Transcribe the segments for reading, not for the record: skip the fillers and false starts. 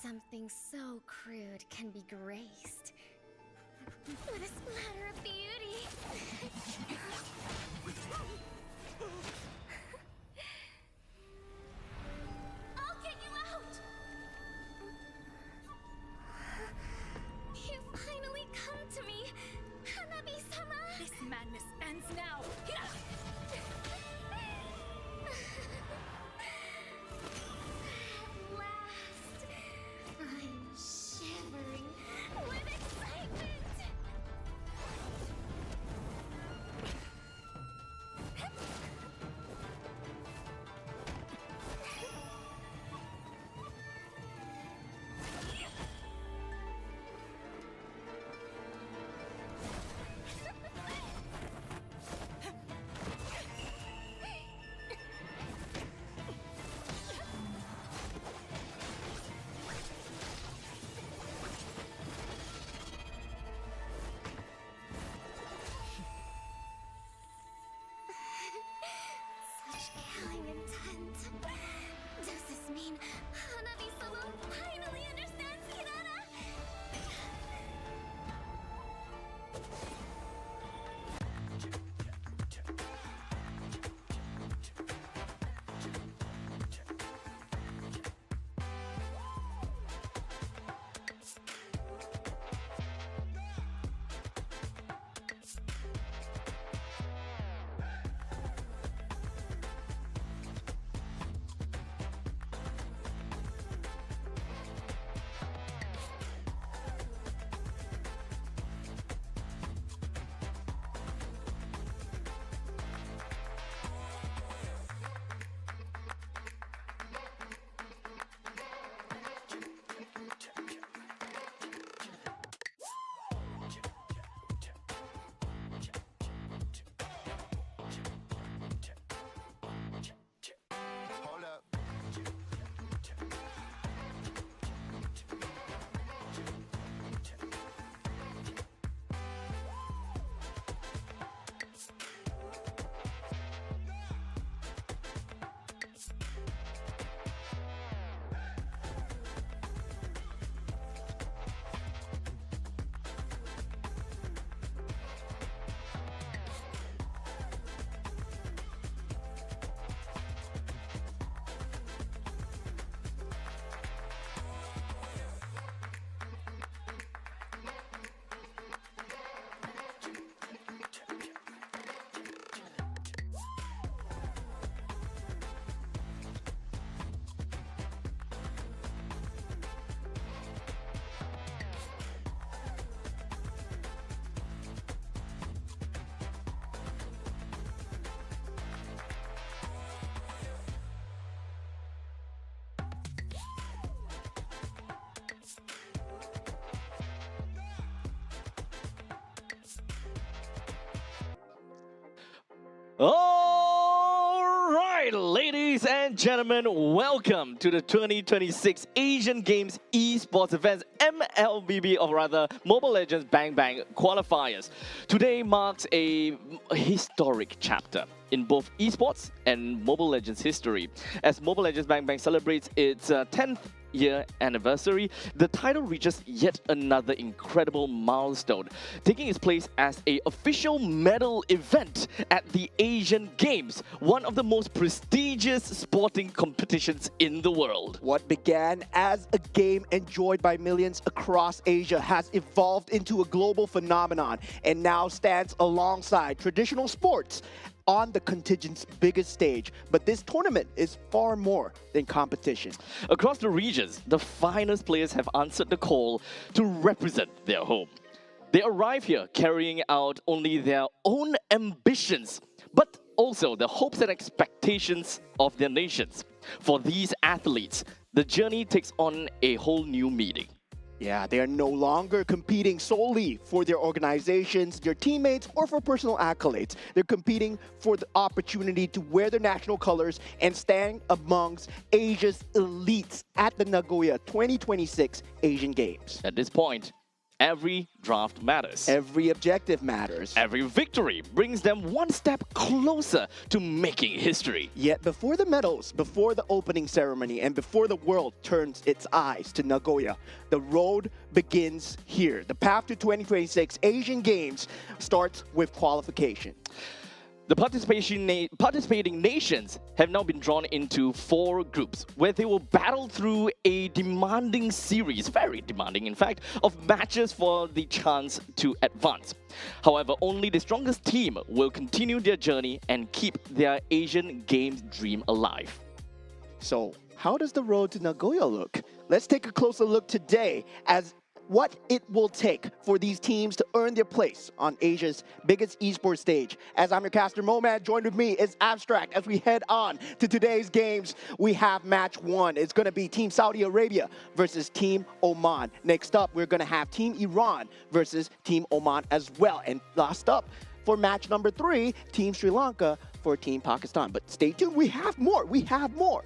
something so crude can be graced with a splatter of beauty. I'll get you out! You finally come to me, Hanabi-sama! This madness ends now! At last, I'm shivering with excitement! Such killing intent. Does this mean Hanabi-sama finally understands Kirara? Hold up. All right, ladies and gentlemen, welcome to the 2026 Asian Games Esports events, MLBB, or rather Mobile Legends Bang Bang Qualifiers. Today marks a historic chapter in both esports and Mobile Legends history. As Mobile Legends Bang Bang celebrates its 10th year anniversary, the title reaches yet another incredible milestone, taking its place as an official medal event at the Asian Games, one of the most prestigious sporting competitions in the world. What began as a game enjoyed by millions across Asia has evolved into a global phenomenon and now stands alongside traditional sports on the contingent's biggest stage. But this tournament is far more than competition. Across the regions, the finest players have answered the call to represent their home. They arrive here carrying out only their own ambitions, but also the hopes and expectations of their nations. For these athletes, the journey takes on a whole new meaning. Yeah, they are no longer competing solely for their organizations, their teammates, or for personal accolades. They're competing for the opportunity to wear their national colors and stand amongst Asia's elites at the Nagoya 2026 Asian Games. At this point, Every draft matters. Every objective matters. Every victory brings them one step closer to making history. Yet before the medals, before the opening ceremony, and before the world turns its eyes to Nagoya, the road begins here. The path to 2026 Asian Games starts with qualification. The participating nations have now been drawn into 4 groups where they will battle through a demanding series, very demanding in fact, of matches for the chance to advance. However, only the strongest team will continue their journey and keep their Asian Games dream alive. So, how does the road to Nagoya look? Let's take a closer look today as what it will take for these teams to earn their place on Asia's biggest esports stage. As I'm your caster, Momad, joined with me is Abstract. As we head on to today's games, we have match 1. It's going to be Team Saudi Arabia versus Team Oman. Next up, we're going to have Team Iran versus Team Oman as well. And last up, for match number 3, Team Sri Lanka for Team Pakistan. But stay tuned, we have more. We have more.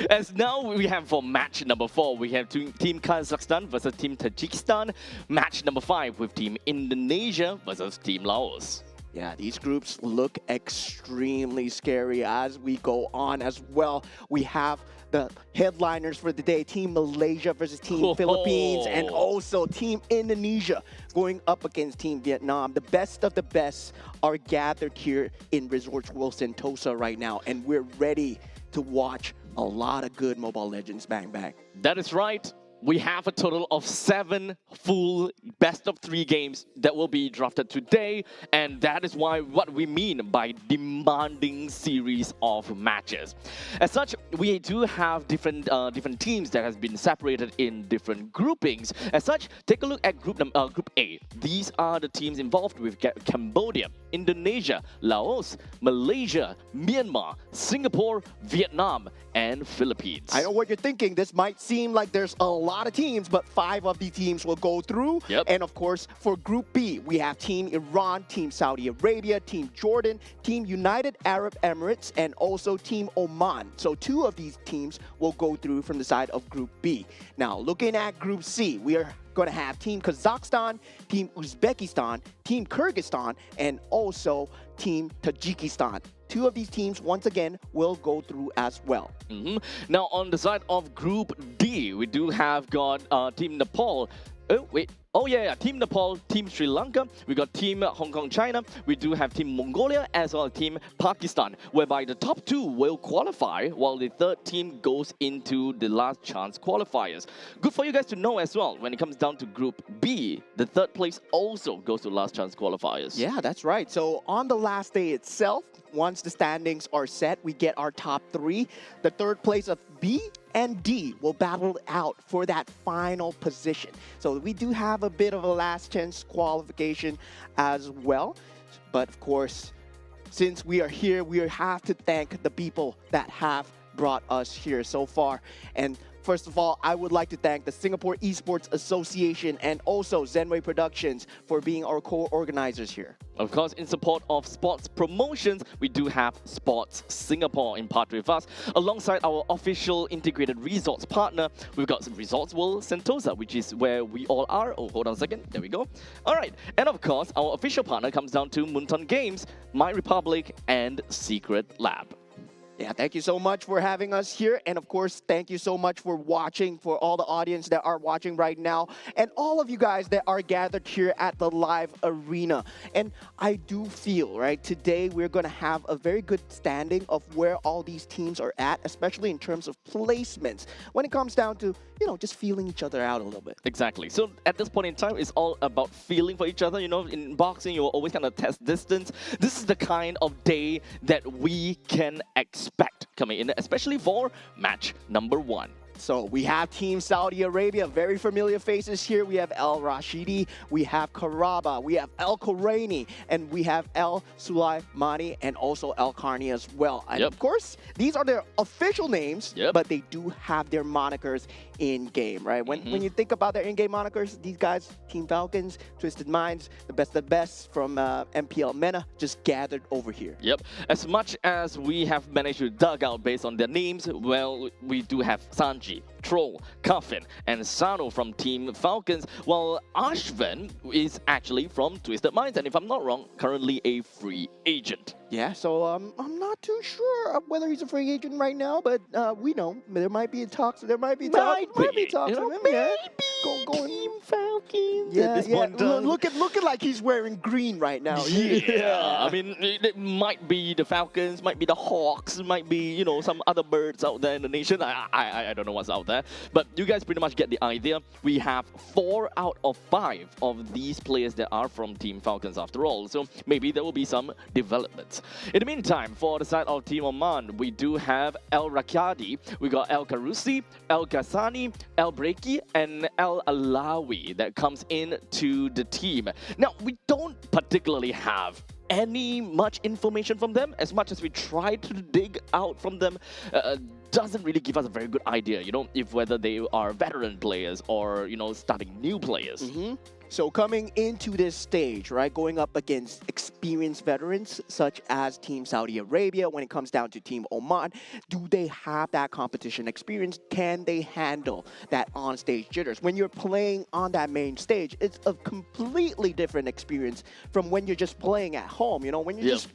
As now we have for match number 4, we have Team Kazakhstan versus Team Tajikistan. Match number 5 with Team Indonesia versus Team Laos. Yeah, these groups look extremely scary as we go on as well. We have the headliners for the day, Team Malaysia versus Team Philippines, and also Team Indonesia going up against Team Vietnam. The best of the best are gathered here in Resorts World Sentosa right now, and we're ready to watch a lot of good Mobile Legends Bang Bang. That is right. We have a total of 7 full best-of-3 games that will be drafted today, and that is what we mean by demanding series of matches. As such, we do have different teams that has been separated in different groupings. As such, take a look at Group A. These are the teams involved with Cambodia, Indonesia, Laos, Malaysia, Myanmar, Singapore, Vietnam, and Philippines. I know what you're thinking. This might seem like there's a lot of teams, but 5 of these teams will go through. Yep. And of course, for Group B, we have Team Iran, Team Saudi Arabia, Team Jordan, Team United Arab Emirates, and also Team Oman. So 2 of these teams will go through from the side of Group B. Now, looking at Group C, we are going to have Team Kazakhstan, Team Uzbekistan, Team Kyrgyzstan, and also Team Tajikistan. 2 of these teams, once again, will go through as well. Now, on the side of Group D, we do have got Team Nepal. Team Nepal, Team Sri Lanka, we got Team Hong Kong, China, we do have Team Mongolia as well as Team Pakistan, whereby the top 2 will qualify while the third team goes into the last chance qualifiers. Good for you guys to know as well, when it comes down to Group B, the third place also goes to last chance qualifiers. Yeah, that's right. So on the last day itself, once the standings are set, we get our top 3. The third place of B and D will battle out for that final position. So we do have a bit of a last chance qualification as well. But of course, since we are here, we have to thank the people that have brought us here so far. And first of all, I would like to thank the Singapore Esports Association and also Zenway Productions for being our co-organizers here. Of course, in support of sports promotions, we do have Sports Singapore in part with us. Alongside our official integrated resorts partner, we've got Resorts World Sentosa, which is where we all are. Oh, hold on a second. There we go. All right. And of course, our official partner comes down to Moonton Games, My Republic, and Secret Lab. Yeah, thank you so much for having us here. And of course, thank you so much for watching, for all the audience that are watching right now, and all of you guys that are gathered here at the live arena. And I do feel, right, today we're going to have a very good standing of where all these teams are at, especially in terms of placements, when it comes down to, you know, just feeling each other out a little bit. Exactly. So at this point in time, it's all about feeling for each other. You know, in boxing, you always kind of test distance. This is the kind of day that we can expect coming in, especially for match number 1. So we have Team Saudi Arabia, very familiar faces here. We have El Rashidi, we have Karaba, we have El Khoraini, and we have El Sulaimani, and also El Karni as well. And of course, these are their official names, but they do have their monikers in-game, right? When you think about their in-game monikers, these guys, Team Falcons, Twisted Minds, the best from MPL MENA, just gathered over here. Yep. As much as we have managed to dug out based on their names, well, we do have Sanji, Troll, Coffin, and Sano from Team Falcons, while Ashvin is actually from Twisted Minds, and if I'm not wrong, currently a free agent. Yeah, so I'm not too sure of whether he's a free agent right now, but we know there might be talks. There might be talks. Might be talks of him. Yeah. Going Team Falcons. Yeah, at this yeah. point in time. Looking like he's wearing green right now. Yeah, I mean, it might be the Falcons, might be the Hawks, might be, you know, some other birds out there in the nation. I don't know what's out there, but you guys pretty much get the idea. We have 4 out of 5 of these players that are from Team Falcons after all, so maybe there will be some developments. In the meantime, for the side of Team Oman, we do have El Rakadi, we got El Karusi, El Ghasani, El Breki, and El Alawi that comes in to the team. Now, we don't particularly have any much information from them. As much as we try to dig out from them, doesn't really give us a very good idea, you know, if whether they are veteran players or, you know, starting new players. So coming into this stage, right, going up against experienced veterans such as Team Saudi Arabia, when it comes down to Team Oman, do they have that competition experience? Can they handle that on-stage jitters? When you're playing on that main stage, it's a completely different experience from when you're just playing at home, you know, when you're just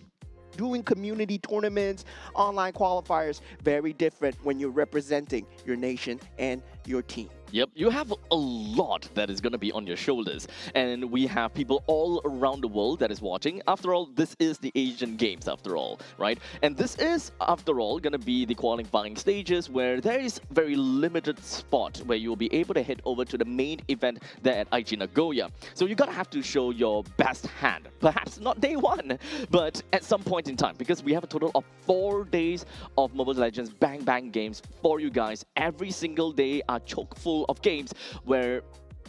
doing community tournaments, online qualifiers, very different when you're representing your nation and your team. Yep, you have a lot that is going to be on your shoulders, and we have people all around the world that is watching. After all, this is the Asian Games, after all, right? And this is, after all, going to be the qualifying stages where there is very limited spot where you'll be able to head over to the main event there at Aichi Nagoya. So you're going to have to show your best hand. Perhaps not day one, but at some point in time, because we have a total of 4 days of Mobile Legends Bang Bang games for you guys. Every single day are chock full of games where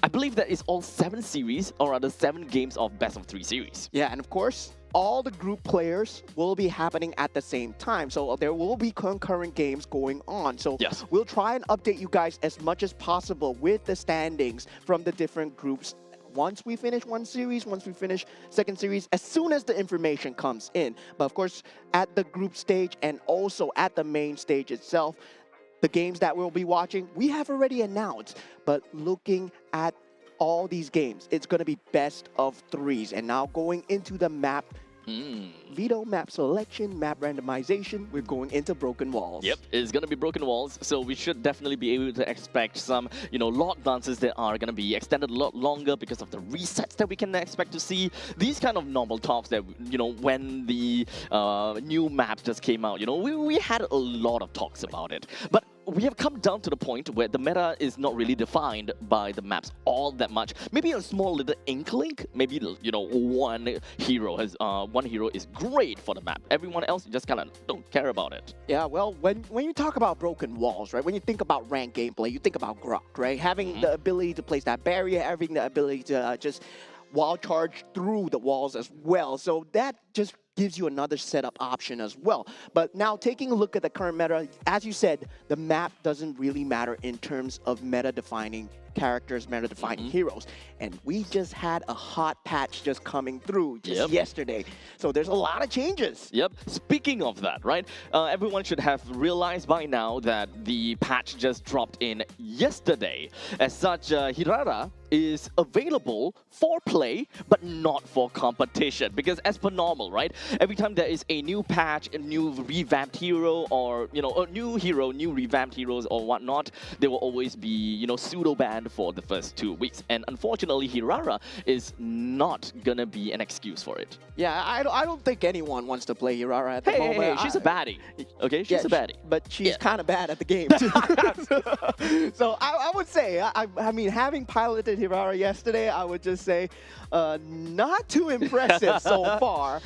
I believe that is all 7 series, or rather 7 games of best of 3 series. Yeah, and of course, all the group players will be happening at the same time. So there will be concurrent games going on. So Yes. we'll try and update you guys as much as possible with the standings from the different groups. Once we finish one series, once we finish second series, as soon as the information comes in. But of course, at the group stage and also at the main stage itself, the games that we'll be watching, we have already announced. But looking at all these games, it's going to be best of 3s. And now going into the map, veto, map selection, map randomization, we're going into Broken Walls. Yep, it's going to be Broken Walls, so we should definitely be able to expect some, you know, lot dances that are going to be extended a lot longer because of the resets that we can expect to see. These kind of normal talks that, you know, when the new map just came out, you know, we had a lot of talks about it. But we have come down to the point where the meta is not really defined by the maps all that much. Maybe a small little inkling, maybe, you know, one hero is great for the map. Everyone else just kind of don't care about it. Yeah, well, when you talk about Broken Walls, right, when you think about ranked gameplay, you think about Grok, right? Having the ability to place that barrier, having the ability to just wild charge through the walls as well. So that just gives you another setup option as well. But now taking a look at the current meta, as you said, the map doesn't really matter in terms of meta-defining characters, meta-defining heroes. And we just had a hot patch just coming through just yesterday. So there's a lot of changes. Yep. Speaking of that, right? Everyone should have realized by now that the patch just dropped in yesterday. As such, Hirara is available for play, but not for competition. Because as per normal, right? Every time there is a new patch, a new revamped hero, or, you know, a new hero, new revamped heroes or whatnot, there will always be, you know, pseudo-banned for the first 2 weeks. And unfortunately, Hirara is not gonna be an excuse for it. Yeah, I don't think anyone wants to play Hirara at the moment. Hey, she's a baddie. Okay, she's a baddie. But she's kind of bad at the game, too. So I would say, I mean, having piloted Hirara yesterday, I would just say not too impressive so far.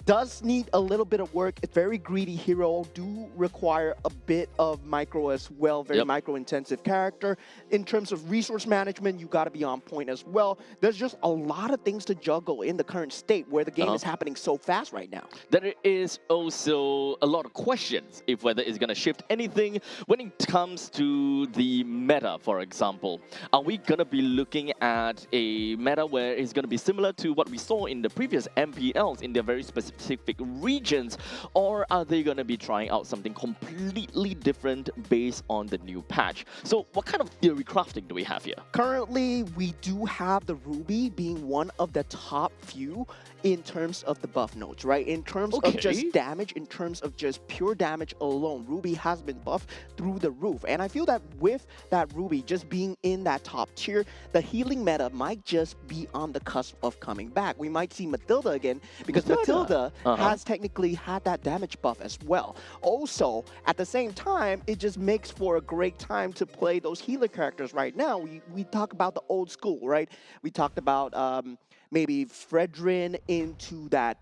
Does need a little bit of work. A very greedy hero, do require a bit of micro as well, very micro-intensive character. In terms of resource management, you got to be on point as well. There's just a lot of things to juggle in the current state where the game is happening so fast right now. There is also a lot of questions if whether it's going to shift anything when it comes to the meta, for example. Are we going to be looking at a meta where it's going to be similar to what we saw in the previous MPLs in their very specific specific regions, or are they going to be trying out something completely different based on the new patch? So what kind of theory crafting do we have here? Currently, we do have the Ruby being one of the top few in terms of the buff notes, right? In terms of just damage, in terms of just pure damage alone, Ruby has been buffed through the roof. And I feel that with that Ruby just being in that top tier, the healing meta might just be on the cusp of coming back. We might see Matilda again, because Matilda has technically had that damage buff as well. Also, at the same time, it just makes for a great time to play those healer characters right now. We talk about the old school, right? We talked about maybe Fredrin into that.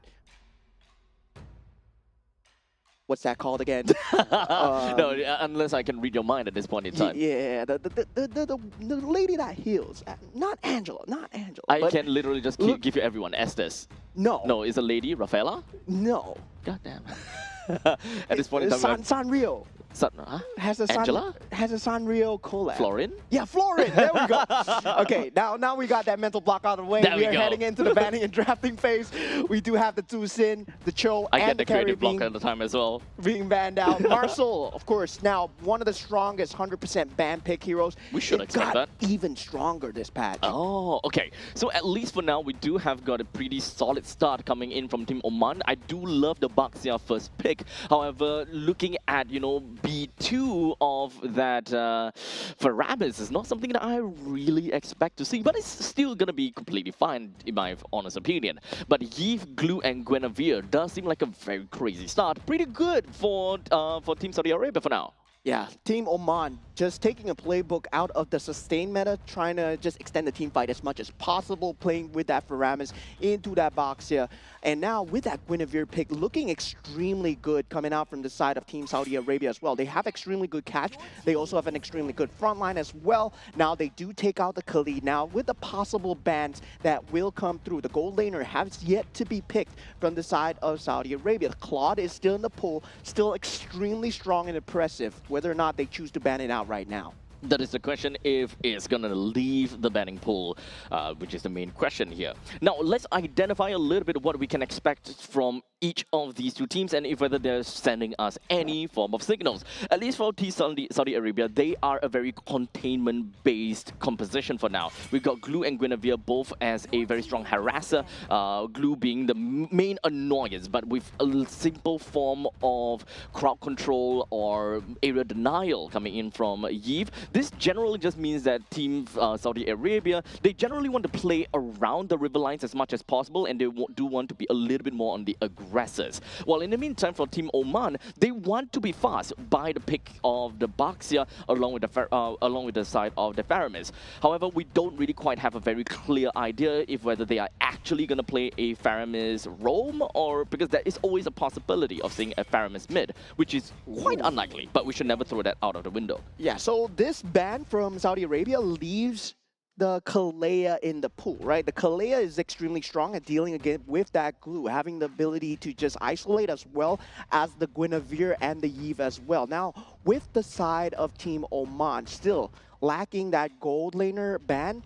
What's that called again? No, unless I can read your mind at this point in time. Yeah, the lady that heals. Not Angela, not Angela. I can literally just give you everyone. Estes. No. No, is a lady Rafaela? No. God damn. At this point in time, Sanrio. Has a Angela? Has a Sanrio collab. Florin? Yeah, Florin. There we go. Okay, now we got that mental block out of the way. There we are go. heading into the banning and drafting phase. We do have the two Sin, the Cho, I and get the creative block being, at the time as well. being banned out. Marcel, of course, now one of the strongest 100% ban pick heroes. We should it expect got that. even stronger this patch. Oh, okay. So at least for now, we do have got a pretty solid start coming in from Team Oman. I do love the Baxia first pick. However, looking at, B2 of that Faramis is not something that I really expect to see, but it's still going to be completely fine, in my honest opinion. But Yves, Glue, and Guinevere does seem like a very crazy start. Pretty good for Team Saudi Arabia for now. Yeah, Team Oman just taking a playbook out of the sustain meta, trying to just extend the team fight as much as possible, playing with that Faramis into that Baxia. And now with that Guinevere pick looking extremely good coming out from the side of Team Saudi Arabia as well. They have extremely good catch. They also have an extremely good front line as well. Now they do take out the Khalid. Now with the possible bans that will come through, the gold laner has yet to be picked from the side of Saudi Arabia. Claude is still in the pool, still extremely strong and impressive, whether or not they choose to ban it out right now. That is the question, if it's going to leave the banning pool, which is the main question here. Now, let's identify a little bit what we can expect from each of these two teams and if whether they're sending us any form of signals. At least for Team Saudi Arabia, they are a very containment-based composition for now. We've got Glue and Guinevere both as a very strong harasser, Glue being the main annoyance, but with a simple form of crowd control or area denial coming in from Yves. This generally just means that Team Saudi Arabia, they generally want to play around the river lines as much as possible, and they do want to be a little bit more on the aggressors. While in the meantime, for Team Oman, they want to be fast by the pick of the Baxia along with the side of the Faramis. However, we don't really quite have a very clear idea if whether they are actually going to play a Faramis roam, or because there is always a possibility of seeing a Faramis mid, which is quite unlikely, but we should never throw that out of the window. Yeah, so this ban from Saudi Arabia leaves the Kalea in the pool, right? The Kalea is extremely strong at dealing again with that Glue, having the ability to just isolate as well as the Guinevere and the Yves as well. Now, with the side of Team Oman still lacking that gold laner ban,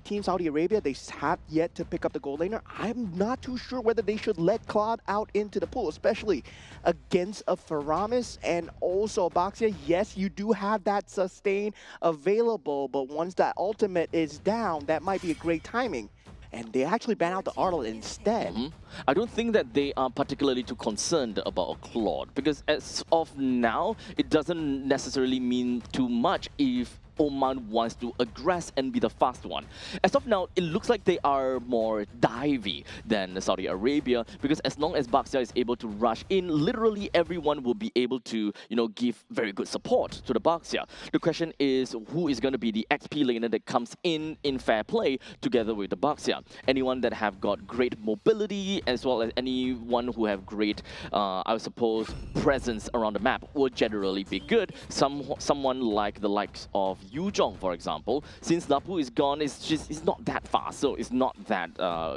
Team Saudi Arabia, they have yet to pick up the gold laner. I'm not too sure whether they should let Claude out into the pool, especially against a Faramis and also Baxia. Yes, you do have that sustain available, but once that ultimate is down, that might be a great timing. And they actually ban out the Arnold instead. I don't think that they are particularly too concerned about a Claude, because as of now, it doesn't necessarily mean too much if Oman wants to aggress and be the fast one. As of now, it looks like they are more divey than Saudi Arabia, because as long as Baxia is able to rush in, literally everyone will be able to, give very good support to the Baxia. The question is, who is going to be the XP laner that comes in fair play together with the Baxia? Anyone that have got great mobility, as well as anyone who have great, I suppose, presence around the map will generally be good. Someone like the likes of Yuzhong, for example, since Lapu is gone, it's not that fast, so it's not that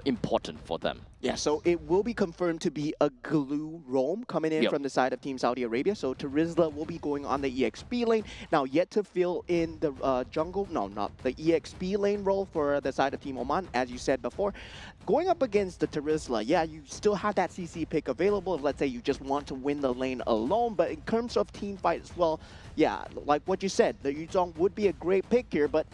important for them. Yeah, so it will be confirmed to be a glue roam coming in Yep. from the side of Team Saudi Arabia. So Tarizla will be going on the EXP lane. Now, yet to fill in the jungle, no, not the EXP lane role for the side of Team Oman, as you said before. Going up against the Tarizla, yeah, you still have that CC pick available if, let's say, you just want to win the lane alone. But in terms of team fight as well, yeah, like what you said, the Yuzong would be a great pick here, but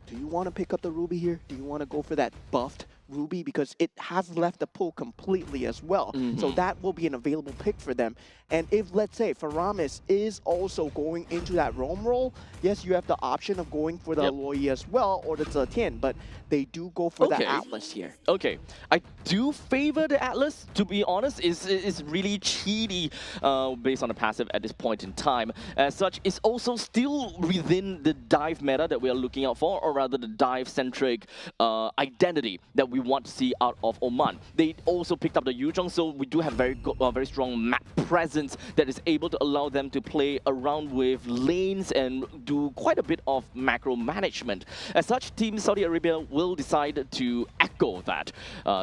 do you want to pick up the Ruby here? Do you want to go for that buffed Ruby? Because it has left the pool completely as well. So that will be an available pick for them. And if, let's say, Faramis is also going into that roam role, yes, you have the option of going for the Aloy as well, or the Zetian, but they do go for the Atlas here. Okay, I do favor the Atlas, to be honest. It's really cheaty based on the passive at this point in time. As such, it's also still within the dive meta that we are looking out for, or rather the dive-centric identity that we want to see out of Oman. They also picked up the Yuzhong, so we do have very strong map presence that is able to allow them to play around with lanes and do quite a bit of macro management. As such, Team Saudi Arabia will decide to echo that.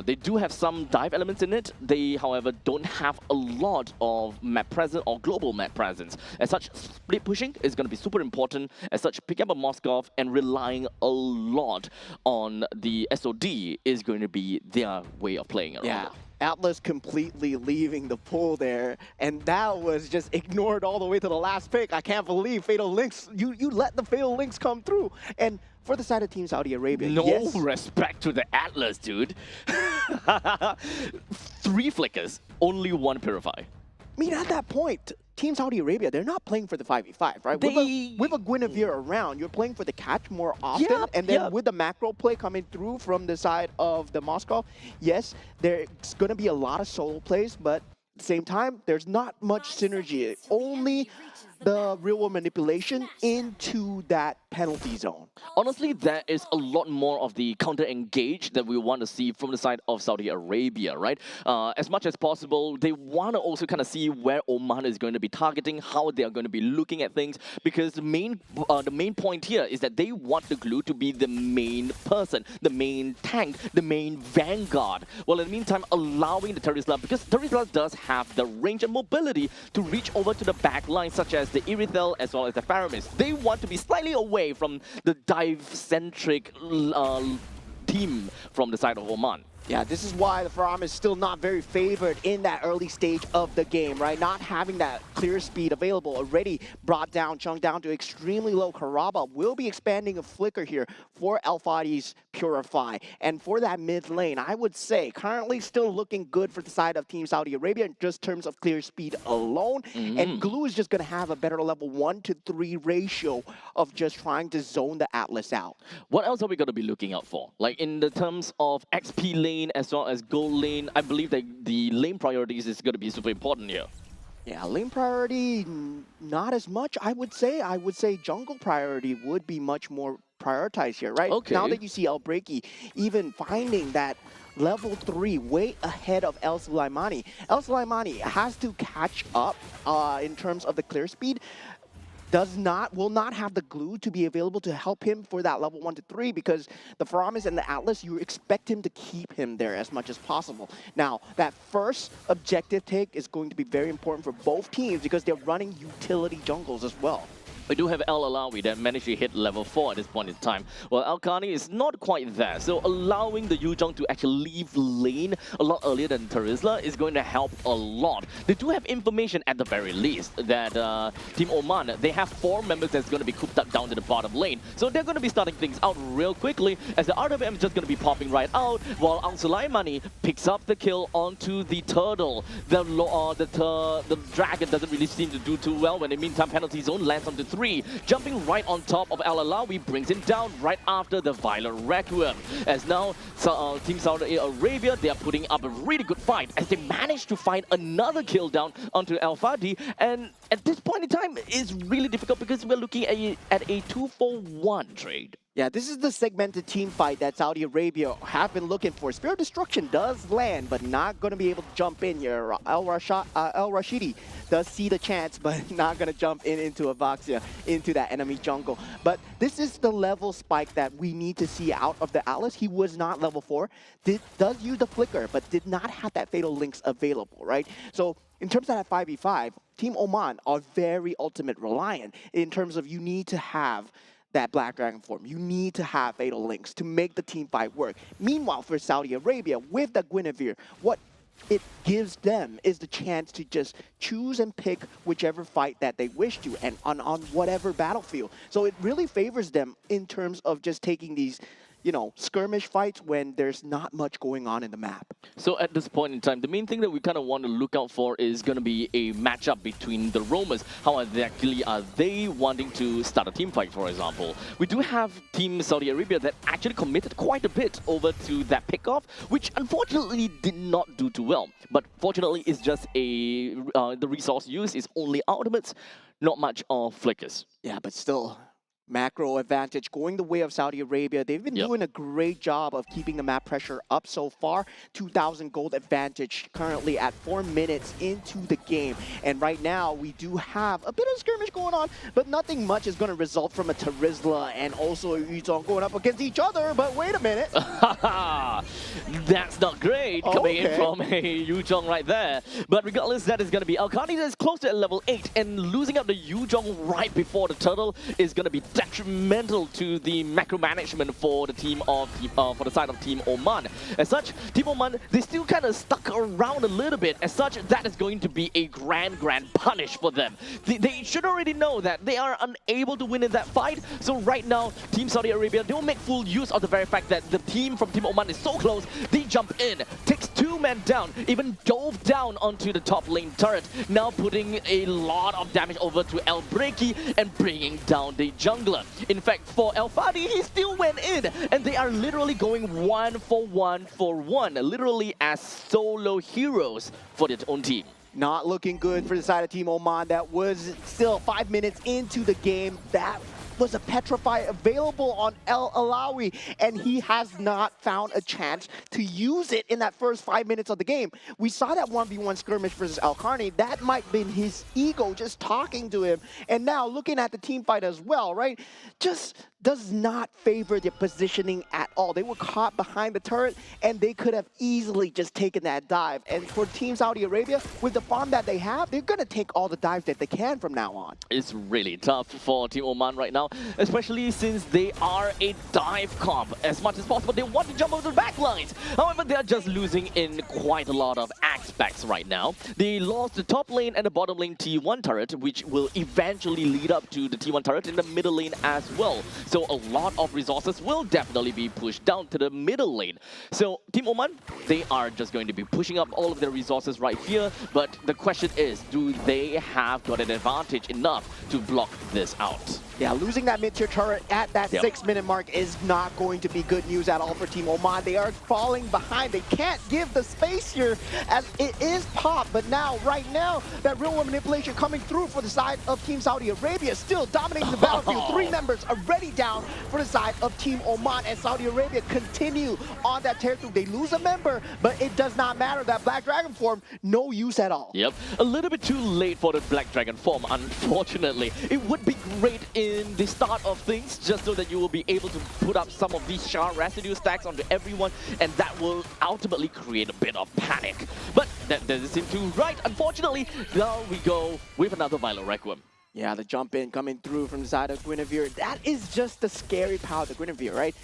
They do have some dive elements in it. They, however, don't have a lot of map presence or global map presence. As such, split pushing is going to be super important. As such, picking up a Moskov and relying a lot on the SOD is going to be their way of playing around. Yeah. Atlas completely leaving the pool there, and that was just ignored all the way to the last pick. I can't believe Fatal Links, you let the Fatal Links come through. And for the side of Team Saudi Arabia, no respect to the Atlas, dude. 3 flickers, only 1 purify. I mean, at that point, Team Saudi Arabia, they're not playing for the 5v5, right? With a Guinevere around, you're playing for the catch more often, and then with the macro play coming through from the side of the Moscow, yes, there's going to be a lot of solo plays, but at the same time, there's not much synergy. Only the real-world manipulation into that penalty zone. Honestly, there is a lot more of the counter-engage that we want to see from the side of Saudi Arabia, right? As much as possible, they want to also kind of see where Oman is going to be targeting, how they are going to be looking at things, because the main point here is that they want the glue to be the main person, the main tank, the main vanguard. Well, in the meantime, allowing the Tarizla, because Tarizla does have the range and mobility to reach over to the back line, such as the Irithel as well as the Faramis. They want to be slightly away from the dive-centric team from the side of Oman. Yeah, this is why the Faram is still not very favored in that early stage of the game, right? Not having that clear speed available, already brought down, chunked down to extremely low. Karaba will be expanding a flicker here for Al Fadi's Purify. And for that mid lane, I would say currently still looking good for the side of Team Saudi Arabia in just terms of clear speed alone. And Glue is just going to have a better level 1-to-3 ratio of just trying to zone the Atlas out. What else are we going to be looking out for? Like in the terms of XP lane as well as gold lane, I believe that the lane priorities is going to be super important here. Yeah, lane priority, not as much, I would say. I would say jungle priority would be much more prioritized here, right? Okay. Now that you see El Breaky even finding that level 3 way ahead of El Sulaimani. El Sulaimani has to catch up in terms of the clear speed. Will not have the glue to be available to help him for that level 1-to-3, because the Faramis and the Atlas, you expect him to keep him there as much as possible. Now, that first objective take is going to be very important for both teams because they're running utility jungles as well. We do have El Alawi that managed to hit level 4 at this point in time. Well, Al-Khani is not quite there, so allowing the Yuzhong to actually leave lane a lot earlier than Tarizla is going to help a lot. They do have information at the very least that Team Oman, they have 4 members that's going to be cooped up down to the bottom lane. So they're going to be starting things out real quickly as the RWM is just going to be popping right out while Al Sulaimani picks up the kill onto the turtle. The dragon doesn't really seem to do too well when in the meantime penalty zone lands onto 3. Jumping right on top of Al Alawi brings him down right after the Violent Requiem. As now Team Saudi Arabia, they are putting up a really good fight as they manage to find another kill down onto Al Fadi. And at this point in time, it's really difficult because we're looking at a 2-for-1 trade. Yeah, this is the segmented team fight that Saudi Arabia have been looking for. Spear of Destruction does land, but not going to be able to jump in here. El Rashidi does see the chance, but not going to jump into Avaxia, into that enemy jungle. But this is the level spike that we need to see out of the Alice. He was not level 4, does use the Flicker, but did not have that Fatal Links available, right? So in terms of that 5v5, Team Oman are very ultimate reliant in terms of you need to have that Black Dragon form. You need to have Fatal Links to make the team fight work. Meanwhile, for Saudi Arabia, with the Guinevere, what it gives them is the chance to just choose and pick whichever fight that they wish to, and on whatever battlefield. So it really favors them in terms of just taking these, you know, skirmish fights when there's not much going on in the map. So at this point in time, the main thing that we kind of want to look out for is going to be a matchup between the roamers. How are they wanting to start a team fight, for example? We do have Team Saudi Arabia that actually committed quite a bit over to that pickoff, which unfortunately did not do too well. But fortunately, it's just the resource used is only ultimates, not much of flickers. Yeah, but still, macro advantage going the way of Saudi Arabia. They've been doing a great job of keeping the map pressure up so far. 2,000 gold advantage currently at 4 minutes into the game. And right now, we do have a bit of skirmish going on, but nothing much is going to result from a Terizla and also a Yuzong going up against each other. But wait a minute. That's not great coming in from a Yuzong right there. But regardless, that is going to be Alkani that is close to level 8, and losing up the Yuzong right before the turtle is going to be detrimental to the macro management for the team of for the side of Team Oman. As such, Team Oman, they still kind of stuck around a little bit. As such, that is going to be a grand punish for them. They should already know that they are unable to win in that fight. So right now, Team Saudi Arabia, they will make full use of the very fact that the team from Team Oman is so close. They jump in, takes 2 men down, even dove down onto the top lane turret, now putting a lot of damage over to El Breaki and bringing down the jungle. In fact, for El Fadi, he still went in, and they are literally going 1-for-1, literally as solo heroes for their own team. Not looking good for the side of Team Oman. That was still 5 minutes into the game. That was a Petrify available on El Alawi, and he has not found a chance to use it in that first 5 minutes of the game. We saw that 1v1 skirmish versus Al-Karni. That might have been his ego just talking to him. And now looking at the team fight as well, right? Just does not favor their positioning at all. They were caught behind the turret, and they could have easily just taken that dive. And for Team Saudi Arabia, with the farm that they have, they're going to take all the dives that they can from now on. It's really tough for Team Oman right now, especially since they are a dive comp. As much as possible, they want to jump over the back lines. However, they are just losing in quite a lot of aspects right now. They lost the top lane and the bottom lane T1 turret, which will eventually lead up to the T1 turret in the middle lane as well. So a lot of resources will definitely be pushed down to the middle lane. So Team Oman, they are just going to be pushing up all of their resources right here. But the question is, do they have got an advantage enough to block this out? Yeah, losing that mid-tier turret at that 6 minute mark is not going to be good news at all for Team Oman. They are falling behind. They can't give the space here as it is pop. But now, right now, that real-world manipulation coming through for the side of Team Saudi Arabia, still dominating the battlefield. 3 members already down for the side of Team Oman, and Saudi Arabia continue on that territory. They lose a member, but it does not matter. That Black Dragon form, no use at all. Yep, a little bit too late for the Black Dragon form, unfortunately. It would be great in the start of things, just so that you will be able to put up some of these shard residue stacks onto everyone, and that will ultimately create a bit of panic. But that doesn't seem too right. Unfortunately, now we go with another Violet Requiem. Yeah, the jump in coming through from the side of Guinevere. That is just the scary power of the Guinevere, right?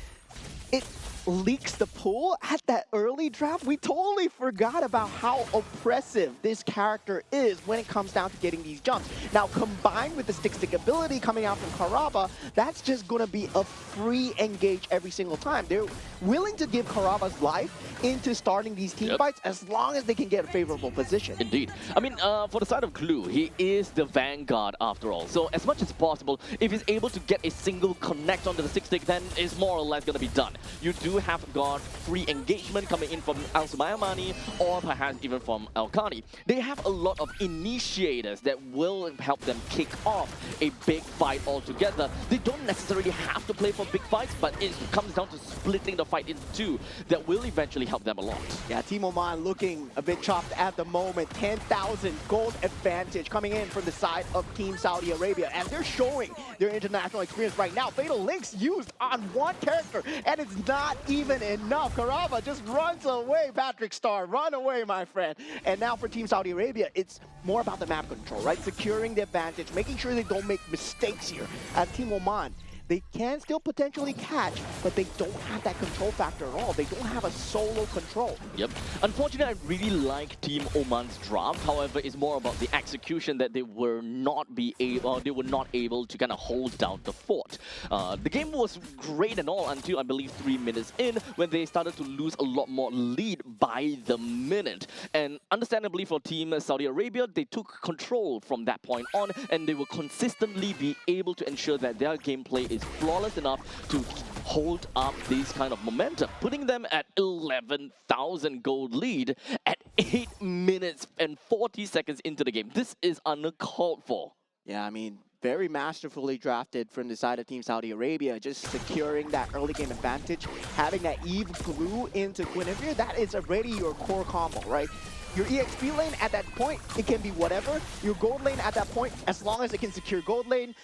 It leaks the pool at that early draft. We totally forgot about how oppressive this character is when it comes down to getting these jumps. Now, combined with the stick ability coming out from Karaba, that's just going to be a free engage every single time. They're willing to give Karaba's life into starting these team fights as long as they can get a favorable position. Indeed. I mean, for the side of Clue, he is the vanguard after all. So as much as possible, if he's able to get a single connect onto the stick, then it's more or less going to be done. You do do have got free engagement coming in from Al Sumayamani or perhaps even from Alkani. They have a lot of initiators that will help them kick off a big fight altogether. They don't necessarily have to play for big fights, but it comes down to splitting the fight into two that will eventually help them a lot. Yeah, Team Oman looking a bit chopped at the moment. 10,000 gold advantage coming in from the side of Team Saudi Arabia, and they're showing their international experience right now. Fatal Links used on one character, and it's not even enough. Karava just runs away. Patrick Starr, run away, my friend. And now for Team Saudi Arabia, it's more about the map control, right? Securing the advantage, making sure they don't make mistakes here. At Team Oman, they can still potentially catch, but they don't have that control factor at all. They don't have a solo control. Yep. Unfortunately, I really like Team Oman's draft. However, it's more about the execution that they were not able to kind of hold down the fort. The game was great and all until I believe 3 minutes in, when they started to lose a lot more lead by the minute. And understandably for Team Saudi Arabia, they took control from that point on, and they will consistently be able to ensure that their gameplay is flawless enough to hold up this kind of momentum, putting them at 11,000 gold lead at 8 minutes and 40 seconds into the game. This is uncalled for. Yeah, I mean, very masterfully drafted from the side of Team Saudi Arabia, just securing that early game advantage, having that Eve glue into Guinevere, that is already your core combo, right? Your EXP lane at that point, it can be whatever. Your gold lane at that point, as long as it can secure gold lane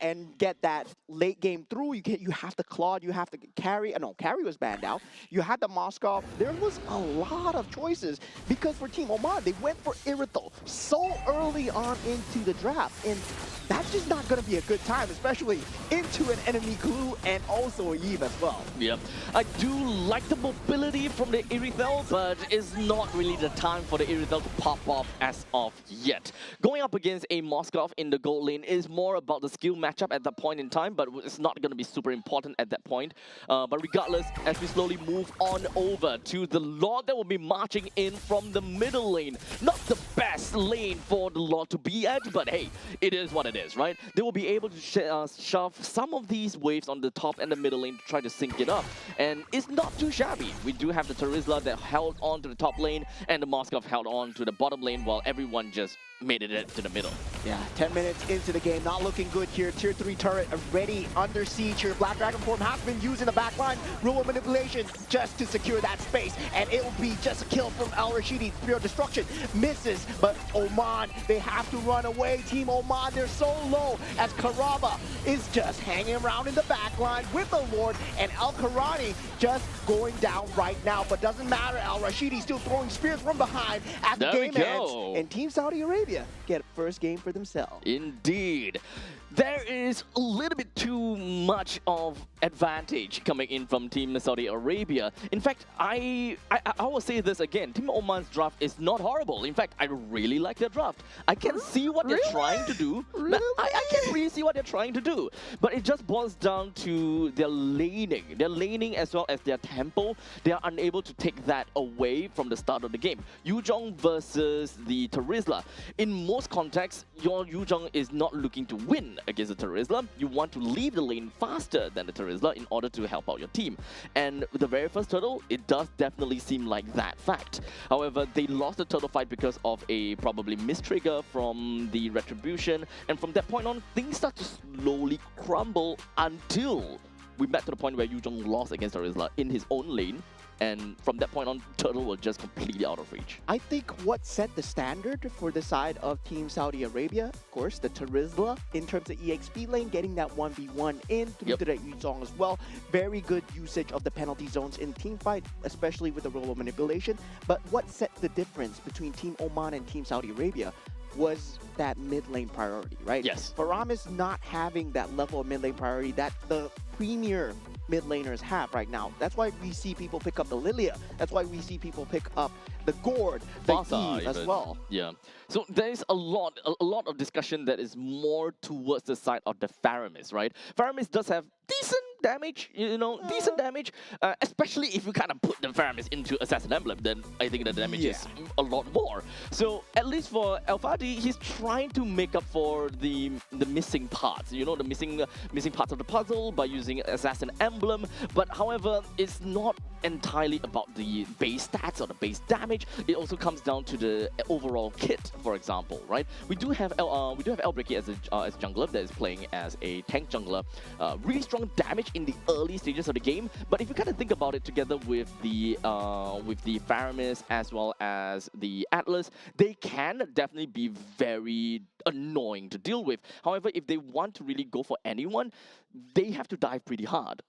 and get that late game through, you have the Claude, you have the carry. No, carry was banned out. You had the Moskov. There was a lot of choices because for Team Oman, they went for Irithel so early on into the draft. And that's just not going to be a good time, especially into an enemy glue and also a Eve as well. Yep. I do like the mobility from the Irithel, but it's not really the time for the Irithel to pop off as of yet. Going up against a Moskov in the gold lane is more about the skill matchup at that point in time, but it's not going to be super important at that point. But regardless, as we slowly move on over to the Lord that will be marching in from the middle lane. Not the best lane for the Lord to be at, but hey, it is what it is, right? They will be able to shove some of these waves on the top and the middle lane to try to sync it up. And it's not too shabby. We do have the Terizla that held on to the top lane, and the Moskov held on to the bottom lane while everyone just made it to the middle. Yeah, 10 minutes into the game, not looking good here. Tier 3 turret already under siege here. Black Dragon form has been used in the backline. Rule manipulation just to secure that space, and it will be just a kill from Al Rashidi. Pure destruction misses, but Oman, they have to run away. Team Oman, they're so low as Karaba is just hanging around in the backline with the Lord, and Al Karani just going down right now. But doesn't matter, Al Rashidi still throwing spears from behind as the game ends. And Team Saudi Arabia get first game for themselves. Indeed. There is a little bit too much of advantage coming in from Team Saudi Arabia. In fact, I will say this again. Team Oman's draft is not horrible. In fact, I really like their draft. I can see what they're trying to do. Really? I can really see what they're trying to do. But it just boils down to their laning. Their laning as well as their tempo. They are unable to take that away from the start of the game. Yuzhong versus the Terizla. In most contexts, your Yuzhong is not looking to win against the Terizla. You want to leave the lane faster than the Terizla in order to help out your team. And with the very first turtle, it does definitely seem like that fact. However, they lost the turtle fight because of a probably mistrigger from the Retribution. And from that point on, things start to slowly crumble until we met to the point where Yuzhong lost against Terizla in his own lane. And from that point on, Turtle was just completely out of reach. I think what set the standard for the side of Team Saudi Arabia, of course, the Terizla, in terms of EXP lane, getting that 1v1 in through to that Yuzhong as well. Very good usage of the penalty zones in team fight, especially with the role of manipulation. But what set the difference between Team Oman and Team Saudi Arabia was that mid lane priority, right? Yes. Faramis not having that level of mid lane priority that the premier mid laners have right now. That's why we see people pick up the Lilia. That's why we see people pick up the Gord, the Eve as well. Yeah. So there is a lot of discussion that is more towards the side of the Faramis, right? Faramis does have damage, decent damage, especially if you kind of put the Faramis into Assassin Emblem, then I think the damage is a lot more. So at least for Alfadi, he's trying to make up for the missing parts, the missing parts of the puzzle by using Assassin Emblem. But however, it's not entirely about the base stats or the base damage. It also comes down to the overall kit, for example, right? We do have Elbricky as a jungler that is playing as a tank jungler. Really strong damage in the early stages of the game, but if you kind of think about it together with the Faramis as well as the Atlas, they can definitely be very annoying to deal with. However, if they want to really go for anyone, they have to dive pretty hard.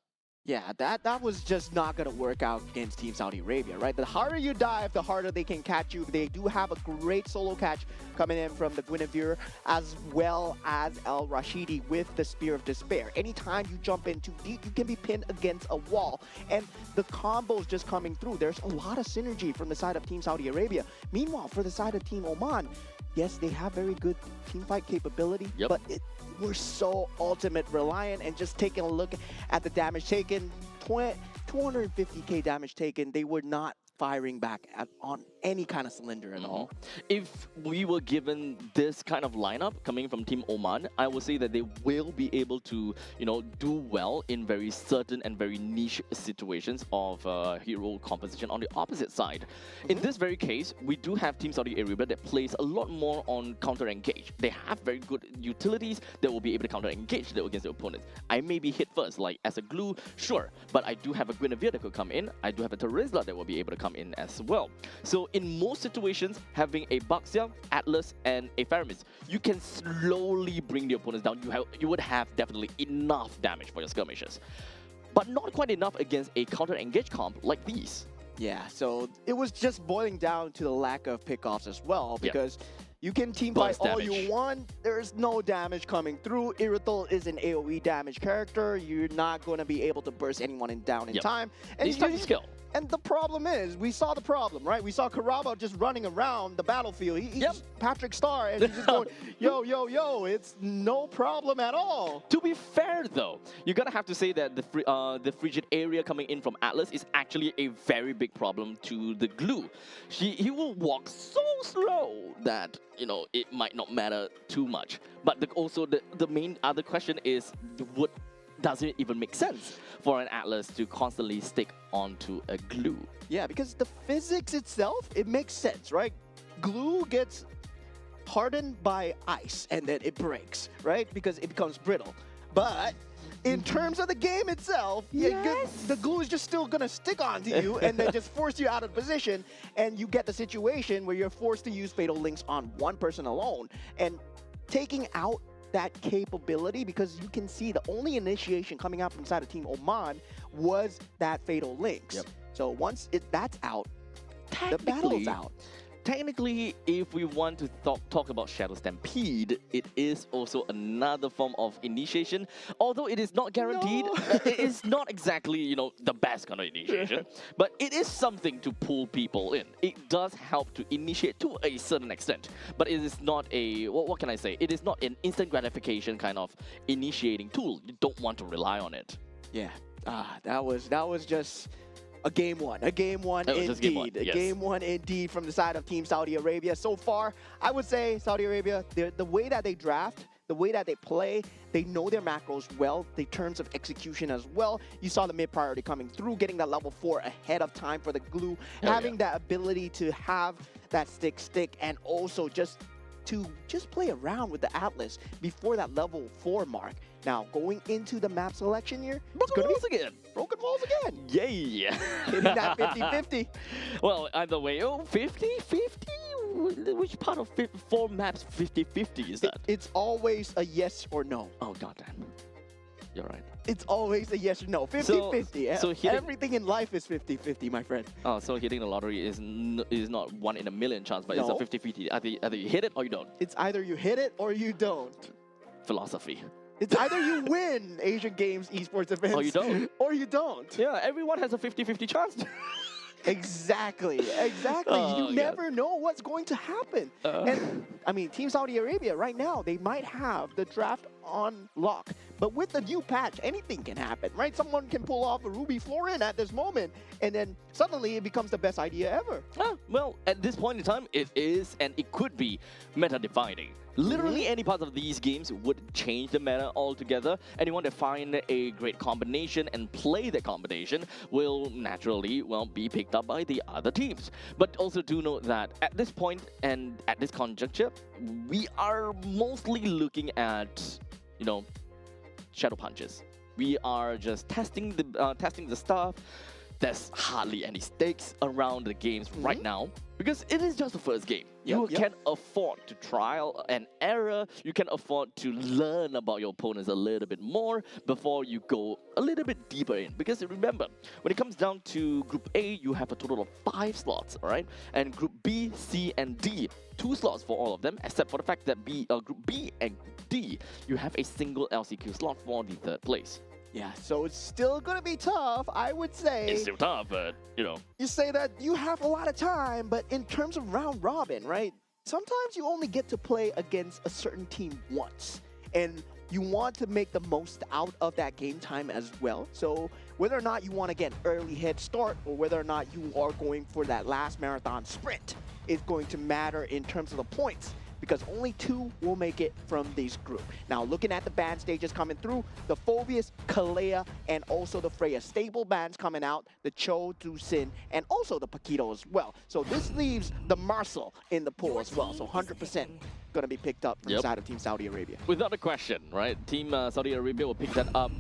Yeah, that was just not going to work out against Team Saudi Arabia, right? The harder you dive, the harder they can catch you. They do have a great solo catch coming in from the Guinevere, as well as El Rashidi with the Spear of Despair. Anytime you jump in too deep, you can be pinned against a wall. And the combos just coming through. There's a lot of synergy from the side of Team Saudi Arabia. Meanwhile, for the side of Team Oman, yes, they have very good teamfight capability, but we're so ultimate reliant. And just taking a look at the damage taken, 250k damage taken, they were not firing back on any kind of cylinder at all. If we were given this kind of lineup coming from Team Oman, I would say that they will be able to, do well in very certain and very niche situations of hero composition on the opposite side. In this very case, we do have Team Saudi Arabia that plays a lot more on counter-engage. They have very good utilities that will be able to counter-engage against the opponents. I may be hit first, like as a glue, sure, but I do have a Guinevere that could come in. I do have a Terizla that will be able to come in as well. So in most situations, having a Baxia, Atlas, and a Faramis, you can slowly bring the opponents down. You would have definitely enough damage for your skirmishes, but not quite enough against a counter-engage comp like these. Yeah, so it was just boiling down to the lack of pickoffs as well, because you can team fight all you want, there's no damage coming through. Irithel is an AoE damage character. You're not going to be able to burst anyone down in time. And it's time to skill. And the problem is, we saw the problem, right? We saw Karaba just running around the battlefield. He's just Patrick Star, and he's just going, yo, yo, yo, it's no problem at all. To be fair, though, you're going to have to say that the frigid area coming in from Atlas is actually a very big problem to the glue. He will walk so slow that, it might not matter too much. But also the main other question is, does it even make sense for an Atlas to constantly stick onto a glue? Yeah, because the physics itself, it makes sense, right? Glue gets hardened by ice and then it breaks, right? Because it becomes brittle. But in terms of the game itself, the glue is just still gonna stick onto you and then just force you out of position, and you get the situation where you're forced to use Fatal Links on one person alone. And taking out that capability, because you can see the only initiation coming out from inside of Team Oman was that Fatal Links. So once that's out, the battle's out. Technically, if we want to talk about Shadow Stampede, it is also another form of initiation. Although it is not guaranteed, it is not exactly, the best kind of initiation, but it is something to pull people in. It does help to initiate to a certain extent, but it is not a, what can I say? It is not an instant gratification kind of initiating tool. You don't want to rely on it. Yeah, that was just a game one indeed. A game one indeed from the side of Team Saudi Arabia. So far, I would say Saudi Arabia, the way that they draft, the way that they play, they know their macros well, the terms of execution as well. You saw the mid priority coming through, getting that level 4 ahead of time for the glue, having that ability to have that stick, and also just play around with the Atlas before that level 4 mark. Now, going into the map selection here, Broken walls again. Yay! Hitting that 50-50. Well, either way, 50-50? Which part of 4 maps 50-50 is that? It's always a yes or no. Oh, goddamn. You're right. It's always a yes or no. 50-50. So everything in life is 50-50, my friend. Oh, so hitting the lottery is not 1 in a million chance, but it's a 50-50. Either you hit it or you don't. It's either you hit it or you don't. Philosophy. It's either you win Asian Games esports events or you don't. Or you don't. Yeah, everyone has a 50-50 chance. Exactly. Oh, you never know what's going to happen. And I mean, Team Saudi Arabia right now, they might have the draft on lock, But with the new patch, anything can happen, right? Someone can pull off a Ruby Florin at this moment, and then suddenly it becomes the best idea ever. Well, at this point in time, it is and it could be meta-defining. Literally any part of these games would change the meta altogether. Anyone that find a great combination and play that combination will naturally, well, be picked up by the other teams. But also do note that at this point and at this conjuncture, we are mostly looking at, you know, shadow punches. We are just testing the stuff. There's hardly any stakes around the games right now because it is just the first game. You can afford to trial and error. You can afford to learn about your opponents a little bit more before you go a little bit deeper in. Because remember, when it comes down to Group A, you have a total of 5 slots, all right? And Group B, C, and D, 2 slots for all of them, except for the fact that Group B and D, you have a single LCQ slot for the 3rd place. Yeah, so it's still going to be tough, I would say. It's still tough, but, you know. You say that you have a lot of time, but in terms of round robin, right? Sometimes you only get to play against a certain team once. And you want to make the most out of that game time as well. So whether or not you want to get an early head start or whether or not you are going for that last marathon sprint is going to matter in terms of the points, because only 2 will make it from this group. Now, looking at the band stages coming through, the Phobius, Kalea, and also the Freya stable bands coming out, the Cho, Dusin, and also the Paquito as well. So this leaves the Marcel in the pool as well. So 100% going to be picked up from side of Team Saudi Arabia. Without a question, right? Team Saudi Arabia will pick that up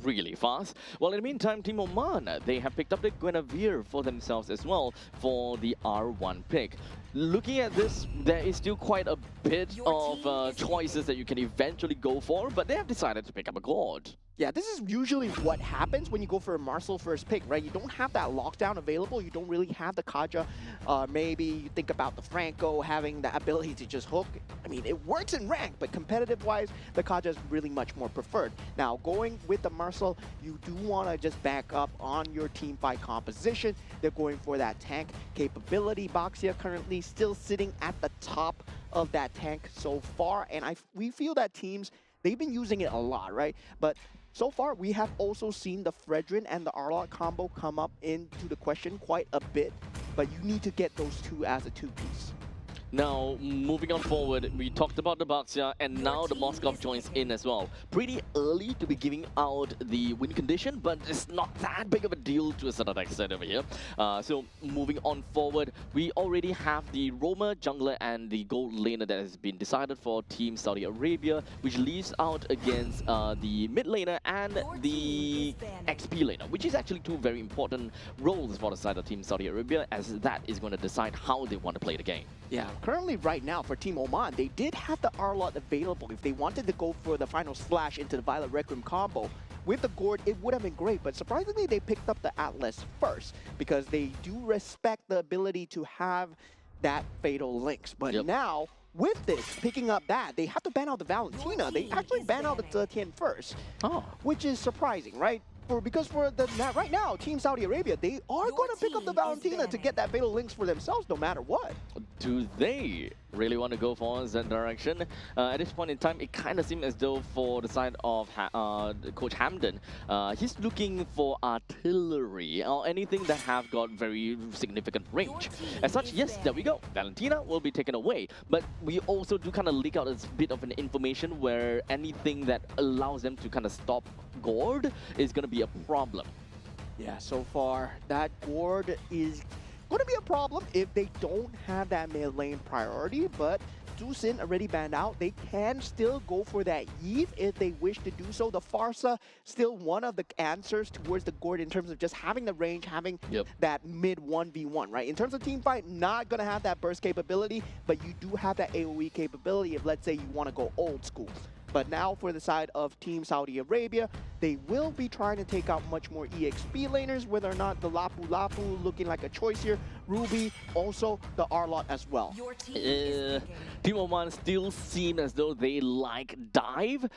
really fast. Well, in the meantime, Team Oman, they have picked up the Guinevere for themselves as well for the R1 pick. Looking at this, there is still quite a bit of choices that you can eventually go for, but they have decided to pick up a Gord. Yeah, this is usually what happens when you go for a Marcel first pick, right? You don't have that lockdown available. You don't really have the Kaja. Maybe you think about the Franco having the ability to just hook. I mean, it works in rank, but competitive-wise, the Kaja is really much more preferred. Now, going with the Marcel, you do want to just back up on your team fight composition. They're going for that tank capability. Baxia currently still sitting at the top of that tank so far, and we feel that teams, they've been using it a lot, right? But so far, we have also seen the Fredrin and the Arlot combo come up into the question quite a bit, but you need to get those 2 as a 2-piece. Now, moving on forward, we talked about the Baxia, and now the Moskov joins in as well. Pretty early to be giving out the win condition, but it's not that big of a deal to a certain extent over here. So, moving on forward, we already have the Roamer, Jungler, and the Gold Laner that has been decided for Team Saudi Arabia, which leaves out against the Mid Laner and the XP Laner, which is actually 2 very important roles for the side of Team Saudi Arabia, as that is going to decide how they want to play the game. Yeah, currently right now for Team Oman, they did have the Arlot available. If they wanted to go for the final splash into the Violet Requiem combo, with the Gord, it would have been great, but surprisingly, they picked up the Atlas first because they do respect the ability to have that Fatal Links. But now, with this, picking up that, they have to ban out the Valentina. They actually ban out the Tien first, which is surprising, right? Because right now, Team Saudi Arabia, they are going to pick up the Valentina to get that Fatal Links for themselves no matter what. Do they really want to go for that direction? At this point in time, it kind of seems as though for the side of Coach Hamden, he's looking for artillery or anything that have got very significant range. As such, yes, there we go. Valentina will be taken away. But we also do kind of leak out a bit of an information where anything that allows them to kind of stop Gord is going to be a problem. Yeah, so far, that Gord is going to be a problem if they don't have that mid lane priority, but Dusin already banned out. They can still go for that Eve if they wish to do so. The Farsa, still one of the answers towards the Gord in terms of just having the range, having that mid 1v1, right? In terms of team fight, not going to have that burst capability, but you do have that AoE capability if, let's say, you want to go old school. But now for the side of Team Saudi Arabia, they will be trying to take out much more EXP laners, whether or not the Lapu Lapu looking like a choice here. Ruby, also the Arlot as well. Team Oman still seem as though they like dive.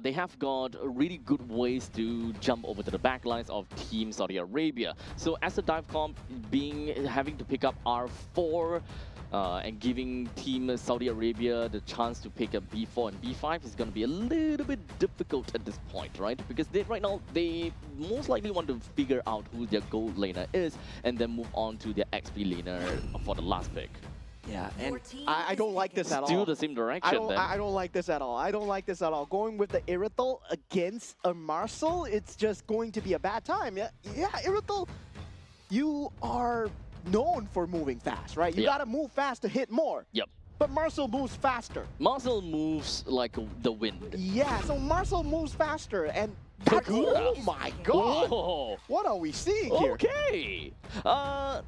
They have got really good ways to jump over to the backlines of Team Saudi Arabia. So as a dive comp, having to pick up R4, and giving Team Saudi Arabia the chance to pick up B4 and B5 is going to be a little bit difficult at this point, right? Because right now, they most likely want to figure out who their gold laner is and then move on to their XP laner for the last pick. Yeah, and I don't like this at all. Still the same direction then. I don't like this at all. I don't like this at all. Going with the Irithel against a Marcel, it's just going to be a bad time. Yeah, Irithel, you are known for moving fast, right? You gotta move fast to hit more. Yep. But Marcel moves faster. Marcel moves like the wind. Yeah, so Marcel moves faster, and that, oh my god! Whoa. What are we seeing here? Okay.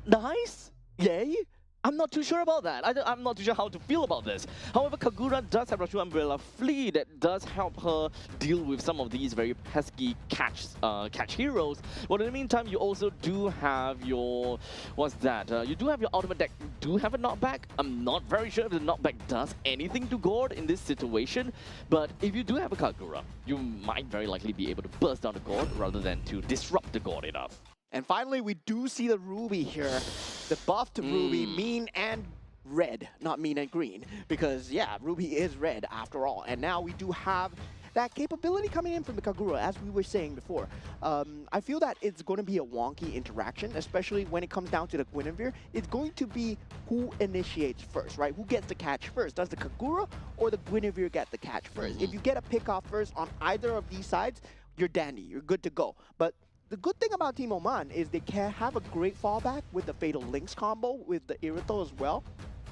Nice. Yay. I'm not too sure about that. I'm not too sure how to feel about this. However, Kagura does have Rashu Umbrella Flea that does help her deal with some of these very pesky catch heroes. But in the meantime, you also do have your... What's that? You do have your ultimate deck. Do have a knockback. I'm not very sure if the knockback does anything to Gord in this situation. But if you do have a Kagura, you might very likely be able to burst down the Gord rather than to disrupt the Gord enough. And finally, we do see the Ruby here. The buff to Ruby, mean and red, not mean and green. Because, yeah, Ruby is red after all. And now we do have that capability coming in from the Kagura, as we were saying before. I feel that it's going to be a wonky interaction, especially when it comes down to the Guinevere. It's going to be who initiates first, right? Who gets the catch first? Does the Kagura or the Guinevere get the catch first? If you get a pick off first on either of these sides, you're dandy. You're good to go. But the good thing about Team Oman is they can have a great fallback with the Fatal Links combo with the Irithel as well.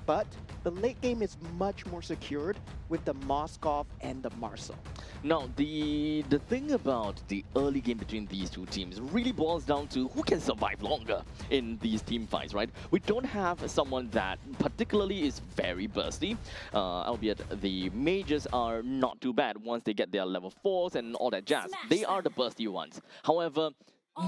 But the late game is much more secured with the Moskov and the Marcel. Now, the thing about the early game between these two teams really boils down to who can survive longer in these team fights, right? We don't have someone that particularly is very bursty, albeit the mages are not too bad once they get their level 4s and all that jazz. They are the bursty ones. However,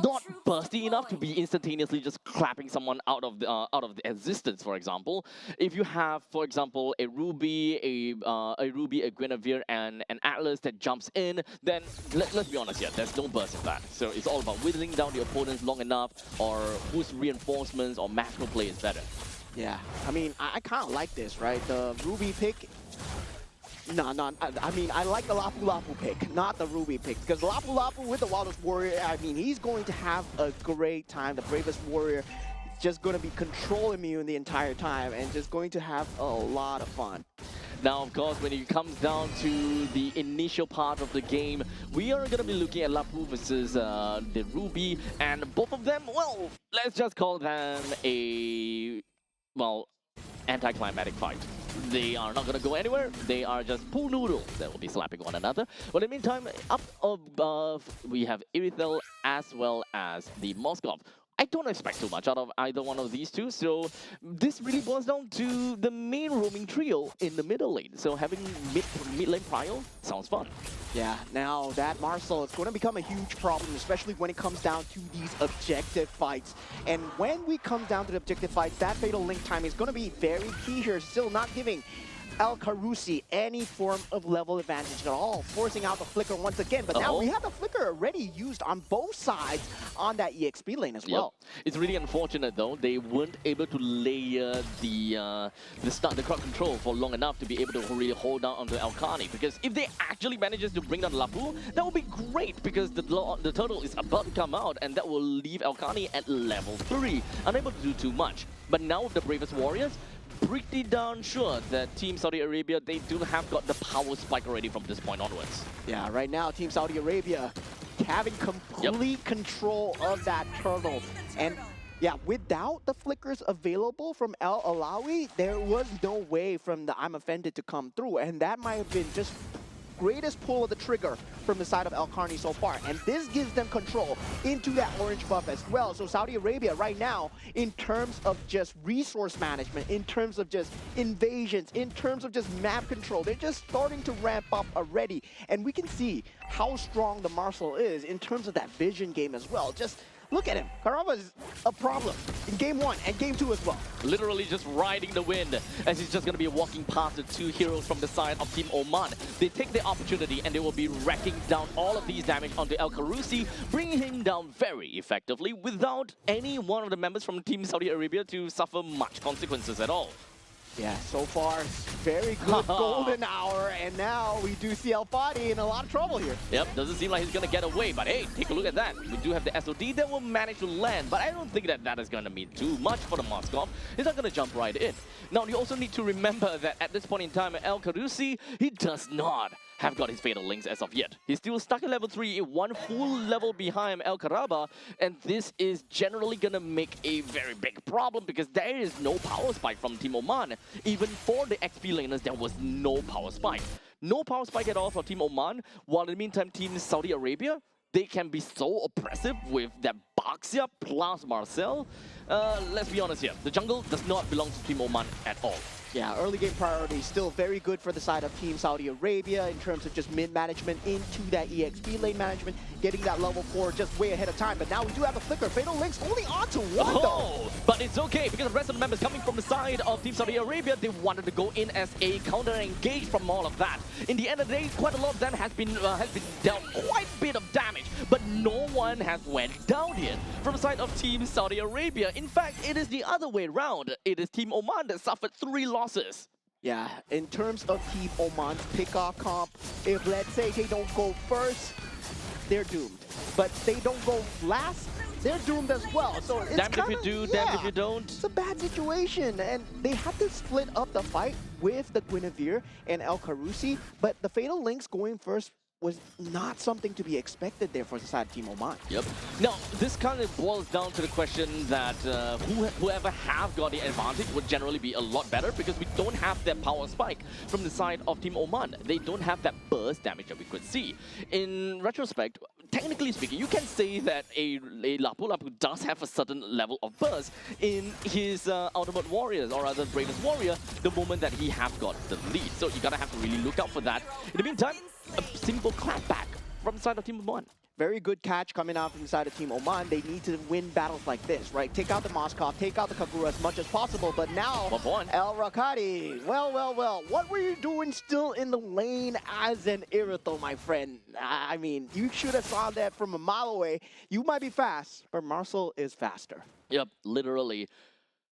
not bursty enough to be instantaneously just clapping someone out of the existence, for example. If you have, for example, a Ruby, a Guinevere, and an Atlas that jumps in, then let's be honest here, there's no burst in that. So it's all about whittling down the opponents long enough, or whose reinforcements or macro play is better. Yeah, I mean, I kind of like this, right? The Ruby pick. No, I mean, I like the Lapu Lapu pick, not the Ruby pick. Because Lapu Lapu with the Wildest Warrior, I mean, he's going to have a great time. The Bravest Warrior is just going to be control immune the entire time and just going to have a lot of fun. Now, of course, when it comes down to the initial part of the game, we are going to be looking at Lapu versus the Ruby. And both of them, well, let's just call them a, well, anticlimactic fight. They are not going to go anywhere. They are just pool noodles that will be slapping one another. But in the meantime, up above, we have Irithel as well as the Moskov. I don't expect too much out of either one of these two, so this really boils down to the main roaming trio in the middle lane. So having mid lane prio sounds fun. Yeah, now that Marcel is going to become a huge problem, especially when it comes down to these objective fights. And when we come down to the objective fights, that Fatal Link time is going to be very key here, still not giving El Carusi any form of level advantage at all, forcing out the Flicker once again. But now we have the Flicker already used on both sides on that EXP lane as well. It's really unfortunate though, they weren't able to layer the crowd control for long enough to be able to really hold down onto Elkani. Because if they actually manages to bring down Lapu, that would be great because the turtle is about to come out and that will leave Elkani at level 3, unable to do too much. But now with the Bravest Warriors, pretty darn sure that Team Saudi Arabia, they do have got the power spike already from this point onwards. Yeah, right now Team Saudi Arabia having complete control of that turtle. And yeah, without the flickers available from El Alawi, there was no way from the I'm Offended to come through. And that might have been just greatest pull of the trigger from the side of El Carni so far. And this gives them control into that orange buff as well. So Saudi Arabia right now, in terms of just resource management, in terms of just invasions, in terms of just map control, they're just starting to ramp up already. And we can see how strong the Marcel is in terms of that vision game as well. Just look at him. Karava is a problem in Game 1 and Game 2 as well. Literally just riding the wind as he's just going to be walking past the two heroes from the side of Team Oman. They take the opportunity and they will be racking down all of these damage onto El Carusi, bringing him down very effectively without any one of the members from Team Saudi Arabia to suffer much consequences at all. Yeah, so far, very good golden hour, and now we do see El Fadi in a lot of trouble here. Yep, doesn't seem like he's going to get away, but hey, take a look at that. We do have the SOD that will manage to land, but I don't think that that is going to mean too much for the Moskov. He's not going to jump right in. Now, you also need to remember that at this point in time, El Carusi, he does not have got his Fatal Links as of yet. He's still stuck at level 3, one full level behind El Karaba, and this is generally gonna make a very big problem because there is no power spike from Team Oman. Even for the XP laners, there was no power spike. No power spike at all for Team Oman, while in the meantime, Team Saudi Arabia, they can be so oppressive with that Baxia plus Marcel. Let's be honest here, the jungle does not belong to Team Oman at all. Yeah, early game priority still very good for the side of Team Saudi Arabia in terms of just mid management into that EXP lane management, getting that level 4 just way ahead of time. But now we do have a flicker. Fatal Links only onto one though. But it's okay because the rest of the members coming from the side of Team Saudi Arabia, they wanted to go in as a counter and engage from all of that. In the end of the day, quite a lot of them has been dealt quite a bit of damage, but no one has went down yet from the side of Team Saudi Arabia. In fact, it is the other way around. It is Team Oman that suffered 3 losses. Yeah, in terms of Team Oman's pickoff comp, if let's say they don't go first, they're doomed. But they don't go last, they're doomed as well. So it's damned if you do, damned if you don't. It's a bad situation, and they had to split up the fight with the Guinevere and El Carusi, but the Fatal Links going first was not something to be expected there for the side of Team Oman. Yep. Now, this kind of boils down to the question that whoever have got the advantage would generally be a lot better because we don't have that power spike from the side of Team Oman. They don't have that burst damage that we could see. In retrospect, technically speaking, you can say that a Lapu Lapu does have a certain level of burst in his Ultimate Warriors, or rather Bravest Warrior, the moment that he have got the lead. So you gotta have to really look out for that. In the meantime, a simple clapback from the side of Team Oman. Very good catch coming out from the side of Team Oman. They need to win battles like this, right? Take out the Moskov, take out the Kagura as much as possible, but now, El Rakati, well, what were you doing still in the lane as an Irithel, my friend? I mean, you should have saw that from a mile away. You might be fast, but Marcel is faster. Yep, literally.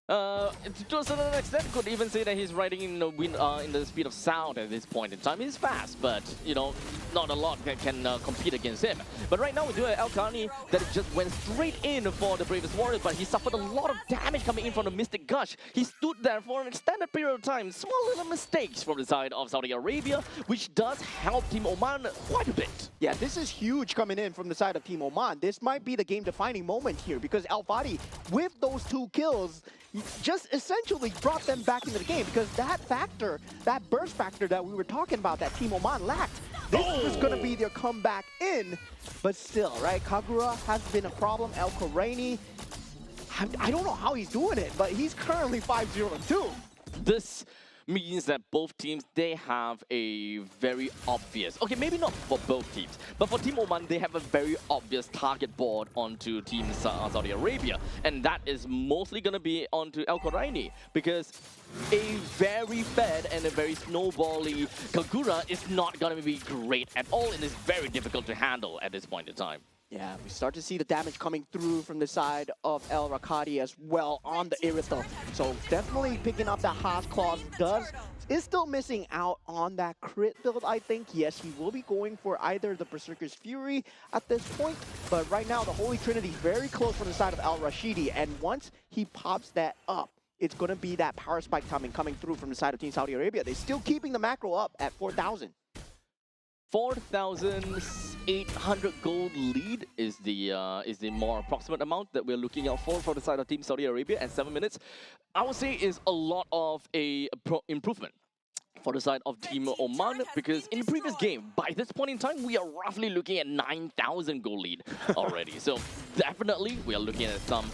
To a certain extent, could even say that he's riding in the speed of sound at this point in time. He's fast, but you know, not a lot that can compete against him. But right now we do have El Kani that just went straight in for the Bravest Warrior, but he suffered a lot of damage coming in from the Mystic Gush. He stood there for an extended period of time. Small little mistakes from the side of Saudi Arabia, which does help Team Oman quite a bit. Yeah, this is huge coming in from the side of Team Oman. This might be the game-defining moment here because El Fadi, with those 2 kills, just essentially brought them back into the game because that factor, that burst factor that we were talking about that Team Oman lacked, this was going to be their comeback in, but still, right? Kagura has been a problem. El Koraini, I don't know how he's doing it, but he's currently 5-0-2. This means that both teams, they have a very obvious, okay, maybe not for both teams, but for Team Oman, they have a very obvious target board onto Team Saudi Arabia, and that is mostly going to be onto El Koraini, because a very fed and a very snowbally Kagura is not going to be great at all, and is very difficult to handle at this point in time. Yeah, we start to see the damage coming through from the side of El Rakati as well on the Irithel. So definitely picking up that Haas Claws is still missing out on that crit build, I think. Yes, he will be going for either the Berserker's Fury at this point, but right now the Holy Trinity is very close from the side of Al Rashidi, and once he pops that up, it's going to be that power spike coming through from the side of Team Saudi Arabia. They're still keeping the macro up at 4,000. 4,800 gold lead is the more approximate amount that we're looking out for the side of Team Saudi Arabia at 7 minutes. I would say is a lot of a improvement for the side of Team Oman, because in the previous game, by this point in time, we are roughly looking at 9,000 goal lead already. So definitely, we are looking at some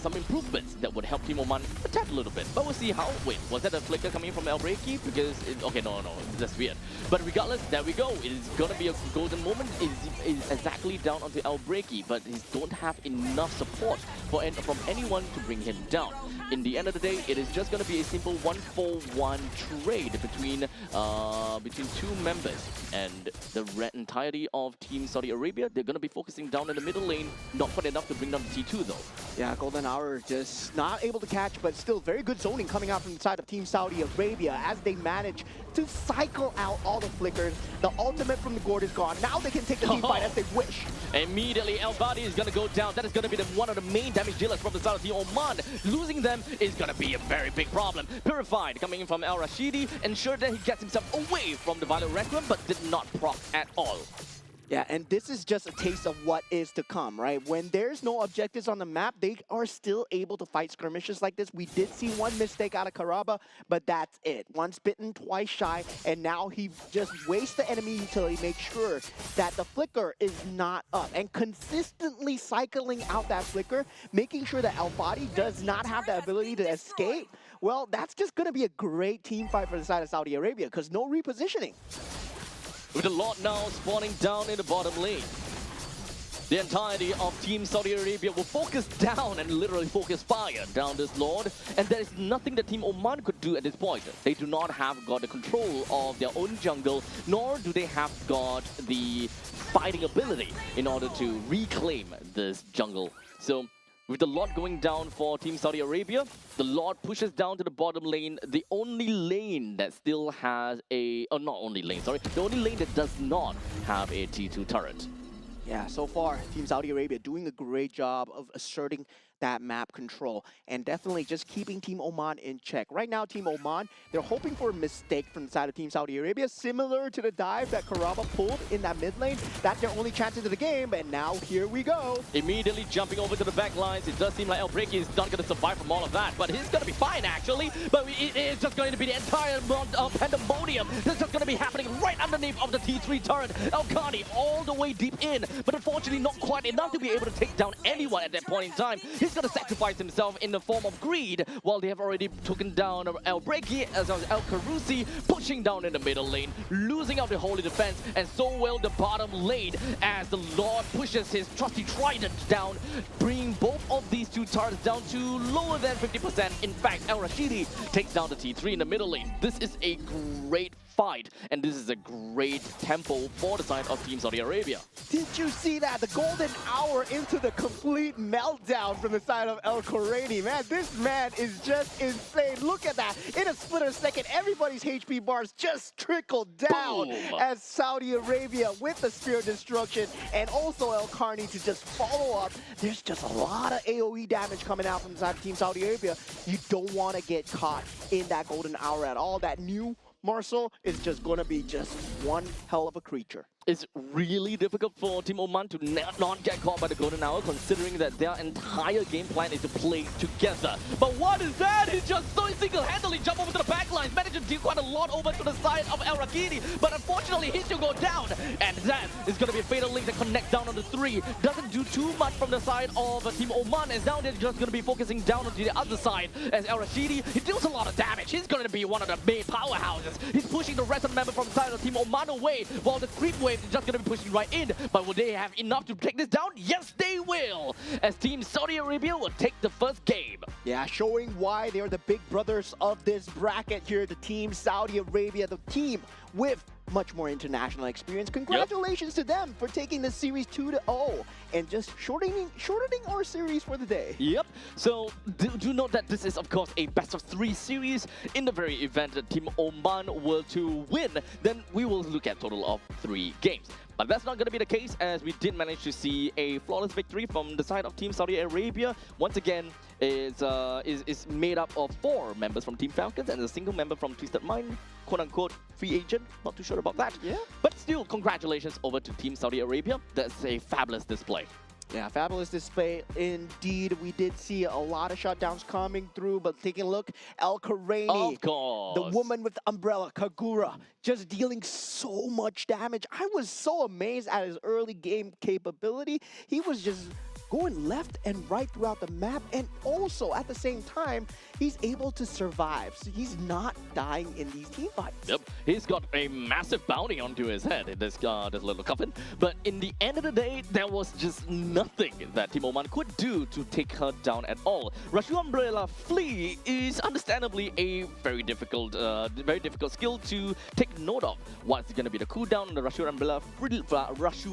improvements that would help Team Oman a tad little bit. But we'll see how. Wait, was that a flicker coming from El Breaky? Because okay, no, that's weird. But regardless, there we go. It is gonna be a golden moment. It's exactly down onto El Breaky, but he don't have enough support from anyone to bring him down. In the end of the day, it is just gonna be a simple 1-for-1 trade between between two members, and the entirety of Team Saudi Arabia, they're going to be focusing down in the middle lane. Not quite enough to bring down the T2 though. Yeah, Golden Hour just not able to catch, but still very good zoning coming out from the side of Team Saudi Arabia as they manage to cycle out all the flickers. The ultimate from the Gord is gone. Now they can take the team fight as they wish. Immediately, El Badi is going to go down. That is going to be one of the main damage dealers from the side of Team Oman. Losing them is going to be a very big problem. Purified coming in from El Rashidi, ensured that he gets himself away from the Violet Requiem, but did not proc at all. Yeah, and this is just a taste of what is to come, right? When there's no objectives on the map, they are still able to fight skirmishes like this. We did see one mistake out of Karaba, but that's it. Once bitten, twice shy, and now he just wastes the enemy utility, make sure that the flicker is not up, and consistently cycling out that flicker, making sure that El Badi does not have the ability to escape. Well, that's just going to be a great team fight for the side of Saudi Arabia, because no repositioning. With the Lord now spawning down in the bottom lane. The entirety of Team Saudi Arabia will focus down and literally focus fire down this Lord. And there is nothing that Team Oman could do at this point. They do not have got the control of their own jungle, nor do they have got the fighting ability in order to reclaim this jungle. So, with the Lord going down for Team Saudi Arabia, the Lord pushes down to the bottom lane, the only lane that still has a... Oh, not only lane, sorry. The only lane that does not have a T2 turret. Yeah, so far, Team Saudi Arabia doing a great job of asserting that map control and definitely just keeping Team Oman in check. Right now, Team Oman, they're hoping for a mistake from the side of Team Saudi Arabia, similar to the dive that Karaba pulled in that mid lane. That's their only chance into the game, and now here we go. Immediately jumping over to the back lines. It does seem like El Breaky is not going to survive from all of that, but he's going to be fine, actually. But it's just going to be the entire pandemonium that's just going to be happening right underneath of the T3 turret. El Khani all the way deep in, but unfortunately not quite enough to be able to take down anyone at that point in time. He's going to sacrifice himself in the form of greed, while they have already taken down El Breaky as well as El Karusi, pushing down in the middle lane, losing out the holy defense, and so will the bottom lane as the Lord pushes his trusty trident down, bringing both of these two turrets down to lower than 50%. In fact, El Rashidi takes down the T3 in the middle lane. This is a great fight, and this is a great tempo for the side of Team Saudi Arabia. Did you see that? The golden hour into the complete meltdown from the side of El Khorani. Man, this man is just insane. Look at that. In a split of a second, everybody's HP bars just trickled down. Boom. As Saudi Arabia with the Spear of Destruction and also El Khorani to just follow up. There's just a lot of AoE damage coming out from the side of Team Saudi Arabia. You don't want to get caught in that golden hour at all. That new Marcel is just going to be just one hell of a creature. It's really difficult for Team Oman to not get caught by the Golden Hour, considering that their entire game plan is to play together. But what is that? He just so single-handedly jumped over to the back lines, managed to deal quite a lot over to the side of El Rashidi, but unfortunately he still go down. And that is going to be a fatal link that connects down on the 3. Doesn't do too much from the side of Team Oman, as now they're just going to be focusing down onto the other side. As El Rashidi, he deals a lot of damage. He's going to be one of the main powerhouses. He's pushing the rest of the members from the side of Team Oman away, while the creep wave is just going to be pushing right in. But will they have enough to take this down? Yes, they will, as Team Saudi Arabia will take the first game. Yeah, showing why they're the big brothers of this bracket here, the Team Saudi Arabia, the team with much more international experience. Congratulations to them for taking the series 2-0 and just shortening our series for the day. Yep. So do note that this is, of course, a best-of-3 series. In the very event that Team Oman were to win, then we will look at a total of 3 games. But that's not going to be the case, as we did manage to see a flawless victory from the side of Team Saudi Arabia. Once again, is made up of 4 members from Team Falcons and a single member from Twisted Mind, quote-unquote free agent. Not too sure about that. Yeah. But still, congratulations over to Team Saudi Arabia. That's a fabulous display. Yeah, fabulous display indeed. We did see a lot of shutdowns coming through, but taking a look, El Khorani, of course, the woman with the umbrella, Kagura, just dealing so much damage. I was so amazed at his early game capability. He was just going left and right throughout the map, and also at the same time, he's able to survive. So he's not dying in these team fights. Yep, he's got a massive bounty onto his head in this little coffin. But in the end of the day, there was just nothing that Team Oman could do to take her down at all. Rashu Umbrella Flea is understandably a very difficult skill to take note of. What's going to be the cooldown on the Rashu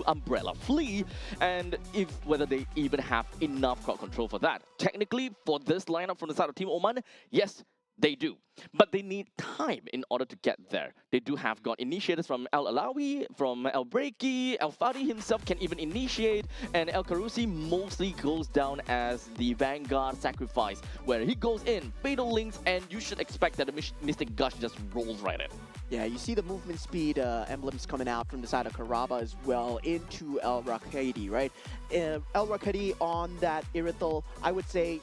Umbrella Flea, and whether they even have enough crowd control for that. Technically, for this lineup from the side of Team Oman, yes, they do. But they need time in order to get there. They do have got initiators from El Alawi, from El Breaki, El Fadi himself can even initiate, and El Karusi mostly goes down as the Vanguard sacrifice, where he goes in, fatal links, and you should expect that the Mystic Gush just rolls right in. Yeah, you see the movement speed emblems coming out from the side of Karaba as well into El Rakadi, right? El Rakadi on that Irithel, I would say,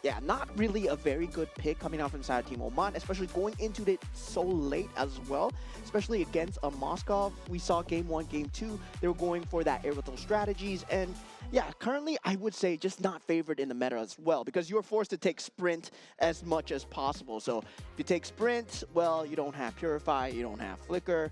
yeah, not really a very good pick coming out from the side of Team Oman, especially going into it so late as well, especially against a Moskov. We saw Game 1, Game 2, they were going for that Irithel strategies, and yeah, currently I would say just not favored in the meta as well, because you're forced to take Sprint as much as possible. So if you take Sprint, well, you don't have Purify, you don't have Flicker.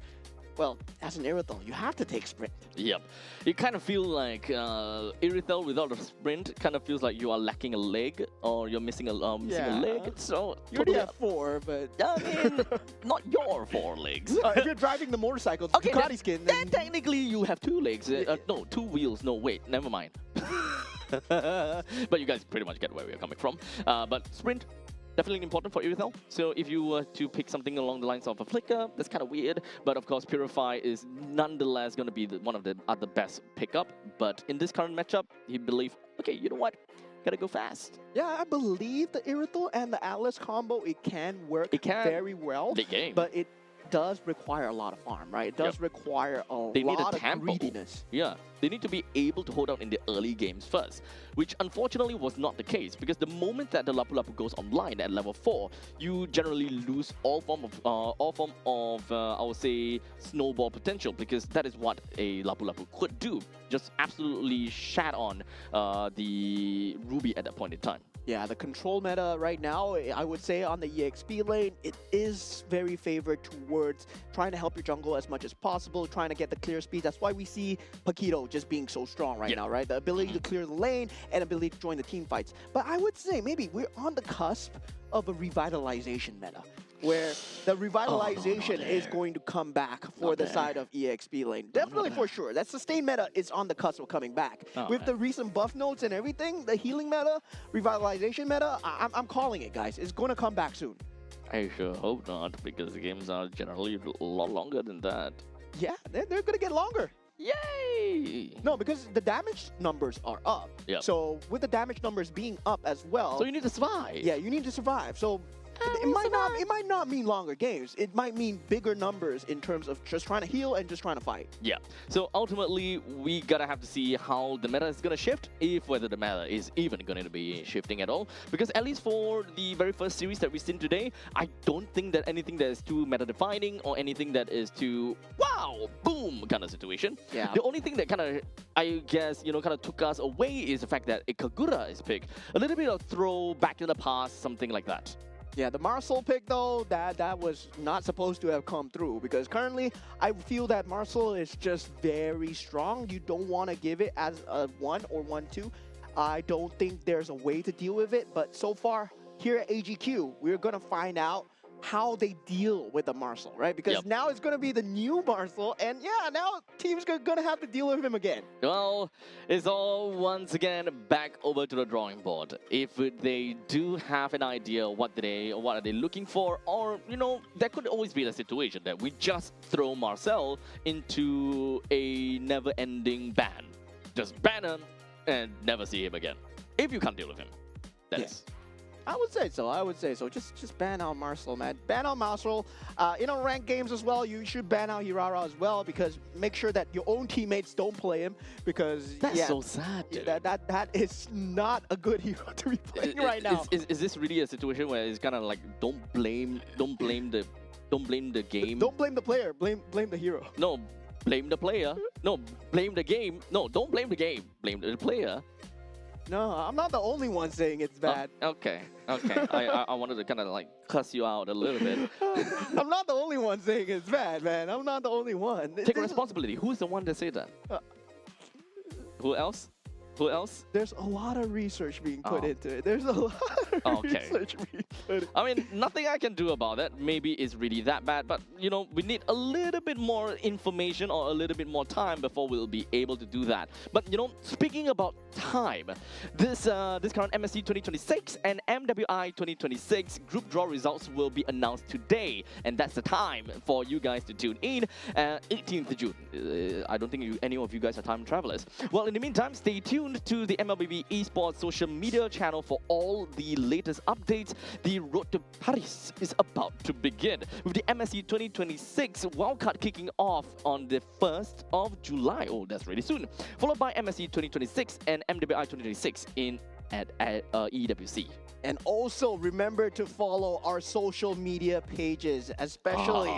Well, as an Irithel, you have to take Sprint. Yep. You kind of feel like Irithel without a Sprint kind of feels like you are lacking a leg, or you're missing a leg. So You already have 4, but I mean, not your 4 legs. if you're driving the motorcycle, Okay, Ducati skin, then technically you have 2 legs. No, 2 wheels. No, wait, never mind. But you guys pretty much get where we're coming from. But Sprint, definitely important for Irithel. So if you were to pick something along the lines of a Flicker, that's kind of weird. But of course, Purify is nonetheless going to be one of the other best pickup. But in this current matchup, he believed, okay, you know what? Gotta go fast. yeah, I believe the Irithel and the Atlas combo, it can work very well. Big game. But it does require a lot of farm, right? It does require a lot of greediness. Yeah, they need to be able to hold out in the early games first, which unfortunately was not the case, because the moment that the Lapu Lapu goes online at level 4, you generally lose all form of I would say snowball potential, because that is what a Lapu Lapu could do, just absolutely shat on the Ruby at that point in time. Yeah, the control meta right now, I would say on the EXP lane, it is very favored towards trying to help your jungle as much as possible, trying to get the clear speed. That's why we see Paquito just being so strong right now, right? The ability to clear the lane and ability to join the team fights. But I would say maybe we're on the cusp of a revitalization meta, where the revitalization is going to come back for the side of EXP lane. Definitely for sure. That sustained meta is on the cusp of coming back. With the recent buff notes and everything, the healing meta, revitalization meta, I'm calling it, guys. It's going to come back soon. I sure hope not, because the games are generally a lot longer than that. Yeah, they're going to get longer. Yay! No, because the damage numbers are up. Yep. So with the damage numbers being up as well. So you need to survive. Yeah, you need to survive. So it might not mean longer games. It might mean bigger numbers in terms of just trying to heal and just trying to fight. Yeah. So ultimately, we gotta have to see how the meta is gonna shift, if whether the meta is even going to be shifting at all. Because at least for the very first series that we've seen today, I don't think that anything that is too meta defining or anything that is too wow, boom kind of situation. Yeah. The only thing that kind of, I guess, kind of took us away is the fact that a Kagura is picked. A little bit of throw back in the past, something like that. Yeah, the Marcel pick though, that was not supposed to have come through, because currently I feel that Marcel is just very strong. You don't want to give it as a 1 or 1-2. I don't think there's a way to deal with it, but so far here at AGQ, we're going to find out how they deal with the Marcel, right? Because now it's going to be the new Marcel, and yeah, now teams are going to have to deal with him again. Well, it's all once again back over to the drawing board. If they do have an idea what are they looking for, or there could always be the situation that we just throw Marcel into a never-ending ban. Just ban him and never see him again. If you can't deal with him, that is. I would say so. Just ban out Marcel, man. Ban out Marcel. In our ranked games as well, you should ban out Hirara as well, because make sure that your own teammates don't play him, because that's so sad, dude. That is not a good hero to be playing right now. Is this really a situation where it's kind of like don't blame the game? Don't blame the player. Blame the hero. No, blame the player. No, blame the game. No, don't blame the game. Blame the player. No, I'm not the only one saying it's bad. Okay. I wanted to kind of like cuss you out a little bit. I'm not the only one saying it's bad, man. I'm not the only one. Take responsibility. Who's the one that said that? Who else? Who else? There's a lot of research being put Oh. into it. There's a lot of research being put into it. I mean, nothing I can do about it. Maybe it's really that bad, but you know, we need a little bit more information or a little bit more time before we'll be able to do that. But you know, speaking about time, this current MSC 2026 and MWI 2026 group draw results will be announced today, and that's the time for you guys to tune in. 18th June. I don't think any of you guys are time travelers. Well, in the meantime, stay tuned to the MLBB Esports social media channel for all the latest updates. The road to Paris is about to begin with the MSC 2026 wildcard kicking off on the 1st of July. Oh, that's really soon. Followed by MSC 2026 and MWI 2026 at EWC. And also remember to follow our social media pages, especially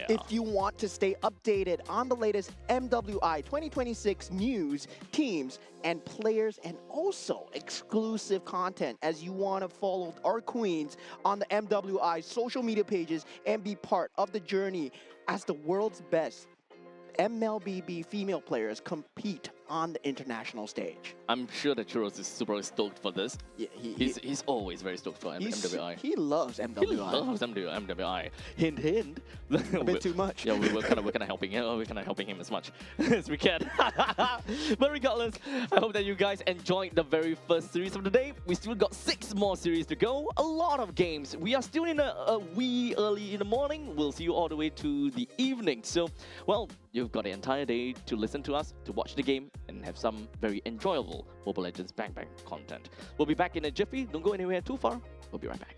if you want to stay updated on the latest MWI 2026 news, teams, and players, and also exclusive content as you want to follow our queens on the MWI social media pages and be part of the journey as the world's best MLBB female players compete on the international stage. I'm sure that Churros is super stoked for this. Yeah, he's always very stoked for MWI. He loves MWI. He loves MWI. Hint, hint. A bit too much. Yeah, we're kind of helping him. We're kind of helping him as much as we can. But regardless, I hope that you guys enjoyed the very first series of the day. We still got 6 more series to go. A lot of games. We are still in a wee early in the morning. We'll see you all the way to the evening. So, well, you've got the entire day to listen to us, to watch the game, and have some very enjoyable Mobile Legends Bang Bang content. We'll be back in a jiffy. Don't go anywhere too far. We'll be right back.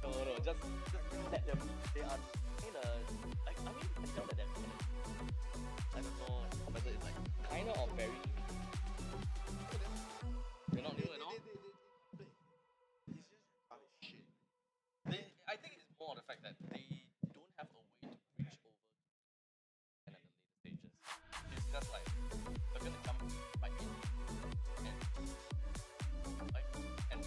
No, just let them. They are kind of like, I mean, I can tell that they're kind of, I don't know whether it's like kind of or very. They're not new at all. I think it's more the fact that they don't have a way to reach over and at the later stages. It's just like they're gonna jump right in and like and.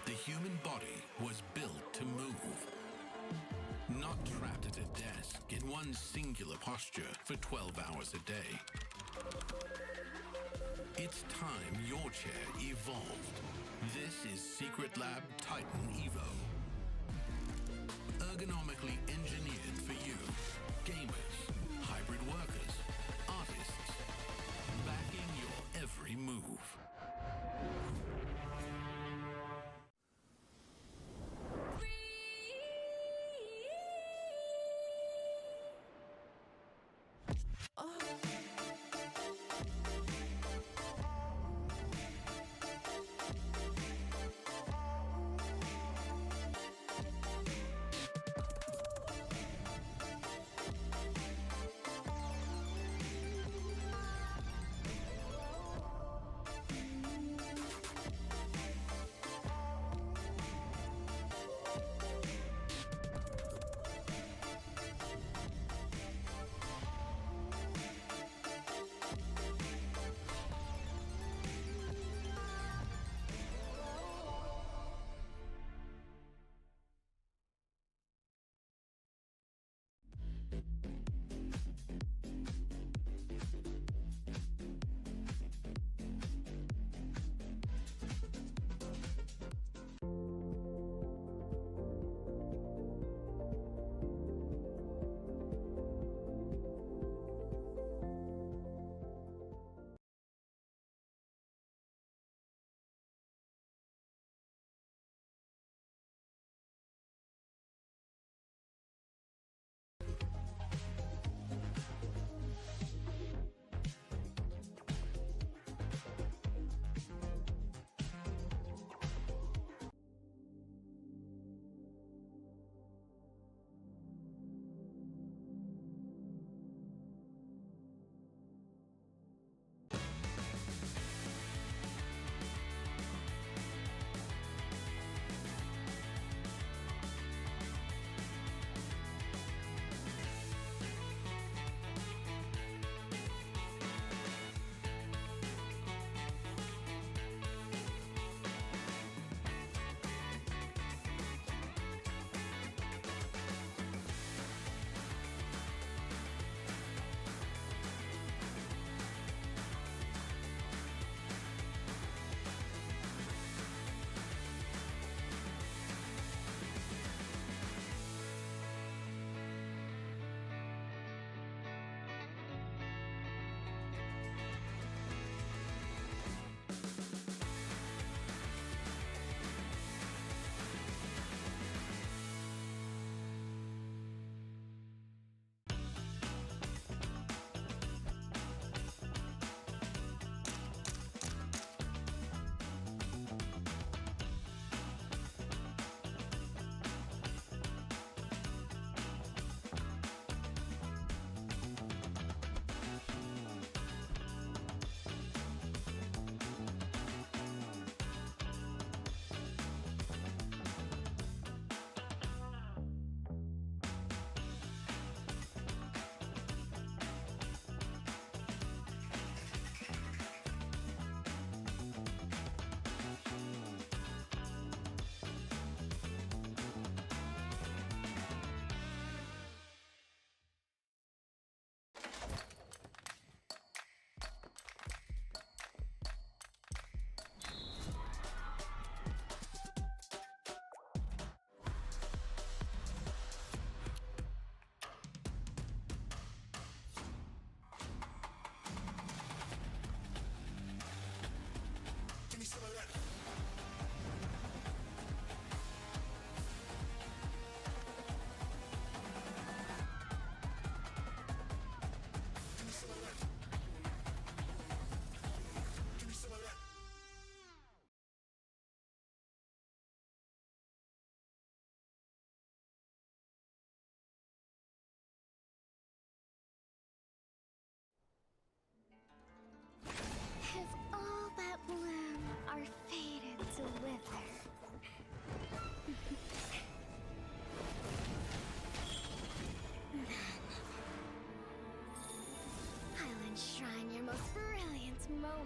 The human body was built to move, not trapped at a desk in one singular posture for 12 hours a day. It's time your chair evolved. This is Secret Lab Titan Evo. Ergonomically engineered for you, gamers, hybrid workers, artists, backing your every move.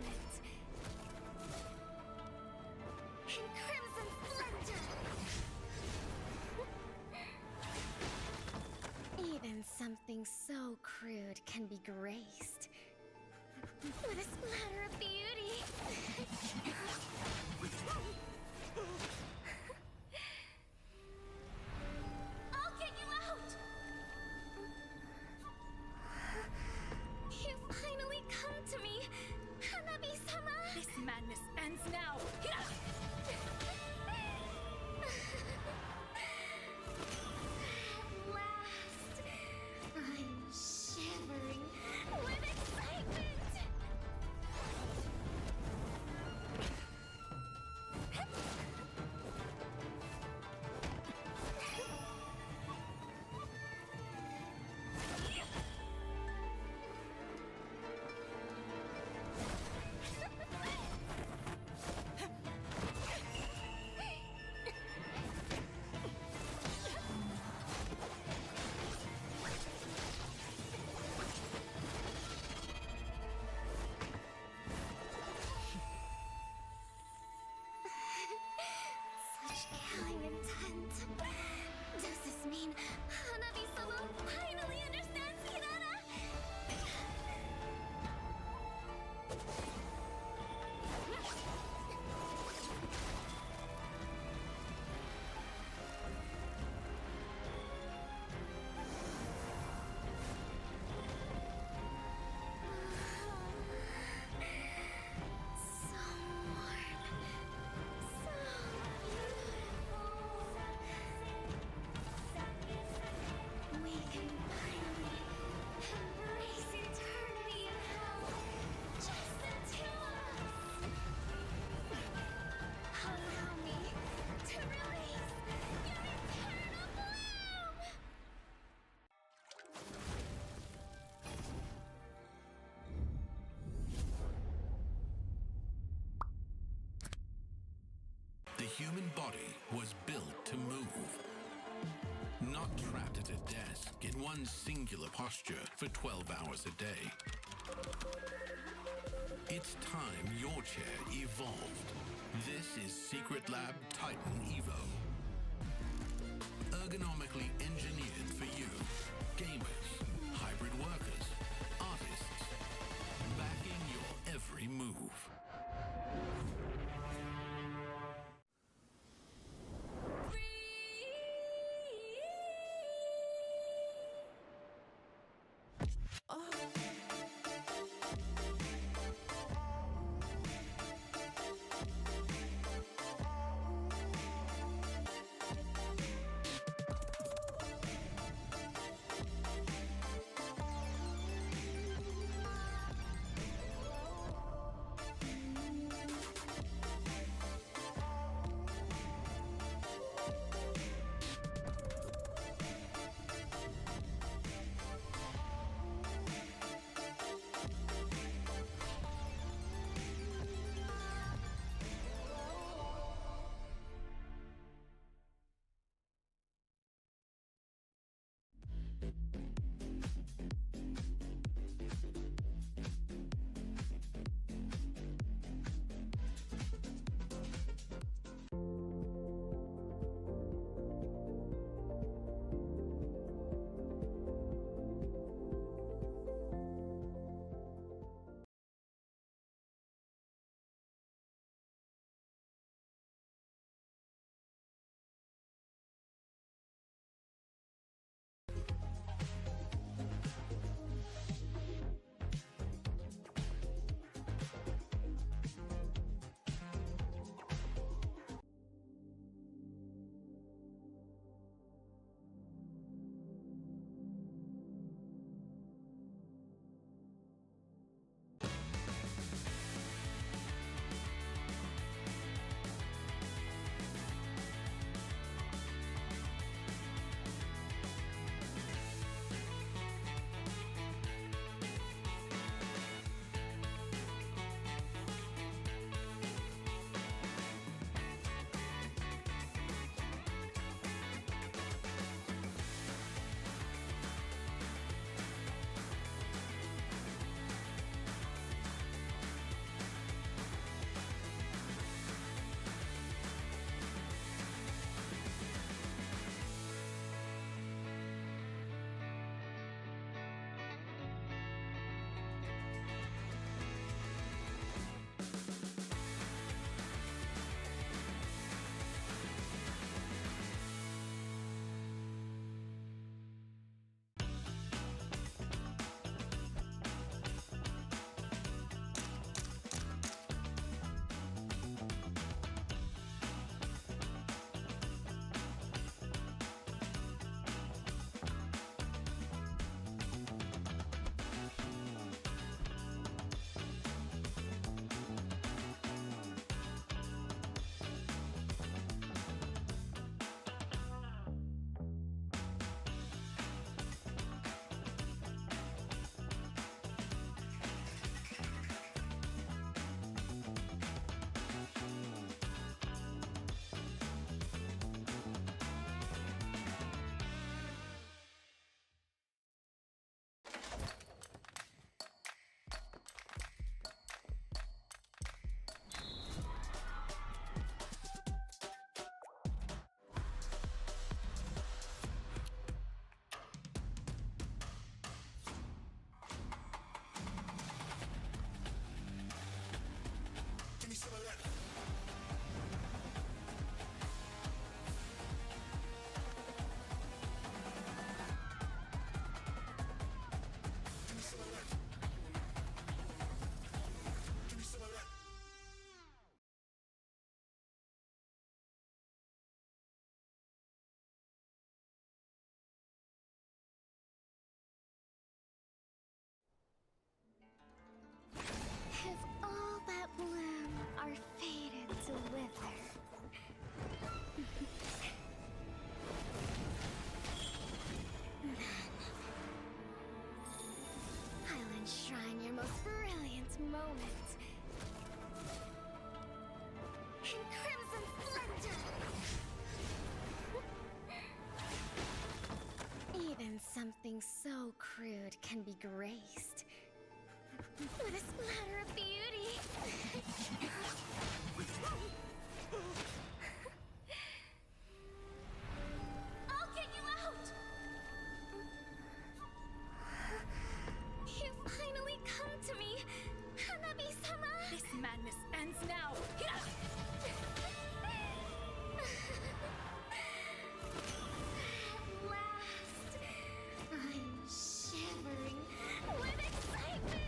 moment. In crimson splendor. Even something so crude can be graced with a splatter of beauty. I'll get you out! You finally come to me, Hanabi-sama! This madness ends now! At last, I'm shivering with excitement! Such killing intent. Does this mean Hanabi-sama finally understands Kirara? So warm. So beautiful. We can finally embrace eternity in hell. Just the two of us. Allow me to release your eternal bloom. The human body was built to move. Not trapped at a desk in one singular posture for 12 hours a day. It's time your chair evolved. This is Secret Lab Titan Evo. Ergonomically engineered for you, gamers, hybrid workers, artists, backing your every move. moment. In crimson splendor! Even something so crude can be graced with a splatter of beauty. I'll get you out! You finally come to me, Hanabi-sama! This madness ends now. At last, I'm shivering with excitement!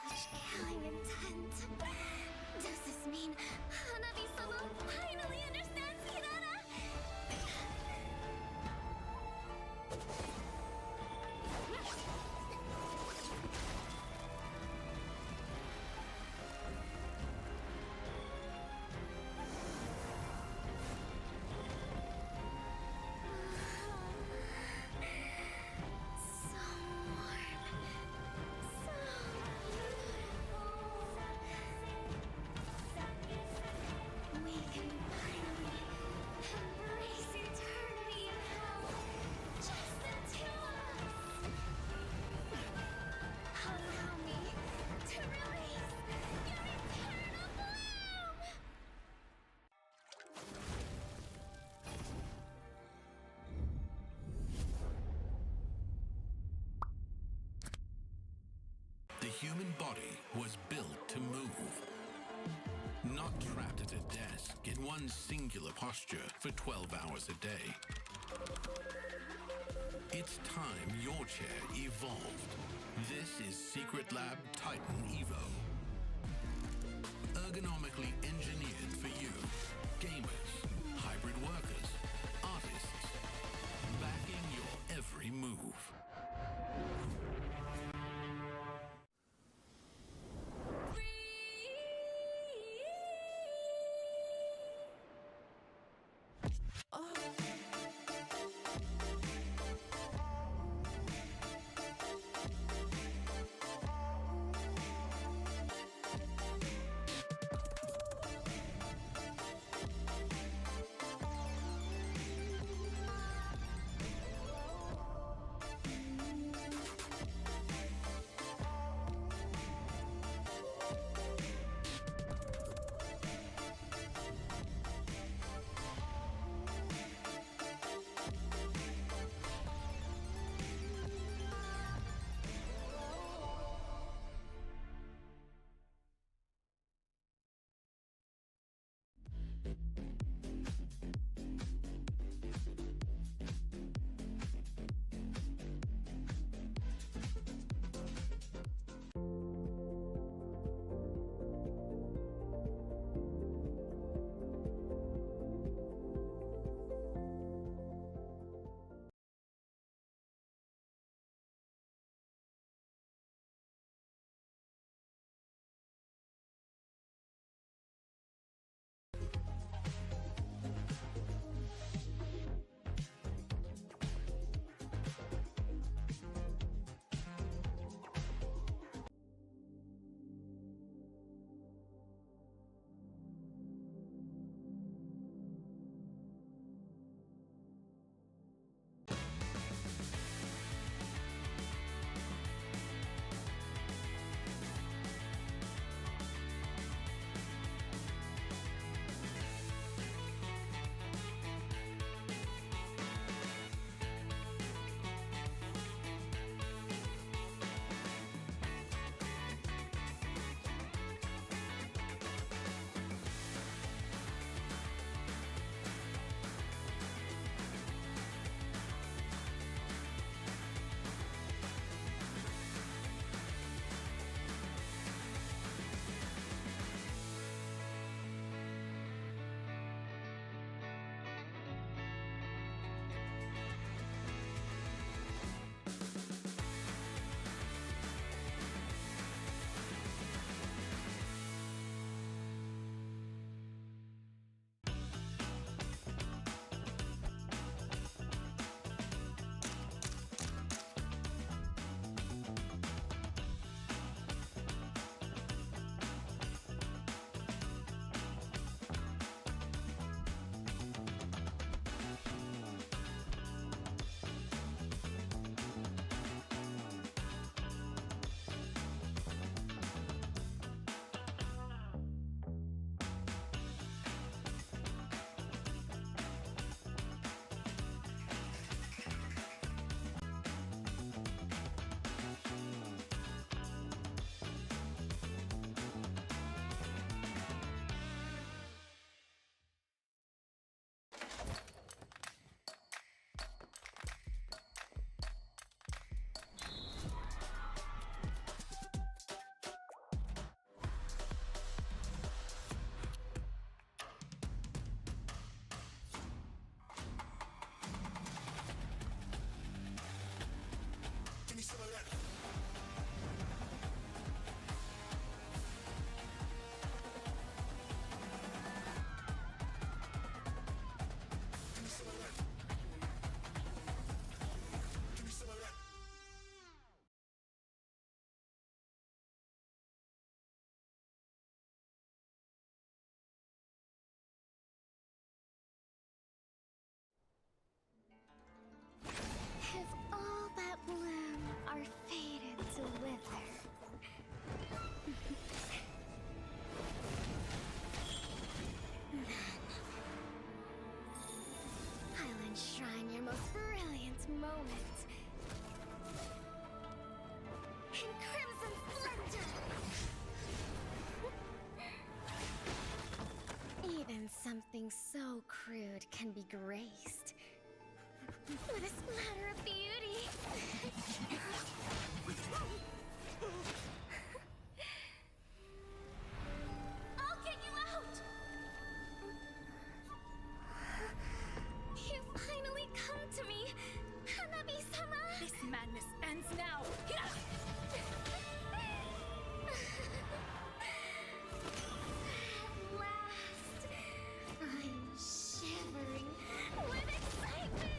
Such killing intent. Does this mean Hanabi-sama finally understands Hinata? So warm. So beautiful. We can finally embrace eternity in hell. Just the two of us. Allow me to release your eternal bloom. The human body was built to move. Not trapped at a desk in one singular posture for 12 hours a day. It's time your chair evolved. This is Secret Lab Titan Evo. Ergonomically engineered for you, gamers, hybrid workers, artists, backing your every move. can be graced with a splatter of beauty. I'll get you out! You finally come to me, Hanabi-sama! This madness ends now! At last, I'm shivering with excitement!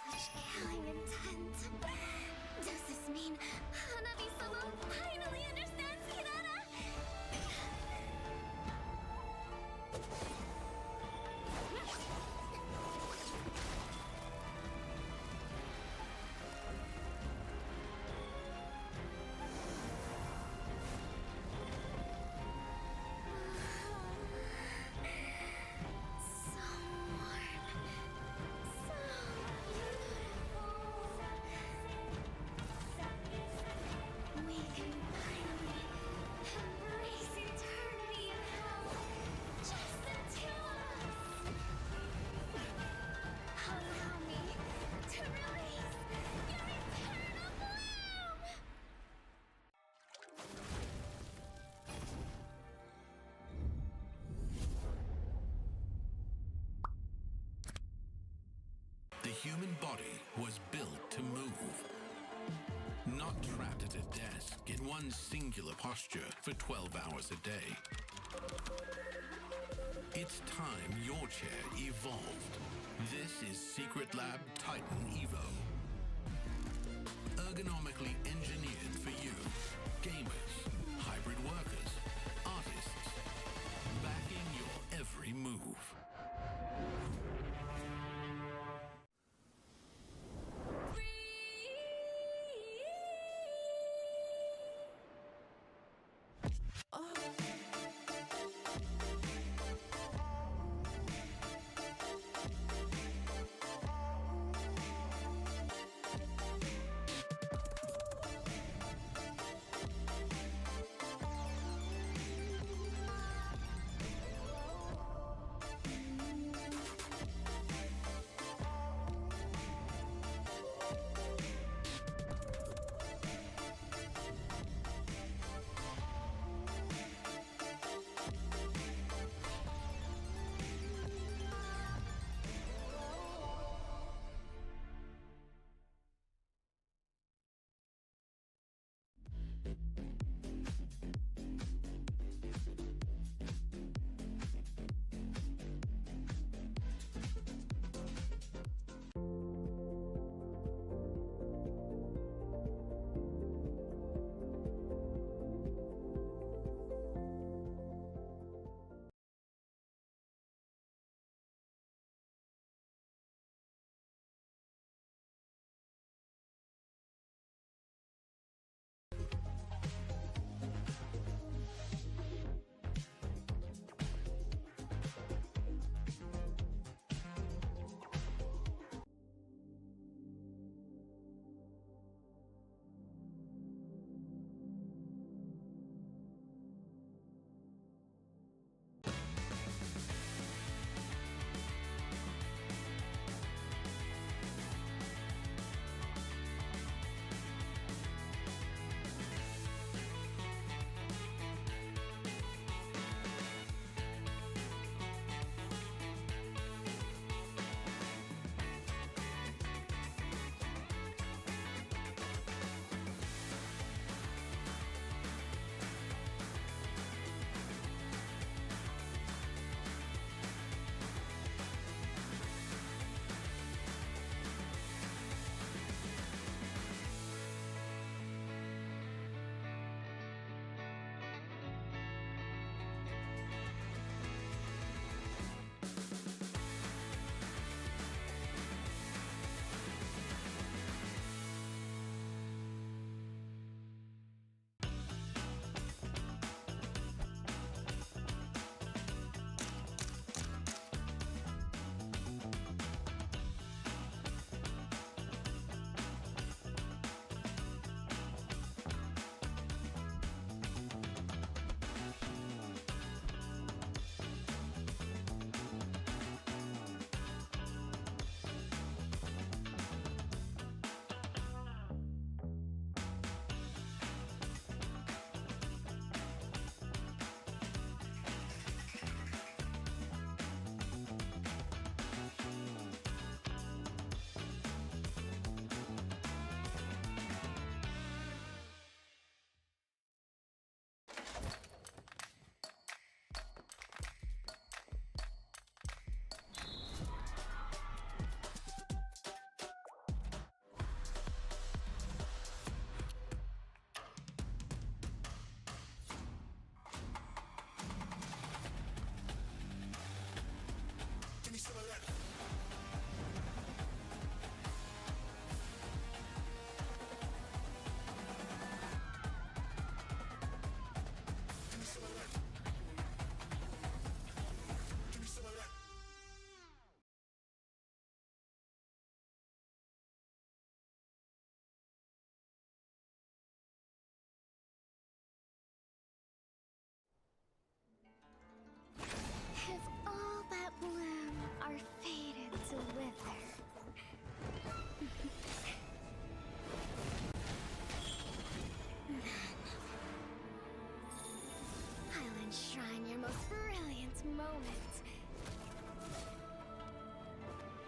Such killing intent. Does this mean Hanabi-sama finally understands Kirara? So warm. So beautiful. We can finally embrace eternity in hell. Just the two of us. Allow me to release your eternal bloom. The human body was built to move. Not trapped at a desk in one singular posture for 12 hours a day. It's time your chair evolved. This is Secret Lab Titan Evo. Ergonomically engineered for you, gamers, hybrid workers, artists, backing your every move.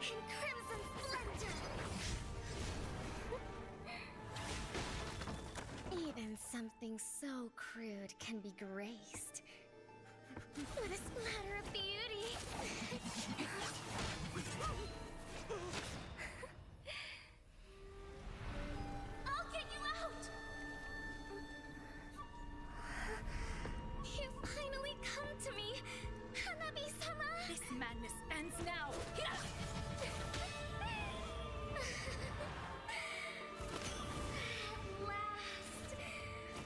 in crimson splendor. Even something so crude can be graced with a splatter of beauty. I'll get you out! You finally come to me, Hanabi-sama! This madness ends now. At last,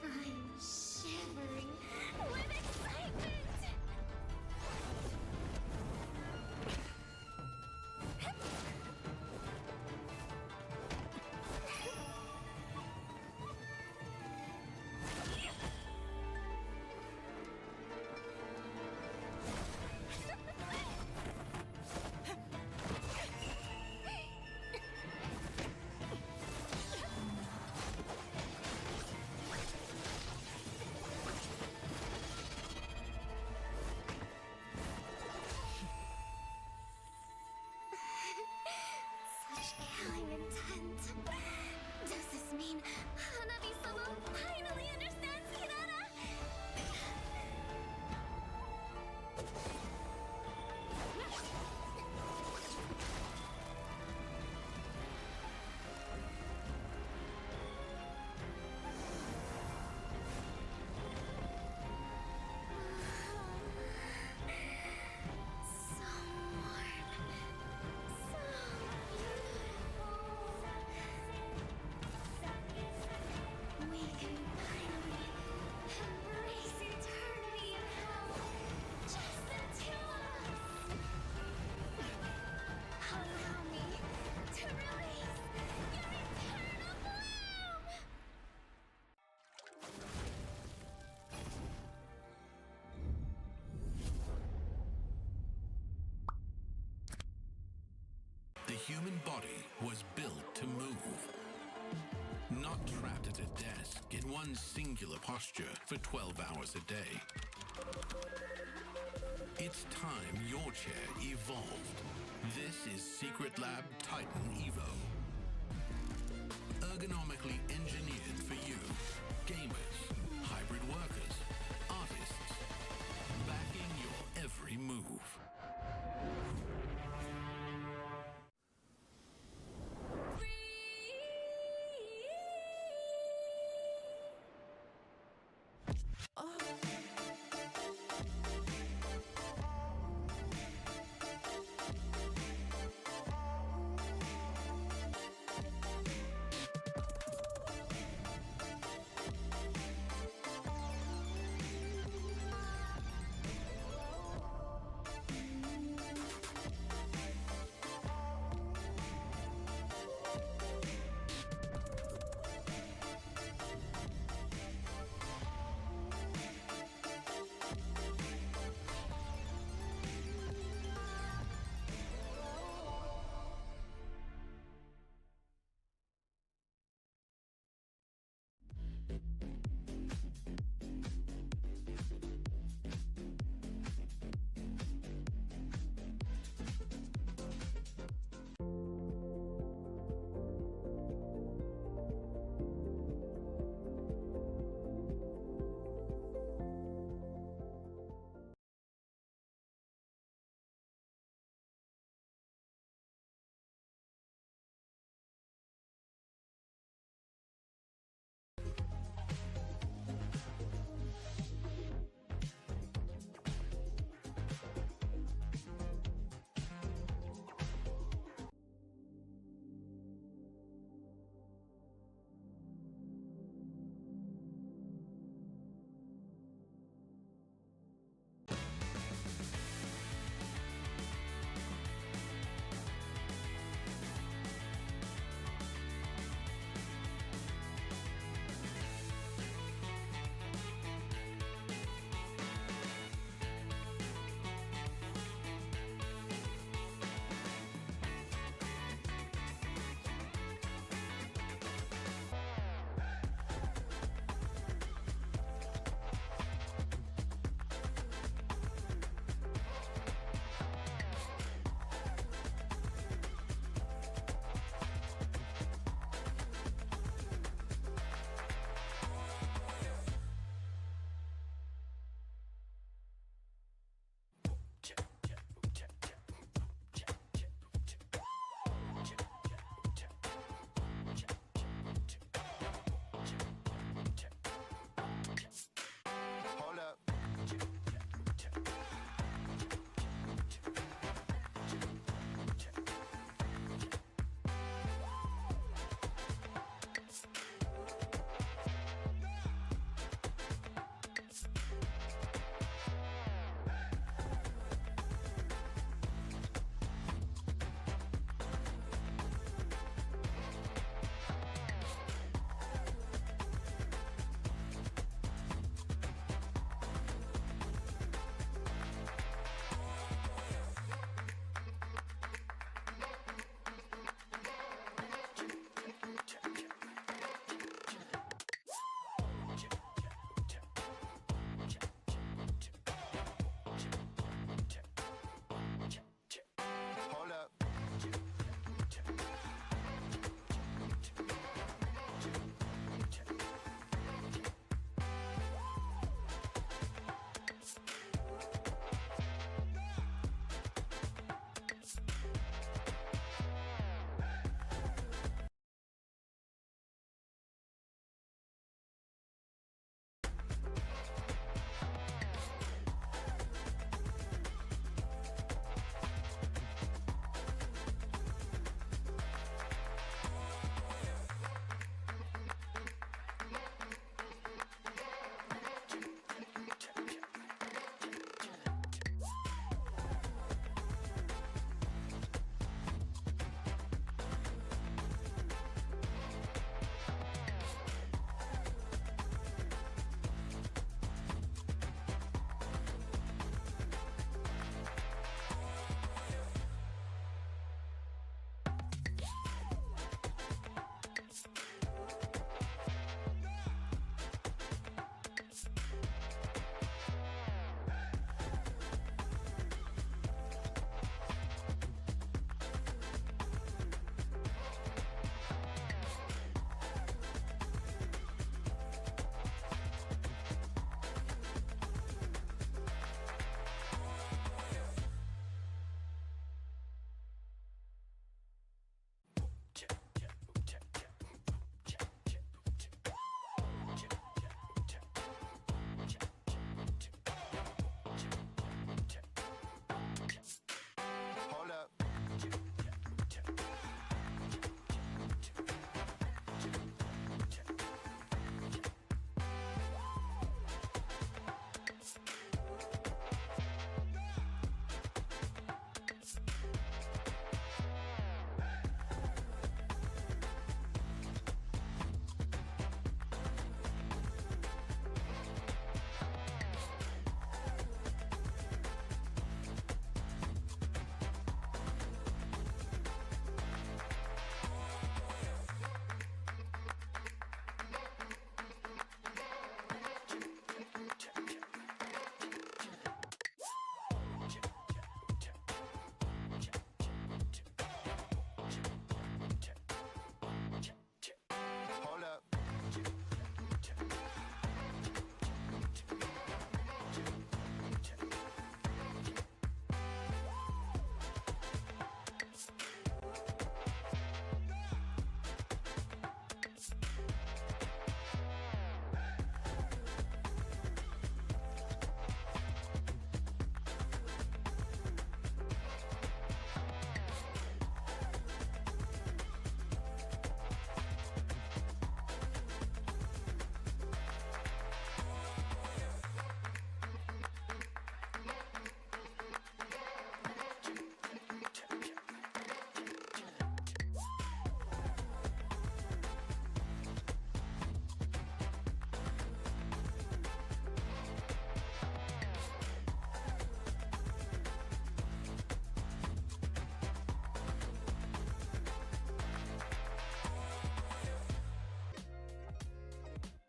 I'm shivering with excitement! Such killing intent. Does this mean Hanabi-sama finally understands Hinata? So warm. So beautiful. We can finally embrace eternity in hell. Just the two of us. Allow me to release your eternal bloom. The human body was built to move. Not trapped at a desk in one singular posture for 12 hours a day. It's time your chair evolved. This is Secret Lab Titan Evo. Ergonomically engineered for you, gamers, hybrid workers, artists, backing your every move.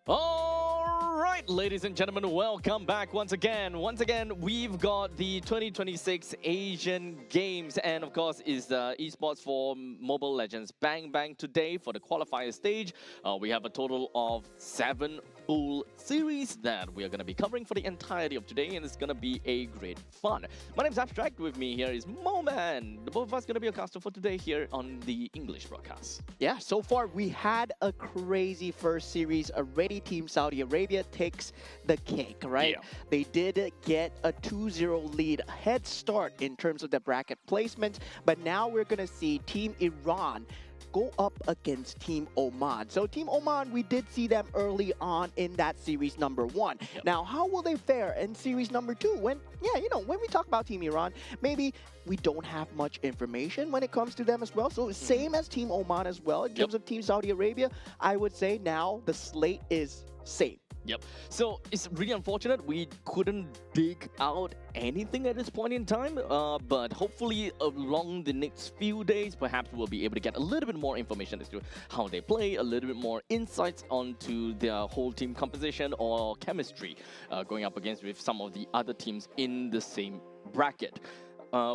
All right, ladies and gentlemen, welcome back once again. Once again, we've got the 2026 Asian Games, and of course, is the esports for Mobile Legends Bang Bang today for the qualifier stage. We have a total of 7 full series that we are going to be covering for the entirety of today, and it's going to be a great fun. My name's Abstract. With me here is Moman. The both of us going to be a caster for today here on the English broadcast. Yeah, so far we had a crazy first series already. Team Saudi Arabia takes the cake, right? Yeah. They did get a 2-0 lead head start in terms of the bracket placement, but now we're going to see Team Iran go up against Team Oman. So Team Oman, we did see them early on in that series number 1. Yep. Now, how will they fare in series number 2? When we talk about Team Iran, maybe we don't have much information when it comes to them as well. So same as Team Oman as well. In terms of Team Saudi Arabia, I would say now the slate is safe. Yep. So it's really unfortunate we couldn't dig out anything at this point in time, but hopefully along the next few days, perhaps we'll be able to get a little bit more information as to how they play, a little bit more insights onto their whole team composition or chemistry going up against with some of the other teams in the same bracket.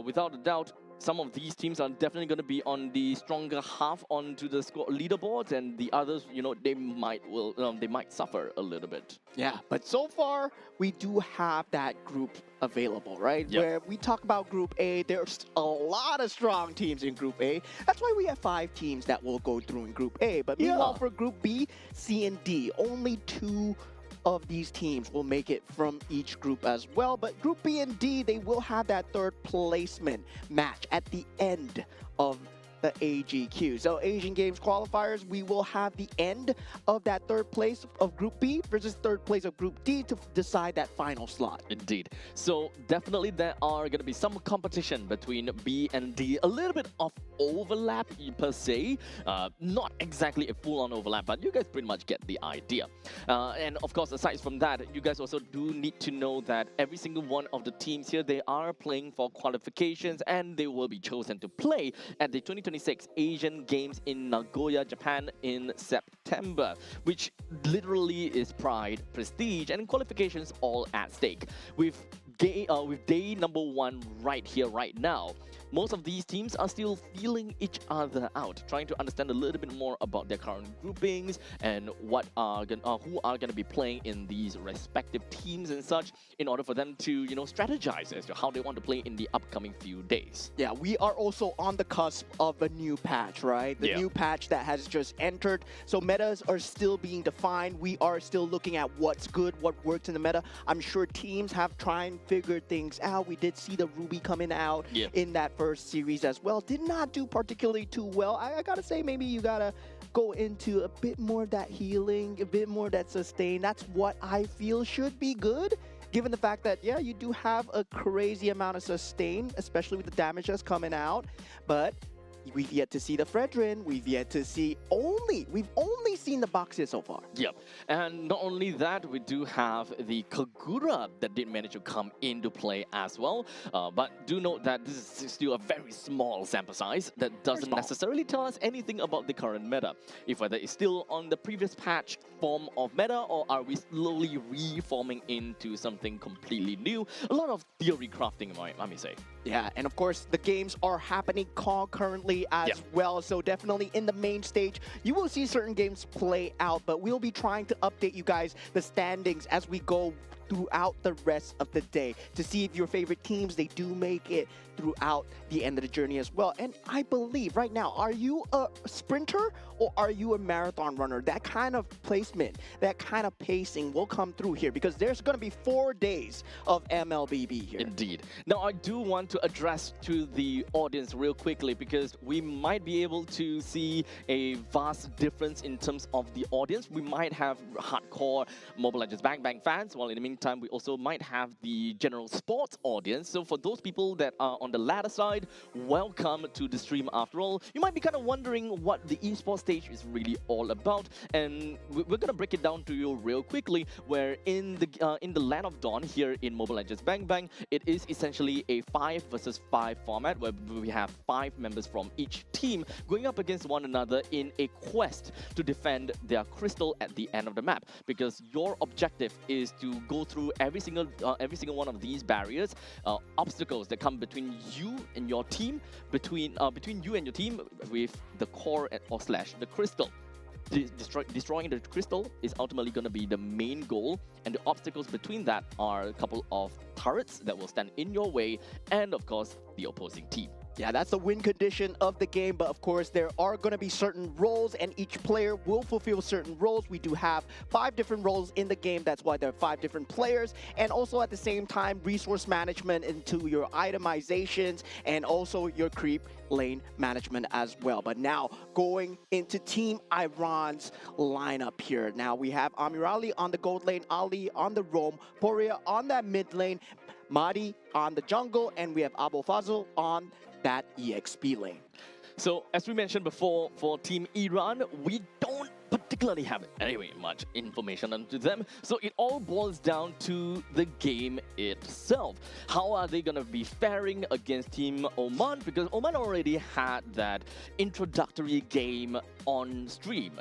Without a doubt, some of these teams are definitely going to be on the stronger half onto the score leaderboards, and the others, they might suffer a little bit. Yeah, but so far we do have that group available, right? Yep. Where we talk about Group A, there's a lot of strong teams in Group A. That's why we have 5 teams that will go through in Group A. But meanwhile, for Group B, C, and D, only 2 of these teams will make it from each group as well. But Group B and D, they will have that third placement match at the end of the AGQ. So Asian Games qualifiers, we will have the end of that third place of Group B versus third place of Group D to decide that final slot. Indeed. So definitely there are going to be some competition between B and D. A little bit of overlap per se. Not exactly a full-on overlap, but you guys pretty much get the idea. And of course, aside from that, you guys also do need to know that every single one of the teams here, they are playing for qualifications, and they will be chosen to play at the 2026 Asian Games in Nagoya, Japan in September, which literally is pride, prestige, and qualifications all at stake. With day number 1 right here, right now, most of these teams are still feeling each other out, trying to understand a little bit more about their current groupings and who are going to be playing in these respective teams and such, in order for them to strategize as to how they want to play in the upcoming few days. Yeah, we are also on the cusp of a new patch, right? The new patch that has just entered. So metas are still being defined. We are still looking at what's good, what works in the meta. I'm sure teams have tried and figured things out. We did see the Ruby coming out in that first series as well. Did not do particularly too well. I gotta say, maybe you gotta go into a bit more of that healing, a bit more of that sustain. That's what I feel should be good, given the fact that, yeah, you do have a crazy amount of sustain, especially with the damage that's coming out. But we've yet to see the Fredrin. We've yet to see we've only seen the boxes so far. Yep. And not only that, we do have the Kagura that did manage to come into play as well. But do note that this is still a very small sample size that doesn't necessarily tell us anything about the current meta. If whether it's still on the previous patch form of meta, or are we slowly reforming into something completely new? A lot of theory crafting, I may say. Yeah, and of course, the games are happening concurrently as well. So definitely in the main stage, you will see certain games play out, but we'll be trying to update you guys the standings as we go throughout the rest of the day to see if your favorite teams, they do make it throughout the end of the journey as well. And I believe right now, are you a sprinter or are you a marathon runner? That kind of placement, that kind of pacing will come through here, because there's going to be 4 days of MLBB here. Indeed. Now, I do want to address to the audience real quickly, because we might be able to see a vast difference in terms of the audience. We might have hardcore Mobile Legends Bang Bang fans, while in the meantime, time, we also might have the general sports audience. So for those people that are on the latter side, welcome to the stream after all. You might be kind of wondering what the esports stage is really all about, and we're going to break it down to you real quickly, where in the Land of Dawn here in Mobile Legends Bang Bang, it is essentially a 5 versus 5 format where we have 5 members from each team going up against one another in a quest to defend their crystal at the end of the map, because your objective is to go through every single one of these barriers, obstacles that come between you and your team, between you and your team with the core or slash the crystal. Destroying the crystal is ultimately going to be the main goal, and the obstacles between that are a couple of turrets that will stand in your way, and of course the opposing team. Yeah, that's the win condition of the game, but of course there are going to be certain roles and each player will fulfill certain roles. We do have 5 different roles in the game, that's why there are 5 different players, and also at the same time resource management into your itemizations and also your creep lane management as well. But now going into Team Iran's lineup here. Now we have Amirali on the gold lane, Ali on the roam, Poria on that mid lane, Mahdi on the jungle, and we have Abu Fazl on that EXP lane. So as we mentioned before, for Team Iran, we don't particularly have anyway much information onto them, so it all boils down to the game itself. How are they gonna be faring against Team Oman? Because Oman already had that introductory game on stream.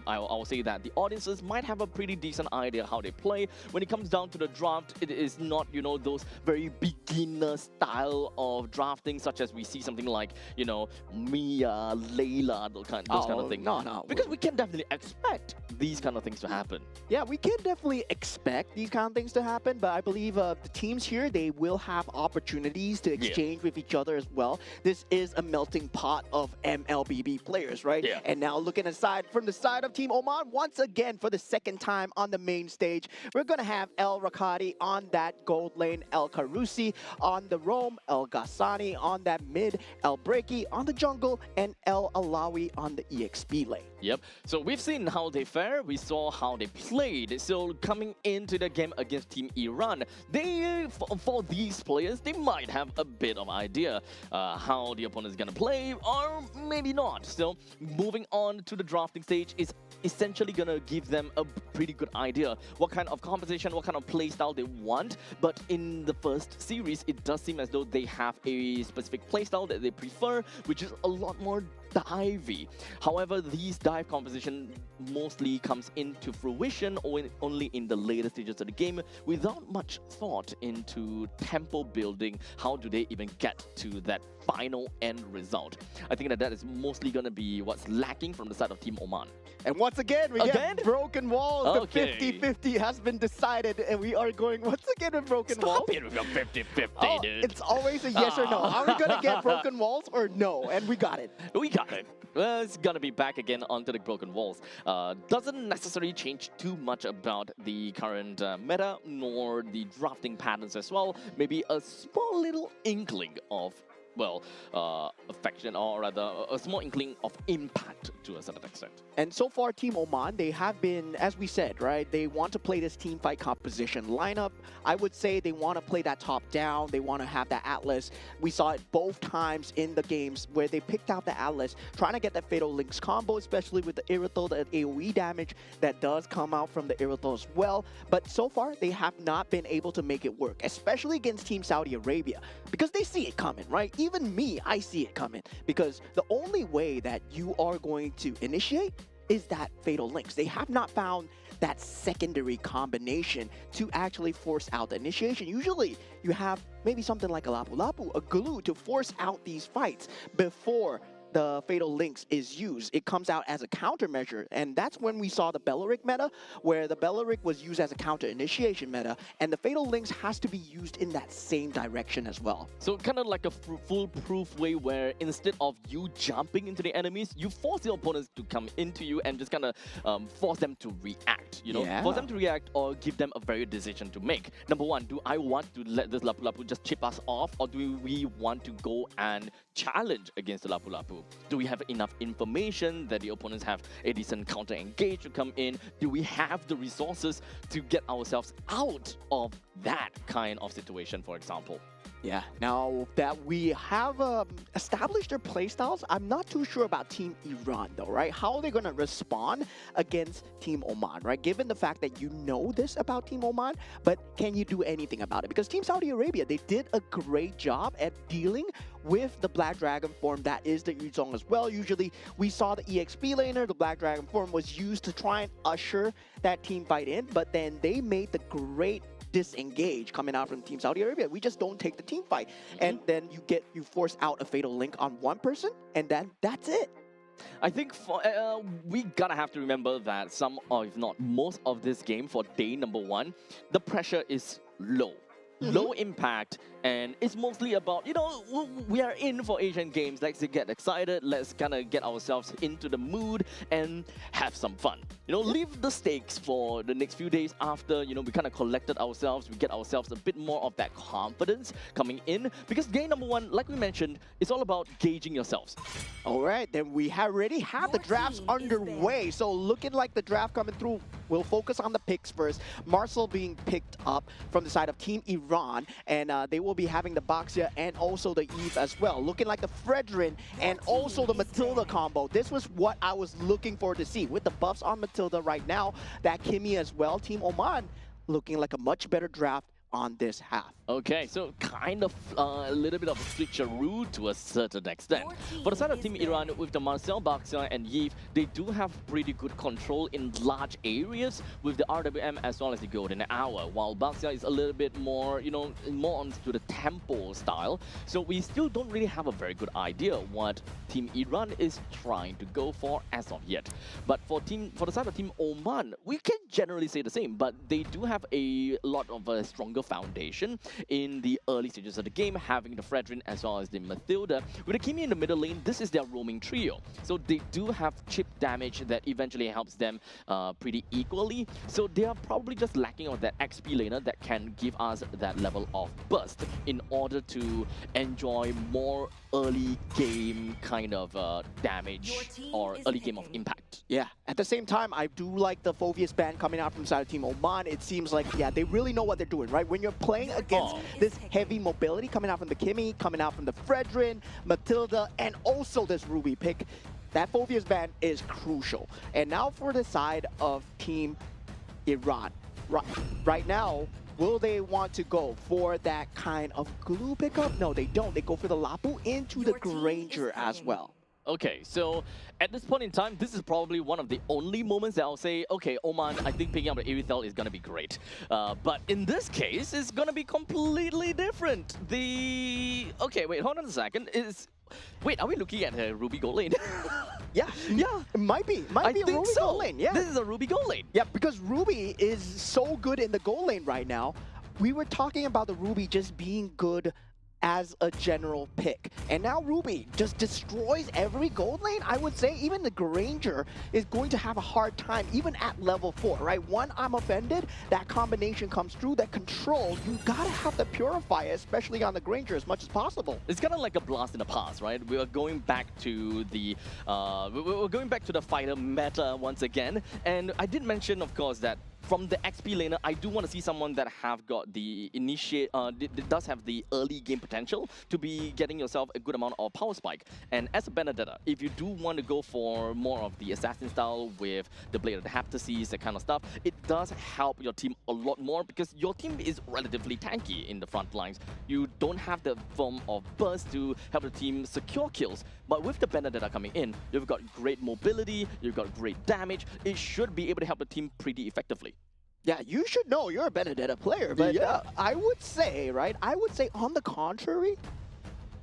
I'll say that the audiences might have a pretty decent idea how they play. When it comes down to the draft, it is not, you know, those very beginner style of drafting, such as we see something like, you know, Mia, Layla, those kind of things. No. Because we can definitely expect these kind of things to happen. Yeah, we can definitely expect these kind of things to happen, but I believe the teams here, they will have opportunities to exchange with each other as well. This is a melting pot of MLBB players, right? Yeah. And now looking aside from the side of Team Oman, once again for the second time on the main stage, we're going to have El Rakati on that gold lane, El Karusi on the roam, El Ghassani on that mid, El Breaki on the jungle, and El Alawi on the EXP lane. Yep. So we've seen how they fare. We saw how they played. So coming into the game against Team Iran, they for these players, they might have a bit of idea how the opponent is gonna play, or maybe not. So moving on to the drafting stage is essentially gonna give them a pretty good idea what kind of composition, what kind of play style they want. But in the first series, it does seem as though they have a specific play style that they prefer, which is a lot more divey. However, these dive composition mostly comes into fruition only in the later stages of the game, without much thought into tempo building. How do they even get to that final end result? I think that is mostly going to be what's lacking from the side of Team Oman. And once again, we get broken walls. Okay. The 50-50 has been decided, and we are going once again with broken walls. Stop it with your 50-50, dude. It's always a yes or no. Are we going to get broken walls or no? And we got it. We got it. Well, it's gonna be back again onto the broken walls. Doesn't necessarily change too much about the current meta, nor the drafting patterns as well. Maybe a small little inkling of, well, affection, or rather a small inkling of impact to a certain extent. And so far, Team Oman, they have been, as we said, right, they want to play this team fight composition lineup. I would say they want to play that top down. They want to have that Atlas. We saw it both times in the games where they picked out the Atlas, trying to get that Fatal Links combo, especially with the Irithel, that AoE damage that does come out from the Irithel as well. But so far, they have not been able to make it work, especially against Team Saudi Arabia, because they see it coming, right? Even me, I see it coming, because the only way that you are going to initiate is that Fatal Links. They have not found that secondary combination to actually force out the initiation. Usually, you have maybe something like a Lapu Lapu, a glue, to force out these fights before the Fatal Links is used. It comes out as a countermeasure, and that's when we saw the Belleric meta, where the Belleric was used as a counter initiation meta, and the Fatal Links has to be used in that same direction as well. So kind of like a foolproof way where instead of you jumping into the enemies, you force your opponents to come into you and just kind of force them to react, you know? Yeah. Force them to react or give them a very decision to make. Number one, do I want to let this Lapu Lapu just chip us off, or do we want to go and challenge against the Lapu Lapu? through? Do we have enough information that the opponents have a decent counter engage to come in? Do we have the resources to get ourselves out of that kind of situation, for example? Yeah, now that we have established their playstyles, I'm not too sure about Team Iran though, right? How are they going to respond against Team Oman, right? Given the fact that you know this about Team Oman, but can you do anything about it? Because Team Saudi Arabia, they did a great job at dealing with the Black Dragon form that is the Yuzong as well. Usually we saw the EXP laner, the Black Dragon form was used to try and usher that team fight in, but then they made the great disengage coming out from Team Saudi Arabia. We just don't take the team fight. And then you force out a fatal link on one person, and then that's it. I think we gotta have to remember that some, or if not most of this game for day number 1, the pressure is low. Low impact, and it's mostly about, you know, we are in for Asian Games. Let's get excited. Let's kind of get ourselves into the mood and have some fun. You know, leave the stakes for the next few days after, you know, we kind of collected ourselves. We get ourselves a bit more of that confidence coming in, because game number 1, like we mentioned, it's all about gauging yourselves. All right, then we already have the drafts underway. So looking like the draft coming through, we'll focus on the picks first. Marcel being picked up from the side of Team Iran, and they will be having the Baxia and also the Eve as well. Looking like the Fredrin and also the Matilda combo. This was what I was looking for to see. With the buffs on Matilda right now, that Kimmy as well, Team Oman looking like a much better draft on this half. Okay, so kind of a little bit of a switcheroo to a certain extent. For the side of Team Iran, with the Marcel, Baxia, and Yves, they do have pretty good control in large areas with the RWM as well as the Golden Hour, while Baxia is a little bit more, you know, more onto the tempo style. So we still don't really have a very good idea what Team Iran is trying to go for as of yet. But for the side of Team Oman, we can generally say the same, but they do have a lot of a stronger foundation in the early stages of the game, having the Fredrin as well as the Matilda. With the Kimi in the middle lane, this is their roaming trio. So they do have chip damage that eventually helps them pretty equally. So they are probably just lacking on that XP laner that can give us that level of burst in order to enjoy more early game kind of damage or early game of impact. Yeah, at the same time, I do like the Phoveus ban coming out from the side of Team Oman. It seems like, yeah, they really know what they're doing, right? When you're playing against this heavy mobility coming out from the Kimmy, coming out from the Fredrin, Matilda, and also this Ruby pick, that Phoveus ban is crucial. And now for the side of Team Iran. Right now, will they want to go for that kind of glue pickup? No, they don't. They go for the Lapu into the Granger as well. Okay, so at this point in time, this is probably one of the only moments that I'll say, okay, Oman, I think picking up the Irithel is going to be great. But in this case, it's going to be completely different. Okay, wait, hold on a second. Wait, are we looking at a Ruby gold lane? Yeah, it might be. Might be a Ruby gold lane, yeah. This is a Ruby gold lane. Yeah, because Ruby is so good in the gold lane right now. We were talking about the Ruby just being good as a general pick. And now Ruby just destroys every gold lane. I would say even the Granger is going to have a hard time, even at level 4, right? One, I'm offended. That combination comes through, that control. You gotta have the Purify, especially on the Granger, as much as possible. It's kind of like a blast in the past, right? We are going back to the we're going back to the fighter meta once again. And I did mention, of course, that from the XP laner, I do want to see someone that have got the that does have the early game potential to be getting yourself a good amount of power spike. And as a Benedetta, if you do want to go for more of the assassin style with the Blade of the Heptases, that kind of stuff, it does help your team a lot more because your team is relatively tanky in the front lines. You don't have the form of burst to help the team secure kills. But with the Benedetta coming in, you've got great mobility, you've got great damage. It should be able to help the team pretty effectively. Yeah, you should know you're a Benedetta player, but I would say, right, on the contrary,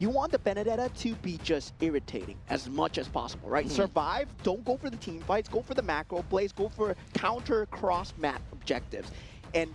you want the Benedetta to be just irritating as much as possible, right? Survive, don't go for the team fights, go for the macro plays, go for counter cross-map objectives. And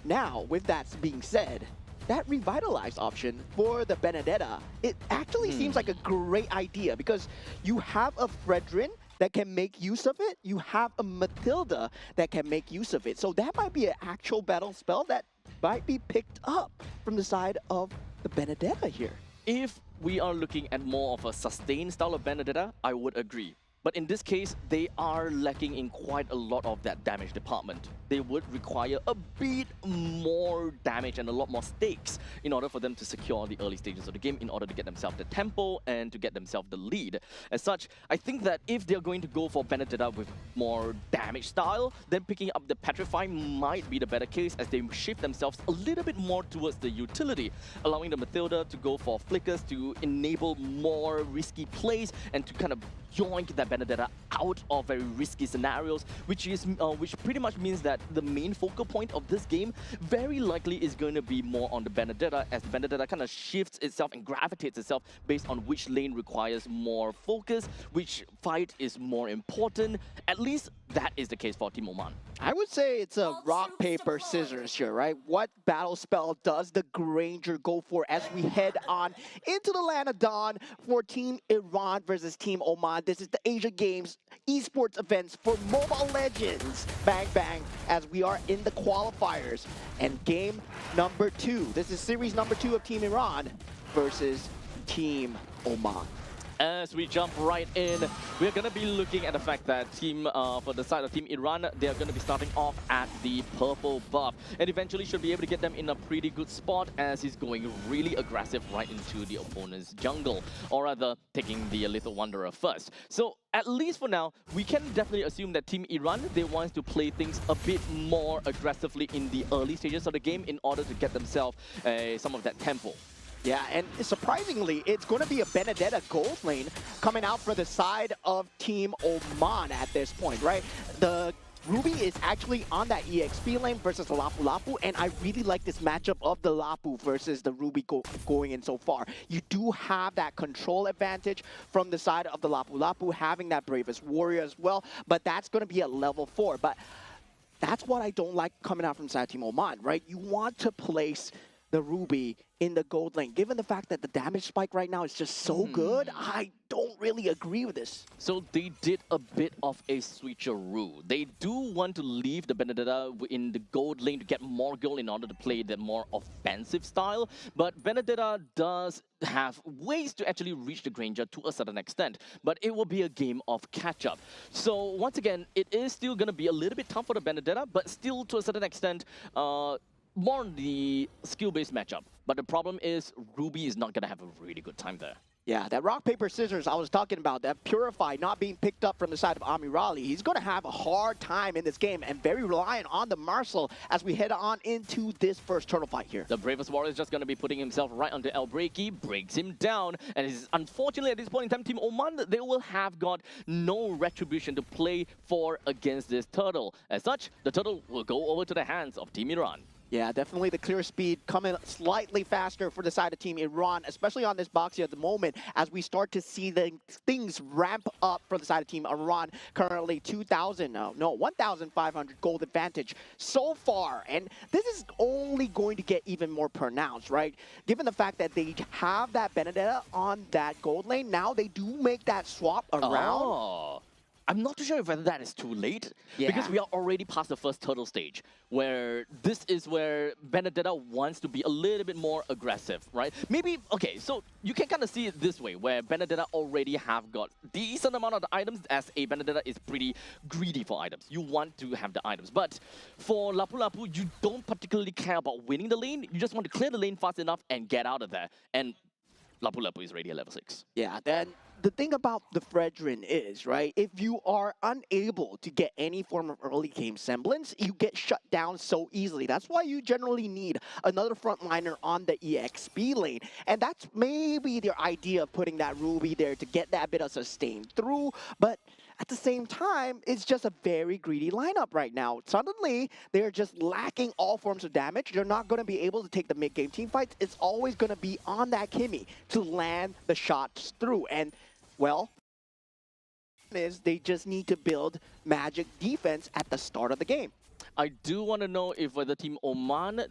now, with that being said, that revitalized option for the Benedetta, it actually seems like a great idea because you have a Fredrin that can make use of it. You have a Matilda that can make use of it. So that might be an actual battle spell that might be picked up from the side of the Benedetta here. If we are looking at more of a sustained style of Benedetta, I would agree. But in this case, they are lacking in quite a lot of that damage department. They would require a bit more damage and a lot more stakes in order for them to secure the early stages of the game, in order to get themselves the tempo and to get themselves the lead. As such, I think that if they're going to go for Benedetta with more damage style, then picking up the Petrify might be the better case, as they shift themselves a little bit more towards the utility, allowing the Mathilda to go for flickers to enable more risky plays and to kind of yoink that Benedetta out of very risky scenarios, which pretty much means that the main focal point of this game very likely is going to be more on the Benedetta, as the Benedetta kind of shifts itself and gravitates itself based on which lane requires more focus, which fight is more important. At least that is the case for Team Oman. I would say it's a rock, paper, scissors here, right? What battle spell does the Granger go for as we head on into the land of Dawn for Team Iran versus Team Oman? This is the Asia Games Esports events for Mobile Legends. Bang, bang, as we are in the qualifiers. And game number 2. This is series number 2 of Team Iran versus Team Oman. As we jump right in, we're going to be looking at the fact that for the side of Team Iran, they're going to be starting off at the purple buff, and eventually should be able to get them in a pretty good spot, as he's going really aggressive right into the opponent's jungle, or rather taking the Little Wanderer first. So at least for now, we can definitely assume that Team Iran, they want to play things a bit more aggressively in the early stages of the game in order to get themselves some of that tempo. Yeah, and surprisingly, it's going to be a Benedetta gold lane coming out for the side of Team Oman at this point, right? The Ruby is actually on that EXP lane versus the Lapu Lapu, and I really like this matchup of the Lapu versus the Ruby going in so far. You do have that control advantage from the side of the Lapu Lapu, having that Bravest Warrior as well, but that's going to be at level 4. But that's what I don't like coming out from the side of Team Oman, right? You want to place the Ruby in the gold lane. Given the fact that the damage spike right now is just so good, I don't really agree with this. So they did a bit of a switcheroo. They do want to leave the Benedetta in the gold lane to get more gold in order to play the more offensive style, but Benedetta does have ways to actually reach the Granger to a certain extent, but it will be a game of catch-up. So once again, it is still going to be a little bit tough for the Benedetta, but still to a certain extent, more on the skill-based matchup. But the problem is Ruby is not going to have a really good time there. Yeah, that rock, paper, scissors I was talking about, that Purify not being picked up from the side of Amirali, he's going to have a hard time in this game and very reliant on the Marcel as we head on into this first turtle fight here. The Bravest Warrior is just going to be putting himself right onto El Breaky, breaks him down, and unfortunately at this point in time, Team Oman, they will have got no retribution to play for against this turtle. As such, the turtle will go over to the hands of Team Iran. Yeah, definitely the clear speed coming slightly faster for the side of Team Iran, especially on this box here at the moment, as we start to see the things ramp up for the side of Team Iran. Currently 1,500 gold advantage so far, and this is only going to get even more pronounced, right? Given the fact that they have that Benedetta on that gold lane, now they do make that swap around. Oh. I'm not too sure whether that is too late, because we are already past the first turtle stage, where this is where Benedetta wants to be a little bit more aggressive, right? Maybe, okay, so you can kind of see it this way, where Benedetta already have got decent amount of the items, as a Benedetta is pretty greedy for items. You want to have the items, but for Lapu Lapu, you don't particularly care about winning the lane, you just want to clear the lane fast enough and get out of there. And Lapu Lapu is already at level 6. Yeah, then the thing about the Fredrin is, right, if you are unable to get any form of early game semblance, you get shut down so easily. That's why you generally need another frontliner on the EXP lane. And that's maybe their idea of putting that Ruby there to get that bit of sustain through. But at the same time, it's just a very greedy lineup right now. Suddenly, they're just lacking all forms of damage. They're not going to be able to take the mid-game team fights. It's always going to be on that Kimmy to land the shots through. And, well, they just need to build magic defense at the start of the game. I do want to know if whether Team Oman,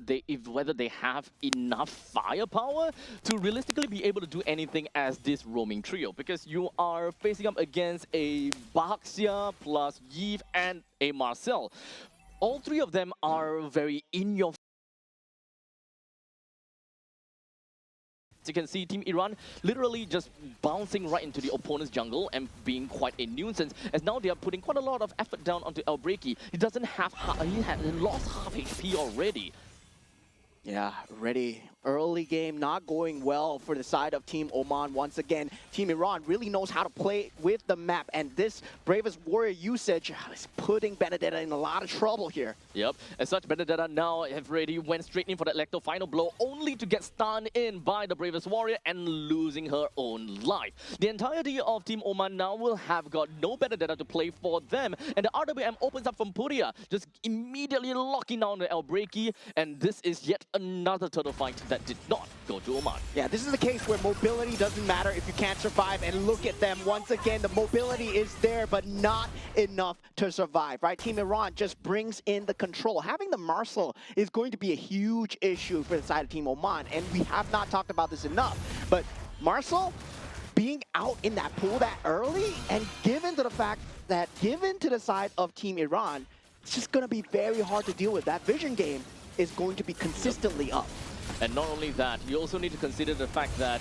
whether they have enough firepower to realistically be able to do anything as this roaming trio, because you are facing up against a Baxia plus Yves and a Marcel. All three of them are very in your you can see, Team Iran literally just bouncing right into the opponent's jungle and being quite a nuisance, as now they are putting quite a lot of effort down onto Elbreki. He doesn't have, he had lost half HP already. Yeah, ready. Early game not going well for the side of Team Oman. Once again, Team Iran really knows how to play with the map, and this Bravest Warrior usage is putting Benedetta in a lot of trouble here. Yep, as such, Benedetta now have already went straight in for that Lecto final blow, only to get stunned in by the Bravest Warrior and losing her own life. The entirety of Team Oman now will have got no Benedetta to play for them, and the RWM opens up from Puria, just immediately locking down the Elbreki, and this is yet another turtle fight that did not go to Oman. Yeah, this is the case where mobility doesn't matter if you can't survive, and look at them. Once again, the mobility is there, but not enough to survive, right? Team Iran just brings in the control. Having the Marcel is going to be a huge issue for the side of Team Oman, and we have not talked about this enough, but Marcel being out in that pool that early, and given to the fact that given to the side of Team Iran, it's just going to be very hard to deal with. That vision game is going to be consistently up. And not only that, you also need to consider the fact that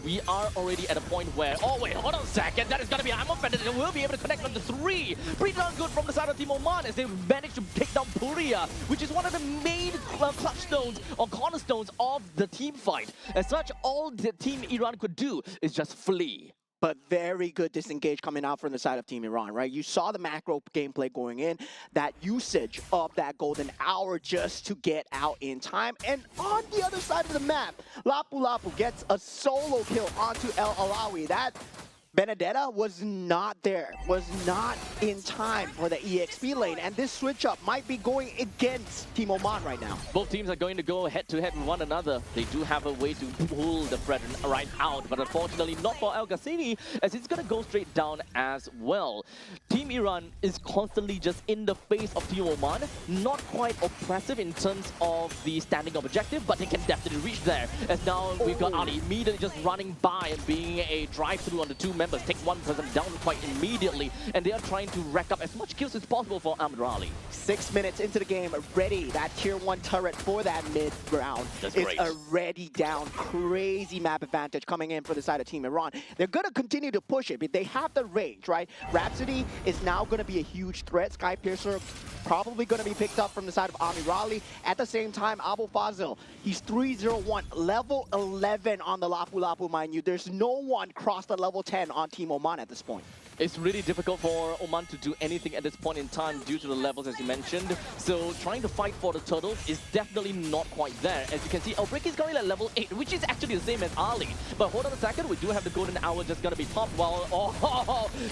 we are already at a point where, oh wait, hold on a second, that is going to be Amon Benedetta will be able to connect on the 3. Pretty darn good from the side of Team Oman as they managed to take down Puria, which is one of the main clutch stones or cornerstones of the team fight. As such, all the Team Iran could do is just flee. But very good disengage coming out from the side of Team Iran, right? You saw the macro gameplay going in, that usage of that golden hour just to get out in time. And on the other side of the map, Lapu Lapu gets a solo kill onto El Alawi. That Benedetta was not there, was not in time for the EXP lane, and this switch up might be going against Team Oman right now. Both teams are going to go head-to-head with one another. They do have a way to pull the Brethren right out, but unfortunately not for El Ghassini, as it's going to go straight down as well. Team Iran is constantly just in the face of Team Oman, not quite oppressive in terms of the standing objective, but they can definitely reach there, as now we've got Ali immediately just running by and being a drive-through on the two members, take one person down quite immediately, and they are trying to rack up as much kills as possible for Amir Ali. 6 minutes into the game, ready. That tier 1 turret for that mid round is already down. Crazy map advantage coming in for the side of Team Iran. They're going to continue to push it, but they have the range, right? Rhapsody is now going to be a huge threat. Sky Piercer probably going to be picked up from the side of Amir Ali. At the same time, Abu Fazil, he's 301, level 11 on the Lapu Lapu, mind you. There's no one crossed the level 10 on Team Oman at this point. It's really difficult for Oman to do anything at this point in time due to the levels, as you mentioned. So trying to fight for the turtles is definitely not quite there. As you can see, Elbreki is currently at level 8, which is actually the same as Ali. But hold on a second, we do have the golden hour just going to be popped while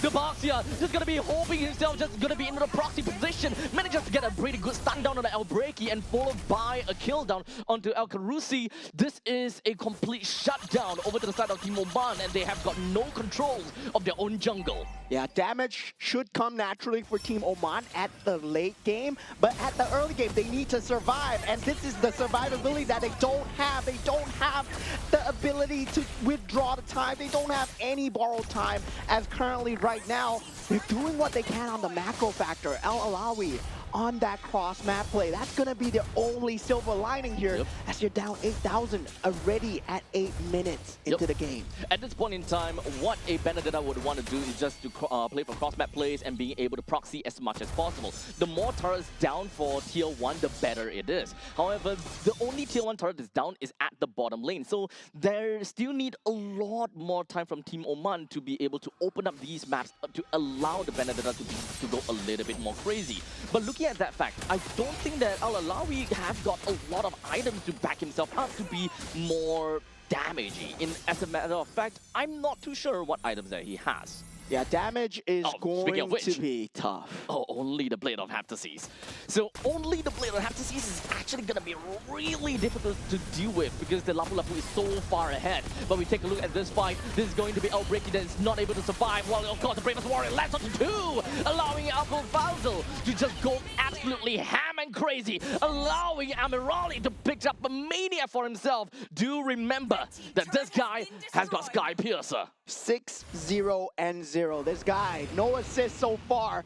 the Baxia just going to be hoping himself, just going to be in the proxy position. Manages to get a pretty good stun down on the Elbreki and followed by a kill down onto El Karusi. This is a complete shutdown over to the side of Team Oman, and they have got no controls of their own jungle. Yeah, damage should come naturally for Team Oman at the late game, but at the early game, they need to survive, and this is the survivability that they don't have. They don't have the ability to withdraw the time. They don't have any borrowed time, as currently right now, they're doing what they can on the macro factor. El Alawi on that cross map play. That's going to be the only silver lining here, as you're down 8,000 already at 8 minutes into the game. At this point in time, what a Benedetta would want to do is just to play for cross map plays and being able to proxy as much as possible. The more turrets down for tier 1, the better it is. However, the only tier 1 turret that's down is at the bottom lane, so there still need a lot more time from Team Oman to be able to open up these maps to allow the Benedetta to go a little bit more crazy. But looking at that fact, I don't think that Al Alawi have got a lot of items to back himself up to be more damaging. As a matter of fact, I'm not too sure what items that he has. Yeah, damage is going to be tough. Oh, only the Blade of Heptases. So only the Blade of Heptases is actually going to be really difficult to deal with because the Lapu Lapu is so far ahead. But we take a look at this fight. This is going to be Elbreki that is not able to survive. While, of course, the Bravest Warrior lands on 2, allowing Alco Fazil to just go absolutely ham and crazy, allowing Amirali to pick up a mania for himself. Do remember that this guy has got Sky Piercer. 6-0-0. This guy, no assists so far,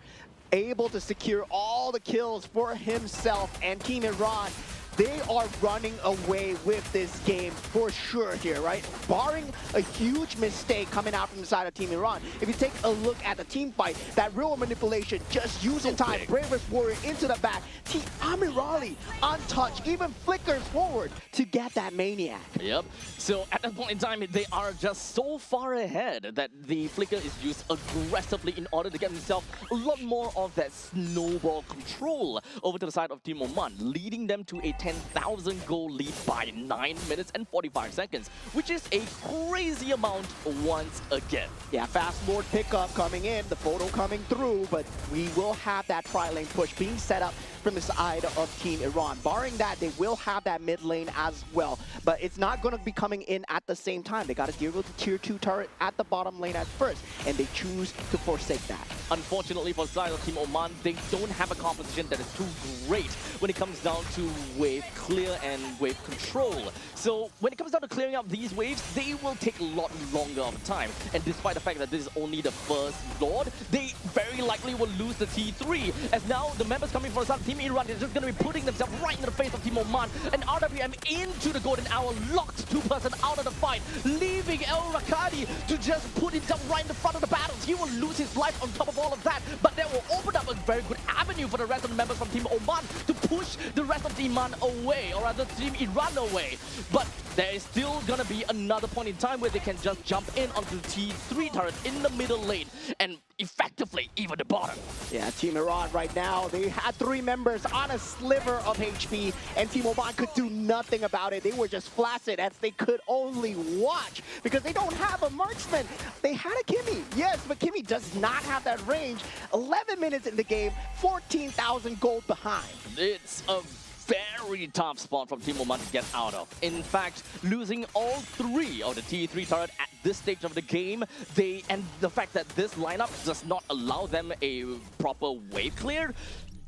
able to secure all the kills for himself, and Team Iran they are running away with this game for sure here, right? Barring a huge mistake coming out from the side of Team Iran. If you take a look at the team fight, that real manipulation, just using time, Bravest Warrior into the back, Team Amirali untouched, even flickers forward to get that Maniac. Yep. So at that point in time, they are just so far ahead that the flicker is used aggressively in order to get himself a lot more of that snowball control over to the side of Team Oman, leading them to a 10,000 goal lead by 9 minutes and 45 seconds, which is a crazy amount once again. Yeah, fast forward pickup coming in, the photo coming through, but we will have that tri-lane push being set up from the side of Team Iran. Barring that, they will have that mid lane as well, but it's not going to be coming in at the same time. They got to deal with the tier 2 turret at the bottom lane at first, and they choose to forsake that. Unfortunately for the side of Team Oman, they don't have a composition that is too great when it comes down to wave clear and wave control. So when it comes down to clearing up these waves, they will take a lot longer of time. And despite the fact that this is only the first Lord, they very likely will lose the T3, as now the members coming from the side of Team Iran is just going to be putting themselves right in the face of Team Oman, and RWM into the golden hour, locked 2-person out of the fight, leaving El Rakadi to just put himself right in the front of the battles. He will lose his life on top of all of that, but that will open up a very good avenue for the rest of the members from Team Oman to push the rest of Team Iman away, or rather Team Iran away. But there is still going to be another point in time where they can just jump in onto the T3 turret in the middle lane and effectively even the bottom. Yeah, Team Iran right now, they had 3 members on a sliver of HP, and Team Oman could do nothing about it. They were just flaccid as they could only watch because they don't have a marksman. They had a Kimmy, yes, but Kimmy does not have that range. 11 minutes in the game, 14,000 gold behind. It's a very tough spot from Team Oman to get out of. In fact, losing all 3 of the T3 turret at this stage of the game, and the fact that this lineup does not allow them a proper wave clear,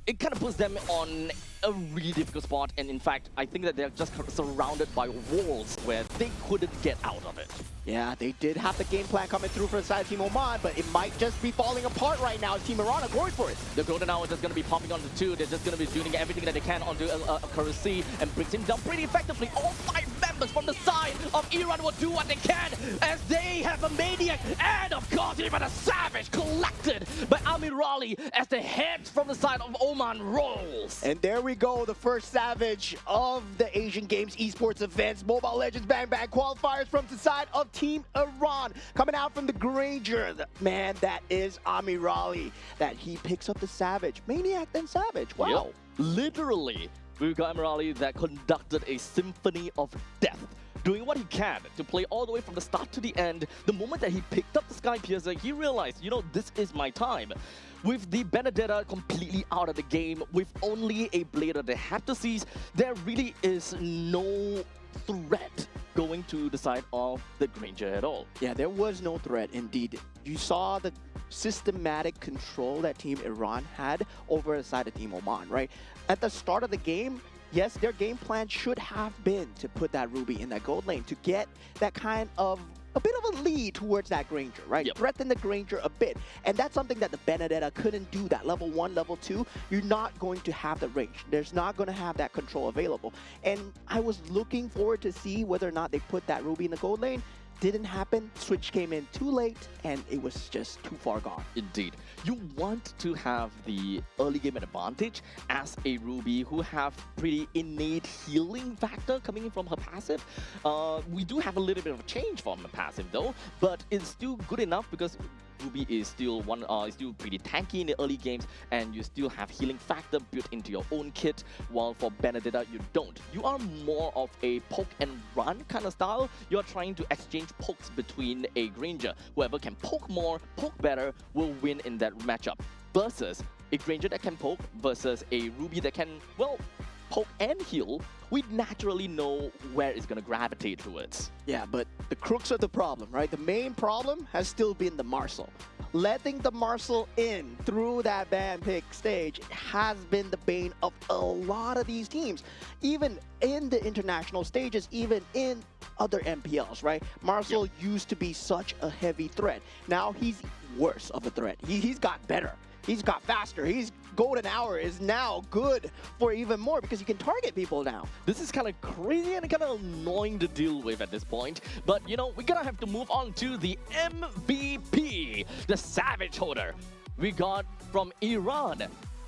it kind of puts them on a really difficult spot. And in fact, I think that they're just surrounded by walls where they couldn't get out of it. Yeah, they did have the game plan coming through for the side of Team Oman, but it might just be falling apart right now as Team Iran are going for it. The golden hour is just going to be popping onto 2. They're just going to be doing everything that they can onto Kurasi, and brings him down pretty effectively. All 5 members from the side of Iran will do what they can as they have a Maniac and of course even a Savage collected by Amirali as the head from the side of Oman rolls. And there we go, the first Savage of the Asian Games Esports events, Mobile Legends Bang Bang qualifiers from the side of Team Iran. Coming out from the Granger, man, that is Amirali, that he picks up the Savage. Maniac then Savage, wow. Yep. Literally, we've got Amirali that conducted a symphony of death, doing what he can to play all the way from the start to the end. The moment that he picked up the Sky Piercer, he realized, you know, this is my time. With the Benedetta completely out of the game, with only a Blade of the Heptases, there really is no threat going to the side of the Granger at all. Yeah, there was no threat indeed. You saw the systematic control that Team Iran had over the side of Team Oman, right? At the start of the game, yes, their game plan should have been to put that Ruby in that gold lane to get that kind of a bit of a lead towards that Granger, right? Yep. Threaten the Granger a bit. And that's something that the Benedetta couldn't do. That level 1, level 2, you're not going to have the range. There's not going to have that control available. And I was looking forward to see whether or not they put that Ruby in the gold lane. Didn't happen. Switch came in too late, and it was just too far gone. Indeed. You want to have the early game advantage as a Ruby who have pretty innate healing factor coming in from her passive. We do have a little bit of a change from the passive though, but it's still good enough because Ruby is still still pretty tanky in the early games, and you still have healing factor built into your own kit, while for Benedetta you don't. You are more of a poke and run kind of style. You're trying to exchange pokes between a Granger. Whoever can poke more, poke better, will win in that matchup. Versus a Granger that can poke versus a Ruby that can, well, poke and heal, we naturally know where it's going to gravitate towards. Yeah, but the crux of the problem, right? The main problem has still been the Marcel. Letting the Marcel in through that ban pick stage has been the bane of a lot of these teams. Even in the international stages, even in other MPLs, right? Marcel used to be such a heavy threat. Now he's worse of a threat. He's got better. He's got faster. His golden hour is now good for even more because he can target people now. This is kind of crazy and kind of annoying to deal with at this point. But, you know, we're going to have to move on to the MVP, the Savage holder. We got from Iran,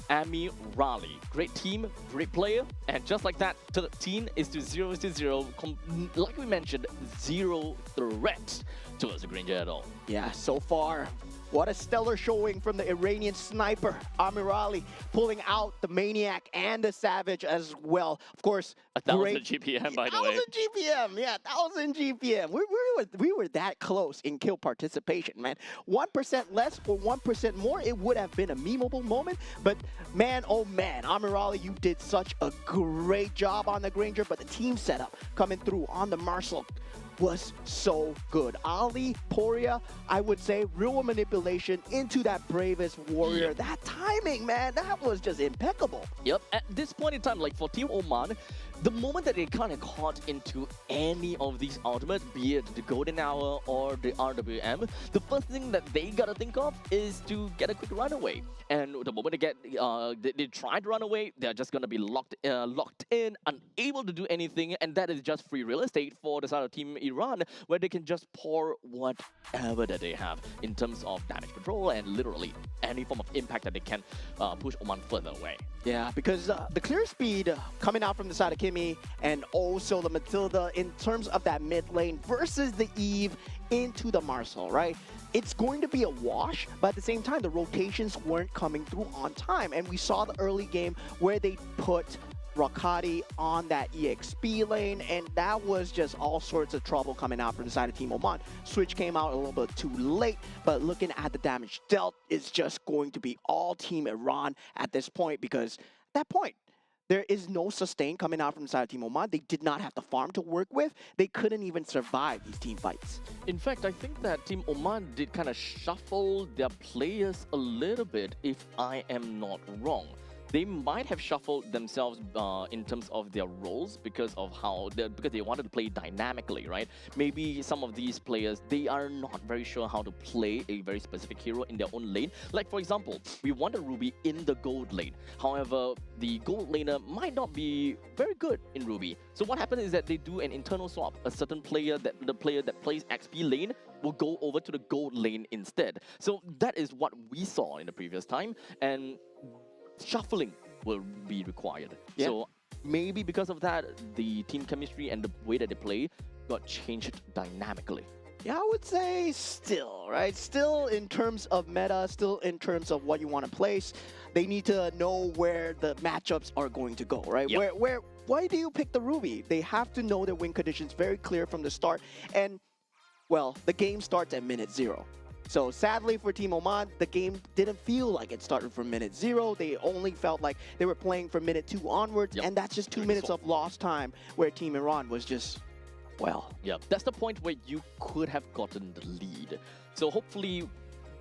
Ami Raleigh. Great team, great player, and just like that, 13 is to 0 is to 0. Like we mentioned, 0 threats towards the Granger at all. Yeah, so far, what a stellar showing from the Iranian sniper, Amirali, pulling out the Maniac and the Savage as well. Of course, 1,000 GPM, by the way. 1,000 GPM, yeah, 1,000 GPM. We were that close in kill participation, man. 1% less or 1% more, it would have been a memeable moment. But man, oh man, Amirali, you did such a great job on the Granger, but the team setup coming through on the Marshall was so good. Ali, Poria, I would say, real manipulation into that bravest warrior. That timing, man, that was just impeccable. Yep, at this point in time, like for Team Oman, the moment that they kind of caught into any of these ultimates, be it the Golden Hour or the RWM, the first thing that they gotta think of is to get a quick runaway. And the moment they get, they try to run away, they're just gonna be locked in, unable to do anything, and that is just free real estate for the side of Team Iran, where they can just pour whatever that they have in terms of damage control and literally any form of impact that they can push Oman further away. Yeah, because the clear speed coming out from the side of Kimmy and also the Matilda in terms of that mid lane versus the Eve into the Marcel, right? It's going to be a wash, but at the same time, the rotations weren't coming through on time. And we saw the early game where they put Rakati on that EXP lane, and that was just all sorts of trouble coming out from the side of Team Oman. Switch came out a little bit too late, but looking at the damage dealt, it's just going to be all Team Iran at this point, because at that point, there is no sustain coming out from the side of Team Oman. They did not have the farm to work with. They couldn't even survive these team fights. In fact, I think that Team Oman did kind of shuffle their players a little bit, if I am not wrong. They might have shuffled themselves in terms of their roles because of because they wanted to play dynamically, right? Maybe some of these players, they are not very sure how to play a very specific hero in their own lane. Like for example, we wanted Ruby in the gold lane. However, the gold laner might not be very good in Ruby. So what happens is that they do an internal swap. A certain player, the player that plays XP lane will go over to the gold lane instead. So that is what we saw in the previous time, and shuffling will be required. Yeah. So maybe because of that, the team chemistry and the way that they play got changed dynamically. Yeah, I would say still, right? Still in terms of meta, still in terms of what you want to place, they need to know where the matchups are going to go, right? Yep. Why do you pick the Ruby? They have to know their win conditions very clear from the start. And, well, the game starts at minute 0. So sadly for Team Oman, the game didn't feel like it started from minute 0. They only felt like they were playing from minute 2 onwards, and that's just 2 minutes of lost time where Team Iran was just, well. Yeah, that's the point where you could have gotten the lead. So hopefully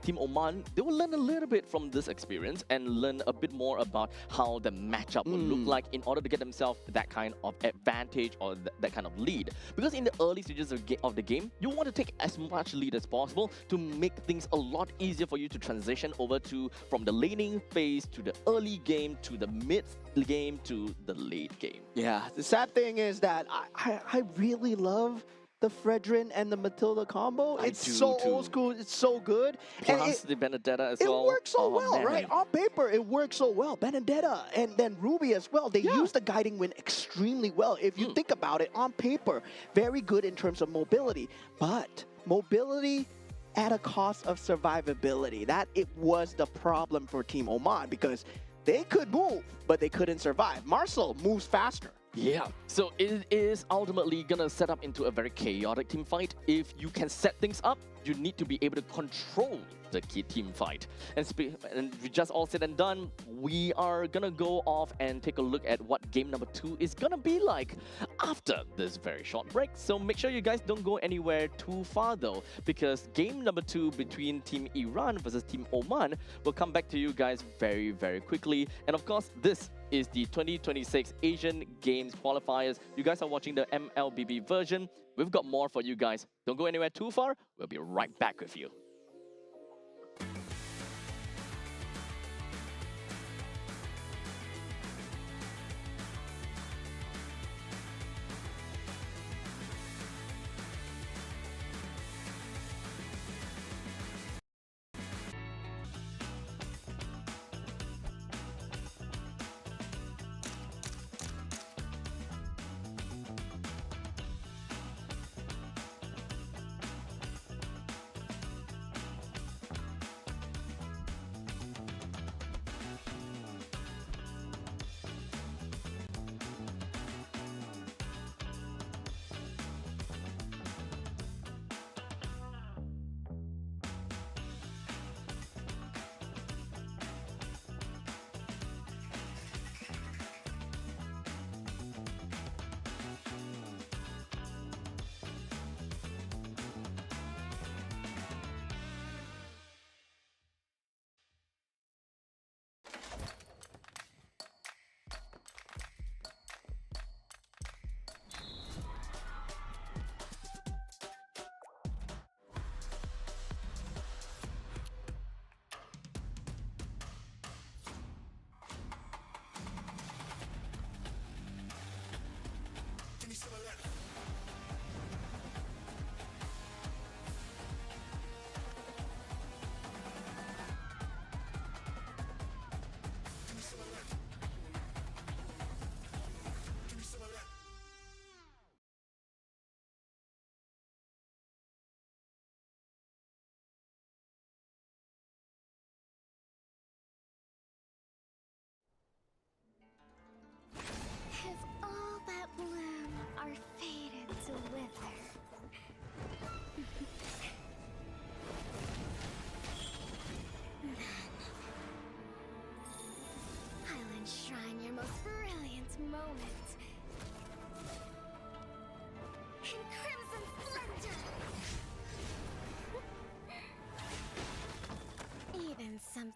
Team Oman, they will learn a little bit from this experience and learn a bit more about how the matchup will look like in order to get themselves that kind of advantage or that kind of lead. Because in the early stages of the game, you want to take as much lead as possible to make things a lot easier for you to transition over to from the laning phase to the early game to the mid game to the late game. Yeah, the sad thing is that I really love the Fredrin and the Matilda combo. It's so old school, it's so good. Plus the Benedetta as well. It works so well, man. right? On paper, it works so well. Benedetta and then Ruby as well. They use the guiding wind extremely well. If you think about it, on paper, very good in terms of mobility. But mobility at a cost of survivability. That it was the problem for Team Oman, because they could move, but they couldn't survive. Marcel moves faster. Yeah, so it is ultimately gonna set up into a very chaotic team fight. If you can set things up, you need to be able to control the key team fight. And we just all said and done, we are gonna go off and take a look at what game number 2 is gonna be like after this very short break. So make sure you guys don't go anywhere too far though, because game number 2 between Team Iran versus Team Oman will come back to you guys very, very quickly. And of course, this is the 2026 Asian Games Qualifiers. You guys are watching the MLBB version. We've got more for you guys. Don't go anywhere too far. We'll be right back with you.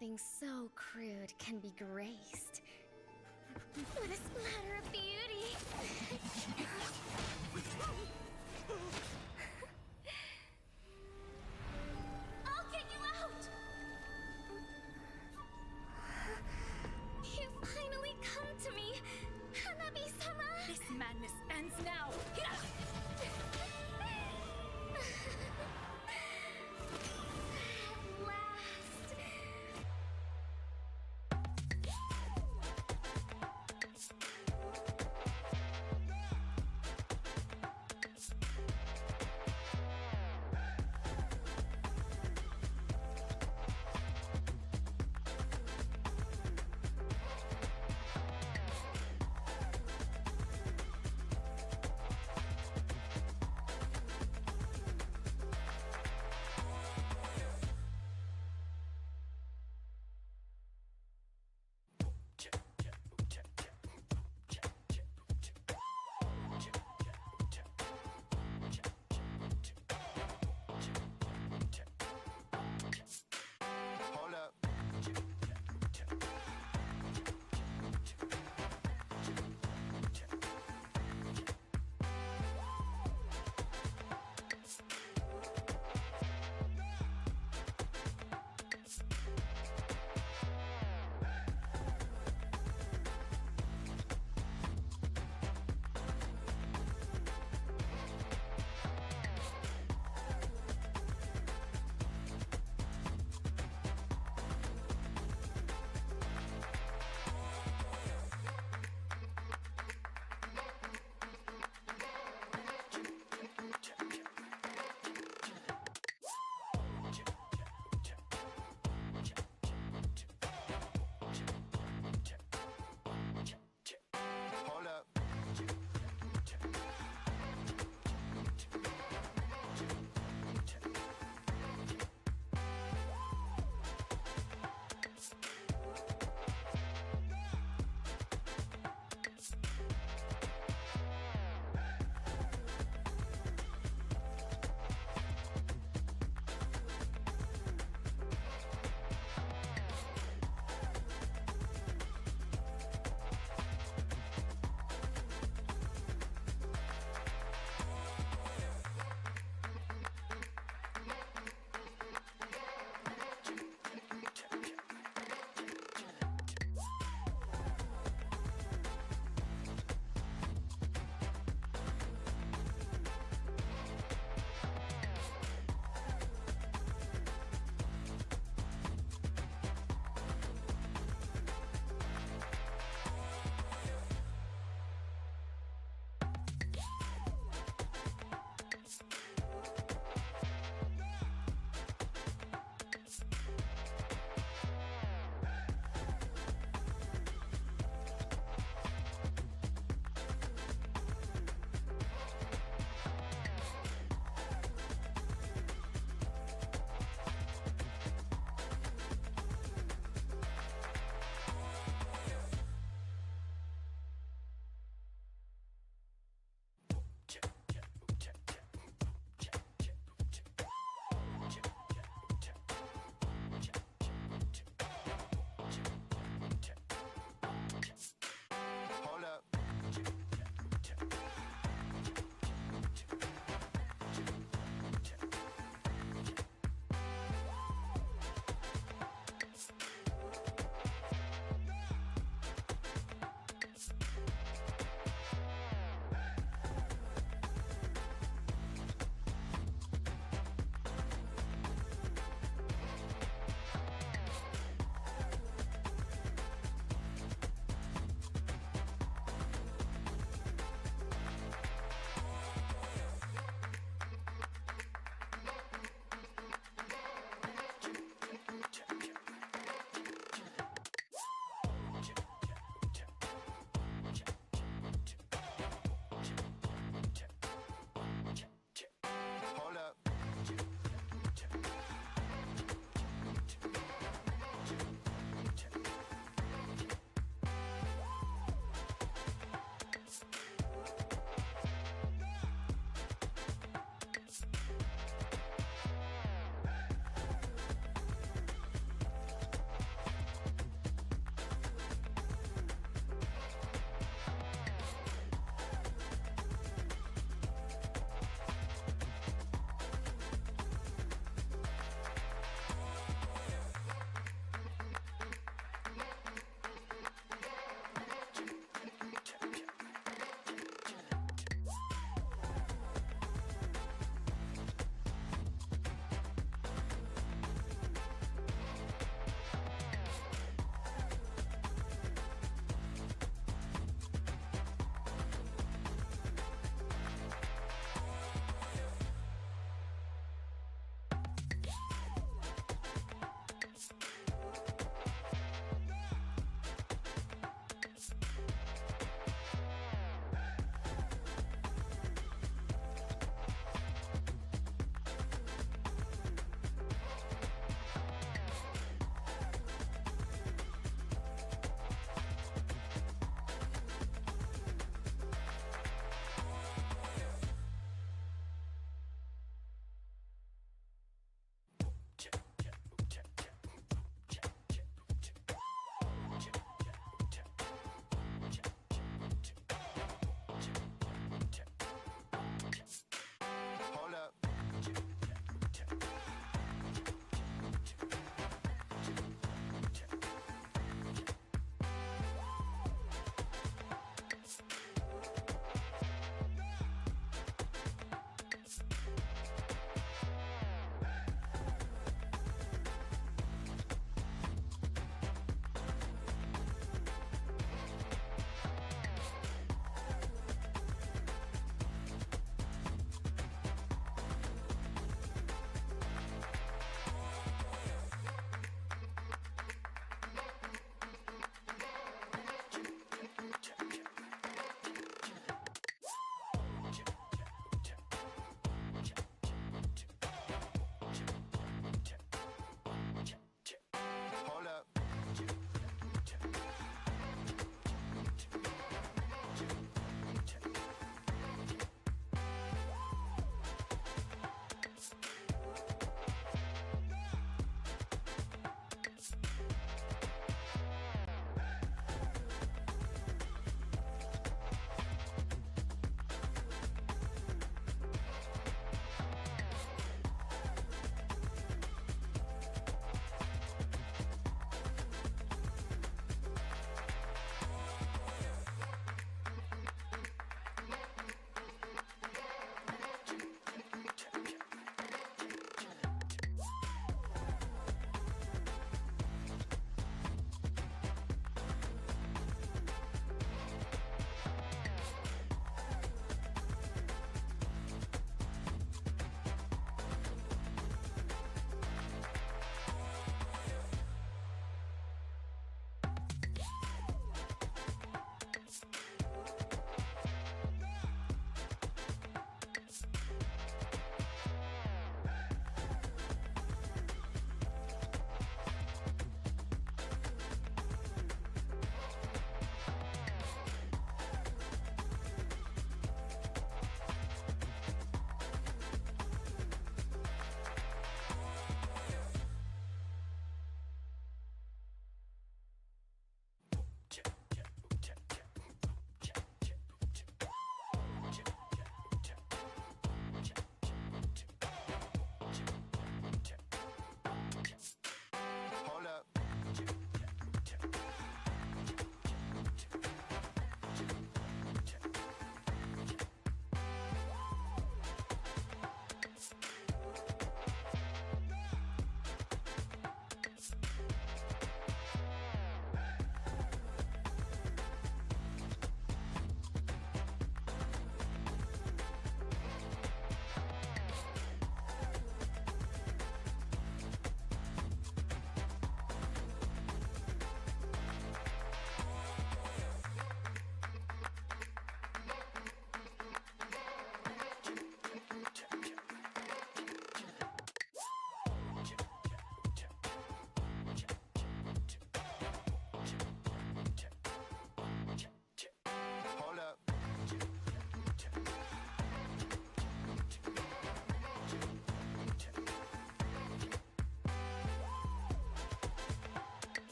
Nothing so crude can be graced. What a splatter of beauty! I'll get you out! You finally come to me, Hanabi-sama! This madness ends now! At last!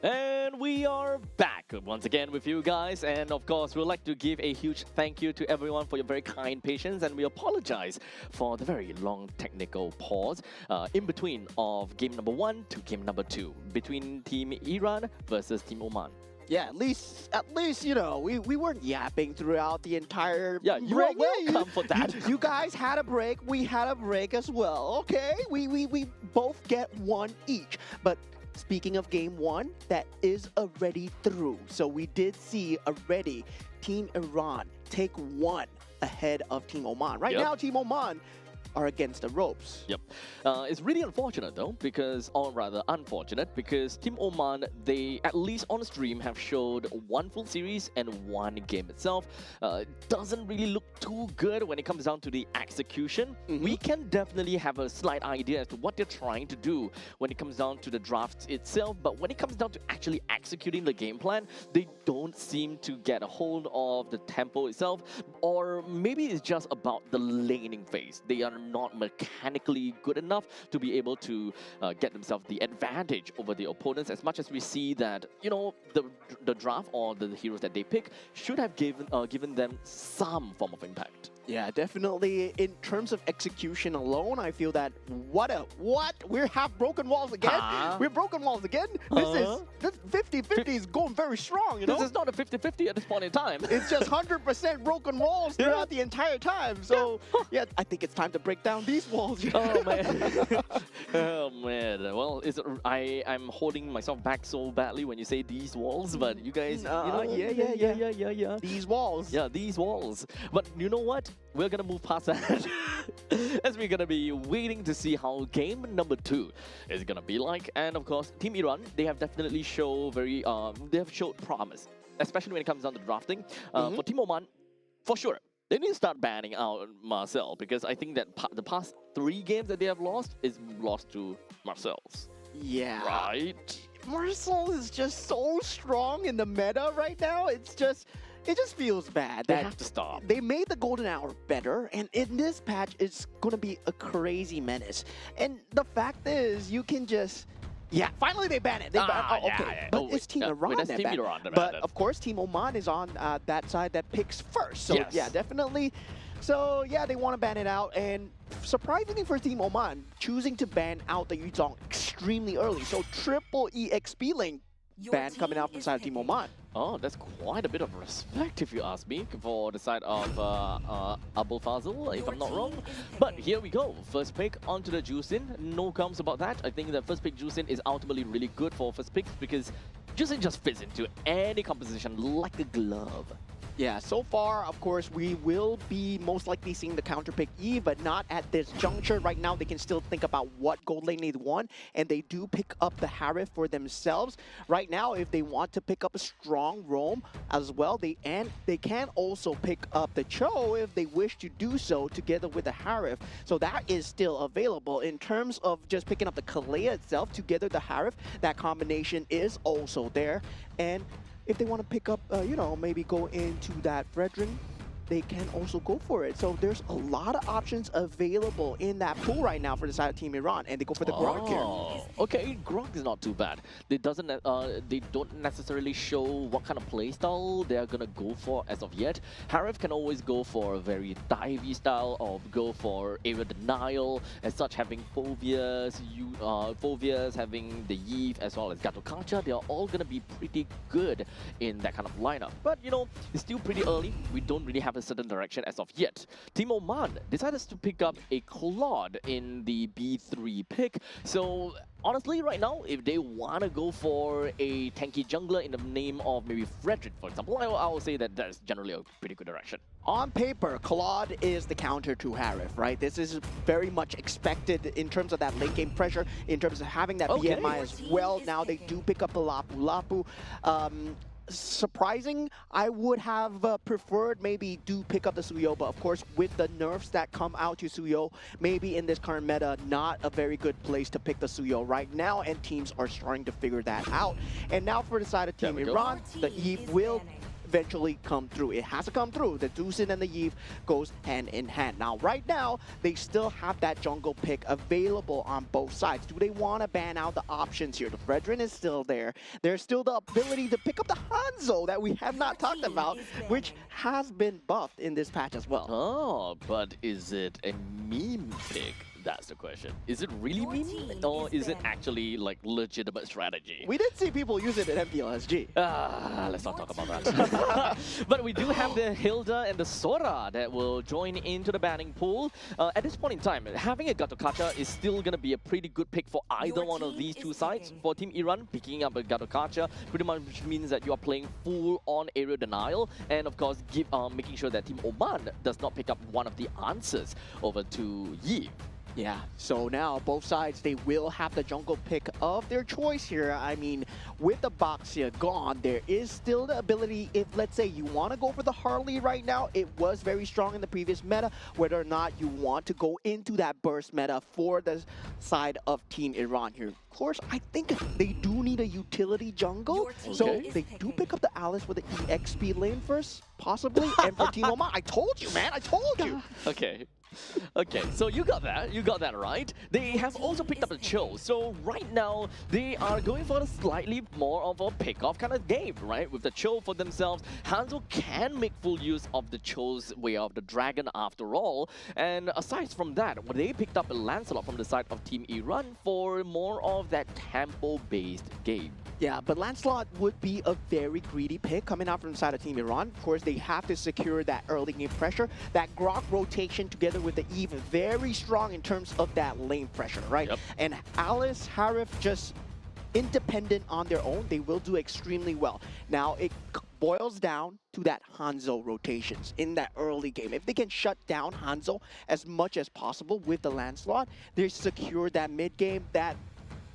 And we are back once again with you guys, and of course we'd like to give a huge thank you to everyone for your very kind patience, and we apologize for the very long technical pause in between of game number 1 to game number 2 between Team Iran versus Team Oman. Yeah, at least you know we weren't yapping throughout the entire Yeah, you are break. welcome for that. You guys had a break, we had a break as well. Okay, we both get one each. But speaking of game 1, that is already through. So we did see already Team Iran take 1 ahead of Team Oman. Right Yep. now, Team Oman are against the ropes. Yep. It's really unfortunate though, because, or rather unfortunate, because Team Oman, they at least on stream have showed 1 full series and 1 game itself. Doesn't really look too good when it comes down to the execution. We can definitely have a slight idea as to what they're trying to do when it comes down to the draft itself, but when it comes down to actually executing the game plan, they don't seem to get a hold of the tempo itself, or maybe it's just about the laning phase. They are not mechanically good enough to be able to get themselves the advantage over the opponents, as much as we see that, you know, the draft or the heroes that they pick should have given them some form of impact. Yeah, definitely. In terms of execution alone, I feel that we have broken walls again. Huh? We're broken walls again. This 50-50 is going very strong. You know, This is not a 50-50 at this point in time. it's just 100% broken walls throughout the entire time. So yeah, I think it's time to break down these walls. Oh man. Oh man. Well, I'm holding myself back so badly when you say these walls, but you guys, yeah. These walls. Yeah, these walls. But you know what? We're gonna move past that as we're gonna be waiting to see how game number 2 is gonna be like. And of course, Team Iran, they have definitely showed promise, especially when it comes down to drafting. For Team Oman, for sure, they need to start banning out Marcel, because I think that the past 3 games that they have lost is lost to Marcel's. Yeah. Right? Marcel is just so strong in the meta right now. It just feels bad. They that have to stop. They made the golden hour better, and in this patch, it's gonna be a crazy menace. And the fact is, you can just. Yeah, finally they ban it. They okay. But it's Team Iran that's that Team banned it. Iran that But banned it. of course, Team Oman is on that side that picks first. So Yes. yeah, definitely. So yeah, they want to ban it out, and surprisingly for Team Oman, choosing to ban out the Yuzong extremely early. So triple EXP lane ban coming out from the side of Team Oman. Oh, that's quite a bit of respect, if you ask me, for the side of Abul Fazl, if I'm not wrong. But here we go. First pick onto the Juicin. No comes about that. I think the first pick Juicin is ultimately really good for first picks, because Juicin just fits into any composition like a glove. Yeah, so far, of course, we will be most likely seeing the counter pick Eve, but not at this juncture. Right now, they can still think about what gold lane they want, and they do pick up the Harith for themselves. Right now, if they want to pick up a strong roam as well, they can also pick up the Cho if they wish to do so together with the Harith. So that is still available. In terms of just picking up the Kalea itself together the Harith, that combination is also there. And if they want to pick up, you know, maybe go into that Fredrin, they can also go for it. So there's a lot of options available in that pool right now for the side of Team Iran, and they go for the Grok here. Okay, Grok is not too bad. They don't necessarily show what kind of playstyle they are gonna go for as of yet. Harith can always go for a very divey style, or go for area denial, as such, having Phobias, having the Eve, as well as Gatokacha. They are all gonna be pretty good in that kind of lineup. But you know, it's still pretty early. We don't really have a certain direction as of yet. Team Oman decided to pick up a Claude in the B3 pick. So honestly, right now, if they want to go for a tanky jungler in the name of maybe Frederick, for example, I will say that that's generally a pretty good direction. On paper, Claude is the counter to Harith, right? This is very much expected in terms of that late game pressure, in terms of having that BMI as well. Now they do pick up the Lapu Lapu. Surprising, I would have preferred maybe do pick up the Suyo, but of course with the nerfs that come out to Suyo, maybe in this current meta, not a very good place to pick the Suyo right now, and teams are starting to figure that out. And now for the side of Team Iran, the Eve will eventually come through. It has to come through. The Doosin and the Yve goes hand in hand. Now, right now, they still have that jungle pick available on both sides. Do they want to ban out the options here? The Fredrin is still there. There's still the ability to pick up the Hanzo that we have not talked about, which has been buffed in this patch as well. Oh, but is it a meme pick? That's the question. Is it really meme, or is it actually like legitimate strategy? We did see people use it at MPLSG. Let's not talk about that. But we do have the Hilda and the Sora that will join into the banning pool. At this point in time, having a Gatokacha is still going to be a pretty good pick for either one of these two sides. For Team Iran, picking up a Gatokacha pretty much means that you are playing full-on area denial, and of course, making sure that Team Oman does not pick up one of the answers over to Yi. Yeah, so now both sides, they will have the jungle pick of their choice here. I mean, with the Boxia gone, there is still the ability, if let's say you want to go for the Harley right now, it was very strong in the previous meta, whether or not you want to go into that burst meta for the side of Team Iran here. Of course, I think they do need a utility jungle, so they do pick up the Alice with the EXP lane first, possibly, and for Team Oman, I told you, man, I told you! Okay. Okay, so you got that right. They have also picked up the Cho, so right now they are going for a slightly more of a pick-off kind of game, right? With the Cho for themselves, Hanzo can make full use of the Cho's way of the dragon after all, and aside from that, they picked up a Lancelot from the side of Team Iran for more of that tempo-based game. Yeah, but Lancelot would be a very greedy pick coming out from the side of Team Iran. Of course, they have to secure that early game pressure. That Grok rotation together with the Eve, very strong in terms of that lane pressure, right? Yep. And Alice, Harif, just independent on their own, they will do extremely well. Now, it boils down to that Hanzo rotations in that early game. If they can shut down Hanzo as much as possible with the Lancelot, they secure that mid game, that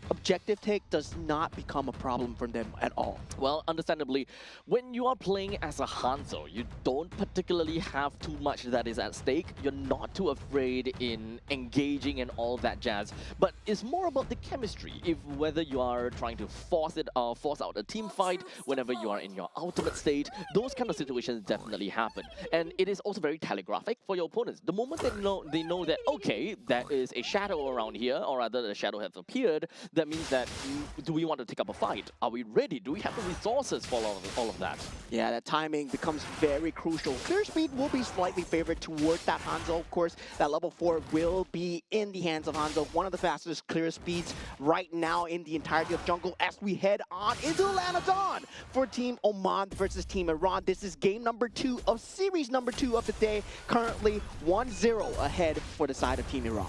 objective take does not become a problem for them at all. Well, understandably, when you are playing as a Hanzo, you don't particularly have too much that is at stake. You're not too afraid in engaging and all that jazz. But it's more about the chemistry. If whether you are trying to force out a team fight, whenever you are in your ultimate state, those kind of situations definitely happen. And it is also very telegraphic for your opponents. The moment they know that, okay, there is a shadow around here, or rather the shadow has appeared, that means that, do we want to take up a fight? Are we ready? Do we have the resources for all of that? Yeah, that timing becomes very crucial. Clear speed will be slightly favored towards that Hanzo. Of course, that level 4 will be in the hands of Hanzo. One of the fastest clear speeds right now in the entirety of jungle as we head on into Lanadon for Team Oman versus Team Iran. This is game number 2 of series number 2 of the day. Currently 1-0 ahead for the side of Team Iran.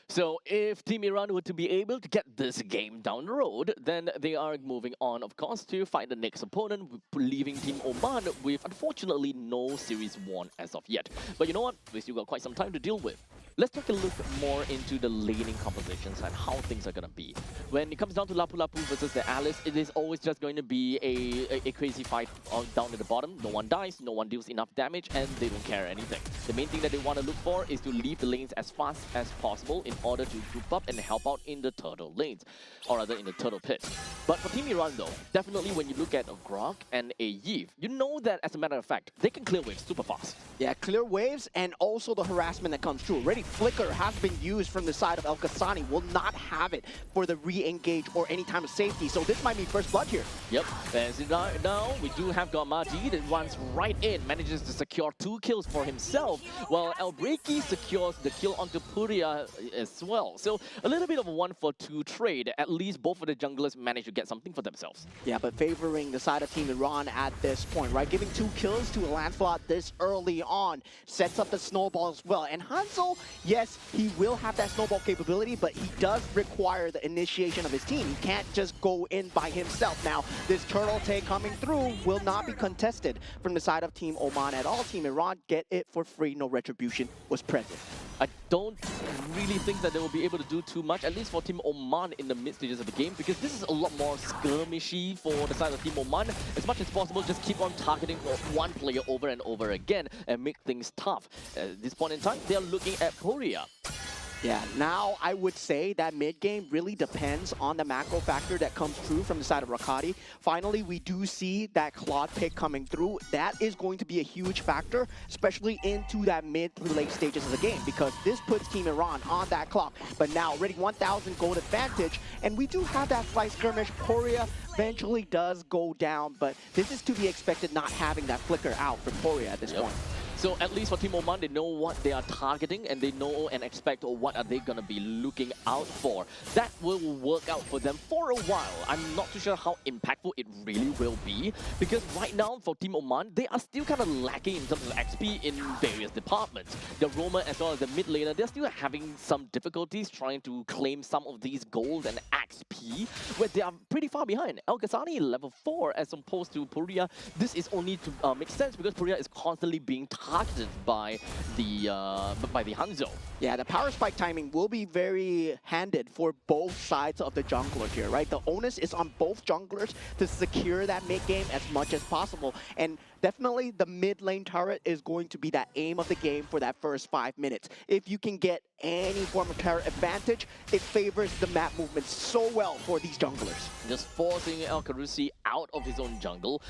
So if Team Iran were to be able to get this game down the road, then they are moving on, of course, to find the next opponent, leaving Team Oman with, unfortunately, no series won as of yet. But you know what? We still got quite some time to deal with. Let's take a look more into the laning compositions and how things are going to be. When it comes down to Lapu Lapu versus the Alice, it is always just going to be a crazy fight down at the bottom. No one dies, no one deals enough damage, and they don't care anything. The main thing that they want to look for is to leave the lanes as fast as possible in order to group up and help out in the turtle lanes, or rather in the turtle pit. But for Team Iran though, definitely when you look at a Grok and a Yve, you know that as a matter of fact, they can clear waves super fast. Yeah, clear waves and also the harassment that comes through. Already Flicker has been used from the side of El Ghassani, will not have it for the re-engage or any time of safety, so this might be first blood here. Yep, as now we do have Garmadi that runs right in, manages to secure 2 kills for himself, while Elbreki secures the kill onto Puria as well. So a little bit of a 1-for-2 trade. At least both of the junglers manage to get something for themselves. Yeah, but favoring the side of Team Iran at this point, right? Giving 2 kills to Lancelot this early on sets up the snowball as well. And Hanzo, yes, he will have that snowball capability, but he does require the initiation of his team. He can't just go in by himself. Now, this turtle take coming through will not be contested from the side of Team Oman at all. Team Iran get it for free, no retribution was present. I don't really think that they will be able to do too much, at least for Team Oman in the mid stages of the game, because this is a lot more skirmishy for the side of Team Oman. As much as possible, just keep on targeting one player over and over again and make things tough. At this point in time, they are looking at Puria. Yeah, now I would say that mid-game really depends on the macro factor that comes through from the side of Rakati. Finally, we do see that Claude pick coming through. That is going to be a huge factor, especially into that mid to late stages of the game, because this puts Team Iran on that clock. But now, already 1,000 gold advantage, and we do have that slight skirmish. Poria eventually does go down, but this is to be expected, not having that flicker out for Poria at this point. So at least for Team Oman, they know what they are targeting and they know and expect what are they going to be looking out for. That will work out for them for a while. I'm not too sure how impactful it really will be, because right now for Team Oman, they are still kind of lacking in terms of XP in various departments. The roamer as well as the mid laner, they're still having some difficulties trying to claim some of these gold and XP, where they are pretty far behind. El Ghazani level 4 as opposed to Puria. This is only to make sense because Puria is constantly being targeted by the Hanzo. Yeah, the power spike timing will be very handed for both sides of the jungler here, right? The onus is on both junglers to secure that mid game as much as possible. And definitely the mid lane turret is going to be that aim of the game for that first 5 minutes. If you can get any form of turret advantage, it favors the map movement so well for these junglers. Just forcing El Carusi out of his own jungle,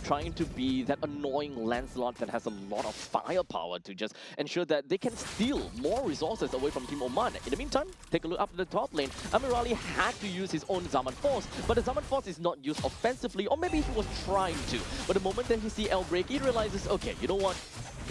trying to be that annoying Lancelot that has a lot of firepower to just ensure that they can steal more resources away from Team Oman. In the meantime, take a look up the top lane. Amirali had to use his own Zaman Force, but the Zaman Force is not used offensively, or maybe he was trying to. But the moment that he sees El break, he realizes, okay, you know what?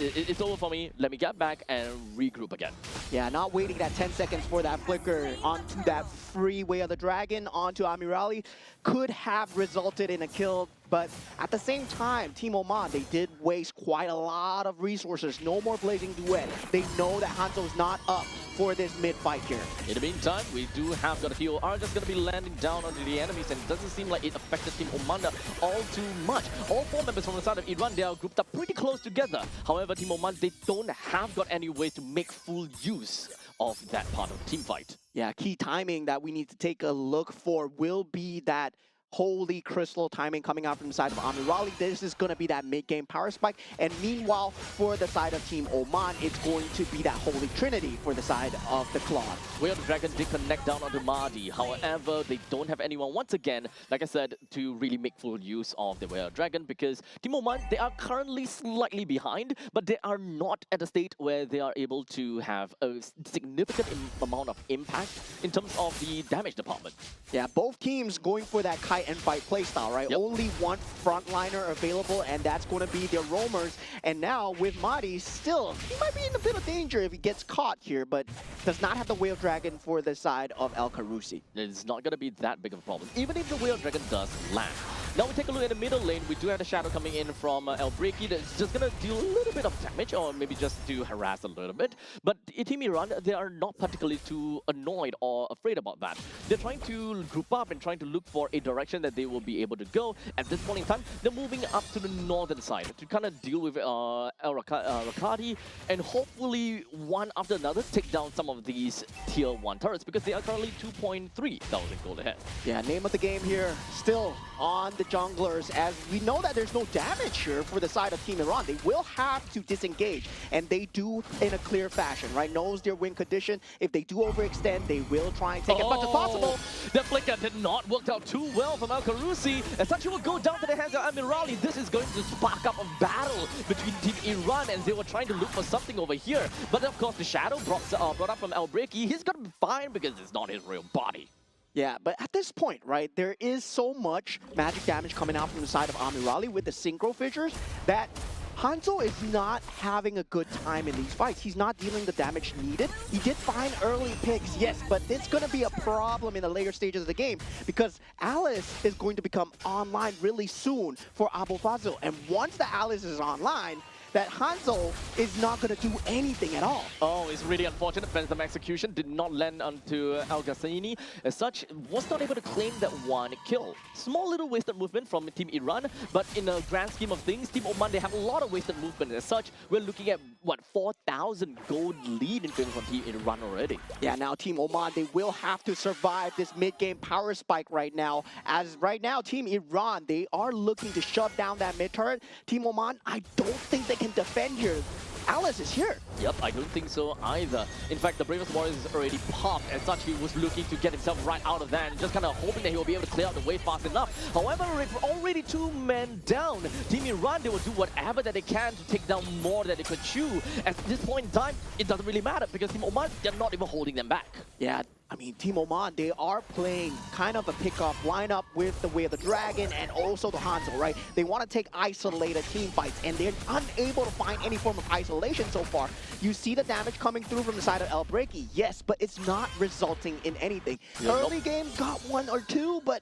It's over for me. Let me get back and regroup again. Yeah, not waiting that 10 seconds for that flicker onto that free Way of the Dragon onto Amirali could have resulted in a kill. But at the same time, Team Oman, they did waste quite a lot of resources. No more Blazing Duet. They know that Hanzo's not up for this mid-fight here. In the meantime, we do have got a few are just going to be landing down onto the enemies, and it doesn't seem like it affected Team Oman all too much. All 4 members from the side of Iran, they are grouped up pretty close together. However, Team Oman, they don't have got any way to make full use of that part of the team fight. Yeah, key timing that we need to take a look for will be that Holy Crystal timing coming out from the side of Amirali. This is going to be that mid-game power spike. And meanwhile, for the side of Team Oman, it's going to be that Holy Trinity for the side of the Claude. Way of the Dragon did connect down onto Mahdi. However, they don't have anyone, once again, like I said, to really make full use of the Way of the Dragon, because Team Oman, they are currently slightly behind, but they are not at a state where they are able to have a significant amount of impact in terms of the damage department. Yeah, both teams going for that kite and fight playstyle, right? Yep. Only one frontliner available, and that's going to be their roamers. And now with Mahdi, still, he might be in a bit of danger if he gets caught here, but does not have the Way of Dragon for the side of El Carusi. It's not going to be that big of a problem, even if the Way of Dragon does land. Now we take a look at the middle lane. We do have the Shadow coming in from El Breaky. That's just going to deal a little bit of damage, or maybe just to harass a little bit. But Team Iran, they are not particularly too annoyed or afraid about that. They're trying to group up and trying to look for a direction that they will be able to go. At this point in time, they're moving up to the northern side to kind of deal with Rakati, and hopefully one after another take down some of these tier 1 turrets, because they are currently 2,300 gold ahead. Yeah, name of the game here, still on the junglers, as we know that there's no damage here for the side of Team Iran. They will have to disengage, and they do in a clear fashion, right? Knows their win condition. If they do overextend, they will try and take as much as possible. The flicker did not work out too well from Al Carusi. As such, it will go down to the hands of Amirali. This is going to spark up a battle between Team Iran, and they were trying to look for something over here. But of course, the Shadow brought up from El Breaky. He's going to be fine because it's not his real body. Yeah, but at this point, right, there is so much magic damage coming out from the side of Amirali with the synchro fissures that Hanzo is not having a good time in these fights. He's not dealing the damage needed. He did find early picks, yes, but it's going to be a problem in the later stages of the game, because Alice is going to become online really soon for Abu Fazil. And once the Alice is online, that Hanzo is not going to do anything at all. Oh, it's really unfortunate. Phantom Execution did not land onto Al Ghassani. As such, was not able to claim that one kill. Small little wasted movement from Team Iran, but in the grand scheme of things, Team Oman, they have a lot of wasted movement. As such, we're looking at, what, 4,000 gold lead in favor of Team Iran already. Yeah, now Team Oman, they will have to survive this mid-game power spike right now. As right now, Team Iran, they are looking to shut down that mid-turret. Team Oman, I don't think they can defend here. Alice is here. Yep, I don't think so either. In fact, the Bravest Warriors is already popped. As such, he was looking to get himself right out of that and just kind of hoping that he will be able to clear out the way fast enough. However, with already 2 men down, Team Iran, they will do whatever that they can to take down more that they could chew. At this point in time, it doesn't really matter because Team Oman, they're not even holding them back. Yeah, I mean, Team Oman, they are playing kind of a pickup lineup with the Way of the Dragon and also the Hanzo, right? They want to take isolated team fights, and they're unable to find any form of isolation so far. You see the damage coming through from the side of El Breaky, yes, but it's not resulting in anything. Yeah, Early game got 1 or 2, but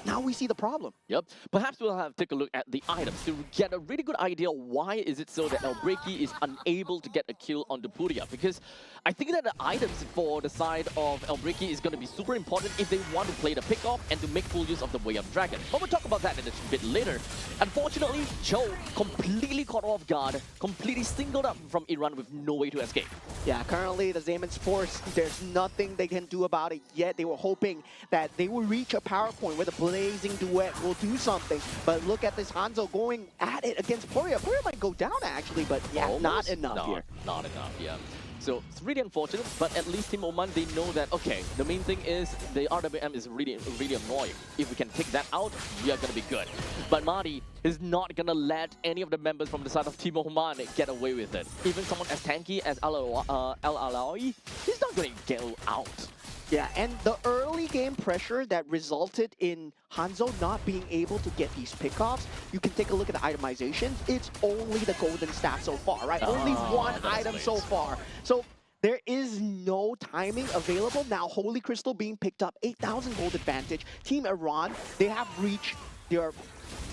now we see the problem. Yep. Perhaps we'll have to take a look at the items to get a really good idea why is it so that El Breaky is unable to get a kill on the Puria. Because I think that the items for the side of El Breaky is going to be super important if they want to play the pick-off and to make full use of the Way of Dragon. But we'll talk about that in a bit later. Unfortunately, Cho completely caught off guard, completely singled up from Iran with no way to escape. Yeah, currently the Zaman's force, there's nothing they can do about it yet. They were hoping that they will reach a power point where the Blazing Duet will do something. But look at this Hanzo going at it against Puria. Puria might go down actually, but yeah, Almost. not enough here. Not enough, yeah. So it's really unfortunate, but at least Team Oman, they know that, okay, the main thing is the RWM is really, really annoying. If we can take that out, we are going to be good. But Marty is not going to let any of the members from the side of Team Oman get away with it. Even someone as tanky as El Alawi, he's not going to get out. Yeah, and the early game pressure that resulted in Hanzo not being able to get these pickoffs, you can take a look at the itemization. It's only the golden staff so far, right? Only 1 item so far. So there is no timing available. Now, Holy Crystal being picked up, 8,000 gold advantage. Team Iran, they have reached their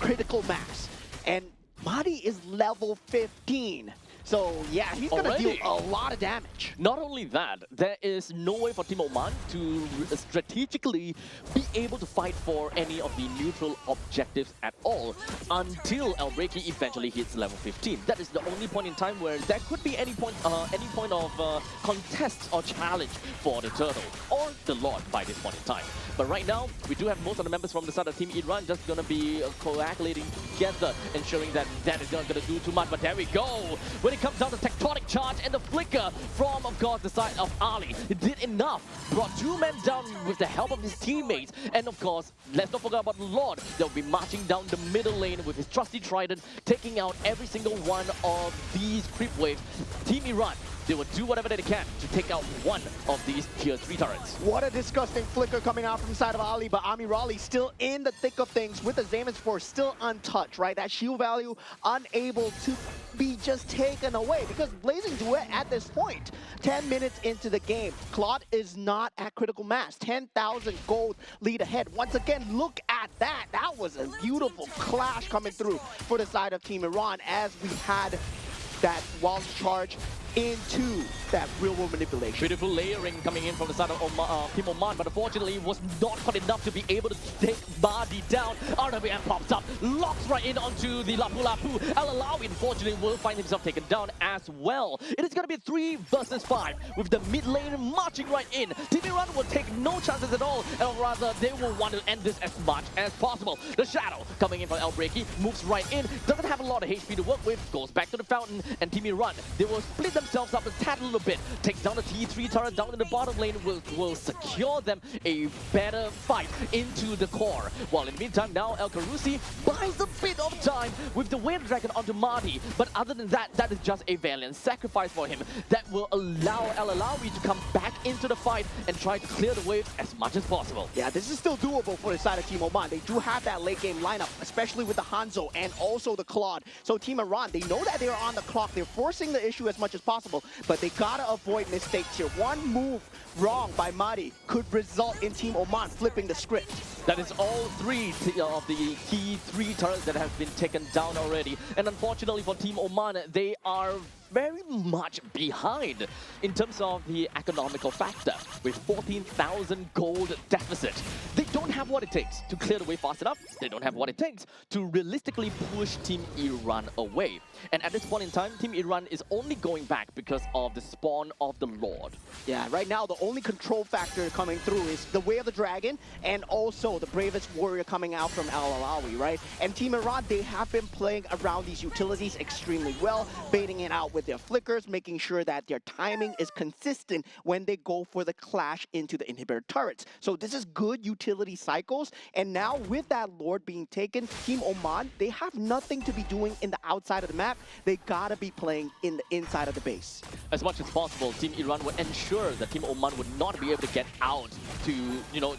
critical max. And Mahdi is level 15. So yeah, he's going to deal a lot of damage. Not only that, there is no way for Team Oman to strategically be able to fight for any of the neutral objectives at all until El Breaky eventually hits level 15. That is the only point in time where there could be any point of contest or challenge for the Turtle or the Lord by this point in time. But right now, we do have most of the members from the side of Team Iran just going to be coagulating together, ensuring that that is not going to do too much. But there we go. When it comes down to tectonic charge and the flicker from, of course, the side of Ali, it did enough. Brought 2 men down with the help of his teammates. And of course, let's not forget about the Lord. They'll be marching down the middle lane with his trusty trident, taking out every single one of these creep waves. Team Iran, they will do whatever they can to take out one of these tier 3 turrets. What a disgusting flicker coming out from the side of Ali, but Amirali still in the thick of things with the Zaman's force still untouched, right? That shield value unable to be just taken away because Blazing Duet at this point, 10 minutes into the game, Claude is not at critical mass. 10,000 gold lead ahead. Once again, look at that. That was a beautiful clash coming through for the side of Team Iran as we had that wild charge into that real-world manipulation. Beautiful layering coming in from the side of Team Oman, but unfortunately it was not quite enough to be able to take Bardi down. RWM pops up, locks right in onto the Lapu Lapu. El Alawi, unfortunately, will find himself taken down as well. It is going to be 3 versus 5 with the mid lane marching right in. Team Iran will take no chances at all, and rather they will want to end this as much as possible. The Shadow coming in from El Breaky moves right in, doesn't have a lot of HP to work with, goes back to the fountain, and Team Iran, they will split themselves up a tad a little bit, takes down the T3 turret down in the bottom lane, will secure them a better fight into the core. While in the meantime, now El Karusi buys a bit of time with the Wind Dragon onto Marty, but other than that, that is just a valiant sacrifice for him that will allow El Alawi to come back into the fight and try to clear the waves as much as possible. Yeah, this is still doable for the side of Team Oman. They do have that late game lineup, especially with the Hanzo and also the Claude. So Team Iran, they know that they're on the clock. They're forcing the issue as much as possible, but they gotta avoid mistakes here. One move wrong by Madi could result in Team Oman flipping the script. That is all 3 of the key 3 turrets that have been taken down already. And unfortunately for Team Oman, they are very much behind in terms of the economical factor with 14,000 gold deficit. They don't don't have what it takes to clear the way fast enough. They don't have what it takes to realistically push Team Iran away. And at this point in time, Team Iran is only going back because of the spawn of the Lord. Yeah, right now the only control factor coming through is the Way of the Dragon and also the Bravest Warrior coming out from Al-Alawi, right? And Team Iran, they have been playing around these utilities extremely well, baiting it out with their flickers, making sure that their timing is consistent when they go for the clash into the inhibitor turrets. So this is good utility cycles, and now with that Lord being taken, Team Oman, they have nothing to be doing in the outside of the map. They gotta be playing in the inside of the base. As much as possible, Team Iran would ensure that Team Oman would not be able to get out to,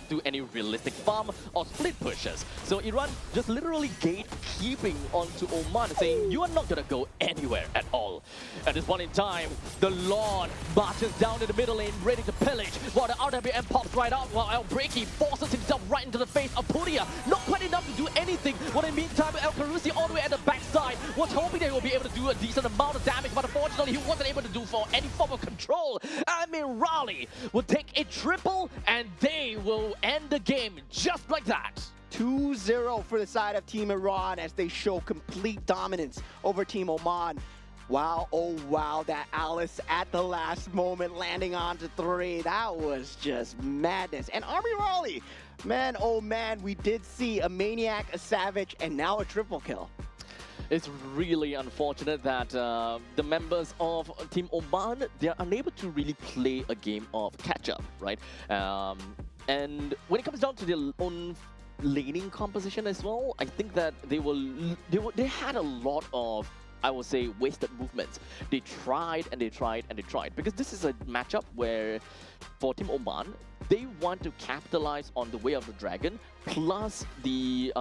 do any realistic farm or split pushes. So Iran just literally gatekeeping onto Oman, saying, you are not gonna go anywhere at all. At this point in time, the Lord marches down in the middle lane, ready to pillage, while the RWM pops right out, while El Breaky forces himself right into the face of Puria. Not quite enough to do anything. While in the meantime, El Carusi all the way at the backside was hoping they will be able to do a decent amount of damage, but unfortunately he wasn't able to do for any form of control. I mean, Raleigh will take a triple, and they will end the game just like that. 2-0 for the side of Team Iran as they show complete dominance over Team Oman. Wow, oh wow, that Alice at the last moment landing onto 3. That was just madness. And Army Raleigh, man, oh man, we did see a Maniac, a Savage, and now a triple kill. It's really unfortunate that the members of Team Oman, they're unable to really play a game of catch-up, right? And when it comes down to their own laning composition as well, I think that they had a lot of, I would say, wasted movements. They tried and they tried and they tried, because this is a matchup where for Team Oman, they want to capitalize on the Way of the Dragon plus the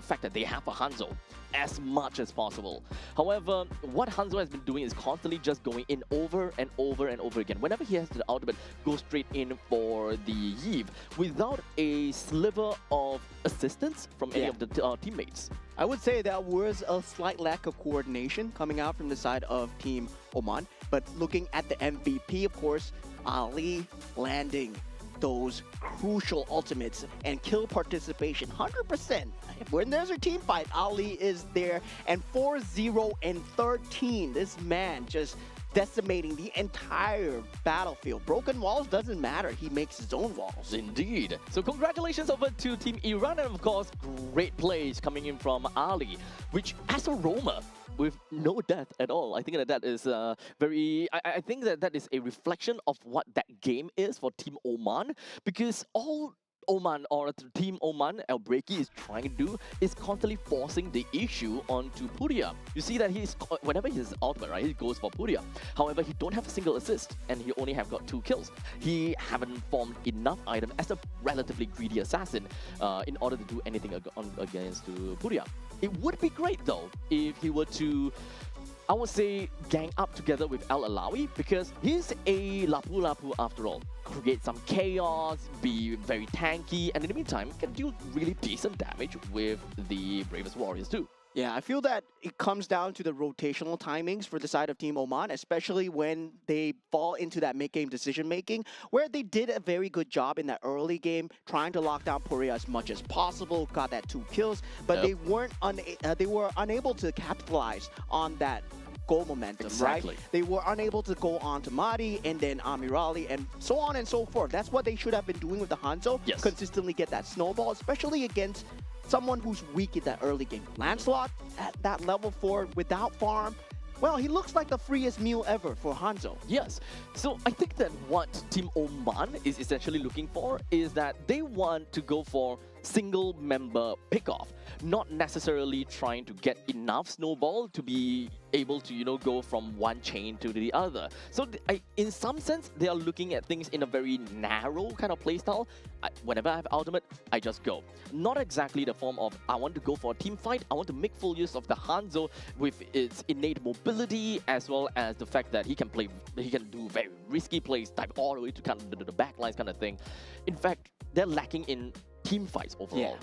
fact that they have a Hanzo as much as possible. However, what Hanzo has been doing is constantly just going in over and over and over again. Whenever he has the ultimate, go straight in for the Yve without a sliver of assistance from any of the teammates. I would say that was a slight lack of coordination coming out from the side of Team Oman. But looking at the MVP, of course, Ali landing those crucial ultimates and kill participation 100%. When there's a team fight, Ali is there. And 4-0 and 13, this man just decimating the entire battlefield. Broken walls doesn't matter. He makes his own walls. Indeed. So congratulations over to Team Iran, and of course, great plays coming in from Ali, which as a roamer, with no death at all. I think that is I think that is a reflection of what that game is for Team Oman, because all Oman or Team Oman, El Breaky is trying to do is constantly forcing the issue onto Puria. You see that whenever he's ultimate, right, he goes for Puria. However, he don't have a single assist and he only have got 2 kills. He haven't formed enough item as a relatively greedy assassin in order to do anything against Puria. It would be great though if he were to, I would say, gang up together with Al-Alawi, because he's a Lapu-Lapu after all. Create some chaos, be very tanky, and in the meantime can do really decent damage with the Bravest Warriors too. Yeah, I feel that it comes down to the rotational timings for the side of Team Oman, especially when they fall into that mid-game decision-making, where they did a very good job in that early game, trying to lock down Puria as much as possible, got that 2 kills, but they were unable to capitalize on that goal momentum, right? They were unable to go on to Mahdi and then Amirali and so on and so forth. That's what they should have been doing with the Hanzo, consistently get that snowball, especially against someone who's weak in that early game. Lancelot at that level 4 without farm, well, he looks like the freest meal ever for Hanzo. Yes. So I think that what Team Oman is essentially looking for is that they want to go for single member pickoff, not necessarily trying to get enough snowball to be able to, go from one chain to the other. So in some sense, they are looking at things in a very narrow kind of playstyle. Whenever I have ultimate, I just go. Not exactly the form of, I want to go for a team fight, I want to make full use of the Hanzo with its innate mobility, as well as the fact that he can do very risky plays, type all the way to kind of the backlines kind of thing. In fact, they're lacking in team fights overall.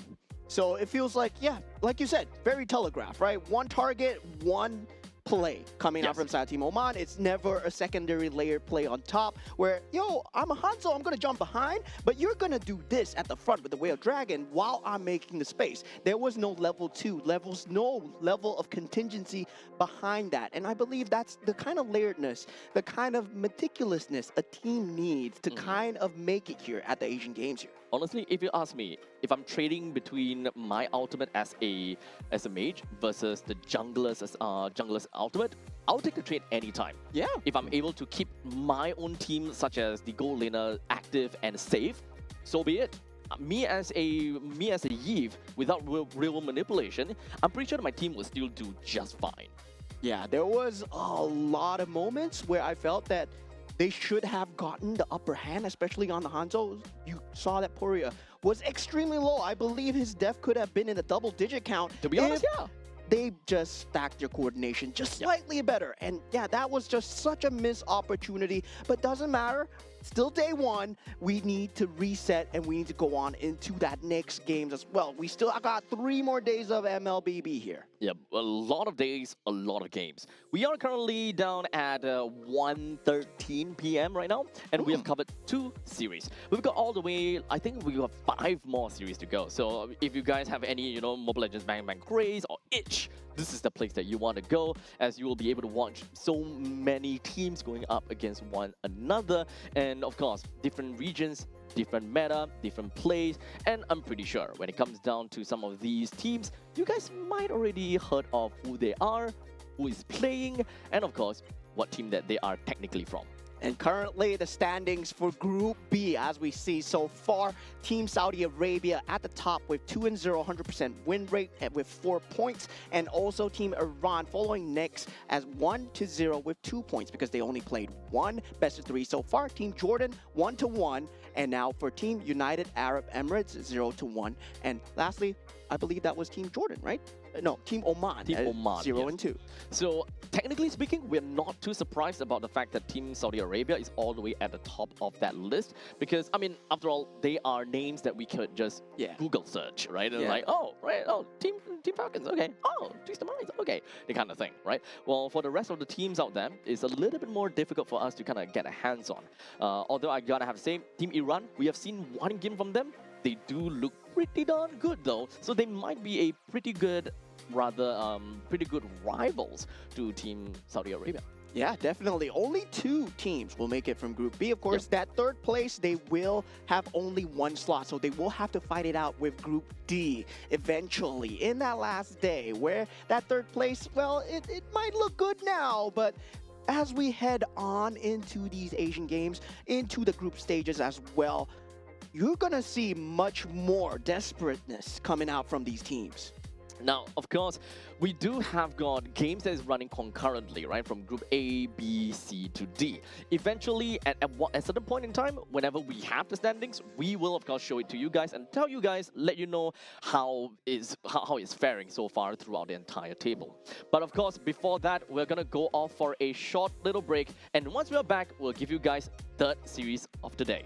So it feels like, like you said, very telegraphed, right? One target, one play coming out Yes. from side Team Oman. It's never a secondary layer play on top where, yo, I'm a Hanzo, I'm going to jump behind, but you're going to do this at the front with the Whale Dragon while I'm making the space. There was no level 2, no level of contingency behind that. And I believe that's the kind of layeredness, the kind of meticulousness a team needs to kind of make it here at the Asian Games here. Honestly, if you ask me, if I'm trading between my ultimate as a mage versus the jungler's ultimate, I'll take the trade anytime. Yeah. If I'm able to keep my own team, such as the gold laner, active and safe, so be it. Me as a Yves, without real manipulation, I'm pretty sure my team will still do just fine. Yeah, there was a lot of moments where I felt that they should have gotten the upper hand, especially on the Hanzo. You saw that Poria was extremely low. I believe his death could have been in a double-digit count. To be honest, if yeah. They just stacked their coordination just slightly better. And yeah, that was just such a missed opportunity, but doesn't matter. Still day one, we need to reset and we need to go on into that next games as well. We still got 3 more days of MLBB here. Yeah, a lot of days, a lot of games. We are currently down at 1:13 p.m. right now, and we have covered 2 series. We've got all the way, I think we have 5 more series to go. So if you guys have any, Mobile Legends Bang Bang craze or itch, this is the place that you want to go, as you will be able to watch so many teams going up against one another. And of course, different regions, different meta, different plays, and I'm pretty sure when it comes down to some of these teams, you guys might already heard of who they are, who is playing, and of course, what team that they are technically from. And currently the standings for Group B, as we see so far, Team Saudi Arabia at the top with 2-0, 100% win rate with 4 points, and also Team Iran following next as 1-0 with 2 points because they only played 1 best of 3 so far. Team Jordan 1-1, and now for Team United Arab Emirates 0-1. And lastly, I believe that was Team Jordan, right? No, Team Oman. Team Oman, 0-2. So technically speaking, we're not too surprised about the fact that Team Saudi Arabia is all the way at the top of that list because, I mean, after all, they are names that we could just Google search, right? And like, oh, right, oh, Team Falcons, okay. Oh, Twisted Minds, okay. The kind of thing, right? Well, for the rest of the teams out there, it's a little bit more difficult for us to kind of get a hands on. Although I gotta have to say, Team Iran, we have seen one game from them. They do look pretty darn good though, so they might be a pretty good rivals to Team Saudi Arabia. Yeah, definitely. Only 2 teams will make it from Group B. Of course, that 3rd place, they will have only 1 slot, so they will have to fight it out with Group D eventually in that last day, where that 3rd place, well, it might look good now, but as we head on into these Asian Games, into the group stages as well, you're going to see much more desperateness coming out from these teams. Now, of course, we do have got games that is running concurrently, right? From Group A, B, C to D. Eventually, at a certain point in time, whenever we have the standings, we will, of course, show it to you guys and tell you guys, let you know how it's faring so far throughout the entire table. But of course, before that, we're going to go off for a short little break. And once we're back, we'll give you guys 3rd series of the day.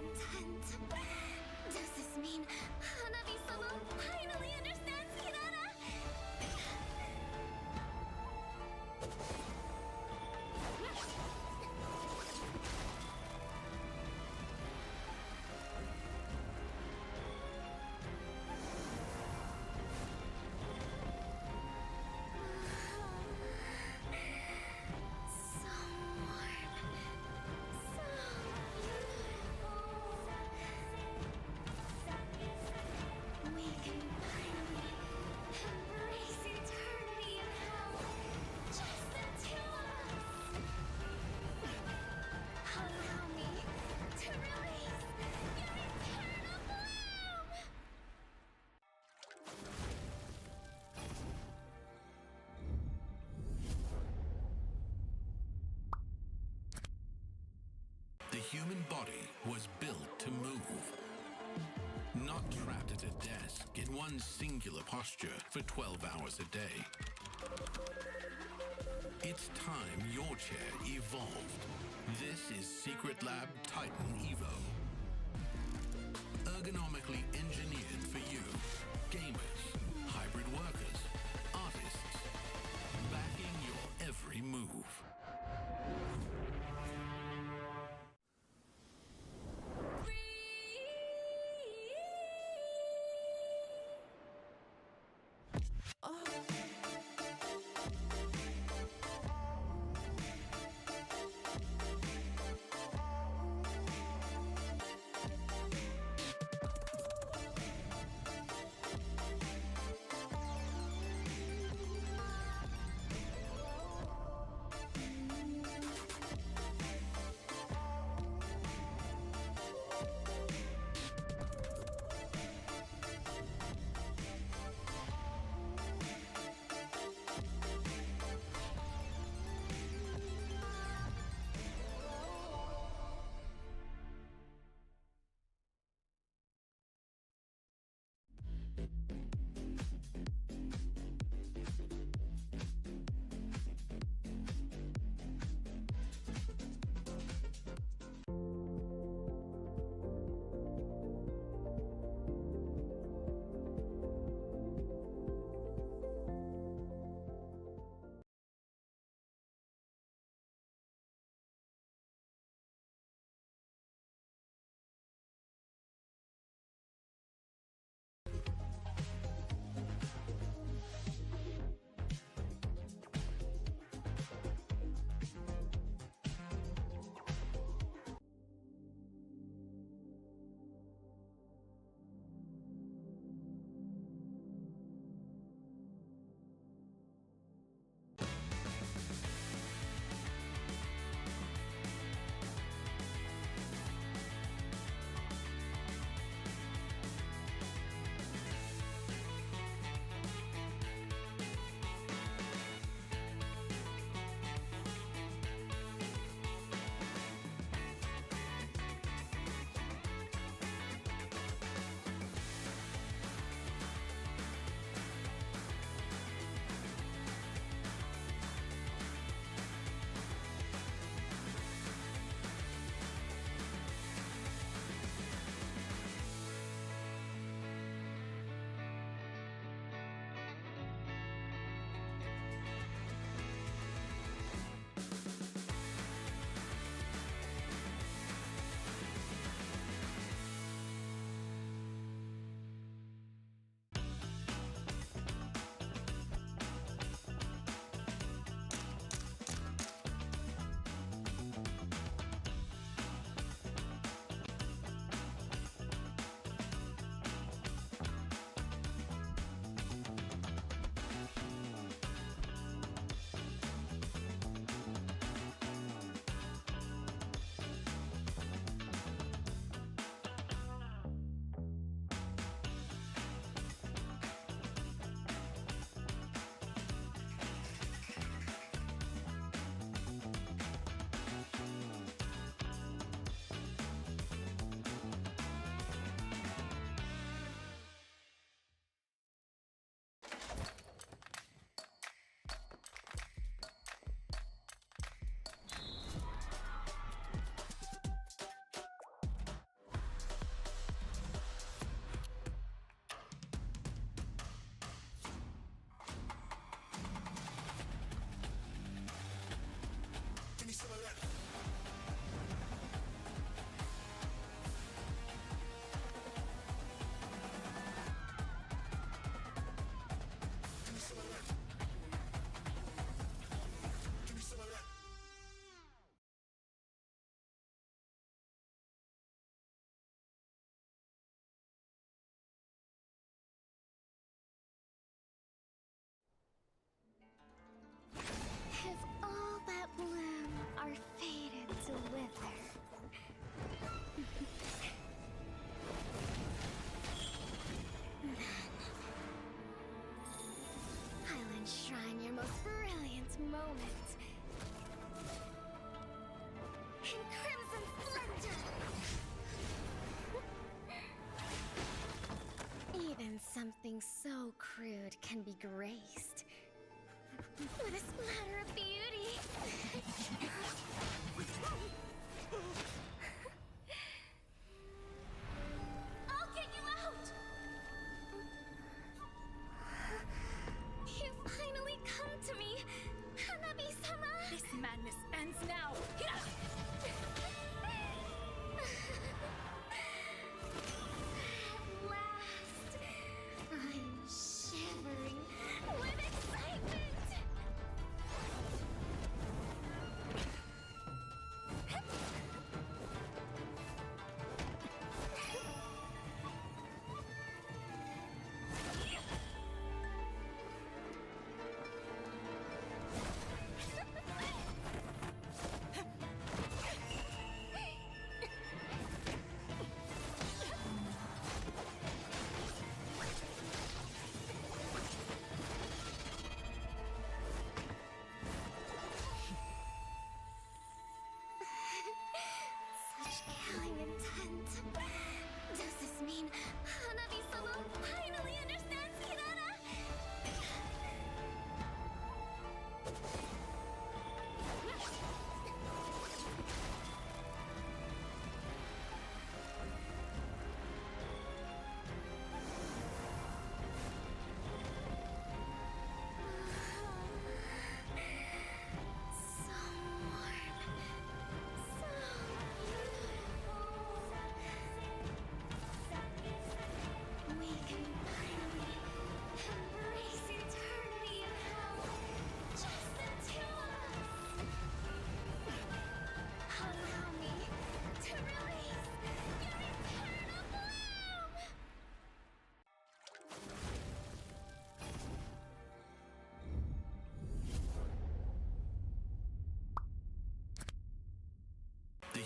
intent. Does this mean Hanabi-sama finally understands Kirara? So warm. So beautiful. We can finally embrace eternity in hell. Just the two of us. Allow me to release your eternal bloom. The human body was built to move. Not trapped at a desk in one singular posture for 12 hours a day. It's time your chair evolved. This is Secret Lab Titan Evo. Ergonomically engineered for you, gamers, hybrid workers, artists, backing your every move.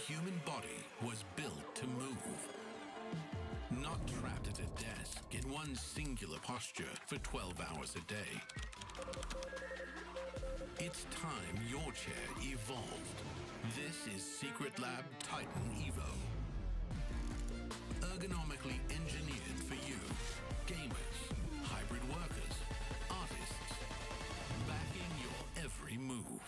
human body was built to move. Not trapped at a desk in one singular posture for 12 hours a day. It's time your chair evolved. This is Secret Lab Titan Evo. Ergonomically engineered for you, gamers, hybrid workers, artists, backing your every move.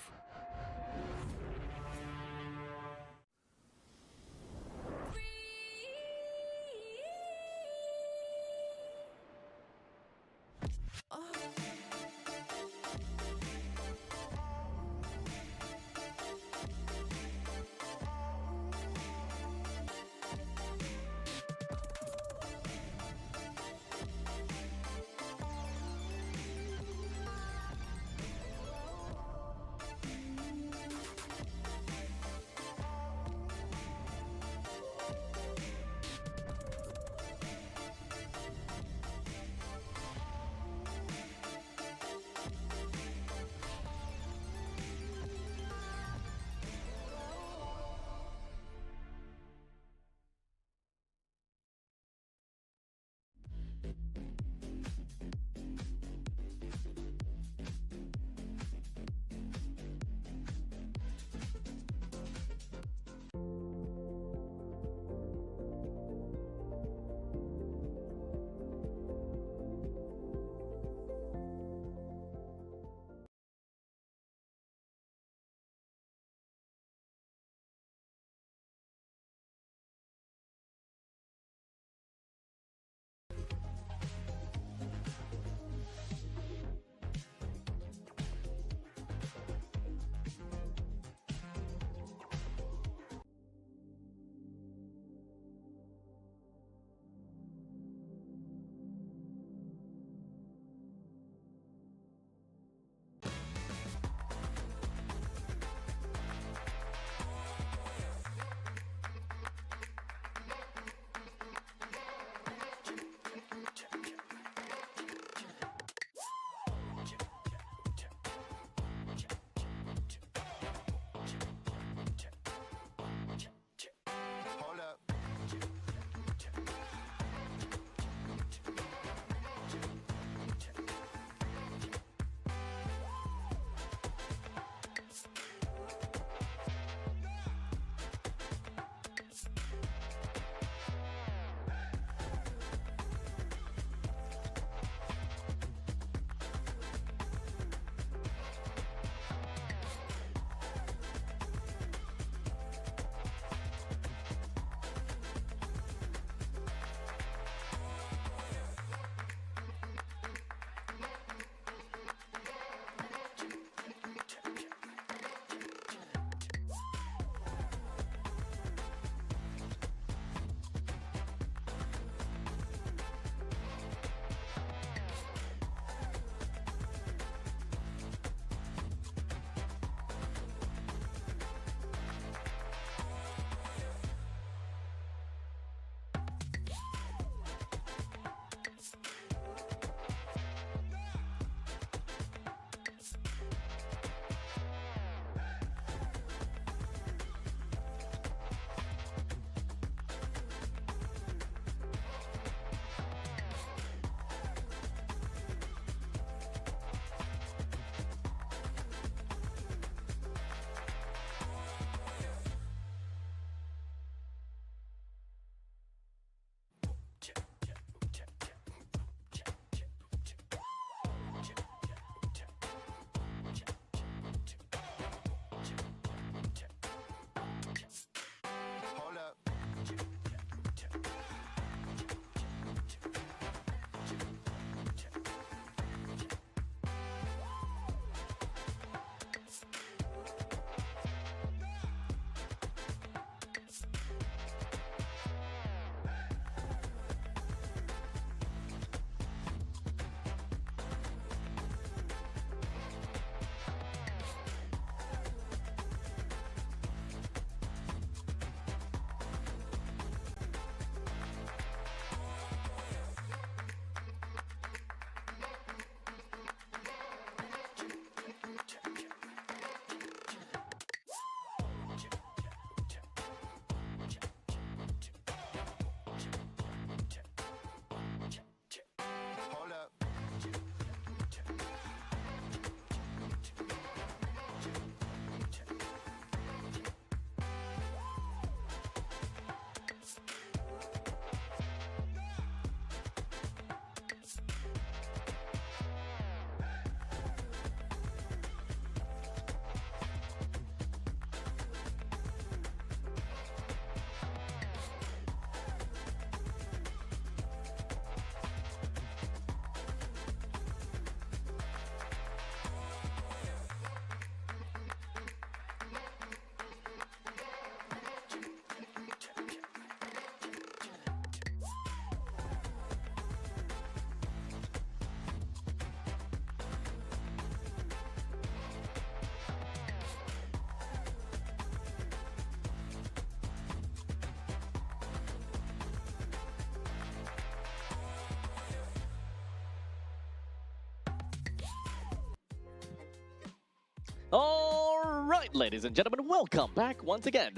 All right, ladies and gentlemen, welcome back once again.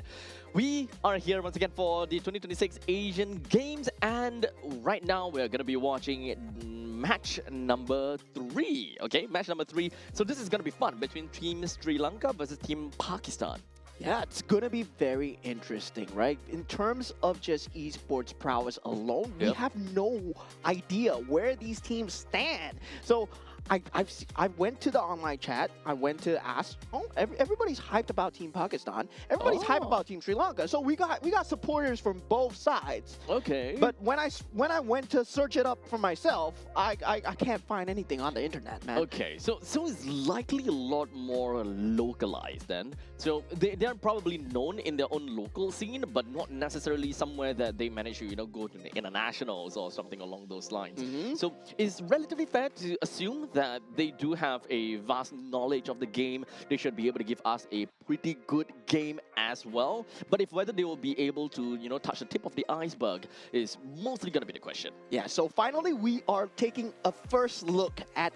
We are here once again for the 2026 Asian Games, and right now we're going to be watching match number 3. Okay, match number 3. So this is going to be fun between Team Sri Lanka versus Team Pakistan. Yeah, it's going to be very interesting, right? In terms of just esports prowess alone, we Yep. have no idea where these teams stand. So I went to the online chat. I went to ask. Oh, everybody's hyped about Team Pakistan. Everybody's hyped Oh. about Team Sri Lanka. So we got supporters from both sides. Okay. But when I went to search it up for myself, I can't find anything on the internet, man. Okay, so it's likely a lot more localized then. So they are probably known in their own local scene, but not necessarily somewhere that they manage to go to the internationals or something along those lines. So it's relatively fair to assume that they do have a vast knowledge of the game. They should be able to give us a pretty good game as well. But if whether they will be able to touch the tip of the iceberg is mostly going to be the question. Yeah, so finally we are taking a first look at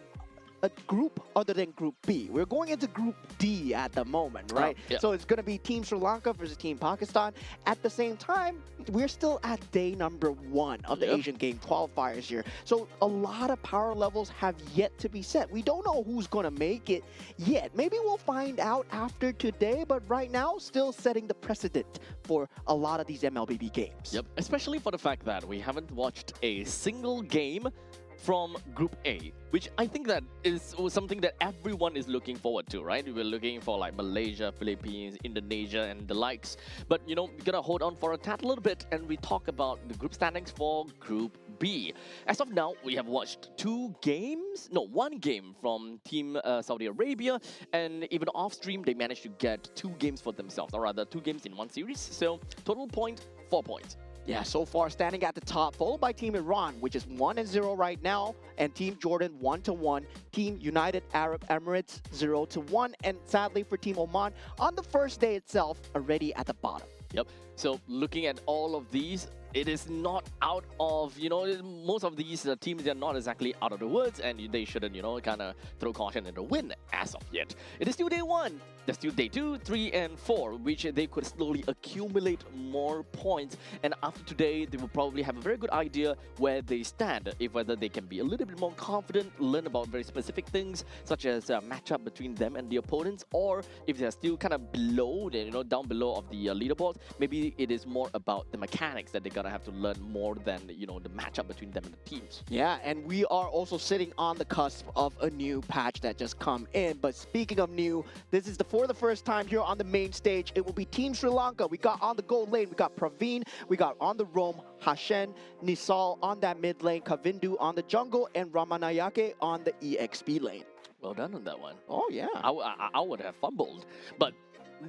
a group other than Group B. We're going into Group D at the moment, right? yeah. So it's going to be Team Sri Lanka versus Team Pakistan. At the same time, we're still at day number 1 of the Yep. Asian Game qualifiers here. So a lot of power levels have yet to be set. We don't know who's going to make it yet. Maybe we'll find out after today, but right now, still setting the precedent for a lot of these MLBB games. Yep, especially for the fact that we haven't watched a single game from Group A, which I think that is something that everyone is looking forward to, right? We're looking for like Malaysia, Philippines, Indonesia, and the likes. But we're gonna hold on for a tad a little bit, and we talk about the group standings for Group B. As of now, we have watched 1 game from Team Saudi Arabia, and even off stream, they managed to get 2 games for themselves, or rather 2 games in 1 series. So total point, 4 points. Yeah, so far standing at the top, followed by Team Iran, which is 1-0 right now, and Team Jordan 1-1, Team United Arab Emirates 0-1, and sadly for Team Oman, on the first day itself, already at the bottom. Yep. So looking at all of these, it is not out of, most of these teams, they're not exactly out of the woods, and they shouldn't, kind of throw caution in the wind as of yet. It is still day 1. There's still day 2, 3, and 4, which they could slowly accumulate more points. And after today, they will probably have a very good idea where they stand, if whether they can be a little bit more confident, learn about very specific things, such as a matchup between them and the opponents, or if they're still kind of below, down below of the leaderboard, maybe it is more about the mechanics that they're gonna have to learn more than, the matchup between them and the teams. Yeah, and we are also sitting on the cusp of a new patch that just come in. But speaking of new, this is for the first time here on the main stage. It will be Team Sri Lanka. We got on the gold lane, we got Praveen, we got on the roam, Hashen, Nisal on that mid lane, Kavindu on the jungle, and Ramanayake on the EXP lane. Well done on that one. Oh, yeah. I would have fumbled, but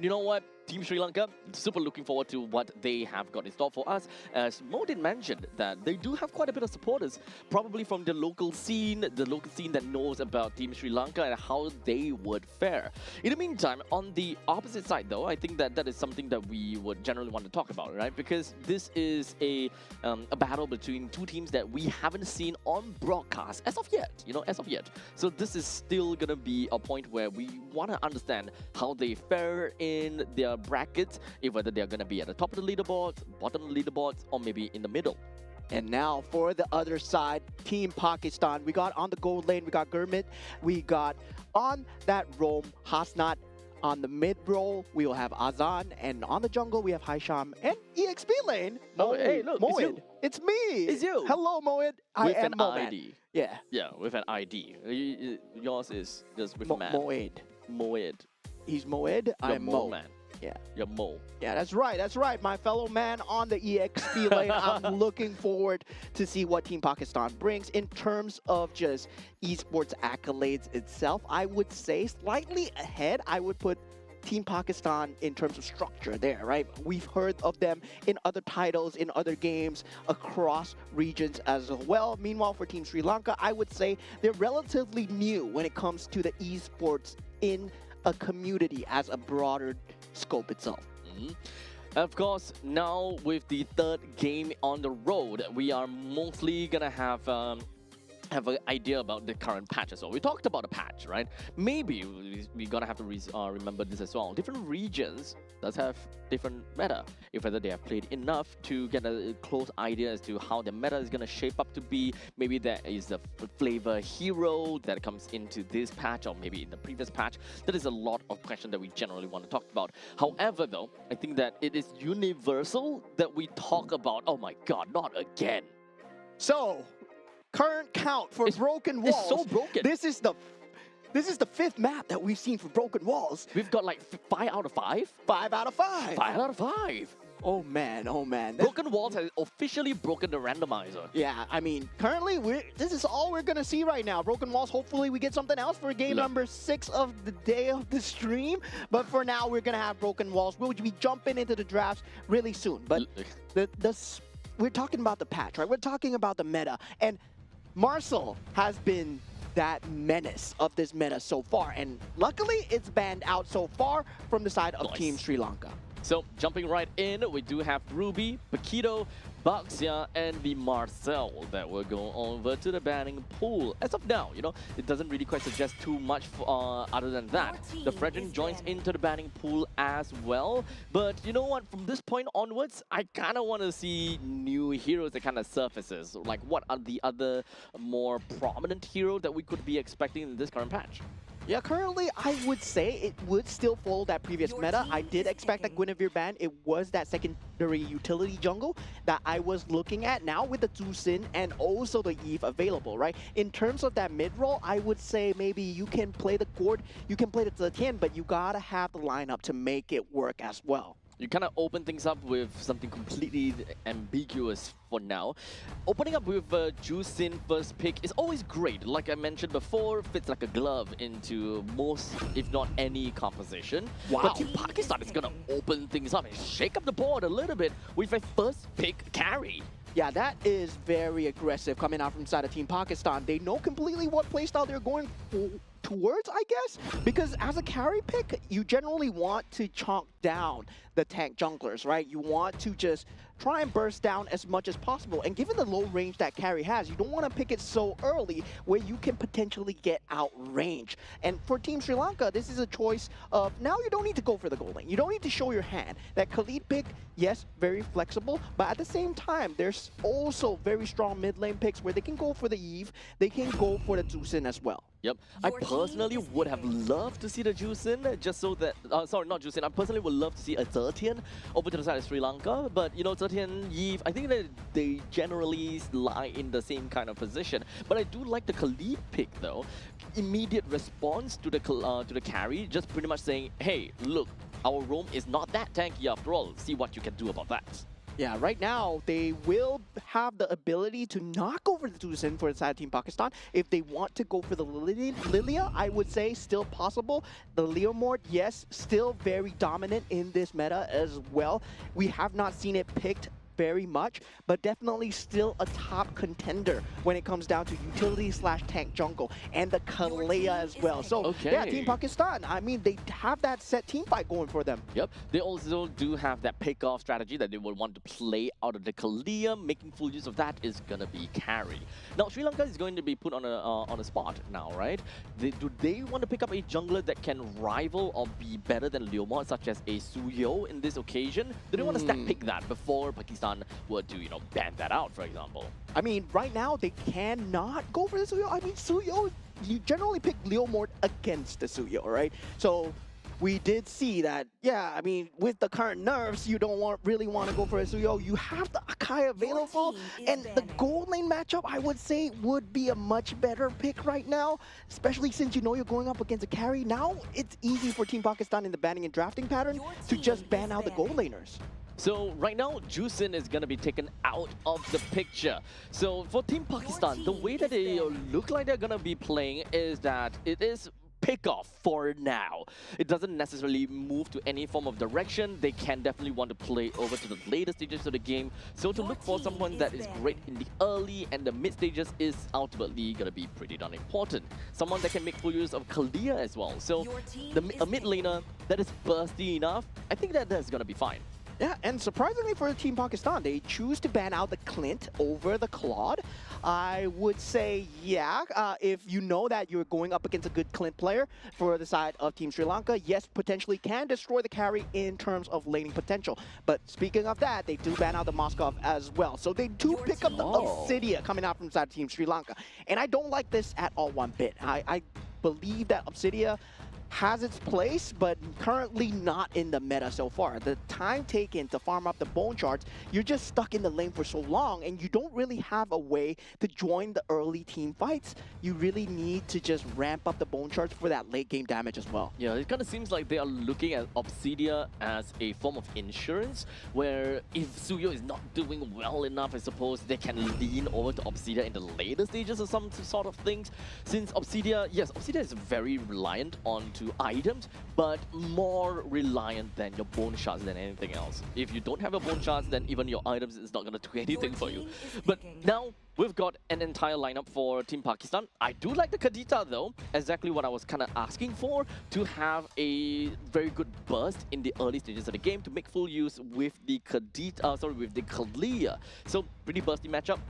you know what? Team Sri Lanka, super looking forward to what they have got in store for us. As Modin mentioned, that they do have quite a bit of supporters, probably from the local scene that knows about Team Sri Lanka and how they would fare. In the meantime, on the opposite side though, I think that is something that we would generally want to talk about, right? Because this is a battle between 2 teams that we haven't seen on broadcast as of yet, as of yet. So this is still gonna be a point where we want to understand how they fare in their brackets, if whether they're going to be at the top of the leaderboards, bottom of the leaderboards, or maybe in the middle. And now for the other side, Team Pakistan. We got on the gold lane, we got Gurmit. We got on that roam, Hasnat. On the mid role, we will have Azan. And on the jungle, we have Haisham. And EXP lane, Oh, hey, look, it's you. It's me. It's you. Hello, Moed. I With am an Moed. ID. Yeah. Yeah, with an ID. Yours is just with a man. Moed. Moed. He's Moed. You're I'm Mo Mo. man. Yeah. You're Mo. Yeah, that's right. That's right. My fellow man on the EXP lane. I'm looking forward to see what Team Pakistan brings in terms of just esports accolades itself. I would say slightly ahead. I would put Team Pakistan in terms of structure there, right? We've heard of them in other titles, in other games across regions as well. Meanwhile, for Team Sri Lanka, I would say they're relatively new when it comes to the esports in a community as a broader scope itself. Of course, now with the 3rd game on the road, we are mostly gonna have have an idea about the current patch as well. We talked about a patch, right? Maybe we're gonna have to remember this as well. Different regions does have different meta. If whether they have played enough to get a close idea as to how the meta is gonna shape up to be. Maybe there is a flavor hero that comes into this patch, or maybe in the previous patch. That is a lot of questions that we generally want to talk about. However, though, I think that it is universal that we talk about. Oh my God, not again! So, current count for Broken Walls. It's so broken. This is the 5th map that we've seen for Broken Walls. We've got like 5 out of 5. 5 out of 5. 5 out of 5. Oh man, oh man. Broken Walls has officially broken the randomizer. Yeah, I mean, currently this is all we're gonna see right now. Broken Walls. Hopefully, we get something else for game number 6 of the day of the stream. But for now, we're gonna have Broken Walls. We'll be jumping into the drafts really soon. But we're talking about the patch, right? We're talking about the meta, and Marcel has been that menace of this meta so far, and luckily it's banned out so far from the side of Team Sri Lanka. So jumping right in, we do have Ruby, Paquito, Baxia, and the Marcel that will go over to the banning pool. As of now, you know, it doesn't really quite suggest too much other than that. The Fredrin joins into the banning pool as well. But you know what, from this point onwards, I kind of want to see new heroes that kind of surfaces. Like, what are the other more prominent heroes that we could be expecting in this current patch? Yeah, currently I would say it would still follow that previous meta. I did expect that Guinevere ban. It was that secondary utility jungle that I was looking at. Now with the Zusin and also the Eve available, right? In terms of that mid-roll, I would say maybe you can play the Gord, you can play the Zetian, but you gotta have the lineup to make it work as well. You kind of open things up with something completely ambiguous for now. Opening up with Juicin first pick is always great. Like I mentioned before, fits like a glove into most, if not any, composition. Wow. But Team Pakistan is going to open things up and shake up the board a little bit with a first pick carry. Yeah, that is very aggressive coming out from the side of Team Pakistan. They know completely what playstyle they're going towards, I guess, because as a carry pick, you generally want to chonk down the tank junglers, right? You want to just try and burst down as much as possible. And given the low range that carry has, you don't want to pick it so early where you can potentially get out range. And for Team Sri Lanka, this is a choice of now you don't need to go for the gold lane. You don't need to show your hand. That Khalid pick, yes, very flexible, but at the same time, there's also very strong mid lane picks where they can go for the Eve, they can go for the Zusin as well. Yep, I personally would have loved to see the Juicin, just so that, sorry, not Juicin, I personally would love to see a Zetian over to the side of Sri Lanka, but you know, Zetian, Eve, I think that they generally lie in the same kind of position. But I do like the Khalid pick though. Immediate response to the carry, just pretty much saying, hey, look, our roam is not that tanky after all, see what you can do about that. Yeah, right now, they will have the ability to knock over the Zusin for the side of Team Pakistan. If they want to go for the Lilia, I would say still possible. The Leomord, yes, still very dominant in this meta as well. We have not seen it picked very much, but definitely still a top contender when it comes down to utility / tank jungle, and the Kalea as well. So yeah, Team Pakistan, I mean, they have that set team fight going for them. Yep, they also do have that pick-off strategy that they will want to play out of the Kalea. Making full use of that is gonna be carry. Now, Sri Lanka is going to be put on a spot now, right? Do they want to pick up a jungler that can rival or be better than Leomord, such as a Suyo in this occasion? Do they want to stack pick that before Pakistan were to, you know, ban that out, for example? I mean, right now, they cannot go for the Suyo. I mean, Suyo, you generally pick Leomord against the Suyo, right? So we did see that, yeah, I mean, with the current nerfs, you don't really want to go for a Suyo. You have the Akai available, and the gold lane matchup, I would say, would be a much better pick right now, especially since you know you're going up against a carry. Now, it's easy for Team Pakistan in the banning and drafting pattern to just ban out the gold laners. So right now, Juicin is going to be taken out of the picture. So for Team Pakistan, the way that they look like they're going to be playing is that it is pick-off for now. It doesn't necessarily move to any form of direction. They can definitely want to play over to the later stages of the game. So to look for someone that is great in the early and the mid stages is ultimately going to be pretty darn important. Someone that can make full use of Kalea as well. So a mid laner that is bursty enough, I think that that's going to be fine. Yeah, and surprisingly for Team Pakistan, they choose to ban out the Clint over the Claude. I would say, yeah, if you know that you're going up against a good Clint player for the side of Team Sri Lanka, yes, potentially can destroy the carry in terms of laning potential. But speaking of that, they do ban out the Moskov as well. So they do pick up the Obsidia coming out from side of Team Sri Lanka. And I don't like this at all one bit. I believe that Obsidia has its place, but currently not in the meta so far. The time taken to farm up the bone shards, you're just stuck in the lane for so long, and you don't really have a way to join the early team fights. You really need to just ramp up the bone shards for that late game damage as well. Yeah, it kind of seems like they are looking at Obsidia as a form of insurance, where if Suyo is not doing well enough, I suppose they can lean over to Obsidia in the later stages or some sort of things. Since Obsidia, yes, Obsidia is very reliant on to items, but more reliant than your bone shards than anything else. If you don't have your bone shards, then even your items is not going to do anything for you. But now we've got an entire lineup for Team Pakistan. I do like the Kadita though, exactly what I was kind of asking for, to have a very good burst in the early stages of the game to make full use with the with the Kalia. So pretty bursty matchup,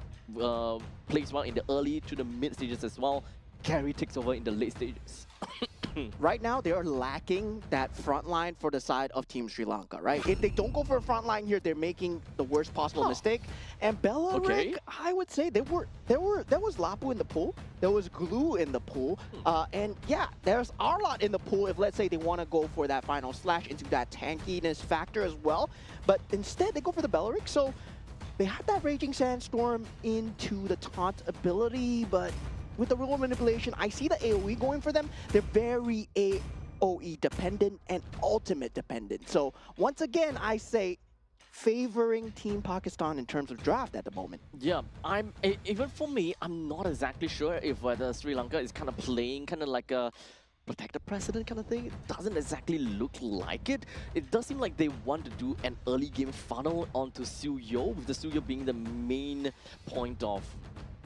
plays well in the early to the mid stages as well. Carry takes over in the late stages. Right now, they are lacking that front line for the side of Team Sri Lanka, right? If they don't go for a front line here, they're making the worst possible mistake. And Belarik, I would say there was Lapu in the pool, there was Glue in the pool, and yeah, there's Arlot in the pool if, let's say, they want to go for that final slash into that tankiness factor as well. But instead, they go for the Belarik, so they have that Raging Sandstorm into the taunt ability, but with the rule manipulation, I see the AoE going for them. They're very AoE dependent and ultimate dependent. So once again, I say favoring Team Pakistan in terms of draft at the moment. Yeah, even for me, I'm not exactly sure if whether Sri Lanka is kind of playing kind of like a protect the precedent kind of thing. It doesn't exactly look like it. It does seem like they want to do an early game funnel onto Suyo, with the Suyo being the main point of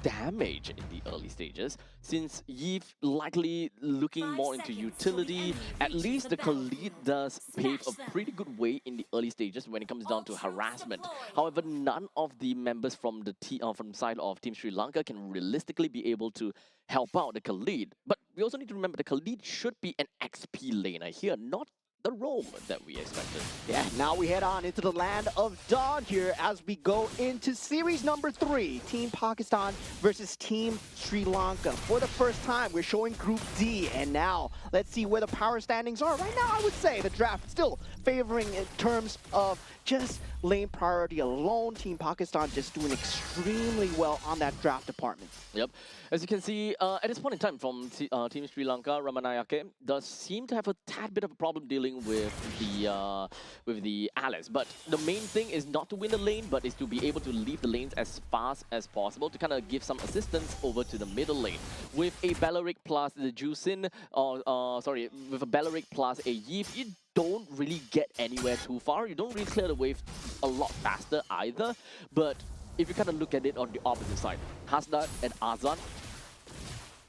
damage in the early stages. Since Yve likely looking more into utility, at least the Khalid does pave a pretty good way in the early stages when it comes down to harassment. However, none of the members from the from side of Team Sri Lanka can realistically be able to help out the Khalid. But we also need to remember the Khalid should be an XP laner here, not the roam that we expected. Yeah, now we head on into the land of Dawn here as we go into series number 3, Team Pakistan versus Team Sri Lanka. For the first time, we're showing Group D, and now let's see where the power standings are. Right now, I would say the draft still favoring in terms of just lane priority alone. Team Pakistan just doing extremely well on that draft department. Yep. As you can see, at this point in time from Team Sri Lanka, Ramanayake does seem to have a tad bit of a problem dealing with the Alex. But the main thing is not to win the lane, but is to be able to leave the lanes as fast as possible to kind of give some assistance over to the middle lane. With a Belarik plus the Jusin, with a Belarik plus a Yve, you don't really get anywhere too far. You don't really clear the wave a lot faster either. But if you kind of look at it on the opposite side, Hasnat and Azan,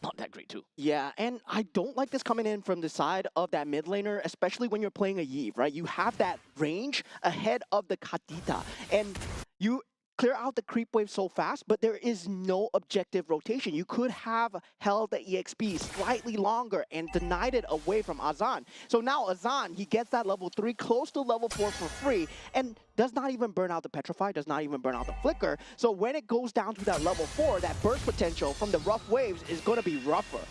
not that great too. Yeah, and I don't like this coming in from the side of that mid laner, especially when you're playing a Yve, right? You have that range ahead of the Kadita, and you clear out the creep wave so fast, but there is no objective rotation. You could have held the EXP slightly longer and denied it away from Azan. So now Azan, he gets that level 3 close to level 4 for free, and does not even burn out the Petrify, does not even burn out the Flicker. So when it goes down to that level 4, that burst potential from the rough waves is going to be rougher.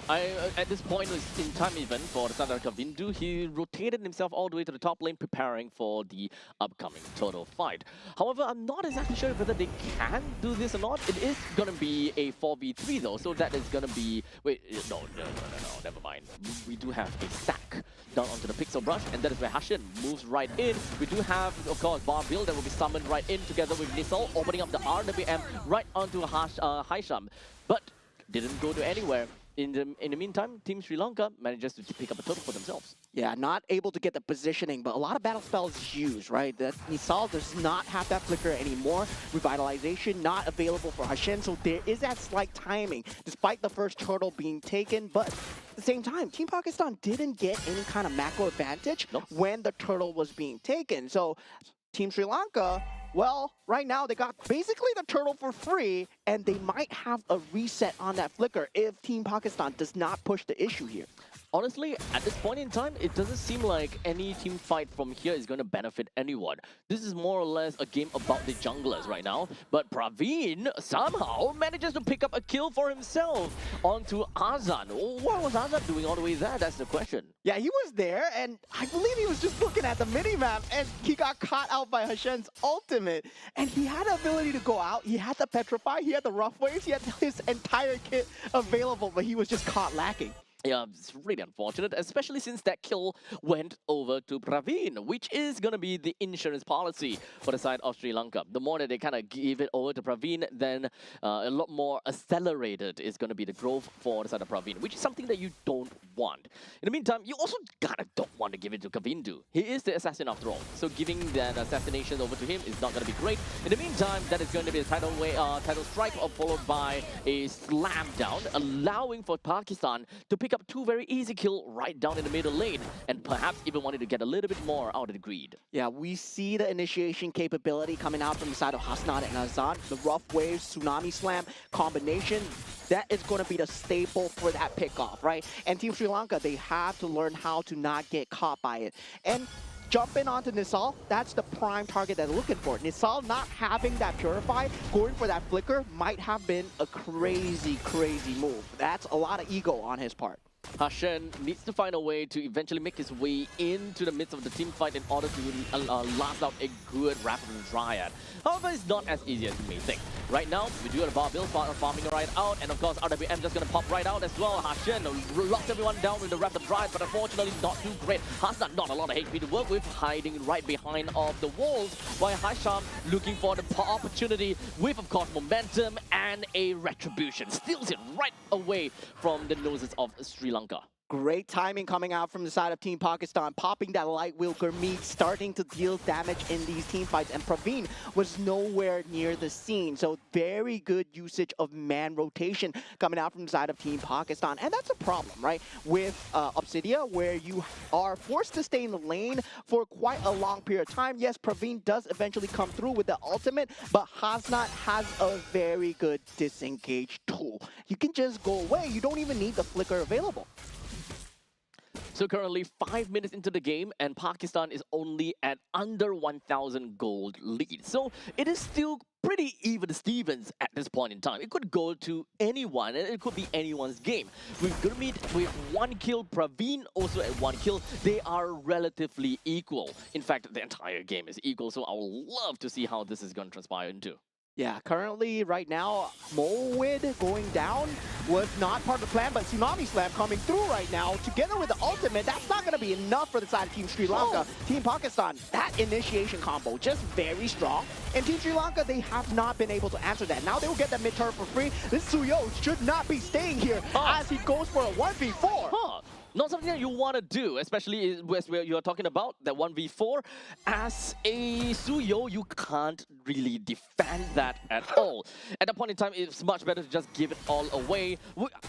At this point in time even for the Sandaka Vindu, he rotated himself all the way to the top lane preparing for the upcoming total fight. However, I'm not exactly sure whether they can do this or not. It is going to be a 4v3 though, so that is going to be... Wait, no, never mind. We do have a stack down onto the Pixel Brush, and that is where Hashin moves right in. We do have, of course, Barbil that will be summoned right in together with Nisal, opening up the RWM right onto Haisham, but didn't go to anywhere. In the meantime, Team Sri Lanka manages to pick up a total for themselves. Yeah, not able to get the positioning, but a lot of battle spells used, right? That Nisal does not have that flicker anymore. Revitalization not available for Hashin, so there is that slight timing, despite the first turtle being taken, but at the same time, Team Pakistan didn't get any kind of macro advantage Nope. when the turtle was being taken. So Team Sri Lanka, well, right now they got basically the turtle for free, and they might have a reset on that flicker if Team Pakistan does not push the issue here. Honestly, at this point in time, it doesn't seem like any team fight from here is going to benefit anyone. This is more or less a game about the junglers right now. But Praveen somehow manages to pick up a kill for himself onto Azan. What was Azan doing all the way there? That's the question. Yeah, he was there, and I believe he was just looking at the minimap, and he got caught out by Hashen's ultimate. And he had the ability to go out, he had the Petrify, he had the Rough Waves, he had his entire kit available, but he was just caught lacking. Yeah, it's really unfortunate, especially since that kill went over to Praveen, which is going to be the insurance policy for the side of Sri Lanka. The more that they kind of give it over to Praveen, then a lot more accelerated is going to be the growth for the side of Praveen, which is something that you don't want. In the meantime, you also kind of don't want to give it to Kavindu. He is the assassin after all, so giving that assassination over to him is not going to be great. In the meantime, that is going to be a title strike followed by a slam down, allowing for Pakistan to pick up two very easy kill right down in the middle lane, and perhaps even wanted to get a little bit more out of the greed. Yeah, we see the initiation capability coming out from the side of Hasnat and Azan. The Rough Waves, Tsunami Slam combination, that is going to be the staple for that pickoff, right? And Team Sri Lanka, they have to learn how to not get caught by it. And jumping onto Nisal, that's the prime target that they're looking for. Nisal not having that Purify, going for that Flicker, might have been a crazy, crazy move. That's a lot of ego on his part. Hashen needs to find a way to eventually make his way into the midst of the team fight in order to last out a good Rapid Dryad. However, it's not as easy as you may think. Right now, we do have a bar build farming right out, and of course, RWM just gonna pop right out as well. Hashen locked everyone down with the Rapid Dryad, but unfortunately not too great. Hassan not a lot of HP to work with, hiding right behind of the walls, while Hisham looking for the opportunity with, of course, momentum and a retribution. Steals it right away from the noses of Sri Lanka. Great timing coming out from the side of Team Pakistan, popping that light wheel Gurmeet, starting to deal damage in these team fights, and Praveen was nowhere near the scene. So very good usage of man rotation coming out from the side of Team Pakistan. And that's a problem, right? With Obsidia, where you are forced to stay in the lane for quite a long period of time. Yes, Praveen does eventually come through with the ultimate, but Hasnat has a very good disengage tool. You can just go away. You don't even need the flicker available. So currently 5 minutes into the game, and Pakistan is only at under 1,000 gold lead. So it is still pretty even Stevens at this point in time. It could go to anyone, and it could be anyone's game. With Gurmeet with 1 kill, Praveen also at 1 kill. They are relatively equal. In fact, the entire game is equal, so I would love to see how this is going to transpire into. Yeah, currently, right now, Molwid going down was not part of the plan, but Tsunami Slam coming through right now. Together with the ultimate, that's not going to be enough for the side of Team Sri Lanka. Team Pakistan, that initiation combo, just very strong. And Team Sri Lanka, they have not been able to answer that. Now they will get that mid-turn for free. This Suyo should not be staying here as he goes for a 1v4. Not something that you want to do, especially where you're talking about that 1v4. As a Suyo, you can't really defend that at all. At that point in time, it's much better to just give it all away.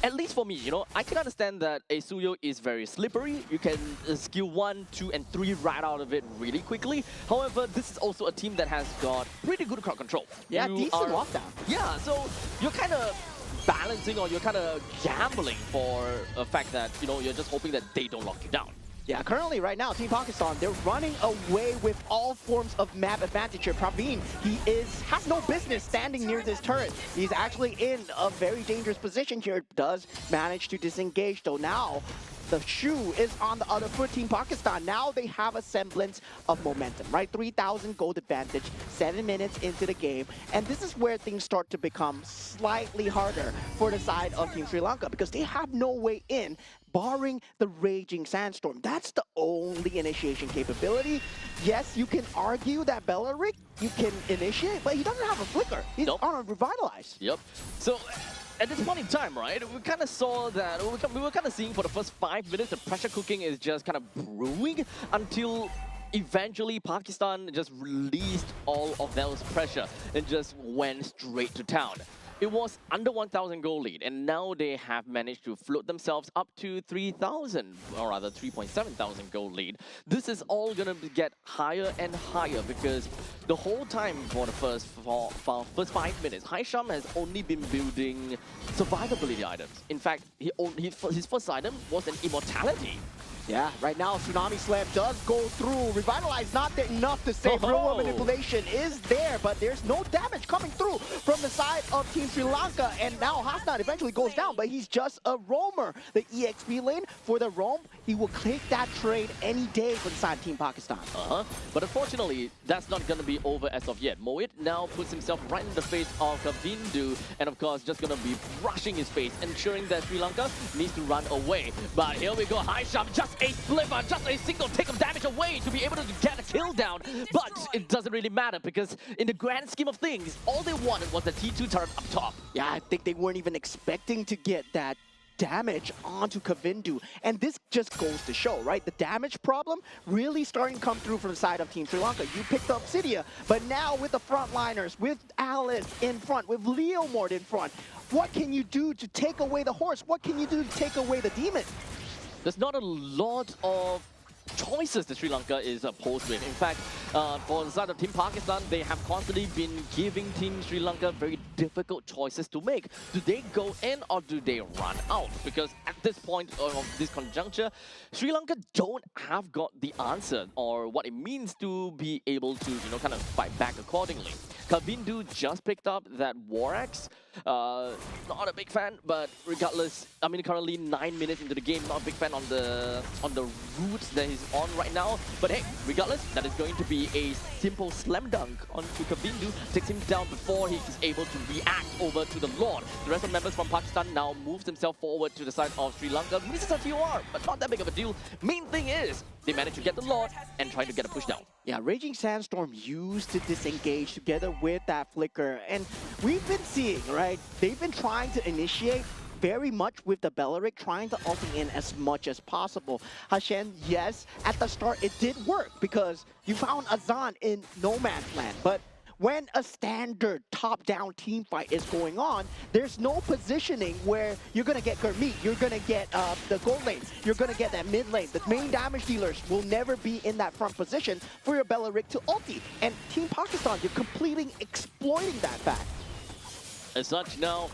At least for me, you know, I can understand that a Suyo is very slippery. You can skill 1, 2, and 3 right out of it really quickly. However, this is also a team that has got pretty good crowd control. Yeah, decent lockdown. Yeah, so you're kind of balancing, or you're kind of gambling for a fact that, you know, you're just hoping that they don't lock you down. Yeah, currently right now, Team Pakistan, they're running away with all forms of map advantage here. Praveen, he has no business standing near this turret. He's actually in a very dangerous position here. Does manage to disengage, though now the shoe is on the other foot. Team Pakistan, now they have a semblance of momentum, right? 3,000 gold advantage, 7 minutes into the game. And this is where things start to become slightly harder for the side of Team Sri Lanka, because they have no way in, barring the Raging Sandstorm. That's the only initiation capability. Yes, you can argue that Bellaric, you can initiate, but he doesn't have a flicker. He's on a Revitalize. Yep. So at this point in time, right, we kind of saw that, we were kind of seeing for the first 5 minutes, the pressure cooking is just kind of brewing until eventually Pakistan just released all of those pressure and just went straight to town. It was under 1,000 goal lead, and now they have managed to float themselves up to 3,000, or rather 3,700 goal lead. This is all gonna get higher and higher because the whole time for the first 5 minutes, Haisham has only been building survivability items. In fact, his first item was an immortality. Yeah, right now Tsunami Slam does go through. Revitalize not there enough to save. Real World Manipulation is there, but there's no damage coming through from the side of Team Sri Lanka. And now Hasnat eventually goes down, but he's just a roamer. The EXP lane for the roam, he will take that trade any day for the side of Team Pakistan. But unfortunately, that's not going to be over as of yet. Moit now puts himself right in the face of Kavindu, and of course just going to be brushing his face, ensuring that Sri Lanka needs to run away. But here we go, Haisham, just a sliver, just a single take of damage away to be able to get a kill down. But it doesn't really matter because in the grand scheme of things, all they wanted was the T2 turret up top. Yeah, I think they weren't even expecting to get that damage onto Kavindu. And this just goes to show, right? The damage problem really starting to come through from the side of Team Sri Lanka. You picked up Cydia, but now with the frontliners, with Alice in front, with Leo Mort in front, what can you do to take away the horse? What can you do to take away the demon? There's not a lot of choices that Sri Lanka is posed with. In fact, for the side of Team Pakistan, they have constantly been giving Team Sri Lanka very difficult choices to make. Do they go in or do they run out? Because at this point of this conjuncture, Sri Lanka don't have got the answer or what it means to be able to, kind of fight back accordingly. Kavindu just picked up that War Axe. Not a big fan, but regardless, I mean, currently 9 minutes into the game, not a big fan on the routes that he's on right now. But hey, regardless, that is going to be a simple slam dunk onto Kavindu. Takes him down before he is able to react over to the Lord. The rest of members from Pakistan now moves himself forward to the side of Sri Lanka. Misses a TOR, but not that big of a deal. Main thing is, they managed to get the Lord and try to get a push down. Yeah, Raging Sandstorm used to disengage together with that Flicker. And we've been seeing, right? They've been trying to initiate very much with the Belleric, trying to ulti in as much as possible. Hashem, yes, at the start it did work because you found Azan in No Man's Land. But when a standard top-down team fight is going on, there's no positioning where you're going to get Gurmeet, you're going to get the gold lane, you're going to get that mid lane. The main damage dealers will never be in that front position for your Belleric to ulti. And Team Pakistan, you're completely exploiting that fact. As such, now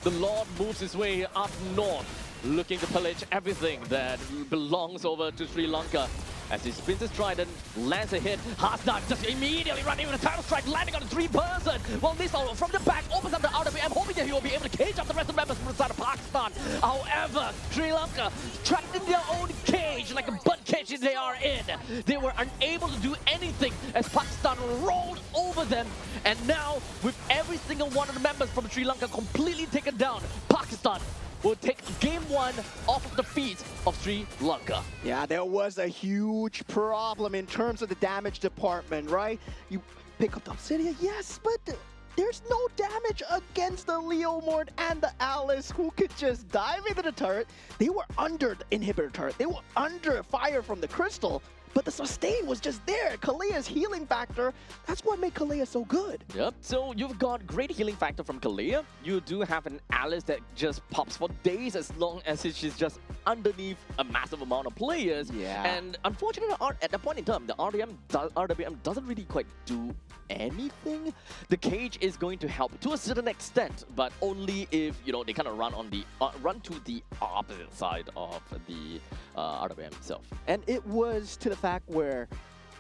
the Lord moves his way up north, looking to pillage everything that belongs over to Sri Lanka. As he spins his trident, lands a hit, Hasnat just immediately running with a title strike, landing on a 3-person. Well, this all from the back opens up the RWM, hoping that he will be able to cage up the rest of the members from the side of Pakistan. However, Sri Lanka, trapped in their own cage, like a bird cage they are in. They were unable to do anything as Pakistan rolled over them. And now, with every single one of the members from Sri Lanka completely taken down, Pakistan will take game 1 off of the feet of Sri Lanka. Yeah, there was a huge problem in terms of the damage department, right? You pick up the Obsidian, yes, but there's no damage against the Leo Mort and the Alice who could just dive into the turret. They were under the inhibitor turret. They were under fire from the crystal. But the sustain was just there. Kalea's healing factor, that's what made Kalea so good. Yep, so you've got great healing factor from Kalea. You do have an Alice that just pops for days as long as she's just underneath a massive amount of players. Yeah. And unfortunately, at that point in time, the RWM doesn't really quite do anything. The cage is going to help to a certain extent, but only if, they kind of run to the opposite side of the RWM itself. And it was to the fact where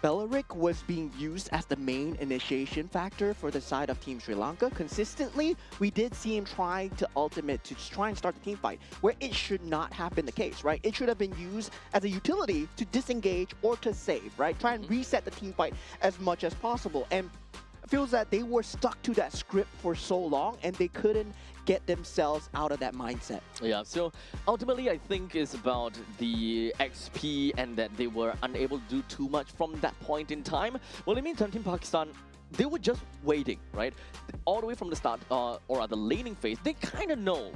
Belleric was being used as the main initiation factor for the side of Team Sri Lanka. Consistently, we did see him try to ultimate to try and start the team fight, where it should not have been the case, right? It should have been used as a utility to disengage or to save, right? Try and reset the team fight as much as possible. And it feels that they were stuck to that script for so long and they couldn't get themselves out of that mindset. Yeah, so ultimately I think it's about the XP and that they were unable to do too much from that point in time. Well, in the meantime, Team Pakistan, they were just waiting, right? All the way from the start, or at the laning phase, they kind of know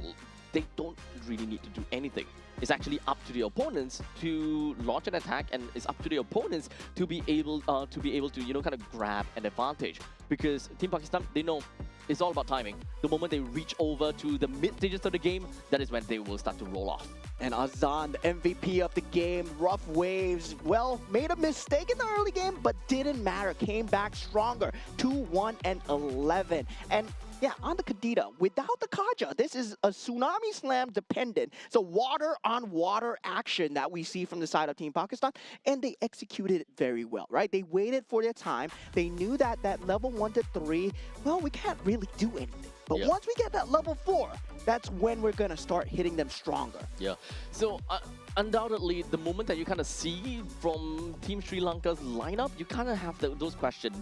they don't really need to do anything. It's actually up to the opponents to launch an attack, and it's up to the opponents to be able to kind of grab an advantage. Because Team Pakistan, they know it's all about timing. The moment they reach over to the mid stages of the game, that is when they will start to roll off. And Azan, the MVP of the game, Rough Waves, well, made a mistake in the early game, but didn't matter. Came back stronger, 2-1 and 11. And yeah, on the Kadita, without the Kaja, this is a Tsunami Slam dependent. So water on water action that we see from the side of Team Pakistan, and they executed it very well, right? They waited for their time. They knew that level 1 to 3, well, we can't really do anything. But Yeah. once we get that level 4, that's when we're gonna start hitting them stronger. Yeah. So undoubtedly, the moment that you kind of see from Team Sri Lanka's lineup, you kind of have those questions.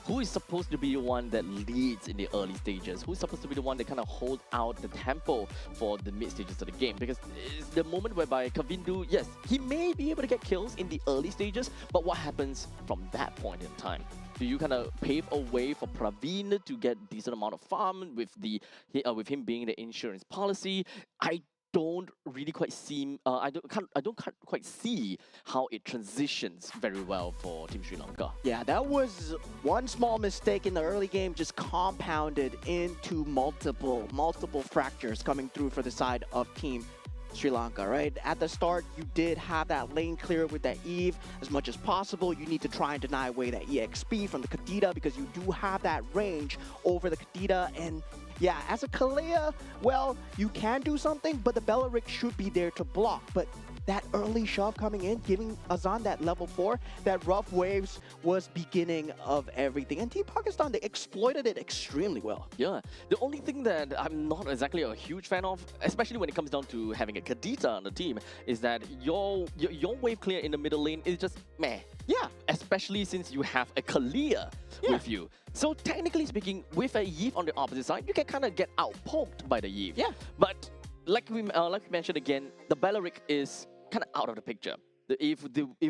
Who is supposed to be the one that leads in the early stages? Who's supposed to be the one that kind of hold out the tempo for the mid stages of the game? Because it's the moment whereby Kavindu, yes, he may be able to get kills in the early stages, but what happens from that point in time? Do you kind of pave a way for Praveen to get decent amount of farm with with him being the insurance policy? I don't really quite see. I don't quite see how it transitions very well for Team Sri Lanka. Yeah, that was one small mistake in the early game, just compounded into multiple fractures coming through for the side of Team Sri Lanka, right? At the start, you did have that lane clear with that Eve as much as possible. You need to try and deny away that EXP from the Kadita because you do have that range over the Kadita. And yeah, as a Kalea, well, you can do something, but the Bellaric should be there to block. But that early shove coming in, giving Azan that level 4, that Rough Waves was beginning of everything. And Team Pakistan, they exploited it extremely well. Yeah, the only thing that I'm not exactly a huge fan of, especially when it comes down to having a Kadita on the team, is that your wave clear in the middle lane is just meh. Yeah. Especially since you have a Kalia with you. So technically speaking, with a Yve on the opposite side, you can kind of get out-poked by the Yve. Yeah. But like we mentioned again, the Bellaric is kind of out of the picture. If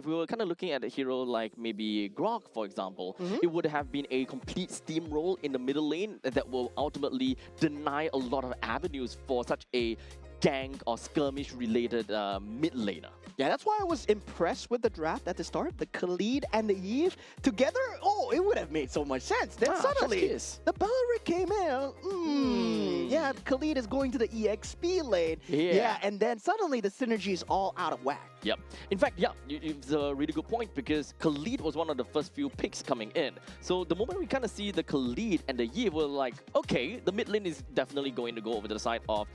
we were kind of looking at a hero like maybe Grog, for example, it would have been a complete steamroll in the middle lane that will ultimately deny a lot of avenues for such a gank or skirmish related mid laner. Yeah, that's why I was impressed with the draft at the start. The Khalid and the Eve together, oh, it would have made so much sense. Then suddenly, the Bellaric came in. Yeah, Khalid is going to the EXP lane. Yeah, and then suddenly the synergy is all out of whack. Yep. In fact, yeah, it's a really good point because Khalid was one of the first few picks coming in. So the moment we kind of see the Khalid and the Yi, we're like, okay, the mid lane is definitely going to go over to the side of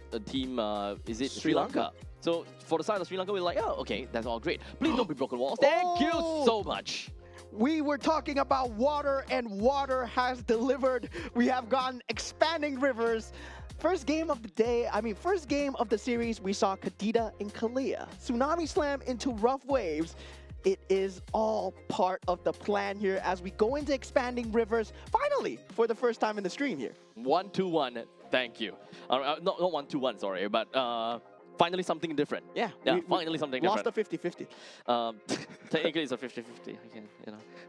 the team, is it Sri Lanka? So for the side of Sri Lanka, we're like, oh, okay, that's all great. Please don't be broken walls. Thank you so much. We were talking about water, and water has delivered. We have gotten expanding rivers. First game of the day, first game of the series, we saw Kadita and Kalia. Tsunami Slam into Rough Waves. It is all part of the plan here as we go into expanding rivers, finally, for the first time in the stream here. 1-2-1, thank you. Not 1-2-1, sorry, but finally something different. Yeah, finally something lost different. The 50-50. Technically, it's a 50-50.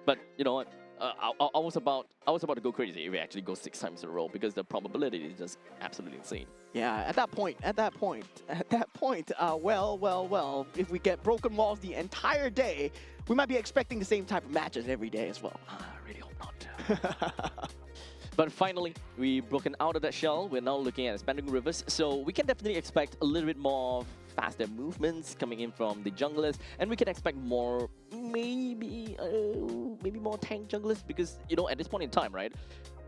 But you know what? I was about to go crazy if we actually go 6 times in a row because the probability is just absolutely insane. Yeah, at that point, well, if we get broken walls the entire day, we might be expecting the same type of matches every day as well. I really hope not. But finally, we've broken out of that shell. We're now looking at expanding rivers, so we can definitely expect a little bit more faster movements coming in from the junglers, and we can expect more, maybe more tank junglers because, at this point in time, right,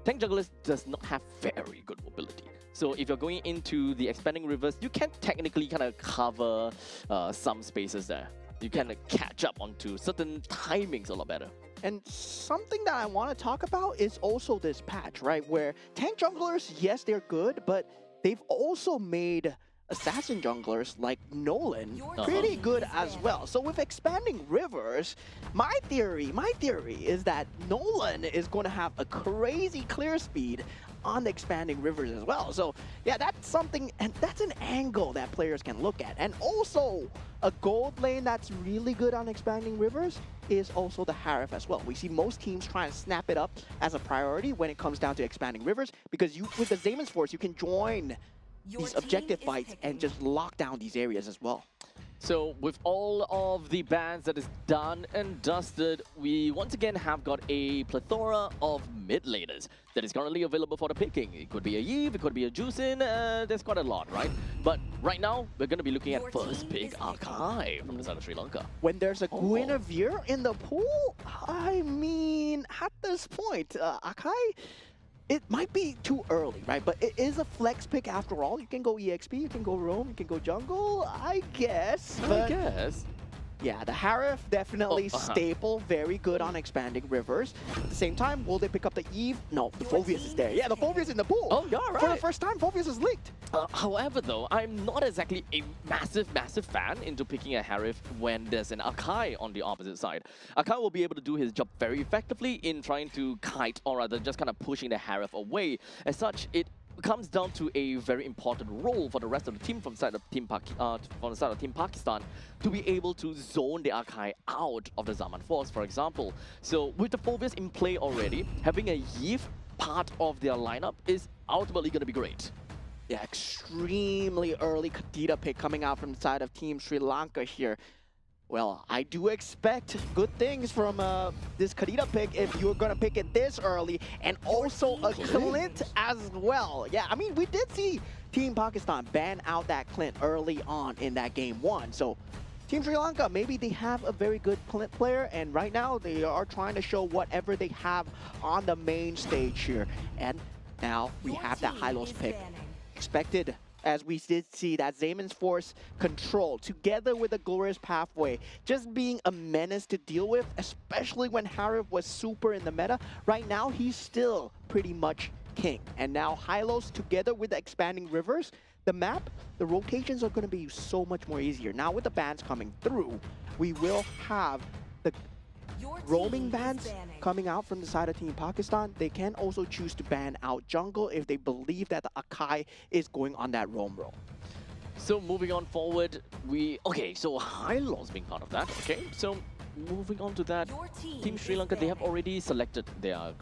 tank junglers does not have very good mobility. So if you're going into the expanding rivers, you can technically kind of cover some spaces there. You can catch up onto certain timings a lot better. And something that I want to talk about is also this patch, right? Where tank junglers, yes, they're good, but they've also made assassin junglers like Nolan pretty good as well. So with expanding rivers, my theory is that Nolan is going to have a crazy clear speed on the expanding rivers as well. So yeah, that's something, and that's an angle that players can look at. And also, a gold lane that's really good on expanding rivers is also the Harif as well. We see most teams trying to snap it up as a priority when it comes down to expanding rivers, because with the Zamon's Force, you can join these objective fights and just lock down these areas as well. So with all of the bans that is done and dusted, we once again have got a plethora of mid laners that is currently available for the picking. It could be a Eve, it could be a Juicin, there's quite a lot, right? But right now, we're going to be looking at first pick Arkai from the side of Sri Lanka. When there's a Guinevere in the pool, I mean, at this point, Akai, it might be too early, right? But it is a flex pick after all. You can go EXP, you can go roam, you can go jungle, I guess. I guess. Yeah, the Harif definitely staple, very good on expanding rivers. At the same time, will they pick up the Eve? No, the Phoveus is there. Yeah, the Phoveus in the pool. Oh, yeah, right. For the first time, Phoveus is linked. However, though, I'm not exactly a massive fan into picking a Harif when there's an Akai on the opposite side. Akai will be able to do his job very effectively in trying to kite, or rather just kind of pushing the Harif away. As such, it comes down to a very important role for the rest of the team from the side of Team Pakistan to be able to zone the Akai out of the Zaman Force, for example. So with the Phoveus in play already, having a Yif part of their lineup is ultimately going to be great. Yeah, extremely early Kadita pick coming out from the side of Team Sri Lanka here. Well, I do expect good things from this Kadita pick if you're going to pick it this early, and also a Clint as well. Yeah, I mean, we did see Team Pakistan ban out that Clint early on in that game 1. So Team Sri Lanka, maybe they have a very good Clint player, and right now they are trying to show whatever they have on the main stage here. And now we have that Hylos pick. Expected, as we did see that Zaman's Force control together with the Glorious Pathway just being a menace to deal with, especially when Harif was super in the meta. Right now, he's still pretty much king. And now Hylos together with the expanding rivers, the map, the rotations are going to be so much more easier. Now with the bans coming through, we will have the roaming bans coming out from the side of Team Pakistan. They can also choose to ban out jungle if they believe that the Akai is going on that roam role. So moving on forward, so Hylos being part of that. Okay, so moving on to that, Team Sri Lanka, they have already selected their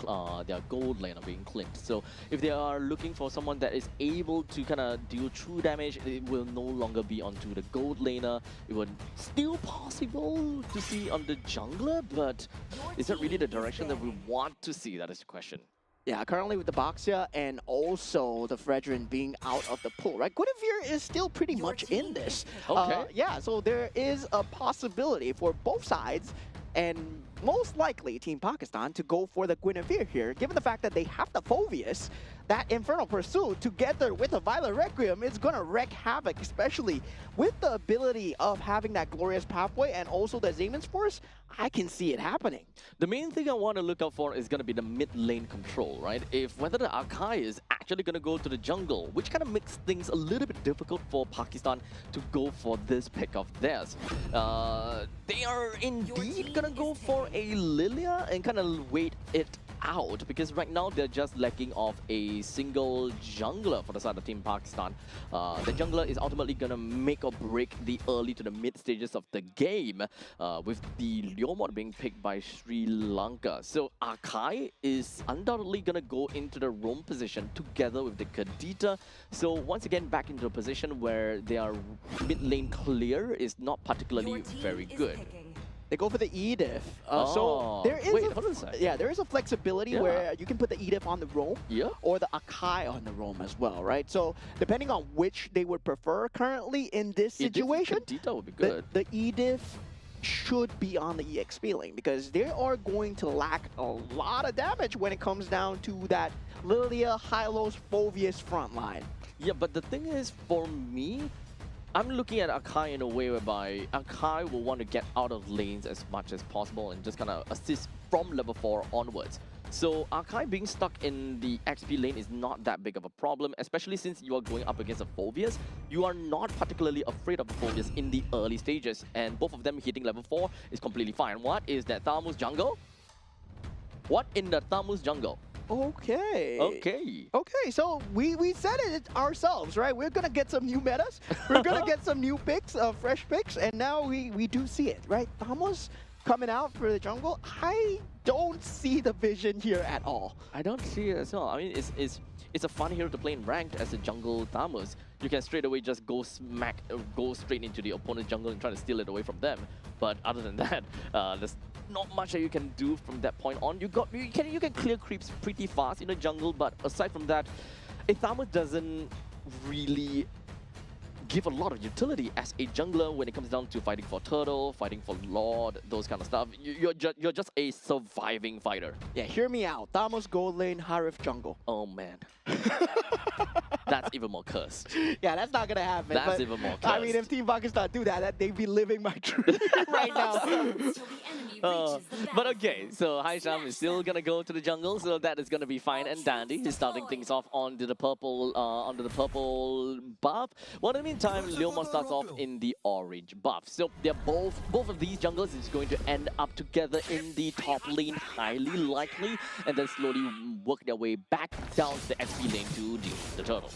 gold laner being Clint. So if they are looking for someone that is able to kind of deal true damage, it will no longer be onto the gold laner. It would still possible to see on the jungler, but is that really the direction that we want to see? That is the question. Yeah, currently with the Baxia and also the Fredrin being out of the pool, right? Guinevere is still pretty much in this. Okay. Yeah, so there is a possibility for both sides, and most likely Team Pakistan to go for the Guinevere here, given the fact that they have the Phoveus. That Infernal Pursuit together with a Violet Requiem is going to wreak havoc, especially with the ability of having that Glorious Pathway and also the Zaman's Force. I can see it happening. The main thing I want to look out for is going to be the mid lane control, right? If whether the Akai is actually going to go to the jungle, which kind of makes things a little bit difficult for Pakistan to go for this pick of theirs. They are indeed going to go for a Lilia and kind of wait it out, because right now they're just lacking of a single jungler for the side of Team Pakistan. The jungler is ultimately going to make or break the early to the mid stages of the game, with the Leomord being picked by Sri Lanka. So Akai is undoubtedly going to go into the roam position together with the Kadita. So once again back into a position where their mid lane clear is not particularly very good. They go for the Edith. So there is there is a flexibility where you can put the Edith on the roam or the Akai on the roam as well, right? So depending on which they would prefer currently in this situation, Kadita would be good. The Edith should be on the EXP lane, because they are going to lack a lot of damage when it comes down to that Lilia, Hylos, Phoveus front line. Yeah, but the thing is, for me, I'm looking at Akai in a way whereby Akai will want to get out of lanes as much as possible and just kind of assist from level 4 onwards. So Akai being stuck in the XP lane is not that big of a problem, especially since you are going up against a Phoveus. You are not particularly afraid of the Phoveus in the early stages, and both of them hitting level 4 is completely fine. What is that Thamus jungle? What in the Thamus jungle? Okay. Okay, so we said it ourselves, right? We're going to get some new metas. We're going to get some new picks, fresh picks, and now we do see it, right? Thamus coming out for the jungle. I don't see the vision here at all. I don't see it as well. I mean, it's a fun hero to play in ranked as a jungle Thamus. you can straight away just go straight into the opponent's jungle and try to steal it away from them. But other than that, there's not much that you can do from that point on. You can clear creeps pretty fast in the jungle, but aside from that, Ithama doesn't really give a lot of utility as a jungler when it comes down to fighting for turtle, fighting for lord, those kind of stuff. You're just a surviving fighter. Yeah, hear me out. Thamos gold lane, Harif jungle. Oh man. That's even more cursed. Yeah, that's not gonna happen. That's but, even more I mean, cursed. if Team Pakistan do that, they'd be living my dream right now. Till the enemy reaches the But okay, so Haisham is still Smash gonna go to the jungle, so that is gonna be fine and dandy. He's starting things off onto the purple buff. Well, in the meantime, Leomon starts off in the orange buff. So they're both of these junglers is going to end up together in the top lane, highly likely, and then slowly work their way back down to the SP lane to deal with the turtle.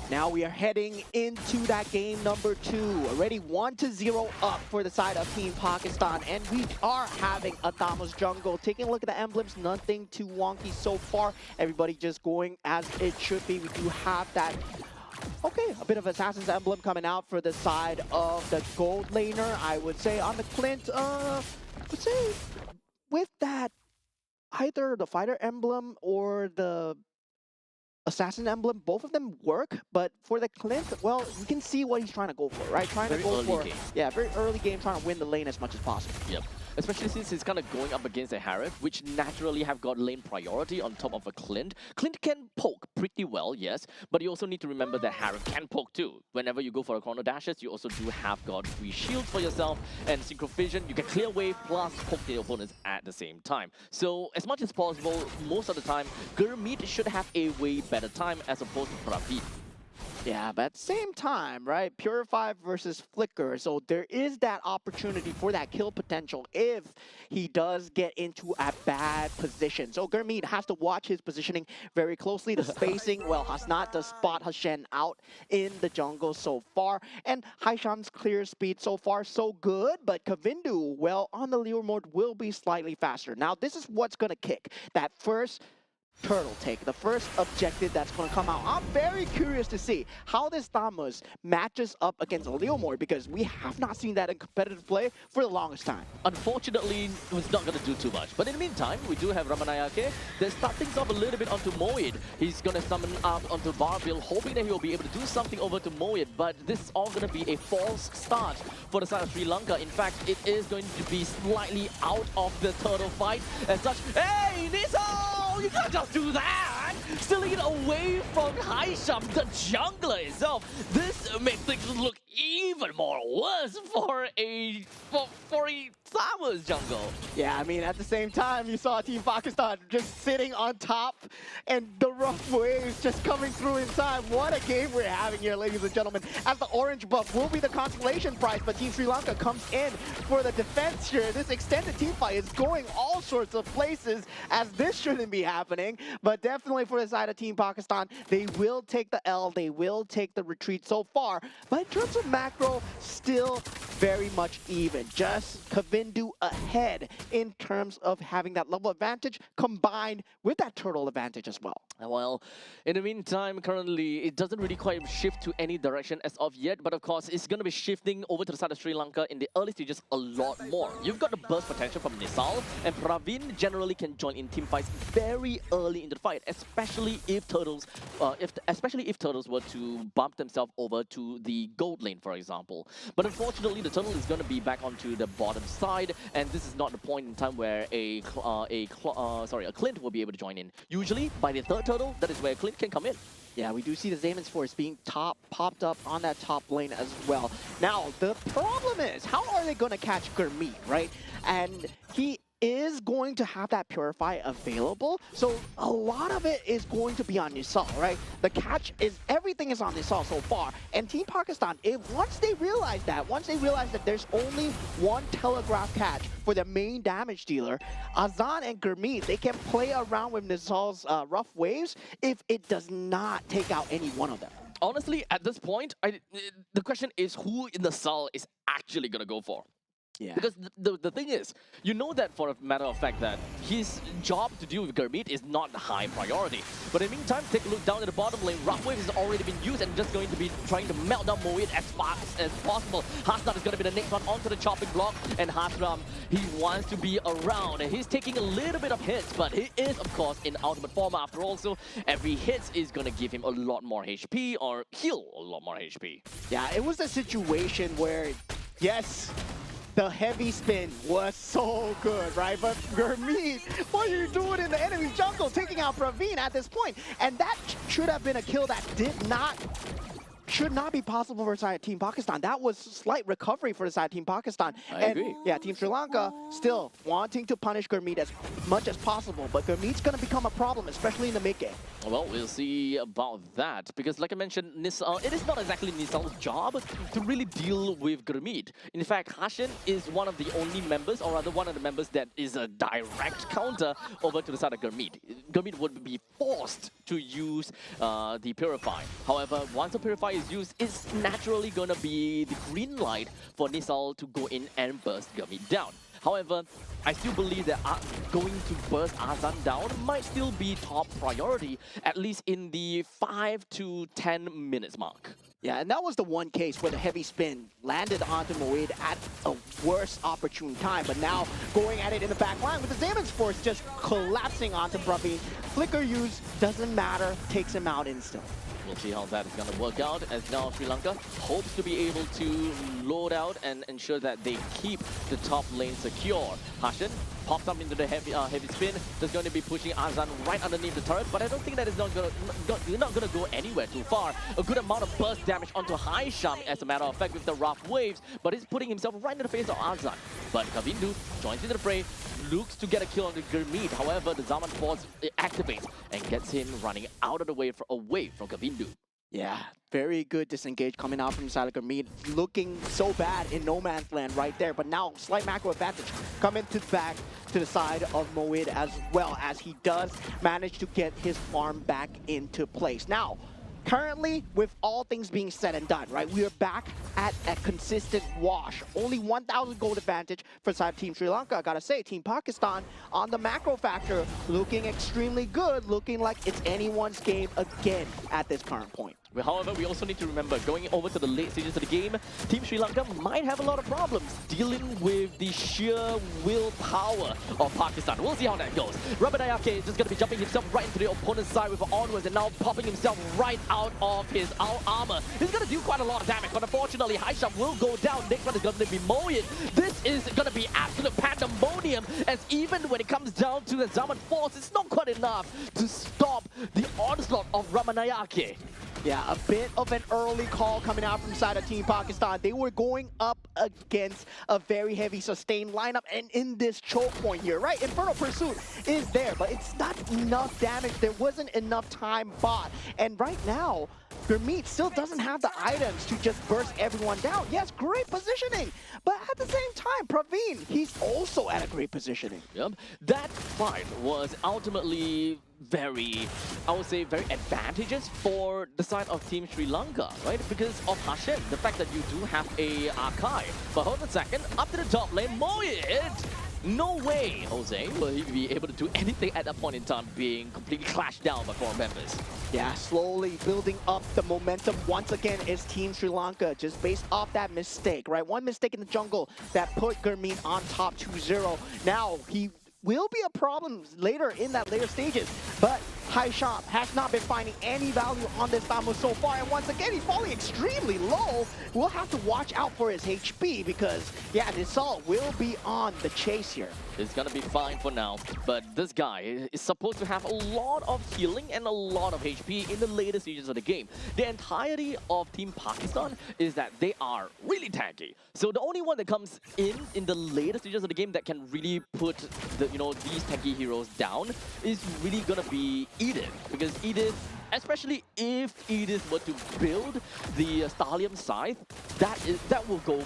Now we are heading into that game number 2. Already 1-0 up for the side of Team Pakistan. And we are having a Thamos jungle. Taking a look at the emblems, nothing too wonky so far. Everybody just going as it should be. We do have that, okay, a bit of Assassin's Emblem coming out for the side of the gold laner. I would say on the Clint, I would say with that, either the fighter emblem or the Assassin emblem, both of them work, but for the Clint, well, you can see what he's trying to go for, right? Trying Very to go early for, game. yeah, very early game, trying to win the lane as much as possible. Yep. Especially since he's kind of going up against a Harith, which naturally have got lane priority on top of a Clint. Clint can poke pretty well, yes, but you also need to remember that Harith can poke too. Whenever you go for a chrono dashes, you also do have got free shields for yourself, and synchro vision, you can clear wave plus poke the opponents at the same time. So as much as possible, most of the time, Gurmeet should have a way better time as opposed to Praveet. Yeah, but at the same time, right? Purify versus Flicker. So there is that opportunity for that kill potential if he does get into a bad position. So Gurmeet has to watch his positioning very closely. The spacing, well, Hasnat does spot Hashen out in the jungle so far. And Haisham's clear speed so far so good, but Kavindu, well, on the Lure mode will be slightly faster. Now, this is what's going to kick. That first turtle take, the first objective that's going to come out. I'm very curious to see how this Thamos matches up against Leomord, because we have not seen that in competitive play for the longest time. Unfortunately, it was not going to do too much. But in the meantime, we do have Ramanayake. They start things off a little bit onto Moed. He's going to summon up onto Barbil, hoping that he'll be able to do something over to Moed. But this is all going to be a false start for the side of Sri Lanka. In fact, it is going to be slightly out of the turtle fight. As such, hey, Niso! You can't just do that! Stealing it away from Haisham, the jungler itself. This makes things look even more worse for a Thamos jungle. Yeah, I mean, at the same time, you saw Team Pakistan just sitting on top and the rough waves just coming through inside. What a game we're having here, ladies and gentlemen. As the orange buff will be the consolation prize, but Team Sri Lanka comes in for the defense here. This extended team fight is going all sorts of places, as this shouldn't be happening. But definitely for the side of Team Pakistan, they will take the L, they will take the retreat so far. But in terms of macro, still very much even. Just Kavindu ahead in terms of having that level advantage combined with that turtle advantage as well. Well, in the meantime, currently, it doesn't really quite shift to any direction as of yet, but of course, it's going to be shifting over to the side of Sri Lanka in the early stages a lot more. You've got the burst potential from Nisal, and Praveen generally can join in team fights very early into the fight, especially if turtles, were to bump themselves over to the gold lane, for example. But unfortunately, the turtle is going to be back onto the bottom side, and this is not the point in time where a Clint will be able to join in. Usually, by the third turtle, that is where Clint can come in. Yeah, we do see the Zamon's Force being popped up on that top lane as well. Now, the problem is, how are they going to catch Gurmeet, right? And he is going to have that Purify available, so a lot of it is going to be on Nisal, right? The catch is, everything is on Nisal so far, and Team Pakistan, once they realize that there's only one telegraph catch for the main damage dealer, Azan and Gurmeet, they can play around with Nisal's rough waves if it does not take out any one of them. Honestly, at this point, the question is who in the Sal is actually going to go for. Yeah. Because the thing is, you know that for a matter of fact that his job to deal with Gurmeet is not the high priority. But in the meantime, take a look down at the bottom lane. Rough Wave has already been used and just going to be trying to melt down Moed as fast as possible. Hasnam is going to be the next one onto the chopping block. And Hasram, he wants to be around. And he's taking a little bit of hits, but he is, of course, in ultimate form after all. So every hit is going to give him a lot more HP or heal a lot more HP. Yeah, it was a situation where, yes, the heavy spin was so good, right? But Gurmeet, what are you doing in the enemy jungle, taking out Praveen at this point? And that should have been a kill that should not be possible for side Team Pakistan. That was slight recovery for the side Team Pakistan. I and agree. yeah, Team Sri Lanka still wanting to punish Gurmeet as much as possible, but Gurmeet's going to become a problem, especially in the mid game. Well, we'll see about that, because like I mentioned, it is not exactly Nisal's job to really deal with Gurmeet. In fact, Hashin is one of the only members, or rather one of the members that is a direct counter over to the side of Gurmeet. Gurmeet would be forced to use the Purify. However, once the Purify is used, it's naturally going to be the green light for Nisal to go in and burst Gurmeet down. However, I still believe that going to burst Azan down might still be top priority, at least in the 5 to 10 minutes mark. Yeah, and that was the one case where the heavy spin landed onto Moed at a worse opportune time, but now going at it in the back line with the Zaman's Force just collapsing onto Praveen. Flicker use doesn't matter, takes him out instantly. We'll see how that is going to work out, as now Sri Lanka hopes to be able to load out and ensure that they keep the top lane secure. Hashin pops up into the heavy spin. That's going to be pushing Azan right underneath the turret, but I don't think that is not going to go anywhere too far. A good amount of burst damage onto Haisham, as a matter of fact, with the rough waves, but he's putting himself right in the face of Azan. But Kavindu joins into the fray, looks to get a kill on the Gurmeet. However, the Zaman Force activates and gets him running out of the way away from Kavindu. Yeah, very good disengage coming out from side of Gurmeet. Looking so bad in no man's land right there, but now slight macro advantage coming back to the side of Moed, as well as he does manage to get his farm back into place. Now, currently, with all things being said and done, right, we are back at a consistent wash. Only 1,000 gold advantage for side Team Sri Lanka. I gotta say, Team Pakistan on the macro factor looking extremely good, looking like it's anyone's game again at this current point. However, we also need to remember, going over to the late stages of the game, Team Sri Lanka might have a lot of problems dealing with the sheer willpower of Pakistan. We'll see how that goes. Ramadayake is just going to be jumping himself right into the opponent's side with onwards and now popping himself right out of his armor. He's going to do quite a lot of damage, but unfortunately, Haisham will go down. Next one is going to be Moyen. This is going to be absolute pandemonium, as even when it comes down to the Zaman Force, it's not quite enough to stop the onslaught of Ramanayake. Yeah, a bit of an early call coming out from side of Team Pakistan. They were going up against a very heavy sustained lineup, and in this choke point here, right? Infernal Pursuit is there, but it's not enough damage. There wasn't enough time bought. And right now, Gurmeet still doesn't have the items to just burst everyone down. Yes, great positioning, but at the same time, Praveen, he's also at a great positioning. Yep. That fight was ultimately very, I would say, very advantageous for the side of Team Sri Lanka, right? Because of Hashem, the fact that you do have a Archive. But hold on a second, up to the top lane, Moyed! No way, Jose, will he be able to do anything at that point in time, being completely clashed down by four members. Yeah, slowly building up the momentum once again is Team Sri Lanka, just based off that mistake, right? One mistake in the jungle that put Gurmeet on top 2-0. Now, he will be a problem later in that later stages, but Haisham has not been finding any value on this Thamus so far, and once again, he's falling extremely low. We'll have to watch out for his HP because, yeah, Nisal will be on the chase here. It's gonna be fine for now, but this guy is supposed to have a lot of healing and a lot of HP in the later stages of the game. The entirety of Team Pakistan is that they are really tanky. So the only one that comes in the later stages of the game that can really put the, these tanky heroes down is really gonna be Edith, because Edith especially if Edith were to build the Stallium Scythe, that will go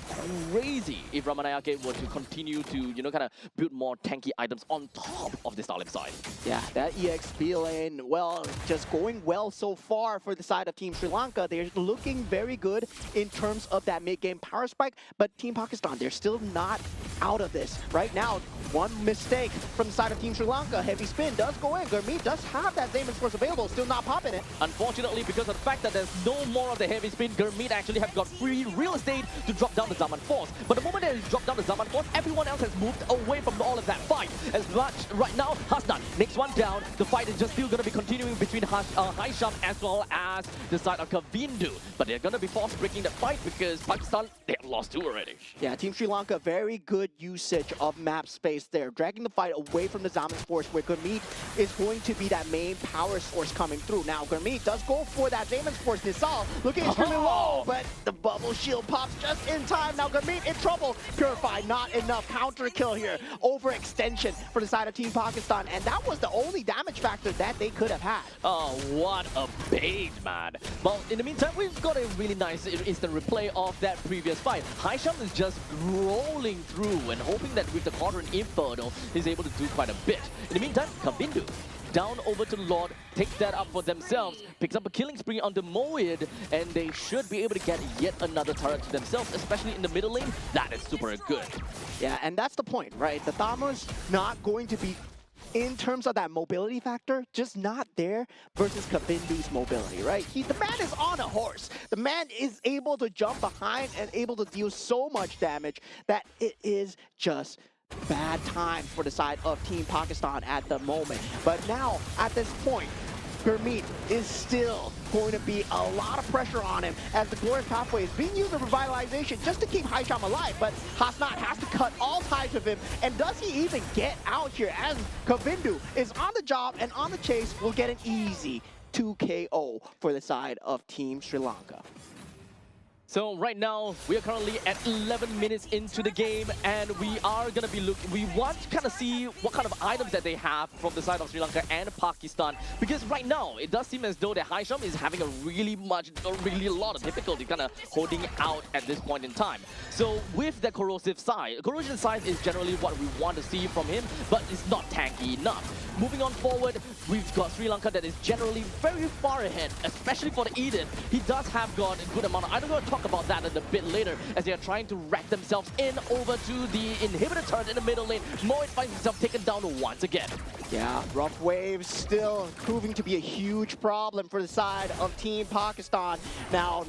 crazy if Ramanayake were to continue to, you know, kind of build more tanky items on top of the Stallium Scythe. Yeah, that EXP lane, well, just going well so far for the side of Team Sri Lanka. They're looking very good in terms of that mid-game power spike, but Team Pakistan, they're still not out of this. Right now, one mistake from the side of Team Sri Lanka. Heavy spin does go in. Gurmeet does have that Zaymans Force available, still not popping it. Unfortunately, because of the fact that there's no more of the heavy spin, Gurmeet actually have got free real estate to drop down the Zaman Force. But the moment that he dropped down the Zaman Force, everyone else has moved away from all of that fight. As much right now, Hasnan, next one down. The fight is just still going to be continuing between Haisham as well as the side of Kavindu. But they're going to be forced breaking the fight because Pakistan, they have lost 2 already. Yeah, Team Sri Lanka, very good usage of map space there, dragging the fight away from the Zaman Force, where Gurmeet is going to be that main power source coming through. Now, Gurmeet does go for that Zaymans Force. Nisal looking extremely low, but the bubble shield pops just in time. Now, Gurmeet in trouble. Purify, not enough. Counter kill here. Overextension for the side of Team Pakistan, and that was the only damage factor that they could have had. Oh, what a bait, man. Well, in the meantime, we've got a really nice instant replay of that previous fight. Haisham is just rolling through and hoping that with the Quadrant Inferno, he's able to do quite a bit. In the meantime, Kavindu down over to Lord, takes that up for themselves, picks up a killing spree on the Moed, and they should be able to get yet another turret to themselves, especially in the middle lane. That is super good. Yeah, and that's the point, right? The Thamma's not going to be, in terms of that mobility factor, just not there versus Kavindu's mobility, right? The man is on a horse. The man is able to jump behind and able to deal so much damage that it is just bad time for the side of Team Pakistan at the moment. But now, at this point, Gurmeet is still going to be a lot of pressure on him as the Glorious Pathway is being used in revitalization just to keep Haisham alive, but Hasnat has to cut all ties with him, and does he even get out here as Kavindu is on the job and on the chase, will get an easy 2 KO for the side of Team Sri Lanka. So right now, we are currently at 11 minutes into the game, and we are going to be looking, we want to kind of see what kind of items that they have from the side of Sri Lanka and Pakistan, because right now, it does seem as though that Haisham is having a lot of difficulty kind of holding out at this point in time. So with the corrosion side is generally what we want to see from him, but it's not tanky enough. Moving on forward, we've got Sri Lanka that is generally very far ahead, especially for the Eden. He does have got a good amount of, I'm going to talk about that a bit later, as they are trying to rack themselves in over to the inhibitor turret in the middle lane. Moed finds himself taken down once again. Yeah, rough waves still proving to be a huge problem for the side of Team Pakistan. Now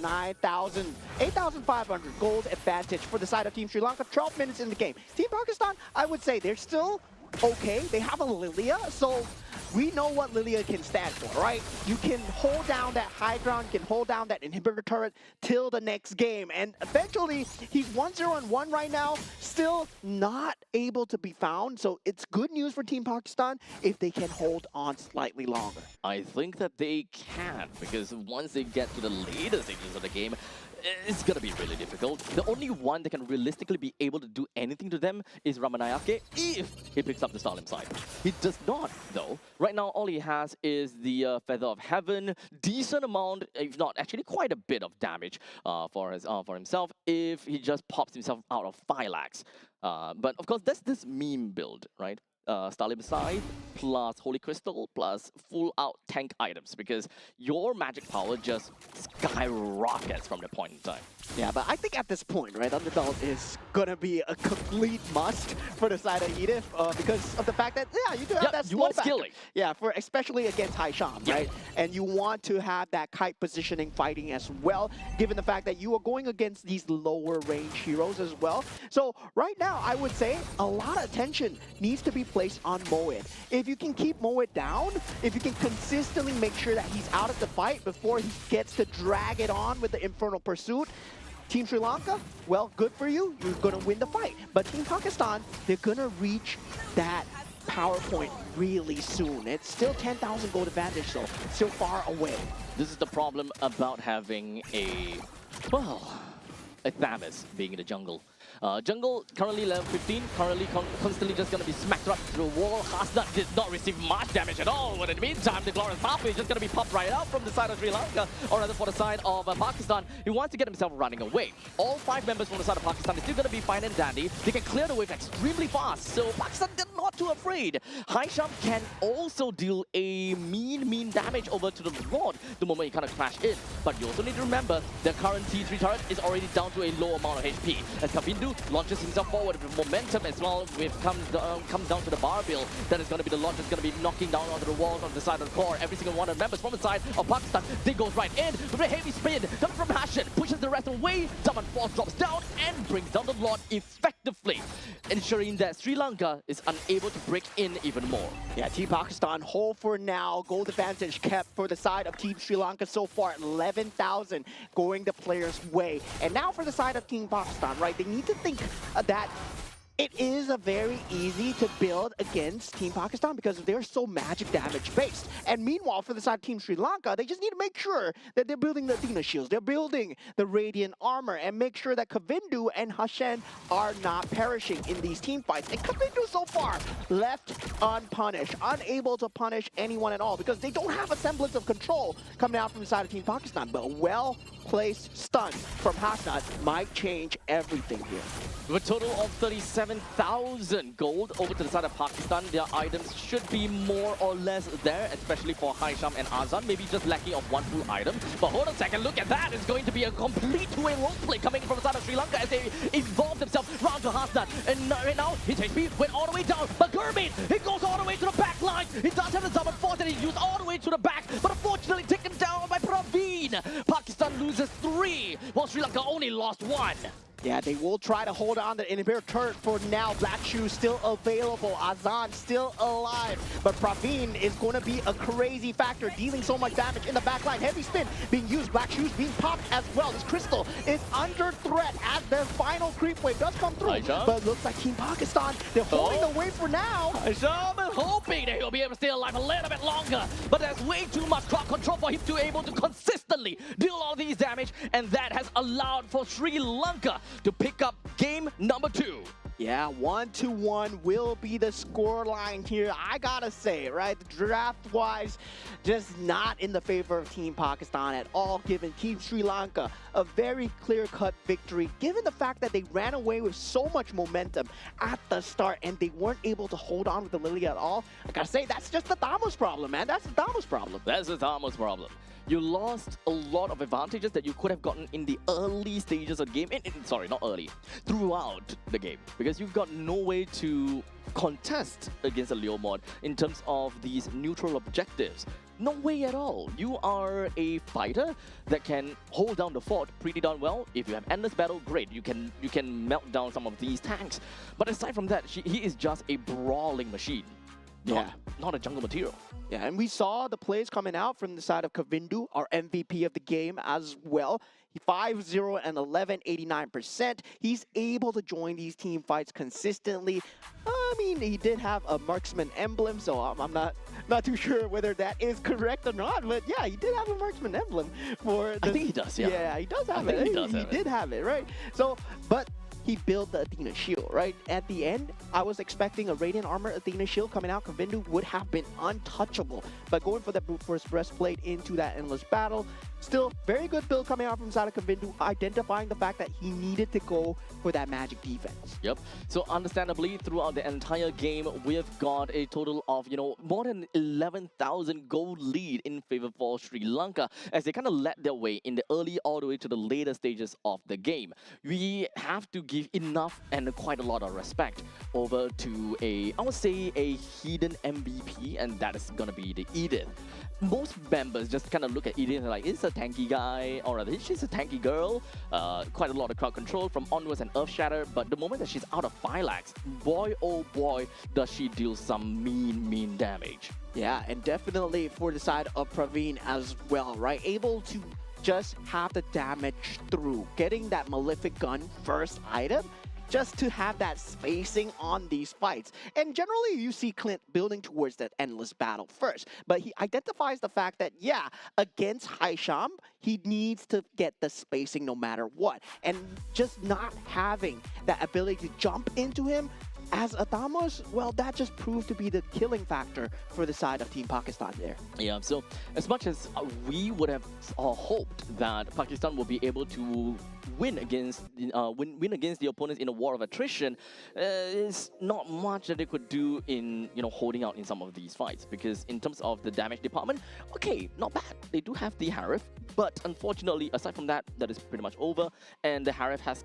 8,500 gold advantage for the side of Team Sri Lanka, 12 minutes in the game. Team Pakistan, I would say they're still okay. They have a Lilia, so we know what Lilia can stand for, right? You can hold down that high ground, you can hold down that inhibitor turret till the next game. And eventually, he's 1-0-1 right now, still not able to be found. So it's good news for Team Pakistan if they can hold on slightly longer. I think that they can, because once they get to the later stages of the game, it's going to be really difficult. The only one that can realistically be able to do anything to them is Ramanayake if he picks up the Stallium side. He does not, though. Right now, all he has is the Feather of Heaven, decent amount, if not actually quite a bit of damage for himself if he just pops himself out of Phylax. But of course, that's this meme build, right? Stallium Scythe plus Holy Crystal plus full out tank items, because your magic power just skyrockets from the point in time. Yeah, but I think at this point, right, Underdog is gonna be a complete must for the side of Edith because of the fact that, yeah, you do have that you slow want factor. skilling. Yeah, for especially against Haisham, right? And you want to have that kite positioning fighting as well, given the fact that you are going against these lower range heroes as well. So right now, I would say a lot of attention needs to be placed on Moed. If you can keep Moed down, if you can consistently make sure that he's out of the fight before he gets to drag it on with the Infernal Pursuit, Team Sri Lanka, well, good for you. You're going to win the fight. But Team Pakistan, they're going to reach that power point really soon. It's still 10,000 gold advantage, though. Still far away. This is the problem about having a Thamus being in the jungle. Jungle currently level 15, currently constantly just going to be smacked up through the wall. Hasnat did not receive much damage at all, but in the meantime, the Glorious Pathway is just going to be popped right out from the side of Sri Lanka, or rather for the side of Pakistan. He wants to get himself running away. All 5 members from the side of Pakistan is still going to be fine and dandy. They can clear the wave extremely fast, so Pakistan they're not too afraid. Haisham can also deal a mean damage over to the Lord the moment he kind of crash in. But you also need to remember the current T3 turret is already down to a low amount of HP. As Kavindu launches himself forward with momentum as well, comes down to the bar bill. That is going to be the launch that's going to be knocking down onto the walls on the side of the core. Every single one of the members from the side of Pakistan, they goes right in with a heavy spin. Coming from Hashan, pushes the rest away. Someone force drops down and brings down the Lord effectively, ensuring that Sri Lanka is unable to break in even more. Yeah, Team Pakistan whole for now. Gold advantage kept for the side of Team Sri Lanka so far. 11,000 going the players' way. And now for the side of Team Pakistan, right? They need to think that it is a very easy to build against Team Pakistan because they're so magic damage based. And meanwhile, for the side of Team Sri Lanka, they just need to make sure that they're building the Athena shields, they're building the Radiant armor, and make sure that Kavindu and Hashan are not perishing in these team fights. And Kavindu so far left unpunished, unable to punish anyone at all because they don't have a semblance of control coming out from the side of Team Pakistan. But a well-placed stun from Hassan might change everything here. With a total of 37,000 gold over to the side of Pakistan, their items should be more or less there, especially for Haisham and Azan, maybe just lacking of one full item. But hold on a second, look at that. It's going to be a complete two-way roleplay coming from the side of Sri Lanka as they evolve themselves round to Hassan. And right now, his HP went all the way down, but Gurmit, he goes all the way to the back line. He does have the summon force that he used all the way to the back, but unfortunately taken down by Praveen. Pakistan loses 3, while Sri Lanka only lost 1. Yeah, they will try to hold on to the inhibitor turret for now. Black Shoes still available. Azan still alive. But Praveen is going to be a crazy factor, dealing so much damage in the backline. Heavy spin being used. Black Shoes being popped as well. This Crystal is under threat as their final creep wave does come through. Haisham. But it looks like Team Pakistan, they're holding the wave for now. Haisham hoping that he'll be able to stay alive a little bit longer. But there's way too much crowd control for him to be able to consistently deal all these damage. And that has allowed for Sri Lanka to pick up game number 2. Yeah, 1-1 will be the score line here. I gotta say, right, draft-wise, just not in the favor of Team Pakistan at all, giving Team Sri Lanka a very clear-cut victory, given the fact that they ran away with so much momentum at the start and they weren't able to hold on with the Lily at all. I gotta say, that's just the Thamos problem, man. That's the Thamos problem. That's the Thamos problem. You lost a lot of advantages that you could have gotten in the early stages of the game. Sorry, not early. Throughout the game. Because you've got no way to contest against the Leo mod in terms of these neutral objectives. No way at all. You are a fighter that can hold down the fort pretty darn well. If you have endless battle, great. You can melt down some of these tanks. But aside from that, he is just a brawling machine. Not a jungle material. Yeah, and we saw the plays coming out from the side of Kavindu, our MVP of the game as well. 5-0 and 11, 89%. He's able to join these team fights consistently. I mean, he did have a marksman emblem, so I'm not too sure whether that is correct or not. But yeah, he did have a marksman emblem for. I think he does. Yeah. Yeah, he does have it. He did have it, right? So, but he built the Athena shield, right? At the end, I was expecting a Radiant Armor Athena shield coming out. Kavindu would have been untouchable. But going for that brute force breastplate into that endless battle, still very good build coming out from the side of Kavindu, identifying the fact that he needed to go for that magic defense. Yep. So understandably, throughout the entire game, we've got a total of, more than 11,000 gold lead in favor for Sri Lanka as they kind of led their way in the early all the way to the later stages of the game. We have to give enough and quite a lot of respect over to I would say a hidden MVP, and that is going to be the Edith. Most members just kind of look at Edith and like, it's a tanky guy, or rather, she's a tanky girl. Quite a lot of crowd control from Onwards and Earth Shatter, but the moment that she's out of Phylax, boy oh boy, does she deal some mean damage. Yeah, and definitely for the side of Praveen as well, right? Able to just have the damage through, getting that Malefic Gun first item, just to have that spacing on these fights. And generally, you see Clint building towards that endless battle first. But he identifies the fact that, yeah, against Haisham, He needs to get the spacing no matter what. And just not having that ability to jump into him as a Thamos, well, that just proved to be the killing factor for the side of Team Pakistan there. Yeah, so as much as we would have hoped that Pakistan will be able to win against the opponents in a war of attrition, it's not much that they could do in holding out in some of these fights, because in terms of the damage department, okay, not bad. They do have the Harif, but unfortunately, aside from that, that is pretty much over. And the Harif has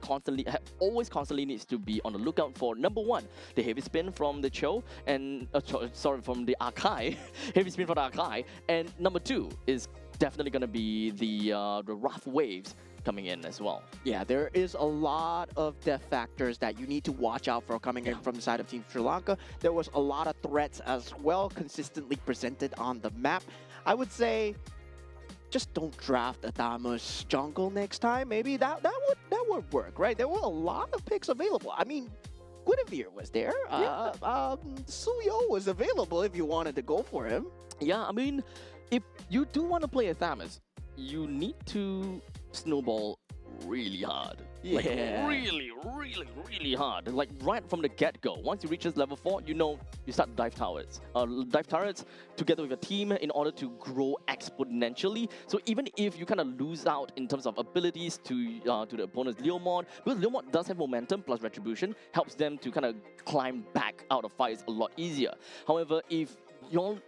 always constantly needs to be on the lookout for, number one, the heavy spin from the Cho, and from the Akai, heavy spin from the Akai, and number two is definitely going to be the rough waves coming in as well. Yeah, there is a lot of death factors that you need to watch out for coming in from the side of Team Sri Lanka. There was a lot of threats as well consistently presented on the map. I would say just don't draft a Thamos jungle next time. Maybe that would work, right? There were a lot of picks available. I mean, Guinevere was there. Suyo was available if you wanted to go for him. Yeah, I mean, if you do want to play a Thamos, you need to snowball really hard. Yeah. Like really hard. Like right from the get-go. Once you reach this level 4, you start dive turrets. Dive turrets together with a team in order to grow exponentially. So even if you kind of lose out in terms of abilities to the opponent's Leomord, because Leomord does have momentum plus retribution, helps them to kind of climb back out of fights a lot easier. However, if your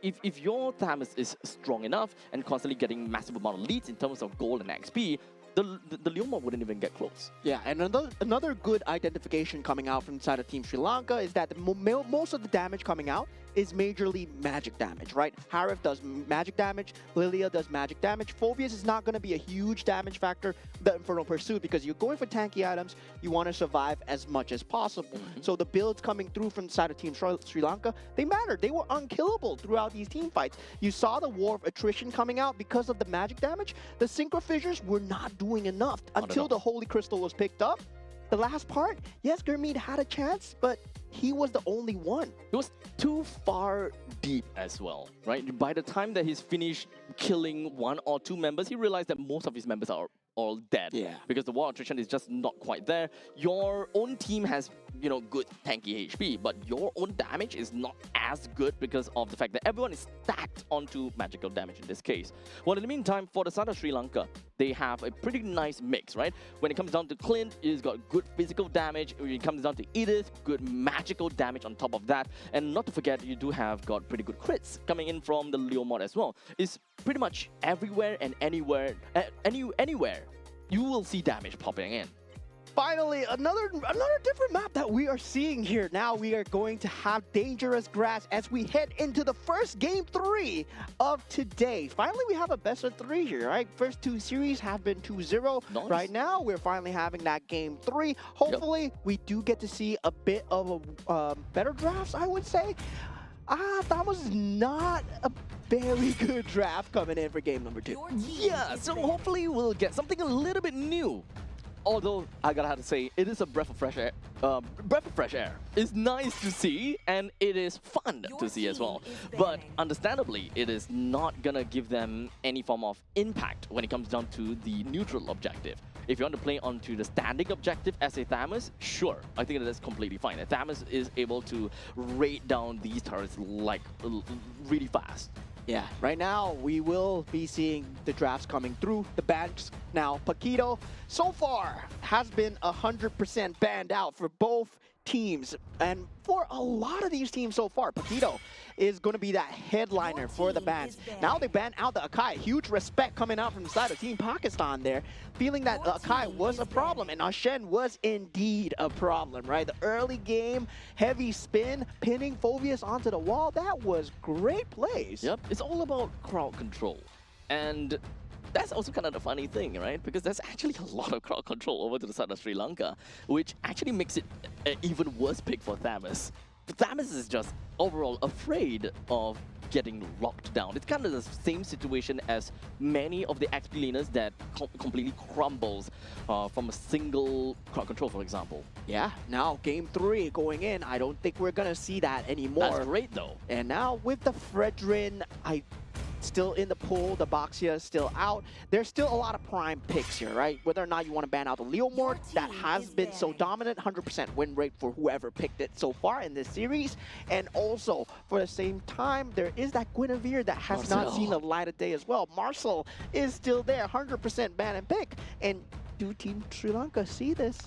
Thamos is strong enough and constantly getting massive amount of leads in terms of gold and XP, the Leomord wouldn't even get close. Yeah, and another good identification coming out from the side of Team Sri Lanka is that most of the damage coming out is majorly magic damage, right? Harif does magic damage, Lilia does magic damage. Phoveus is not going to be a huge damage factor, the Infernal Pursuit, because you're going for tanky items, you want to survive as much as possible. So the builds coming through from the side of Team Sri Lanka, they mattered. They were unkillable throughout these team fights. You saw the War of Attrition coming out because of the magic damage. The Synchro Fissures were not doing enough until the Holy Crystal was picked up. The last part, yes, Gurmeet had a chance, but he was the only one. It was too far deep as well, right? By the time that he's finished killing 1 or 2 members, he realized that most of his members are all dead. Yeah. Because the war attrition is just not quite there. Your own team has, good tanky HP, but your own damage is not as good because of the fact that everyone is stacked onto magical damage in this case. Well, in the meantime, for the side of Sri Lanka, they have a pretty nice mix, right? When it comes down to Clint, he's got good physical damage. When it comes down to Edith, good magical damage on top of that. And not to forget, you do have got pretty good crits coming in from the Leomord as well. It's pretty much everywhere and anywhere, anywhere you will see damage popping in. Finally, another different map that we are seeing here. Now we are going to have dangerous grass as we head into the first game 3 of today. Finally, we have a best of 3 here, right? First 2 series have been 2-0. Nice. Right now, we're finally having that game 3. Hopefully, we do get to see a bit of a better drafts, I would say. That was not a very good draft coming in for game number 2. Yeah, so hopefully we'll get something a little bit new. Although, I gotta have to say, it is a breath of fresh air. It's nice to see, and it is fun to see as well. But understandably, it is not gonna give them any form of impact when it comes down to the neutral objective. If you want to play onto the standing objective as a Thamos, sure, I think that is completely fine. A Thamos is able to raid down these turrets like really fast. Yeah, right now we will be seeing the drafts coming through. The bans now, Paquito, so far has been 100% banned out for both teams. And for a lot of these teams so far, Paquito is going to be that headliner for the bans. Now they ban out the Akai. Huge respect coming out from the side of Team Pakistan there, feeling that the Akai was a problem, and Ashen was indeed a problem, right? The early game, heavy spin, pinning Phoveus onto the wall, that was great plays. Yep, it's all about crowd control. And that's also kind of the funny thing, right? Because there's actually a lot of crowd control over to the side of Sri Lanka, which actually makes it an even worse pick for Thamos. Thamos is just overall afraid of getting locked down. It's kind of the same situation as many of the XP laners that completely crumbles from a single crowd control, for example. Yeah, now game 3 going in, I don't think we're going to see that anymore. That's great though. And now with the Fredrin, still in the pull. The Boxia is still out. There's still a lot of prime picks here, right? Whether or not you want to ban out the Leomord, that has been so dominant, 100% win rate for whoever picked it so far in this series. And also, for the same time, there is that Guinevere that has not seen the light of day as well. Marcel is still there, 100% ban and pick. And do Team Sri Lanka see this?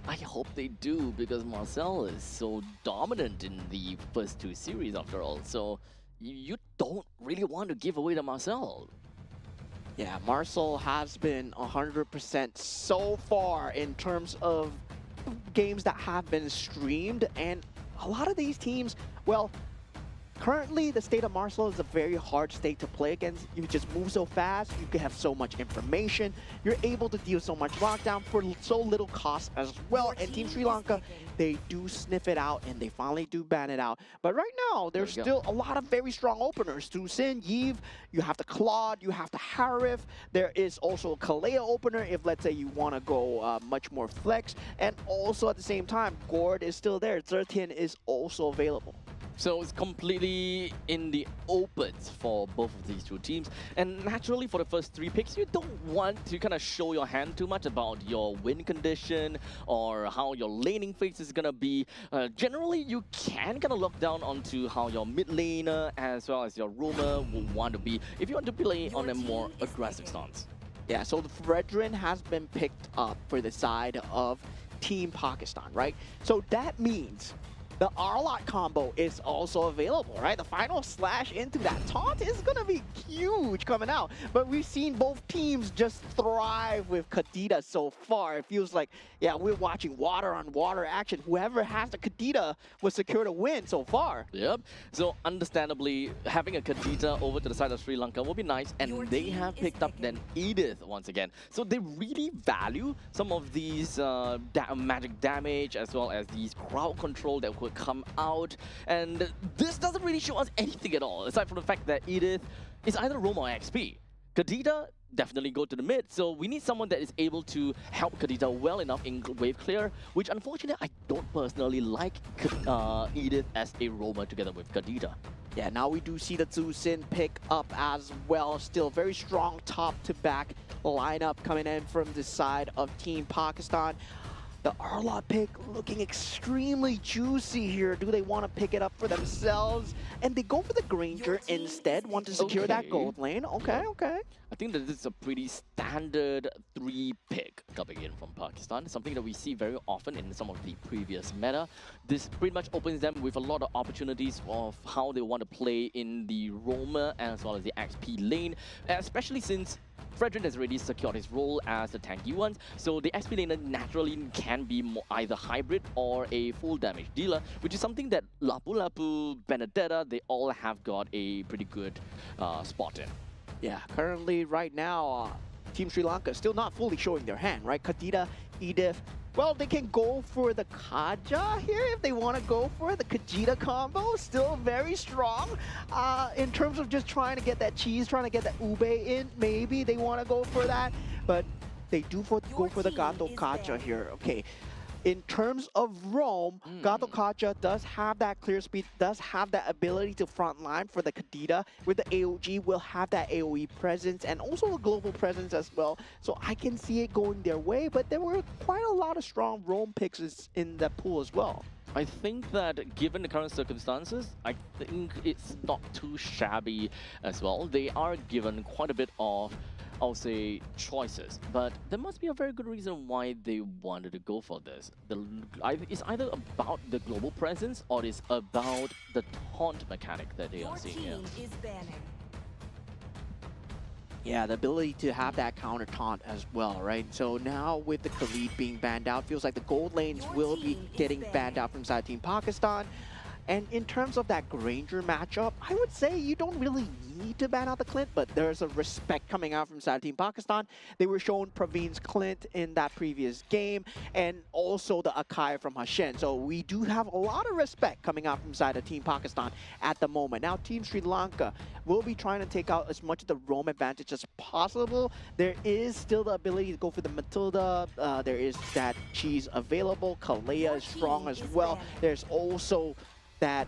I hope they do, because Marcel is so dominant in the first two series after all. So you don't really want to give away to Marcel. Yeah, Marcel has been 100% so far in terms of games that have been streamed. And a lot of these teams, well, currently, the state of Marcel is a very hard state to play against. You just move so fast, you can have so much information, you're able to deal so much lockdown for so little cost as well. And Team Sri Lanka, they do sniff it out and they finally do ban it out. But right now, there's still a lot of very strong openers. Through Sin, Yves, you have the Claude, you have the Harif. There is also a Kalea opener if, let's say, you want to go much more flex. And also at the same time, Gord is still there. Zertian is also available. So it's completely in the opens for both of these two teams. And naturally, for the first three picks, you don't want to kind of show your hand too much about your win condition or how your laning phase is going to be. Generally, you can kind of look down onto how your mid laner as well as your roamer will want to be if you want to play on a more aggressive stance. Yeah, so the Fredrin has been picked up for the side of Team Pakistan, right? So that means the Arlot combo is also available, right? The final slash into that taunt is going to be huge coming out. But we've seen both teams just thrive with Kadita so far. It feels like, yeah, we're watching water on water action. Whoever has the Kadita will secure the win so far. Yep. So understandably, having a Kadita over to the side of Sri Lanka will be nice. And they have picked up then Edith once again. So they really value some of these magic damage as well as these crowd control that would come out, and this doesn't really show us anything at all, aside from the fact that Edith is either Roma or XP. Kadita definitely go to the mid, so we need someone that is able to help Kadita well enough in wave clear, which unfortunately I don't personally like Edith as a Roma together with Kadita. Yeah, now we do see the Zhu Xin pick up as well. Still very strong top-to-back lineup coming in from the side of Team Pakistan. The Arlot pick looking extremely juicy here. Do they want to pick it up for themselves? And they go for the Granger instead, want to secure that gold lane. Okay. I think that this is a pretty standard 3 pick coming in from Pakistan, something that we see very often in some of the previous meta. This pretty much opens them with a lot of opportunities of how they want to play in the roamer as well as the XP lane, especially since Fredrin has already secured his role as the tanky one, so the XP laner naturally can be either hybrid or a full damage dealer, which is something that Lapu Lapu, Benedetta, they all have got a pretty good spot in. Yeah, currently right now, Team Sri Lanka still not fully showing their hand, right? Kadita, Edith, well, they can go for the Kaja here if they want to go for it. The Kajita combo, still very strong. In terms of just trying to get that cheese, trying to get that ube in, maybe they want to go for that. But they do go for the Gato Kaja here. Okay. In terms of roam, Gato Kacha does have that clear speed, does have that ability to frontline for the Kadita. With the AOG, will have that AoE presence and also a global presence as well. So I can see it going their way, but there were quite a lot of strong roam picks in that pool as well. I think that given the current circumstances, I think it's not too shabby as well. They are given quite a bit of, I'll say, choices, but there must be a very good reason why they wanted to go for this. It's either about the global presence or it's about the taunt mechanic that they are seeing here. Yeah, the ability to have that counter taunt as well, right? So now with the Khalid being banned out, feels like the gold lanes will be getting banned out from side Team Pakistan. And in terms of that Granger matchup, I would say you don't really need to ban out the Clint, but there's a respect coming out from side Team Pakistan. They were shown Praveen's Clint in that previous game, and also the Akai from Hashen. So we do have a lot of respect coming out from side of Team Pakistan at the moment. Now Team Sri Lanka will be trying to take out as much of the roam advantage as possible. There is still the ability to go for the Matilda. There is that cheese available. Kalea is strong as well. There's also that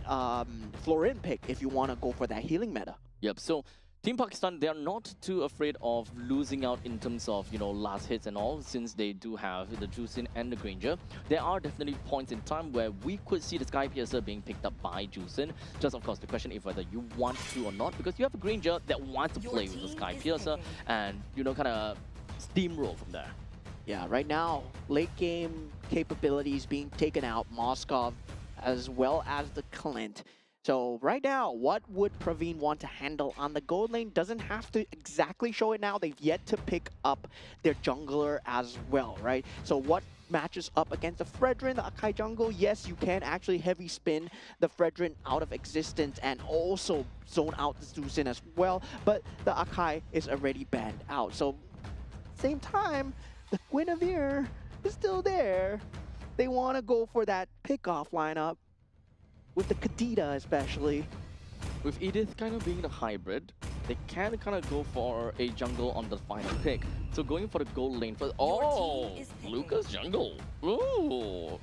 Florin pick if you want to go for that healing meta. Yep, so Team Pakistan, they are not too afraid of losing out in terms of, last hits and all, since they do have the Jusin and the Granger. There are definitely points in time where we could see the Sky Piercer being picked up by Jusin. Just, of course, the question is whether you want to or not, because you have a Granger that wants to play with the Sky Piercer and, kind of steamroll from there. Yeah, right now, late game capabilities being taken out, Moskov as well as the Clint. So right now, what would Praveen want to handle on the gold lane? Doesn't have to exactly show it now. They've yet to pick up their jungler as well, right? So what matches up against the Fredrin, the Akai jungle? Yes, you can actually heavy spin the Fredrin out of existence and also zone out the Zusin as well. But the Akai is already banned out. So same time, the Guinevere is still there. They want to go for that pickoff lineup with the Kadita especially. With Edith kind of being the hybrid, they can kind of go for a jungle on the final pick. So going for the gold lane first. Oh, Lucas jungle. Ooh.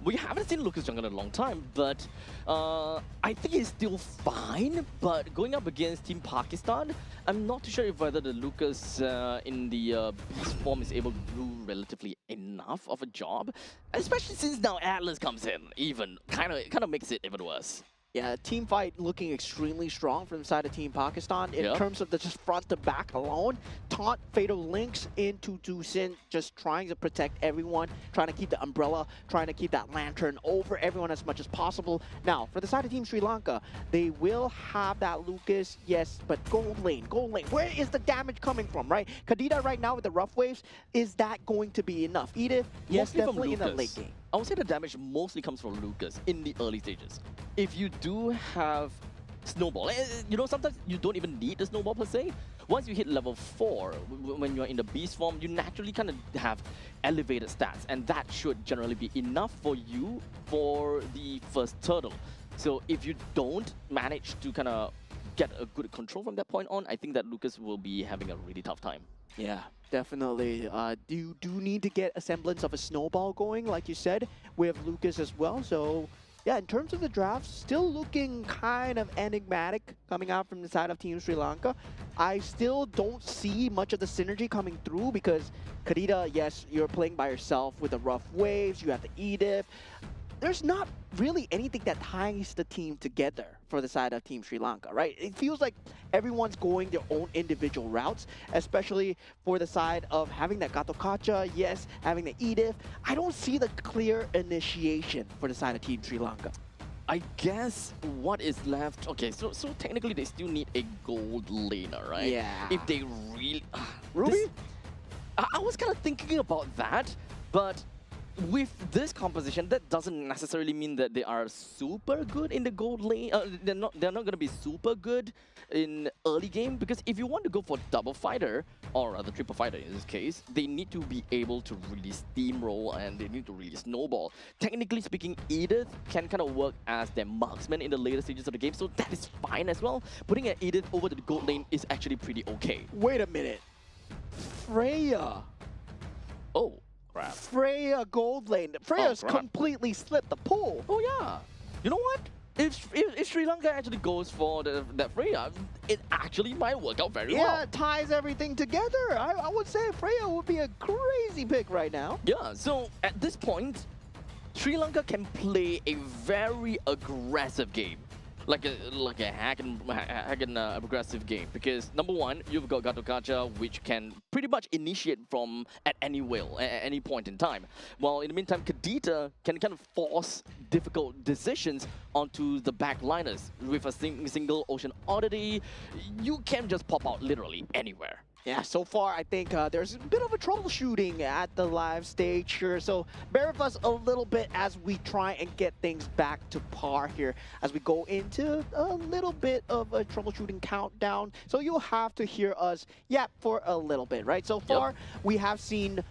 We haven't seen Lucas jungle in a long time, but I think he's still fine. But going up against Team Pakistan, I'm not too sure if whether the Lucas in the beast form is able to do relatively enough of a job, especially since now Atlas comes in, even kind of makes it even worse. Yeah, team fight looking extremely strong from the side of Team Pakistan in terms of the just front to back alone. Taunt Fatal Links into Jusin, just trying to protect everyone, trying to keep the umbrella, trying to keep that lantern over everyone as much as possible. Now, for the side of Team Sri Lanka, they will have that Lucas, yes, but gold lane, where is the damage coming from, right? Kadita right now with the rough waves, is that going to be enough? Edith, yes, Mostly definitely in the late game. I would say the damage mostly comes from Lucas in the early stages. If you do have Snowball, sometimes you don't even need the Snowball per se. Once you hit level 4, when you're in the Beast form, you naturally kind of have elevated stats, and that should generally be enough for you for the first turtle. So if you don't manage to kind of get a good control from that point on, I think that Lucas will be having a really tough time. Yeah, definitely. You do need to get a semblance of a snowball going, like you said, with Lucas as well. So, yeah, in terms of the draft, still looking kind of enigmatic coming out from the side of Team Sri Lanka. I still don't see much of the synergy coming through because Kadita, yes, you're playing by yourself with the rough waves, you have the Edith. There's not really anything that ties the team together for the side of Team Sri Lanka, right? It feels like everyone's going their own individual routes, especially for the side of having that Gato Kacha, yes, having the Edith. I don't see the clear initiation for the side of Team Sri Lanka. I guess what is left... Okay, so technically they still need a gold laner, right? Yeah. If they really... Ruby? I was kind of thinking about that, but with this composition, that doesn't necessarily mean that they are super good in the gold lane. They're not going to be super good in early game, because if you want to go for double fighter, or rather triple fighter in this case, they need to be able to really steamroll and they need to really snowball. Technically speaking, Edith can kind of work as their marksman in the later stages of the game, so that is fine as well. Putting an Edith over to the gold lane is actually pretty okay. Wait a minute. Freya. Oh. Crap. Freya gold lane. Freya's completely slipped the pool. Oh yeah. You know what? If Sri Lanka actually goes for that Freya, it actually might work out very well. Yeah, it ties everything together. I would say Freya would be a crazy pick right now. Yeah, so at this point, Sri Lanka can play a very aggressive game. Like a hack and aggressive game, because number one, you've got Gato Kacha, which can pretty much initiate from at any will, at any point in time. While in the meantime, Kadita can kind of force difficult decisions onto the backliners. With a single Ocean Oddity, you can just pop out literally anywhere. Yeah, so far I think there's a bit of a troubleshooting at the live stage here, so bear with us a little bit as we try and get things back to par here as we go into a little bit of a troubleshooting countdown. So you'll have to hear us yap for a little bit, right? So far we have seen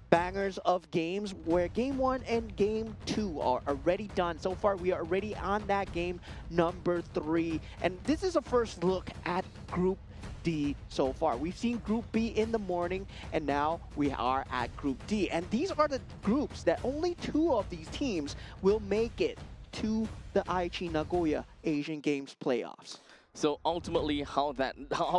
bangers of games where game 1 and game 2 are already done. So far we are already on that game number 3, and this is a first look at Group D so far. We've seen Group B in the morning, and now we are at Group D. And these are the groups that only 2 of these teams will make it to the Aichi Nagoya Asian Games playoffs. So ultimately, how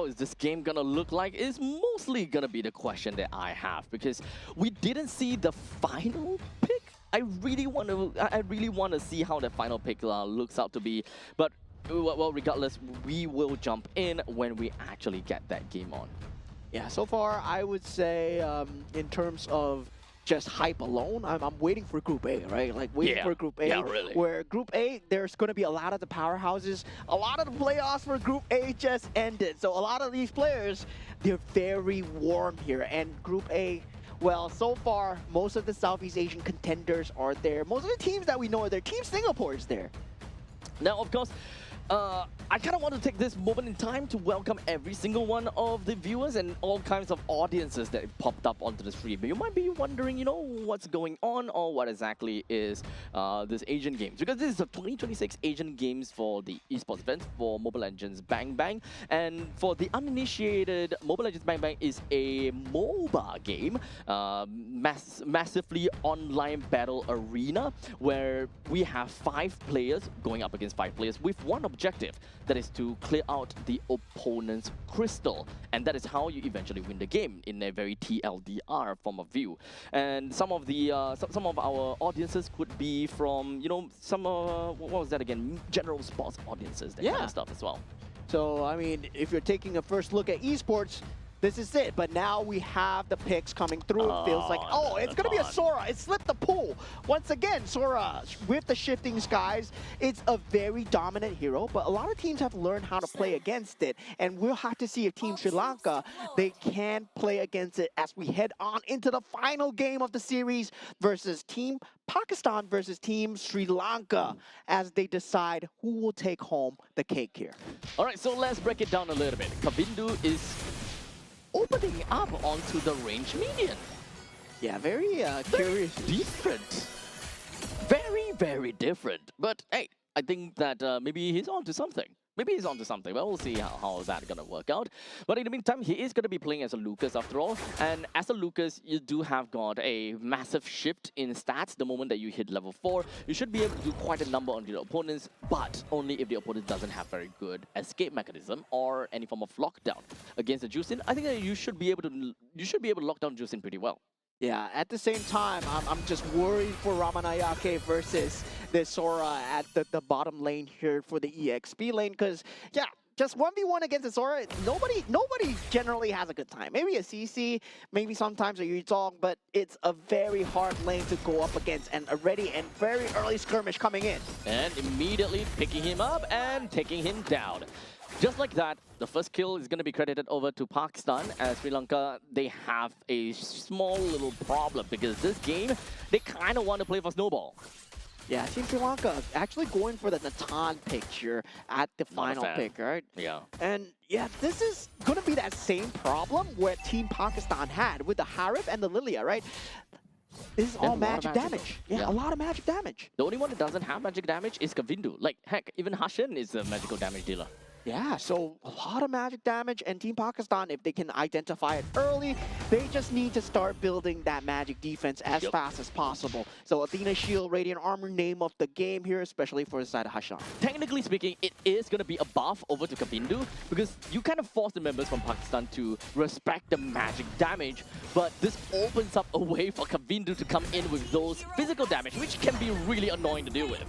is this game gonna look like is mostly gonna be the question that I have, because we didn't see the final pick. I really want to see how the final pick looks out to be, but well, regardless, we will jump in when we actually get that game on. Yeah, so far I would say in terms of just hype alone, I'm waiting for Group A, right? Like waiting for Group A, Yeah, really. where Group A, there's going to be a lot of the powerhouses. A lot of the playoffs for Group A just ended. So a lot of these players, they're very warm here. And Group A, well, so far, most of the Southeast Asian contenders are there. Most of the teams that we know are there. Team Singapore is there. Now, of course, I kind of want to take this moment in time to welcome every single one of the viewers and all kinds of audiences that popped up onto the stream. But you might be wondering, you know, what's going on or what exactly is this Asian Games. Because this is the 2026 Asian Games for the esports event for Mobile Legends Bang Bang. And for the uninitiated, Mobile Legends Bang Bang is a MOBA game, massively online battle arena where we have 5 players going up against 5 players with one objective, that is to clear out the opponent's crystal, and that is how you eventually win the game in a very TLDR form of view. And some of the some of our audiences could be from, you know, some what was that again, general sports audiences, that kind of stuff as well. So I mean, if you're taking a first look at esports, this is it. But now we have the picks coming through. It feels like, oh, it's going to be a Sora. It slipped the pool. Once again, Sora with the shifting skies. It's a very dominant hero, but a lot of teams have learned how to play against it. And we'll have to see if Team Sri Lanka, they can play against it as we head on into the final game of the series versus Team Pakistan versus Team Sri Lanka as they decide who will take home the cake here. All right, so let's break it down a little bit. Kavindu is opening up onto the range median. Yeah, very curious. Different. Very, very different. But hey, I think that maybe he's onto something. Maybe he's onto something, but we'll see how that's going to work out. But in the meantime, he is going to be playing as a Lucas after all. And as a Lucas, you do have got a massive shift in stats the moment that you hit level 4. You should be able to do quite a number on your opponents, but only if the opponent doesn't have very good escape mechanism or any form of lockdown. Against the Juicin, I think that you should be able to lock down Juicin pretty well. Yeah, at the same time, I'm just worried for Ramanayake versus the Sora at the bottom lane here for the EXP lane, because, yeah, just 1v1 against the Sora, nobody generally has a good time. Maybe a CC, maybe sometimes a Yuzong, but it's a very hard lane to go up against, and a ready and very early skirmish coming in. And immediately picking him up and taking him down. Just like that, the first kill is going to be credited over to Pakistan, as Sri Lanka, they have a small little problem because this game, they kind of want to play for Snowball. Yeah, Team Sri Lanka actually going for the Natan pick here at the final pick, right? Yeah. And yeah, this is going to be that same problem where Team Pakistan had with the Harif and the Lilia, right? This is all magic damage. Yeah, a lot of magic damage. The only one that doesn't have magic damage is Kavindu. Like, heck, even Hashin is a magical damage dealer. Yeah, so a lot of magic damage, and Team Pakistan, if they can identify it early, they just need to start building that magic defense as fast as possible. So Athena Shield, Radiant Armor, name of the game here, especially for the side of Hashan. Technically speaking, it is going to be a buff over to Kavindu, because you kind of force the members from Pakistan to respect the magic damage, but this opens up a way for Kavindu to come in with those physical damage, which can be really annoying to deal with.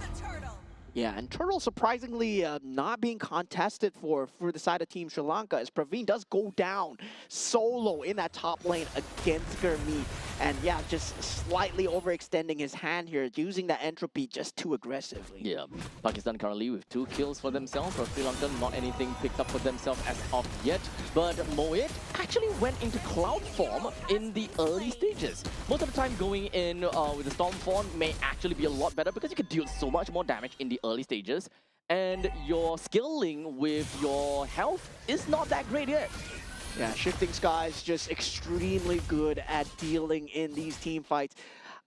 Yeah, and Turtle surprisingly not being contested for the side of Team Sri Lanka, as Praveen does go down solo in that top lane against Gurmeet. And yeah, just slightly overextending his hand here, using that entropy just too aggressively. Yeah, Pakistan currently with 2 kills for themselves, for Sri Lanka not anything picked up for themselves as of yet. But Moet actually went into cloud form in the early stages. Most of the time going in with the storm form may actually be a lot better because you can deal so much more damage in the early stages, and your scaling with your health is not that great yet. Yeah, Shifting Skies just extremely good at dealing in these team fights.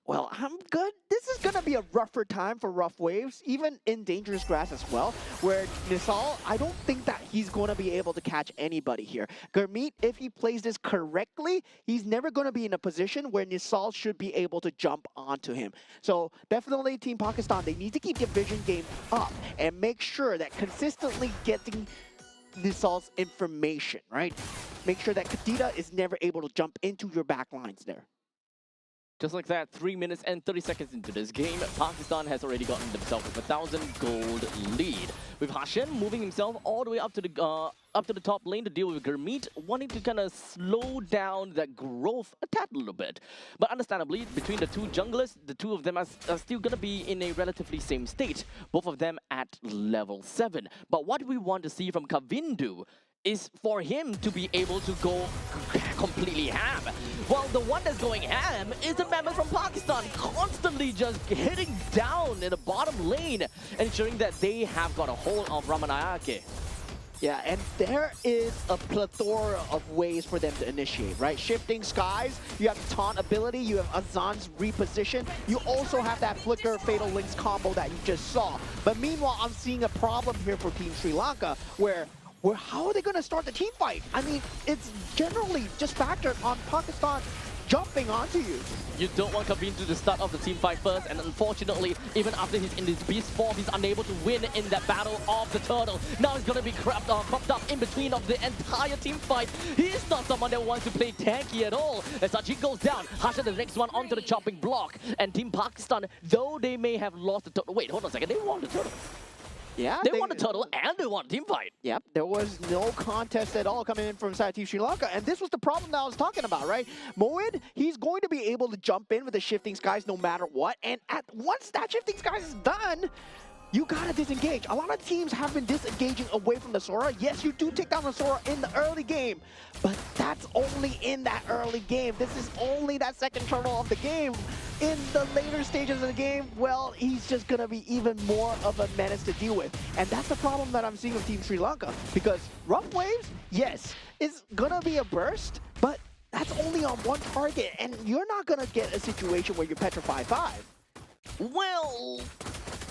Well, I'm good. This is going to be a rougher time for Rough Waves, even in Dangerous Grass as well, where Nisal, I don't think that he's going to be able to catch anybody here. Gurmeet, if he plays this correctly, he's never going to be in a position where Nisal should be able to jump onto him. So definitely Team Pakistan, they need to keep their vision game up and make sure that consistently getting Nisal's information, right? Make sure that Kadita is never able to jump into your back lines there. Just like that, 3 minutes and 30 seconds into this game, Pakistan has already gotten themselves a 1,000 gold lead. With Hashem moving himself all the way up to the top lane to deal with Gurmeet, wanting to kind of slow down that growth a tad little bit. But understandably, between the two junglers, the two of them are still going to be in a relatively same state, both of them at level 7. But what we want to see from Kavindu is for him to be able to go completely ham. Well, the one that's going ham is the member from Pakistan, constantly just hitting down in the bottom lane, ensuring that they have got a hold of Ramanayake. Yeah, and there is a plethora of ways for them to initiate, right? Shifting skies, you have the taunt ability, you have Azan's reposition, you also have that flicker Fatal Links combo that you just saw. But meanwhile, I'm seeing a problem here for Team Sri Lanka, where how are they going to start the team fight? I mean, it's generally just factored on Pakistan jumping onto you. You don't want Kavindu to start off the team fight first, and unfortunately, even after he's in this beast form, he's unable to win in that battle of the turtle. Now he's going to be cropped up in between of the entire team fight. He's not someone that wants to play tanky at all. As Sajid goes down, Hasha the next one onto the chopping block, and Team Pakistan, though they may have lost the turtle. Wait, hold on a second, they won the turtle. Yeah, they won the turtle and they won the team fight. Yep, there was no contest at all coming in from side Team Sri Lanka, and this was the problem that I was talking about, right? Moed, he's going to be able to jump in with the Shifting Skies no matter what, and once that Shifting Skies is done, you gotta disengage. A lot of teams have been disengaging away from the Sora. Yes, you do take down the Sora in the early game, but that's only in that early game. This is only that second turtle of the game. In the later stages of the game, well, he's just gonna be even more of a menace to deal with. And that's the problem that I'm seeing with Team Sri Lanka, because Rough Waves, yes, it's gonna be a burst, but that's only on one target, and you're not gonna get a situation where you petrify 5. Well,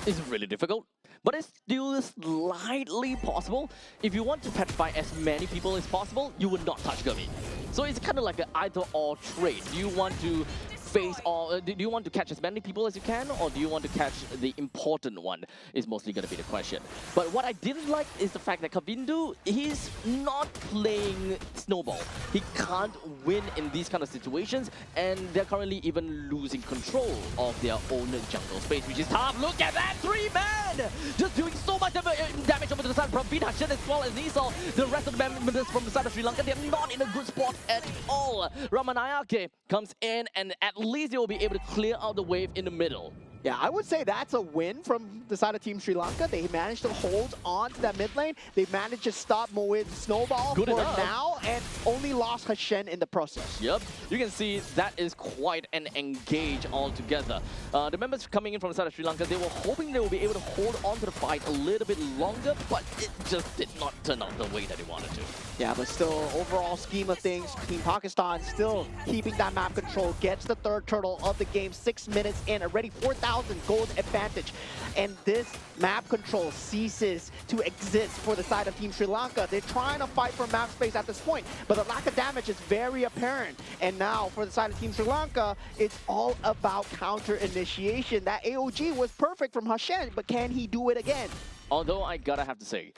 it's really difficult, but it's still slightly possible. If you want to petrify as many people as possible, you would not touch Gummy. So it's kind of like an either-or trade. Do you want to face or do you want to catch as many people as you can, or do you want to catch the important one is mostly going to be the question. But what I didn't like is the fact that Kavindu, he's not playing Snowball. He can't win in these kind of situations, and they're currently even losing control of their own jungle space, which is tough. Look at that, 3 men! Just doing so much damage over to the side from Hashan as well as Nisal. The rest of the members from the side of Sri Lanka, they're not in a good spot at all. Ramanayake comes in, and at least they will be able to clear out the wave in the middle. Yeah, I would say that's a win from the side of Team Sri Lanka. They managed to hold on to that mid lane. They managed to stop Moed's Snowball Good for enough. now, and only lost Hashen in the process. Yep, you can see that is quite an engage altogether. The members coming in from the side of Sri Lanka, they were hoping they will be able to hold on to the fight a little bit longer, but it just did not turn out the way that they wanted to. Yeah, but still, overall scheme of things, Team Pakistan still keeping that map control, gets the third turtle of the game, 6 minutes in, already 4,000 gold advantage. And this map control ceases to exist for the side of Team Sri Lanka. They're trying to fight for map space at this point, but the lack of damage is very apparent. And now for the side of Team Sri Lanka, it's all about counter initiation. That AOG was perfect from Hashen, but can he do it again? Although I gotta have to say,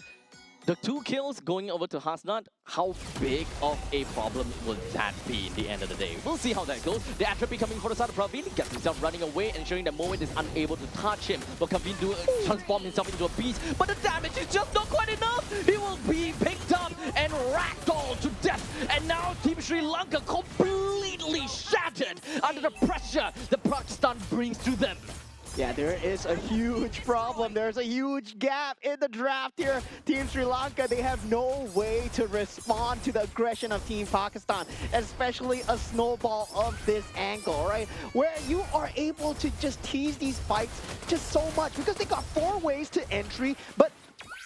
the 2 kills going over to Hasnat, how big of a problem will that be in the end of the day? We'll see how that goes. The Atrophy coming for the side of Praveen, he gets himself running away, ensuring that Moed is unable to touch him. But Kavin transform himself into a beast, but the damage is just not quite enough! He will be picked up and ragdolled to death, and now Team Sri Lanka completely shattered under the pressure that Pakistan brings to them. Yeah, there is a huge problem. There's a huge gap in the draft here. Team Sri Lanka, they have no way to respond to the aggression of Team Pakistan, especially a snowball of this angle, right? Where you are able to just tease these fights just so much because they got 4 ways to entry, but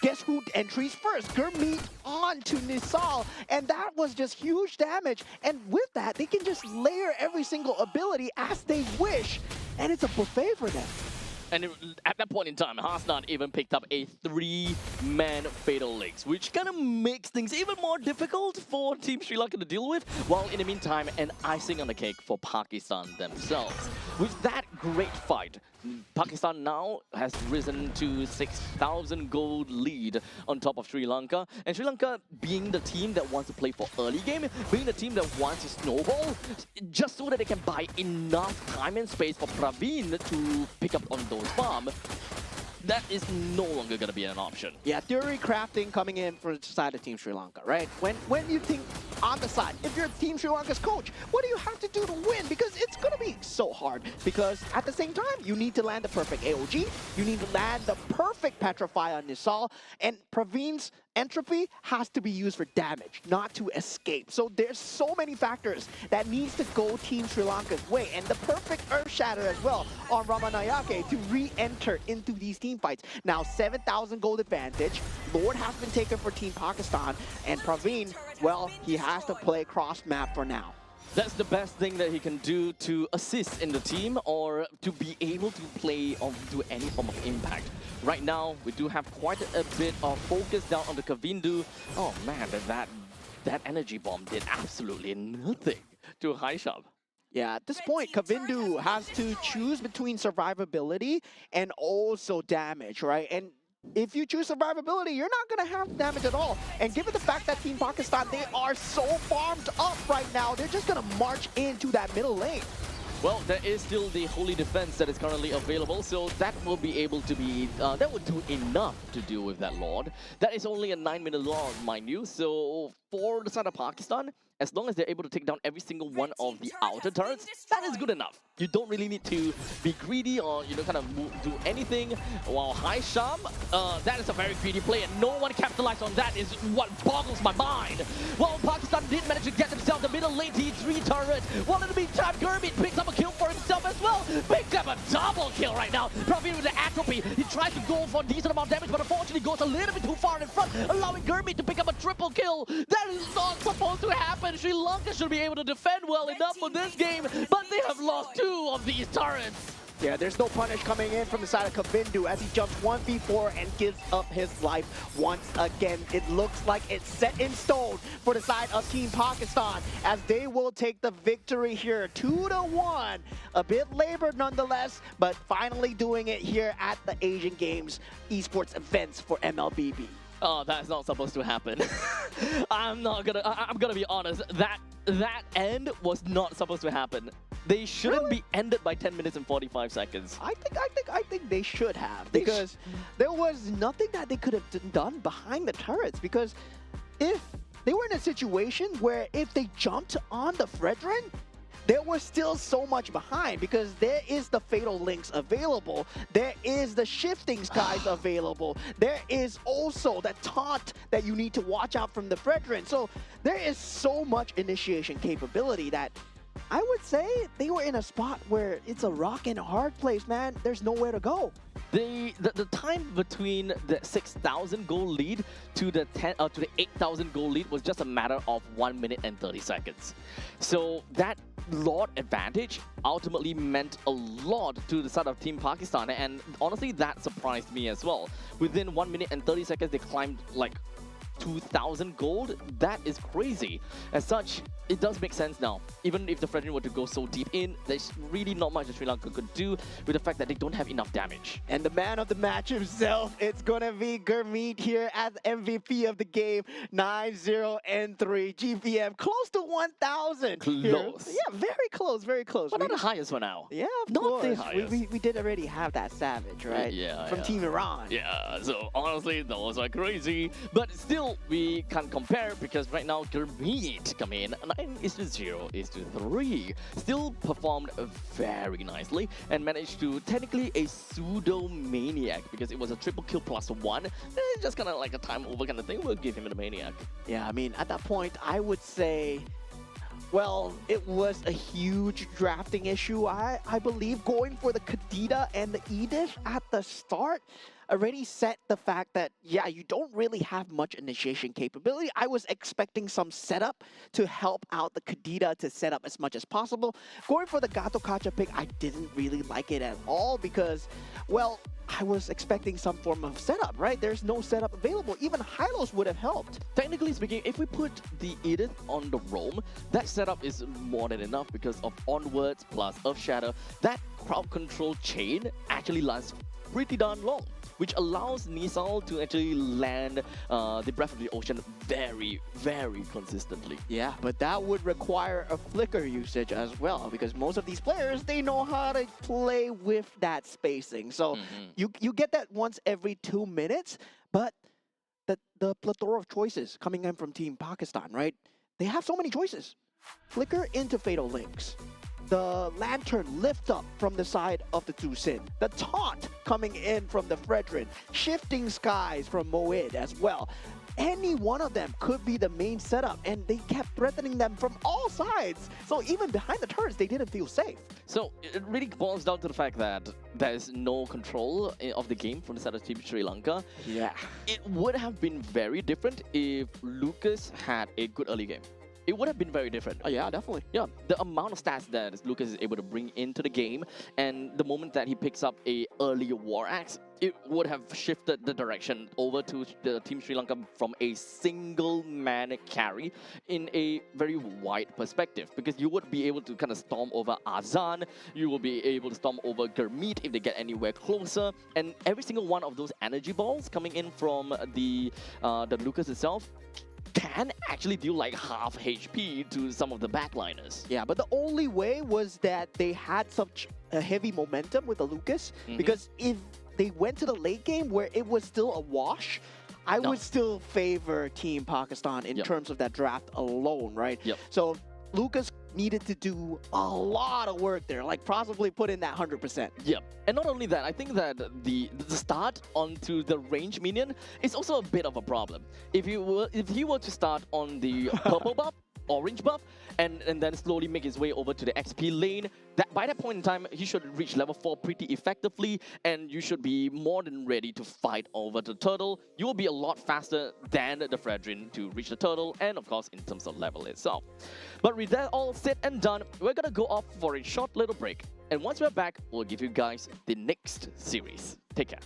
guess who entries first? Gurmeet on to Nisal, and that was just huge damage. And with that, they can just layer every single ability as they wish, and it's a buffet for them. And at that point in time, Hasnat even picked up a 3-man Fatal Links, which kind of makes things even more difficult for Team Sri Lanka to deal with, while in the meantime, an icing on the cake for Pakistan themselves. With that great fight. Pakistan now has risen to 6,000 gold lead on top of Sri Lanka. And Sri Lanka being the team that wants to play for early game, being the team that wants to snowball, just so that they can buy enough time and space for Praveen to pick up on those bombs. That is no longer going to be an option. Yeah, theory crafting coming in for the side of Team Sri Lanka, right? When you think on the side, if you're Team Sri Lanka's coach, what do you have to do to win? Because it's going to be so hard. Because at the same time, you need to land the perfect AOG, you need to land the perfect Petrify on Nisal, and Praveen's entropy has to be used for damage, not to escape. So there's so many factors that needs to go Team Sri Lanka's way, and the perfect Earth Shatter as well on Ramanayake to re-enter into these team fights. Now 7,000 gold advantage, Lord has been taken for Team Pakistan, and Praveen, well, he has to play cross map for now. That's the best thing that he can do to assist in the team or to be able to play or do any form of impact. Right now, we do have quite a bit of focus down on the Kavindu. Oh man, that energy bomb did absolutely nothing to Haisham. Yeah, at this point, Kavindu has to choose between survivability and also damage, right? And if you choose survivability, you're not going to have damage at all. And given the fact that Team Pakistan, they are so farmed up right now, they're just going to march into that middle lane. Well, there is still the Holy Defense that is currently available, so that will be able to be, that would do enough to deal with that Lord. That is only a 9-minute Lord, mind you, so for the side of Pakistan, as long as they're able to take down every single one of the outer turrets, that is good enough. You don't really need to be greedy or, kind of do anything. While Haisham, that is a very greedy play, and no one capitalized on that is what boggles my mind. Well, Pakistan did manage to get themselves the middle lane T3 turret. While in the meantime, Gurmit picks up a kill for himself as well. Picks up a double kill right now. Praveen with the atrophy. He tries to go for a decent amount of damage, but unfortunately goes a little bit too far in front, allowing Gurmit to pick up a triple kill. That is not supposed to happen. Sri Lanka should be able to defend well enough for this game, but they have lost 2 of these turrets. Yeah, there's no punish coming in from the side of Kavindu as he jumps 1v4 and gives up his life once again. It looks like it's set in stone for the side of Team Pakistan as they will take the victory here 2-1. A bit labored nonetheless, but finally doing it here at the Asian Games Esports events for MLBB. Oh, that's not supposed to happen. I'm gonna be honest. That end was not supposed to happen. They shouldn't be ended by 10 minutes and 45 seconds. I think they should have, because there was nothing that they could have done behind the turrets. Because if they were in a situation where if they jumped on the Fredrin, there was still so much behind, because there is the Fatal Links available. There is the Shifting Skies available. There is also the taunt that you need to watch out from the Fredrin. So there is so much initiation capability that I would say they were in a spot where it's a rock and a hard place, man. There's nowhere to go. The time between the 6,000 goal lead to the 8,000 goal lead was just a matter of 1 minute and 30 seconds. So that Lord advantage ultimately meant a lot to the side of Team Pakistan, and honestly that surprised me as well. Within 1 minute and 30 seconds they climbed like 2,000 gold. That is crazy. As such, it does make sense now. Even if the Fredrin were to go so deep in, there's really not much that Sri Lanka could do with the fact that they don't have enough damage. And the man of the match himself, it's gonna be Gurmeet here as MVP of the game. 9-0-3 GPM, close to 1,000. Close. Yeah, very close, very close. But not the highest for now. Yeah, of Not course. the highest. We did already have that Savage, right? Yeah, From yeah. Team Iran. Yeah, so honestly, those are crazy. But still, we can't compare because right now, Gurmeet come in 9-0-3. Still performed very nicely and managed to technically a pseudo maniac because it was a triple kill plus 1. Just kind of like a time over kind of thing. We'll give him the maniac. Yeah, I mean, at that point, I would say, well, it was a huge drafting issue. I believe going for the Kadita and the Edith at the start, already set the fact that, yeah, you don't really have much initiation capability. I was expecting some setup to help out the Kadita to set up as much as possible. Going for the Gato Kacha pick, I didn't really like it at all because, well, I was expecting some form of setup, right? There's no setup available. Even Hylos would have helped. Technically speaking, if we put the Edith on the roam, that setup is more than enough because of onwards plus Earth Shatter. That crowd control chain actually lasts pretty darn long, which allows Nisal to actually land the Breath of the Ocean very, very consistently. Yeah, but that would require a flicker usage as well because most of these players, they know how to play with that spacing. So you get that once every 2 minutes, but the plethora of choices coming in from Team Pakistan, right? They have so many choices. Flicker into Fatal Links. The Lantern lift up from the side of the Tucson. The Taunt coming in from the Fredrin. Shifting Skies from Moed as well. Any one of them could be the main setup, and they kept threatening them from all sides. So even behind the turrets, they didn't feel safe. So it really boils down to the fact that there is no control of the game from the side of Team Sri Lanka. Yeah. It would have been very different if Lucas had a good early game. It would have been very different. Oh, yeah, definitely. Yeah, the amount of stats that Lucas is able to bring into the game, and the moment that he picks up a early War Axe, it would have shifted the direction over to the Team Sri Lanka from a single man carry in a very wide perspective, because you would be able to kind of storm over Azan, you will be able to storm over Gurmeet if they get anywhere closer, and every single one of those energy balls coming in from the Lucas itself can actually deal like half HP to some of the backliners. Yeah, but the only way was that they had such a heavy momentum with the Lucas, because if they went to the late game where it was still a wash, I would still favor Team Pakistan in terms of that draft alone, right? So Lucas needed to do a lot of work there, like possibly put in that 100%. Yep. And not only that, I think that the start onto the range minion is also a bit of a problem. If he were to start on the purple buff, orange buff, and then slowly make his way over to the XP lane, that by that point in time, he should reach level 4 pretty effectively, and you should be more than ready to fight over the turtle. You will be a lot faster than the Fredrin to reach the turtle, and of course in terms of level itself. But with that all said and done, we're gonna go off for a short little break, and once we're back, we'll give you guys the next series. Take care.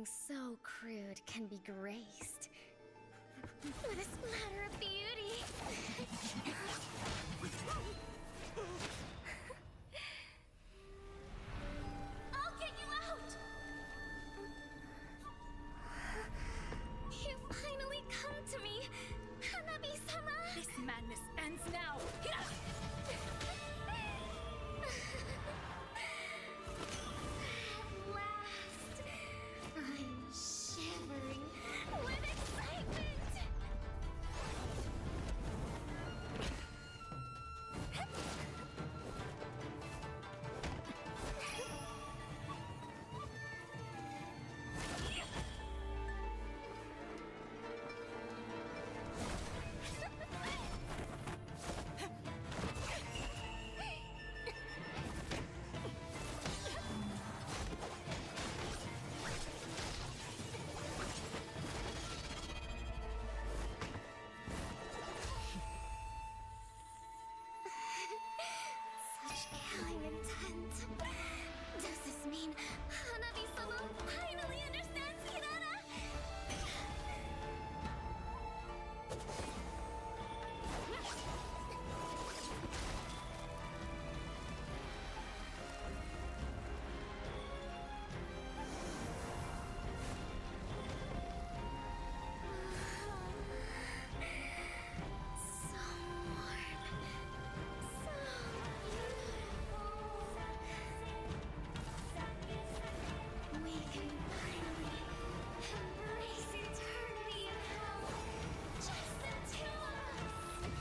so crude can be graced with a splatter of beauty. I'll get you out! You finally come to me, Hanabi-sama! This madness ends now! At last, I'm shivering with excitement! Such killing intent. Does this mean Hanabi-sama finally understands Hirara? So warm. So beautiful. We can finally embrace eternity in hell. Just the two of us.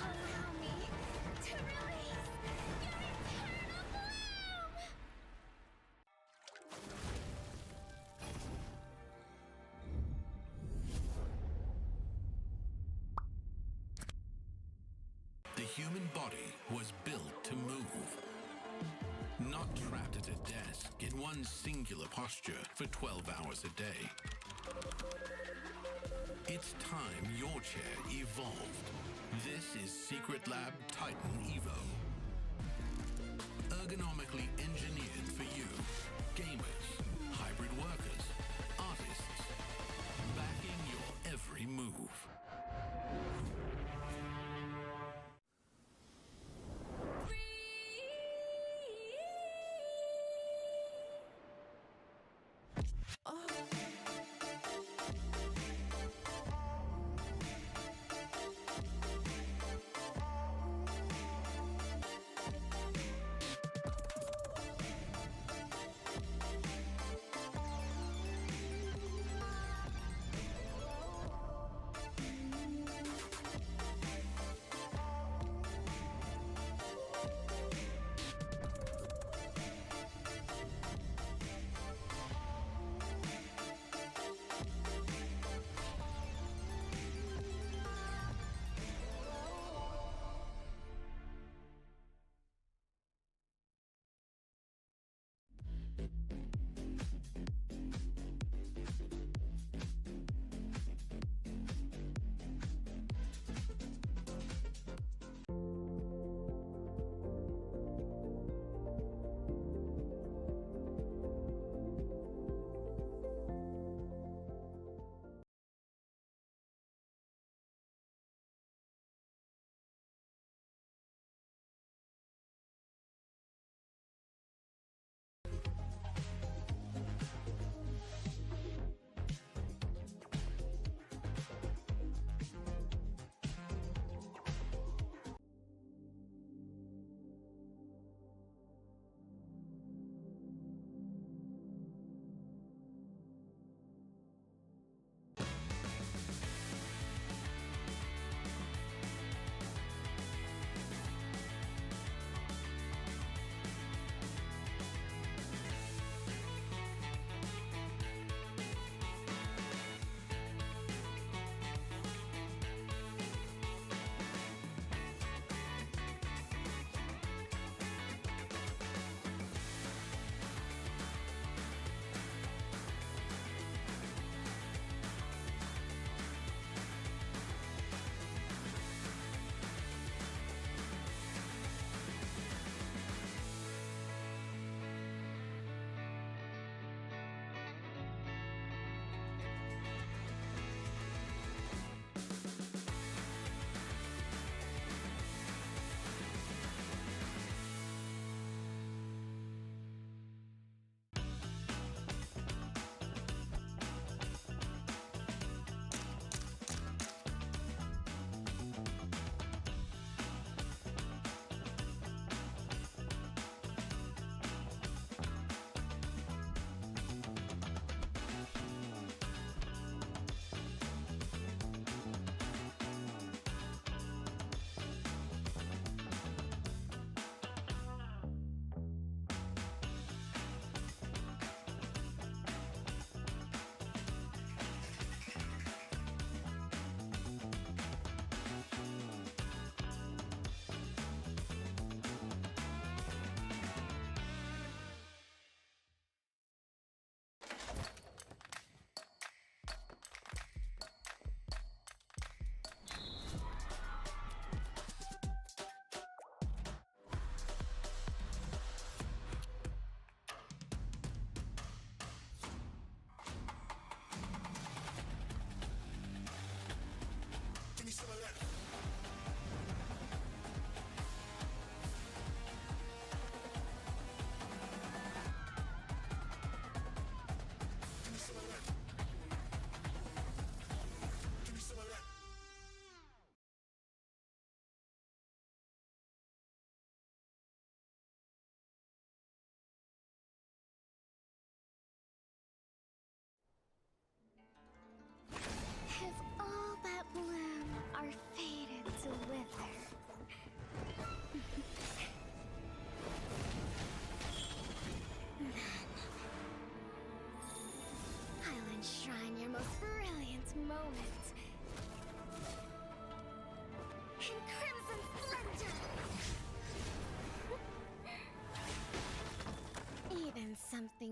Allow me to release your eternal bloom. The human body was built to move, not trapped at a desk in one singular posture for 12 hours a day. It's time your chair evolved. This is Secret Lab Titan Evo. Ergonomically engineered for you, gamers, hybrid workers, artists, backing your every move.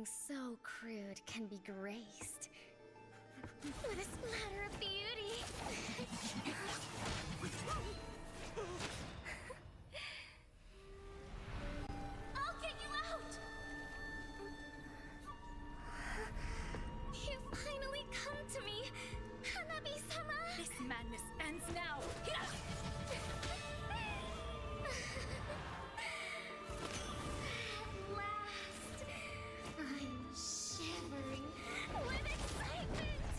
something so crude can be graced with a splatter of beauty. I'll get you out! You finally come to me, Hanabi-sama! This madness ends now! At last, I'm shivering with excitement!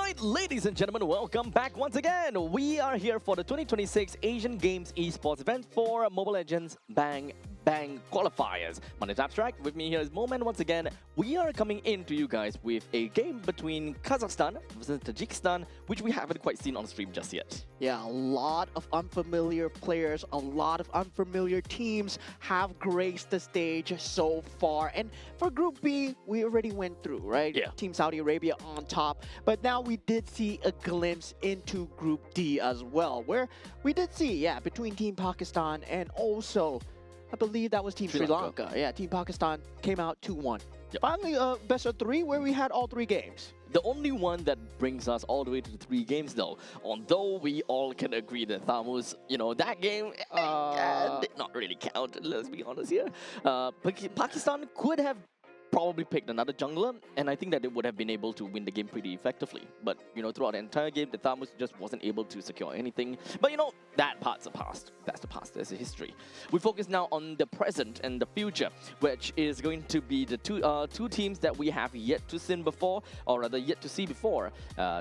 right, ladies and gentlemen, welcome back once again. We are here for the 2026 Asian Games Esports event for Mobile Legends Bang Bang Qualifiers. My name is Abstract. With me here is Moment. Once again, we are coming in to you guys with a game between Kazakhstan versus Tajikistan, which we haven't quite seen on stream just yet. Yeah, a lot of unfamiliar players, a lot of unfamiliar teams have graced the stage so far. And for Group B, we already went through, right? Yeah. Team Saudi Arabia on top. But now we did see a glimpse into Group D as well, where we did see, yeah, between Team Pakistan and also, I believe that was Team Sri Lanka. Yeah, Team Pakistan came out 2-1. Yep. Finally, best of three, where we had all three games. The only one that brings us all the way to the 3 games, though, although we all can agree that Thamus, that game did not really count, let's be honest here. Pakistan could have probably picked another jungler, and I think that they would have been able to win the game pretty effectively. But, throughout the entire game, the Thamus just wasn't able to secure anything. But, that part's the past. That's the past. That's the history. We focus now on the present and the future, which is going to be the two teams that we have yet to see before, or rather yet to see before.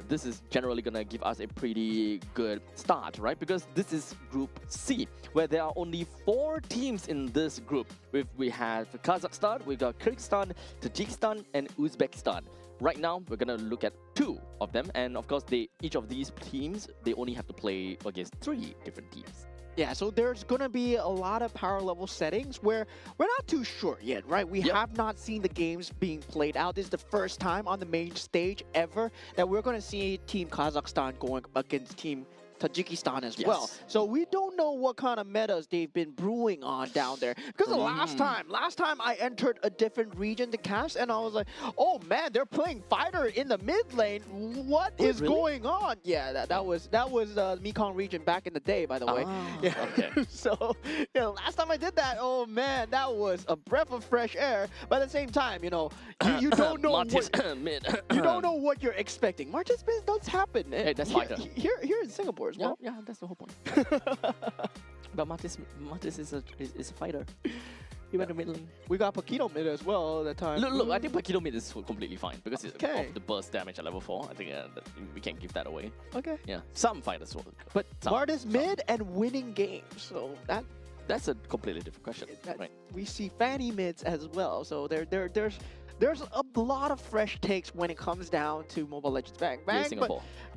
This is generally going to give us a pretty good start, right? Because this is Group C, where there are only 4 teams in this group. We have Kazakhstan, we've got Kyrgyzstan, Tajikistan, and Uzbekistan. Right now, we're going to look at 2 of them, and of course, each of these teams, they only have to play against 3 different teams. Yeah, so there's going to be a lot of power level settings where we're not too sure yet, right? We have not seen the games being played out. This is the first time on the main stage ever that we're going to see Team Kazakhstan going against Team Tajikistan as well. So we don't know what kind of metas they've been brewing on down there. Because the last time I entered a different region to cast, and I was like, oh man, they're playing fighter in the mid lane. What is going on? Yeah, that was the Mekong region back in the day, by the way. Yeah. Okay. So last time I did that, oh man, that was a breath of fresh air. But at the same time, you don't know you don't know what you're expecting. Martis mid does happen. Hey, that's fighter. Here in Singapore as well. Yeah, that's the whole point. But Martis is a fighter. He went to mid lane. We got Paquito mid as well at that time. Look, I think Paquito mid is completely fine because it's of the burst damage at level 4. I think we can't give that away. Okay. Yeah, some fighters will. But Martis mid and winning games, so that's a completely different question. Right. We see Fanny mids as well, so there's a lot of fresh takes when it comes down to Mobile Legends Bang Bang.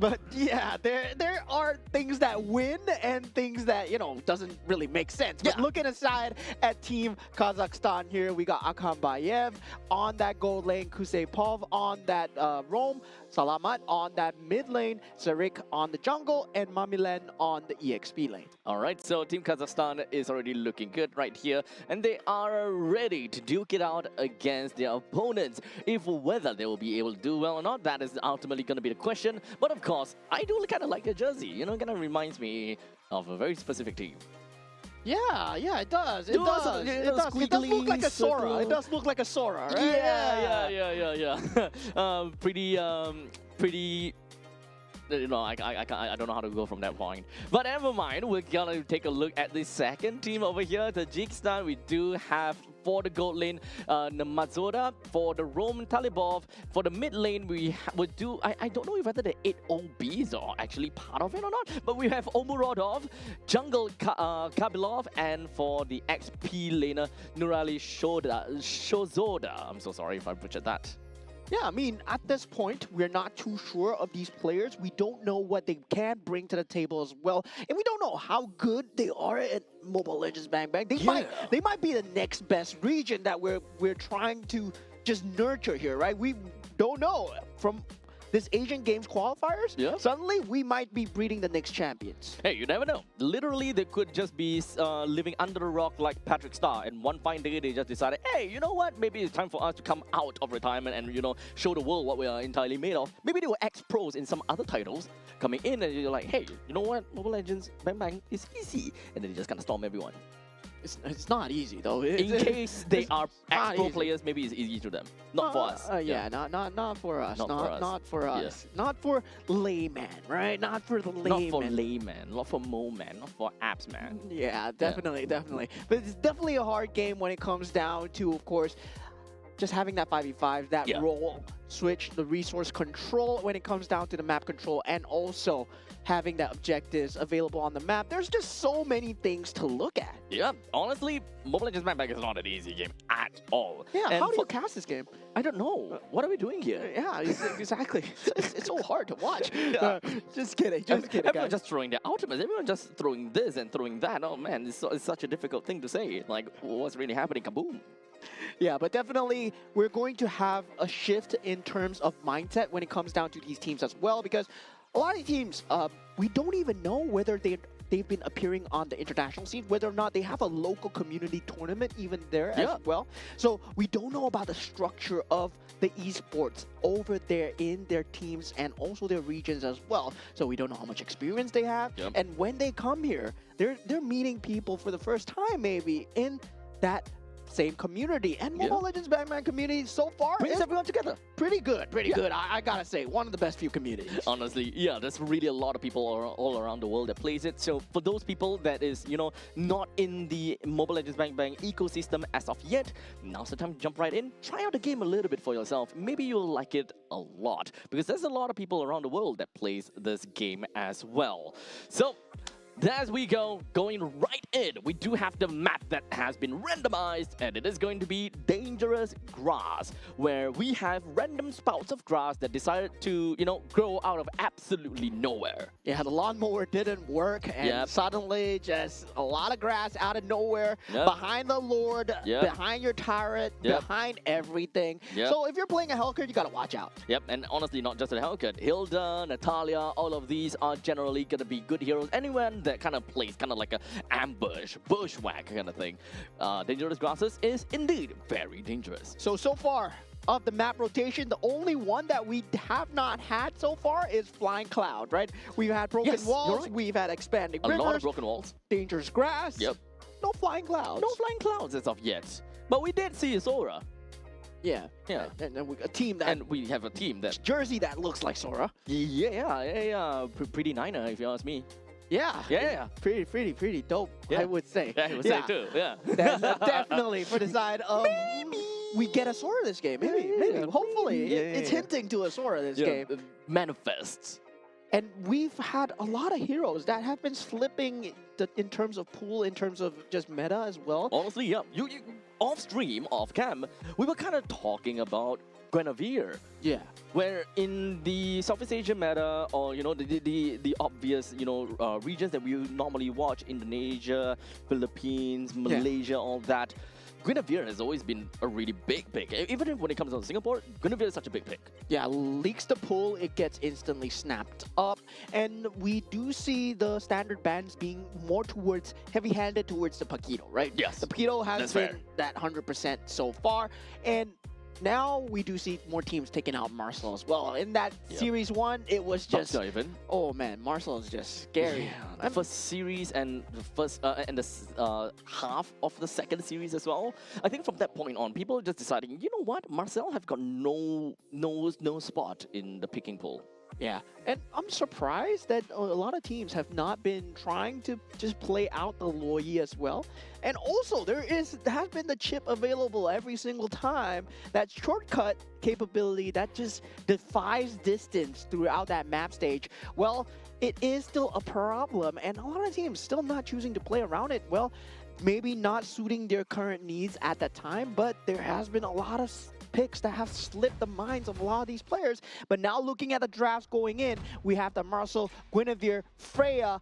But yeah, there are things that win and things that, doesn't really make sense. But looking aside at Team Kazakhstan here, we got Akambayev on that gold lane, Kusepov on that roam, Salamat on that mid lane, Sarik on the jungle, and Mamilen on the EXP lane. All right, so Team Kazakhstan is already looking good right here, and they are ready to duke it out against their opponents. If whether they will be able to do well or not, that is ultimately going to be the question. But of course, I do kind of like their jersey. Kind of reminds me of a very specific team. Yeah, it does. It does. It does look like a Sora. It does look like a Sora, right? Yeah. Pretty. I don't know how to go from that point. But never mind, we're gonna take a look at the second team over here, Tajikistan. We do have for the gold lane, Namazoda, for the Roam Talibov, for the mid lane we would do, I don't know whether the 8 OBs are actually part of it or not, but we have Omurodov, Jungle Kabilov, and for the XP laner, Nurali Shozoda. I'm so sorry if I butchered that. Yeah, I mean, at this point, we're not too sure of these players. We don't know what they can bring to the table as well. And we don't know how good they are at Mobile Legends Bang Bang. They might be the next best region that we're trying to just nurture here, right? We don't know. From this Asian Games qualifiers, suddenly we might be breeding the next champions. Hey, you never know. Literally, they could just be living under a rock like Patrick Star, and one fine day they just decided, hey, you know what? Maybe it's time for us to come out of retirement and, show the world what we are entirely made of. Maybe they were ex-pros in some other titles, coming in and you're like, hey, you know what? Mobile Legends Bang Bang is easy. And then they just kind of storm everyone. It's not easy though. In case they are ex-pro players, maybe it's easy to them. Not for us. Not for us. Not for us. Yeah. Not for layman, right? Not for the layman. Not for layman. Not for mo man. Not for apps man. Yeah, definitely. But it's definitely a hard game when it comes down to, of course, just having that 5v5, that role switch, the resource control when it comes down to the map control, and also having that objectives available on the map. There's just so many things to look at. Yeah, honestly, Mobile Legends Bang Bang is not an easy game at all. Yeah, And how do you cast this game? I don't know. What are we doing here? Yeah, exactly. It's so hard to watch. Just kidding, Everyone guys. just throwing their ultimates. Everyone just throwing this and throwing that. Oh man, it's such a difficult thing to say. Like, what's really happening? Kaboom. Yeah, but definitely we're going to have a shift in terms of mindset when it comes down to these teams as well, because a lot of teams, we don't even know whether they've been appearing on the international scene, whether or not they have a local community tournament even there as well. So we don't know about the structure of the esports over there in their teams and also their regions as well. So we don't know how much experience they have. And when they come here, they're meeting people for the first time maybe in that same community. And Mobile Legends Bang Bang community so far Brings everyone together. pretty good, good. I gotta say, one of the best few communities. Honestly, yeah, there's really a lot of people all around the world that plays it. So for those people that is, not in the Mobile Legends Bang Bang ecosystem as of yet, now's the time to jump right in. Try out the game a little bit for yourself. Maybe you'll like it a lot, because there's a lot of people around the world that plays this game as well. So as we going right in, we do have the map that has been randomized, and it is going to be Dangerous Grass, where we have random spouts of grass that decided to, grow out of absolutely nowhere. Yeah, the lawnmower didn't work, and suddenly just a lot of grass out of nowhere, behind the Lord, behind your turret, behind everything. So if you're playing a Hellcat, you gotta watch out. Yep, and honestly, not just a Hellcat. Hilda, Natalia, all of these are generally gonna be good heroes. Anyone that kind of plays kind of like a ambush, bushwhack kind of thing. Dangerous Grasses is indeed very dangerous. So far of the map rotation, the only one that we have not had so far is Flying Cloud, right? We've had Broken Walls, right. we've had Expanding A Rivers, lot of broken walls. Dangerous Grass. Yep. No Flying Clouds. No Flying Clouds as of yet. But we did see a Sora. Yeah. And a team that... And we have a team that... Jersey that looks like Sora. Pretty niner, if you ask me. Yeah. Pretty dope, I would say. Yeah, I would say too, yeah. Definitely for the side of... We get a Sora this game, maybe. Hopefully. It's hinting to a Sora this game. Manifests. And we've had a lot of heroes that have been slipping in terms of pool, in terms of just meta as well. Honestly, yeah. You off stream, off cam, we were kind of talking about Guinevere. Yeah. Where in the Southeast Asia meta, or the obvious regions that we normally watch, Indonesia, Philippines, Malaysia, all that, Guinevere has always been a really big pick. Even when it comes to Singapore, Guinevere is such a big pick. Yeah, leaks the pool, it gets instantly snapped up. And we do see the standard bans being more towards, heavy-handed towards the Paquito, right? Yes. The Paquito has been fair. that 100% so far. And now we do see more teams taking out Marcel as well. In that Series 1, it was just... Oh man, Marcel is just scary. Yeah, the first series and the first and the half of the second series as well. I think from that point on, people are just deciding, you know what, Marcel have got no spot in the picking pool. Yeah, and I'm surprised that a lot of teams have not been trying to just play out the Loyi as well. And also, there has been the chip available every single time, that shortcut capability that just defies distance throughout that map stage. Well, it is still a problem, and a lot of teams still not choosing to play around it. Well, maybe not suiting their current needs at that time, but there has been a lot of picks that have slipped the minds of a lot of these players. But now looking at the drafts going in, we have the Marcel, Guinevere, Freya,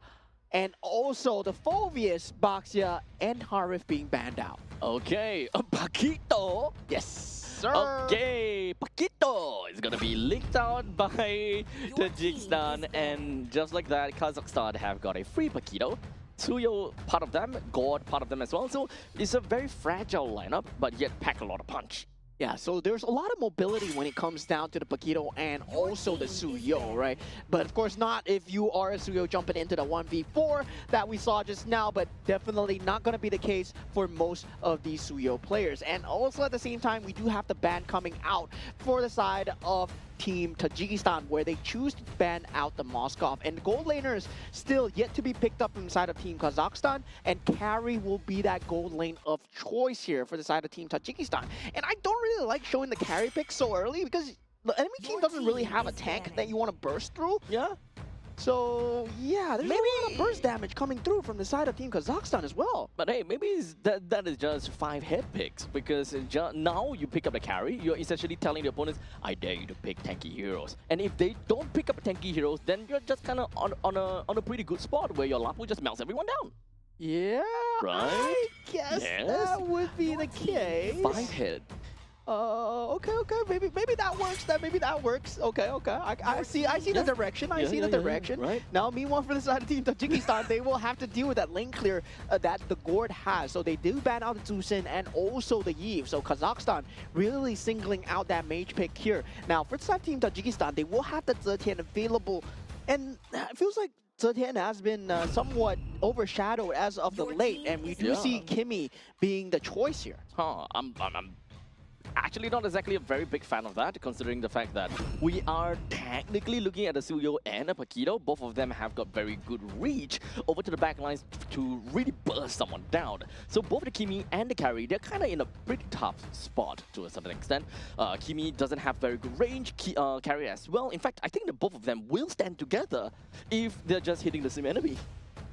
and also the Phoveus, Baxia, and Harif being banned out. Okay, Paquito. Yes, sir. Okay, Paquito is gonna be leaked out by Tajikistan, and just like that, Kazakhstan have got a free Paquito. Suyo, part of them, God, part of them as well. So it's a very fragile lineup, but yet pack a lot of punch. Yeah, so there's a lot of mobility when it comes down to the Paquito and also the Suyo, right? But of course not if you are a Suyo jumping into the 1v4 that we saw just now, but definitely not going to be the case for most of these Suyo players. And also at the same time, we do have the ban coming out for the side of Team Tajikistan, where they choose to ban out the Moskov. And gold laners still yet to be picked up inside of Team Kazakhstan, and carry will be that gold lane of choice here for the side of Team Tajikistan. And I don't really like showing the carry pick so early, because the enemy team doesn't really have a tank that you want to burst through. Yeah. So yeah, there's maybe a lot of burst damage coming through from the side of Team Kazakhstan as well. But hey, maybe that is just 5 head picks, because now you pick up the carry, you're essentially telling the opponents, I dare you to pick tanky heroes. And if they don't pick up tanky heroes, then you're just kind of on a pretty good spot where your Lapu just melts everyone down. Yeah, Right? I guess Yes. that would be the case. 5 head. Okay, maybe that works. Maybe that works. Okay. I see the direction. I see the direction. Right. Now, meanwhile, for the side of Team Tajikistan, they will have to deal with that lane clear that the Gord has. So they do ban out the Zusin and also the Yves. So Kazakhstan really singling out that mage pick here. Now, for the side of Team Tajikistan, they will have the Zetian available, and it feels like Zetian has been somewhat overshadowed as of the late, and we do see Kimmy being the choice here. I'm actually not exactly a very big fan of that, considering the fact that we are technically looking at a Suyo and a Paquito. Both of them have got very good reach over to the back lines to really burst someone down. So both the Kimi and the carry, they're kind of in a pretty tough spot to a certain extent. Kimi doesn't have very good range, carry as well. In fact, I think the both of them will stand together if they're just hitting the same enemy.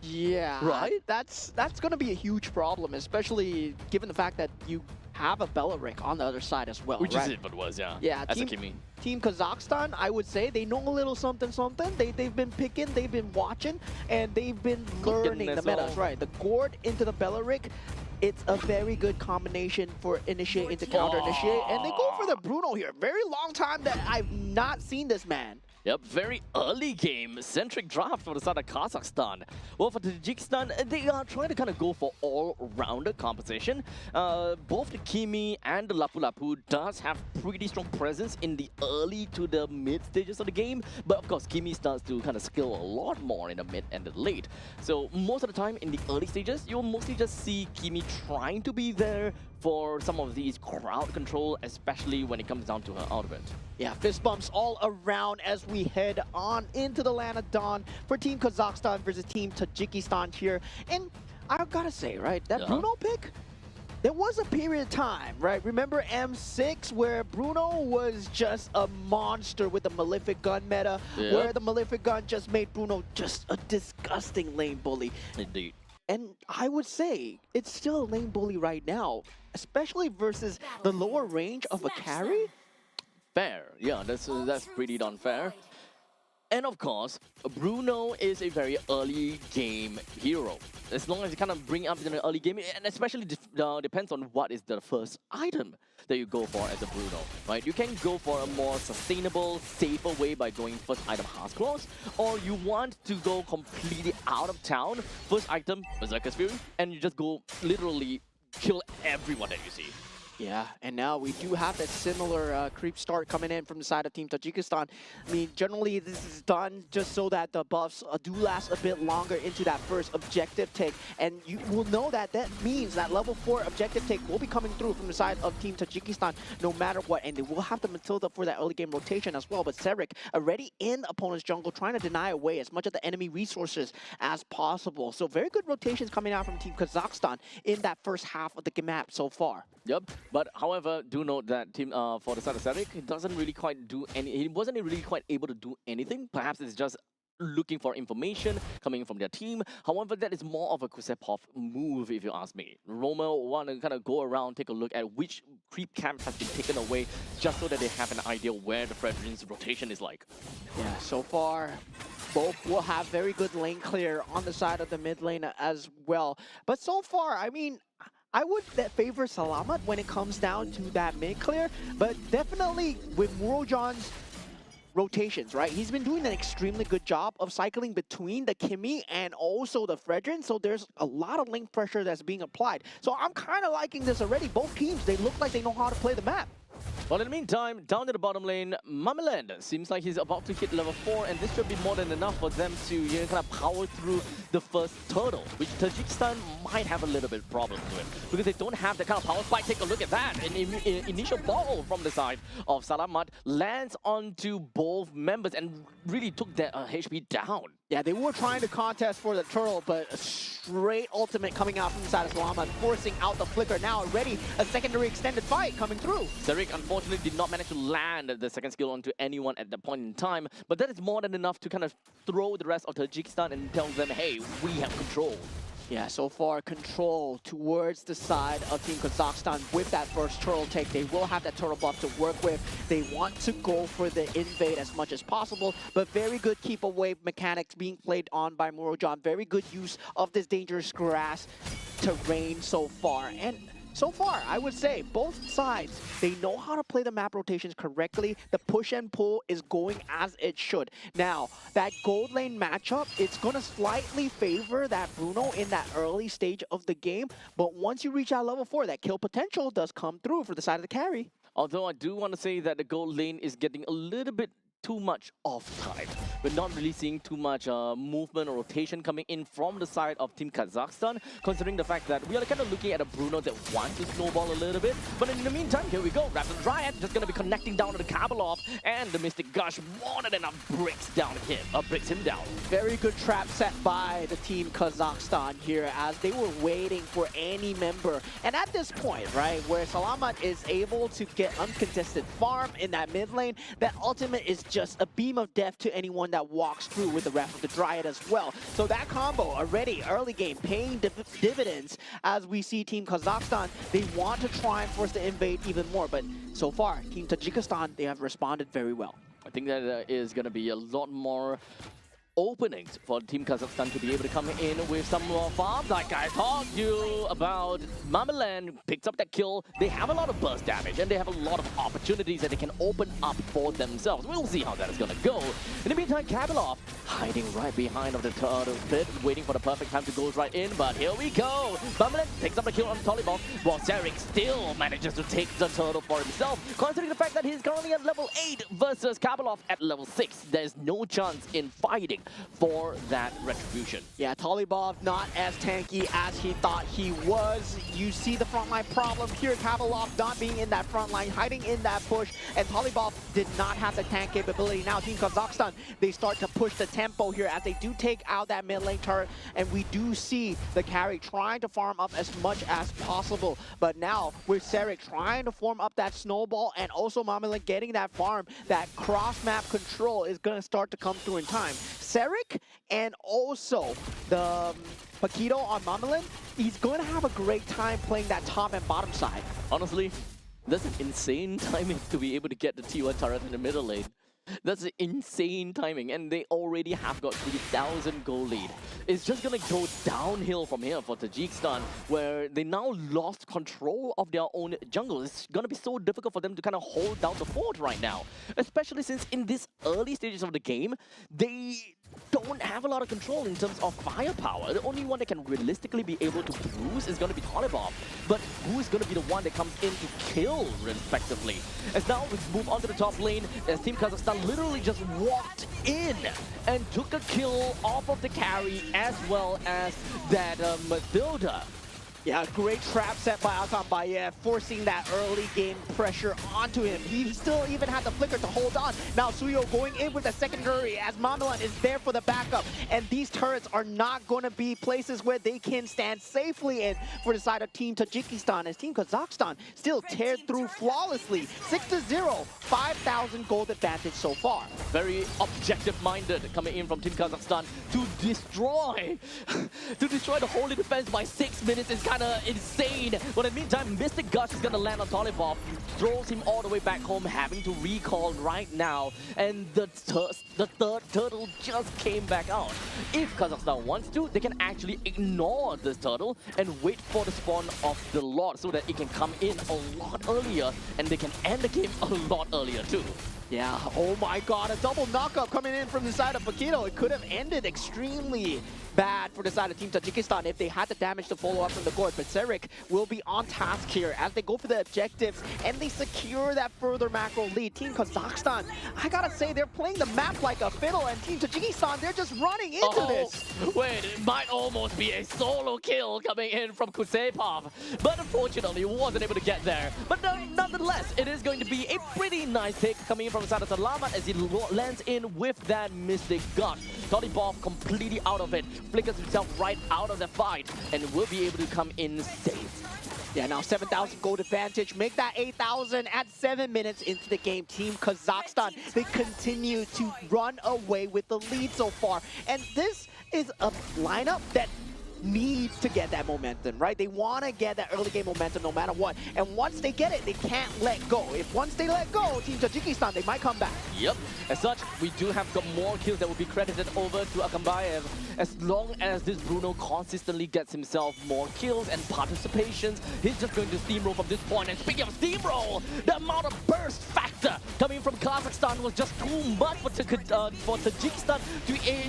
Yeah, Right? That's going to be a huge problem, especially given the fact that you have a Belarik on the other side as well. Which right? is it, but was, yeah. Yeah, as a Kimi. Team Kazakhstan, I would say they know a little something. They've been picking, they've been watching, and they've been learning the as metas. well. Right, the Gord into the Belarik. It's a very good combination for initiate into counter initiate, and they go for the Bruno here. Very long time that I've not seen this man. Yep, very early game, centric draft for the side of Kazakhstan. Well, for Tajikistan, they are trying to kind of go for all-rounder composition. Both the Kimi and the Lapu Lapu does have pretty strong presence in the early to the mid stages of the game, but of course, Kimi starts to kind of skill a lot more in the mid and the late. So most of the time in the early stages, you'll mostly just see Kimi trying to be there for some of these crowd control, especially when it comes down to her ultimate. Yeah, fist bumps all around as we head on into the land of dawn for Team Kazakhstan versus Team Tajikistan here. And I've got to say, right, that Bruno pick, there was a period of time, right? Remember M6 where Bruno was just a monster with the Malefic Gun meta, where the Malefic Gun just made Bruno just a disgusting lane bully. Indeed. And I would say it's still a lane bully right now, especially versus the lower range of a carry. Fair, yeah, that's pretty darn fair. And of course, Bruno is a very early game hero. As long as you kind of bring it up in the early game, and especially depends on what is the first item that you go for as a Bruno, right? You can go for a more sustainable, safer way by going first item Heart's Claws, or you want to go completely out of town, first item Berserker's Fury, and you just go literally kill everyone that you see. Yeah, and now we do have that similar creep start coming in from the side of Team Tajikistan. I mean, generally this is done just so that the buffs do last a bit longer into that first objective take. And you will know that that means that level 4 objective take will be coming through from the side of Team Tajikistan no matter what. And they will have the Matilda for that early game rotation as well. But Serik already in opponent's jungle trying to deny away as much of the enemy resources as possible. So very good rotations coming out from Team Kazakhstan in that first half of the map so far. Yep, but however, do note that team for the side of Serik, he doesn't really quite do any. He wasn't really quite able to do anything. Perhaps it's just looking for information coming from their team. However, that is more of a Kusepov move, if you ask me. Roma want to kind of go around, take a look at which creep camps have been taken away, just so that they have an idea where the Fredrin's rotation is like. Yeah, so far, both will have very good lane clear on the side of the mid lane as well. But so far, I mean, I would favor Salamat when it comes down to that mid clear, but definitely with Murojan's rotations, right? He's been doing an extremely good job of cycling between the Kimi and also the Fredrin, so there's a lot of link pressure that's being applied. So I'm kind of liking this already. Both teams, they look like they know how to play the map. Well, in the meantime, down to the bottom lane, Mamaland seems like he's about to hit level 4, and this should be more than enough for them to kind of power through the first turtle, which Tajikistan might have a little bit problem with, because they don't have the kind of power spike. Take a look at that. An initial ball from the side of Salamat lands onto both members and really took their HP down. Yeah, they were trying to contest for the turtle, but a straight ultimate coming out from the side of Salama, forcing out the flicker. Now already a secondary extended fight coming through. Zarek unfortunately did not manage to land the second skill onto anyone at that point in time, but that is more than enough to kind of throw the rest of Tajikistan and tell them, hey, we have control. Yeah, so far control towards the side of Team Kazakhstan with that first turtle take. They will have that turtle buff to work with. They want to go for the invade as much as possible, but very good keep away mechanics being played on by Murojan. Very good use of this dangerous grass terrain so far. And so far, I would say both sides, they know how to play the map rotations correctly. The push and pull is going as it should. Now, that gold lane matchup, it's going to slightly favor that Bruno in that early stage of the game. But once you reach out level 4, that kill potential does come through for the side of the carry. Although I do want to say that the gold lane is getting a little bit too much off time. We're not really seeing too much movement or rotation coming in from the side of Team Kazakhstan, considering the fact that we are kind of looking at a Bruno that wants to snowball a little bit. But in the meantime, here we go. Rapid Dryad just going to be connecting down to the Kabalov, and the Mystic Gush more than enough breaks him down. Very good trap set by the Team Kazakhstan here as they were waiting for any member. And at this point, right, where Salamat is able to get uncontested farm in that mid lane, that ultimate is just a beam of death to anyone that walks through with the Wrath of the Dryad as well. So that combo already early game paying dividends as we see Team Kazakhstan. They want to try and force the invade even more, but so far Team Tajikistan, they have responded very well. I think that is going to be a lot more openings for Team Kazakhstan to be able to come in with some more farms. Like I talked to you about, Mamaland picks up that kill. They have a lot of burst damage and they have a lot of opportunities that they can open up for themselves. We'll see how that is going to go. In the meantime, Kabalov hiding right behind of the turtle pit, waiting for the perfect time to go right in. But here we go. Mamaland picks up the kill on Tolibov, while Zarek still manages to take the turtle for himself. Considering the fact that he's currently at level 8 versus Kabalov at level 6, there's no chance in fighting for that retribution. Yeah, Tolibov not as tanky as he thought he was. You see the frontline problem here. Kabalov not being in that front line, hiding in that push, and Tolibov did not have the tank capability. Now Team Kazakhstan, they start to push the tempo here as they do take out that mid lane turret, and we do see the carry trying to farm up as much as possible. But now with Zarek trying to form up that snowball, and also Mamaland getting that farm, that cross map control is going to start to come through in time. Zarek and also the Paquito on Mamaland, he's going to have a great time playing that top and bottom side. Honestly, that's an insane timing to be able to get the T1 turret in the middle lane. That's insane timing, and they already have got 3,000 gold lead. It's just gonna go downhill from here for Tajikistan, where they now lost control of their own jungle. It's gonna be so difficult for them to kind of hold down the fort right now, especially since in this early stages of the game, they don't have a lot of control in terms of firepower. The only one that can realistically be able to bruise is going to be Tolibov. But who is going to be the one that comes in to kill, respectively? As now we move on to the top lane, as Team Kazakhstan literally just walked in and took a kill off of the carry as well as that Matilda. Yeah, great trap set by Alkan Bayev, forcing that early game pressure onto him. He still even had the flicker to hold on. Now Suyo going in with a secondary as Mamalan is there for the backup. And these turrets are not going to be places where they can stand safely in for the side of Team Tajikistan, as Team Kazakhstan still tear through flawlessly. 6-0, 5,000 gold advantage so far. Very objective-minded coming in from Team Kazakhstan to destroy the holy defense by 6 minutes is kind of insane. But in the meantime, Mystic Gush is going to land on Tolibov, throws him all the way back home, having to recall right now. And the third turtle just came back out. If Kazakhstan wants to, they can actually ignore this turtle and wait for the spawn of the Lord so that it can come in a lot earlier and they can end the game a lot earlier too. Yeah, oh my god, a double knockup coming in from the side of Paquito. It could have ended extremely bad for the side of Team Tajikistan if they had the damage to follow up from the court. But Zarek will be on task here as they go for the objectives and they secure that further macro lead. Team Kazakhstan, I gotta say, they're playing the map like a fiddle, and Team Tajikistan, they're just running into this. Wait, it might almost be a solo kill coming in from Kusepov, but unfortunately wasn't able to get there. But nonetheless, it is going to be a pretty nice take coming in from from the side of Salamat as he lands in with that Mystic Gun. Todibov completely out of it, flickers himself right out of the fight, and will be able to come in safe. Yeah, now 7,000 gold advantage. Make that 8,000 at 7 minutes into the game. Team Kazakhstan, they continue to run away with the lead so far. And this is a lineup that needs to get that momentum, right? They want to get that early game momentum no matter what. And once they get it, they can't let go. If once they let go, Team Tajikistan, they might come back. Yep. As such, we do have got more kills that will be credited over to Akambayev. As long as this Bruno consistently gets himself more kills and participations, he's just going to steamroll from this point. And speaking of steamroll, the amount of burst factor coming from Kazakhstan was just too much for Tajikistan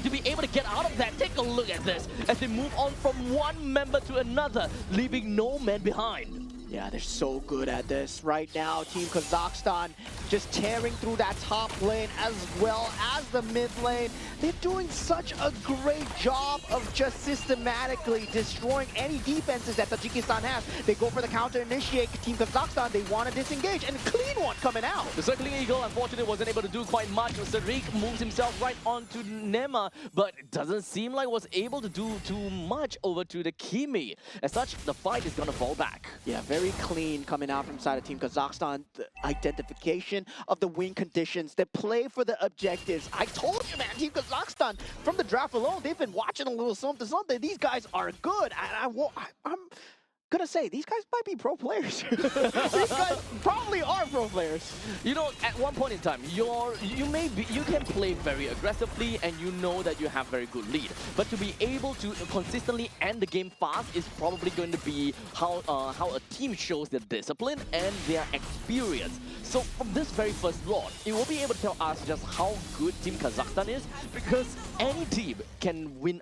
to be able to get out of that. Take a look at this as they move on from one member to another, leaving no man behind. Yeah, they're so good at this right now. Team Kazakhstan just tearing through that top lane as well as the mid lane. They're doing such a great job of just systematically destroying any defenses that Tajikistan has. They go for the counter initiate. Team Kazakhstan, they want to disengage, and a clean one coming out. The Circling Eagle, unfortunately, wasn't able to do quite much. Sarik moves himself right onto Nema, but it doesn't seem like was able to do too much over to the Kimi. As such, the fight is going to fall back. Yeah, very clean coming out from side of Team Kazakhstan. The identification of the win conditions, the play for the objectives. I told you, man, Team Kazakhstan, from the draft alone, they've been watching a little something. These guys are good. And I'm gonna say, these guys might be pro players. These guys probably are pro players. You know, at one point in time, you can play very aggressively and you know that you have very good lead. But to be able to consistently end the game fast is probably going to be how a team shows their discipline and their experience. So from this very first round, it will be able to tell us just how good Team Kazakhstan is, because any team can win.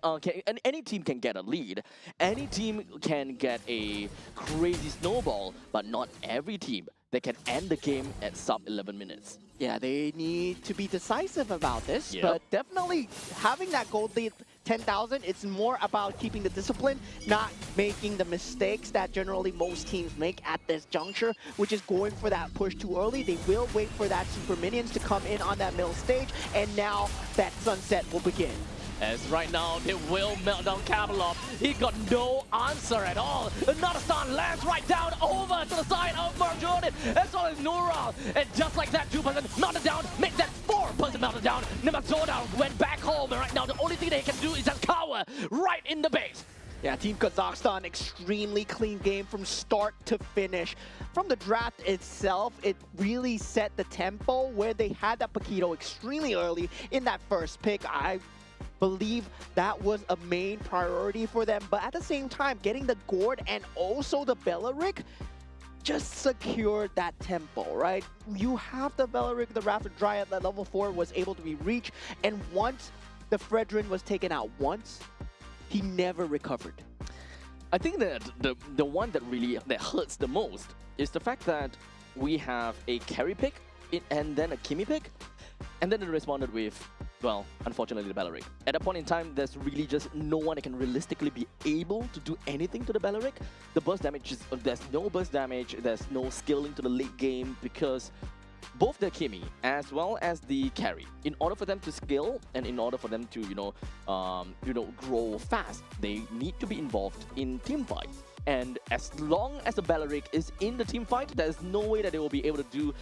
Any team can get a lead. Any team can get a crazy snowball, but not every team that can end the game at sub 11 minutes. Yeah, they need to be decisive about this, Yep. but definitely having that gold lead 10,000, it's more about keeping the discipline, not making the mistakes that generally most teams make at this juncture, which is going for that push too early. They will wait for that super minions to come in on that middle stage, and now that sunset will begin. As right now, they will melt down Kabalov. He got no answer at all. Another stun lands right down over to the side of Marjorin, as well as Nural. And just like that, 2-person melted down, make that 4-person melted down. Nemazoda went back home, and right now the only thing they can do is just cower right in the base. Yeah, Team Kazakhstan, extremely clean game from start to finish. From the draft itself, it really set the tempo where they had that Paquito extremely early in that first pick. I believe that was a main priority for them, but at the same time, getting the Gord and also the Belleric just secured that tempo, right? You have the Belleric, the Raptor Dryad that level 4 was able to be reached, and once the Fredrin was taken out once, he never recovered. I think that the one that really hurts the most is the fact that we have a carry pick and then a Kimi pick, and then it responded with, well, unfortunately, the Belleric. At that point in time, there's really just no one that can realistically be able to do anything to the Belleric. The burst damage is, there's no burst damage, there's no scaling to the late game, because both the Kimi as well as the carry, in order for them to scale and in order for them to, grow fast, they need to be involved in team fights. And as long as the Belleric is in the team fight, there's no way that they will be able to do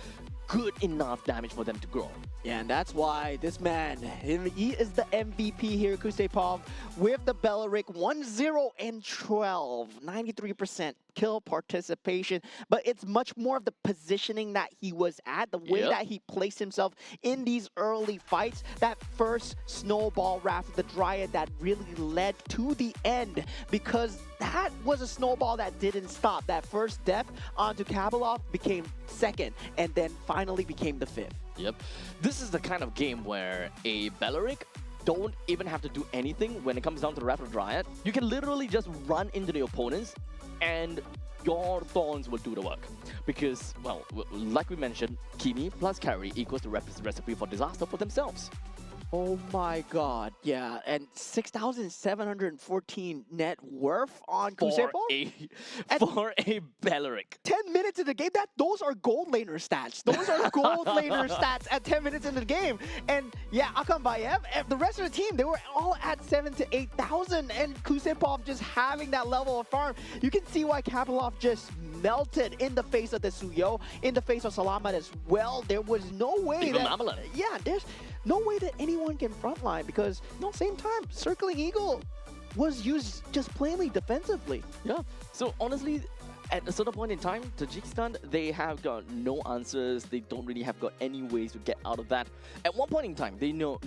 good enough damage for them to grow. Yeah, and that's why this man, he is the MVP here, Kusepov, with the Belleric 1-0 and 12, 93% kill participation, but it's much more of the positioning that he was at, the way that he placed himself in these early fights, that first snowball raft, the Dryad that really led to the end, because that was a snowball that didn't stop. That first death onto Kabalov became second, and then finally became the fifth. Yep. This is the kind of game where a Belleric don't even have to do anything when it comes down to the Raptor Dryad. You can literally just run into the opponents and your Thorns will do the work. Because, well, like we mentioned, Kimi plus carry equals the recipe for disaster for themselves. Oh my god, yeah, and 6,714 net worth on For Kusepov. a, And- for a Belleric. 10 minutes in the game, those are gold laner stats. Those are gold laner stats at 10 minutes in the game. And yeah, Akambayev, the rest of the team, they were all at 7 to 8,000, and Kusepov just having that level of farm. You can see why Kapilov just melted in the face of the Suyo, in the face of Salamat as well. There was no way Even that... Mamelon. Yeah, there's no way that anyone can frontline because at the same time, Circling Eagle was used just plainly defensively. Yeah. So honestly, at a certain point in time, Tajikistan, they have got no answers. They don't really have got any ways to get out of that. At one point in time, they knew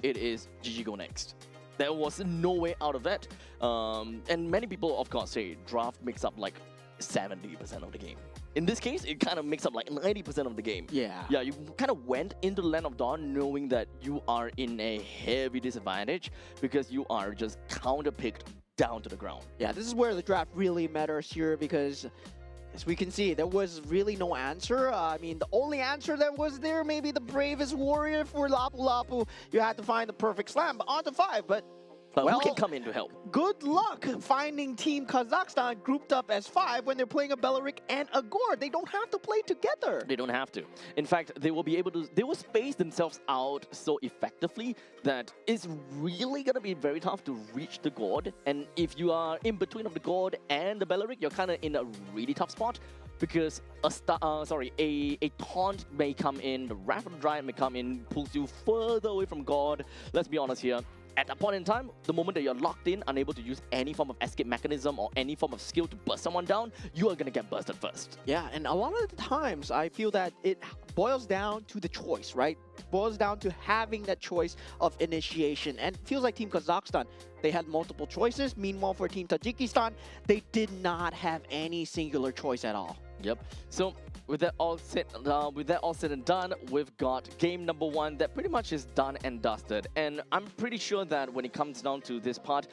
it is GG go next. There was no way out of that. And many people, of course, say draft makes up like 70% of the game. In this case, it kind of makes up like 90% of the game. Yeah. Yeah, you kind of went into the Land of Dawn knowing that you are in a heavy disadvantage because you are just counterpicked down to the ground. Yeah, this is where the draft really matters here because, as we can see, there was really no answer. I mean, the only answer that was there, maybe the bravest warrior for Lapu Lapu. You had to find the perfect slam, but on to 5. But But well, who can come in to help? good luck finding Team Kazakhstan grouped up as 5 when they're playing a Belleric and a Gore. They don't have to play together. They don't have to. In fact, they will be able to, they will space themselves out so effectively that it's really going to be very tough to reach the God. And if you are in between of the God and the Belleric, you're kind of in a really tough spot because a taunt may come in, the Wrath of the Dryad may come in, pulls you further away from God. Let's be honest here. At that point in time, the moment that you're locked in, unable to use any form of escape mechanism or any form of skill to burst someone down, you are going to get bursted first. Yeah, and a lot of the times I feel that it boils down to the choice, right? It boils down to having that choice of initiation. And it feels like Team Kazakhstan, they had multiple choices. Meanwhile, for Team Tajikistan, they did not have any singular choice at all. Yep. So with that all said and done, we've got game number 1 that pretty much is done and dusted. And I'm pretty sure that when it comes down to this part,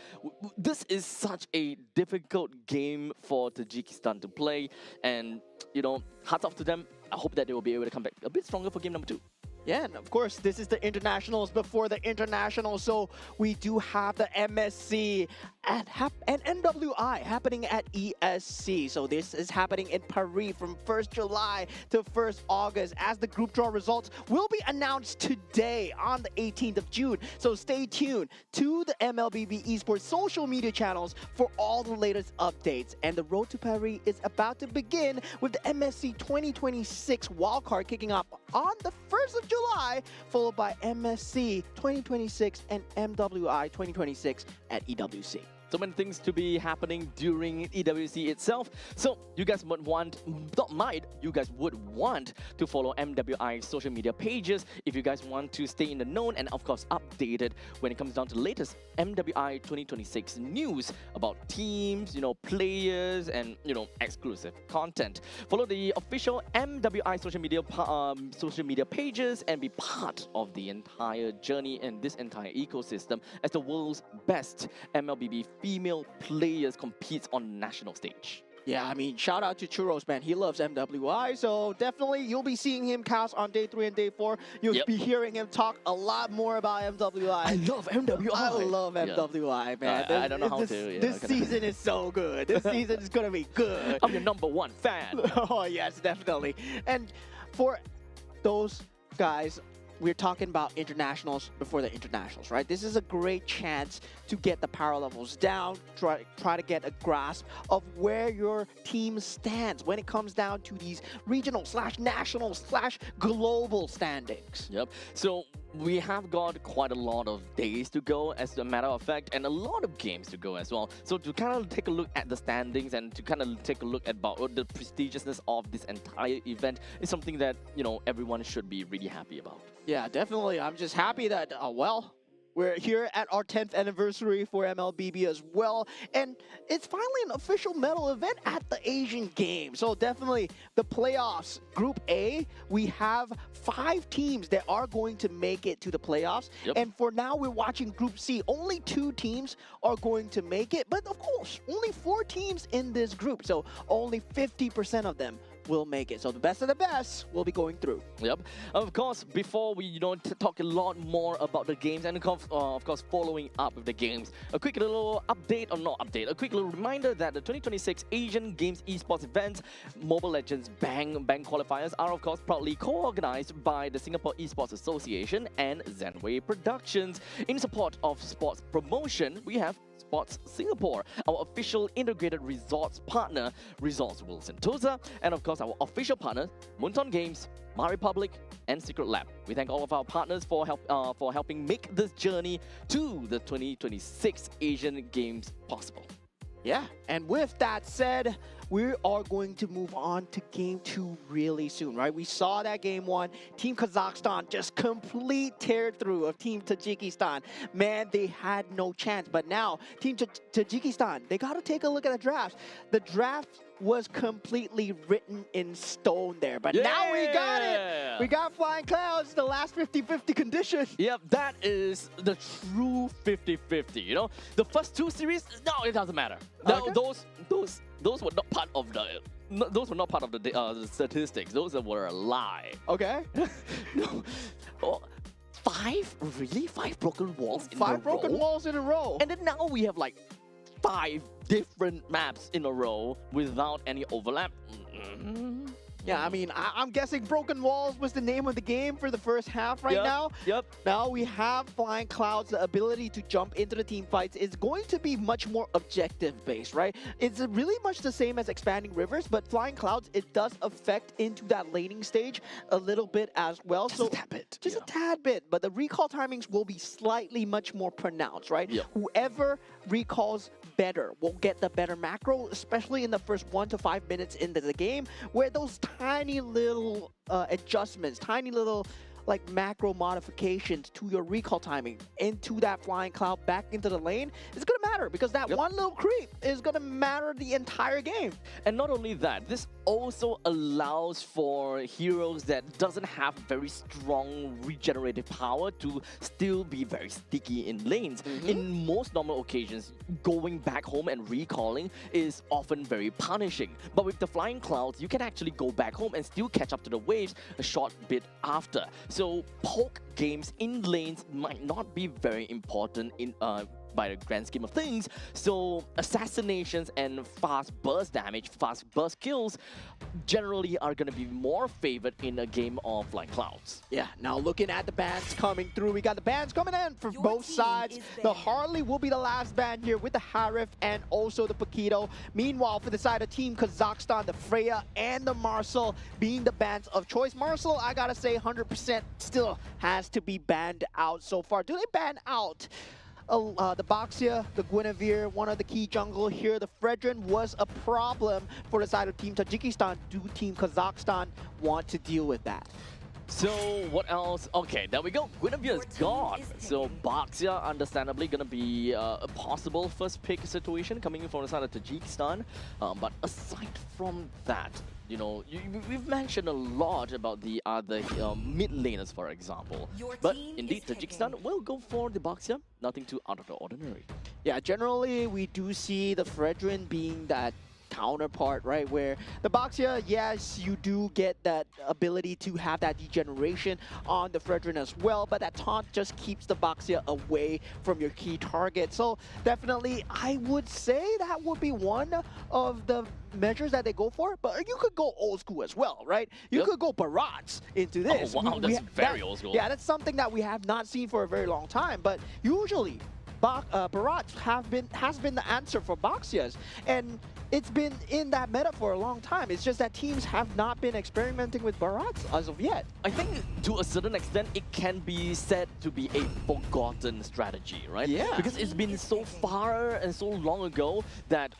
this is such a difficult game for Tajikistan to play. And, you know, hats off to them. I hope that they will be able to come back a bit stronger for game number 2. Yeah, and of course, this is the internationals before the internationals, so we do have the MSC and NWI happening at ESC. So this is happening in Paris from 1st July to 1st August as the group draw results will be announced today on the 18th of June. So stay tuned to the MLBB Esports social media channels for all the latest updates. And the road to Paris is about to begin with the MSC 2026 wildcard kicking off on the 1st of July, followed by MSC 2026 and MWI 2026 at EWC. So many things to be happening during EWC itself. So you guys would want, you guys would want to follow MWI social media pages if you guys want to stay in the known and of course updated when it comes down to the latest MWI 2026 news about teams, you know, players and, you know, exclusive content. Follow the official MWI social media pages and be part of the entire journey and this entire ecosystem as the world's best MLBB female players competes on national stage. Yeah, I mean, shout out to Churros, man. He loves MWI, so definitely you'll be seeing him cast on day 3 and day 4. You'll be hearing him talk a lot more about MWI. I love MWI. I love MWI, man. I don't know how to. This season is so good. This season is going to be good. I'm your #1 fan. Oh, yes, definitely. And for those guys, we're talking about internationals before the internationals, right? This is a great chance to get the power levels down, try to get a grasp of where your team stands when it comes down to these regional/national/global standings. Yep. So we have got quite a lot of days to go as a matter of fact, and a lot of games to go as well. So to kind of take a look at the standings and to kind of take a look at about the prestigiousness of this entire event is something that, you know, everyone should be really happy about. Yeah, definitely. I'm just happy that, well, we're here at our 10th anniversary for MLBB as well. And it's finally an official medal event at the Asian Games. So definitely the playoffs. Group A, we have 5 teams that are going to make it to the playoffs. Yep. And for now, we're watching Group C. Only 2 teams are going to make it. But of course, only 4 teams in this group. So only 50% of them will make it. So the best of the best will be going through. Yep. Of course, before we talk a lot more about the games and of course following up with the games, a quick little update or not update, a quick little reminder that the 2026 Asian Games Esports event, Mobile Legends Bang Qualifiers are of course proudly co-organized by the Singapore Esports Association and Zenway Productions. In support of sports promotion, we have Sports Singapore, our official integrated resorts partner, Resorts World Sentosa, and of course our official partner, Moonton Games, My Republic, and Secret Lab. We thank all of our partners for helping make this journey to the 2026 Asian Games possible. Yeah, and with that said, we are going to move on to Game 2 really soon, right? We saw that Game 1, Team Kazakhstan just complete tear-through of Team Tajikistan. Man, they had no chance. But now, Team Tajikistan, they got to take a look at the draft. The draft was completely written in stone there. But now we got it! We got Flying Clouds, the last 50-50 condition. Yep, that is the true 50-50, you know? The first two series, no, it doesn't matter. Okay. Those were not part of the statistics. Those were a lie. Okay. No. Oh, five? Really? 5 broken walls in a row? 5 broken walls in a row. And then now we have like 5 different maps in a row without any overlap. Yeah, I mean, I'm guessing Broken Walls was the name of the game for the first half now. Yep. Now we have Flying Clouds, the ability to jump into the team fights is going to be much more objective-based, right? It's really much the same as Expanding Rivers, but Flying Clouds, it does affect into that laning stage a little bit as well. Just a tad bit. Just a tad bit, but the recall timings will be slightly much more pronounced, right? Yep. Whoever recalls better will get the better macro, especially in the first 1 to 5 minutes into the game, where those tiny little adjustments, tiny little like macro modifications to your recall timing into that Flying Cloud back into the lane is going to matter, because that one little creep is going to matter the entire game. And not only that, this also allows for heroes that doesn't have very strong regenerative power to still be very sticky in lanes. In most normal occasions, going back home and recalling is often very punishing. But with the Flying Clouds, you can actually go back home and still catch up to the waves a short bit after. So poke games in lanes might not be very important in by the grand scheme of things. So assassinations and fast burst damage, fast burst kills generally are going to be more favored in a game of Flying Clouds. Yeah, now looking at the bans coming through, we got the bans coming in for both sides. The Harley will be the last ban here with the Harif and also the Paquito. Meanwhile, for the side of Team Kazakhstan, the Freya and the Marcel being the bans of choice. Marcel, I gotta say, 100% still has to be banned out so far. Do they ban out the Baxia, the Guinevere, one of the key jungle here? The Fredrin was a problem for the side of Team Tajikistan. Do Team Kazakhstan want to deal with that? So what else? Okay, there we go. Guinevere is gone. So Baxia, understandably, gonna be a possible first pick situation coming in from the side of Tajikistan. But aside from that, you know, we've mentioned a lot about the other mid laners, for example. But indeed, Tajikistan will go for the Baxia. Nothing too out of the ordinary. Yeah, generally we do see the Fredrin being that counterpart, right? Where the Baxia, yes, you do get that ability to have that degeneration on the Fredrin as well, but that taunt just keeps the Baxia away from your key target. So definitely, I would say that would be one of the measures that they go for, but you could go old school as well, right? You could go Barats into this. Oh, wow, that's very old school. Yeah, that's something that we have not seen for a very long time, but usually Barats has been the answer for Baxias, and it's been in that meta for a long time. It's just that teams have not been experimenting with Barats as of yet. I think to a certain extent, it can be said to be a forgotten strategy, right? Yeah. Because it's been so far and so long ago that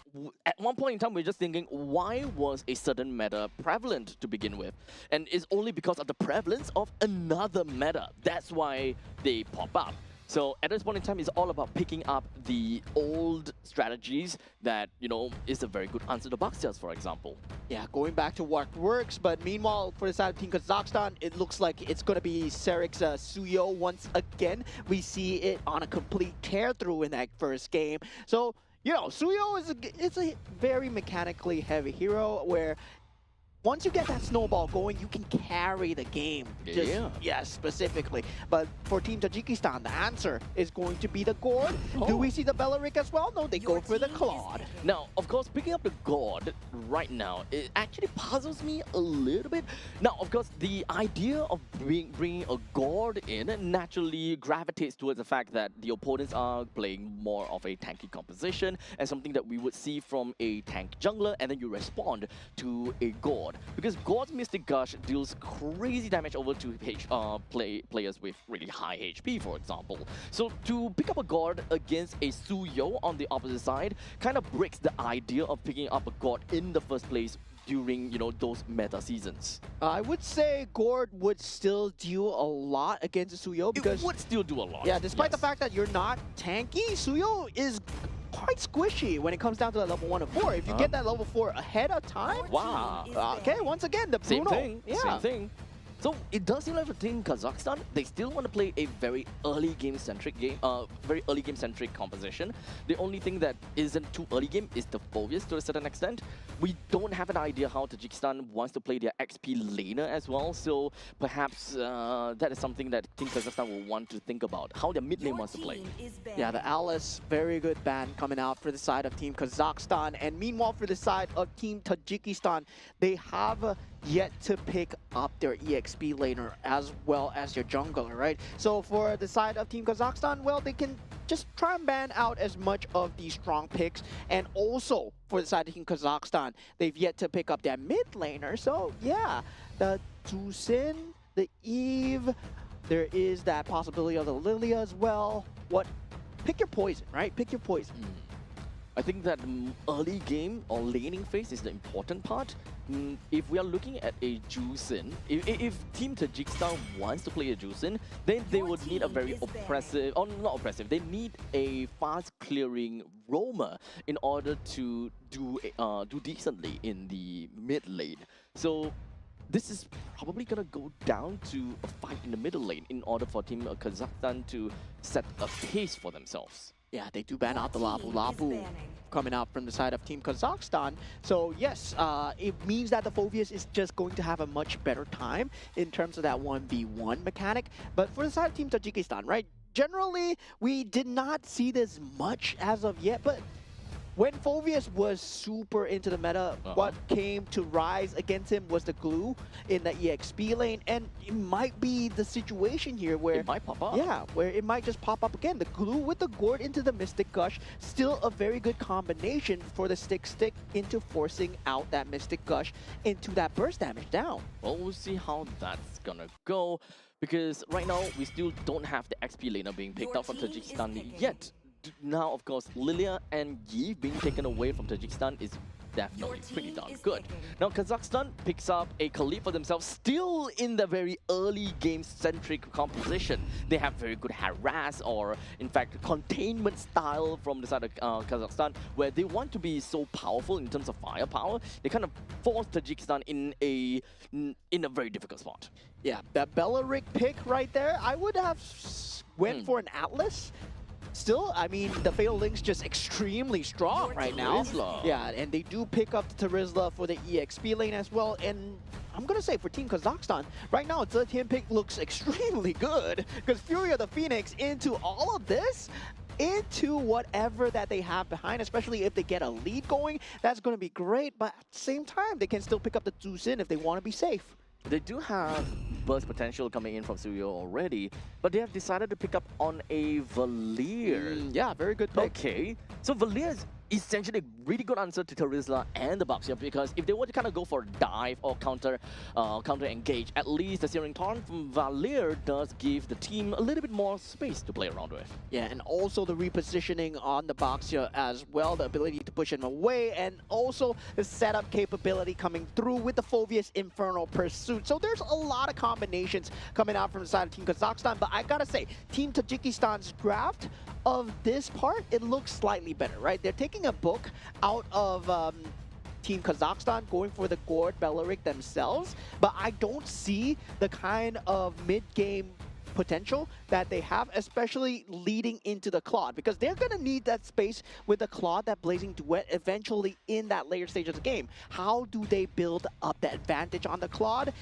at one point in time, we're just thinking, why was a certain meta prevalent to begin with? And it's only because of the prevalence of another meta. That's why they pop up. So at this point in time, it's all about picking up the old strategies that, you know, is a very good answer to Baxias, for example. Yeah, going back to what works, but meanwhile, for the side of Team Kazakhstan, it looks like it's going to be Serik's Suyo once again. We see it on a complete tear-through in that first game. So, you know, Suyo is a very mechanically heavy hero where once you get that snowball going, you can carry the game. Yes, specifically. But for Team Tajikistan, the answer is going to be the Gourd. Do we see the Belleric as well? No, they go for the Claude. Now, of course, picking up the God right now, it actually puzzles me a little bit. Now, of course, the idea of bringing a God in naturally gravitates towards the fact that the opponents are playing more of a tanky composition and something that we would see from a tank jungler, and then you respond to a God. Because God's Mystic Gush deals crazy damage over to players with really high HP, for example. So to pick up a God against a Suyo on the opposite side kind of breaks the idea of picking up a God in the first place during, you know, those meta seasons. I would say Gourd would still do a lot against Suyo because... It would still do a lot. Yeah, despite the fact that you're not tanky, Suyo is quite squishy when it comes down to that level 1 and 4. If you get that level 4 ahead of time... Wow. Okay, once again, the Bruno. Same thing. So it does seem like for Team Kazakhstan, they still want to play a very early game-centric composition. The only thing that isn't too early game is the Phoveus to a certain extent. We don't have an idea how Tajikistan wants to play their XP laner as well, so perhaps that is something that Team Kazakhstan will want to think about, how their mid lane wants to play. Yeah, the Alice, very good ban coming out for the side of Team Kazakhstan. And meanwhile, for the side of Team Tajikistan, they have yet to pick up their EXP laner as well as their jungler, right? So for the side of Team Kazakhstan, well, they can just try and ban out as much of these strong picks. And also, for the side of Team Kazakhstan, they've yet to pick up their mid laner. So yeah, the Tusin, the Eve, there is that possibility of the Lilia as well. Pick your poison, right? Pick your poison. I think that early game or laning phase is the important part. If we are looking at a Jusin, if Team Tajikistan wants to play a Jusin, then they would need a very oppressive, or not oppressive, they need a fast clearing roamer in order to do decently in the mid lane. So this is probably going to go down to a fight in the middle lane in order for Team Kazakhstan to set a pace for themselves. Yeah, they do ban out the Lapu Lapu coming out from the side of Team Kazakhstan. So yes, it means that the Phoveus is just going to have a much better time in terms of that 1v1 mechanic. But for the side of Team Tajikistan, right, generally we did not see this much as of yet, but when Phoveus was super into the meta, what came to rise against him was the glue in the EXP lane, and it might be the situation here where it might pop up. Yeah, where it might just pop up again. The glue with the Gourd into the Mystic Gush, still a very good combination for the stick into forcing out that Mystic Gush into that burst damage down. Well, we'll see how that's gonna go, because right now we still don't have the XP laner being picked up from Tajikistan yet. Now, of course, Lilia and Yi being taken away from Tajikistan is definitely pretty darn good. Now, Kazakhstan picks up a Khalid for themselves, still in the very early game-centric composition. They have very good harass, or in fact, containment style from the side of Kazakhstan, where they want to be so powerful in terms of firepower. They kind of force Tajikistan in a very difficult spot. Yeah, that Belleric pick right there, I would have went for an Atlas. Still, I mean, the Fatal Link's just extremely strong right now. Yeah, and they do pick up the Terizla for the EXP lane as well. And I'm going to say for Team Kazakhstan, right now, the team pick looks extremely good. Because Fury of the Phoenix into all of this, into whatever that they have behind, especially if they get a lead going, that's going to be great. But at the same time, they can still pick up the Tusin if they want to be safe. They do have burst potential coming in from Suyo already, but they have decided to pick up on a Valier. Yeah, very good pick. Okay, so Valier is essentially a really good answer to Terizla and the Bucks here, because if they were to kind of go for a dive or counter engage, at least the Searing Taunt from Valier does give the team a little bit more space to play around with. Yeah, and also the repositioning on the box here as well, the ability to push him away, and also the setup capability coming through with the Phoveus Infernal Pursuit. So there's a lot of combinations coming out from the side of Team Kazakhstan, but I gotta say, Team Tajikistan's draft of this part, it looks slightly better, right? They're taking a book out of Team Kazakhstan, going for the Gourd Belleric themselves, but I don't see the kind of mid-game potential that they have, especially leading into the Claude, because they're going to need that space with the Claude, that Blazing Duet, eventually in that later stage of the game. How do they build up that advantage on the Claude?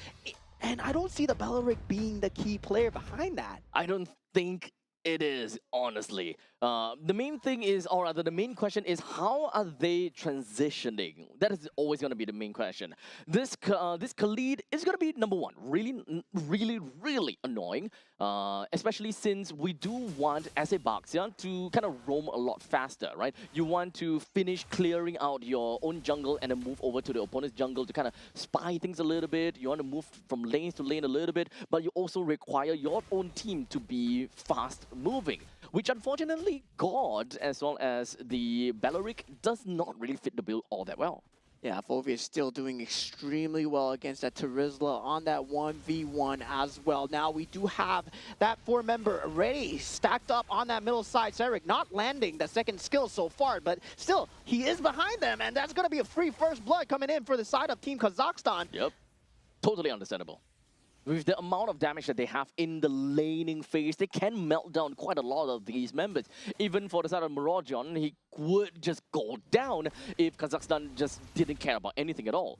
And I don't see the Belleric being the key player behind that. I don't think it is, honestly. The main thing is, or rather, the main question is, how are they transitioning? That is always going to be the main question. This Khalid is going to be number one, really annoying. Especially since we do want, as a Baxia, to kind of roam a lot faster, right? You want to finish clearing out your own jungle and then move over to the opponent's jungle to kind of spy things a little bit. You want to move from lanes to lane a little bit, but you also require your own team to be fast moving, which unfortunately God as well as the Belleric does not really fit the bill all that well. Yeah, Fovia is still doing extremely well against that Terizla on that 1v1 as well. Now we do have that 4-member already stacked up on that middle side. Serik not landing the second skill so far, but still, he is behind them, and that's going to be a free first blood coming in for the side of Team Kazakhstan. Yep, totally understandable. With the amount of damage that they have in the laning phase, they can melt down quite a lot of these members. Even for the side of Morojon, he would just go down if Kazakhstan just didn't care about anything at all.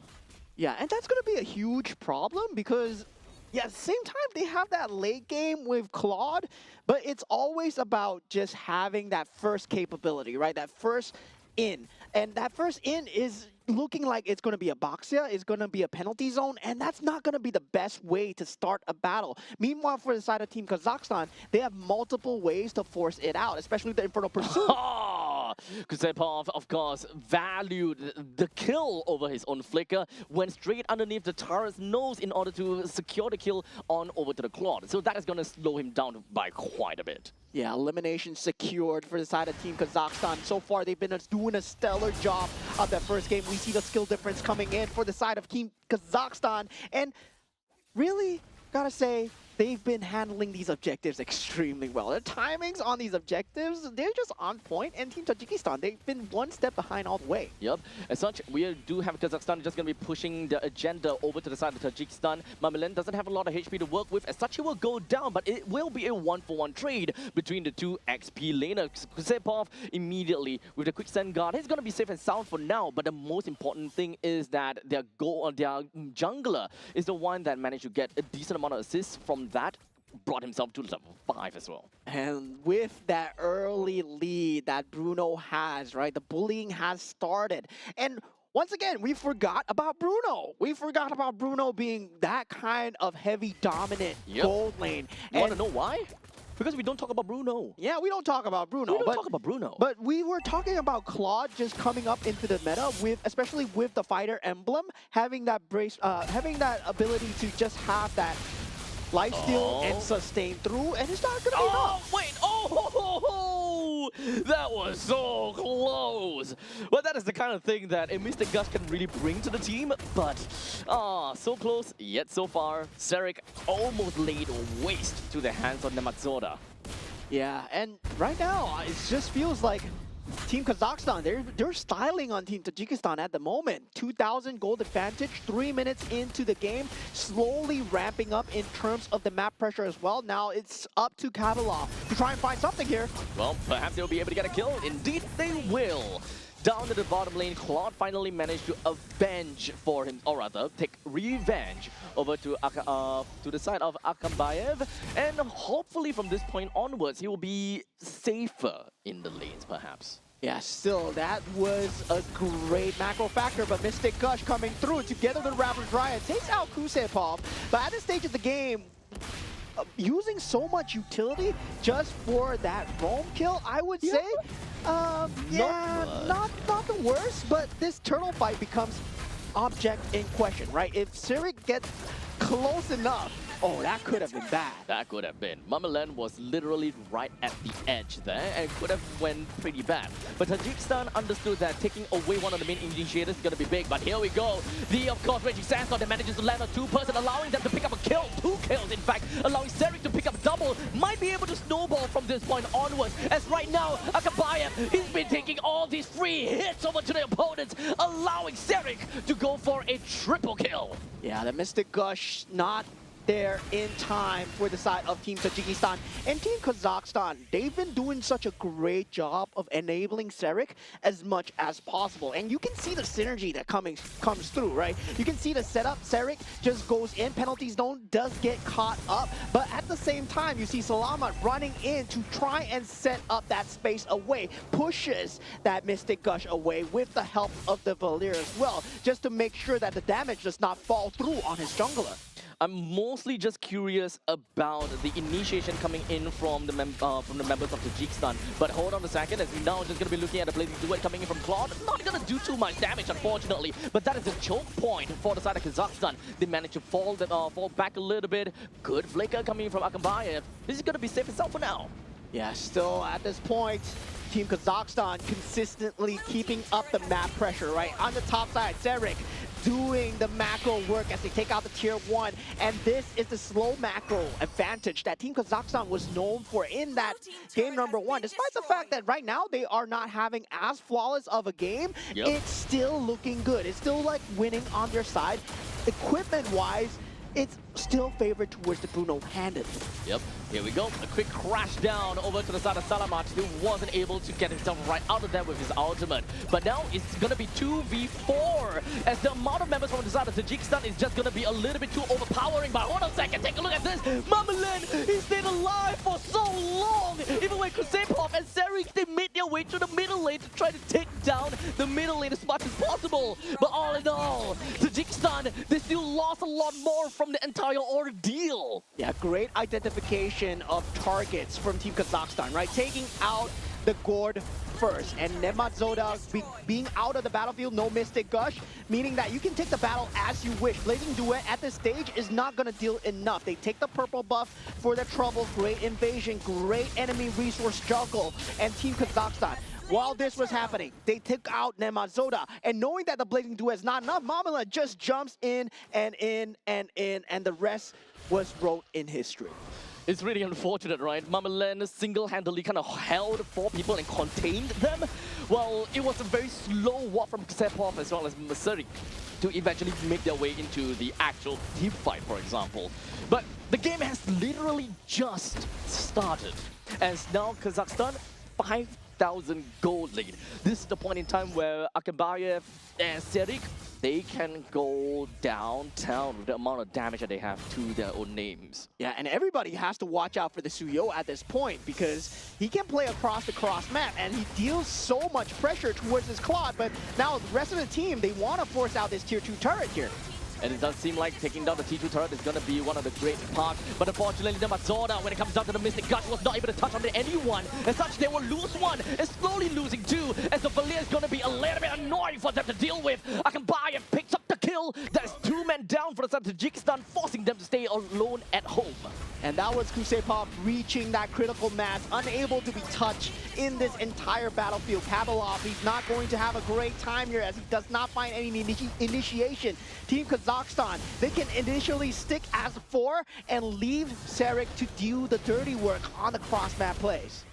Yeah, and that's going to be a huge problem because, yeah, same time they have that late game with Claude, but it's always about just having that first capability, right? That first in. And that first in is looking like it's going to be a Baxia, it's going to be a penalty zone, and that's not going to be the best way to start a battle. Meanwhile, for the side of Team Kazakhstan, they have multiple ways to force it out, especially the Infernal Pursuit. Kusepov, of course, valued the kill over his own flicker, went straight underneath the turret's nose in order to secure the kill on over to the Claude. So that is going to slow him down by quite a bit. Yeah, elimination secured for the side of Team Kazakhstan. So far, they've been doing a stellar job of that first game. We see the skill difference coming in for the side of Team Kazakhstan. And really, gotta say, they've been handling these objectives extremely well. Their timings on these objectives, they're just on point. And Team Tajikistan, they've been one step behind all the way. Yep. As such, we do have Kazakhstan just going to be pushing the agenda over to the side of Tajikistan. Mamilen doesn't have a lot of HP to work with. As such, he will go down, but it will be a 1-for-1 trade between the two XP laners. Kusepov immediately with the quick send guard. He's going to be safe and sound for now, but the most important thing is that their jungler is the one that managed to get a decent amount of assists from that, brought himself to level 5 as well. And with that early lead that Bruno has, right, the bullying has started. And once again, we forgot about Bruno. We forgot about Bruno being that kind of heavy dominant gold lane. You want to know why? Because we don't talk about Bruno. Yeah, we don't talk about Bruno. We don't talk about Bruno. But we were talking about Claude just coming up into the meta with, especially with the fighter emblem, having that having that ability to just have that lifesteal and sustain through, and it's not gonna be enough. Wait, that was so close. Well, that is the kind of thing that a Mystic Gush can really bring to the team, but so close, yet so far, Serik almost laid waste to the hands of Nemazoda. Yeah, and right now, it just feels like Team Kazakhstan, they're styling on Team Tajikistan at the moment. 2,000 gold advantage, 3 minutes into the game, slowly ramping up in terms of the map pressure as well. Now it's up to Kavalov to try and find something here. Well, perhaps they'll be able to get a kill. Indeed, they will. Down to the bottom lane, Claude finally managed to avenge for him, or rather, take revenge over to the side of Akambayev. And hopefully from this point onwards, he will be safer in the lanes, perhaps. Yeah, still, that was a great macro factor, but Mystic Gush coming through together with Ravage Riot takes out Kusepov. But at this stage of the game, using so much utility just for that roam kill, I would say, not the worst, but this turtle fight becomes object in question, right? If Serik gets close enough, oh, that could have been bad. That could have been. Mamilen was literally right at the edge there and could have went pretty bad. But Tajikistan understood that taking away one of the main initiators is going to be big. But here we go. Of course, Reggie Sandstorm that manages to land on 2-person, allowing them to pick up a kill. 2 kills, in fact, allowing Serik to pick up double. Might be able to snowball from this point onwards. As right now, Akabayev, he's been taking all these free hits over to the opponents, allowing Serik to go for a triple kill. Yeah, the Mystic Gush not there in time for the side of Team Tajikistan. And Team Kazakhstan, they've been doing such a great job of enabling Serik as much as possible. And you can see the synergy that comes through, right? You can see the setup. Serik just goes in, penalty zone, does get caught up. But at the same time, you see Salamat running in to try and set up that space away, pushes that Mystic Gush away with the help of the Valir as well, just to make sure that the damage does not fall through on his jungler. I'm mostly just curious about the initiation coming in from the members of Tajikistan. But hold on a second, as we now just going to be looking at the blazing duet coming in from Claude. Not going to do too much damage, unfortunately. But that is a choke point for the side of Kazakhstan. They managed to fall back a little bit. Good flicker coming in from Akambayev. This is going to be safe and sound for now. Yeah, still at this point, Team Kazakhstan consistently keeping up the map pressure, right? On the top side, Serik doing the macro work as they take out the tier 1. And this is the slow macro advantage that Team Kazakhstan was known for in that game number 1. Despite the fact that right now they are not having as flawless of a game, it's still looking good. It's still like winning on their side. Equipment-wise, it's still favored towards the Bruno handed. Yep, here we go. A quick crash down over to the side of Salamat, who wasn't able to get himself right out of there with his ultimate. But now it's going to be 2v4, as the amount of members from the side of Tajikistan is just going to be a little bit too overpowering. But hold on a second, take a look at this. Mamelin, he stayed alive for so long. Even when Kusepov and Serik, they made their way to the middle lane to try to take down the middle lane as much as possible. But all in all, Tajikistan, they still lost a lot more from the entire ordeal. Yeah, great identification of targets from Team Kazakhstan, right? Taking out the Gord first, and Nematzoda being out of the battlefield, no Mystic Gush, meaning that you can take the battle as you wish. Blazing Duet at this stage is not going to deal enough. They take the purple buff for their trouble, great invasion, great enemy resource juggle, and Team Kazakhstan, while this was happening, they took out Nematzoda, and knowing that the Blazing Duet is not enough, Mamela just jumps in, and the rest was wrote in history. It's really unfortunate, right? Mamelin single-handedly kind of held 4 people and contained them. Well, it was a very slow walk from Kusepov as well as Serik to eventually make their way into the actual team fight, for example. But the game has literally just started, as now Kazakhstan 5,000 gold lead. This is the point in time where Akambayev and Serik, they can go downtown with the amount of damage that they have to their own names. Yeah, and everybody has to watch out for the Suyo at this point, because he can play across the cross map and he deals so much pressure towards his Claude. But now the rest of the team, they want to force out this tier 2 turret here. And it does seem like taking down the T2 turret is going to be one of the great parts. But unfortunately, the Nematzoda, when it comes down to the Mystic Gush, was not able to touch on anyone. As such, they will lose one and slowly losing 2. As the Valir is going to be a little bit annoying for them to deal with. Akambayev picks up the kill. That's 2 men down for the side of Tajikistan, forcing them to stay alone at home. And that was Kusepov reaching that critical mass, unable to be touched in this entire battlefield. Kabalov, he's not going to have a great time here as he does not find any initiation. Team Kazakhstan, they can initially stick as 4 and leave Serik to do the dirty work on the cross-map plays.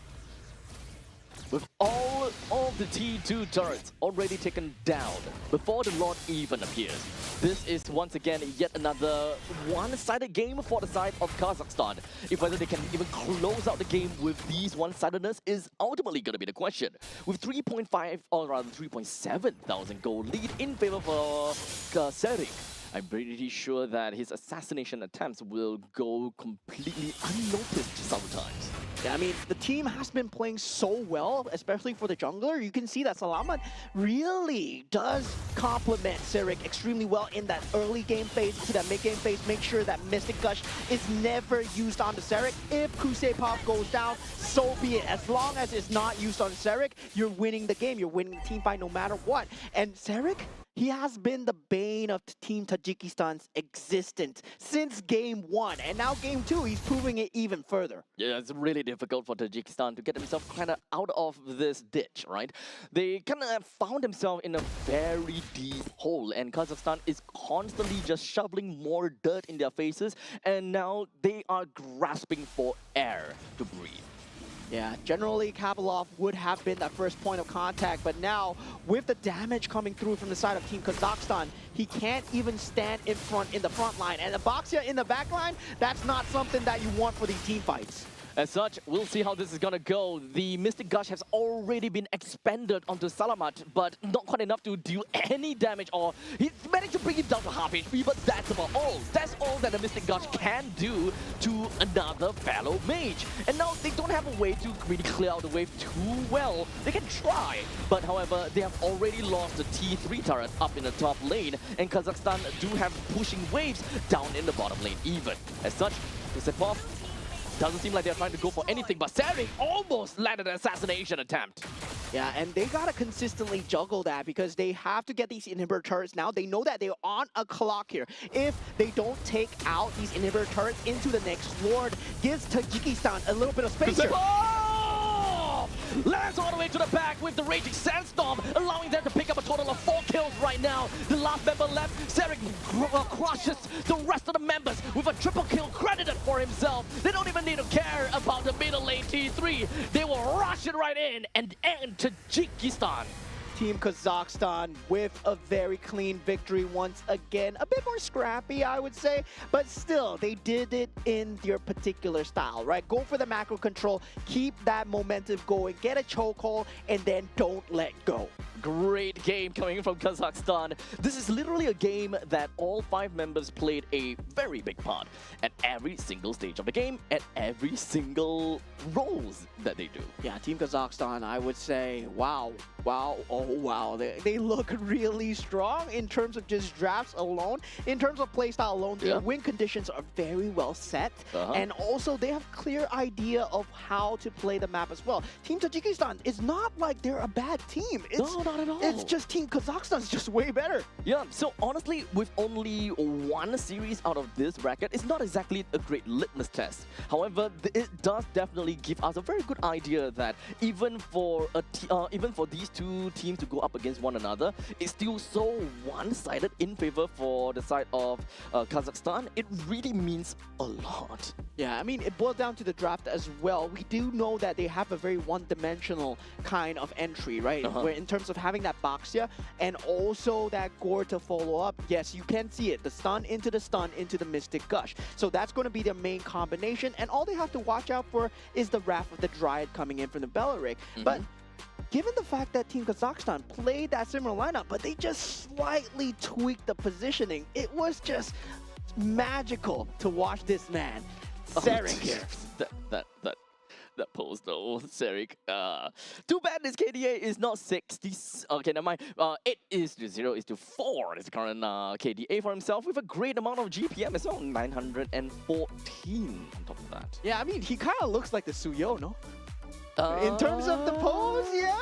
With all of the T2 turrets already taken down before the Lord even appears, this is once again yet another one-sided game for the side of Kazakhstan. If whether they can even close out the game with these one-sidedness is ultimately going to be the question. With 3.5 or rather 3.7 thousand gold lead in favor for Serik, I'm pretty sure that his assassination attempts will go completely unnoticed sometimes. Yeah, I mean, the team has been playing so well, especially for the jungler. You can see that Salamat really does complement Serik extremely well in that early game phase to that mid game phase. Make sure that Mystic Gush is never used onto Serik. If Kusepov goes down, so be it. As long as it's not used on Serik, you're winning the game. You're winning the team fight no matter what. And Serik, he has been the bane of Team Tajikistan's existence since game 1. And now game 2, he's proving it even further. Yeah, it's really difficult for Tajikistan to get themselves kind of out of this ditch, right? They kind of found themselves in a very deep hole, and Kazakhstan is constantly just shoveling more dirt in their faces, and now they are grasping for air to breathe. Yeah, generally Kabalov would have been that first point of contact, but now with the damage coming through from the side of Team Kazakhstan, he can't even stand in front in the front line. And Abaxia in the back line, that's not something that you want for these team fights. As such, we'll see how this is gonna go. The Mystic Gush has already been expended onto Salamat, but not quite enough to deal any damage, or he managed to bring him down to half HP, but that's about all. That's all that the Mystic Gush can do to another fellow mage. And now they don't have a way to really clear out the wave too well. They can try, but however, they have already lost the T3 turret up in the top lane, and Kazakhstan do have pushing waves down in the bottom lane even. As such, Yusupov doesn't seem like they're trying to go for anything, but Sarik almost landed an assassination attempt. Yeah, and they gotta consistently juggle that because they have to get these inhibitor turrets now. They know that they're on a clock here. If they don't take out these inhibitor turrets into the next ward, gives Tajikistan a little bit of space here. Lands all the way to the back with the Raging Sandstorm, allowing them to pick up a total of 4 kills right now. The last member left, Sarik crushes the rest of the members with a triple kill credited for himself. They don't even need to care about the middle lane T3. They will rush it right in and end Tajikistan. Team Kazakhstan with a very clean victory once again. A bit more scrappy, I would say, but still, they did it in their particular style, right? Go for the macro control, keep that momentum going, get a chokehold, and then don't let go. Great game coming from Kazakhstan. This is literally a game that all 5 members played a very big part at every single stage of the game, at every single roles that they do. Yeah, Team Kazakhstan, I would say, wow, oh wow. They look really strong in terms of just drafts alone. In terms of playstyle alone, their win conditions are very well set. And also, they have clear idea of how to play the map as well. Team Tajikistan, it's not like they're a bad team. No, not at all. It's just Team Kazakhstan is just way better. Yeah, so honestly, with only 1 series out of this bracket, it's not exactly a great litmus test. However, it does definitely give us a very good idea that even for these 2 teams to go up against one another, it's still so one-sided in favor for the side of Kazakhstan. It really means a lot. Yeah, I mean, it boils down to the draft as well. We do know that they have a very one-dimensional kind of entry, right? Where in terms of having that Baxia and also that Gore to follow up, yes, you can see it. The stun into the Mystic Gush. So that's going to be their main combination, and all they have to watch out for is the Wrath of the Dryad coming in from the Belarik. But given the fact that Team Kazakhstan played that similar lineup, but they just slightly tweaked the positioning, it was just magical to watch this man, Sarik here. That pose though, Sarik. Too bad this KDA is not 60. Okay, never mind. 8 is to 0 is to 4. This current KDA for himself with a great amount of GPM as well, 914 on top of that. Yeah, I mean, he kind of looks like the Suyo, no? In terms of the pose, yeah.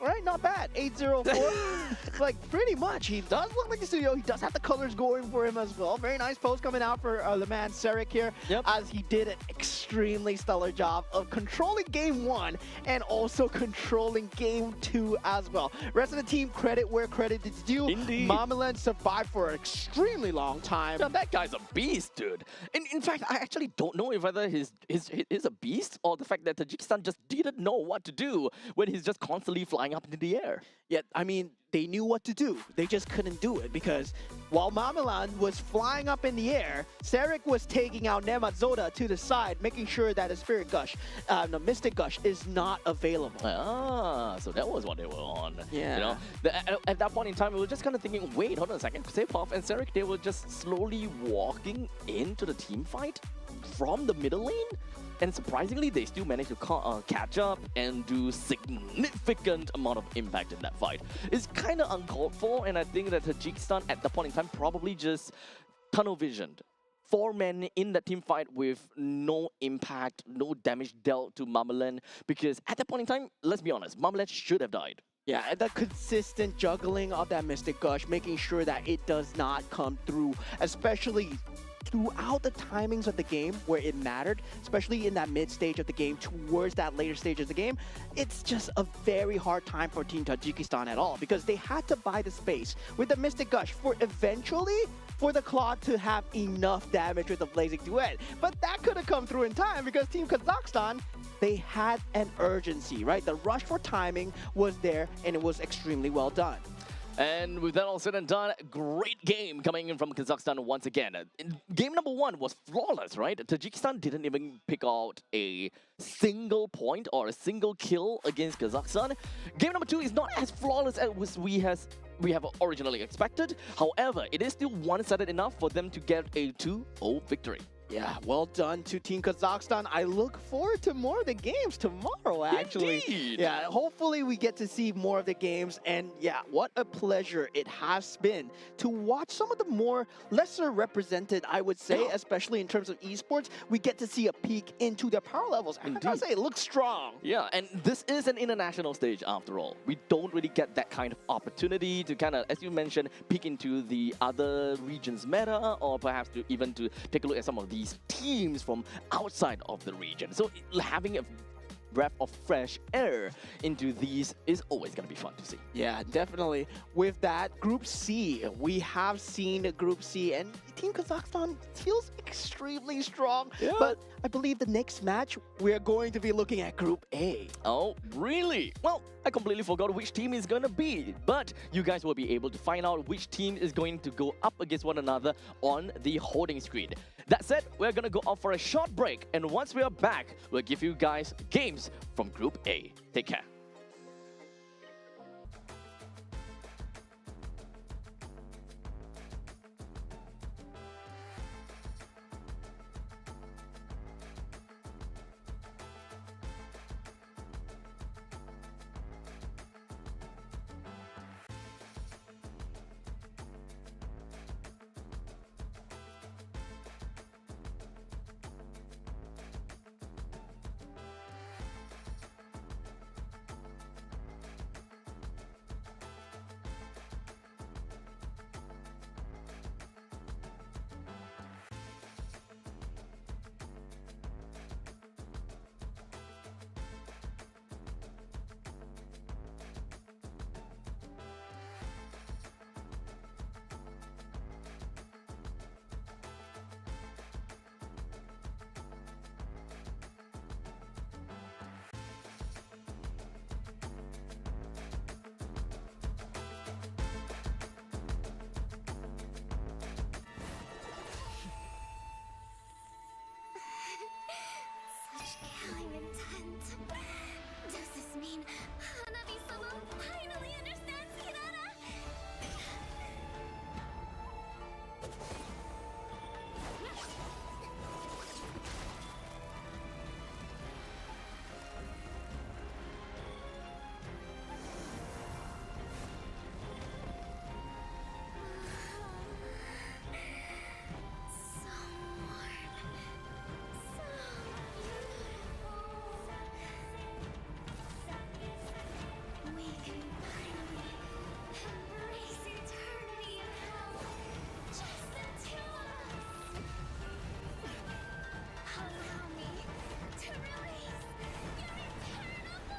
Right, not bad. 804. Like, pretty much. He does look like a studio. He does have the colors going for him as well. Very nice pose coming out for the man Sarik here, as he did an extremely stellar job of controlling game 1 and also controlling game 2 as well. Rest of the team, credit where credit is due. Indeed. Mamaland survived for an extremely long time. Yeah, that guy's a beast, dude. In fact, I actually don't know if whether he's a beast or the fact that Tajikistan just didn't know what to do when he's just constantly flying up into the air. Yeah, I mean, they knew what to do. They just couldn't do it because while Mamaland was flying up in the air, Sarik was taking out Nemat Zoda to the side, making sure that the Mystic Gush is not available. So that was what they were on. Yeah. You know, at that point in time, we were just kind of thinking, wait, hold on a second. Sepov and Sarik, they were just slowly walking into the team fight from the middle lane. And surprisingly, they still managed to catch up and do significant amount of impact in that fight. It's kind of uncalled for, and I think that Tajikistan at that point in time probably just tunnel-visioned. 4 men in that team fight with no impact, no damage dealt to Mamaland, because at that point in time, let's be honest, Mamaland should have died. Yeah, the consistent juggling of that Mystic Gush, making sure that it does not come through, especially throughout the timings of the game where it mattered, especially in that mid stage of the game towards that later stage of the game, it's just a very hard time for Team Tajikistan at all because they had to buy the space with the Mystic Gush for eventually for the Claw to have enough damage with the Blazing Duet. But that could have come through in time because Team Kazakhstan, they had an urgency, right? The rush for timing was there and it was extremely well done. And with that all said and done, great game coming in from Kazakhstan once again. Game number 1 was flawless, right? Tajikistan didn't even pick out a single point or a single kill against Kazakhstan. Game number 2 is not as flawless as we have originally expected. However, it is still one-sided enough for them to get a 2-0 victory. Yeah, well done to Team Kazakhstan. I look forward to more of the games tomorrow, actually. Indeed. Yeah, hopefully we get to see more of the games. And yeah, what a pleasure it has been to watch some of the more lesser represented, I would say, especially in terms of esports. We get to see a peek into their power levels. And I gotta say, it looks strong. Yeah, and this is an international stage after all. We don't really get that kind of opportunity to kind of, as you mentioned, peek into the other region's meta or perhaps to even to take a look at some of these teams from outside of the region. So having a breath of fresh air into these is always going to be fun to see. Yeah, definitely. With that, Group C, we have seen Group C, and Team Kazakhstan feels extremely strong. Yeah. But I believe the next match, we're going to be looking at Group A. Oh, really? Well, I completely forgot which team is going to be, but you guys will be able to find out which team is going to go up against one another on the holding screen. That said, we're going to go off for a short break, and once we are back, we'll give you guys games from Group A. Take care. Such killing intent. Does this mean Hanabi-sama finally understands Hirara? We can finally embrace eternity in hell. Just the two of us. Allow me to release your eternal bloom.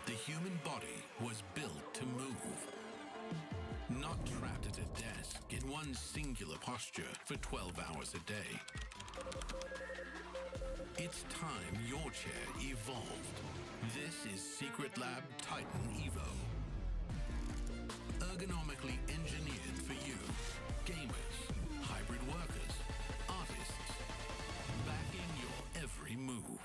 The human body was built to move. Not trapped at a desk in one singular posture for 12 hours a day. It's time your chair evolved. This is Secret Lab Titan Evo. Ergonomically engineered for you, gamers, hybrid workers, artists, backing your every move.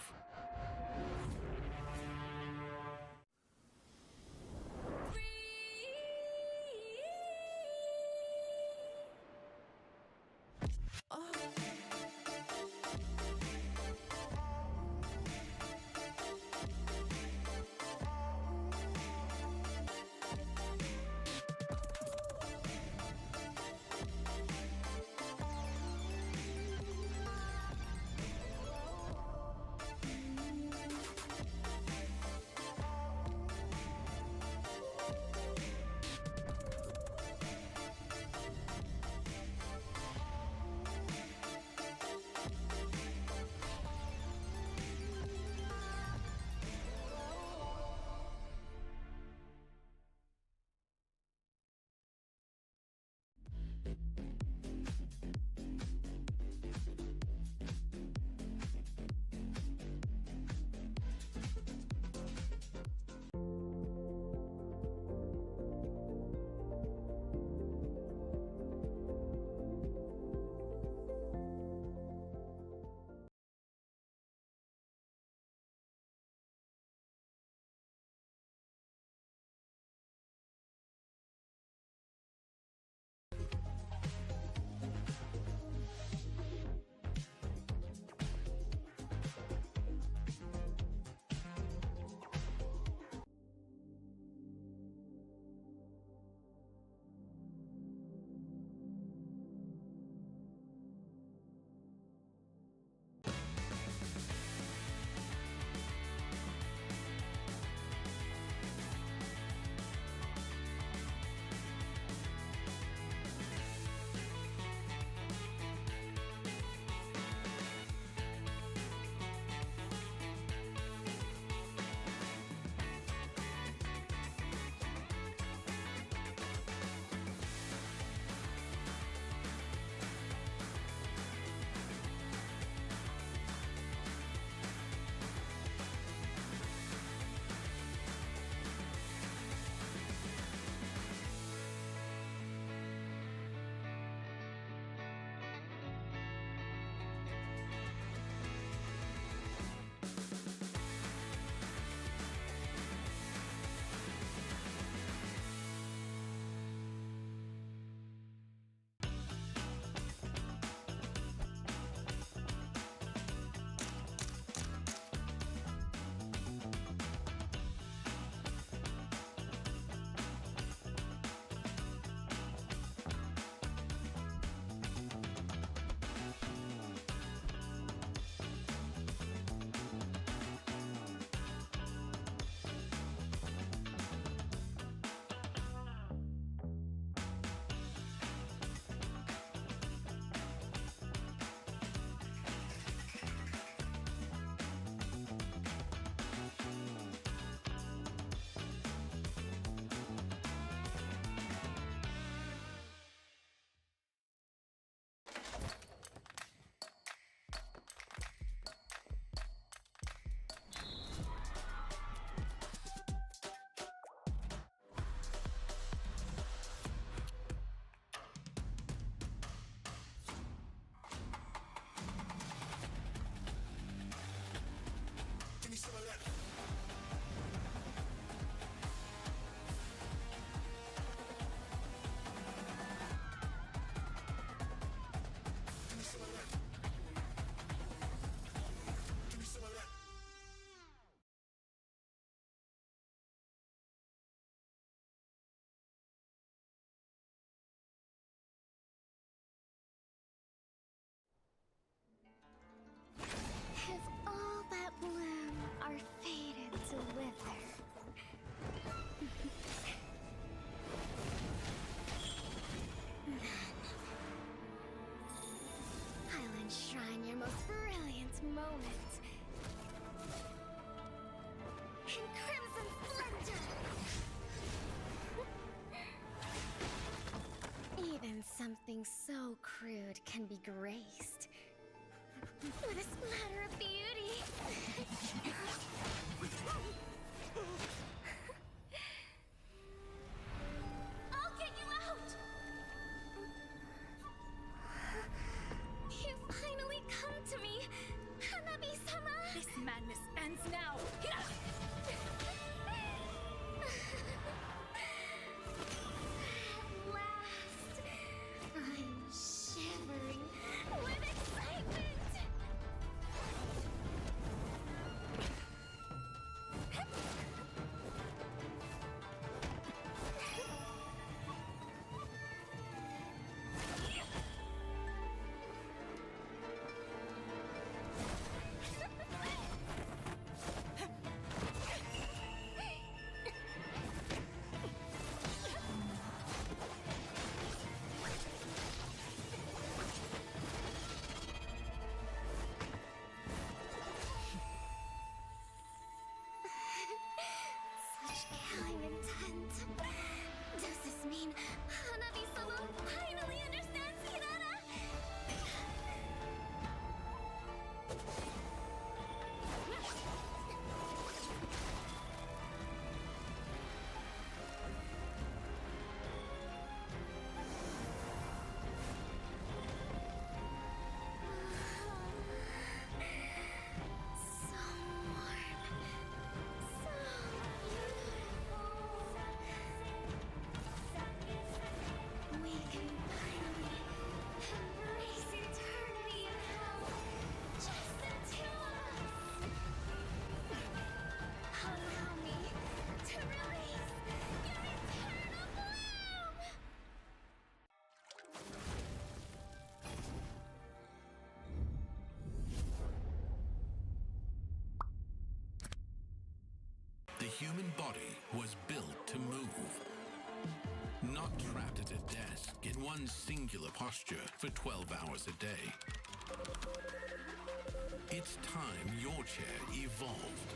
wither. I'll enshrine your most brilliant moment in crimson splendor. Even something so crude can be graced with a splatter of beauty. I'll get you out! You finally come to me, Hanabi-sama! This madness ends now! At last, I'm shivering with excitement! Such killing intent. Does this mean Hanabi-sama finally understands Hinata? So warm. So beautiful. We can finally embrace eternity in hell. Just the two of us. Allow me to release your eternal bloom. The human body was built to move. Not trapped at a desk in one singular posture for 12 hours a day. It's time your chair evolved.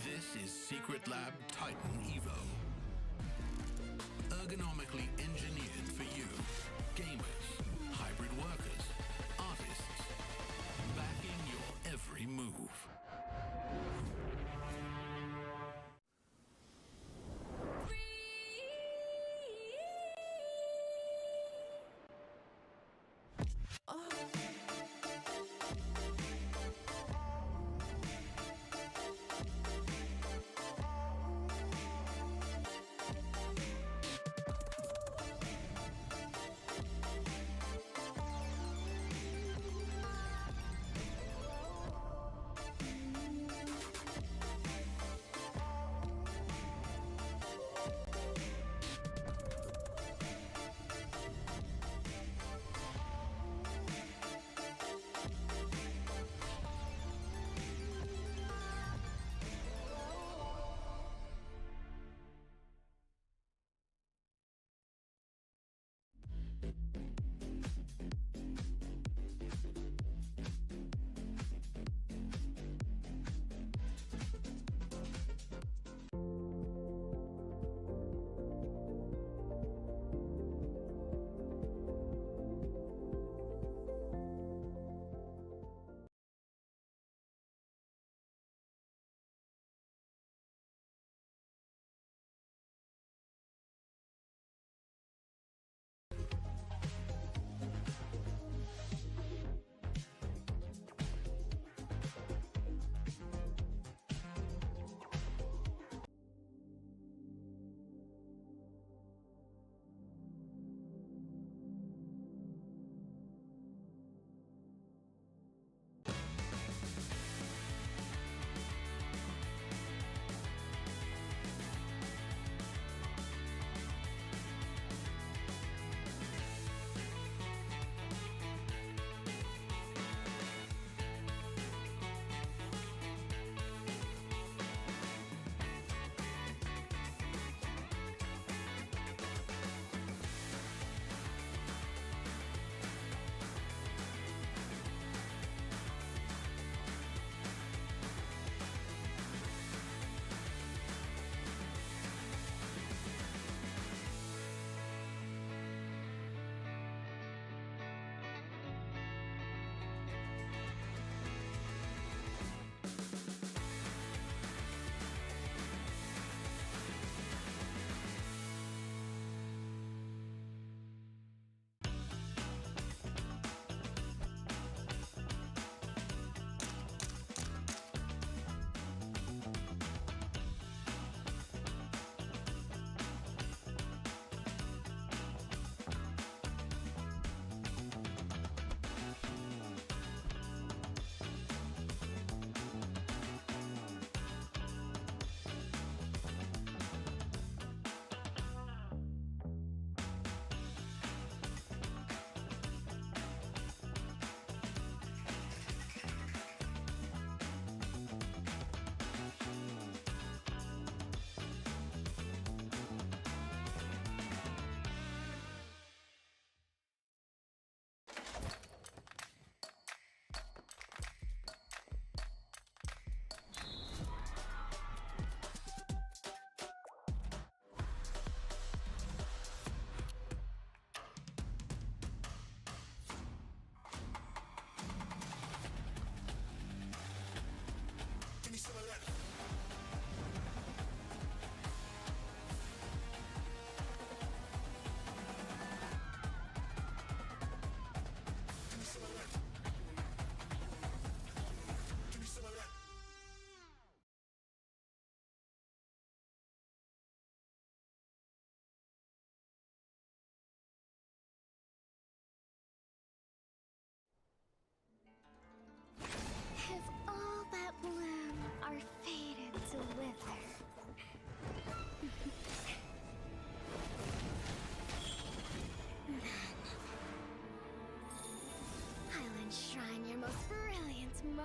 This is Secret Lab Titan Evo. Ergonomically engineered for you, gamers, hybrid workers, artists, backing your every move.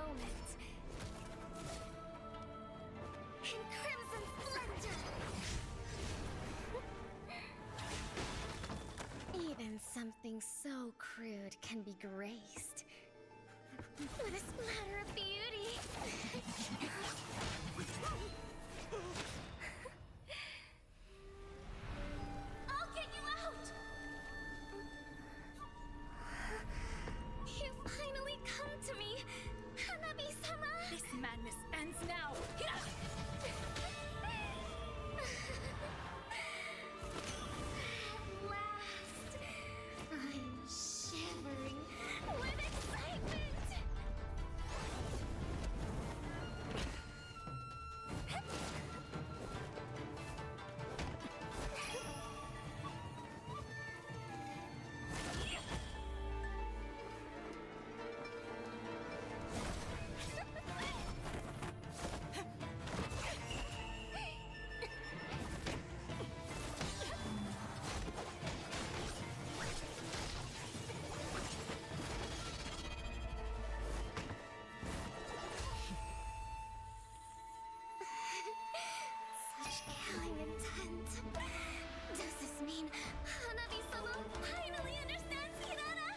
moment. In crimson splendor! Even something so crude can be graced with a splatter of beauty. I'll get you out! You finally come to me, Hanabi-sama! This madness ends now. At last, I'm shivering with excitement! Such killing intent. Does this mean Hanabi-sama finally understands Hirana?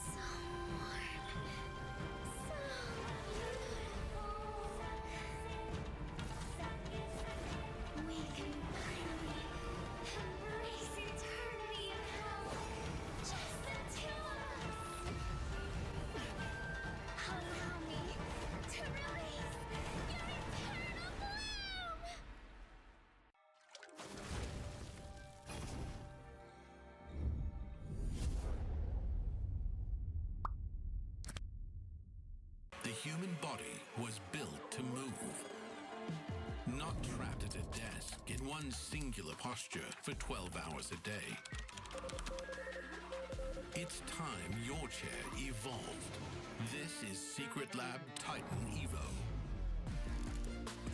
So warm. So beautiful. We can finally embrace eternity in hell. Just the two of us. Allow me to release your eternal bloom! The human body was built to move. Not trapped at a desk in one singular posture for 12 hours a day. It's time your chair evolved. This is Secret Lab Titan Evo.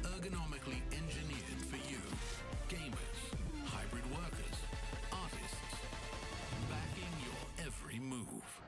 Ergonomically engineered for you, gamers, hybrid workers, artists, backing your every move.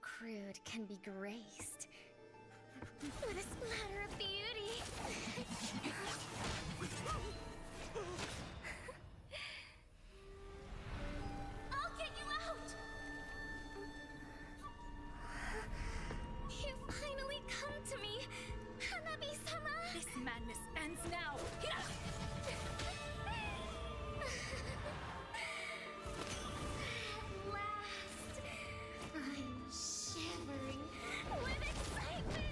crude can be graced with a splatter of beauty. I'll get you out! You finally come to me, Hanabi-sama! This madness ends now! At last, I'm shivering with excitement!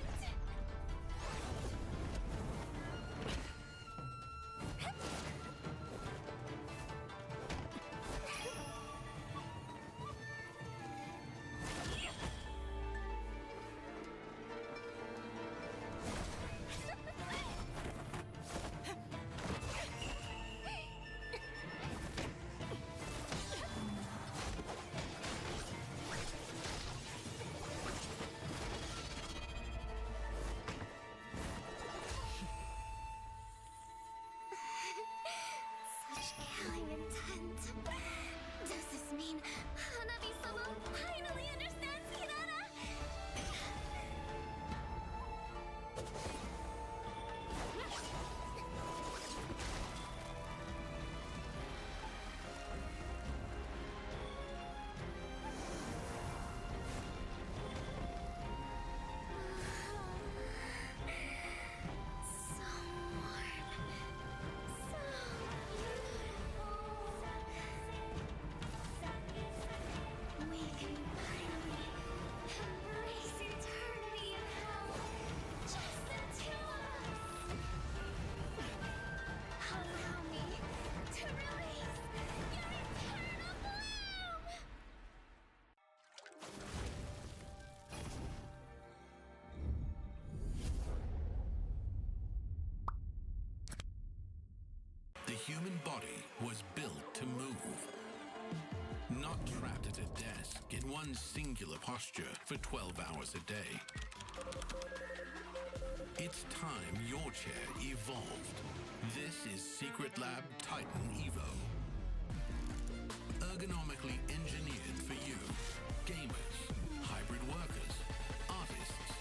Such killing intent. Does this mean Hanabi-sama finally understands Hinata? So warm. So beautiful. We can finally embrace eternity in hell. Just the two of us. Allow me to release your eternal bloom. The human body was built to move. Not trapped at a desk in one singular posture for 12 hours a day. It's time your chair evolved. This is Secret Lab Titan Evo. Ergonomically engineered for you, gamers, hybrid workers, artists,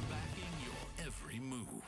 backing your every move.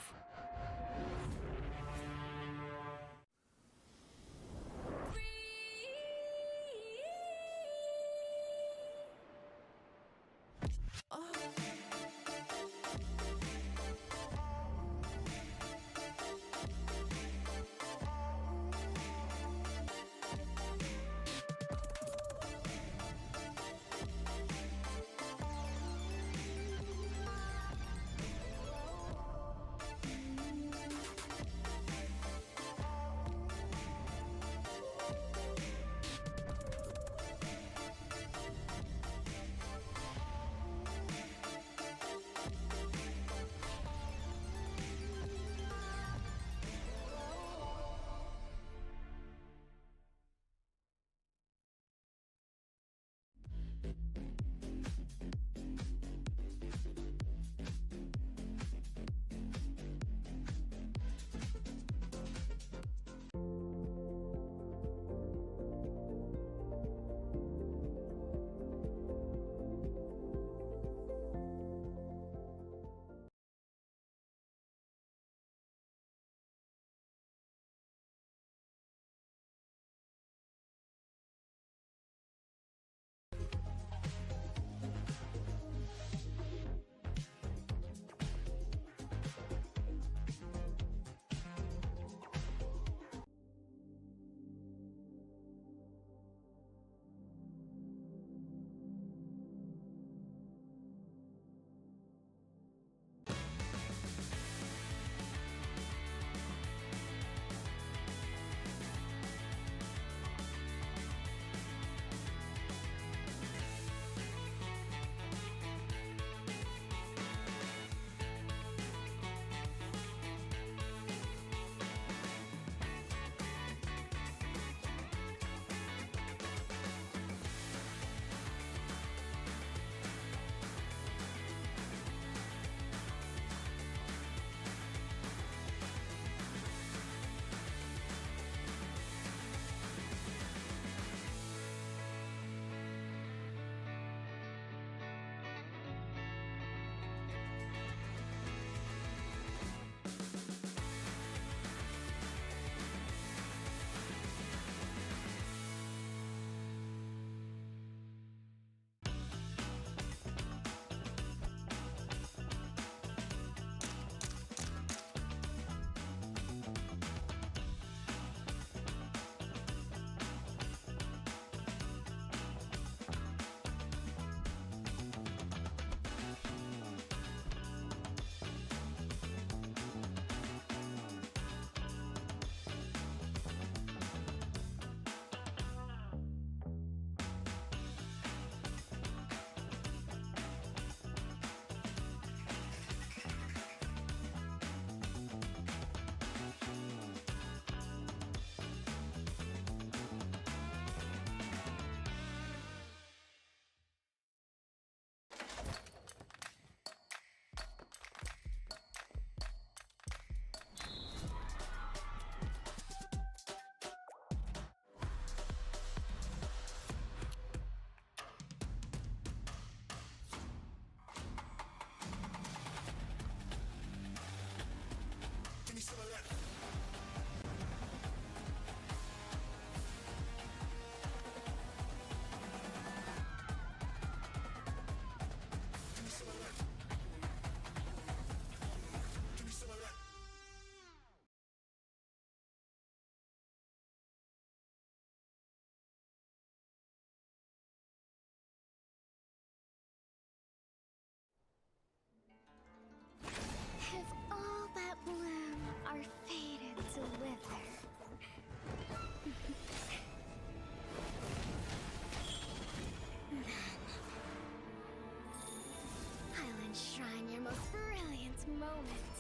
moment.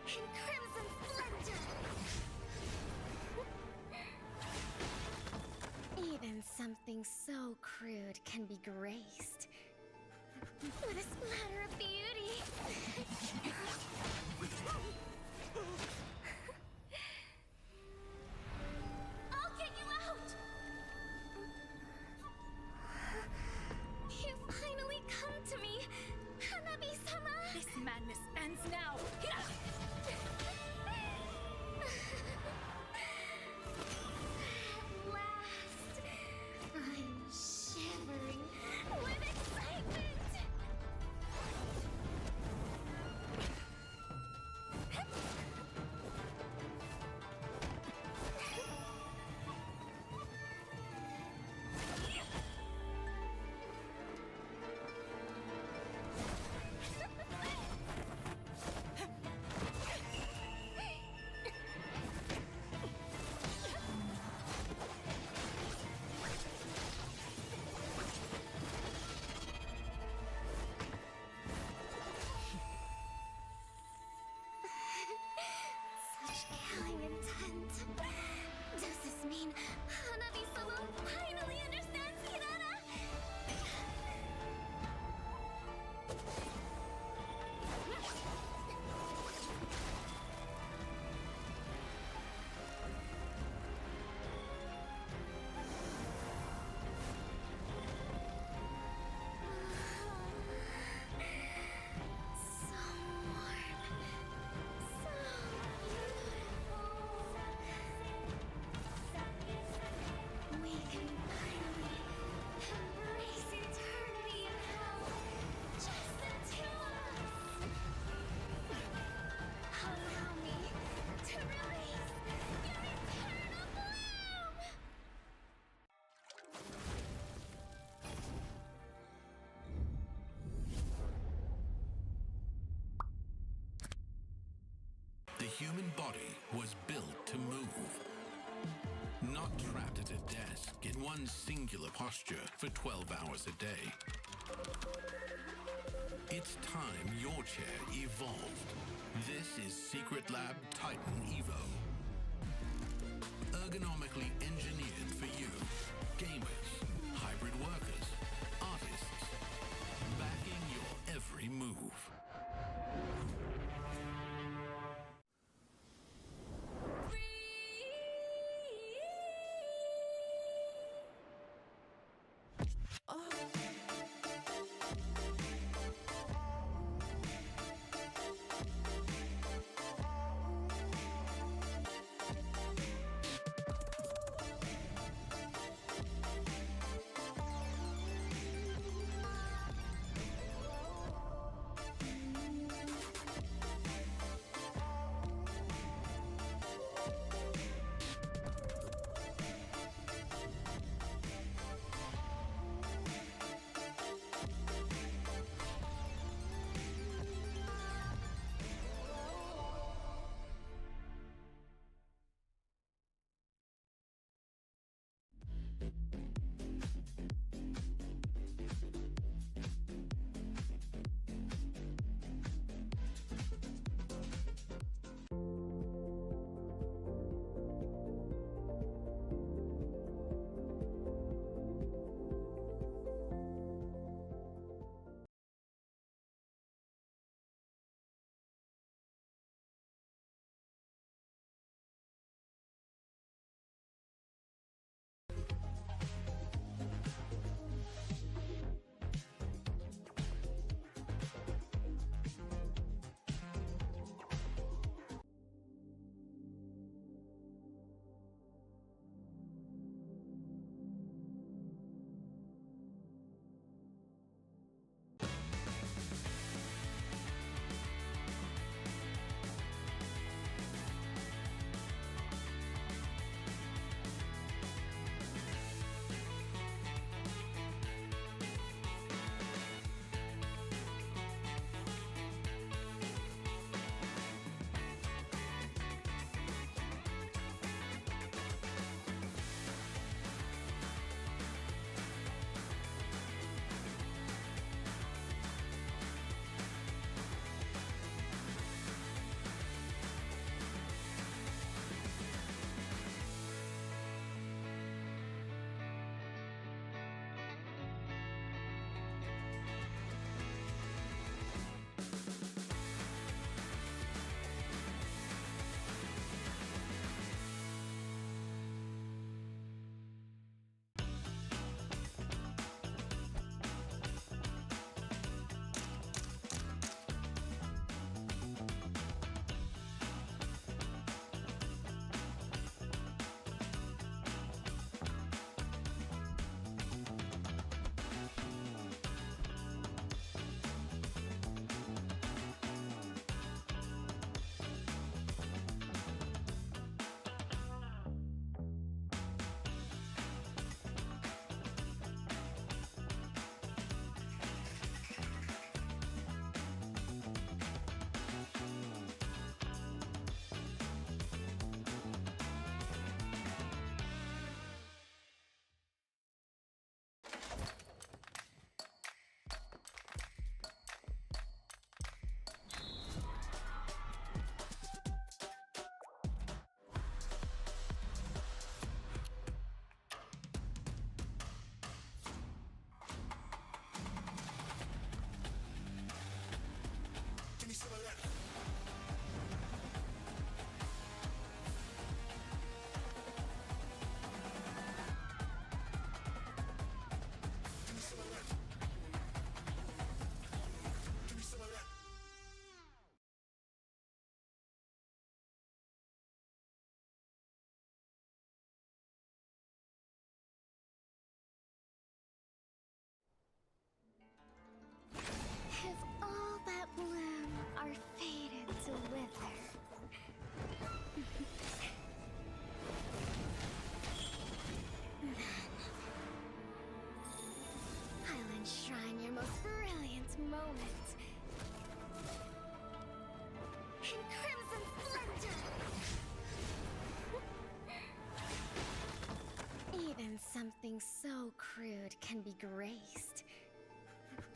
In crimson splendor! Even something so crude can be graced with a splatter of beauty. I'll get you out! You finally come to me, Hanabi-sama! This madness ends now! At last, I'm shivering with excitement! Such killing intent. Does this mean Hanabi-sama finally understands Hirana? So warm. So beautiful. We can finally embrace eternity in hell. Just the two of us. Allow me to release your eternal bloom. The human body was built to move. Not trapped at a desk in one singular posture for 12 hours a day. It's time your chair evolved. This is Secret Lab Titan Evo. Ergonomically engineered for you, gamers, hybrid workers, artists, backing your every move.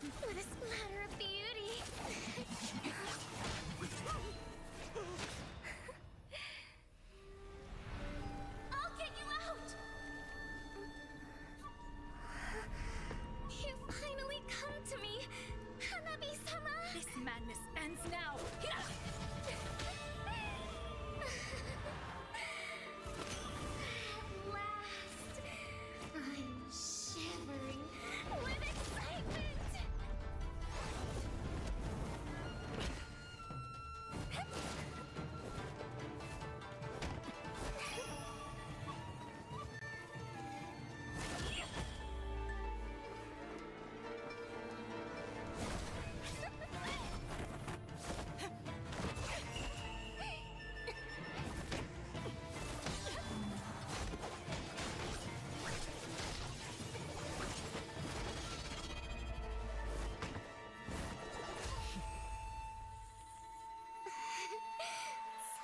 What a splatter of beauty! I'll get you out! You finally come to me, Hanabi-sama! This madness ends now! At last, I'm shivering with excitement!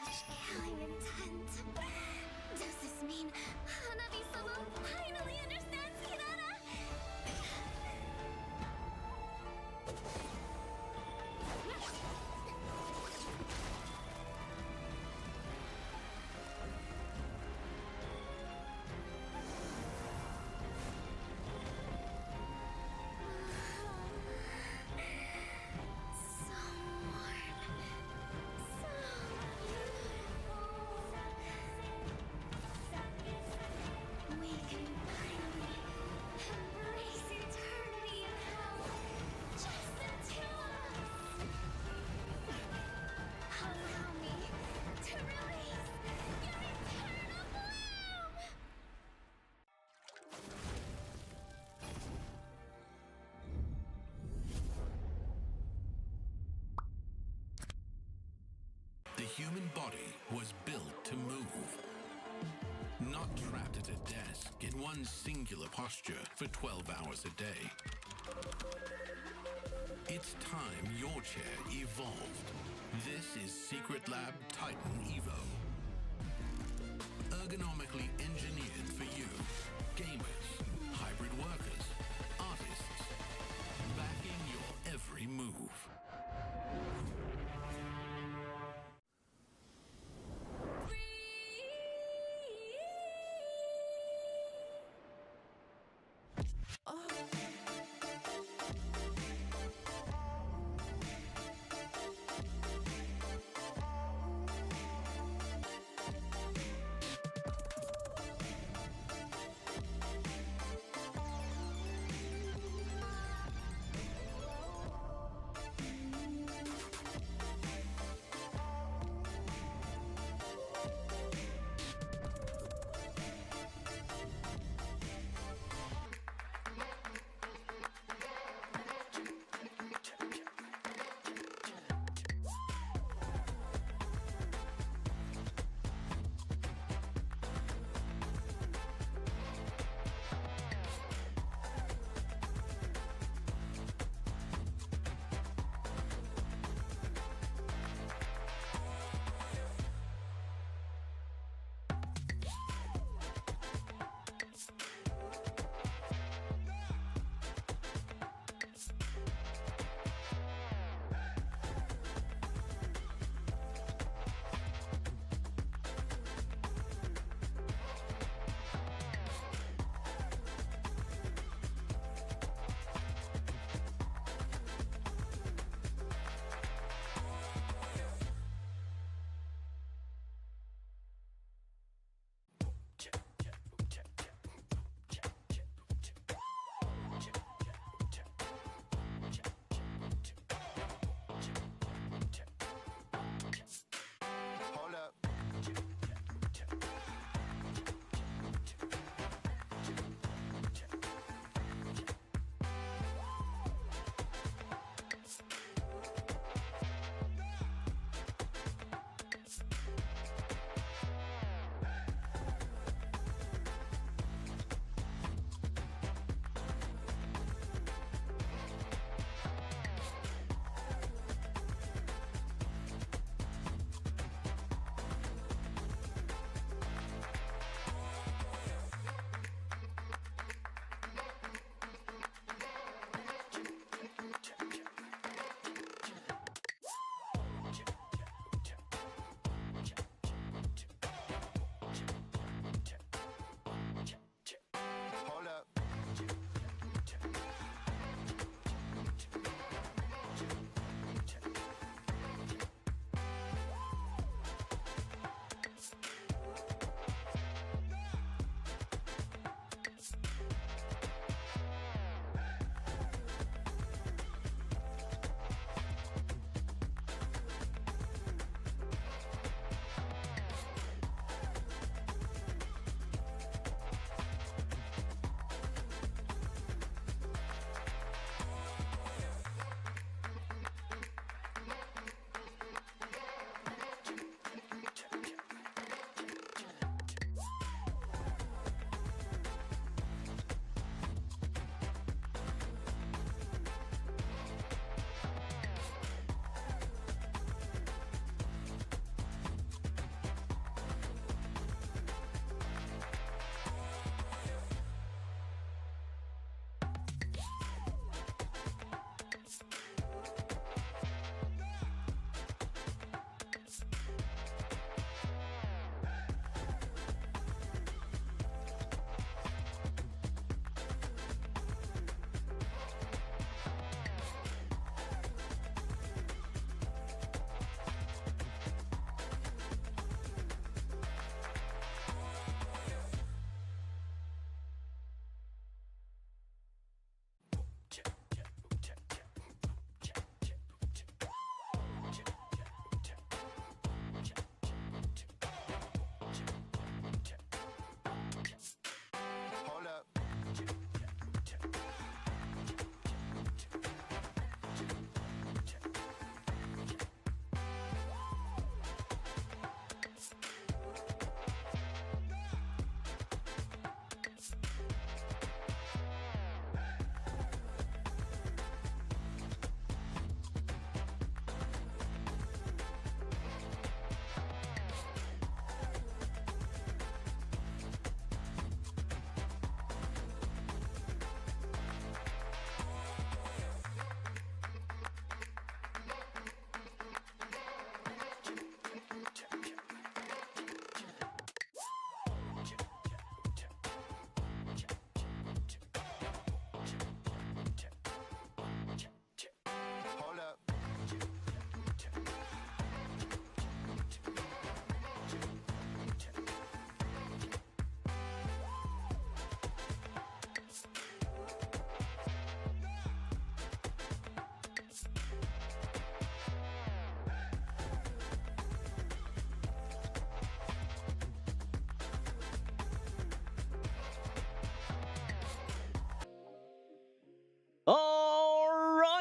Such killing intent. Does this mean Hanabi-sama finally understands Hinata? So warm. So beautiful. We can finally embrace eternity in hell. Just the two of us. Allow me to release your eternal bloom. The human body was built to move. Not trapped at a desk in one singular posture for 12 hours a day. It's time your chair evolved. This is Secret Lab Titan Evo. Ergonomically engineered for you, gamers, hybrid workers, artists, backing your every move.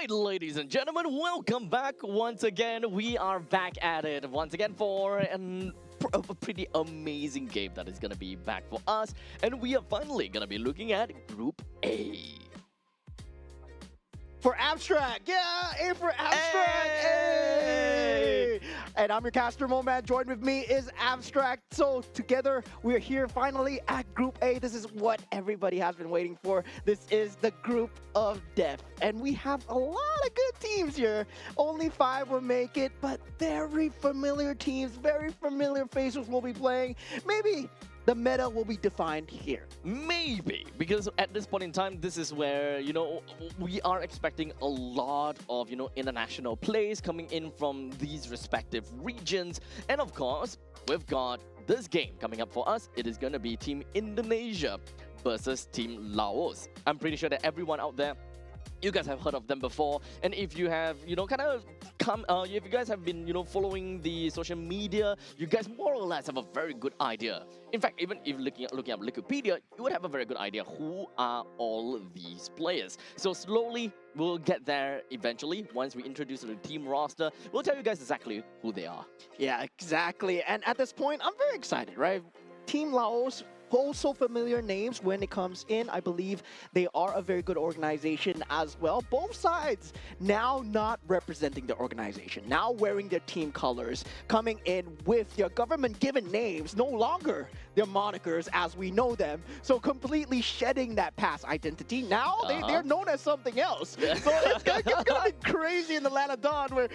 right, ladies and gentlemen, welcome back once again. We are back at it once again for a pretty amazing game that is going to be back for us. And we are finally going to be looking at Group A. For Abstract, yeah, A for Abstract, hey! And I'm your caster, Moman. Joined with me is Abstract. So together, we're here finally at Group A. This is what everybody has been waiting for. This is the Group of Death. And we have a lot of good teams here. Only 5 will make it, but very familiar teams, very familiar faces will be playing. Maybe the meta will be defined here. Maybe, because at this point in time, this is where, we are expecting a lot of, international plays coming in from these respective regions. And of course, we've got this game coming up for us. It is going to be Team Indonesia versus Team Laos. I'm pretty sure that everyone out there, you guys have heard of them before, and if you have, if you guys have been, following the social media, you guys more or less have a very good idea. In fact, even if looking up Wikipedia, you would have a very good idea who are all these players. So slowly, we'll get there eventually. Once we introduce the team roster, we'll tell you guys exactly who they are. Yeah, exactly. And at this point, I'm very excited, right? Team Laos, also familiar names when it comes in. I believe they are a very good organization as well. Both sides now not representing the organization, now wearing their team colors, coming in with their government-given names, no longer their monikers as we know them. So completely shedding that past identity. Now they're known as something else. So it's gonna be crazy in the land of Dawn where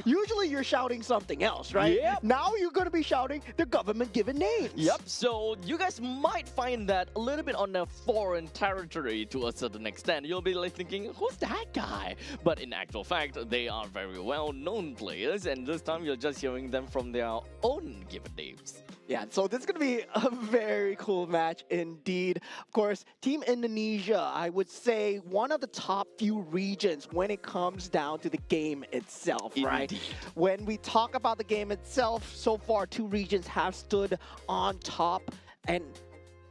usually you're shouting something else, right? Yep. Now you're gonna be shouting their government-given names. Yep, so you guys might find that a little bit on a foreign territory to a certain extent. You'll be like thinking, who's that guy? But in actual fact, they are very well-known players, and this time you're just hearing them from their own given names. Yeah, so this is going to be a very cool match indeed. Of course, Team Indonesia, I would say one of the top few regions when it comes down to the game itself, right? Indeed. When we talk about the game itself, so far 2 regions have stood on top, and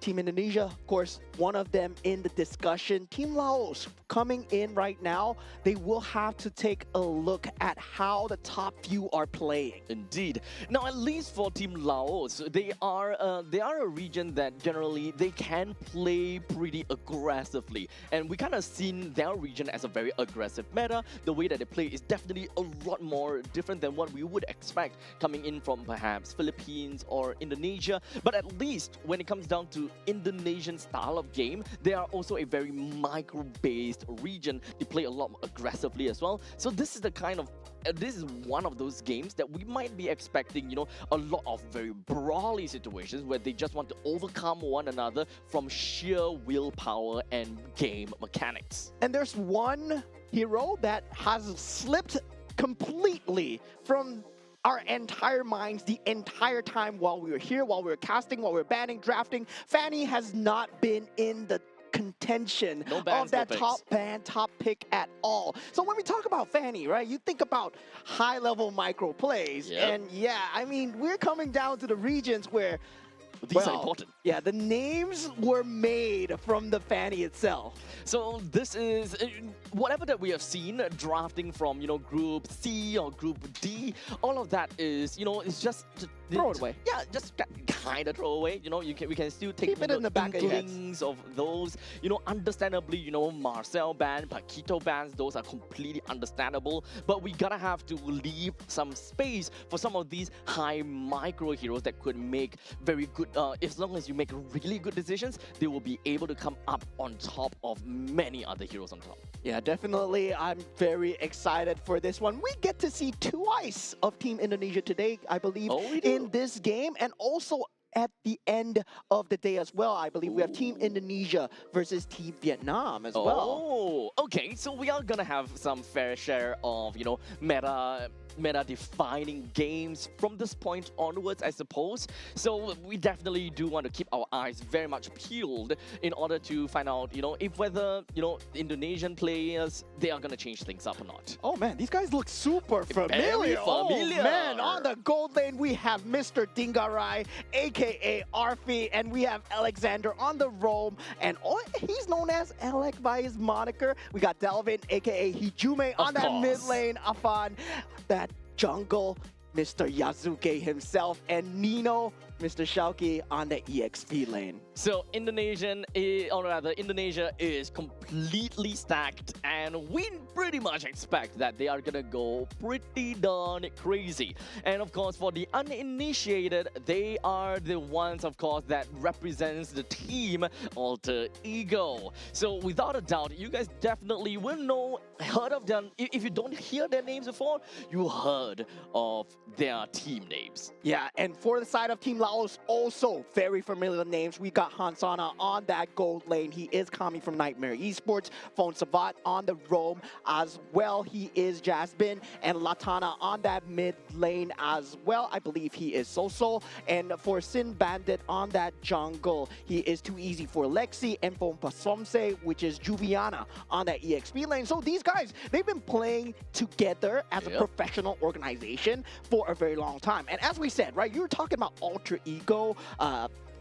Team Indonesia, of course, one of them in the discussion. Team Laos coming in right now, they will have to take a look at how the top few are playing. Indeed. Now, at least for Team Laos, they are a region that generally they can play pretty aggressively, and we kind of seen their region as a very aggressive meta. The way that they play is definitely a lot more different than what we would expect coming in from perhaps Philippines or Indonesia. But at least when it comes down to Indonesian style of game, they are also a very micro-based region. They play a lot more aggressively as well. So this is the kind of this is one of those games that we might be expecting, a lot of very brawly situations where they just want to overcome one another from sheer willpower and game mechanics. And there's one hero that has slipped completely from our entire minds the entire time while we were here, while we were casting, while we were banning, drafting. Fanny has not been in the contention of that top pick at all. So when we talk about Fanny, right, you think about high-level micro plays. Yep. And yeah, I mean, we're coming down to the regions where these are important. Yeah, the names were made from the Fanny itself. So this is whatever that we have seen drafting from Group C or Group D. All of that is it's just throw it away. Yeah, just kind of throw away. We can still take keep it in the back of your heads. inklings of those. Understandably, Marcel ban, Paquito bans. Those are completely understandable. But we gotta have to leave some space for some of these high micro heroes that could make very good. As long as you make really good decisions, they will be able to come up on top of many other heroes on top. Yeah, definitely. I'm very excited for this one. We get to see twice of Team Indonesia today, I believe, in this game, and also at the end of the day as well. I believe we have Team Indonesia versus Team Vietnam as well. Oh, okay. So we are gonna have some fair share of, meta-defining games from this point onwards, I suppose. So we definitely do want to keep our eyes very much peeled in order to find out, if whether, Indonesian players, they are gonna change things up or not. Oh man, these guys look super familiar. Very familiar. Oh man, on the gold lane we have Mr. Dingarai, aka aka Arfi, and we have Alexander on the roam, and he's known as Alec by his moniker. We got Delvin, aka Hijume, on that mid lane, Afan, that jungle, Mr. Yazuke himself, and Nino, Mr. Shauki, on the EXP lane. So Indonesia is completely stacked, and we pretty much expect that they are gonna go pretty darn crazy. And of course, for the uninitiated, they are the ones, of course, that represents the team Alter Ego. So without a doubt, you guys definitely will heard of them. If you don't hear their names before, you heard of their team names. Yeah, and for the side of Team Laos, also very familiar names. We got Hansana on that gold lane. He is coming from Nightmare Esports. Phone Savat on the roam as well. He is Jasmine, and Latana on that mid lane as well. I believe he is Soso. And for Sin Bandit on that jungle, he is Too Easy for Lexi, and Phone Pasomse, which is Juviana on that EXP lane. So these guys, they've been playing together as a professional organization for a very long time. And as we said, right, you were talking about Alter Ego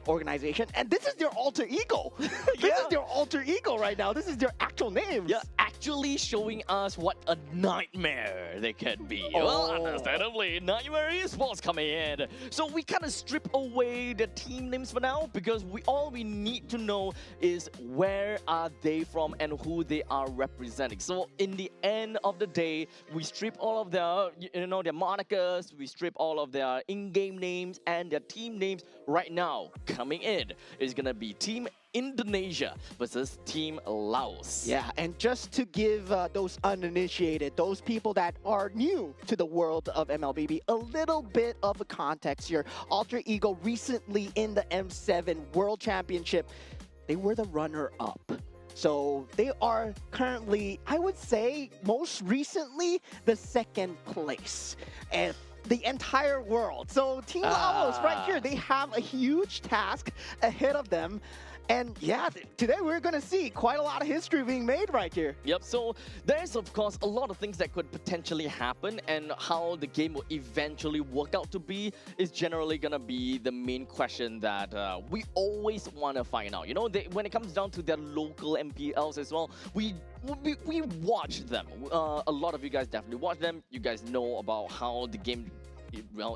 organization, and this is their alter ego. This is their alter ego right now. This is their actual names. Yeah, actually showing us what a nightmare they can be. Well, understandably, Nightmare Esports coming in. So we kind of strip away the team names for now, because all we need to know is where are they from and who they are representing. So in the end of the day, we strip all of their, their monikers, we strip all of their in-game names and their team names. Right now, coming in is gonna be Team Indonesia versus Team Laos. Yeah, and just to give those uninitiated, those people that are new to the world of MLBB, a little bit of a context here. Alter Ego recently in the M7 World Championship, they were the runner-up. So they are currently, I would say, most recently, the second place. And the entire world. So Team Laos right here, they have a huge task ahead of them. And yeah, today we're going to see quite a lot of history being made right here. Yep, so there's of course a lot of things that could potentially happen, and how the game will eventually work out to be is generally going to be the main question that we always want to find out. When it comes down to their local MPLs as well, we watch them. A lot of you guys definitely watch them. You guys know about how the game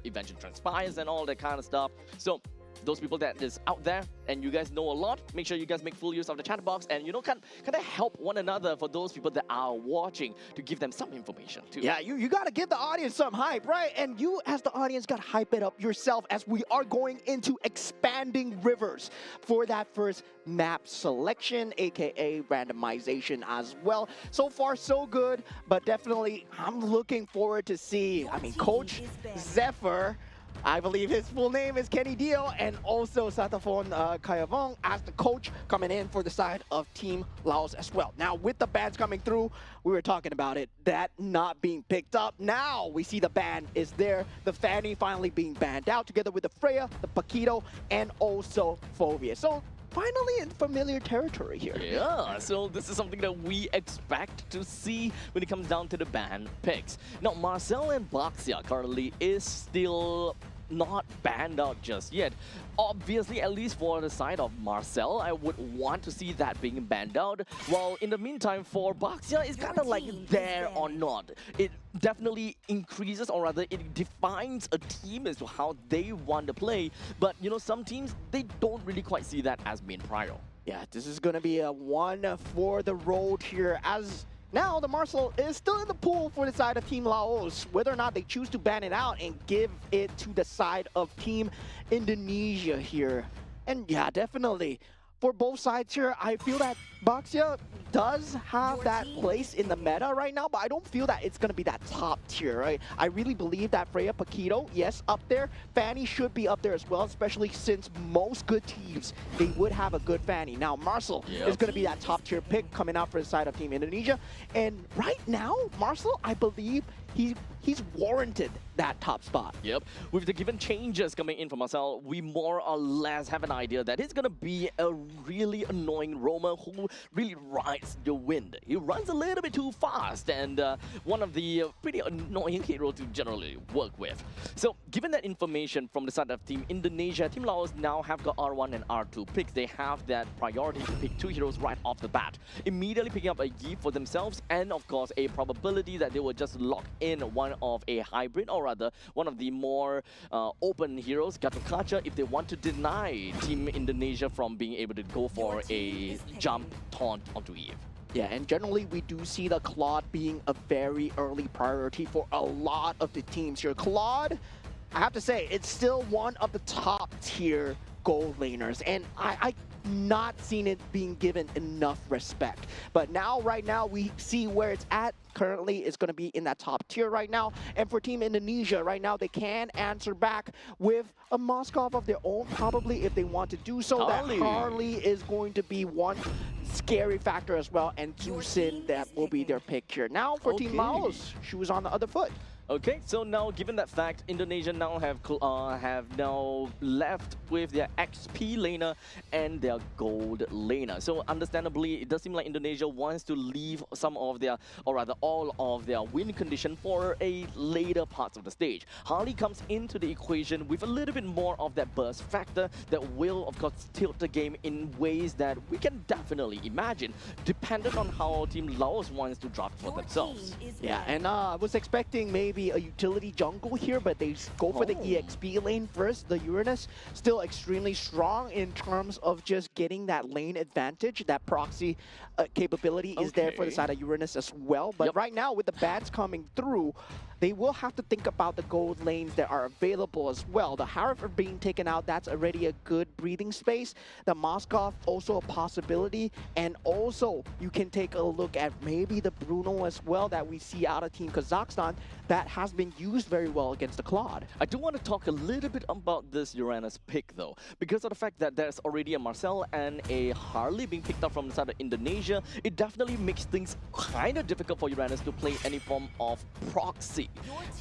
eventually transpires and all that kind of stuff. So those people that is out there and you guys know a lot, make sure you guys make full use of the chat box and kind of help one another for those people that are watching, to give them some information too. Yeah, you got to give the audience some hype, right? And you as the audience got to hype it up yourself, as we are going into expanding rivers for that first map selection, aka randomization as well. So far so good, but definitely I'm looking forward to see, Coach Zephyr, I believe his full name is Kenny Dio, and also Satafon Kayavong as the coach coming in for the side of Team Laos as well. Now, with the bans coming through, we were talking about it, that not being picked up. Now we see the ban is there. The Fanny finally being banned out, together with the Freya, the Paquito, and also Phobia. So finally in familiar territory here. Yeah, so this is something that we expect to see when it comes down to the ban picks. Now, Marcel and Baxia currently is still not banned out just yet. Obviously, at least for the side of Marcel, I would want to see that being banned out. While in the meantime, for Baxia, it's kind of like there or not. It definitely increases, or rather, it defines a team as to how they want to play. But, some teams, they don't really quite see that as main prio. Yeah, this is going to be a one for the road here, as now the Marcel is still in the pool for the side of Team Laos. Whether or not they choose to ban it out and give it to the side of Team Indonesia here. And yeah, definitely for both sides here, I feel that Baxia does have that place in the meta right now, but I don't feel that it's going to be that top tier, right? I really believe that Freya, Paquito, yes, up there. Fanny should be up there as well, especially since most good teams, they would have a good Fanny. Now, Marcel is going to be that top tier pick coming out for the side of Team Indonesia. And right now, Marcel, I believe he's warranted that top spot. Yep. With the given changes coming in from Marcel, we more or less have an idea that he's going to be a really annoying roamer who really rides the wind. He runs a little bit too fast and one of the pretty annoying heroes to generally work with. So given that information from the side of Team Indonesia, Team Laos now have got R1 and R2 picks. They have that priority to pick two heroes right off the bat, immediately picking up a Yi for themselves and of course a probability that they will just lock in one of a hybrid or rather one of the more open heroes, Gatotkaca, if they want to deny Team Indonesia from being able to go for a jump taunt onto Eve. Yeah, and generally we do see the Claude being a very early priority for a lot of the teams here. Claude, I have to say, it's still one of the top tier gold laners, and I not seen it being given enough respect. But now, right now, we see where it's at. Currently, it's going to be in that top tier right now. And for Team Indonesia, right now, they can answer back with a Moskov of their own, probably, if they want to do so. Harley. That Harley is going to be one scary factor as well, and Zusin, that will be their pick here. Now, for Team Laos, shoes on the other foot. Okay, so now given that fact, Indonesia now have now left with their XP laner and their gold laner. So understandably, it does seem like Indonesia wants to leave some of their, or rather all of their win condition for a later parts of the stage. Harley comes into the equation with a little bit more of that burst factor that will, of course, tilt the game in ways that we can definitely imagine, dependent on how Team Laos wants to draft for themselves. Yeah, and I was expecting maybe a utility jungle here, but they go for the EXP lane first. The Uranus still extremely strong in terms of just getting that lane advantage. That proxy capability is there for the side of Uranus as well. But right now, with the bans coming through, they will have to think about the gold lanes that are available as well. The Harif being taken out, that's already a good breathing space. The Moskov, also a possibility. And also, you can take a look at maybe the Bruno as well that we see out of Team Kazakhstan that has been used very well against the Claude. I do want to talk a little bit about this Uranus pick though, because of the fact that there's already a Marcel and a Harley being picked up from the side of Indonesia. It definitely makes things kind of difficult for Uranus to play any form of proxy,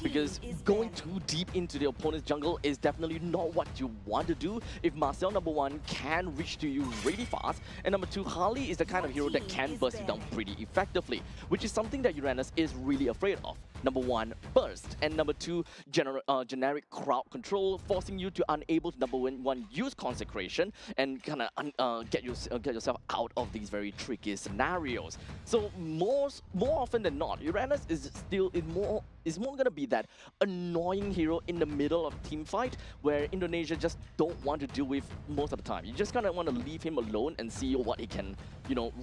because going too deep into the opponent's jungle is definitely not what you want to do. If Marcel, number one, can reach to you really fast, and number two, Harley is the kind of hero that can burst you down pretty effectively, which is something that Uranus is really afraid of. Number one, burst, and number two, generic crowd control, forcing you to unable to, number one, use consecration and kind of get yourself out of these very tricky scenarios. So more often than not, Uranus is still more gonna be that annoying hero in the middle of team fight where Indonesia just don't want to deal with most of the time. You just kind of want to leave him alone and see what he can,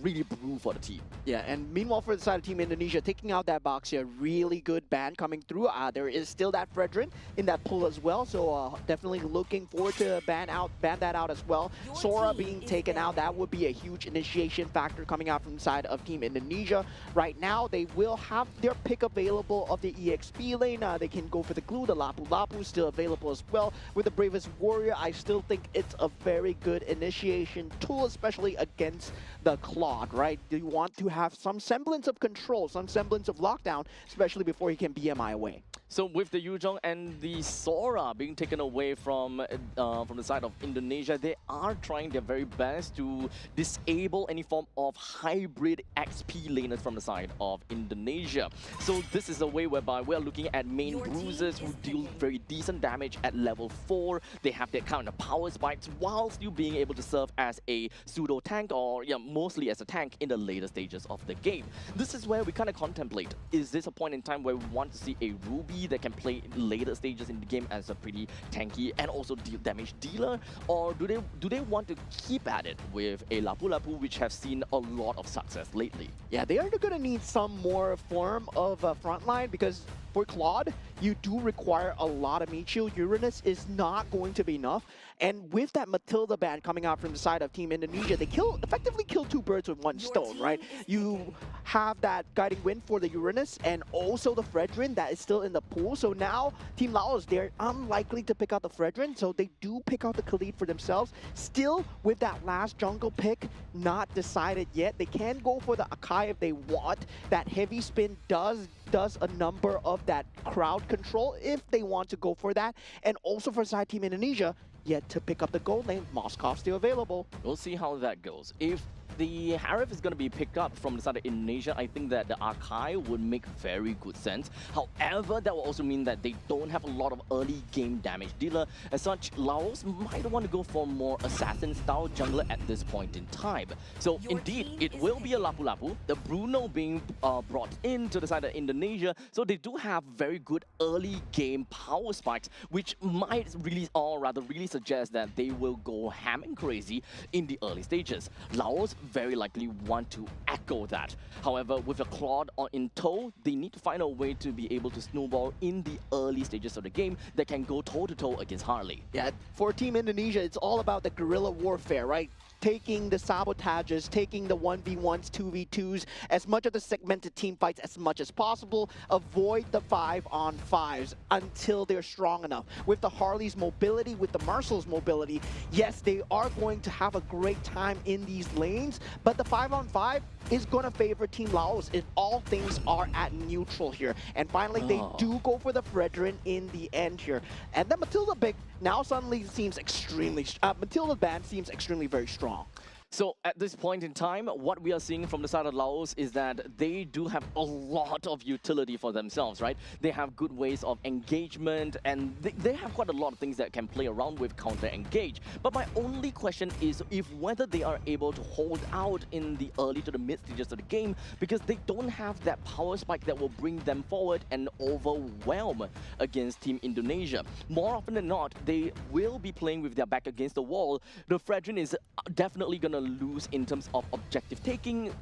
really brew for the team. Yeah, and meanwhile for the side of Team Indonesia, taking out that box here, really good ban coming through. There is still that Fredrin in that pool as well, so definitely looking forward to ban that out as well. Sora being taken out, that would be a huge initiation factor coming out from the side of Team Indonesia. Right now, they will have their pick available of the EXP lane. They can go for the glue, the Lapu Lapu still available as well. With the Bravest Warrior, I still think it's a very good initiation tool, especially against the Claude, right? You want to have some semblance of control, some semblance of lockdown, especially before he can BMI away. So with the Yuzhong and the Sora being taken away from the side of Indonesia, they are trying their very best to disable any form of hybrid XP laners from the side of Indonesia. So this is a way whereby we are looking at main bruisers who deal very decent damage at level 4. They have their kind of power spikes while still being able to serve as a pseudo tank, or mostly as a tank in the later stages of the game. This is where we kind of contemplate, is this a point in time where we want to see a Ruby that can play in later stages in the game as a pretty tanky and also damage dealer, or do they want to keep at it with a Lapu Lapu, which have seen a lot of success lately? Yeah, they are going to need some more form of frontline, because for Claude, you do require a lot of meat shield. Uranus is not going to be enough. And with that Matilda ban coming out from the side of Team Indonesia, they effectively kill two birds with one stone, right? You have that guiding wind for the Uranus and also the Fredrin that is still in the pool. So now Team Laos, they're unlikely to pick out the Fredrin, so they do pick out the Khalid for themselves. Still, with that last jungle pick not decided yet, they can go for the Akai if they want. That heavy spin does does a number of that crowd control if they want to go for that. And also for side team Indonesia, yet to pick up the gold lane, Moskov still available. We'll see how that goes. If the Harif is going to be picked up from the side of Indonesia, I think that the Archive would make very good sense. However, that will also mean that they don't have a lot of early game damage dealer. As such, Laos might want to go for more assassin-style jungler at this point in time. So indeed, it will be a Lapu Lapu, the Bruno being brought into the side of Indonesia. So they do have very good early game power spikes, which might really, or rather really suggest that they will go ham and crazy in the early stages. Laos very likely want to echo that. However, with a Claude in tow, they need to find a way to be able to snowball in the early stages of the game that can go toe-to-toe against Harley. Yeah, for Team Indonesia, it's all about the guerrilla warfare, right? Taking the sabotages, taking the 1v1s, 2v2s, as much of the segmented team fights as much as possible. Avoid the 5-on-5s until they're strong enough. With the Harley's mobility, with the Marcel's mobility, yes, they are going to have a great time in these lanes, but the 5-on-5 is going to favor Team Laos if all things are at neutral here. And finally, they do go for the Fredrin in the end here. And then Matilda Big now suddenly seems extremely... Matilda Band seems extremely very strong. So at this point in time, what we are seeing from the side of Laos is that they do have a lot of utility for themselves, right? They have good ways of engagement, and they have quite a lot of things that can play around with counter-engage. But my only question is if whether they are able to hold out in the early to the mid stages of the game, because they don't have that power spike that will bring them forward and overwhelm against Team Indonesia. More often than not, they will be playing with their back against the wall. The Fredrin is definitely going to lose in terms of objective taking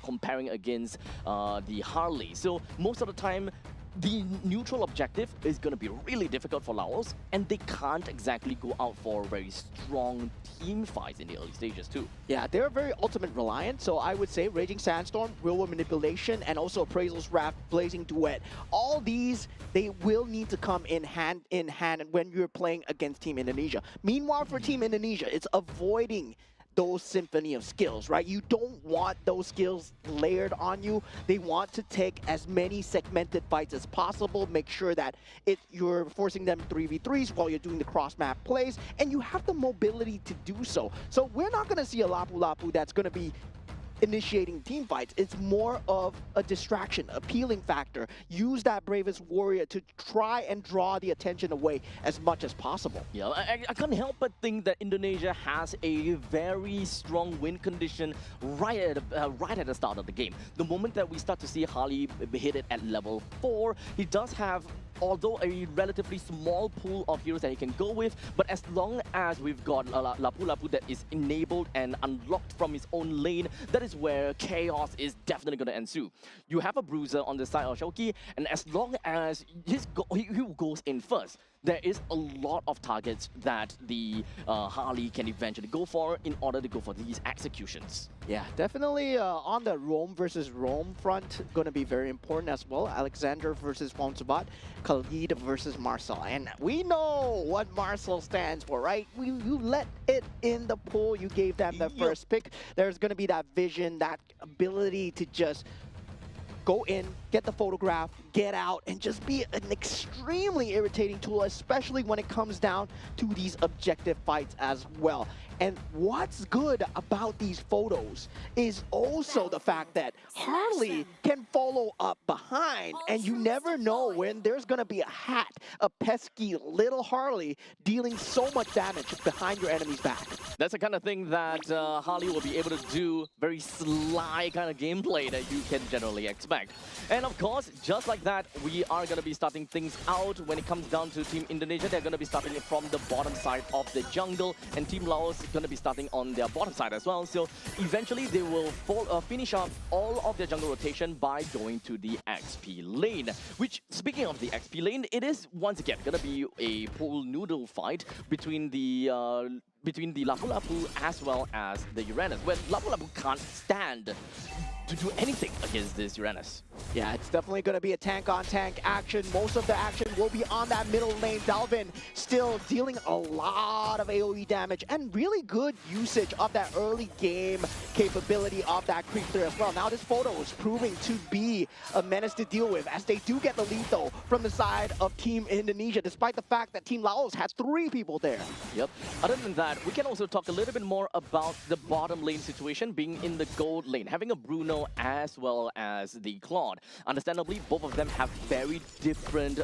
comparing against the Harley. So most of the time, the neutral objective is going to be really difficult for Laos, and they can't exactly go out for very strong team fights in the early stages too. Yeah, they're very ultimate reliant, so I would say Raging Sandstorm, Real World Manipulation, and also Appraisal's Wrath, Blazing Duet. All these, they will need to come in hand when you're playing against Team Indonesia. Meanwhile, for Team Indonesia, it's avoiding those symphony of skills, right? You don't want those skills layered on you. They want to take as many segmented fights as possible, make sure that you're forcing them 3v3s while you're doing the cross-map plays, and you have the mobility to do so. So we're not going to see a Lapu Lapu that's going to be initiating team fights. It's more of a distraction, appealing factor. Use that bravest warrior to try and draw the attention away as much as possible. Yeah, I can't help but think that Indonesia has a very strong win condition right at the start of the game. The moment that we start to see Harley hit it at level 4, he does have, although a relatively small pool of heroes that he can go with, but as long as we've got Lapu Lapu that is enabled and unlocked from his own lane, that is where chaos is definitely going to ensue. You have a bruiser on the side of Shoki, and as long as he goes in first, there is a lot of targets that the Harley can eventually go for in order to go for these executions. Yeah, definitely on the Rome versus Rome front, going to be very important as well. Alexander versus Fonsabat, Khalid versus Marcel. And we know what Marcel stands for, right? You let it in the pool, you gave them the first pick. There's going to be that vision, that ability to just go in, get the photograph, get out, and just be an extremely irritating tool, especially when it comes down to these objective fights as well. And what's good about these photos is also the fact that Harley can follow up behind, and you never know when there's going to be a pesky little Harley dealing so much damage behind your enemy's back. That's the kind of thing that Harley will be able to do, very sly kind of gameplay that you can generally expect. And of course, just like that, we are going to be starting things out when it comes down to Team Indonesia. They're going to be starting it from the bottom side of the jungle, and Team Laos is going to be starting on their bottom side as well. So eventually they will finish up all of their jungle rotation by going to the XP lane. Which, speaking of the XP lane, it is once again going to be a pool noodle fight between the Lapu Lapu as well as the Uranus, where Lapu Lapu can't stand to do anything against this Uranus. Yeah, it's definitely going to be a tank-on-tank action. Most of the action Delvin will be on that middle lane. Delvin still dealing a lot of AoE damage and really good usage of that early game capability of that creep there as well. Now this photo is proving to be a menace to deal with as they do get the lead though from the side of Team Indonesia, despite the fact that Team Laos has 3 people there. Yep. Other than that, we can also talk a little bit more about the bottom lane situation being in the gold lane, having a Bruno as well as the Claude. Understandably, both of them have very different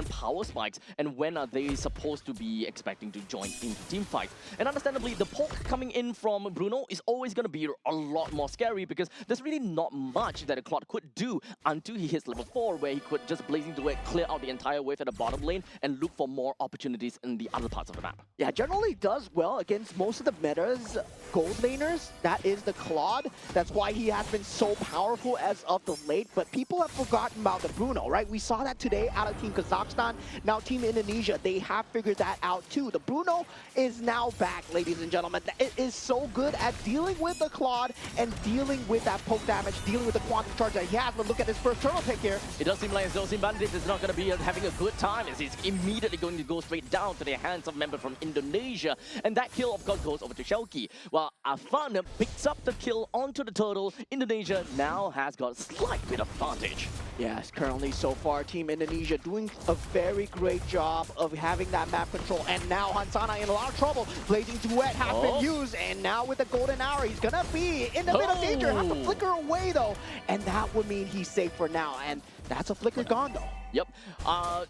power spikes, and when are they supposed to be expecting to join into team fights? And understandably, the poke coming in from Bruno is always going to be a lot more scary because there's really not much that a Claude could do until he hits level 4, where he could just blazing duet, clear out the entire wave at the bottom lane and look for more opportunities in the other parts of the map. Yeah, generally does well against most of the meta's gold laners. That is the Claude. That's why he has been so powerful as of the late, but people have forgotten about the Bruno, right? We saw that today out of Team Kazakhstan. Now Team Indonesia, they have figured that out too. The Bruno is now back, ladies and gentlemen. It is so good at dealing with the Claude and dealing with that poke damage, dealing with the quantum charge that he has. But look at this first turtle pick here. It does seem like as though Zimbandit is not going to be having a good time as he's immediately going to go straight down to the hands of member from Indonesia. And that kill, of course, goes over to Shelky. While Afan picks up the kill onto the turtle, Indonesia now has got a slight bit of advantage. Yes, currently so far, Team Indonesia doing a very great job of having that map control. And now Hansana in a lot of trouble. Blazing Duet has been used, and now with the golden hour, he's gonna be in a bit of danger. Has to flicker away though, and that would mean he's safe for now. And that's a flicker gone though. Yep.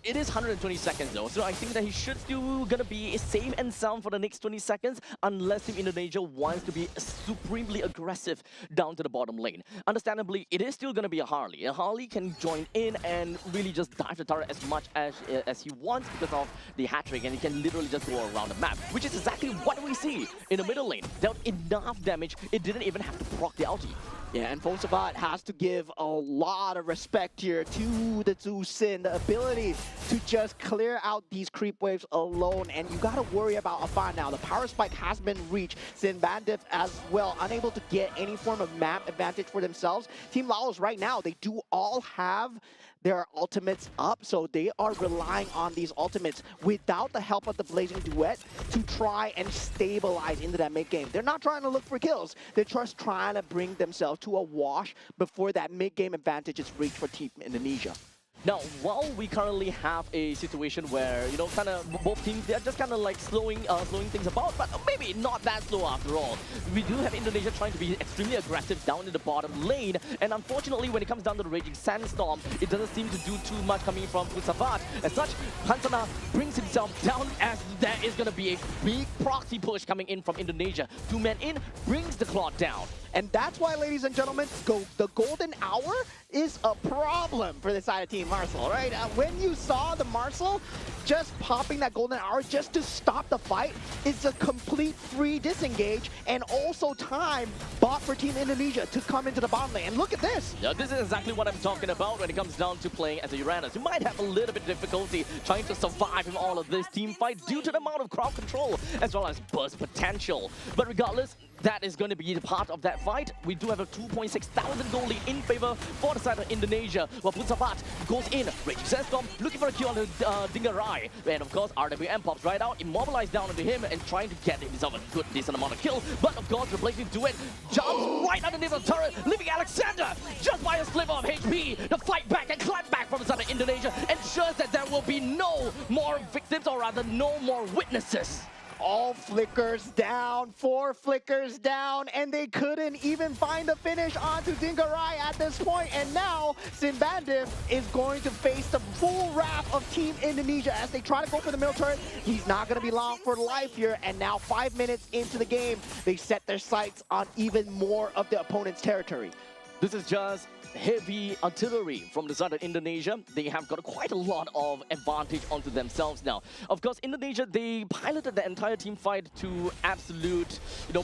It is 120 seconds though, so I think that he should still gonna be safe and sound for the next 20 seconds unless Team Indonesia wants to be supremely aggressive down to the bottom lane. Understandably, it is still gonna be a Harley. A Harley can join in and really just dive the turret as much as he wants because of the hat trick, and he can literally just go around the map, which is exactly what we see in the middle lane. Dealt enough damage, it didn't even have to proc the ulti. Yeah, and Fosavat has to give a lot of respect here to the Zhu Xin, the ability to just clear out these creep waves alone, and you gotta worry about Afan now. The power spike has been reached. Sin Bandit as well, unable to get any form of map advantage for themselves. Team Laos right now, they do all have their ultimates up, so they are relying on these ultimates without the help of the Blazing Duet to try and stabilize into that mid game. They're not trying to look for kills. They're just trying to bring themselves to a wash before that mid game advantage is reached for Team Indonesia. Now, while we currently have a situation where, you know, kind of both teams, they're just kind of like slowing things about, but maybe not that slow after all. We do have Indonesia trying to be extremely aggressive down in the bottom lane, and unfortunately, when it comes down to the Raging Sandstorm, it doesn't seem to do too much coming from Putsavat. As such, Hansana brings himself down as there is going to be a big proxy push coming in from Indonesia. 2 men in, brings the Claude down. And that's why, ladies and gentlemen, the golden hour is a problem for the side of Team Marcel, right? When you saw the Marcel just popping that golden hour just to stop the fight, it's a complete free disengage and also time bought for Team Indonesia to come into the bottom lane. And look at this. Yeah, this is exactly what I'm talking about when it comes down to playing as a Uranus. You might have a little bit of difficulty trying to survive in all of this team fight due to the amount of crowd control as well as burst potential. But regardless, that is going to be the part of that fight. We do have a 2.6 thousand goal lead in favor for the side of Indonesia. While Putsavat goes in, Raging Sandstorm looking for a kill on the Dingarai. And of course, RWM pops right out, immobilized down onto him and trying to get himself a good decent amount of kill. But of course, the Blazing Duet jumps right underneath the turret, leaving Alexander just by a sliver of HP to fight back and climb back from the side of Indonesia, ensures that there will be no more victims, or rather no more witnesses. All flickers down, 4 flickers down, and they couldn't even find the finish onto Dingarai at this point. And now, Simbandif is going to face the full wrath of Team Indonesia as they try to go for the middle turret. He's not going to be long for life here, and now 5 minutes into the game, they set their sights on even more of the opponent's territory. This is just heavy artillery from the side of Indonesia. They have got quite a lot of advantage onto themselves now. Of course, Indonesia, they piloted the entire team fight to absolute,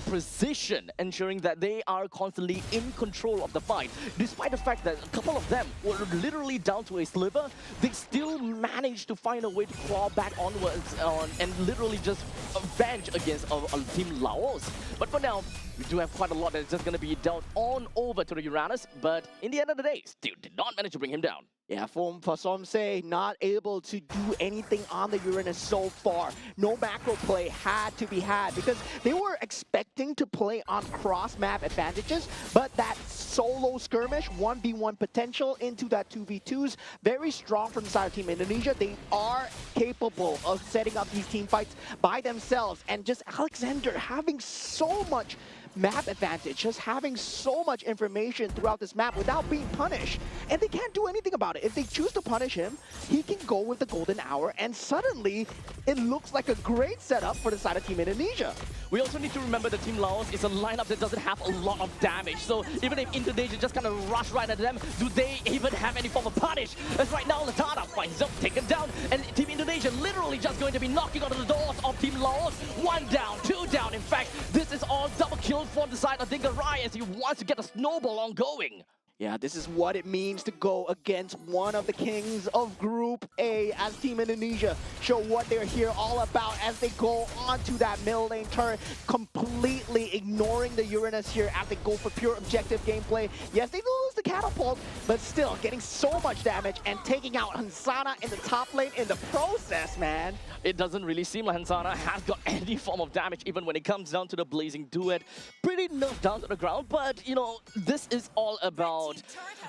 precision, ensuring that they are constantly in control of the fight. Despite the fact that a couple of them were literally down to a sliver, they still managed to find a way to claw back onwards and literally just avenge against Team Laos. But for now, we do have quite a lot that's just going to be dealt on over to the Uranus, but in the end of the day, still did not manage to bring him down. Yeah, for some say, not able to do anything on the Uranus so far. No macro play had to be had because they were expecting to play on cross-map advantages, but that solo skirmish, 1v1 potential into that 2v2s, very strong from the side of Team Indonesia. They are capable of setting up these team fights by themselves, and just Alexander having so much map advantage, just having so much information throughout this map without being punished. And they can't do anything about it. If they choose to punish him, he can go with the golden hour, and suddenly it looks like a great setup for the side of Team Indonesia. We also need to remember that Team Laos is a lineup that doesn't have a lot of damage. So even if Indonesia just kind of rush right at them, do they even have any form of punish? As right now, Latana finds himself taken down, and Team Indonesia literally just going to be knocking on the doors of Team Laos. 1 down, 2 down. In fact, this is all double kill for the side of Dingarai as he wants to get a snowball ongoing. Yeah, this is what it means to go against one of the kings of Group A as Team Indonesia show what they're here all about as they go onto that middle lane turn, completely ignoring the Uranus here as they go for pure objective gameplay. Yes, they lose the catapult, but still getting so much damage and taking out Hansana in the top lane in the process, man. It doesn't really seem like Hansana has got any form of damage, even when it comes down to the Blazing Duet. Pretty nerfed down to the ground, but, you know, this is all about,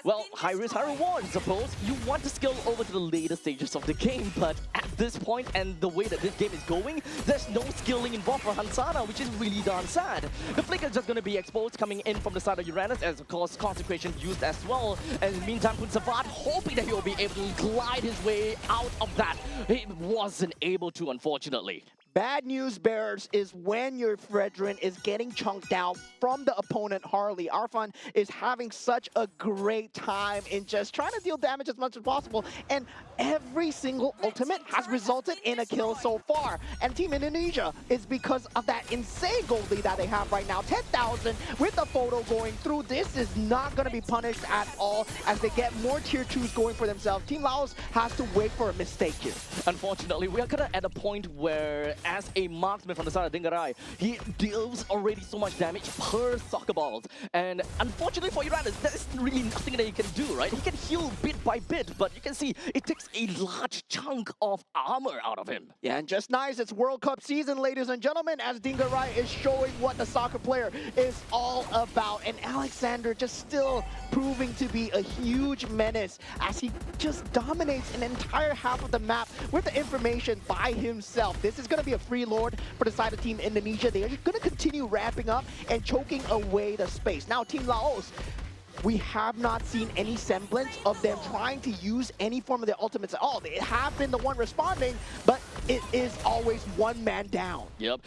well, high risk, high reward, I suppose. You want to scale over to the later stages of the game, but at this point and the way that this game is going, there's no skilling involved for Hansana, which is really darn sad. The Flicker is just going to be exposed coming in from the side of Uranus, as of course Consecration used as well. And in the meantime, Punsavat hoping that he will be able to glide his way out of that. He wasn't able to, unfortunately. Bad news bearers is when your Fredrin is getting chunked out from the opponent Harley. Arfan is having such a great time in just trying to deal damage as much as possible, and every single ultimate has resulted in a kill so far. And Team Indonesia is because of that insane gold lead that they have right now. 10,000 with the photo going through. This is not going to be punished at all as they get more tier 2s going for themselves. Team Laos has to wait for a mistake here. Unfortunately, we are kind of at a point where, as a marksman from the side of Dingarai, he deals already so much damage per soccer balls. And unfortunately for Uranus, there's really nothing that he can do, right? He can heal bit by bit, but you can see it takes a large chunk of armor out of him. Yeah, and just nice, it's World Cup season, ladies and gentlemen, as Dingarai is showing what the soccer player is all about. And Alexander just still proving to be a huge menace as he just dominates an entire half of the map with the information by himself. This is going to be a free lord for the side of Team Indonesia. They are going to continue ramping up and choking away the space. Now, Team Laos, we have not seen any semblance of them trying to use any form of their ultimates at all. They have been the one responding, but it is always one man down. Yep.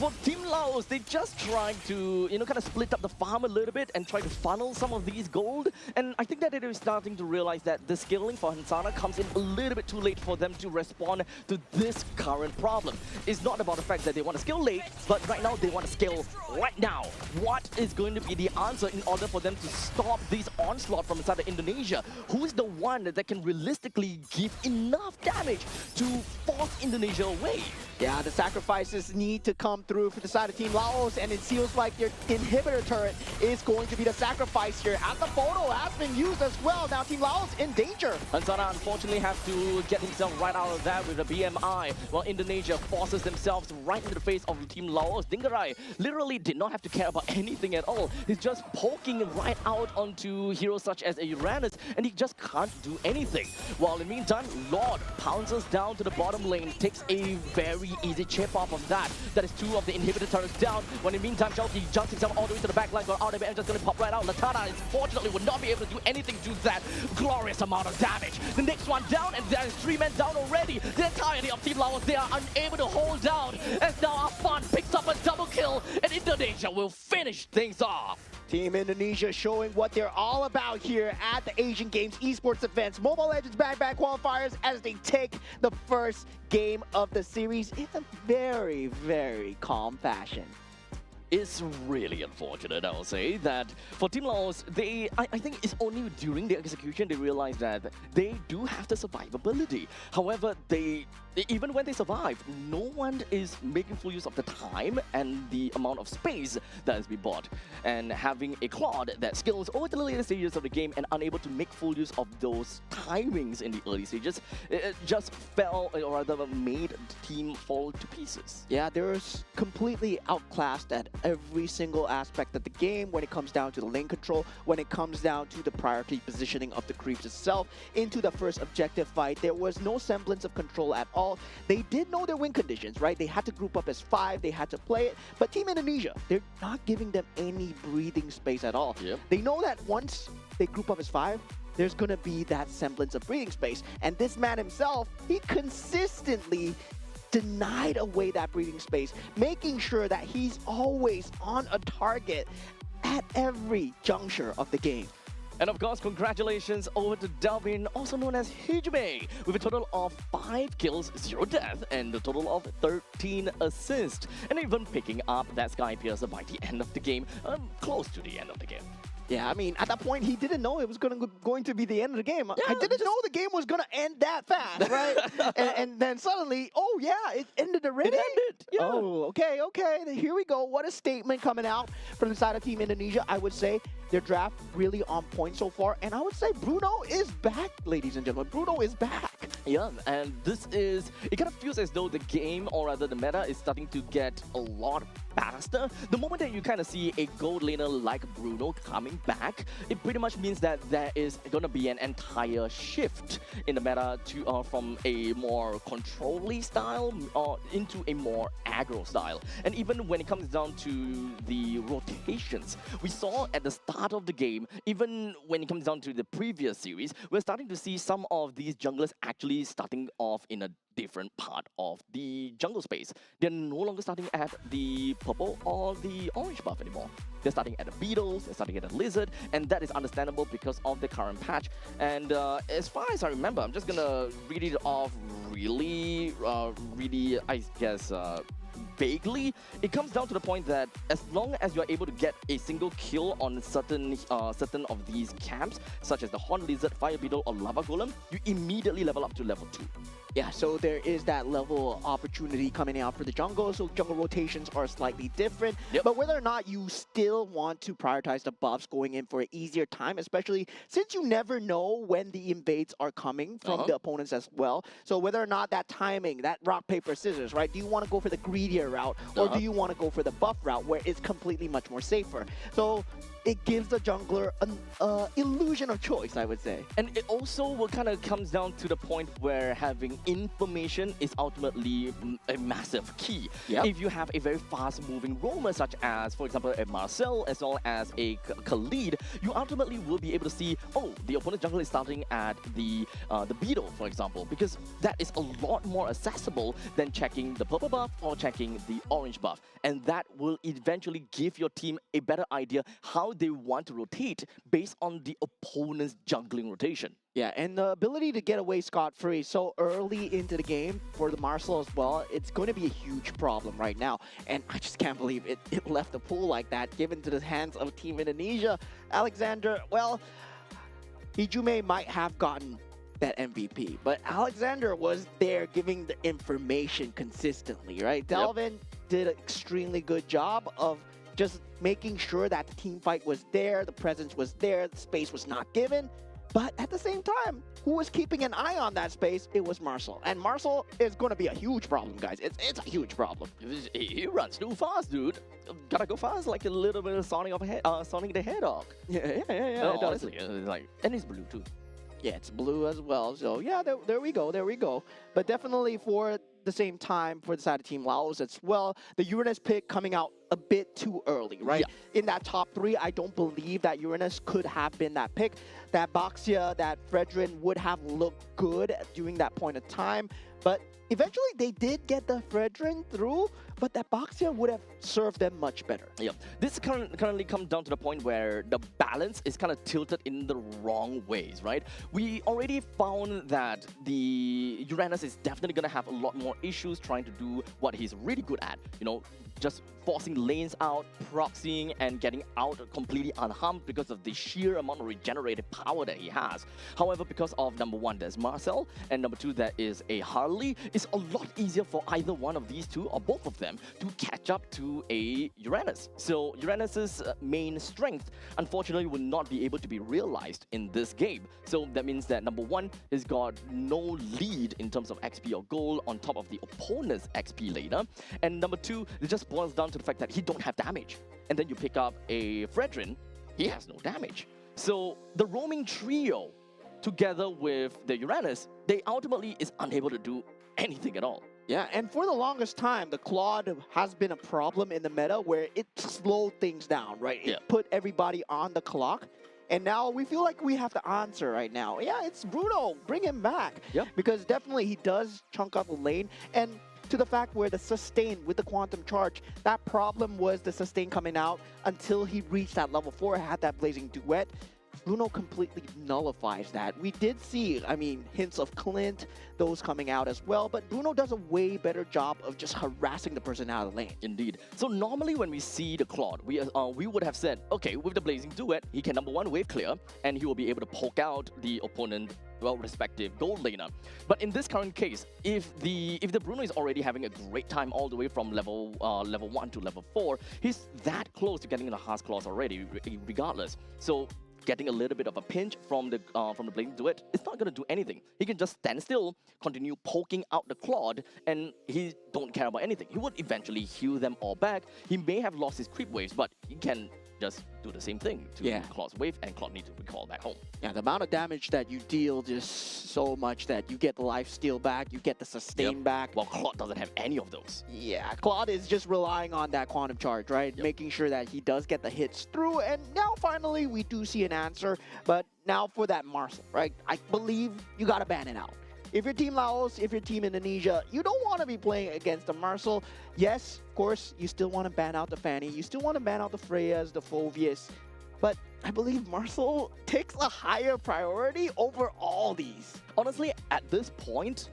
For Team Laos, they just trying to, you know, kind of split up the farm a little bit and try to funnel some of these gold. And I think that it is starting to realize that the scaling for Hansana comes in a little bit too late for them to respond to this current problem. It's not about the fact that they want to scale late, but right now they want to scale right now. What is going to be the answer in order for them to stop this onslaught from inside of Indonesia? Who is the one that can realistically give enough damage to force Indonesia away? Yeah, the sacrifices need to come through for the side of Team Laos, and it feels like your inhibitor turret is going to be the sacrifice here, as the photo has been used as well. Now Team Laos in danger. Hansana unfortunately has to get himself right out of that with a BMI, while Indonesia forces themselves right into the face of Team Laos. Dingarai literally did not have to care about anything at all. He's just poking right out onto heroes such as a Uranus, and he just can't do anything. While in the meantime, Lord pounces down to the bottom lane, takes a very easy chip off of that. That is 2 of the inhibitor turrets down. When in the meantime, Shelky jumps himself all the way to the back line, but RWM just going to pop right out. Latana unfortunately would not be able to do anything to that glorious amount of damage. The next one down, and there is 3 men down already. The entirety of Team Laos, they are unable to hold down, as now Afan picks up a double kill, and Indonesia will finish things off. Team Indonesia showing what they're all about here at the Asian Games Esports events. Mobile Legends Bang Bang Qualifiers as they take the first game of the series in a very, very calm fashion. It's really unfortunate, I will say, that for Team Laos, I think it's only during the execution they realized that they do have the survivability. However, they even when they survive, no one is making full use of the time and the amount of space that has been bought. And having a Claude that skills over the later stages of the game and unable to make full use of those timings in the early stages, it just fell, or rather made the team fall to pieces. Yeah, they're completely outclassed at every single aspect of the game when it comes down to the lane control, when it comes down to the priority positioning of the creeps itself. Into the first objective fight, there was no semblance of control at all. They did know their win conditions, right? They had to group up as 5, they had to play it, but Team Indonesia, they're not giving them any breathing space at all. Yep. They know that once they group up as 5, there's gonna be that semblance of breathing space. And this man himself, he consistently denied away that breathing space, making sure that he's always on a target at every juncture of the game. And of course, congratulations over to Delvin, also known as Hijime, with a total of 5 kills, 0 death, and a total of 13 assists. And even picking up that Sky Piercer by the end of the game, close to the end of the game. Yeah, I mean, at that point, he didn't know it was going to be the end of the game. Yeah, I didn't know the game was going to end that fast, right? and then suddenly, oh yeah, it ended already? It ended, yeah. Oh, okay. Here we go. What a statement coming out from the side of Team Indonesia. I would say their draft really on point so far. And I would say Bruno is back, ladies and gentlemen. Bruno is back. Yeah, and it kind of feels as though the game, or rather the meta, is starting to get a lot faster. The moment that you kind of see a gold laner like Bruno coming back, it pretty much means that there is going to be an entire shift in the meta to from a more control-y style into a more aggro style. And even when it comes down to the rotations, we saw at the start of the game, even when it comes down to the previous series, we're starting to see some of these junglers actually starting off in a different part of the jungle space. They're no longer starting at the purple or the orange buff anymore. They're starting at the beetles, they're starting at the lizard, and that is understandable because of the current patch. And as far as I remember, I'm just gonna read it off really, I guess, vaguely. It comes down to the point that as long as you're able to get a single kill on certain of these camps, such as the Horned Lizard, Fire Beetle, or Lava Golem, you immediately level up to level 2. Yeah, so there is that level of opportunity coming out for the jungle, so jungle rotations are slightly different. Yep. But whether or not you still want to prioritize the buffs going in for an easier time, especially since you never know when the invades are coming from the opponents as well. So whether or not that timing, that rock, paper, scissors, right? Do you want to go for the greedier route, or do you want to go for the buff route where it's completely much more safer? So it gives the jungler an illusion of choice, I would say. And it also kind of comes down to the point where having information is ultimately a massive key. Yep. If you have a very fast-moving roamer, such as, for example, a Marcel, as well as a Khalid, you ultimately will be able to see, oh, the opponent's jungle is starting at the Beetle, for example, because that is a lot more accessible than checking the purple buff or checking the orange buff. And that will eventually give your team a better idea how they want to rotate based on the opponent's jungling rotation. Yeah, and the ability to get away scot-free so early into the game for the Marcel as well, it's going to be a huge problem right now. And I just can't believe it left the pool like that, given to the hands of Team Indonesia. Alexander, well, Hijime might have gotten that MVP, but Alexander was there giving the information consistently, right? Delvin did an extremely good job of just making sure that the team fight was there, the presence was there, the space was not given. But at the same time, who was keeping an eye on that space? It was Marcel. And Marcel is going to be a huge problem, guys. It's a huge problem. He runs too fast, dude. Gotta go fast, like a little bit of Sonic the Hedgehog. Yeah. No, honestly, and it's blue too. Yeah, it's blue as well. So yeah, there we go. But definitely for the same time for the side of Team Laos as well, the Uranus pick coming out a bit too early, right? Yeah. In that top 3, I don't believe that Uranus could have been that pick. That Boxia, that Fredrin would have looked good during that point of time. But eventually they did get the Fredrin through, but that Boxia would have served them much better. Yeah, this currently comes down to the point where the balance is kind of tilted in the wrong ways, right? We already found that the Uranus is definitely going to have a lot more issues trying to do what he's really good at, you know, just forcing lanes out, proxying, and getting out completely unharmed because of the sheer amount of regenerated power that he has. However, because of number 1, there's Marcel, and number 2, there is a Harley suddenly it's a lot easier for either one of these two or both of them to catch up to a Uranus. So Uranus's main strength, unfortunately, will not be able to be realized in this game. So that means that number one, he's got no lead in terms of XP or gold on top of the opponent's XP later. And number two, it just boils down to the fact that he don't have damage. And then you pick up a Fredrin, he has no damage. So the roaming trio, together with the Uranus, they ultimately is unable to do anything at all. Yeah, and for the longest time, the Claude has been a problem in the meta where it slowed things down, right? It put everybody on the clock. And now we feel like we have to answer right now. Yeah, it's Bruno. Bring him back. Yep. Because definitely he does chunk up a lane. And to the fact where the sustain with the quantum charge, that problem was the sustain coming out until he reached that level 4, had that blazing duet. Bruno completely nullifies that. We did see, I mean, hints of Clint, those coming out as well, but Bruno does a way better job of just harassing the person out of the lane. Indeed. So normally when we see the Claude, we would have said, okay, with the blazing duet, he can number one wave clear, and he will be able to poke out the opponent, well, respective gold laner. But in this current case, if the Bruno is already having a great time all the way from level 1 to level 4, he's that close to getting the Heart's Claws already, regardless. So getting a little bit of a pinch from the blazing duet, it's not going to do anything. He can just stand still, continue poking out the Claude, and he don't care about anything. He would eventually heal them all back. He may have lost his creep waves, but he can just do the same thing to Claude's wave, and Claude needs to recall back home. Yeah, the amount of damage that you deal just so much that you get the life steal back, you get the sustain back. Well, Claude doesn't have any of those. Yeah, Claude is just relying on that quantum charge, right? Making sure that he does get the hits through, and now finally we do see an answer, but now for that Marcel, right? I believe you gotta ban it out. If you're Team Laos, if you're Team Indonesia, you don't want to be playing against the Marcel. Yes, of course, you still want to ban out the Fanny. You still want to ban out the Freyas, the Phovius. But I believe Marcel takes a higher priority over all these. Honestly, at this point,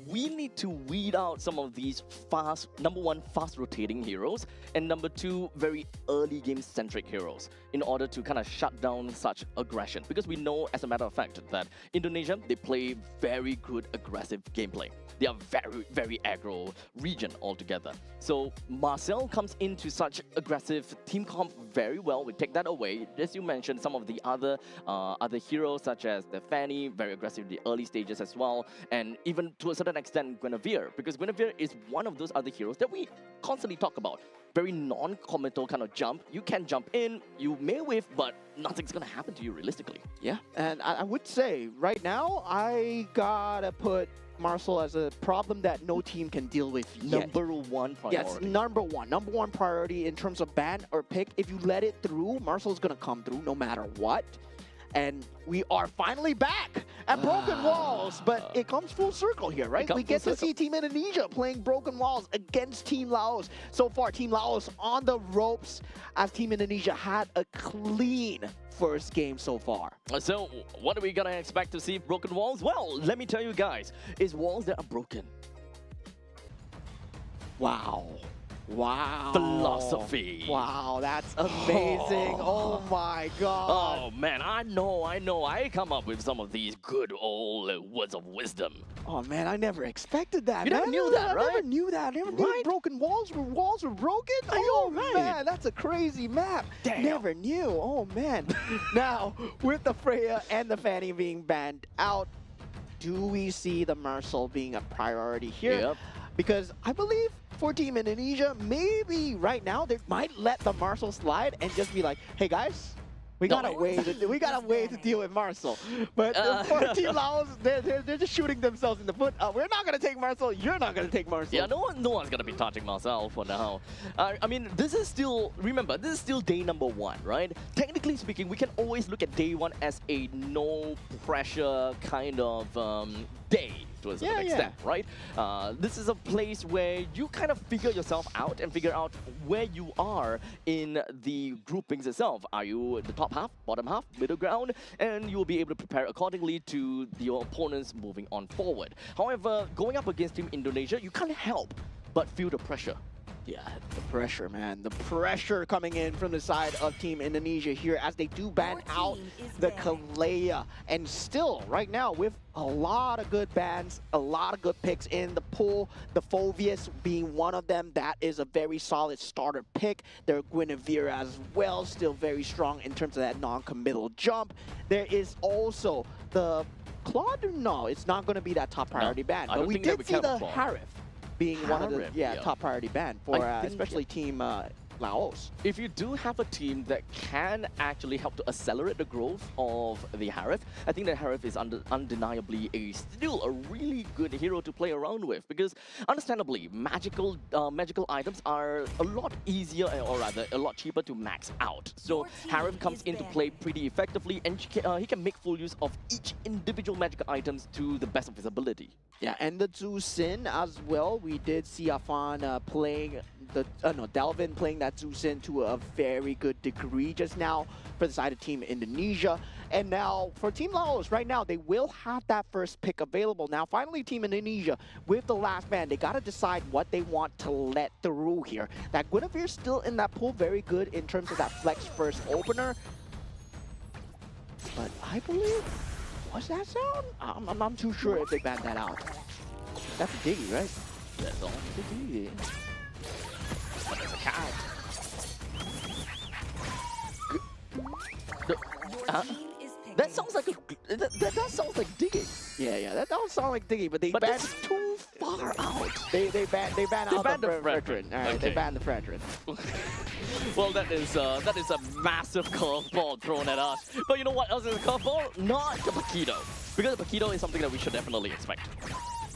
we need to weed out some of these fast, number one, fast rotating heroes, and number two, very early game centric heroes in order to kind of shut down such aggression. Because we know, as a matter of fact, that Indonesia, they play very good aggressive gameplay. They are very, very aggro region altogether. So Marcel comes into such aggressive team comp very well. We take that away. As you mentioned, some of the other heroes, such as the Fanny, very aggressive in the early stages as well, and even to a certain extent Guinevere, because Guinevere is one of those other heroes that we constantly talk about. Very non-committal kind of jump. You can jump in, you may whiff, but nothing's gonna happen to you realistically. Yeah, and I would say right now I gotta put Marcel as a problem that no team can deal with yet. Number one priority. Yes, number one priority in terms of ban or pick. If you let it through, Marcel's gonna come through no matter what. And we are finally back at Broken Walls, but it comes full circle here, right? We get to see Team Indonesia playing Broken Walls against Team Laos. So far, Team Laos on the ropes as Team Indonesia had a clean first game so far. So, what are we gonna expect to see Broken Walls? Well, let me tell you guys, it's walls that are broken. Wow. Wow. Philosophy. Wow, that's amazing. Oh my god. Oh man, I know. I come up with some of these good old words of wisdom. Oh man, I never expected that. You never knew that, right? I never knew that. I never knew broken walls were broken. Oh man, that's a crazy map. Damn. Never knew. Oh man. Now, with the Freya and the Fanny being banned out, do we see the Marcel being a priority here? Yep. Because I believe for Team Indonesia, maybe right now they might let the Marcel slide and just be like, hey guys, we got a way to deal with Marcel. But for Team Laos, they're just shooting themselves in the foot. We're not gonna take Marcel. You're not gonna take Marcel. Yeah, no one's gonna be touching Marcel for now. I mean, this is still, remember, this is still day number 1, right? Technically speaking, we can always look at day 1 as a no pressure kind of day. To a certain extent, right? This is a place where you kind of figure yourself out and figure out where you are in the groupings itself. Are you the top half, bottom half, middle ground? And you will be able to prepare accordingly to your opponents moving on forward. However, going up against Team Indonesia, you can't help but feel the pressure. Yeah, the pressure, man. The pressure coming in from the side of Team Indonesia here as they do ban Your out team is the banned. Kalea. And still, right now, with a lot of good bans, a lot of good picks in the pool, the Phovius being one of them, that is a very solid starter pick. Their Guinevere as well, still very strong in terms of that non-committal jump. There is also the Claude. No, it's not going to be that top priority ban. I But don't we think that did we see care the about Claude. Harif being one of the Harif, yeah. top priority ban for I think, especially Team Laos. If you do have a team that can actually help to accelerate the growth of the Harif, I think that Harif is undeniably still a really good hero to play around with, because understandably, magical items are a lot easier, or rather a lot cheaper to max out. So Your team Harif comes is into banned. play pretty effectively, and he can make full use of each individual magical items to the best of his ability. Yeah, and the Zhu Xin as well. We did see Afan playing the Delvin playing that Zhu Xin to a very good degree just now for the side of Team Indonesia. And now for Team Laos, right now they will have that first pick available. Now finally Team Indonesia with the last man, they got to decide what they want to let through here. That Guinevere's still in that pool, very good in terms of that flex first opener. But I believe, what's that sound? I'm not too sure if they banned that out. That's a diggy, right? That's all to do. But there's a cat. Your Uh, team is picking. That sounds like that sounds like digging. Yeah, that don't sound like diggy, but they But banned that's too far out. they banned out banned the the Fredrin. All right, they Okay. banned the Fredrin. Well, that is a massive curveball thrown at us. But you know what else is a curveball? Not the Paquito. Because the Paquito is something that we should definitely expect.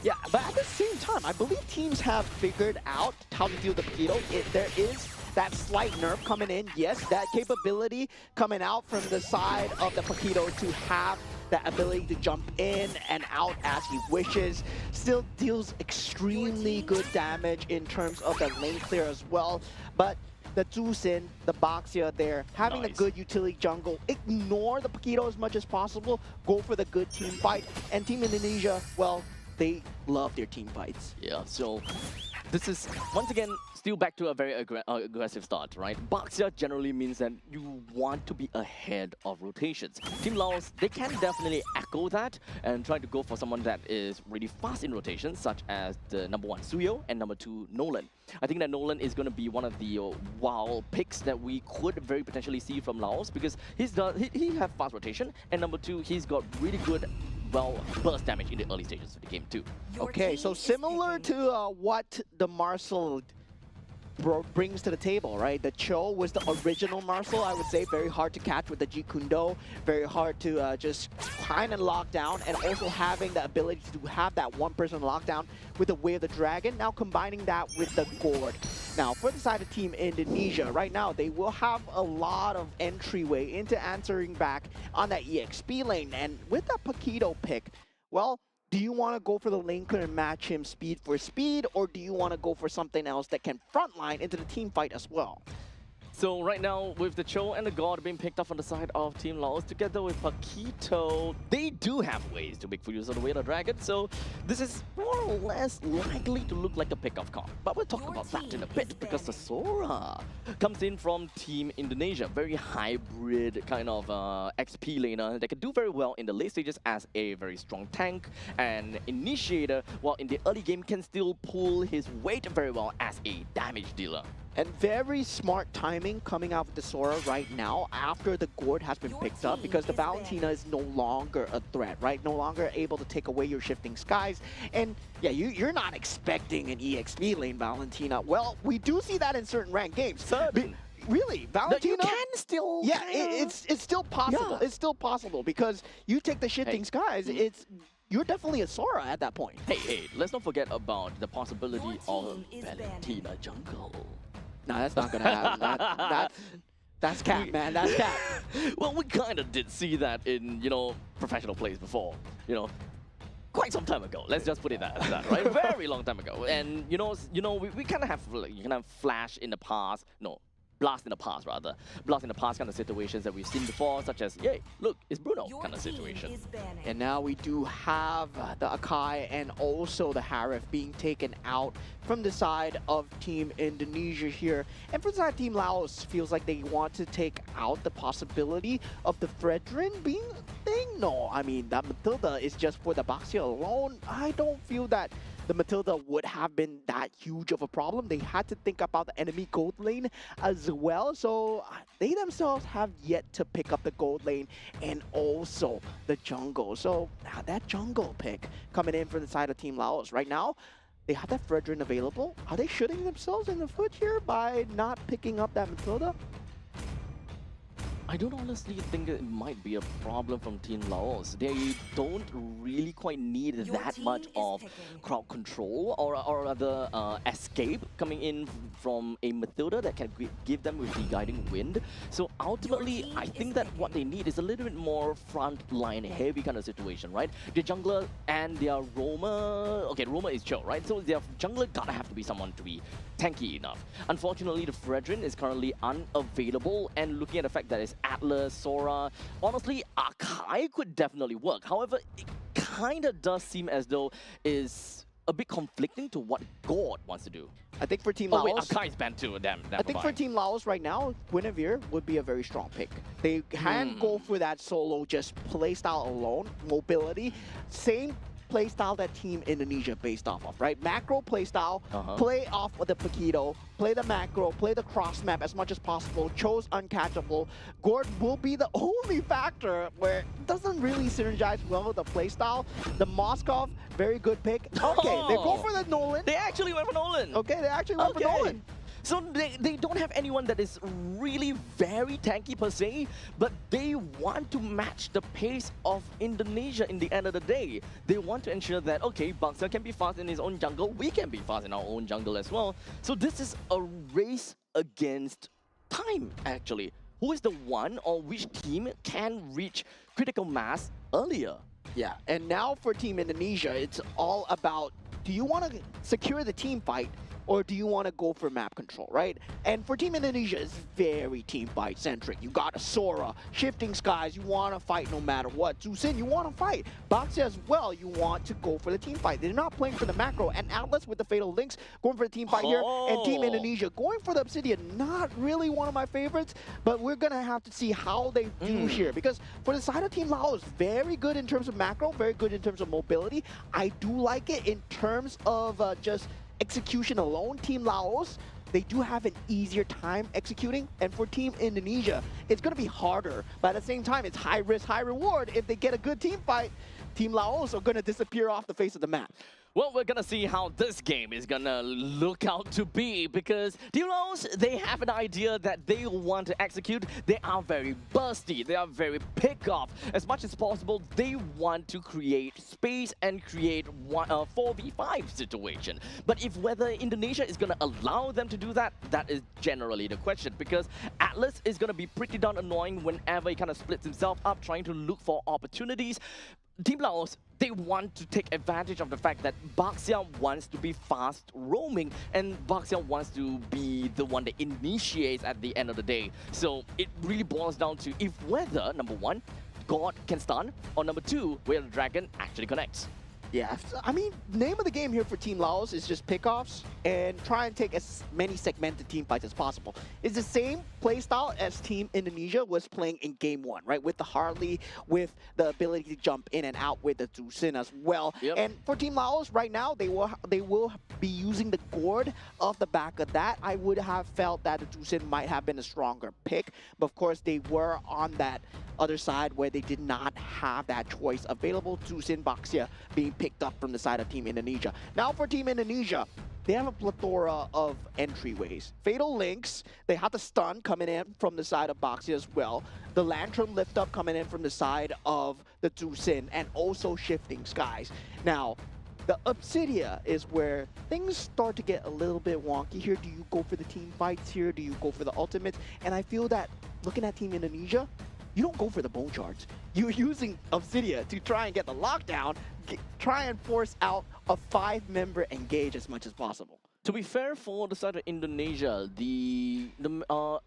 Yeah, but at the same time, I believe teams have figured out how to deal with the Paquito. There is that slight nerf coming in. Yes, that capability coming out from the side of the Paquito to have that ability to jump in and out as he wishes. Still deals extremely good damage in terms of the lane clear as well. But the Zhu Xin, the Boxia there, having a Nice. good utility jungle, ignore the Paquito as much as possible, go for the good team fight. And Team Indonesia, well, they love their team fights. Yeah, so this is, once again, still back to a very aggressive start, right? Boxia generally means that you want to be ahead of rotations. Team Laos, they can definitely echo that and try to go for someone that is really fast in rotations, such as the number 1 Suyo and number 2 Nolan. I think that Nolan is going to be one of the wow picks that we could very potentially see from Laos, because he has fast rotation, and number 2, he's got really good, well, burst damage in the early stages of the game too. Your Okay, team so is similar picking. to what the Marcel brings to the table, right? The Cho was the original Marcel, I would say. Very hard to catch with the Jeet Kune Do. Very hard to just kind of lock down, and also having the ability to have that one-person lockdown with the Way of the Dragon. Now combining that with the Gourd. Now, for the side of Team Indonesia, right now, they will have a lot of entryway into answering back on that EXP lane. And with that Paquito pick, well, do you want to go for the lane clear and match him speed for speed, or do you want to go for something else that can frontline into the team fight as well? So right now, with the Cho and the God being picked up on the side of Team Laos, together with Paquito, they do have ways to make full use of the Way of the Dragon, so this is more or less likely to look like a pick-off card. But we'll talk Your about that in a team bit, is because the banned. Sora comes in from Team Indonesia. Very hybrid kind of XP laner that can do very well in the late stages as a very strong tank, and Initiator, while in the early game, can still pull his weight very well as a damage dealer. And very smart timing coming out with the Sora right now after the Gourd has been Your picked up, team because the is banned. Valentina is no longer a threat, right? No longer able to take away your shifting skies. And yeah, you're not expecting an EXP lane Valentina. Well, we do see that in certain ranked games. Certain. Really, But Valentina? you can still Yeah, kinda- it's still possible. Yeah. It's still possible because you take the shifting Hey. skies. You're definitely a Sora at that point. Hey, let's not forget about the possibility Your of team is Valentina Jungle. No, that's not gonna happen. That's cap, man. That's cap. Well, we kind of did see that in, professional plays before, quite some time ago. Let's just put it as that, right? Very long time ago. And, we kind of have, Flash in the past. No, blast in the past rather. Blast in the past kind of situations that we've seen before, such as, yay, look, it's Bruno Your kind of team situation. is banning. And now we do have the Akai and also the Harif being taken out from the side of Team Indonesia here. And for the side of Team Laos, feels like they want to take out the possibility of the Fredrin being a thing. No, I mean, that Matilda is just for the Baxia alone. I don't feel that the Matilda would have been that huge of a problem. They had to think about the enemy gold lane as well. So they themselves have yet to pick up the gold lane and also the jungle. So that jungle pick coming in from the side of Team Laos right now, they have that Fredrin available. Are they shooting themselves in the foot here by not picking up that Matilda? I don't honestly think it might be a problem from Team Laos. They don't really quite need Your that team much is of picking. crowd control or rather escape coming in from a Matilda that can give them with the guiding wind. So ultimately, team I is think that what they picking. need is a little bit more front line heavy kind of situation, right? Their jungler and their roamer, okay, roamer is chill, right? So their jungler gotta have to be someone to be tanky enough. Unfortunately, the Fredrin is currently unavailable, and looking at the fact that it's Atlas, Sora, honestly, Akai could definitely work. However, it kind of does seem as though is a bit conflicting to what God wants to do. I think for Team Oh Laos... wait, Akai is banned too, damn. I think for Team Laos right now, Guinevere would be a very strong pick. They can go for that solo, just playstyle alone, mobility. Same playstyle that Team Indonesia based off of, right? Macro playstyle, play off of the Paquito, play the macro, play the cross map as much as possible, chose uncatchable. Gord will be the only factor where it doesn't really synergize well with the playstyle. The Moskov, very good pick. Okay, they go for the Nolan. They actually went for Nolan. Okay, they actually went for Nolan. So they don't have anyone that is really very tanky per se, but they want to match the pace of Indonesia in the end of the day. They want to ensure that, okay, Baxter can be fast in his own jungle, we can be fast in our own jungle as well. So this is a race against time, actually. Who is the one or which team can reach critical mass earlier? Yeah, and now for Team Indonesia, it's all about, do you want to secure the team fight or do you want to go for map control, right? And for Team Indonesia, it's very team fight centric. You got a Sora, Shifting Skies, you want to fight no matter what. Zusin, you want to fight. Baxia as well, you want to go for the team fight. They're not playing for the macro. And Atlas with the Fatal Links going for the team fight here. And Team Indonesia going for the Obsidian. Not really one of my favorites, but we're going to have to see how they do here. Because for the side of Team Laos, very good in terms of macro, very good in terms of mobility. I do like it in terms of just execution alone. Team Laos, they do have an easier time executing, and for Team Indonesia, it's going to be harder, but at the same time, it's high risk, high reward. If they get a good team fight, Team Laos are going to disappear off the face of the map. Well, we're gonna see how this game is gonna look out to be, because Team Laos, they have an idea that they want to execute. They are very bursty, they are very pick-off. As much as possible, they want to create space and create a 4v5 situation. But if whether Indonesia is gonna allow them to do that, that is generally the question, because Atlas is gonna be pretty darn annoying whenever he kind of splits himself up, trying to look for opportunities. Team Laos, they want to take advantage of the fact that Baxia wants to be fast roaming, and Baxia wants to be the one that initiates at the end of the day. So it really boils down to if whether, number one, God can stun, or number two, where the dragon actually connects. Yeah, I mean, name of the game here for Team Laos is just pickoffs and try and take as many segmented team fights as possible. It's the same playstyle as Team Indonesia was playing in Game 1, right? With the Harley, with the ability to jump in and out with the Zusin as well. Yep. And for Team Laos, right now, they will be using the Gourd off the back of that. I would have felt that the Zusin might have been a stronger pick, but of course, they were on that other side where they did not have that choice available. Zusin, Baxia being picked up from the side of Team Indonesia. Now for Team Indonesia, they have a plethora of entryways. Fatal Links, they have the stun coming in from the side of Baxia as well. The Lantern lift up coming in from the side of the Zusin, and also Shifting Skies. Now, the Obsidia is where things start to get a little bit wonky here. Do you go for the team fights here? Do you go for the ultimates? And I feel that looking at Team Indonesia, you don't go for the bone shards. You're using Obsidia to try and get the lockdown, try and force out a 5-member engage as much as possible. To be fair, for the side of Indonesia,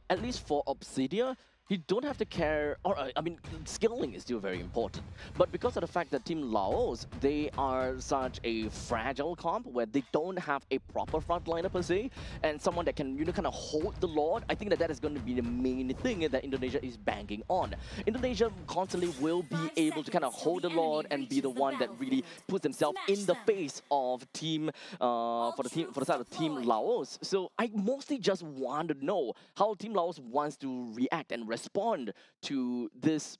at least for Obsidia, you don't have to care, or I mean, skilling is still very important. But because of the fact that Team Laos, they are such a fragile comp where they don't have a proper frontliner per se, and someone that can, kind of hold the Lord, I think that is going to be the main thing that Indonesia is banking on. Indonesia constantly will be able to kind of hold the Lord and be the one that really puts themselves in the face of for the side of Team Laos. So I mostly just want to know how Team Laos wants to react and respond to this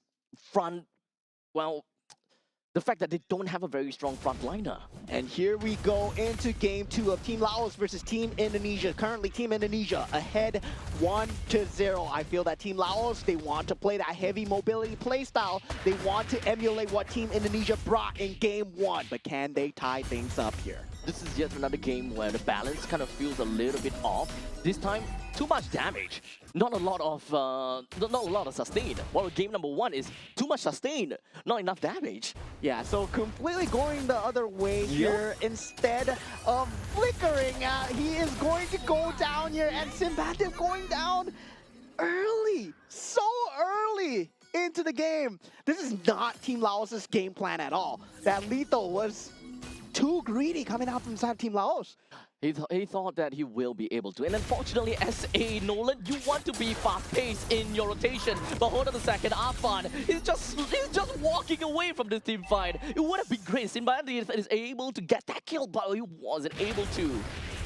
the fact that they don't have a very strong frontliner. And here we go into game 2 of Team Laos versus Team Indonesia. Currently, Team Indonesia ahead 1-0. I feel that Team Laos, they want to play that heavy mobility playstyle. They want to emulate what Team Indonesia brought in game 1. But can they tie things up here? This is yet another game where the balance kind of feels a little bit off. This time, too much damage. Not a lot of sustain. While game number 1 is too much sustain, not enough damage. Yeah, so completely going the other way here. Instead of flickering, he is going to go down here, and Simbatif going down early, so early into the game. This is not Team Laos' game plan at all. That lethal was too greedy coming out from inside Team Laos. He thought that he will be able to. And unfortunately, as a Nolan, you want to be fast-paced in your rotation. But hold on a second, Afan is just walking away from this team fight. It would have been great. Simbatif is able to get that kill, but he wasn't able to.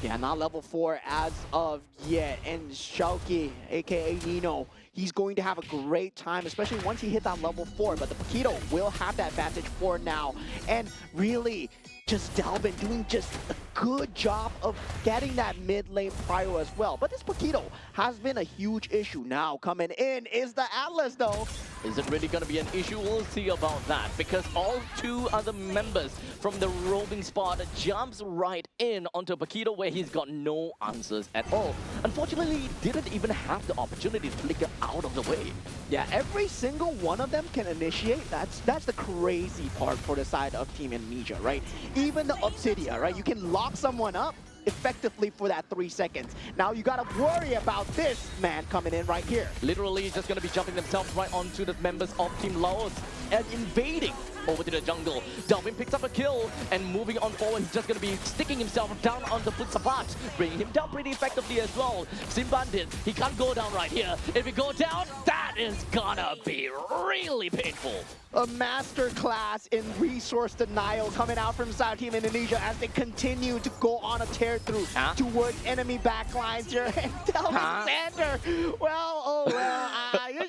Yeah, not level 4 as of yet. And Shauki, aka Nino, he's going to have a great time, especially once he hit that level 4. But the Paquito will have that advantage for now. And really, just Dalvin doing just a good job of getting that mid lane prio as well. But this Paquito has been a huge issue. Now coming in is the Atlas though. Is it really going to be an issue? We'll see about that, because all 2 other members from the roving spot jumps right in onto Paquito where he's got no answers at all. Unfortunately, he didn't even have the opportunity to flicker out of the way. Yeah, every single one of them can initiate. That's the crazy part for the side of Team Indonesia, right? Even the Obsidia, right? You can lock someone up effectively for that 3 seconds. Now you gotta worry about this man coming in right here. Literally just gonna be jumping themselves right onto the members of Team Laos and invading over to the jungle. Dalvin picks up a kill and moving on forward, he's just gonna be sticking himself down on the Putsapat, bringing him down pretty effectively as well. Simbandit, he can't go down right here. If he go down, that is gonna be really painful. A masterclass in resource denial coming out from South Team Indonesia as they continue to go on a tear through towards enemy backlines here. And Dalvin Sander, well, you're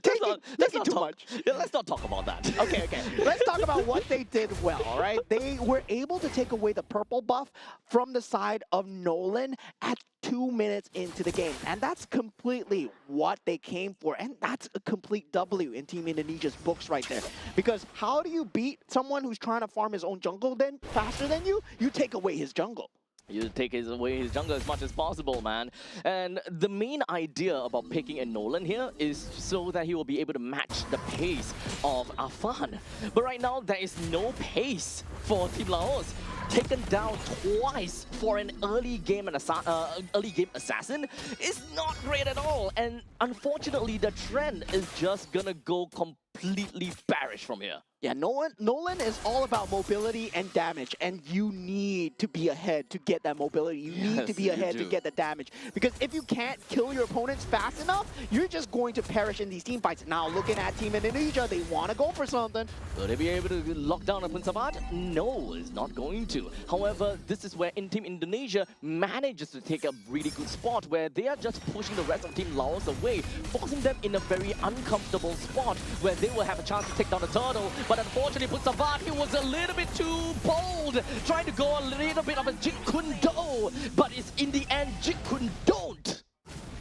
taking too much. Yeah, let's not talk about that. Okay. Let's talk about what they did well, all right? They were able to take away the purple buff from the side of Nolan at 2 minutes into the game. And that's completely what they came for. And that's a complete W in Team Indonesia's books right there. Because how do you beat someone who's trying to farm his own jungle then faster than you? You take away his jungle. You take away his jungle as much as possible, man. And the main idea about picking a Nolan here is so that he will be able to match the pace of Afan. But right now, there is no pace for Team Laos. Taken down twice for an early game assassin is not great at all. And unfortunately, the trend is just gonna go completely bearish from here. Yeah, Nolan is all about mobility and damage, and you need to be ahead to get that mobility. You need to be ahead to get the damage. Because if you can't kill your opponents fast enough, you're just going to perish in these team fights. Now, looking at Team Indonesia, they want to go for something. Will they be able to lock down a Punsabat? No, it's not going to. However, this is where Team Indonesia manages to take a really good spot where they are just pushing the rest of Team Laos away, forcing them in a very uncomfortable spot where they will have a chance to take down the turtle. But unfortunately, Punsabat, he was a little bit too bold, trying to go a little bit of a Jit Kun Do, but it's in the end Jit Kun Don't.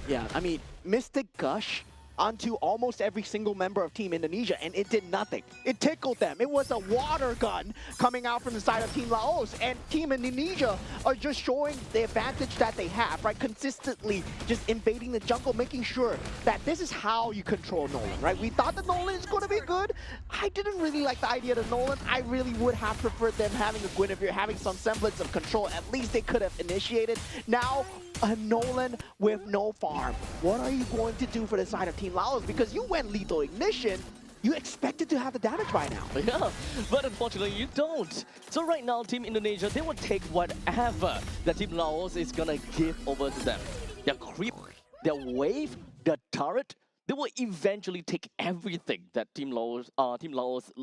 Yeah, I mean, Mystic Gush onto almost every single member of Team Indonesia, and it did nothing. It tickled them. It was a water gun coming out from the side of Team Laos, and Team Indonesia are just showing the advantage that they have, right? Consistently just invading the jungle, making sure that this is how you control Nolan, right? We thought that Nolan is going to be good. I didn't really like the idea of Nolan. I really would have preferred them having a Guinevere, having some semblance of control. At least they could have initiated. Now, a Nolan with no farm. What are you going to do for the side of Team Laos? Because you went lethal ignition, you expected to have the damage by now. Yeah, but unfortunately you don't. So right now, Team Indonesia, they will take whatever the Team Laos is gonna give over to them. Their creep, their wave, their turret, they will eventually take everything that Team Laos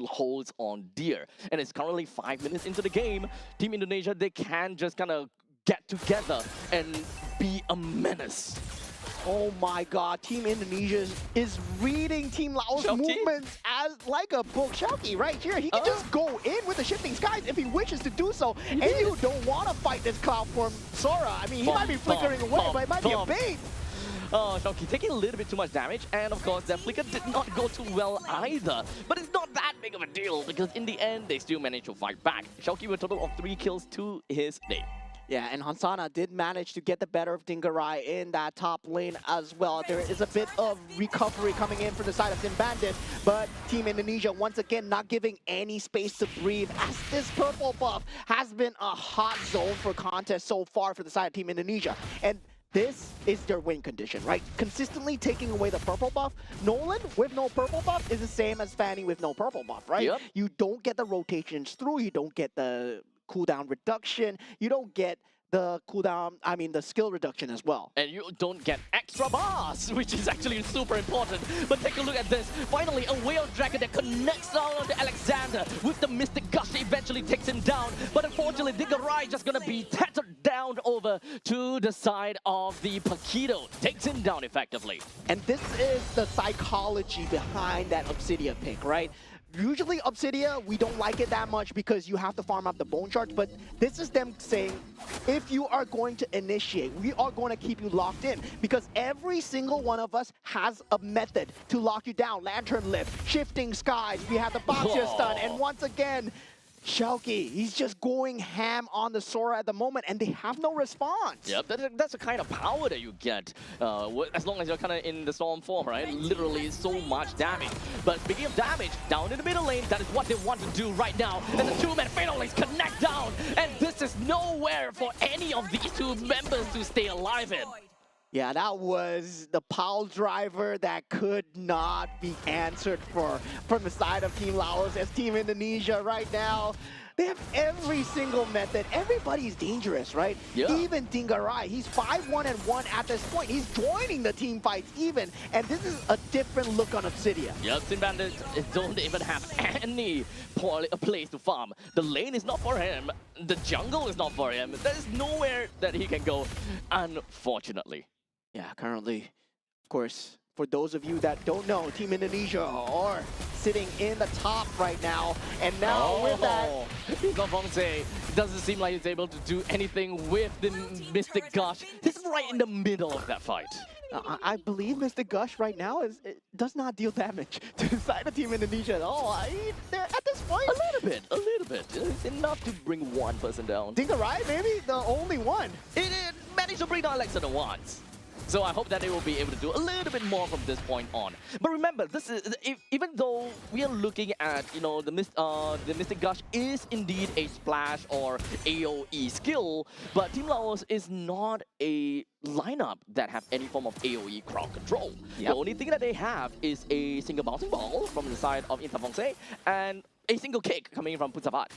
holds on dear. And it's currently 5 minutes into the game. Team Indonesia, they can just kind of get together and be a menace. Oh my god, Team Indonesia is reading Team Laos' Shouty? movements as like a book. Shouty right here, he can just go in with the shifting skies if he wishes to do so. And you don't want to fight this cloud form Sora. I mean, he might be flickering away, but it might be a bait. Oh, Shouty taking a little bit too much damage, and of course that flicker did not go too well either. But it's not that big of a deal, because in the end, they still managed to fight back. Shouty with a total of 3 kills to his name. Yeah, and Hansana did manage to get the better of Dingarai in that top lane as well. There is a bit of recovery coming in from the side of Sim Bandit, but Team Indonesia once again not giving any space to breathe, as this purple buff has been a hot zone for contest so far for the side of Team Indonesia. And this is their win condition, right? Consistently taking away the purple buff. Nolan with no purple buff is the same as Fanny with no purple buff, right? Yep. You don't get the rotations through, you don't get the cooldown reduction, you don't get the cooldown, the skill reduction as well. And you don't get extra bars, which is actually super important. But take a look at this. Finally, a Whale Dragon that connects down to Alexander with the Mystic Gush eventually takes him down. But unfortunately, Dingarai just gonna be tattered down over to the side of the Paquito. Takes him down effectively. And this is the psychology behind that Obsidia pick, right? Usually Obsidia, we don't like it that much because you have to farm up the bone shards, but this is them saying, if you are going to initiate, we are going to keep you locked in, because every single one of us has a method to lock you down. Lantern Lift, Shifting Skies, we have the Boxer Stun, and once again, Shulky, he's just going ham on the Sora at the moment, and they have no response. Yep, that's the kind of power that you get as long as you're kind of in the storm form, right? Literally so much damage. But speaking of damage, down in the middle lane, that is what they want to do right now. And the two-man fatalities connect down, and this is nowhere for any of these two members to stay alive in. Yeah, that was the pile driver that could not be answered for from the side of Team Laos, as Team Indonesia right now, they have every single method. Everybody's dangerous, right? Yeah. Even Dingarai, he's 5-1-1 at this point. He's joining the team fights even, and this is a different look on Obsidia. Yep, Sim Bandit don't even have any place to farm. The lane is not for him. The jungle is not for him. There's nowhere that he can go, unfortunately. Yeah, currently, of course, for those of you that don't know, Team Indonesia are sitting in the top right now. And now with that, Gongfongse doesn't seem like he's able to do anything with the Mystic Gush. He's right in the middle of that fight. I believe Mr. Gush right now does not deal damage to the side of Team Indonesia at all. At this point, A little bit. It's enough to bring one person down. Dingarai, maybe the only one. It managed to bring down Alexander once. So I hope that they will be able to do a little bit more from this point on. But remember, this is even though we are looking at the Mystic Gush is indeed a splash or AOE skill, but Team Laos is not a lineup that have any form of AOE crowd control. Yep. The only thing that they have is a single bouncing ball from the side of Intafongse and a single kick coming from Putsapat.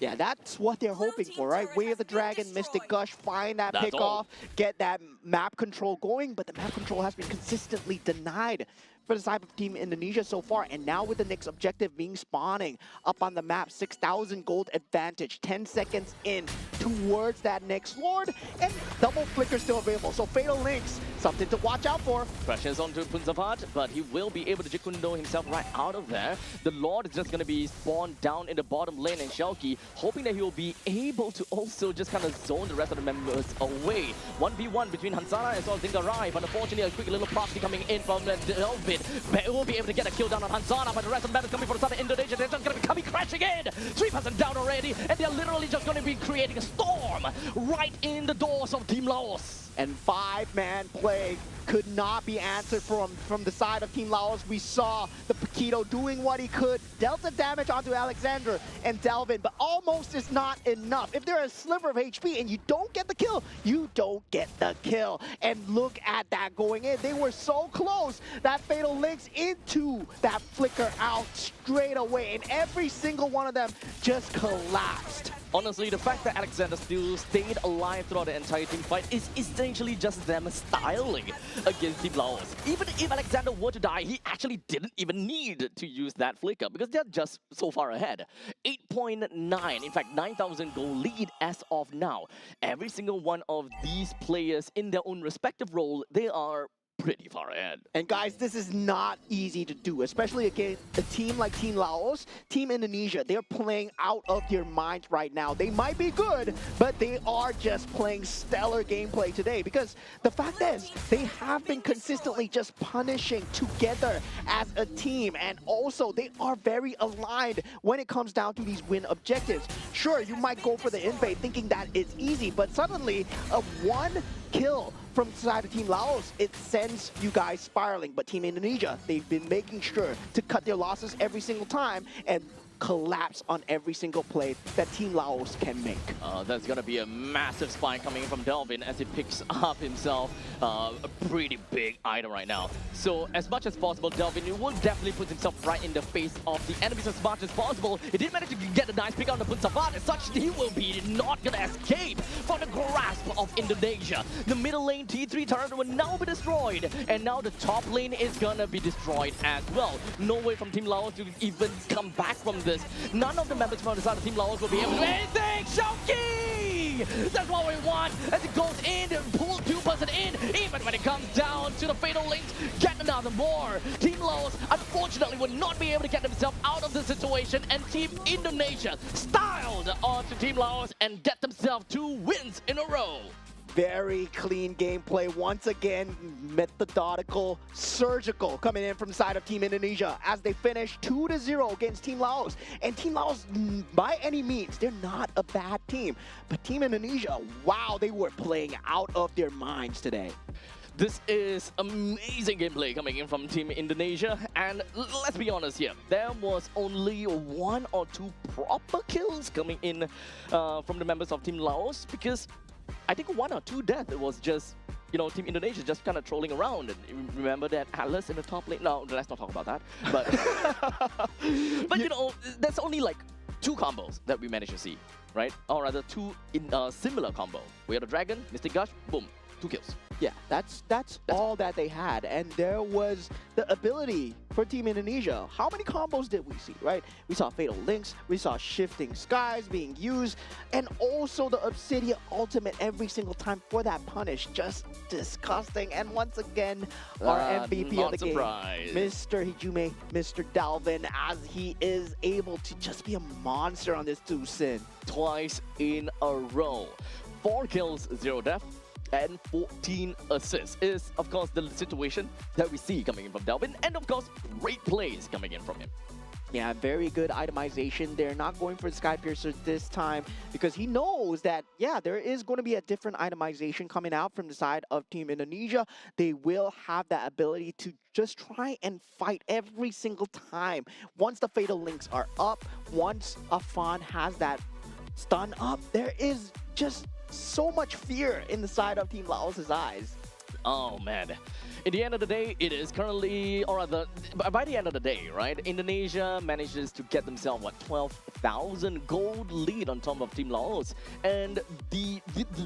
Yeah, that's what they're hoping for, right? Way of the Dragon, Mystic Gush, find that That's pick all. off, get that map control going, but the map control has been consistently denied for the side of Team Indonesia so far. And now with the next objective being spawning up on the map, 6,000 gold advantage, 10 seconds in towards that next Lord, and double flicker still available. So Fatal Links, something to watch out for. Pressures onto Punzavat, but he will be able to Jikundo himself right out of there. The Lord is just going to be spawned down in the bottom lane, and Shelky hoping that he will be able to also just kind of zone the rest of the members away. 1v1 between Hansana as well as Dingarai, but unfortunately a quick little proxy coming in from Delvin. But will be able to get a kill down on Hansana, but the rest of the members coming from the side of Indonesia, they're just going to be coming crashing in. 3% down already, and they're literally just going to be creating a storm right in the doors of Team Laos. And 5-man play could not be answered from the side of Team Laos. We saw the Paquito doing what he could, dealt the damage onto Alexander and Delvin, but almost is not enough. If there's a sliver of HP and you don't get the kill, you don't get the kill. And look at that going in. They were so close. That Fatal Links into that flicker out straight away, and every single one of them just collapsed. Honestly, the fact that Alexander still stayed alive throughout the entire team fight is essentially just them styling against Team Laos. Even if Alexander were to die, he actually didn't even need to use that flicker because they're just so far ahead. 8.9, in fact 9,000 goal lead as of now. Every single one of these players in their own respective role, they are pretty far ahead. And guys, this is not easy to do, especially against a team like Team Laos, Team Indonesia. They're playing out of their minds right now. They might be good, but they are just playing stellar gameplay today because the fact is, they have been consistently just punishing together as a team, and also they are very aligned when it comes down to these win objectives. Sure, you might go for the invade thinking that it's easy, but suddenly a one kill from the side of Team Laos, it sends you guys spiraling. But Team Indonesia, they've been making sure to cut their losses every single time and collapse on every single play that Team Laos can make. That's gonna be a massive spike coming in from Delvin as he picks up himself a pretty big item right now. So as much as possible, Delvin will definitely put himself right in the face of the enemies as much as possible. He did manage to get a nice pick on the Punsavat. As such, he will be not gonna escape from the grasp of Indonesia. The middle lane T3 turret will now be destroyed, and now the top lane is gonna be destroyed as well. No way from Team Laos to even come back from this. None of the members from the side of Team Laos will be able to do anything. Shoki! That's what we want as it goes in and pulls 2% in. Even when it comes down to the Fatal Links, get another more. Team Laos unfortunately will not be able to get themselves out of the situation, and Team Indonesia styled onto Team Laos and get themselves 2 wins in a row. Very clean gameplay. Once again, methodical, surgical coming in from the side of Team Indonesia as they finish 2-0 against Team Laos. And Team Laos, by any means, they're not a bad team. But Team Indonesia, wow, they were playing out of their minds today. This is amazing gameplay coming in from Team Indonesia, and let's be honest here, there was only 1 or 2 proper kills coming in from the members of Team Laos, because I think 1 or 2 deaths, it was just, you know, Team Indonesia just kind of trolling around. And remember that Atlas in the top lane? No, let's not talk about that. But, but you know, there's only like 2 combos that we managed to see, right? Or rather 2 in similar combo. We had a Dragon, Mystic Gush, boom, 2 kills. Yeah, that's all that they had, and there was the ability for Team Indonesia. How many combos did we see, right? We saw Fatal Links, we saw Shifting Skies being used, and also the Obsidian Ultimate every single time for that punish. Just disgusting. And once again, our MVP of the game, Mr. Hijume, Mr. Dalvin, as he is able to just be a monster on this 2-sin. Twice in a row. 4 kills, 0 death, and 14 assists is, of course, the situation that we see coming in from Delvin, and of course, great plays coming in from him. Yeah, very good itemization. They're not going for the Sky Piercer this time because he knows that, yeah, there is going to be a different itemization coming out from the side of Team Indonesia. They will have that ability to just try and fight every single time. Once the Fatal Links are up, once Afan has that stun up, there is just so much fear in the side of Team Laos' eyes. Oh man, In the end of the day, it is currently, or rather, by the end of the day, right? Indonesia manages to get themselves, what, 12,000 gold lead on top of Team Laos. And the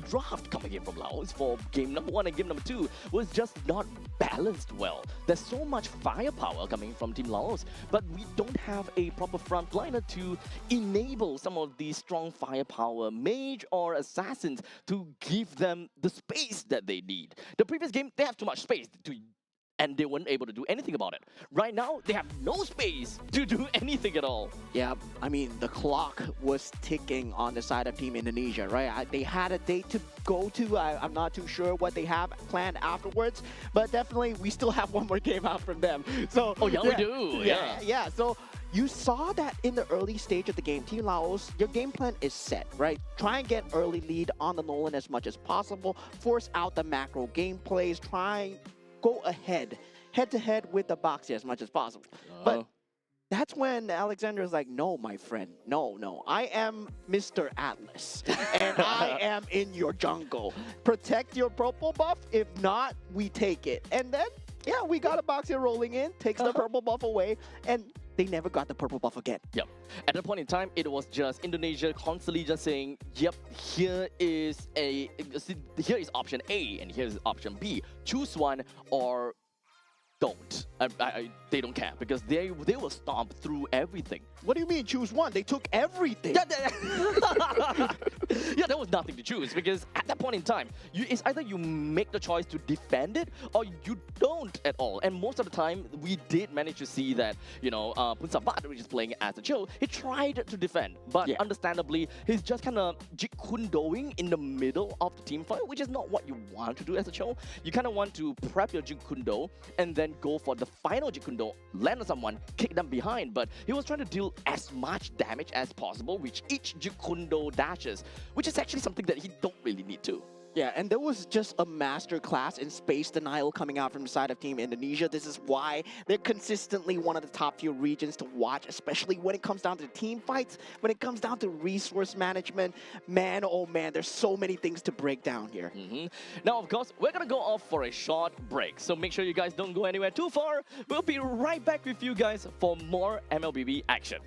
draft coming in from Laos for game number 1 and game number 2 was just not balanced well. There's so much firepower coming from Team Laos, but we don't have a proper frontliner to enable some of these strong firepower mage or assassins to give them the space that they need. The previous game, they have too much space and they weren't able to do anything about it. Right now, they have no space to do anything at all. Yeah, I mean, the clock was ticking on the side of Team Indonesia, right? They had a date to go to. I'm not too sure what they have planned afterwards, but definitely we still have one more game out from them. So, Oh, yeah, we do. Yeah. So you saw that in the early stage of the game, Team Laos, your game plan is set, right? Try and get early lead on the Nolan as much as possible, force out the macro gameplays, try go ahead, head-to-head with the Boxy as much as possible. But that's when Alexander is like, no, my friend, no. I am Mr. Atlas, and I am in your jungle. Protect your purple buff. If not, we take it. And then, yeah, we got a Boxy rolling in, takes the purple buff away, and they never got the purple buff again. Yep. At that point in time, it was just Indonesia constantly just saying, yep, here is option A and here's option B. Choose one or don't. They don't care because they will stomp through everything. What do you mean choose one? They took everything. Yeah, yeah, there was nothing to choose because at that point in time, it's either you make the choice to defend it or you don't at all. And most of the time, we did manage to see that, Punsabat, which is playing as a chill, he tried to defend, but understandably, he's just kind of jikundoing in the middle of the team fight, which is not what you want to do as a chill. You kind of want to prep your jikundo and then go for the final jikundo, land on someone, kick them behind, but he was trying to deal as much damage as possible with each jikundo dashes, which is actually something that he don't really need to. Yeah, and there was just a master class in space denial coming out from the side of Team Indonesia. This is why they're consistently one of the top few regions to watch, especially when it comes down to team fights, when it comes down to resource management. Man, oh man, there's so many things to break down here. Now, of course, we're going to go off for a short break, so make sure you guys don't go anywhere too far. We'll be right back with you guys for more MLBB action.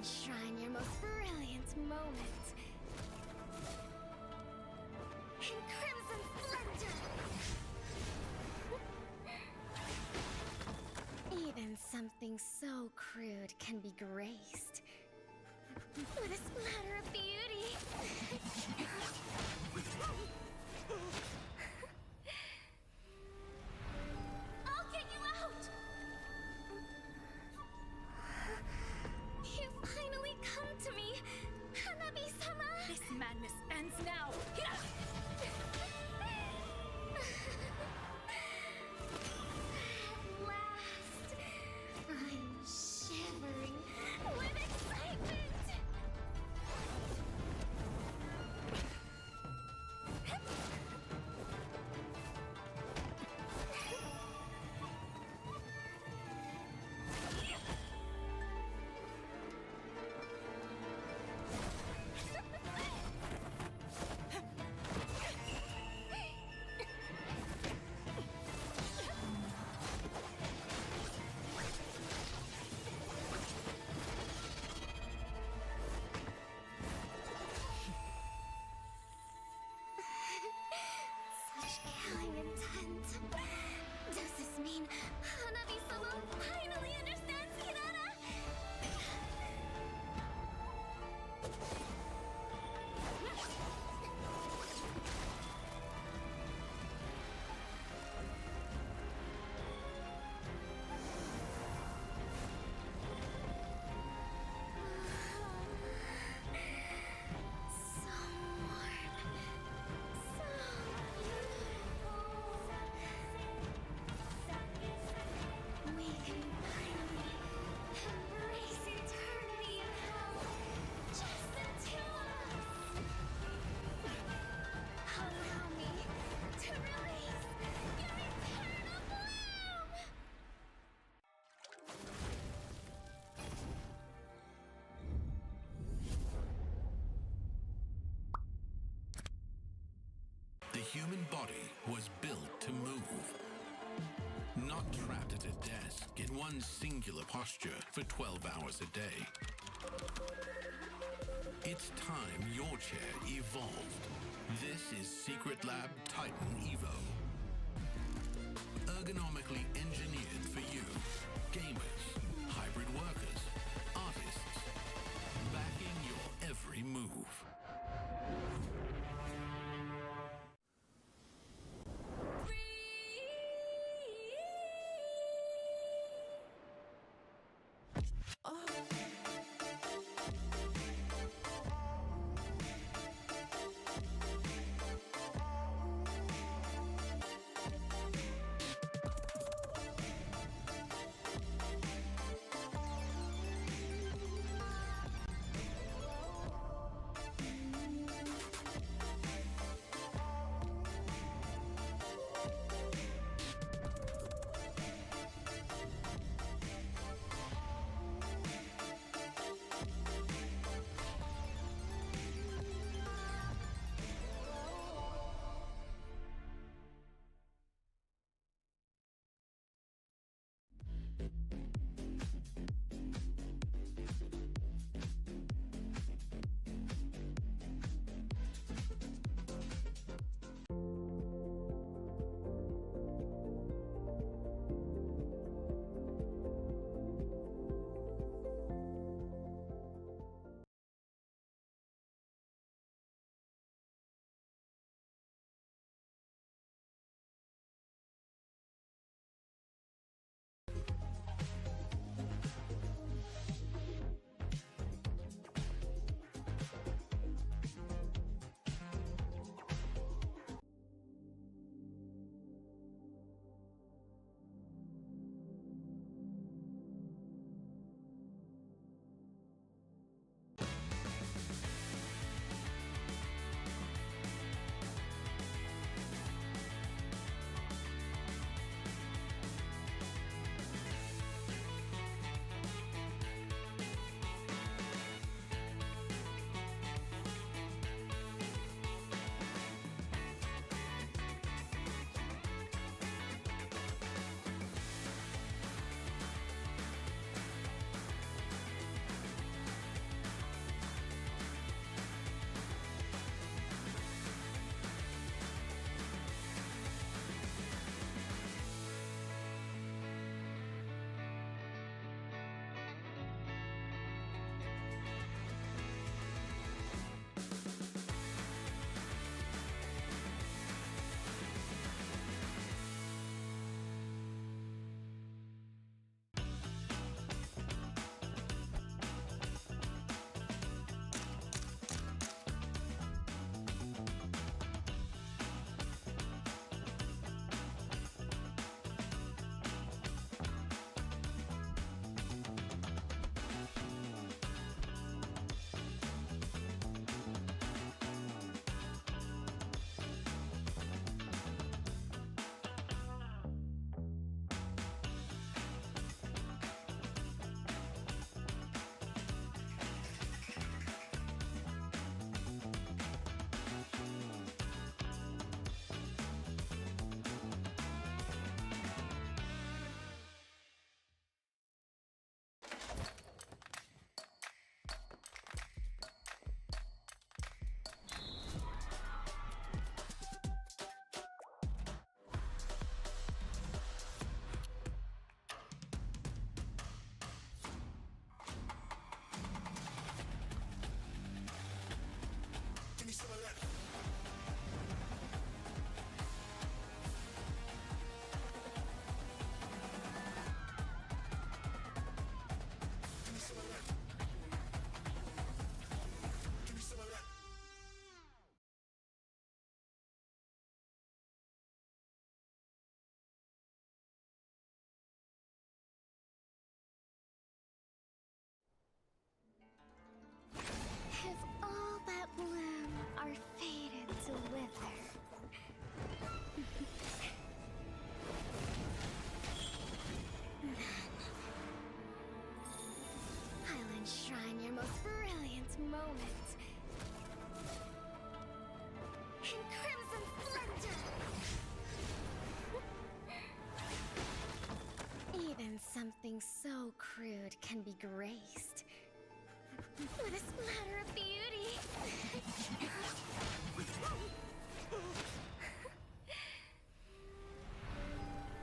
enshrine your most brilliant moment in crimson splendor. Even something so crude can be graced with a splatter of beauty. I'll get you out! You finally come to me, Hanabi-sama! This madness ends now. At last, I'm shivering with excitement! Such killing intent. Does this mean Hanabi-sama finally understands Kirara? So warm. So beautiful. We can finally embrace eternity in hell. Just the two of us. Allow me to release your eternal bloom. The human body was built to move. Not trapped at a desk in one singular posture for 12 hours a day. It's time your chair evolved. This is Secret Lab Titan Evo. Ergonomically engineered for you, gamers, hybrid workers, artists, backing your every move. to wither. I'll enshrine your most brilliant moment in crimson splendor. Even something so crude can be graced with a splatter of beauty.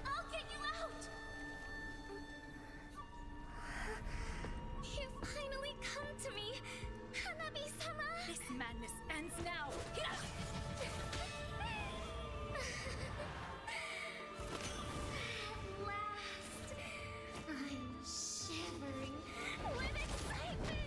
I'll get you out! You finally come to me, Hanabi-sama! This madness ends now. At last, I'm shivering with excitement!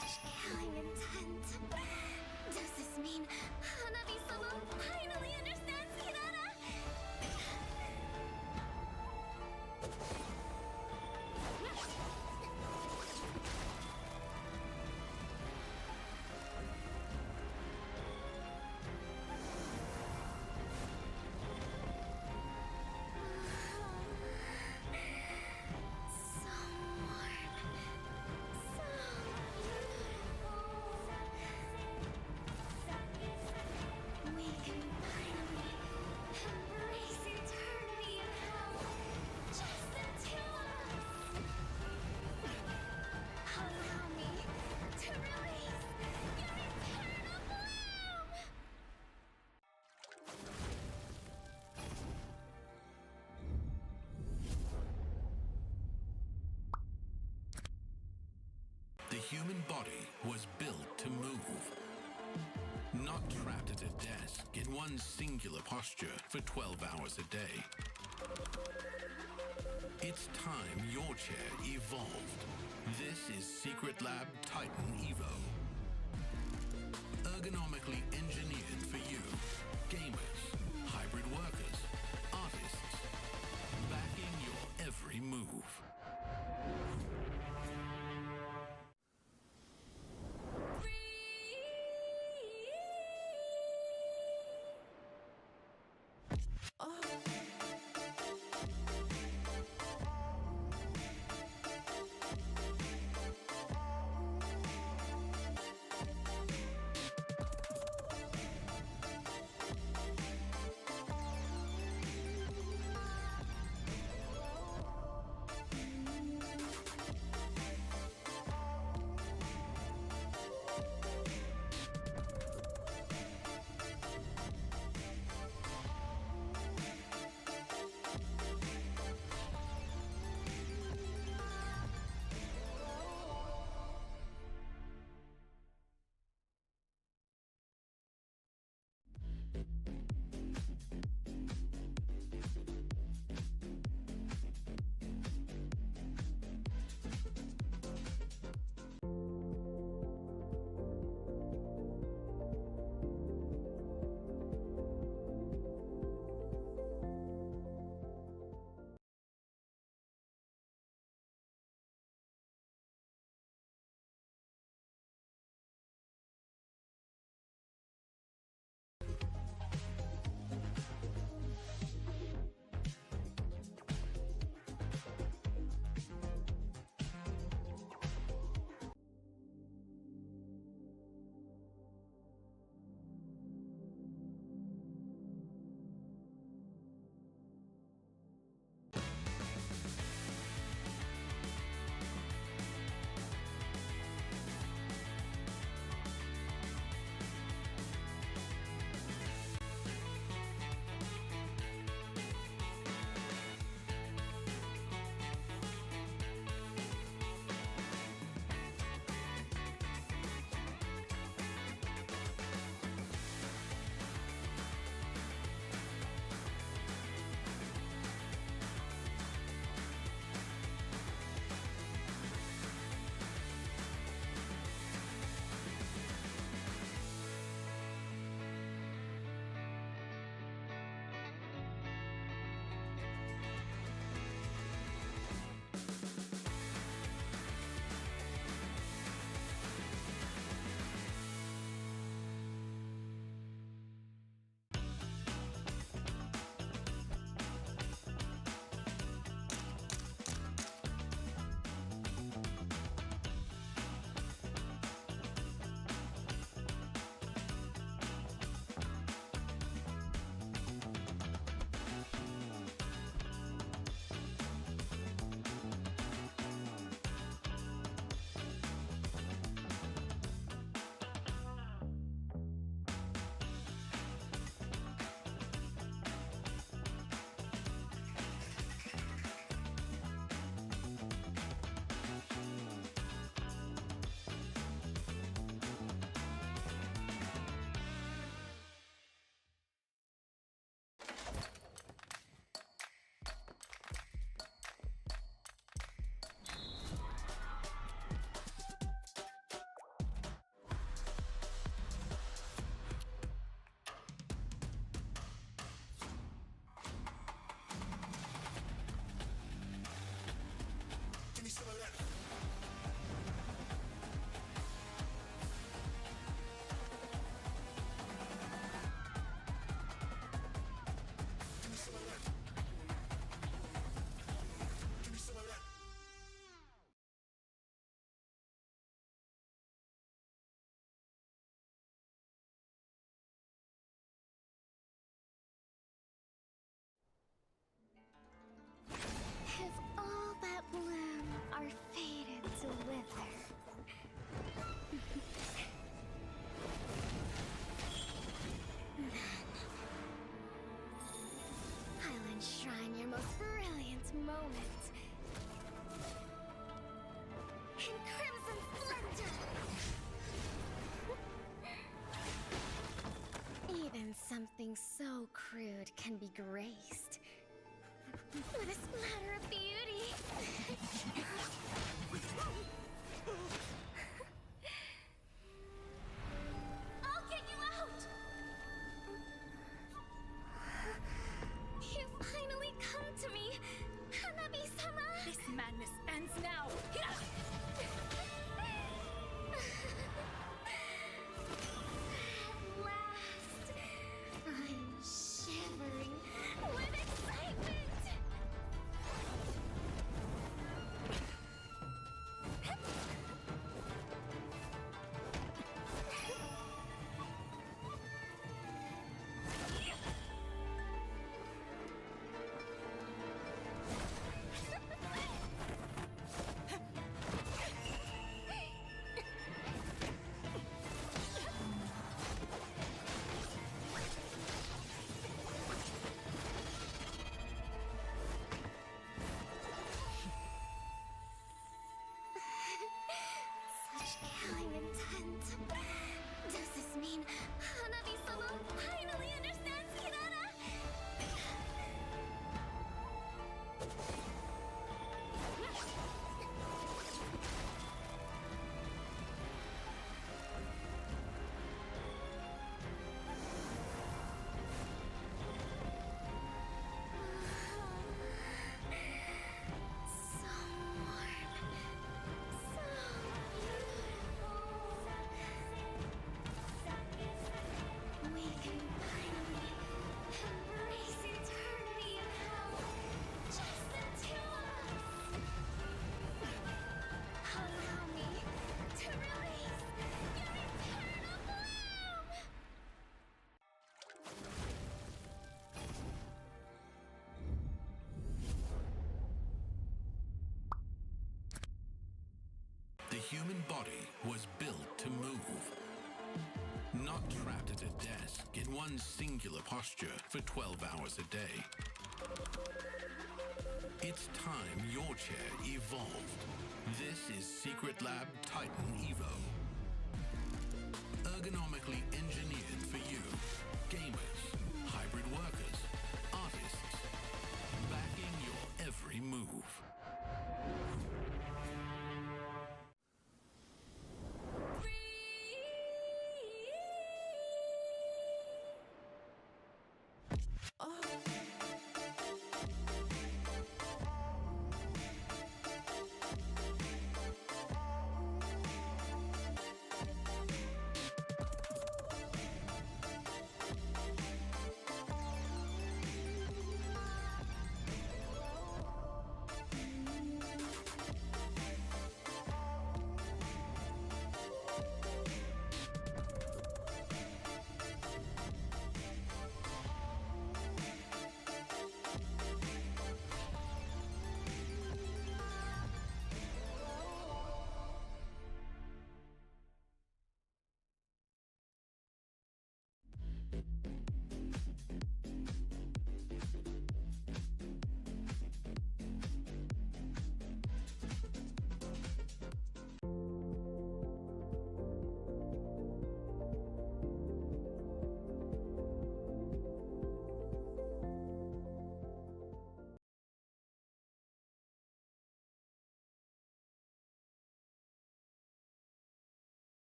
Such killing intent. Does this mean Hanabi-sama finally understands Hinata? So warm. So beautiful. We can finally embrace eternity in hell. Just the two of us. Allow me to release your eternal bloom. The human body was built to move. Not trapped at a desk in one singular posture for 12 hours a day. It's time your chair evolved. This is Secret Lab Titan Evo. Ergonomically engineered for you, gamers, hybrid workers, artists, backing your every move. moment. In crimson splendor! Even something so crude can be graced with a splatter of beauty. I'll get you out! You finally come to me, Hanabi-sama! This madness ends now! At last, I'm shivering with excitement! Such killing intent. Does this mean Hanabi-sama finally understands Kirara? So warm. So beautiful. We can finally embrace eternity in hell. Just the two of us. Allow me to release your eternal bloom. The human body was built to move. Not trapped at a desk in one singular posture for 12 hours a day. It's time your chair evolved. This is Secret Lab Titan Evo. Ergonomically engineered for you, gamers, hybrid workers, artists, backing your every move.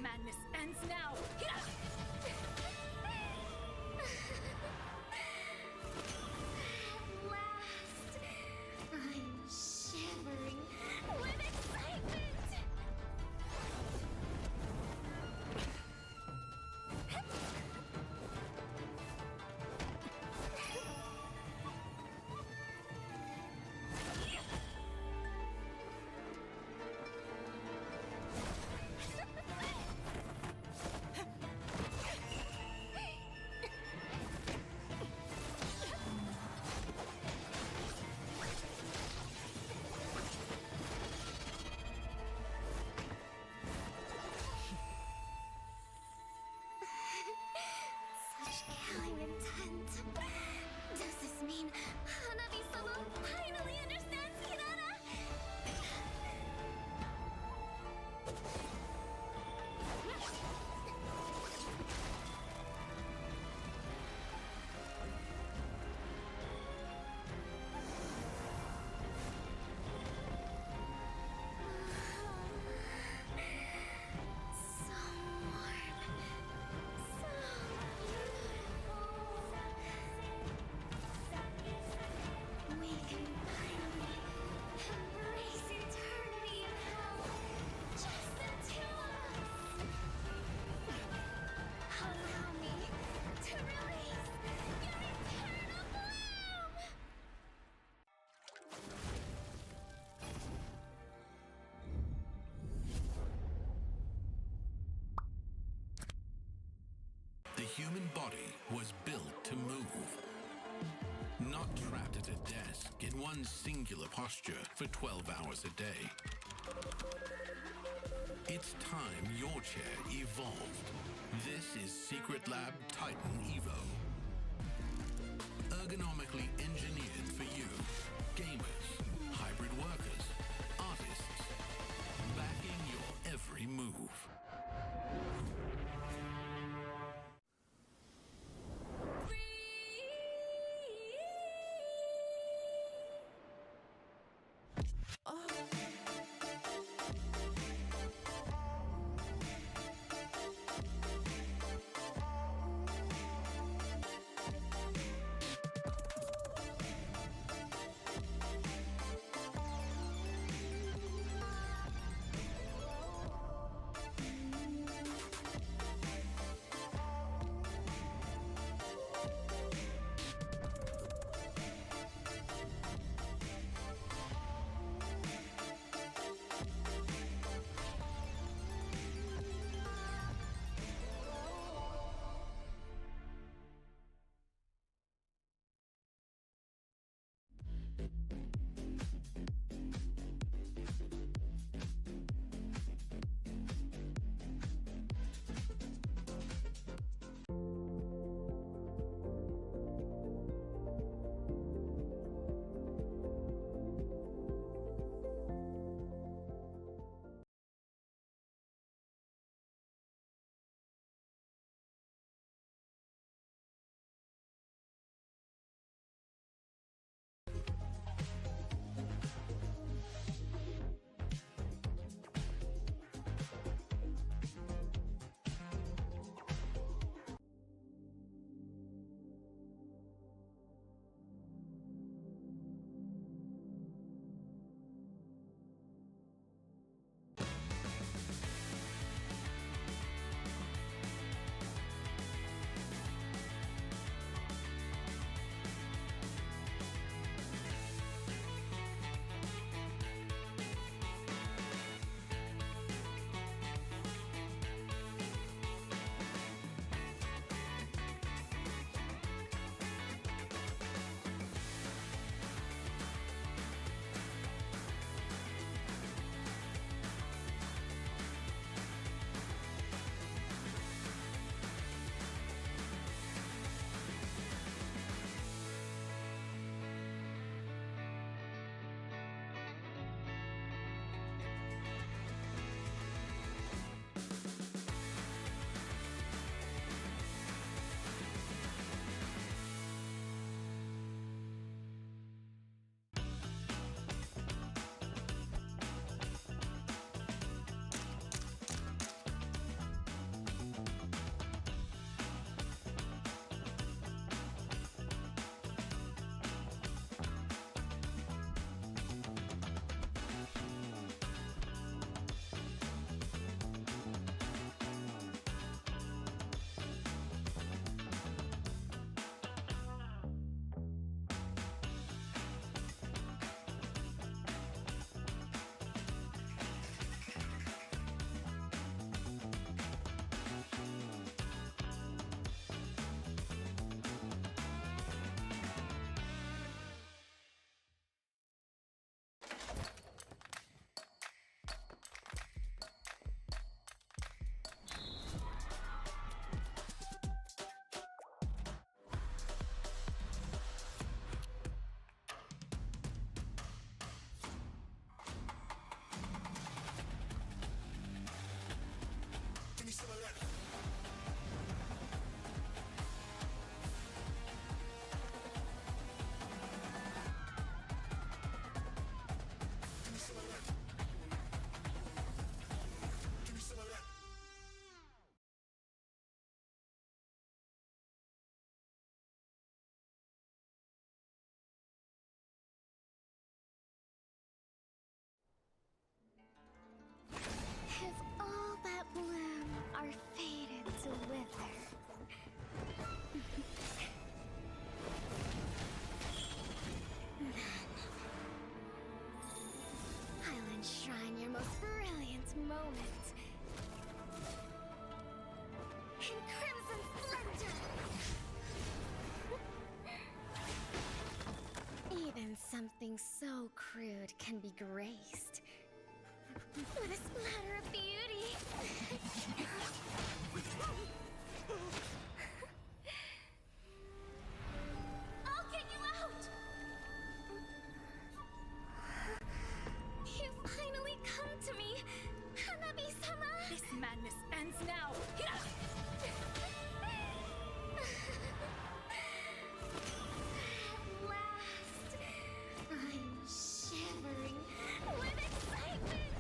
madness ends now. At last, I'm shivering with excitement. Such killing intent. Does this mean Hanabi-sama finally understands Kirara? So warm. So beautiful. We can finally embrace eternity in hell. Just the two of us. Allow me to release your eternal bloom. The human body was built to move. Not trapped at a desk in one singular posture for 12 hours a day. It's time your chair evolved. This is Secret Lab Titan Evo. Ergonomically engineered for you, gamers, hybrid workers, artists, backing your every move. so crude can be graced with a splatter of beauty. I'll get you out! You finally come to me, Hanabi-sama! This madness ends now! At last, I'm shivering with excitement!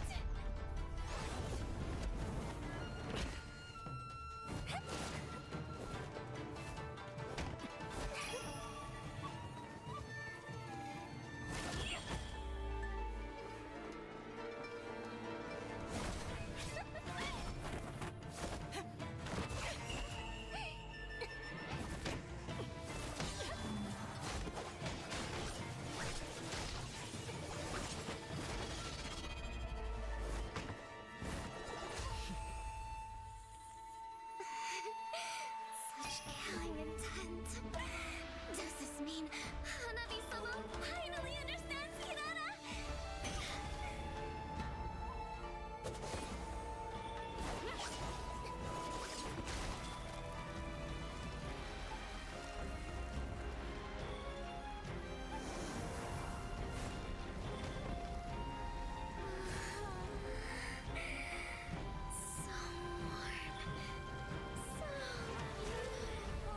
Such killing intent. Does this mean Hanabi-sama finally understands Kirara? So warm. So beautiful.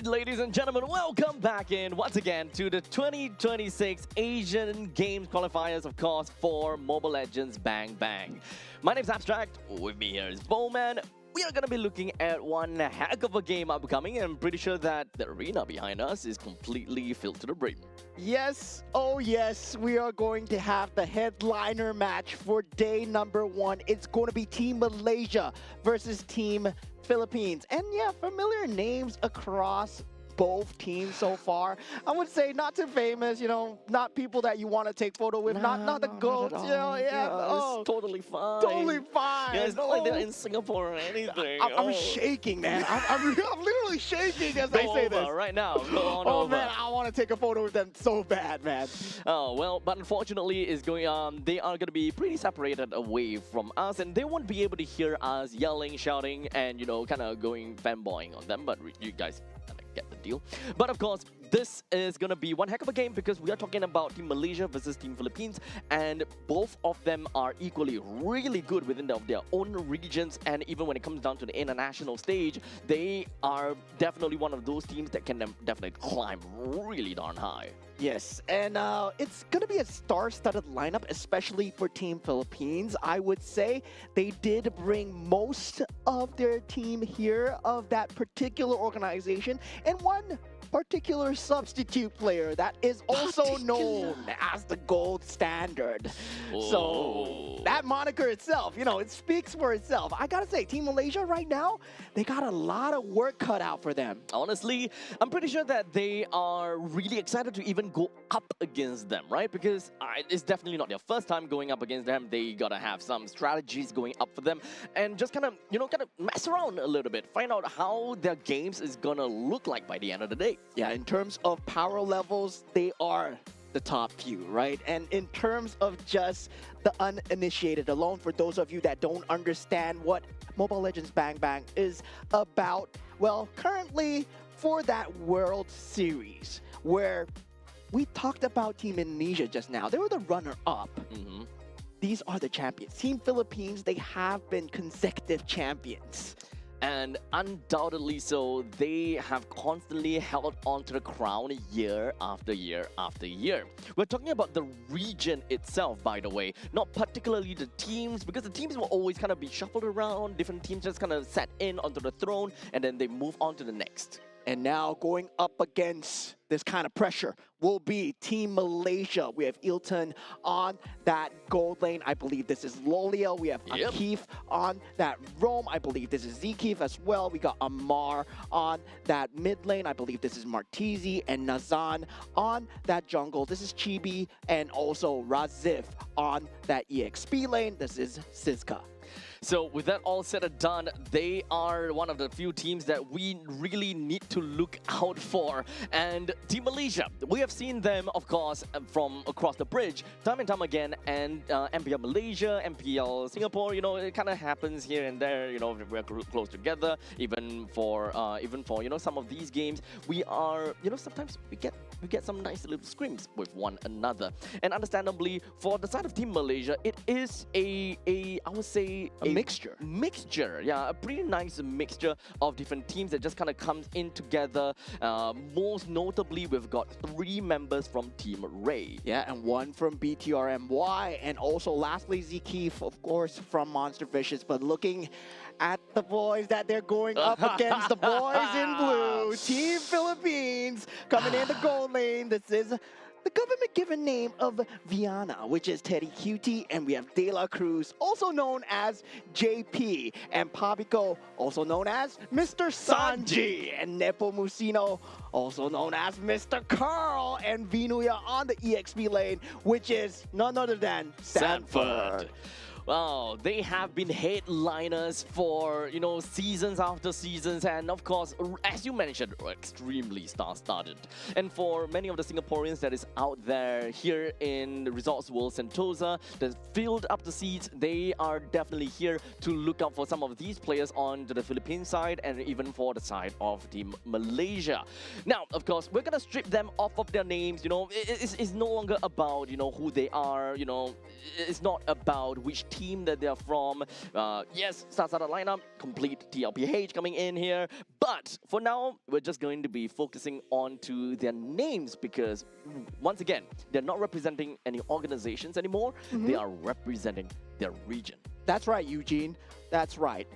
right, ladies and gentlemen, welcome back in once again to the 2026 Asian Games qualifiers, of course, for Mobile Legends Bang Bang. My name's Abstract. With me here is Bowman. We are going to be looking at one heck of a game upcoming, and I'm pretty sure that the arena behind us is completely filled to the brim. Yes, oh yes, we are going to have the headliner match for day number 1. It's going to be Team Malaysia versus Team Philippines. And yeah, familiar names across both teams so far. I would say not too famous, not people that you want to take photo with, not the GOATs, It's totally fine. Totally fine. Yeah, it's not like they're in Singapore or anything. I'm shaking, man. I'm literally shaking as I say this. Right now. Go on Oh over. man, I want to take a photo with them so bad, man. Oh, well, but unfortunately, they are going to be pretty separated away from us, and they won't be able to hear us yelling, shouting, and, kind of going fanboying on them, but you guys get the deal. But of course, this is going to be one heck of a game because we are talking about Team Malaysia versus Team Philippines, and both of them are equally really good within their own regions, and even when it comes down to the international stage, they are definitely one of those teams that can definitely climb really darn high. Yes, and it's going to be a star-studded lineup, especially for Team Philippines. I would say they did bring most of their team here of that particular organization, and one particular substitute player that is also known as the gold standard. So that moniker itself, it speaks for itself. I gotta say, Team Malaysia right now, they got a lot of work cut out for them. Honestly, I'm pretty sure that they are really excited to even go up against them, right? Because it's definitely not their first time going up against them. They gotta have some strategies going up for them and just kind of mess around a little bit, find out how their games is gonna look like by the end of the day. Yeah, in terms of power levels, they are the top few, right? And in terms of just the uninitiated alone, for those of you that don't understand what Mobile Legends Bang Bang is about, well, currently for that World Series, where we talked about Team Indonesia just now, they were the runner-up. These are the champions. Team Philippines, they have been consecutive champions. And undoubtedly so, they have constantly held on to the crown year after year after year. We're talking about the region itself, by the way, not particularly the teams, because the teams will always kind of be shuffled around, different teams just kind of sat in onto the throne, and then they move on to the next. And now going up against this kind of pressure will be Team Malaysia. We have Ilton on that gold lane. I believe this is Lolia. We have Akif on that roam. I believe this is Zekif as well. We got Amar on that mid lane. I believe this is Martizi, and Nazan on that jungle. This is Chibi, and also Razif on that EXP lane. This is Siska. So with that all said and done, they are one of the few teams that we really need to look out for. And Team Malaysia, we have seen them, of course, from across the bridge time and time again. And MPL Malaysia, MPL Singapore, it kind of happens here and there. We're close together. Even for some of these games, we are sometimes we get some nice little scrims with one another. And understandably, for the side of Team Malaysia, it is I would say a mixture, yeah, a pretty nice mixture of different teams that just kind of comes in together. Most notably, we've got 3 members from Team Ray. Yeah, and 1 from BTRMY, and also lastly Zekif, of course, from Monster Vicious. But looking at the boys that they're going up against, the boys in blue, Team Philippines coming in the gold lane. This is the government-given name of Viana, which is Teddy Cutie, and we have De La Cruz, also known as JP, and Pabico, also known as Mr. Sanji, and Nepo Musino, also known as Mr. Carl, and Vinuya on the EXP lane, which is none other than Sanford. Wow, they have been headliners for, seasons after seasons, and of course, as you mentioned, extremely star-studded. And for many of the Singaporeans that is out there here in the Resorts World Sentosa that filled up the seats, they are definitely here to look out for some of these players on the Philippine side and even for the side of Team Malaysia. Now, of course, we're gonna strip them off of their names. It's no longer about who they are. It's not about which team team that they're from. Yes, starts out a lineup, complete TLPH coming in here. But for now, we're just going to be focusing on to their names because, once again, they're not representing any organizations anymore. They are representing their region. That's right, Eugene. That's right.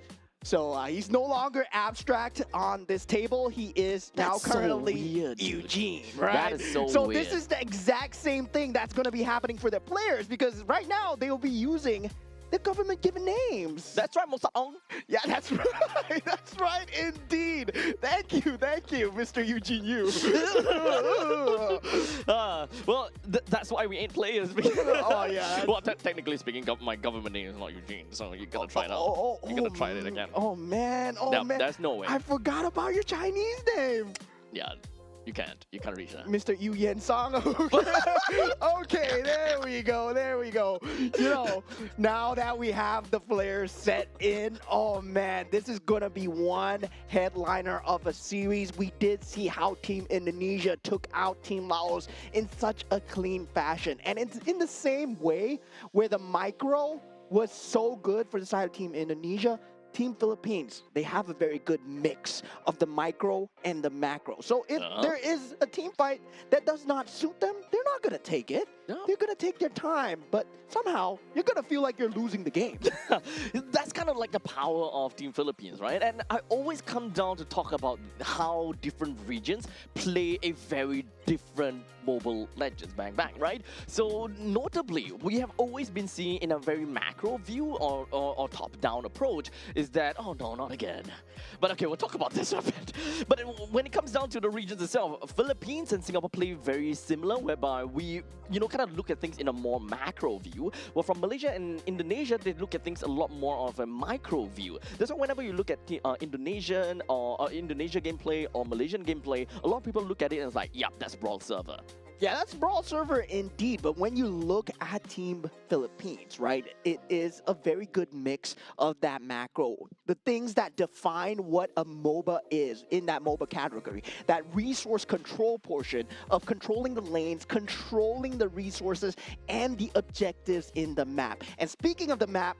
So he's no longer abstract on this table. He is now That's so currently weird, dude. Eugene, right? That is so So weird. this is the exact same thing that's going to be happening for the players because right now they will be using the government-given names. That's right, Mosang. Yeah, that's right. That's right, indeed. Thank you, Mr. Eugene Yu. Well, that's why we ain't players. Oh, yeah. Well, technically speaking, my government name is not Eugene, so you gotta try it out. You gotta try it again. Oh man, No, man. there's no way. I forgot about your Chinese name. Yeah, you can't. You can't reach that. Mr. Yu Yen Song. Okay, there we go. You know, now that we have the players set in, oh man, this is gonna be one headliner of a series. We did see how Team Indonesia took out Team Laos in such a clean fashion. And it's in the same way where the micro was so good for the side of Team Indonesia, Team Philippines, they have a very good mix of the micro and the macro. So if there is a team fight that does not suit them, they're not going to take it. No. They're going to take their time, but somehow you're going to feel like you're losing the game. That's kind of like the power of Team Philippines, right? And I always come down to talk about how different regions play a very different Mobile Legends Bang Bang, right? So notably, we have always been seeing in a very macro view or top-down approach is that, oh no, not again. But okay, we'll talk about this a bit. But when it comes down to the regions itself, Philippines and Singapore play very similar, whereby we, kind of look at things in a more macro view. Well, from Malaysia and Indonesia, they look at things a lot more of a micro view. That's why whenever you look at Indonesian or Indonesia gameplay or Malaysian gameplay, a lot of people look at it and it's like, yeah, that's Brawl server. Yeah, that's Brawl server indeed, but when you look at Team Philippines, right, it is a very good mix of that macro. The things that define what a MOBA is in that MOBA category. That resource control portion of controlling the lanes, controlling the resources, and the objectives in the map. And speaking of the map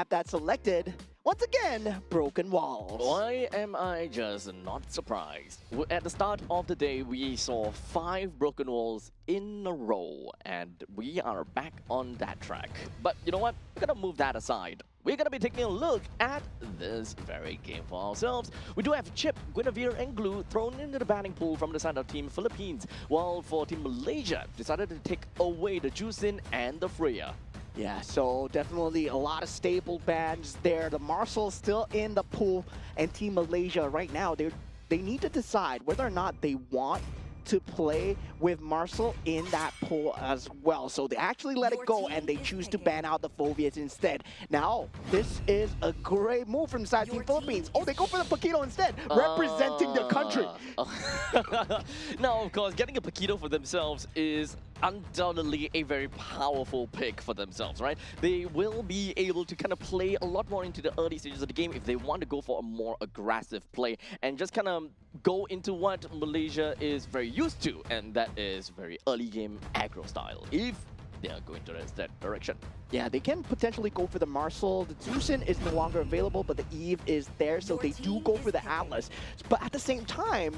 that's selected, once again, Broken Walls. Why am I just not surprised? At the start of the day, we saw 5 broken walls in a row, and we are back on that track. But you know what? We're gonna move that aside. We're gonna be taking a look at this very game for ourselves. We do have Chip, Guinevere, and Glue thrown into the batting pool from the side of Team Philippines, while for Team Malaysia, decided to take away the Juicin and the Freya. Yeah, so definitely a lot of stable bans there. The Marcel's still in the pool, and Team Malaysia right now, they need to decide whether or not they want to play with Marcel in that pool as well. So they actually let it go and they choose to ban out the Phobias instead. Now, this is a great move from the side of Team Philippines. Oh, they go for the Paquito instead, representing their country. Now, of course, getting a Paquito for themselves is undoubtedly a very powerful pick for themselves, right? They will be able to kind of play a lot more into the early stages of the game if they want to go for a more aggressive play and just kind of go into what Malaysia is very used to, and that is very early game aggro style, if they are going to that direction. Yeah, they can potentially go for the Marcel. The Zusin is no longer available, but the Eve is there, so they do go for the Atlas. But at the same time,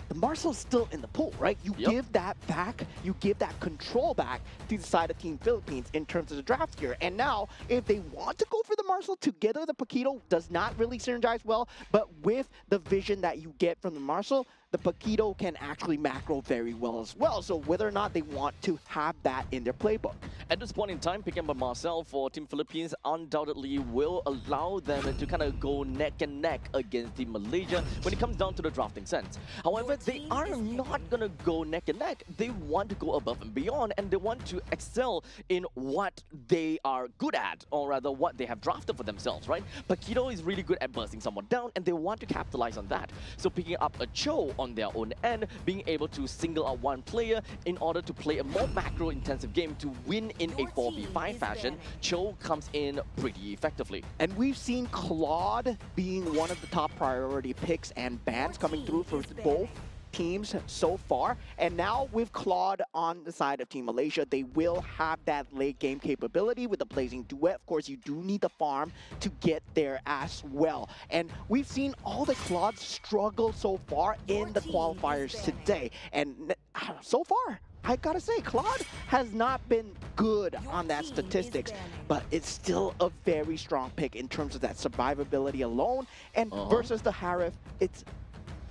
the Marcel's still in the pool, right? You give that back, you give that control back to the side of Team Philippines in terms of the draft here. And now, if they want to go for the Marcel together, the Paquito does not really synergize well, but with the vision that you get from the Marcel, the Paquito can actually macro very well as well. So whether or not they want to have that in their playbook. At this point in time, picking up Marcel for Team Philippines undoubtedly will allow them to kind of go neck and neck against Team Malaysia when it comes down to the drafting sense. However, they are not going to go neck and neck. They want to go above and beyond, and they want to excel in what they are good at, or rather what they have drafted for themselves, right? Paquito is really good at bursting someone down, and they want to capitalize on that. So picking up a Cho on their own end, being able to single out one player in order to play a more macro-intensive game to win in a 4v5 fashion, Cho comes in pretty effectively. And we've seen Claude being one of the top priority picks and bans coming through for both teams so far. And now with Claude on the side of Team Malaysia, they will have that late game capability with the Blazing Duet. Of course, you do need the farm to get there as well. And we've seen all the Claudes struggle so far in the qualifiers today. And so far, I gotta say, Claude has not been good on that statistics, but it's still a very strong pick in terms of that survivability alone. And versus the Harif, it's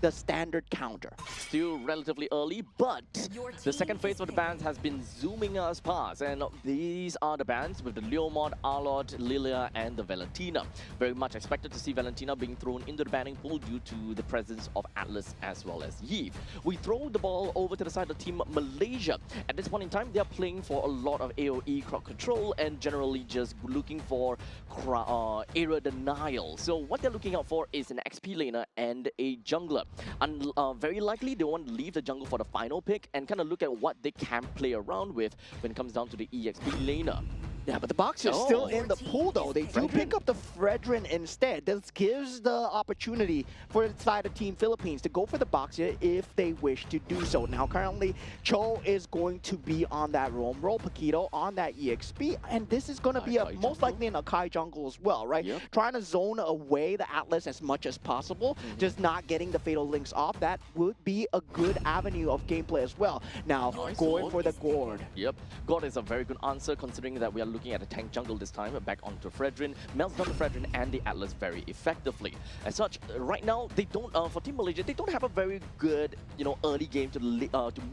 the standard counter. Still relatively early, but the second phase of the bans has been zooming us past, and these are the bans with the Leomod, Arlot, Lilia, and the Valentina. Very much expected to see Valentina being thrown into the banning pool due to the presence of Atlas as well as Yve. We throw the ball over to the side of Team Malaysia. At this point in time, they are playing for a lot of AoE crowd control and generally just looking for area denial. So what they're looking out for is an XP laner and a jungler. Very likely they want to leave the jungle for the final pick and kind of look at what they can play around with when it comes down to the EXP laner. Yeah, but the box is still in the pool, though. They do pick up the Fredrin instead. This gives the opportunity for the side of Team Philippines to go for the Boxer if they wish to do so. Now, currently, Cho is going to be on that roam role, Paquito on that EXP, and this is going to be most likely an Akai jungle as well, right? Yep. Trying to zone away the Atlas as much as possible, just not getting the Fatal Links off. That would be a good avenue of gameplay as well. Now, going for the Gourd. Yep, God is a very good answer considering that we are looking at a tank jungle this time, back onto Fredrin, melts down the Fredrin and the Atlas very effectively. As such, right now, they don't, for Team Malaysia, they don't have a very good, early game to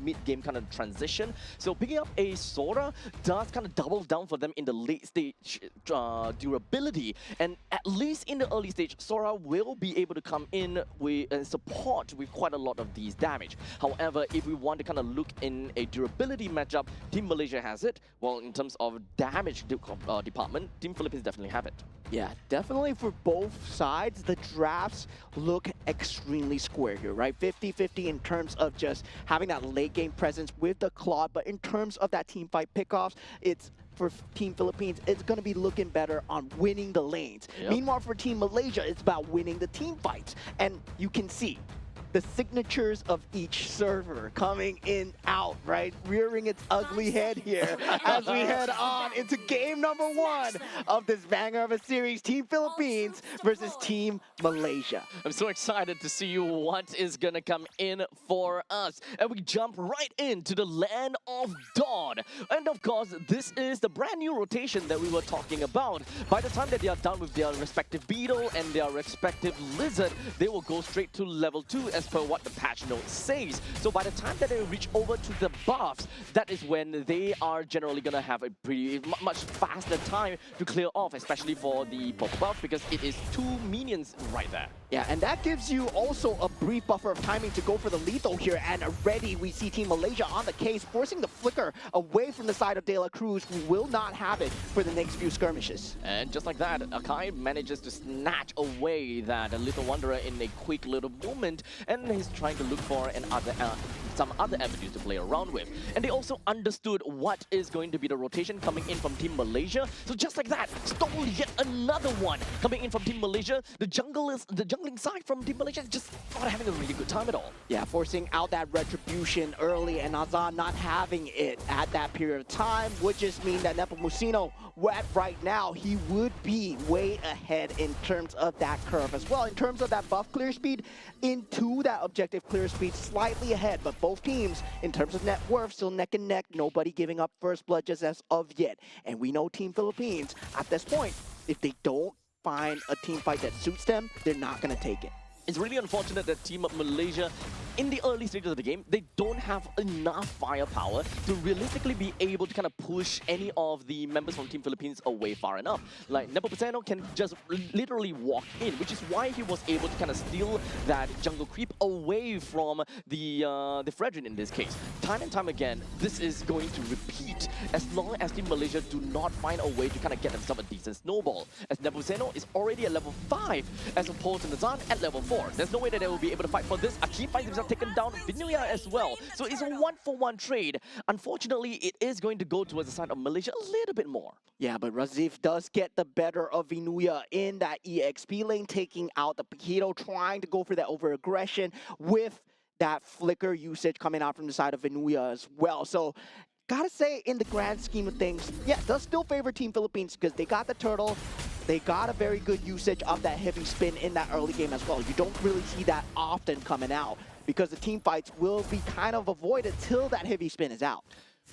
mid-game kind of transition. So picking up a Sora does kind of double down for them in the late stage durability. And at least in the early stage, Sora will be able to come in and support with quite a lot of these damage. However, if we want to kind of look in a durability matchup, Team Malaysia has it. Well, in terms of damage department, Team Philippines definitely have it. Yeah, definitely for both sides, the drafts look extremely square here, right? 50-50 in terms of just having that late game presence with the Claude, but in terms of that team fight pickoffs, it's for Team Philippines, it's going to be looking better on winning the lanes. Yep. Meanwhile, for Team Malaysia, it's about winning the team fights. And you can see the signatures of each server coming in out, right? Rearing its ugly head here as we head on into game number 1 of this banger of a series, Team Philippines versus Team Malaysia. I'm so excited to see what is gonna come in for us. And we jump right into the land of Dawn. And of course, this is the brand new rotation that we were talking about. By the time that they are done with their respective Beetle and their respective Lizard, they will go straight to level 2 as per what the patch note says. So by the time that they reach over to the buffs, that is when they are generally gonna have a pretty much faster time to clear off, especially for the purple buff, because it is 2 minions right there. Yeah, and that gives you also a brief buffer of timing to go for the lethal here, and already we see Team Malaysia on the case, forcing the flicker away from the side of De La Cruz, who will not have it for the next few skirmishes. And just like that, Akai manages to snatch away that Little Wanderer in a quick little moment, and he's trying to look for some other avenues to play around with. And they also understood what is going to be the rotation coming in from Team Malaysia. So just like that, stole yet another one coming in from Team Malaysia. The jungling side from Team Malaysia is just not having a really good time at all. Yeah, forcing out that retribution early, and Azan not having it at that period of time would just mean that Nepomuceno, right now, he would be way ahead in terms of that curve as well. In terms of that buff clear speed, into that objective clear speed, slightly ahead, but both teams, in terms of net worth, still neck and neck, nobody giving up first blood just as of yet. And we know Team Philippines, at this point, if they don't find a team fight that suits them, they're not going to take it. It's really unfortunate that Team Malaysia, in the early stages of the game, they don't have enough firepower to realistically be able to kind of push any of the members from Team Philippines away far enough. Like, Nepomuceno can just literally walk in, which is why he was able to kind of steal that jungle creep away from the Fredrin in this case. Time and time again, this is going to repeat as long as Team Malaysia do not find a way to kind of get themselves a decent snowball. As Nepomuceno is already at level 5, as opposed to Nazan at level 4. There's no way that they will be able to fight for this. Akeem finds himself taken down, Vinuya as well. So it's a 1-for-1 trade. Unfortunately, it is going to go towards the side of Malaysia a little bit more. Yeah, but Razif does get the better of Vinuya in that EXP lane, taking out the Paquito, trying to go for that over-aggression with that flicker usage coming out from the side of Venuya as well. So gotta say, in the grand scheme of things, yeah, does still favor Team Philippines because they got the turtle. They got a very good usage of that heavy spin in that early game as well. You don't really see that often coming out because the team fights will be kind of avoided till that heavy spin is out.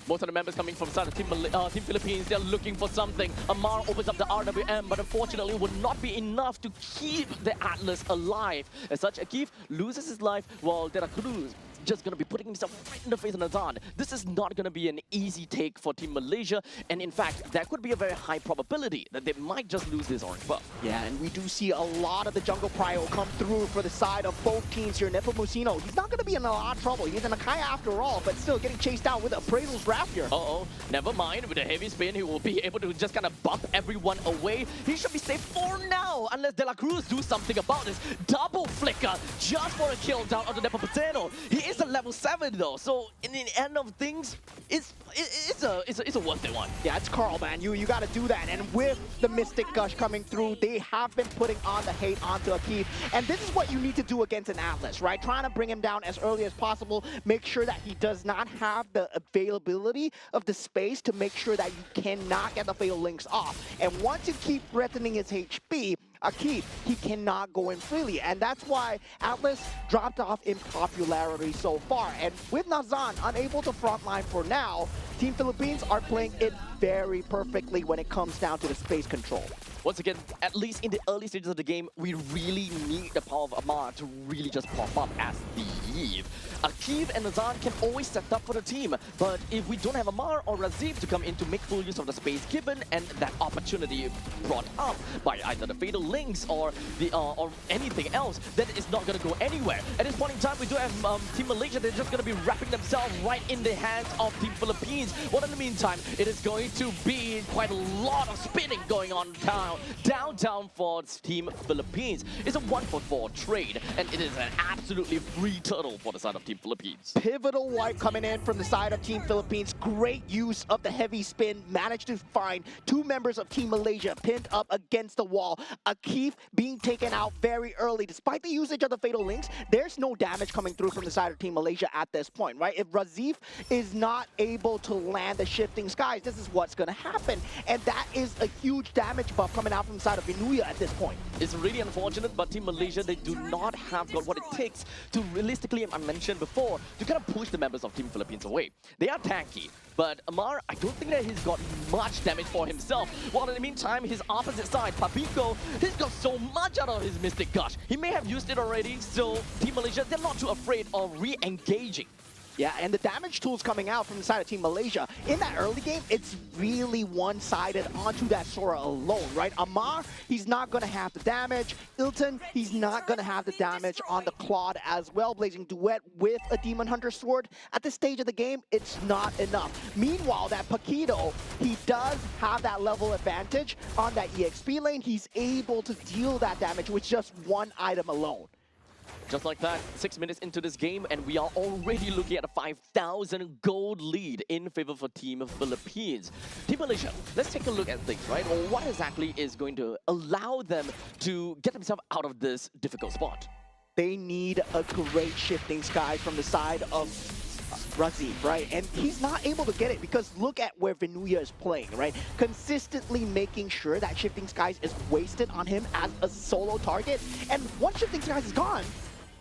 Most of the members coming from side of Team Philippines, they're looking for something. Amar opens up the RWM, but unfortunately it would not be enough to keep the Atlas alive. As such, Akif loses his life while De La Cruz just going to be putting himself right in the face of Nazan. This is not going to be an easy take for Team Malaysia, and in fact, there could be a very high probability that they might just lose this orange buff. Yeah, and we do see a lot of the jungle prio come through for the side of both teams here. Nepomuceno, he's not going to be in a lot of trouble. He's in a Kaya after all, but still getting chased down with Appraisal's Rapier. Uh-oh, never mind. With a heavy spin, he will be able to just kind of bump everyone away. He should be safe for now, unless De La Cruz do something about this. Double flicker just for a kill down onto Nepomuceno. He is a level 7 though, so in the end of things, it's a worth it one. Yeah, it's Carl, man. You got to do that. And with the Mystic Gush coming through, they have been putting on the hate onto Akif. And this is what you need to do against an Atlas, right? Trying to bring him down as early as possible. Make sure that he does not have the availability of the space to make sure that you cannot get the Fatal Links off. And once you keep threatening his HP, Akif, he cannot go in freely. And that's why Atlas dropped off in popularity so far. And with Nazan unable to frontline for now, Team Philippines are playing it very perfectly when it comes down to the space control. Once again, at least in the early stages of the game, we really need the power of Amar to really just pop up as the Eve. Akif and Nazan can always set up for the team, but if we don't have Amar or Razif to come in to make full use of the space given and that opportunity brought up by either the Fatal Links or the or anything else, then it's not going to go anywhere. At this point in time, we do have Team Malaysia. They're just going to be wrapping themselves right in the hands of Team Philippines. Well, in the meantime, it is going to be quite a lot of spinning going on downtown for Team Philippines. It's a 1-for-4 trade, and it is an absolutely free turtle for the side of Team Philippines. Pivotal wipe coming in from the side of Team Philippines. Great use of the heavy spin. Managed to find two members of Team Malaysia pinned up against the wall. Akif being taken out very early. Despite the usage of the Fatal Links, there's no damage coming through from the side of Team Malaysia at this point, right? If Razif is not able to land the Shifting Skies, this is what's going to happen. And that is a huge damage buff coming out from the side of Venuya at this point. It's really unfortunate, but Team Malaysia, they do not have got what it takes to realistically, I mentioned before, to kind of push the members of Team Philippines away. They are tanky, but Amar, I don't think that he's got much damage for himself. While in the meantime, his opposite side, Papico, he's got so much out of his Mystic Gush. He may have used it already, so Team Malaysia, they're not too afraid of re-engaging. Yeah, and the damage tools coming out from the side of Team Malaysia. In that early game, it's really one-sided onto that Sora alone, right? Amar, he's not going to have the damage. Ilton, he's not going to have the damage on the Claude as well. Blazing Duet with a Demon Hunter Sword. At this stage of the game, it's not enough. Meanwhile, that Paquito, he does have that level advantage on that EXP lane. He's able to deal that damage with just one item alone. Just like that, 6 minutes into this game, and we are already looking at a 5,000 gold lead in favor for Team Philippines. Team Malaysia, let's take a look at things, right? Or what exactly is going to allow them to get themselves out of this difficult spot? They need a great Shifting Sky from the side of Razif, right? And he's not able to get it because look at where Venuya is playing, right? Consistently making sure that Shifting Skies is wasted on him as a solo target. And once Shifting Skies is gone,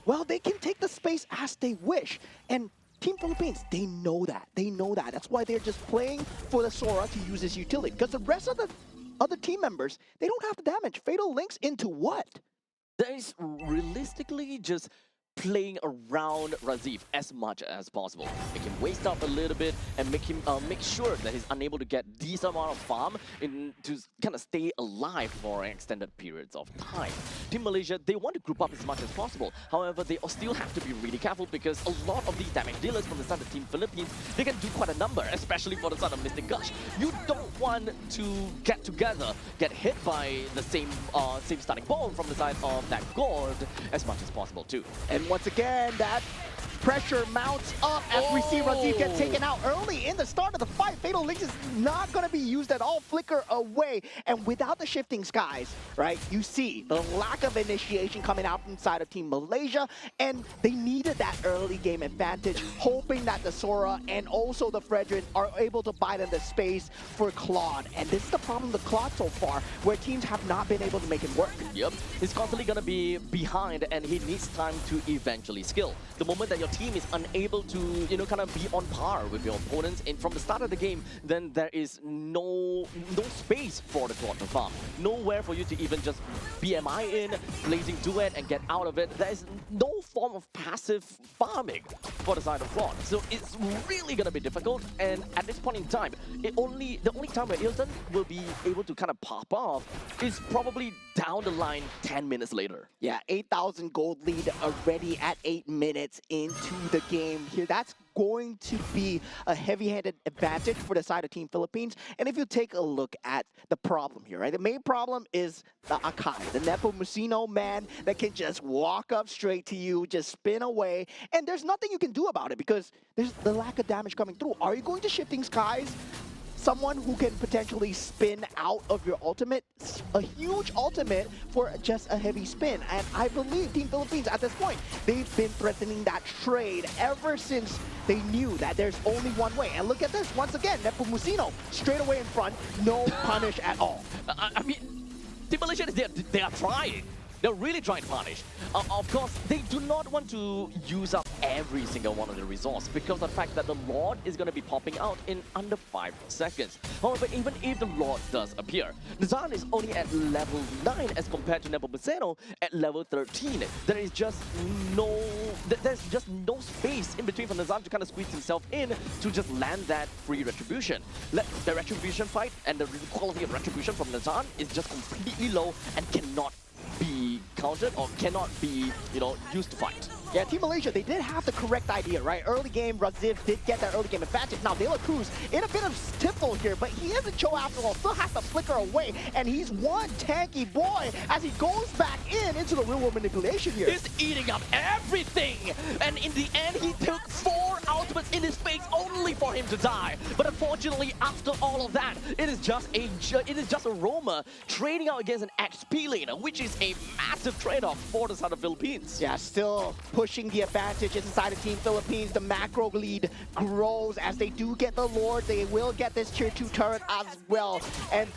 well, they can take the space as they wish. And Team Philippines, they know that. They know that. That's why they're just playing for the Sora to use his utility. Because the rest of the other team members, they don't have the damage. Fatal Links into what? That is realistically just playing around Razif as much as possible. Make him waste up a little bit and make him make sure that he's unable to get decent amount of farm to kind of stay alive for extended periods of time. Team Malaysia, they want to group up as much as possible. However, they still have to be really careful because a lot of these damage dealers from the side of Team Philippines, they can do quite a number, especially for the side of Mystic Gush. You don't want to get together, get hit by the same starting ball from the side of that gourd as much as possible too. And once again, that Pressure mounts up as we see Razif get taken out early in the start of the fight. Fatal Links is not going to be used at all. Flicker away. And without the shifting skies, right, you see the lack of initiation coming out inside of Team Malaysia. And they needed that early game advantage, hoping that the Sora and also the Fredrin are able to buy them the space for Claude. And this is the problem with Claude so far, where teams have not been able to make it work. Yep, he's constantly going to be behind and he needs time to eventually skill. The moment that your team is unable to, kind of be on par with your opponents from the start of the game, then there is no space for the Claude to farm. Nowhere for you to even just BMI in, blazing duet and get out of it. There is no form of passive farming for the side of Claude. So it's really going to be difficult, and at this point in time, the only time where Ilton will be able to kind of pop off is probably down the line 10 minutes later. Yeah, 8,000 gold lead already at 8 minutes into the game here. That's going to be a heavy-handed advantage for the side of Team Philippines. And if you take a look at the problem here, right? The main problem is the Akai, the Nepomuceno man that can just walk up straight to you, just spin away, and there's nothing you can do about it because there's the lack of damage coming through. Are you going to Shifting Skies? Someone who can potentially spin out of your ultimate, a huge ultimate for just a heavy spin. And I believe Team Philippines at this point, they've been threatening that trade ever since they knew that there's only one way. And look at this, once again, Nepomuceno straight away in front, no punish at all. I mean, Team Malaysia, they are trying. They're really trying to punish. Of course, they do not want to use up every single one of the resource because of the fact that the Lord is going to be popping out in under 5 seconds. However, even if the Lord does appear, Nazan is only at level 9 as compared to Nepomuceno at level 13. There's just no space in between for Nazan to kind of squeeze himself in to just land that free retribution. The retribution fight and the quality of retribution from Nazan is just completely low and cannot be countered or cannot be, used to fight. Yeah, Team Malaysia, they did have the correct idea, right? Early game, Razif did get that early game advantage. Now, De La Cruz in a bit of stifle here, but he isn't Cho after all. Still has to flicker away, and he's one tanky boy as he goes back into the real-world manipulation here. He's eating up everything, and in the end, he took 4 ultimates in his face only for him to die. But unfortunately, after all of that, it is just a Roma trading out against an XP laner, which is a massive trade-off for the side of Philippines. Yeah, still pushing the advantage inside of Team Philippines. The macro lead grows as they do get the Lord. They will get this tier 2 turret as well. And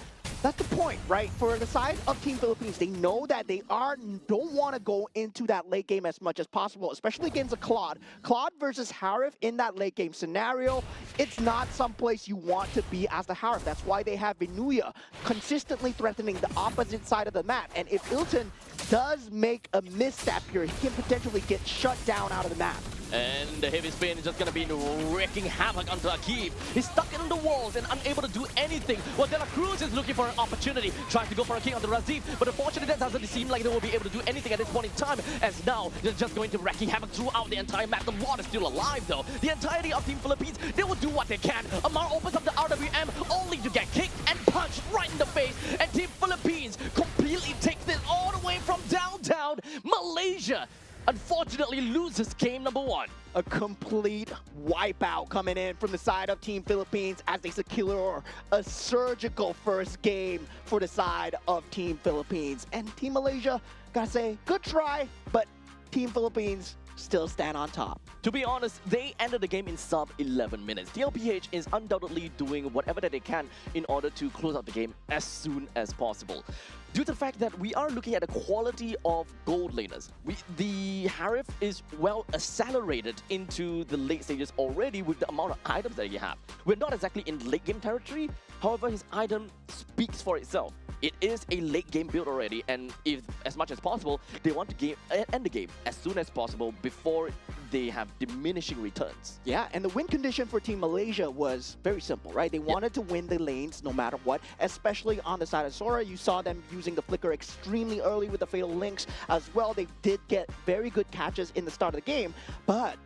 that's the point, right? For the side of Team Philippines, they know that they don't want to go into that late game as much as possible, especially against a Claude. Claude versus Harif in that late game scenario, it's not someplace you want to be as the Harif. That's why they have Vinuya consistently threatening the opposite side of the map. And if Ilton does make a misstep here, he can potentially get shut down out of the map. And the heavy spin is just going to be wreaking havoc onto Akib. He's stuck in the walls and unable to do anything. While De La Cruz is looking for an opportunity, trying to go for a king on the Razif. But unfortunately, that doesn't seem like they will be able to do anything at this point in time, as now they're just going to wreaking havoc throughout the entire map. The Lord is still alive, though. The entirety of Team Philippines, they will do what they can. Amar opens up the RWM only to get kicked and punched right in the face. And Team Philippines completely takes this all the way from downtown Malaysia. Unfortunately loses game number 1. A complete wipeout coming in from the side of Team Philippines as they secure a surgical first game for the side of Team Philippines. And Team Malaysia, gotta say, good try, but Team Philippines still stand on top. To be honest, they ended the game in sub 11 minutes. DLPH is undoubtedly doing whatever that they can in order to close out the game as soon as possible. Due to the fact that we are looking at the quality of gold laners, the Harif is well accelerated into the late stages already with the amount of items that he have. We're not exactly in late game territory, however his item speaks for itself. It is a late game build already, and if as much as possible, they want to end the game as soon as possible before they have diminishing returns. Yeah, and the win condition for Team Malaysia was very simple, right? They wanted to win the lanes no matter what, especially on the side of Sora. You saw them using the flicker extremely early with the Fatal Links as well. They did get very good catches in the start of the game, but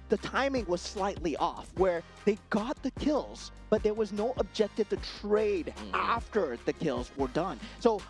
the timing was slightly off, where they got the kills, but there was no objective to trade after the kills were done. So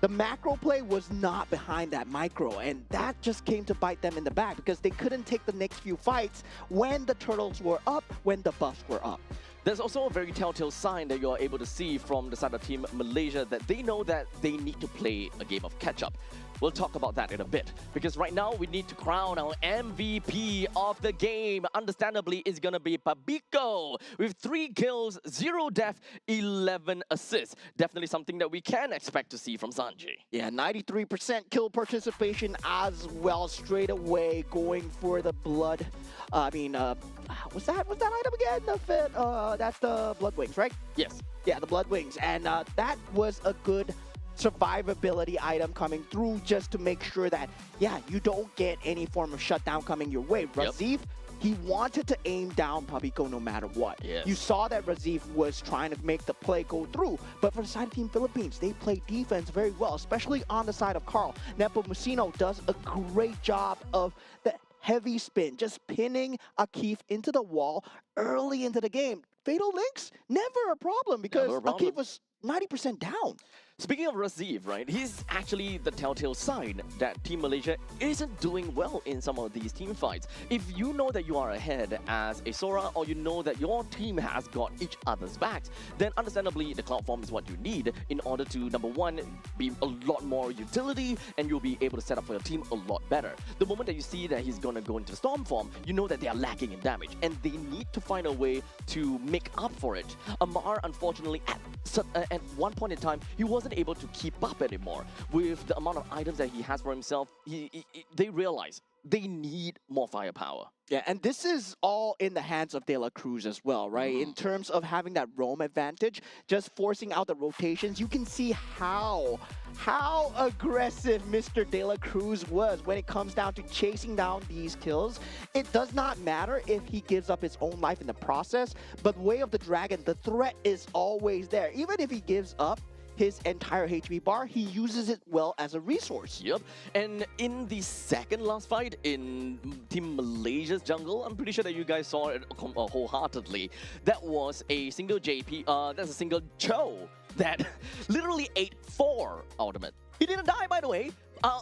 The macro play was not behind that micro, and that just came to bite them in the back because they couldn't take the next few fights when the turtles were up, when the buffs were up. There's also a very telltale sign that you're able to see from the side of Team Malaysia that they know that they need to play a game of catch-up. We'll talk about that in a bit, because right now we need to crown our MVP of the game. Understandably, it's gonna be Pabiko with 3 kills, 0 death, 11 assists. Definitely something that we can expect to see from Sanji. Yeah, 93% kill participation as well, straight away going for the blood. What's that item again? That's the blood wings, right? Yes. Yeah, the blood wings, and that was a good survivability item coming through just to make sure that, yeah, you don't get any form of shutdown coming your way. Razif, he wanted to aim down Pabiko no matter what. Yes. You saw that Razif was trying to make the play go through, but for the side of Team Philippines, they play defense very well, especially on the side of Carl. Nepomuceno does a great job of the heavy spin, just pinning Akif into the wall early into the game. Fatal links, never a problem because Akif was 90% down. Speaking of Razif, right, he's actually the telltale sign that Team Malaysia isn't doing well in some of these team fights. If you know that you are ahead as a Sora, or you know that your team has got each other's backs, then understandably the Cloud Form is what you need in order to, number one, be a lot more utility, and you'll be able to set up for your team a lot better. The moment that you see that he's gonna go into Storm Form, you know that they are lacking in damage, and they need to find a way to make up for it. Amar, unfortunately, at one point in time, he wasn't able to keep up anymore with the amount of items that he has for himself. They realize they need more firepower. Yeah, and this is all in the hands of De La Cruz as well, right? In terms of having that roam advantage, just forcing out the rotations, you can see how aggressive Mr. De La Cruz was when it comes down to chasing down these kills. It does not matter if he gives up his own life in the process, but Way of the Dragon, the threat is always there. Even if he gives up his entire HP bar, he uses it well as a resource. Yep, and in the second last fight in Team Malaysia's jungle, I'm pretty sure that you guys saw it wholeheartedly. That was a single JP, that's a single Cho that literally ate 4 ultimate. He didn't die, by the way,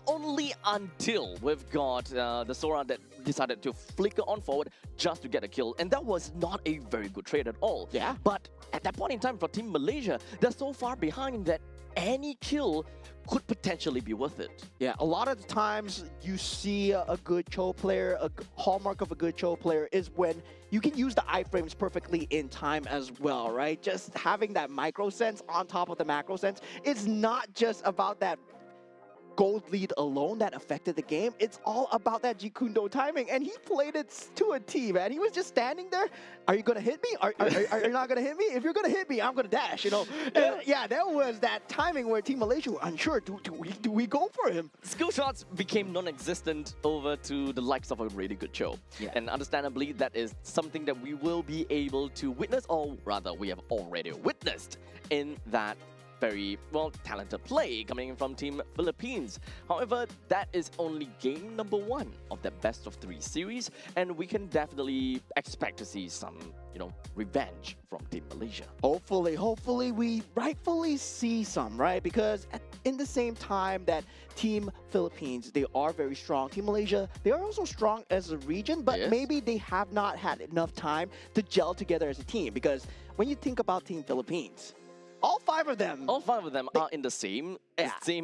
only until we've got the Sora that decided to flicker on forward just to get a kill, and that was not a very good trade at all. Yeah. But at that point in time for Team Malaysia, they're so far behind that any kill could potentially be worth it. Yeah, a lot of the times you see a good Cho player, a hallmark of a good Cho player is when you can use the iframes perfectly in time as well, right? Just having that micro sense on top of the macro sense. It's not just about that gold lead alone that affected the game. It's all about that Jikundo timing, and he played it to a T, man. He was just standing there. Are you gonna hit me? Are you not gonna hit me? If you're gonna hit me, I'm gonna dash, you know? And yeah, there was that timing where Team Malaysia were unsure. Do we go for him? Skill shots became non-existent over to the likes of a really good Cho. Yeah. And understandably, that is something that we will be able to witness, or rather, we have already witnessed in that very, well, talented play coming in from Team Philippines. However, that is only game number 1 of the best of 3 series, and we can definitely expect to see some, revenge from Team Malaysia. Hopefully we rightfully see some, right? Because in the same time that Team Philippines, they are very strong. Team Malaysia, they are also strong as a region, but Yes. maybe they have not had enough time to gel together as a team. Because when you think about Team Philippines, all 5 of them, All 5 of them are in the same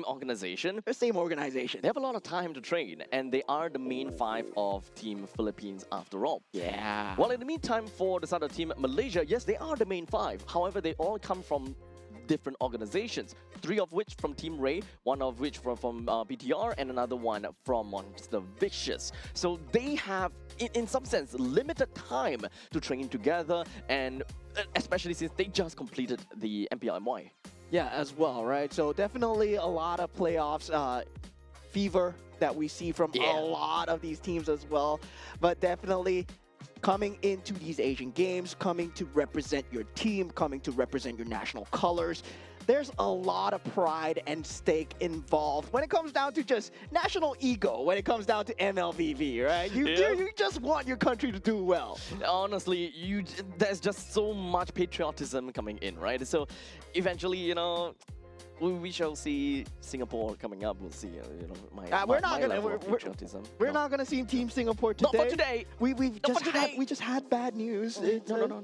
organization. the same organization. They have a lot of time to train, and they are the main 5 of Team Philippines after all. Yeah. While in the meantime, for the side of Team Malaysia, yes, they are the main 5. However, they all come from different organizations. 3 of which from Team Ray, 1 of which from BTR, and another one from Monster Vicious. So they have, in some sense, limited time to train together, and especially since they just completed the MPLMY. Yeah, as well, right? So definitely a lot of playoffs fever that we see from a lot of these teams as well. But definitely coming into these Asian games, coming to represent your team, coming to represent your national colors. There's a lot of pride and stake involved when it comes down to just national ego, when it comes down to MLBB, right? You just want your country to do well. Honestly, there's just so much patriotism coming in, right? So eventually, We shall see Singapore coming up. We'll see. You know, We're not gonna. level of patriotism. We're No. not gonna see Team Singapore today. Not for today. We just had bad news. No.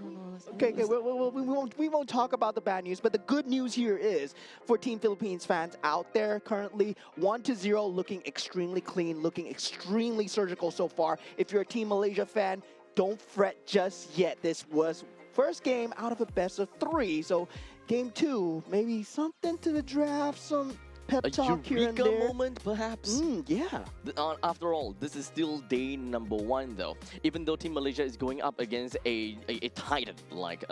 Okay, we won't talk about the bad news, but the good news here is for Team Philippines fans out there currently 1-0, looking extremely clean, looking extremely surgical so far. If you're a Team Malaysia fan, don't fret just yet. This was first game out of a best of 3, so game 2, maybe something to the draft, some pep talk here and Eureka there. moment, perhaps. Yeah. After all, this is still day number 1, though. Even though Team Malaysia is going up against a titan like,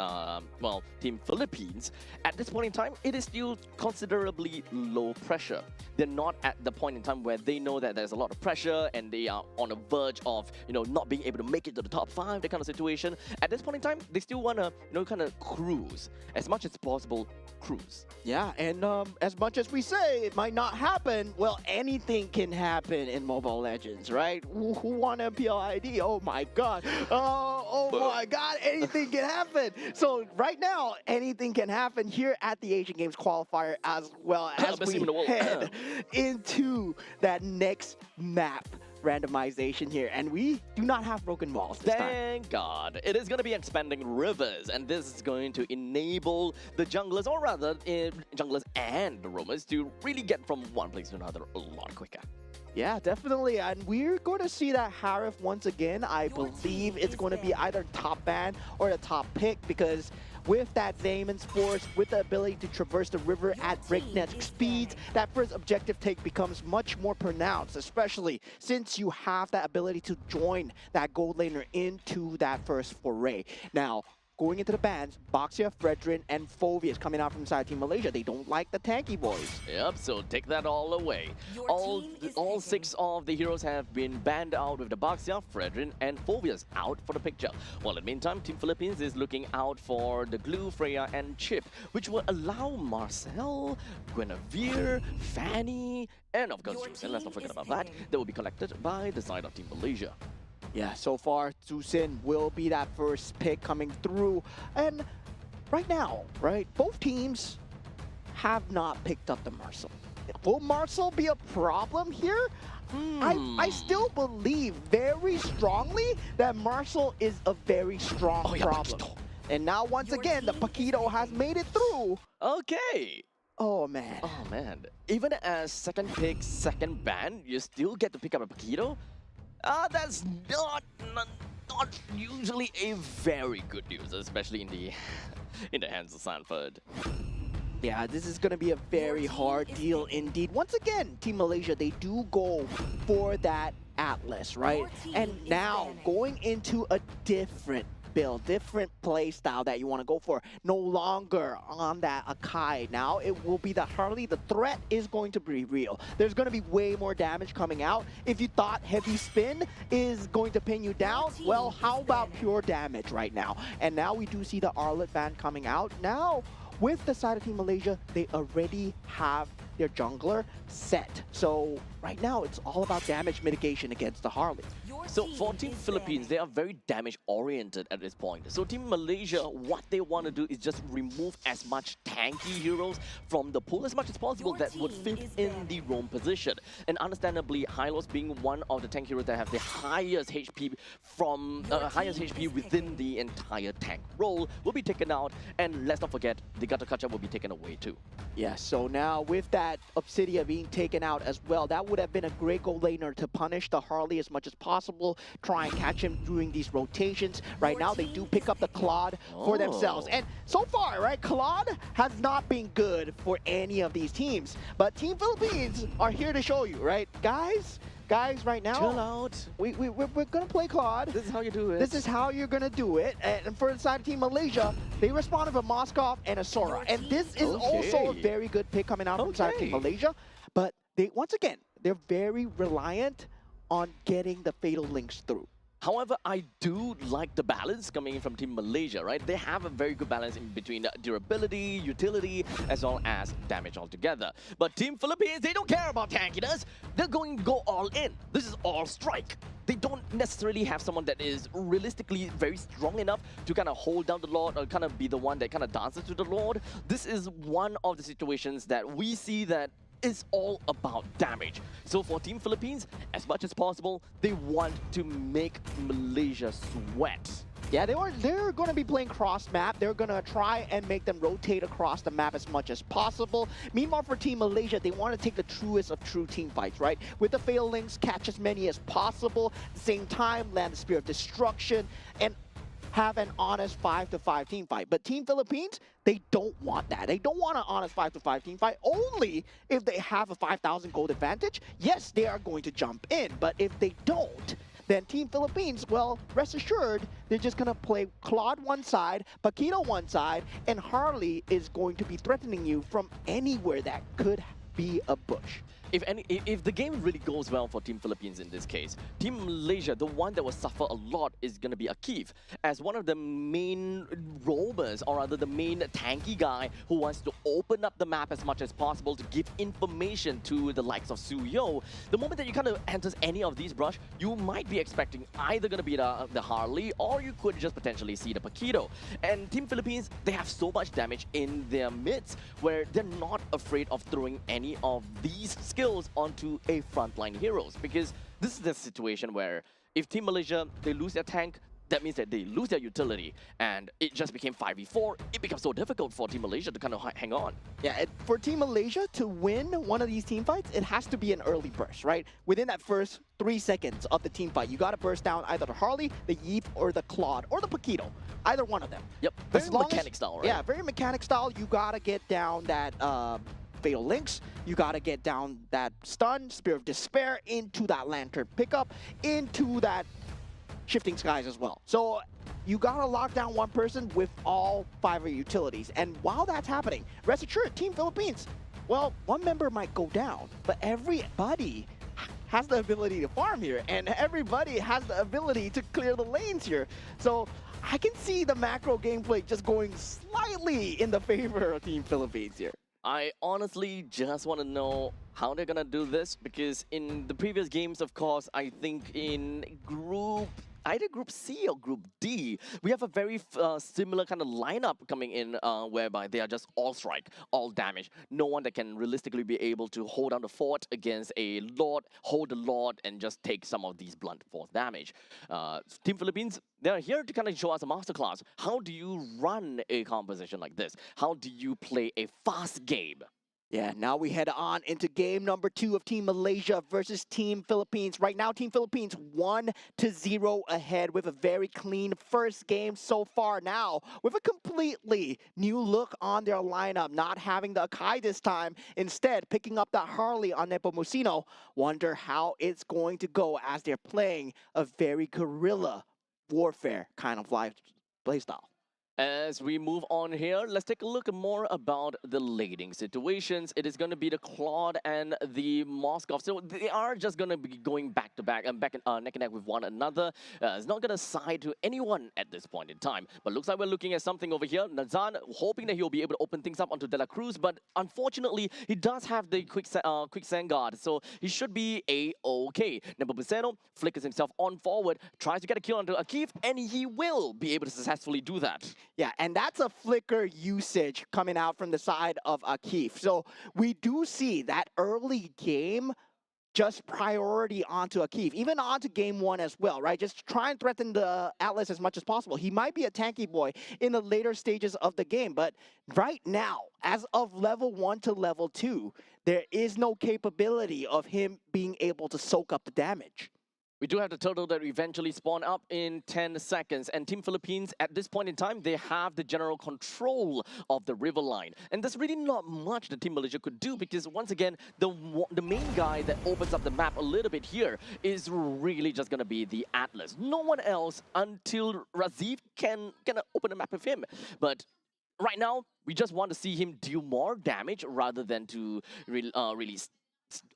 Team Philippines, at this point in time, it is still considerably low pressure. They're not at the point in time where they know that there's a lot of pressure and they are on the verge of, not being able to make it to the top 5, that kind of situation. At this point in time, they still want to, kind of cruise. As much as possible, cruise. Yeah, and as much as we say it might not happen, well, anything can happen in Mobile Legends, right? Who won MPL ID? Oh my god. Oh my god, anything can happen. So right now, anything can happen here at the Asian Games qualifier as well as we head into that next map randomization here, and we do not have broken walls this time. Thank God. It is going to be expanding rivers, and this is going to enable the junglers, or rather, junglers and the roamers, to really get from one place to another a lot quicker. Yeah, definitely, and we're going to see that Harif once again. I believe it's going to be either top ban or the top pick, because with that Zaman's Force, with the ability to traverse the river at breakneck speeds, that first objective take becomes much more pronounced, especially since you have that ability to join that gold laner into that first foray. Now, going into the bans, Boxia, Fredrin, and Phoveus coming out from inside Team Malaysia. They don't like the tanky boys. Yep, so take that all away. All 6 of the heroes have been banned out, with the Boxia, Fredrin, and Phoveus out for the picture. While in the meantime, Team Philippines is looking out for the Glue, Freya, and Chip, which will allow Marcel, Guinevere, Fanny, and of course Juice, and let's not forget about that will be collected by the side of Team Malaysia. Yeah, so far, Zusin will be that first pick coming through. And right now, right, both teams have not picked up the Marcel. Will Marcel be a problem here? I still believe very strongly that Marcel is a very strong problem. Paquito. And now, once again, the Paquito has made it through. Okay. Oh, man. Oh, man. Even as second pick, second ban, you still get to pick up a Paquito? That's not usually a very good news, especially in the hands of Sanford. Yeah, this is going to be a very hard deal indeed. Once again, Team Malaysia, they do go for that Atlas, right? And now going into a different build, different play style that you want to go for. No longer on that Akai. Now it will be the Harley. The threat is going to be real. There's going to be way more damage coming out. If you thought heavy spin is going to pin you down, well, how about pure damage right now? And now we do see the Arlet ban coming out. Now, with the side of Team Malaysia, they already have their jungler set. So right now, it's all about damage mitigation against the Harley. So for Team Philippines, they are very damage-oriented at this point. So Team Malaysia, what they want to do is just remove as much tanky heroes from the pool as much as possible that would fit in the roam position. And understandably, Hylos being one of the tank heroes that have the highest HP within the entire tank role will be taken out. And let's not forget, the Gata Kacha will be taken away too. Yeah, so now with that Obsidia being taken out as well, that would have been a great goal laner to punish the Harley as much as possible, try and catch him during these rotations. Right now, they do pick up the Claude for themselves. And so far, right, Claude has not been good for any of these teams. But Team Philippines are here to show you, right? Guys, right now, chill out. We're going to play Claude. This is how you do it. This is how you're going to do it. And for the side of Team Malaysia, they responded with Moskov and a Sora. And this is also a very good pick coming out from side of Team Malaysia. But they, once again, they're very reliant on getting the Fatal Links through. However, I do like the balance coming in from Team Malaysia, right? They have a very good balance in between durability, utility, as well as damage altogether. But Team Philippines, they don't care about tankiness. They're going to go all in. This is all strike. they don't necessarily have someone that is realistically very strong enough to kind of hold down the Lord or kind of be the one that kind of dances to the Lord. This is one of the situations that we see that is all about damage. So for Team Philippines, as much as possible, they want to make Malaysia sweat. Yeah, they're going to be playing cross map. They're going to try and make them rotate across the map as much as possible. Meanwhile, for Team Malaysia, they want to take the truest of true team fights, right? With the fail links, catch as many as possible. At the same time, land the Spear of Destruction and have an honest 5-5 team fight. But Team Philippines, they don't want that. They don't want an honest 5-5 team fight. Only if they have a 5,000 gold advantage, yes, they are going to jump in. But if they don't, then Team Philippines, well, rest assured, they're just going to play Claude one side, Paquito one side, and Harley is going to be threatening you from anywhere that could be a bush. If the game really goes well for Team Philippines in this case, Team Malaysia, the one that will suffer a lot is going to be Akif, as one of the main roamers, or rather the main tanky guy who wants to open up the map as much as possible to give information to the likes of Suyo. The moment that you kind of enters any of these brush, you might be expecting either going to be the Harley, or you could just potentially see the Paquito. And Team Philippines, they have so much damage in their midst where they're not afraid of throwing any of these skills onto a frontline heroes, because this is the situation where if Team Malaysia, they lose their tank, that means that they lose their utility, and it just became 5v4. It becomes so difficult for Team Malaysia to kind of hang on. Yeah, for Team Malaysia to win one of these team fights, it has to be an early burst, right? Within that first 3 seconds of the team fight, you got to burst down either the Harley, the Yeep, or the Claude, or the Paquito. Either one of them. Yep, very mechanic style, right? Yeah, very mechanic style. You got to get down that Fatal Links, you gotta get down that stun, Spear of Despair, into that Lantern pickup, into that Shifting Skies as well. So you gotta lock down one person with all 5 of your utilities. And while that's happening, rest assured, Team Philippines, well, one member might go down, but everybody has the ability to farm here, and everybody has the ability to clear the lanes here. So I can see the macro gameplay just going slightly in the favor of Team Philippines here. I honestly just want to know how they're going to do this, because in the previous games, of course, I think in either Group C or Group D, we have a very similar kind of lineup coming in whereby they are just all strike, all damage. No one that can realistically be able to hold down the fort against a Lord, hold the Lord, and just take some of these blunt force damage. Team Philippines, they're here to kind of show us a masterclass. How do you run a composition like this? How do you play a fast game? Yeah, now we head on into game number 2 of Team Malaysia versus Team Philippines. Right now, Team Philippines 1-0 ahead with a very clean first game so far. Now, with a completely new look on their lineup, not having the Akai this time, instead picking up that Harley on Nepomuceno. Wonder how it's going to go as they're playing a very guerrilla warfare kind of playstyle. As we move on here, let's take a look more about the lading situations. It is going to be the Claude and the Moskov. So they are just going to be going back to back and neck and neck with one another. It's not going to side to anyone at this point in time. But looks like we're looking at something over here. Nazan hoping that he'll be able to open things up onto De La Cruz, but unfortunately, he does have the quicksand guard, so he should be a-okay. Nepomuceno flickers himself on forward, tries to get a kill onto Akif, and he will be able to successfully do that. Yeah, and that's a flicker usage coming out from the side of Akif. So we do see that early game just priority onto Akif, even onto game 1 as well, right? Just try and threaten the Atlas as much as possible. He might be a tanky boy in the later stages of the game, but right now, as of level 1 to level 2, there is no capability of him being able to soak up the damage. We do have the turtle that eventually spawn up in 10 seconds. And Team Philippines, at this point in time, they have the general control of the river line. And there's really not much that Team Malaysia could do, because once again, the main guy that opens up the map a little bit here is really just going to be the Atlas. No one else until Razif can open the map with him. But right now, we just want to see him deal more damage rather than to really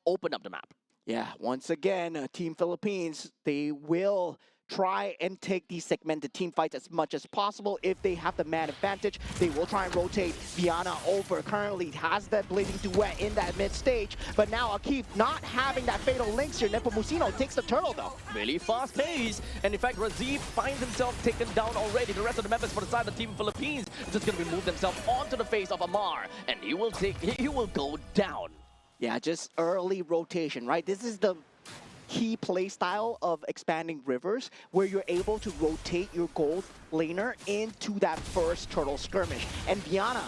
open up the map. Yeah, once again, Team Philippines, they will try and take these segmented team fights as much as possible. If they have the man advantage, they will try and rotate Viana over. Currently has that blazing duet in that mid stage, but now Akif not having that fatal links here. Nepomuceno takes the turtle though. Really fast pace, and in fact, Razif finds himself taken down already. The rest of the members for the side of the Team Philippines just gonna remove themselves onto the face of Amar, and he will go down. Yeah, just early rotation, right? This is the key play style of expanding rivers, where you're able to rotate your gold laner into that first turtle skirmish. And Viana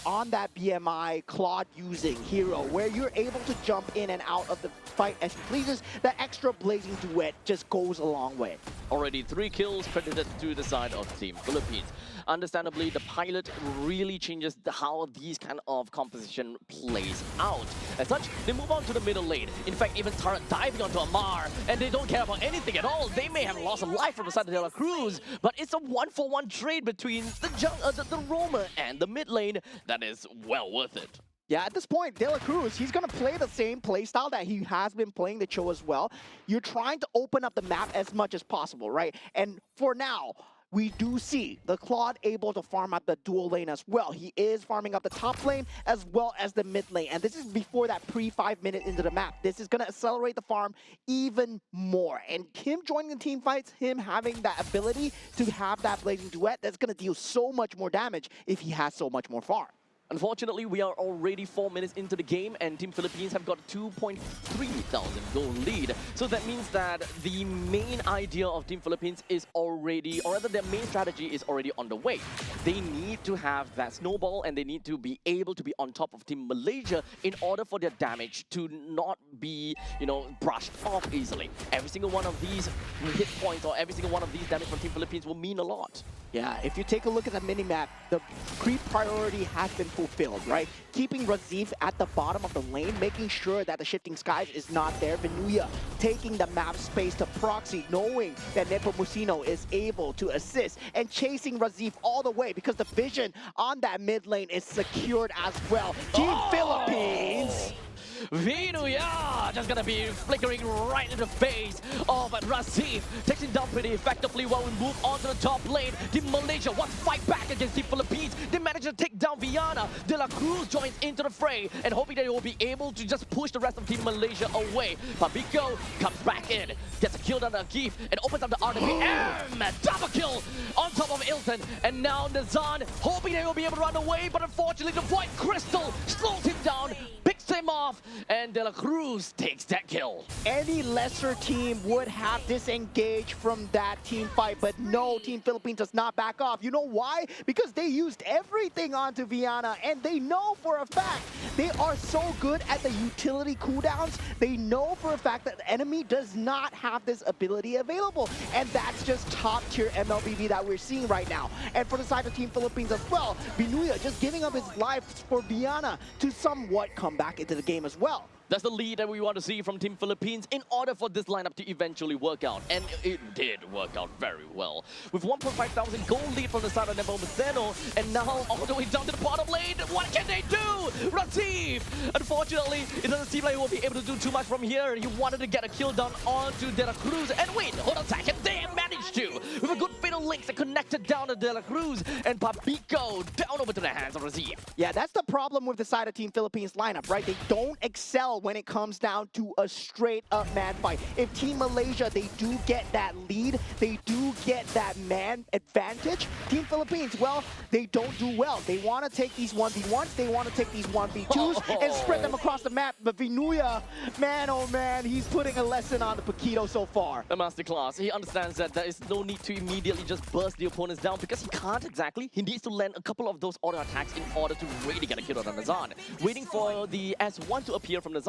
on that BMI Claude using hero, where you're able to jump in and out of the fight as he pleases, the extra blazing duet just goes a long way. Already 3 kills credited to the side of Team Philippines. Understandably, the pilot really changes how these kind of composition plays out. As such, they move on to the middle lane. In fact, even Tara diving onto Amar, and they don't care about anything at all. They may have lost a life from the side of De La Cruz, but it's a 1-for-1 trade between the roamer and the mid lane that is well worth it. Yeah, at this point, De La Cruz, he's going to play the same playstyle that he has been playing the Cho as well. You're trying to open up the map as much as possible, right? And for now, we do see the Claude able to farm up the dual lane as well. He is farming up the top lane as well as the mid lane. And this is before that pre-5 minute into the map. This is going to accelerate the farm even more. And him joining the team fights, him having that ability to have that blazing duet, that's going to deal so much more damage if he has so much more farm. Unfortunately, we are already 4 minutes into the game, and Team Philippines have got a 2.3 thousand goal lead. So that means that the main idea of Team Philippines is already, or rather their main strategy is already on the way. They need to have that snowball, and they need to be able to be on top of Team Malaysia in order for their damage to not be, brushed off easily. Every single one of these hit points or every single one of these damage from Team Philippines will mean a lot. Yeah, if you take a look at the minimap, the creep priority has been fulfilled, right? Keeping Razif at the bottom of the lane, making sure that the Shifting Skies is not there. Venuya taking the map space to proxy, knowing that Nepomuceno is able to assist and chasing Razif all the way because the vision on that mid lane is secured as well. Team Philippines! Venuya just gonna be flickering right in the face of Razif. Takes him down pretty effectively while we move on to the top lane. Team Malaysia wants to fight back against Team Philippines. They manage to take down Viana. De La Cruz joins into the fray and hoping that they will be able to just push the rest of Team Malaysia away. Papico comes back in, gets a kill on Akif and opens up the RWM. Double kill on top of Ilton. And now Nazan hoping they will be able to run away, but unfortunately the White Crystal slows him down, picks him off, and De La Cruz takes that kill. Any lesser team would have disengaged from that team fight, but no, Team Philippines does not back off. You know why? Because they used everything onto Viana, and they know for a fact they are so good at the utility cooldowns. They know for a fact that the enemy does not have this ability available, and that's just top tier MLBB that we're seeing right now. And for the side of Team Philippines as well, Binuya just giving up his life for Viana to somewhat come back into the game as well. That's the lead that we want to see from Team Philippines in order for this lineup to eventually work out. And it did work out very well. With 1.5 thousand goal lead from the side of Nepomuceno, and now all the way down to the bottom lane, what can they do? Razif! Unfortunately, it doesn't seem like he will be able to do too much from here. He wanted to get a kill down onto De La Cruz. And wait, hold on a second, they managed to! With a good fatal links that connected down to De La Cruz, and Papico down over to the hands of Razif. Yeah, that's the problem with the side of Team Philippines lineup, right? They don't excel when it comes down to a straight-up man fight. If Team Malaysia, they do get that lead, they do get that man advantage. Team Philippines, well, they don't do well. They want to take these 1v1s, they want to take these 1v2s and spread them across the map. But Venuya, man, oh man, he's putting a lesson on the Paquito so far. The masterclass. He understands that there is no need to immediately just burst the opponents down because he can't exactly. He needs to land a couple of those auto attacks in order to really get a kill on Nazan. Waiting for the S1 to appear from Nazan.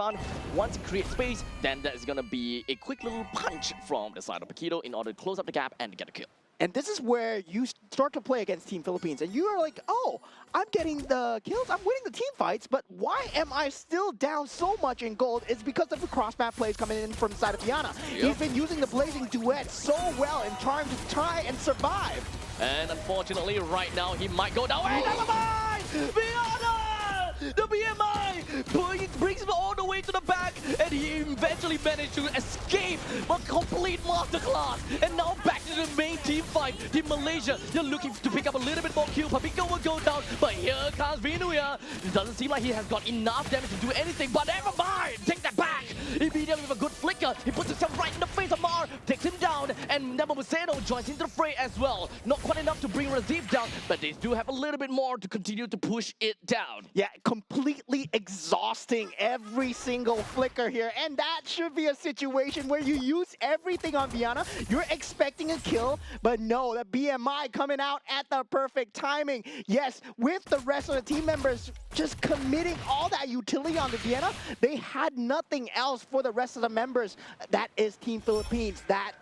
Once he creates space, then there's gonna be a quick little punch from the side of Paquito in order to close up the gap and get a kill. And this is where you start to play against Team Philippines, and you are like, oh, I'm getting the kills, I'm winning the team fights, but why am I still down so much in gold? It's because of the cross-map plays coming in from the side of Viana. Yep. He's been using the Blazing Duet so well and trying to try and survive. And unfortunately, right now, he might go down. Hey, never mind! Viana! The BMI brings him all the way to the back, and he eventually managed to escape a complete masterclass. And now back to the main team fight. Team Malaysia, they're looking to pick up a little bit more kill. Papico will go down, but here comes Vinuya. It doesn't seem like he has got enough damage to do anything, but never mind. Take that back. Immediately with a good flicker, he puts himself right in the face of Mar, takes him down, and Nagoya joins into the fray as well. Not quite enough to bring Razif down, but they do have a little bit more to continue to push it down. Yeah, completely exhausting every single flicker here. And that should be a situation where you use everything on Viana. You're expecting a kill, but no, the BMI coming out at the perfect timing. Yes, with the rest of the team members just committing all that utility on the Vienna, they had nothing else for the rest of the members. That is Team Philippines that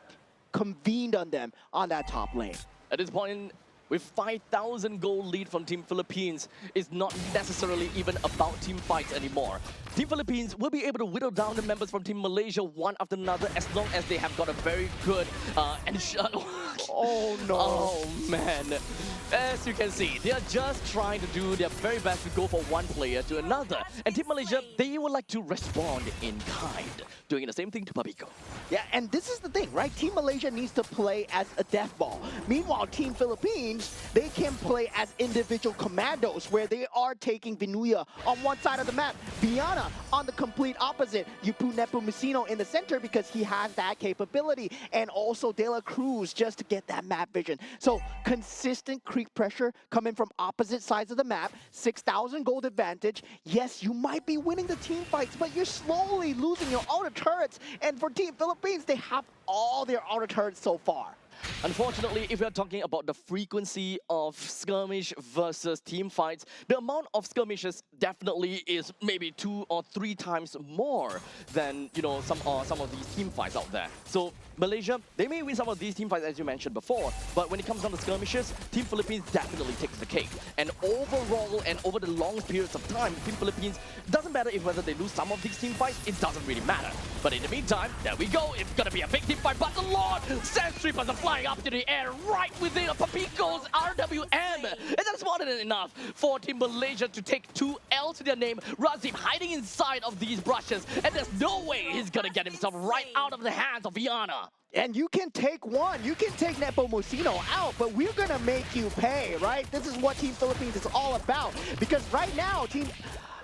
convened on them on that top lane. At this point, with 5,000 gold lead from Team Philippines, it's not necessarily even about team fights anymore. Team Philippines will be able to whittle down the members from Team Malaysia one after another as long as they have got a very good Oh no. Oh man. As you can see, they are just trying to do their very best to go from one player to another. And Team Malaysia, they would like to respond in kind, doing the same thing to Papico. Yeah, and this is the thing, right? Team Malaysia needs to play as a death ball. Meanwhile, Team Philippines, they can play as individual commandos where they are taking Vinuya on one side of the map, Viana on the complete opposite, Yupu Nepomuceno in the center because he has that capability, and also De La Cruz just to get that map vision. So consistent creep pressure coming from opposite sides of the map, 6,000 gold advantage. Yes, you might be winning the team fights, but you're slowly losing your outer turrets. And for Team Philippines, they have all their outer turrets so far. Unfortunately, if we're talking about the frequency of skirmish versus team fights, the amount of skirmishes definitely is maybe 2 or 3 times more than, you know, some of these team fights out there. So Malaysia, they may win some of these team fights as you mentioned before, but when it comes down to skirmishes, Team Philippines definitely takes the cake. And overall and over the long periods of time, Team Philippines, doesn't matter if whether they lose some of these team fights, it doesn't really matter. But in the meantime, there we go. It's gonna be a big team fight, but the Lord Sand Strippers are flying up to the air right within Papico's RWM. And that's more than enough for Team Malaysia to take 2 L's to their name. Razif hiding inside of these brushes, and there's no way he's gonna get himself right out of the hands of Viana. And you can take one, you can take Nepomuceno out, but we're gonna make you pay, right? This is what Team Philippines is all about. Because right now, Team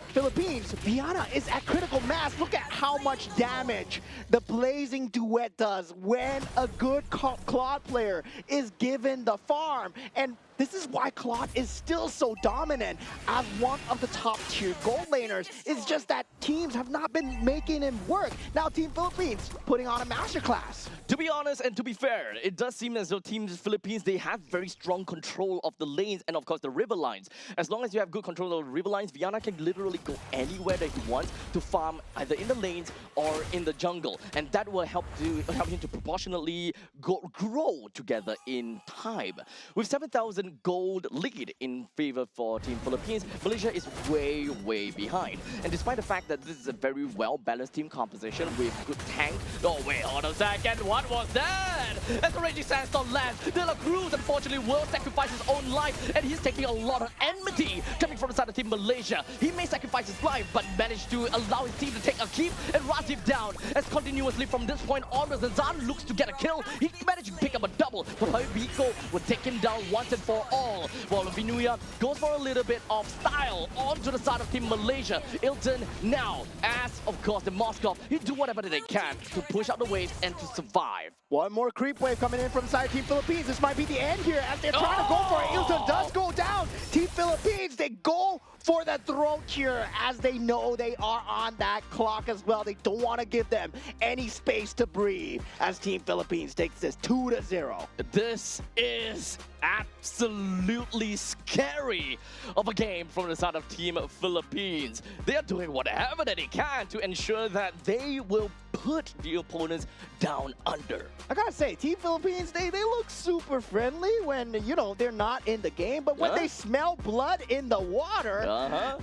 Philippines, Viana is at critical mass. Look at how much damage the Blazing Duet does when a good Claude player is given the farm. And this is why Claude is still so dominant as one of the top tier gold laners. It's just that teams have not been making him work. Now Team Philippines putting on a masterclass. To be honest and to be fair, it does seem as though Team Philippines, they have very strong control of the lanes and of course the river lines. As long as you have good control of the river lines, Viana can literally go anywhere that he wants to farm either in the lanes or in the jungle. And that will help him to proportionately grow together in time. With 7,000 gold lead in favor for Team Philippines, Malaysia is way, way behind. And despite the fact that this is a very well-balanced team composition with good tank... Oh, wait, hold on a second. What was that? As the Raging Sandstorm lands, De La Cruz unfortunately will sacrifice his own life, and he's taking a lot of enmity coming from the side of Team Malaysia. He may sacrifice his life, but managed to allow his team to take a keep and Razif down. As continuously from this point onwards, Zan looks to get a kill. He managed to pick up a double, but Papico will take him down once and for all. While Vinuya goes for a little bit of style onto the side of Team Malaysia. Ilton now, as of course the Moskov, he do whatever they can to push out the waves and to survive. One more creep wave coming in from the side of Team Philippines. This might be the end here as they're trying to go for it. Ilton does go down. Team Philippines, they go for the throat here as they know they are on that clock as well. They don't want to give them any space to breathe as Team Philippines takes this 2-0. This is absolutely scary of a game from the side of Team Philippines. They are doing whatever that they can to ensure that they will put the opponents down under. I gotta say, Team Philippines, they look super friendly when, you know, they're not in the game, but when they smell blood in the water,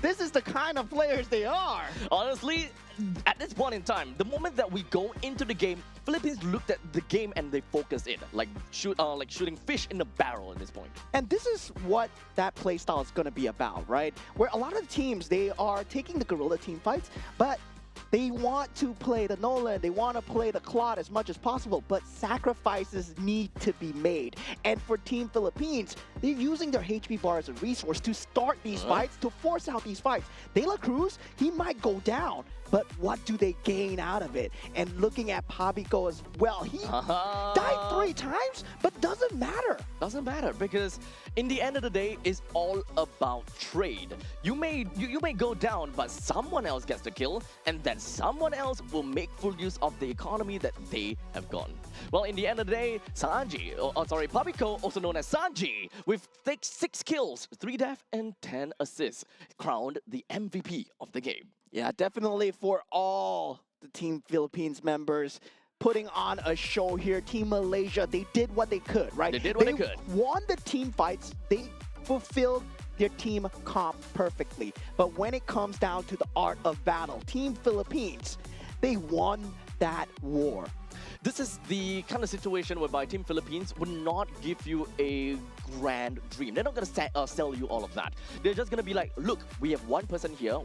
this is the kind of players they are. Honestly, at this point in time, the moment that we go into the game, Philippines looked at the game and they focused in, like shooting fish in a barrel at this point. And this is what that playstyle is going to be about, right? Where a lot of the teams, they are taking the guerrilla team fights, but They want to play the Nolan, they want to play the Claude as much as possible, but sacrifices need to be made. And for Team Philippines, they're using their HP bar as a resource to start these fights, to force out these fights. De La Cruz, he might go down, but what do they gain out of it? And looking at Pabico as well, he died 3 times, but doesn't matter. Doesn't matter because in the end of the day, it's all about trade. You may go down, but someone else gets the kill, and then someone else will make full use of the economy that they have gotten. Well, in the end of the day, Pabico, also known as Sanji, with 6 kills, 3 deaths, and 10 assists, crowned the MVP of the game. Yeah, definitely for all the Team Philippines members putting on a show here. Team Malaysia, they did what they could, right? They did what they could. Won the team fights. They fulfilled their team comp perfectly. But when it comes down to the art of battle, Team Philippines, they won that war. This is the kind of situation whereby Team Philippines would not give you a grand dream. They're not going to sell you all of that. They're just going to be like, look, we have one person here,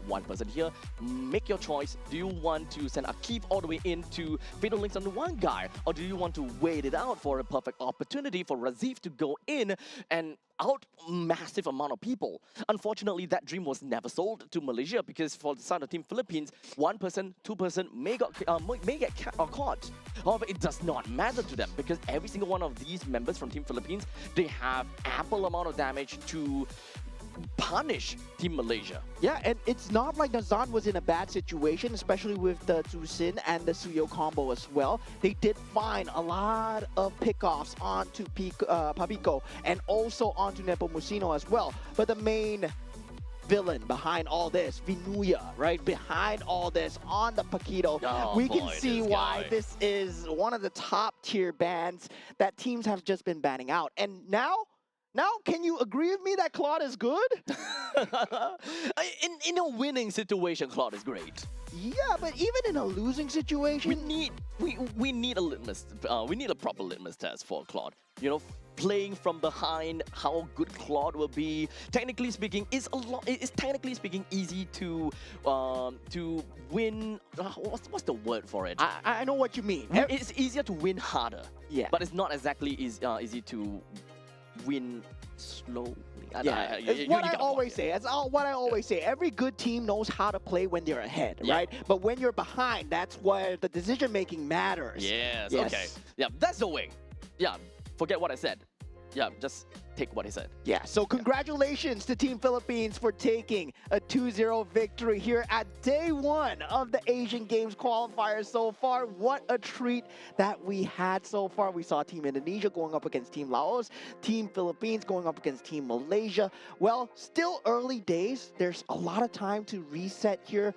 make your choice. Do you want to send Akif all the way into Fatal Links on the one guy? Or do you want to wait it out for a perfect opportunity for Razif to go in and out massive amount of people? Unfortunately, that dream was never sold to Malaysia because for the side of Team Philippines, 1 person, 2 person may get caught. However, it does not matter to them because every single one of these members from Team Philippines, they have ample amount of damage to punish Team Malaysia. Yeah, and it's not like Nazan was in a bad situation, especially with the Tsusin and the Suyo combo as well. They did find a lot of pickoffs onto Pabico and also onto Nepomuceno as well. But the main villain behind all this, Vinuya, right? Behind all this on the Paquito, we can see why this is one of the top tier bans that teams have just been banning out. And now, can you agree with me that Claude is good? in a winning situation, Claude is great. Yeah, but even in a losing situation, we need a litmus. We need a proper litmus test for Claude. You know, playing from behind, how good Claude will be. Technically speaking, it's technically speaking easy to win. What's the word for it? I know what you mean. It's easier to win harder. Yeah, but it's not exactly easy to win slowly. Yeah, it's what I always say. That's what I always say. Every good team knows how to play when they're ahead, right? But when you're behind, that's where the decision making matters. Yes. Okay. Yeah, that's the way. Yeah. Forget what I said. Yeah, just take what he said. Yeah, so congratulations to Team Philippines for taking a 2-0 victory here at day 1 of the Asian Games qualifiers so far. What a treat that we had so far. We saw Team Indonesia going up against Team Laos, Team Philippines going up against Team Malaysia. Well, still early days. There's a lot of time to reset here.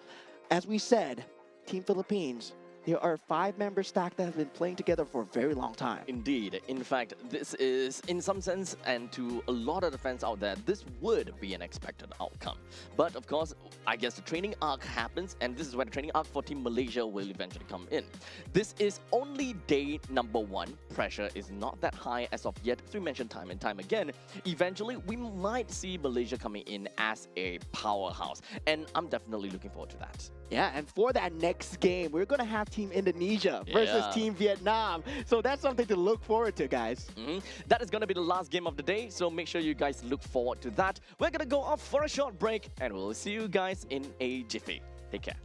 As we said, Team Philippines, there are 5 members stacked that have been playing together for a very long time. Indeed. In fact, this is, in some sense, and to a lot of the fans out there, this would be an expected outcome. But of course, I guess the training arc happens, and this is where the training arc for Team Malaysia will eventually come in. This is only day number 1. Pressure is not that high as of yet, as we mentioned time and time again. Eventually, we might see Malaysia coming in as a powerhouse, and I'm definitely looking forward to that. Yeah, and for that next game, we're going to have Team Indonesia versus Team Vietnam. So that's something to look forward to, guys. That is going to be the last game of the day, so make sure you guys look forward to that. We're going to go off for a short break, and we'll see you guys in a jiffy. Take care.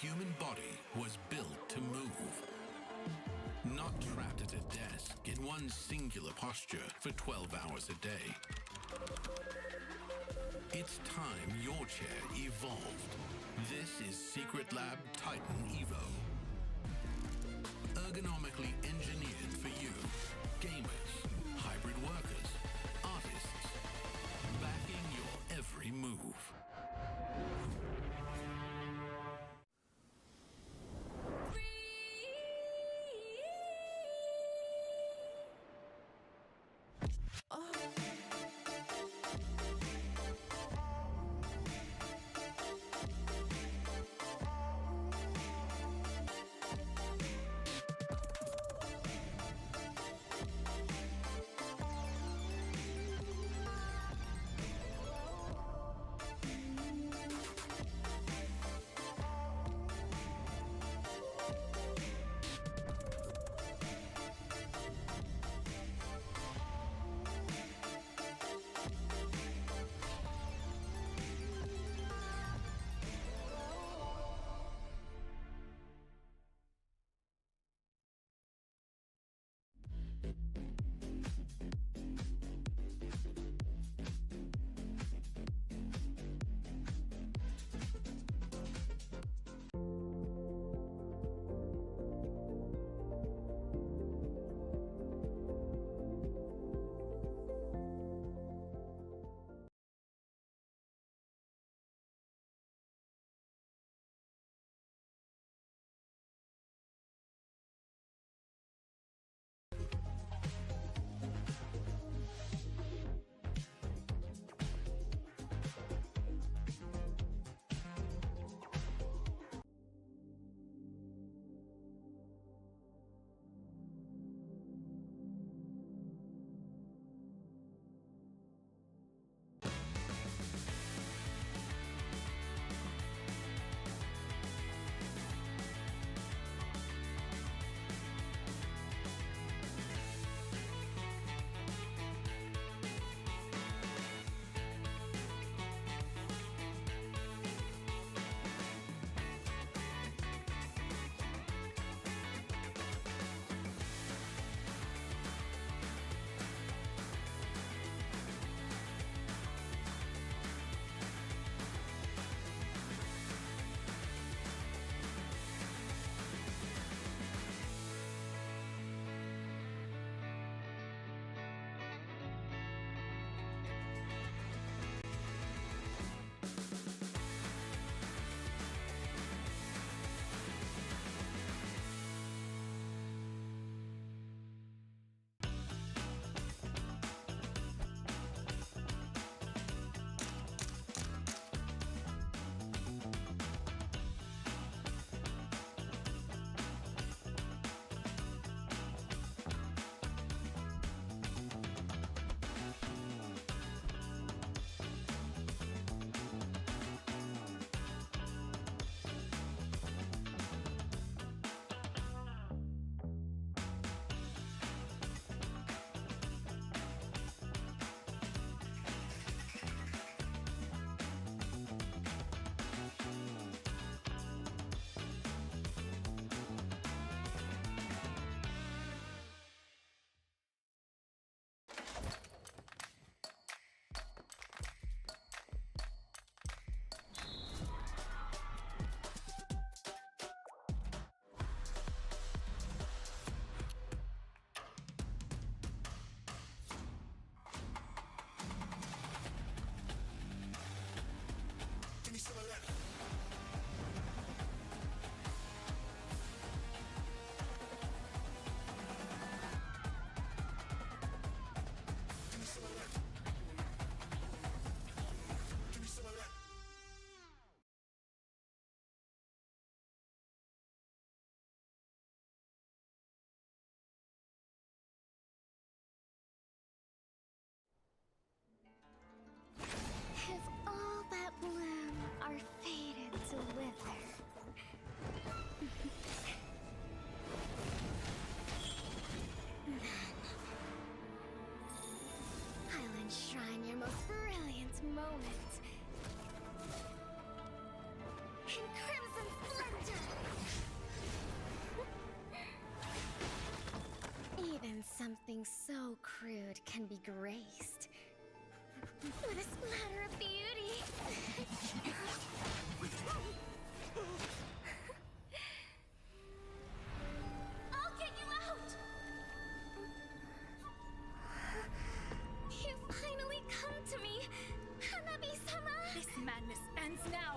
human body was built to move. Not trapped at a desk in one singular posture for 12 hours a day. It's time your chair evolved. This is Secret Lab Titan Evo. Ergonomically engineered for you, gamers, hybrid workers, artists, backing your every move. If all that bloom are fading. can be graced with a splatter of beauty. I'll get you out! You finally come to me, Hanabi-sama! This madness ends now!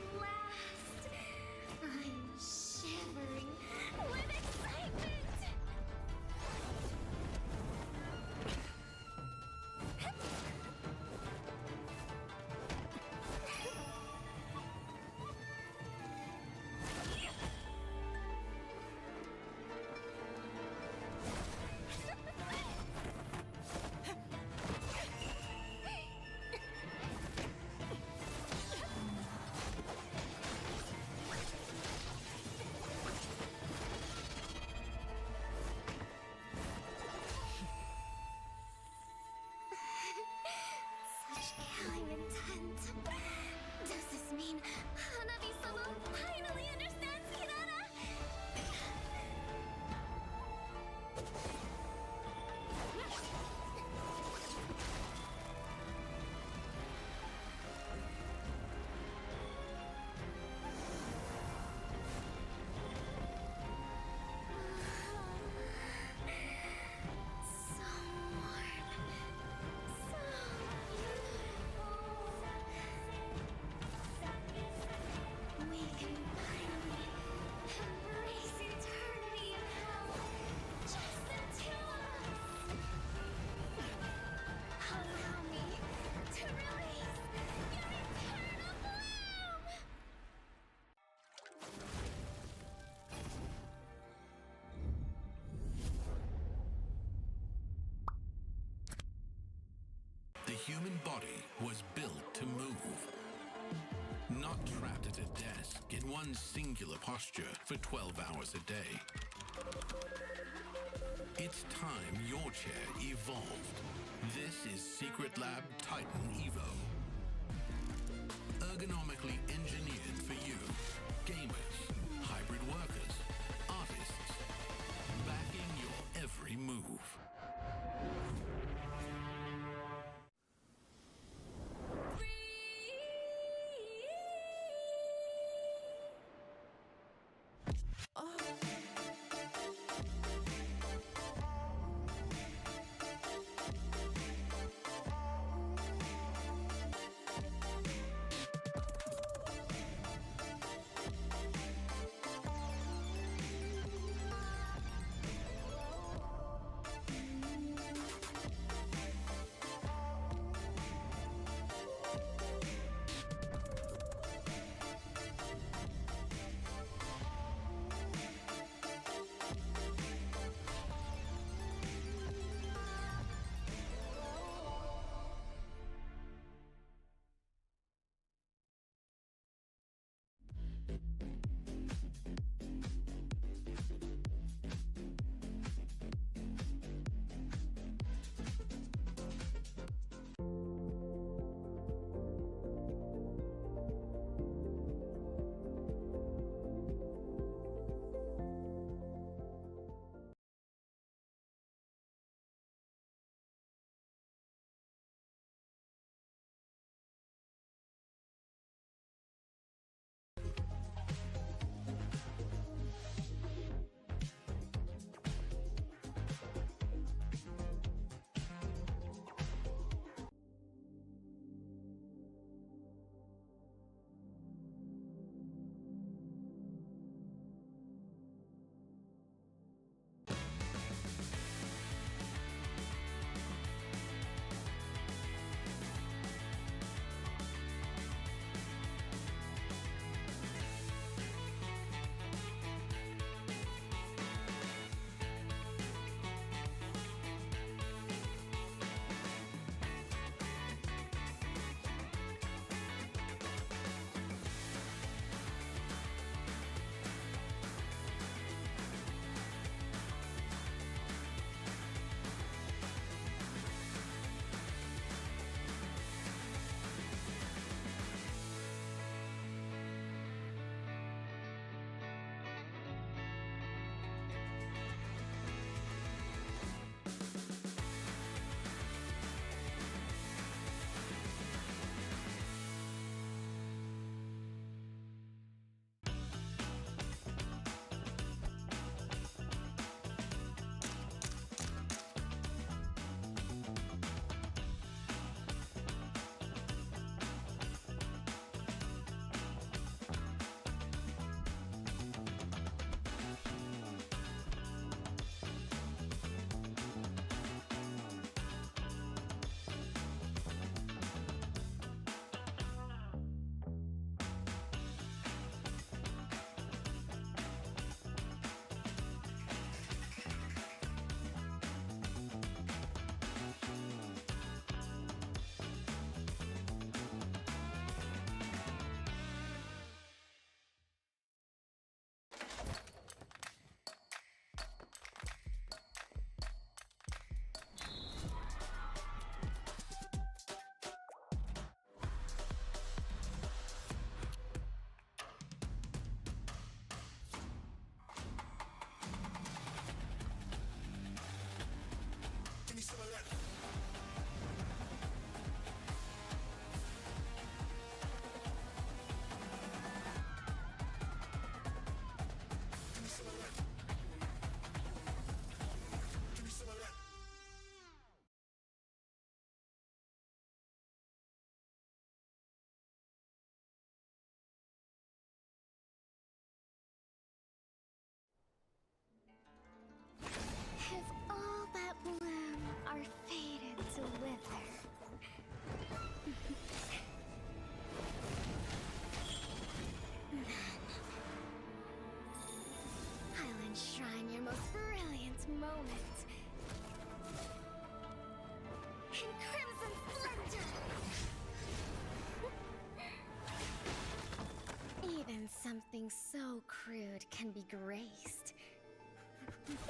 At last, I'm shivering with excitement! Such killing intent. Does this mean Hanabi-sama finally understands Kirara? So warm. So beautiful. We can finally embrace eternity in hell. Just the two of us. Allow me to release your eternal bloom. The human body was built to move. Not trapped at a desk in one singular posture for 12 hours a day. It's time your chair evolved. This is Secret Lab Titan Evo. Ergonomically engineered for you, gamers, hybrid workers, artists, backing your every move.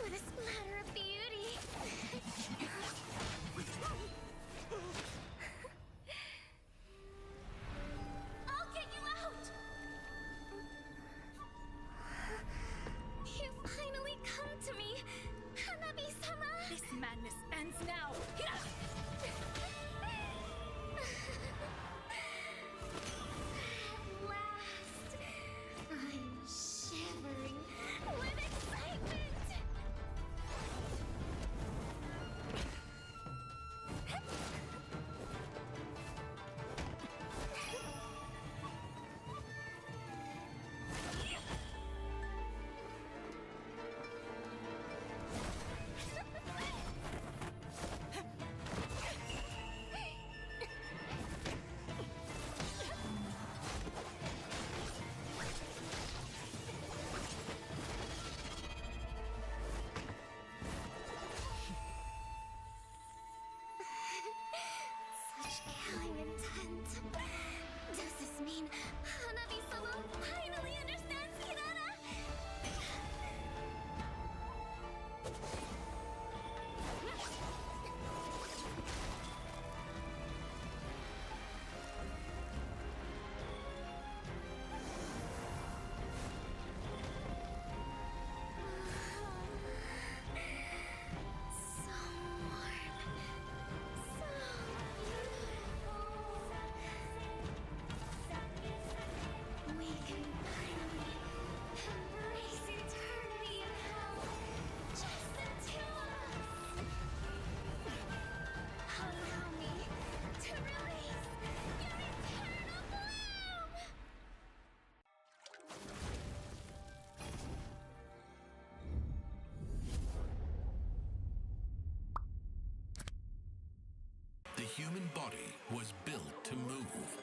with a splatter of beauty. I'll get you out! You finally come to me, Hanabi-sama! This madness ends now. At last, I'm shivering with excitement! Such killing intent. Does this mean Hanabi-sama finally understands Kirara? So warm. So beautiful. We can finally embrace eternity in hell. Just the two of us. Allow me to release your eternal bloom. The human body was built to move.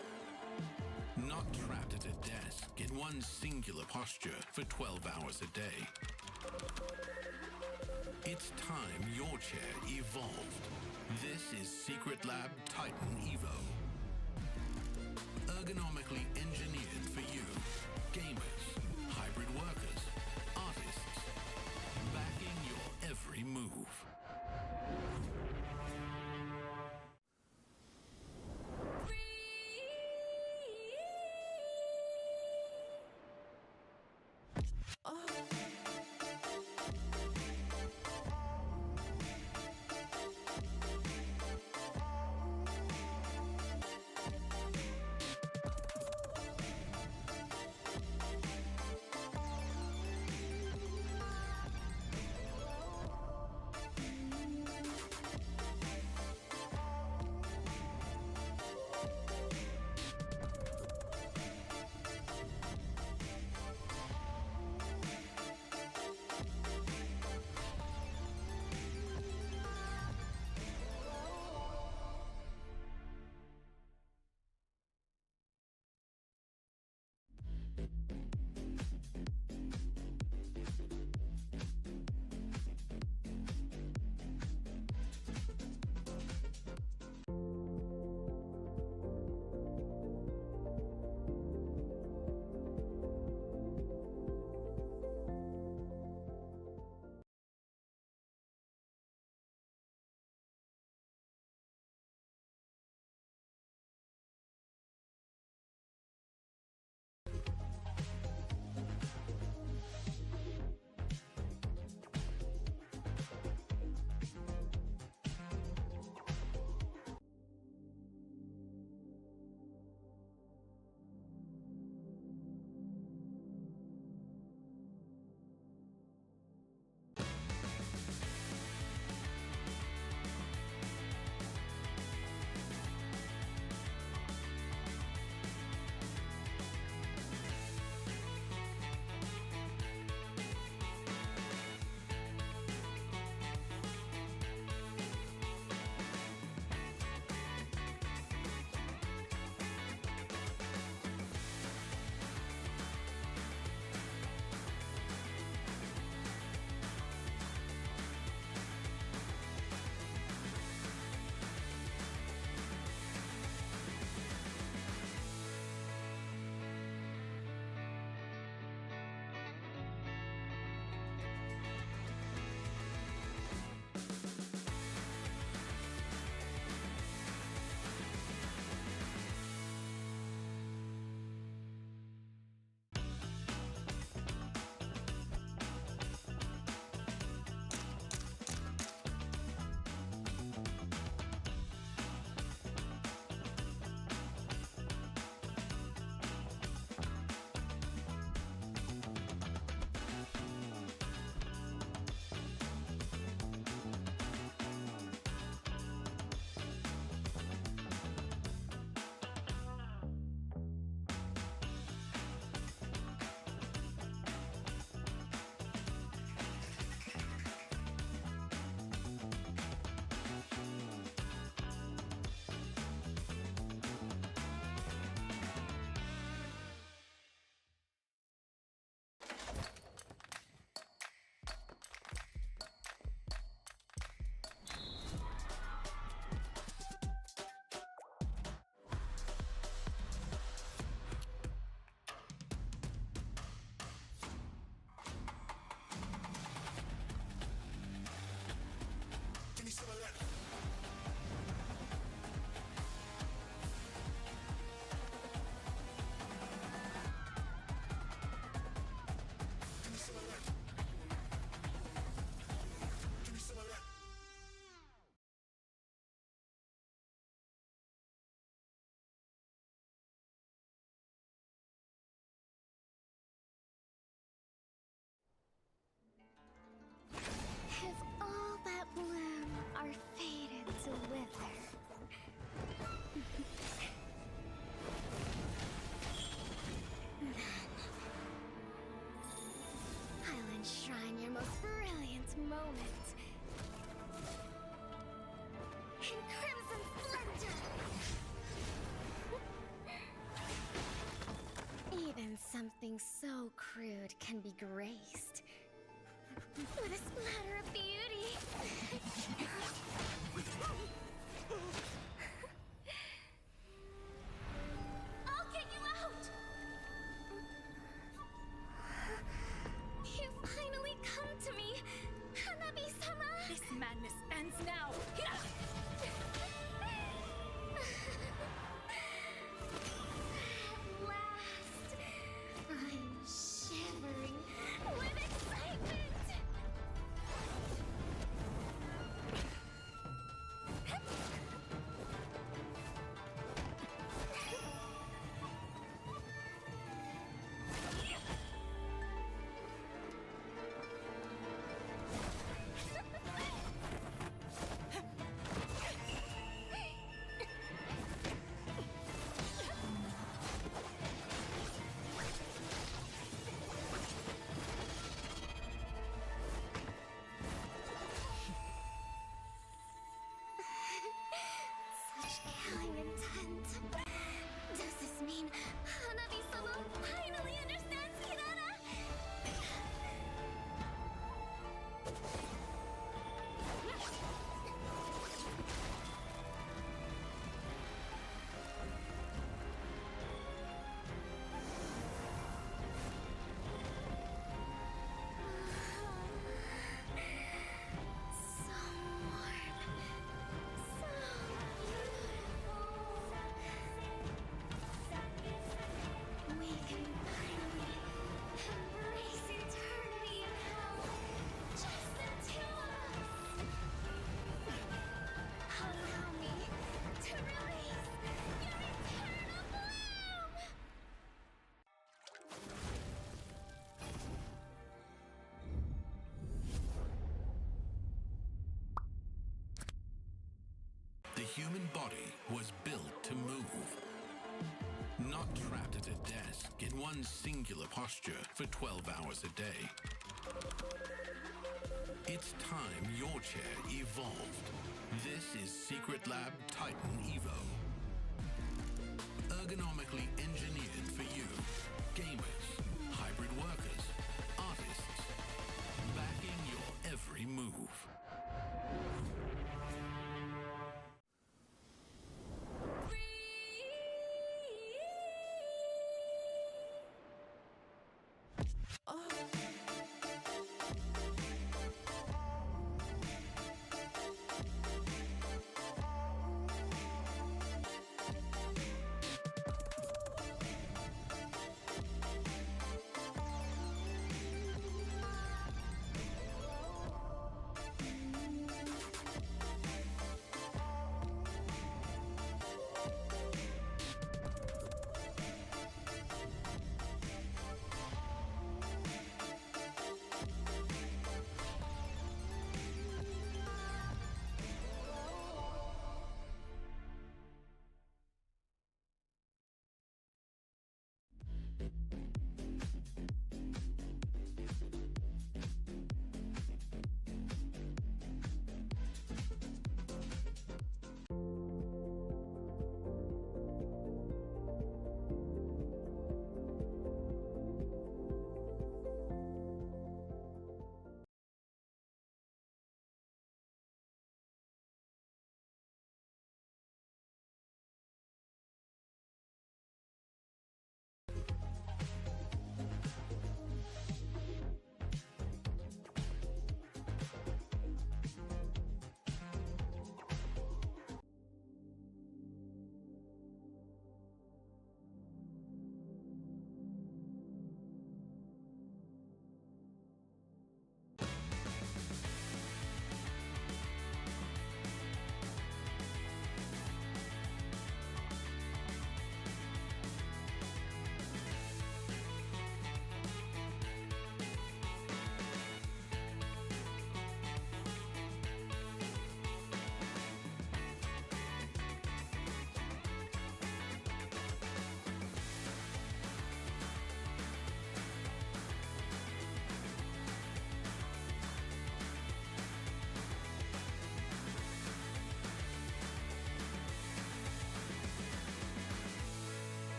Not trapped at a desk in one singular posture for 12 hours a day. It's time your chair evolved. This is Secret Lab Titan Evo. Ergonomically engineered for you, gamers, hybrid workers, artists, backing your every move. Something so crude can be graced with a splatter of beauty. I'll get you out! You finally come to me, Hanabi-sama! This madness ends now! At last, I'm shivering with excitement! Such killing intent. Does this mean Hanabi-sama finally understands Kirara? So warm. So beautiful. We can finally embrace eternity in hell. Just the two of us. Allow me to release your eternal bloom. The human body was built to move. Not trapped at a desk in one singular posture for 12 hours a day. It's time your chair evolved. This is Secret Lab Titan Evo. Ergonomically engineered for you, gamers, hybrid workers, artists, backing your every move.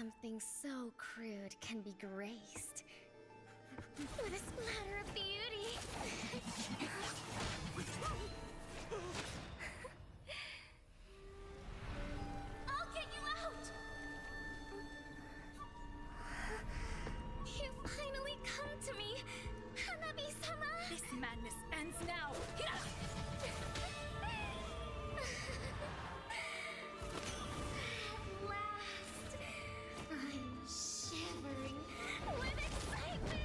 something so crude can be graced with a splatter of beauty. I'll get you out! You finally come to me, Hanabi-sama! This madness ends now! At last, I'm shivering with excitement!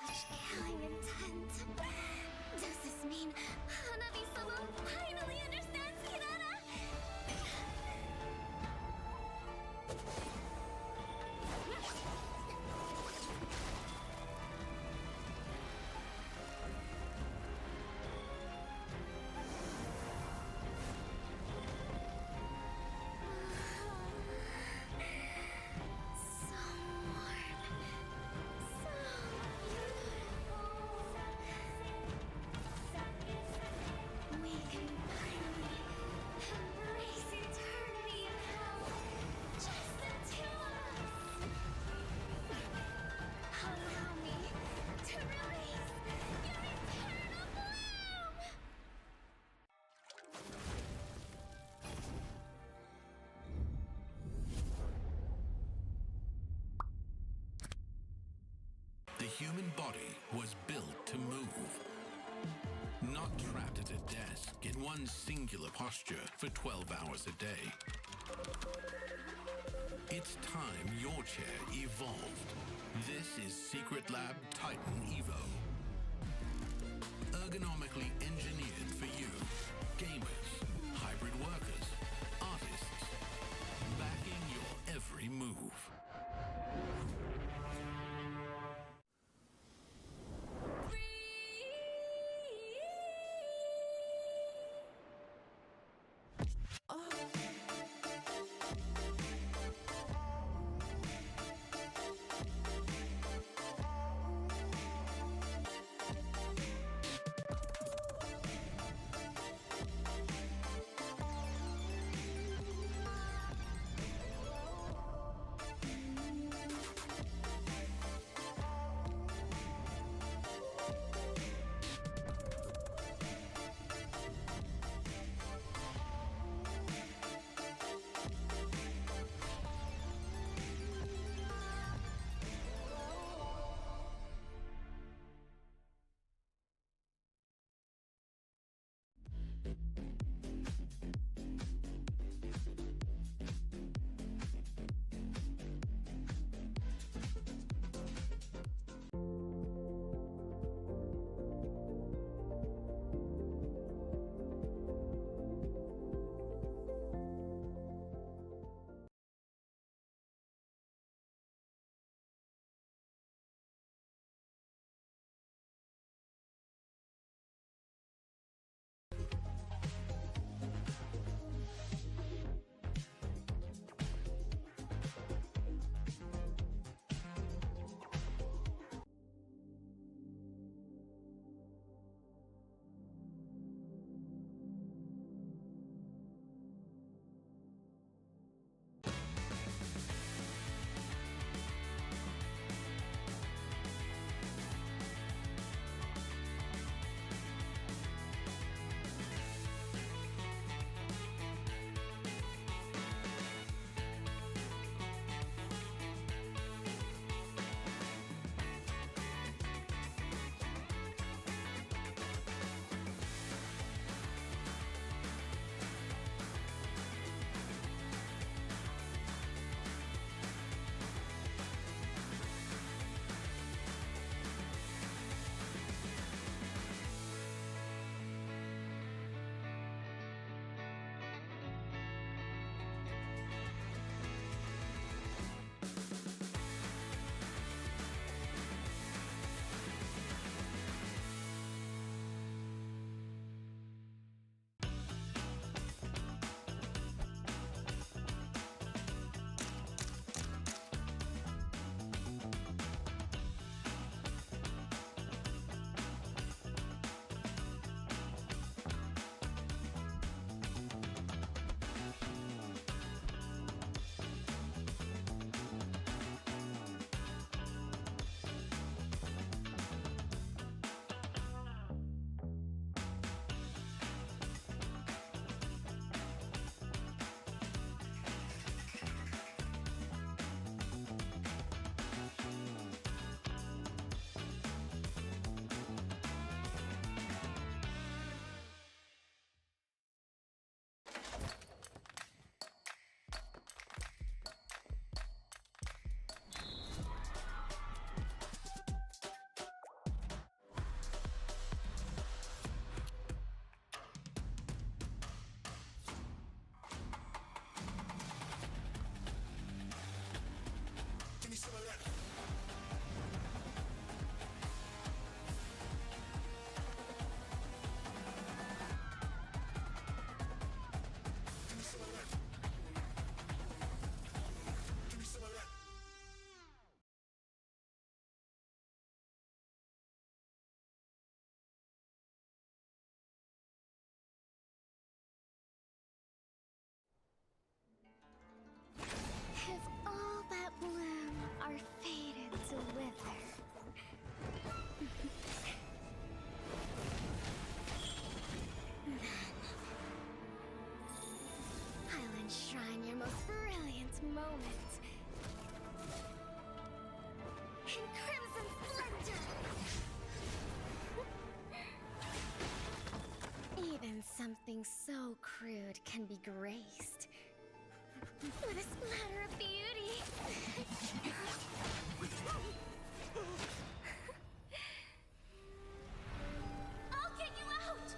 Such killing intent. Does this mean Hanabi-sama finally understands Kirara? So warm. So beautiful. We can finally embrace eternity in hell. Just the two of us. Allow me to release your eternal bloom. The human body was built to move. Not trapped at a desk in one singular posture for 12 hours a day. It's time your chair evolved. This is Secret Lab Titan Evo. Ergonomically engineered for you, gamers, hybrid workers, artists, backing your every move. Something so crude can be graced with a splatter of beauty. I'll get you out!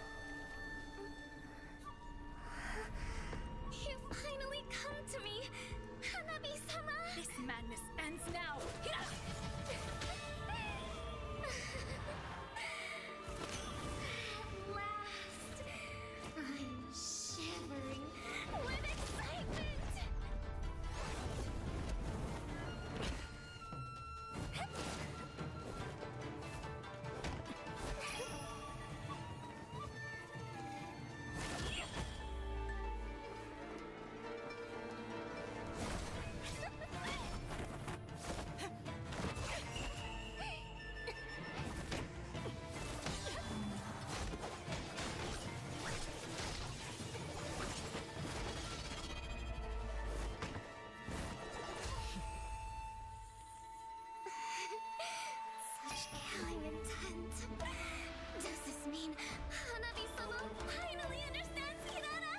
You finally come to me, Hanabi-sama! This madness ends now! At last, I'm shivering with excitement! Such killing intent. Does this mean Hanabi-sama finally understands Kirara?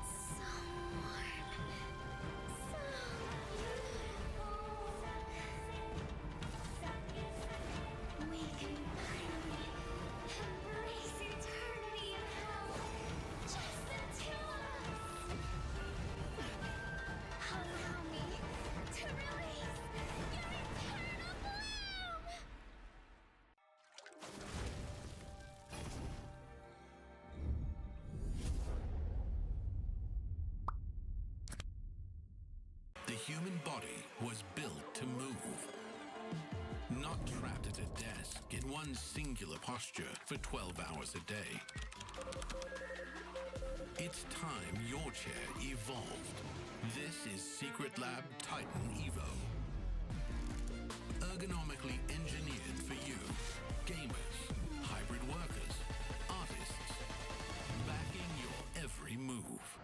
So warm. So beautiful. We can finally embrace eternity in hell. Just the two of us. Allow me to release your eternal bloom. The human body was built to move. Not trapped at a desk in one singular posture for 12 hours a day. It's time your chair evolved. This is Secret Lab Titan Evo. Ergonomically engineered for you, gamers, hybrid workers, artists, backing your every move.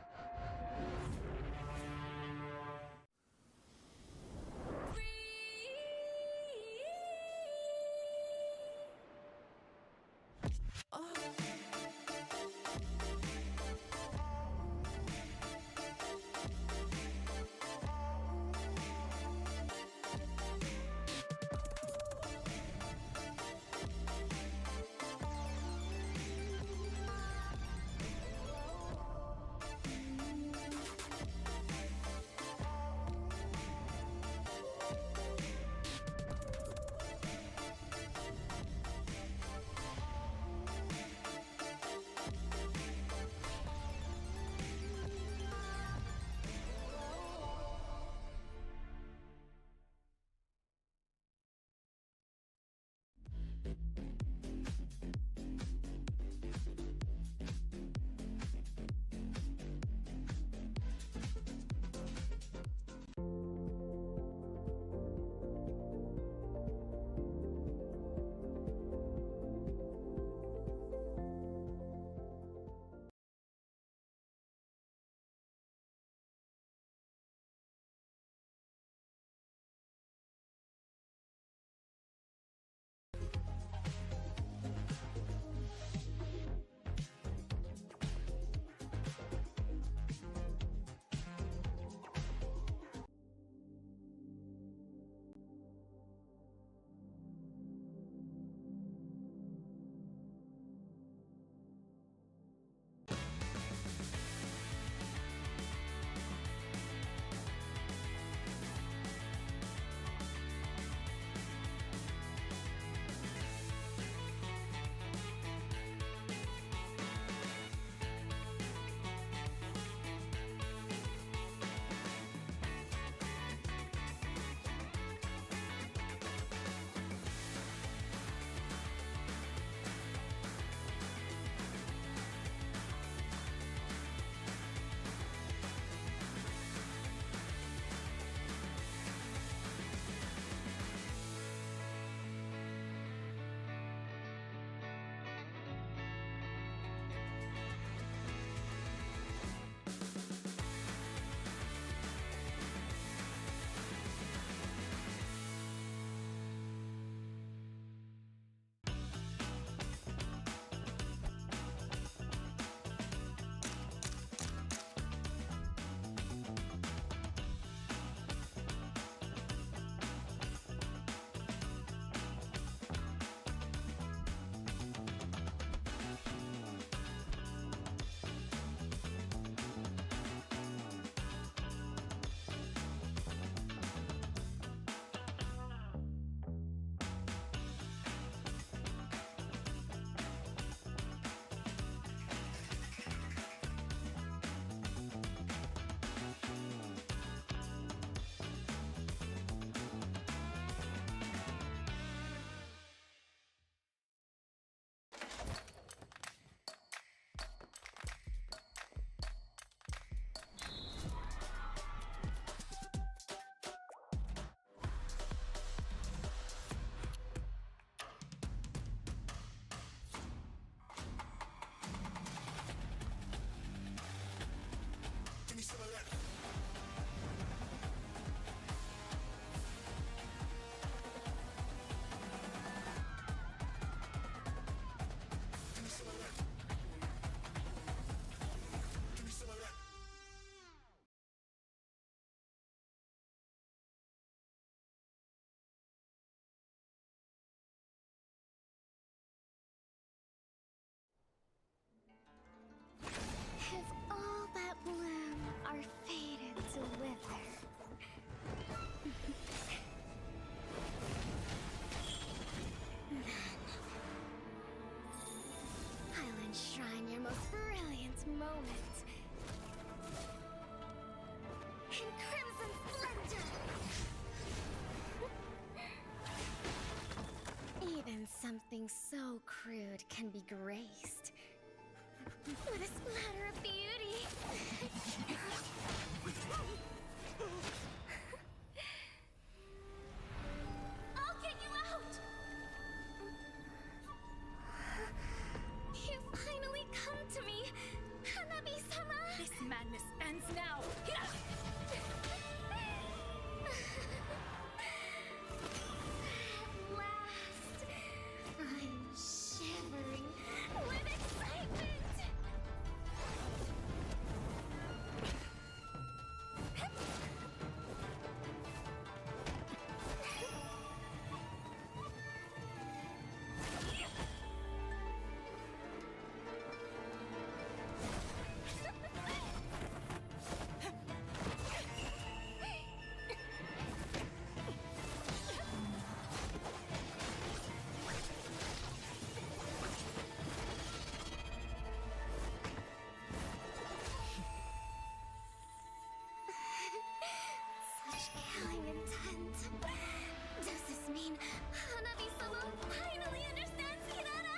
Something so crude can be graced with a splatter of beauty. I'll get you out! You finally come to me, Hanabi-sama! This madness ends now! At last, I'm shivering with excitement! Such killing intent. Does this mean Hanabi-sama finally understands Kirara?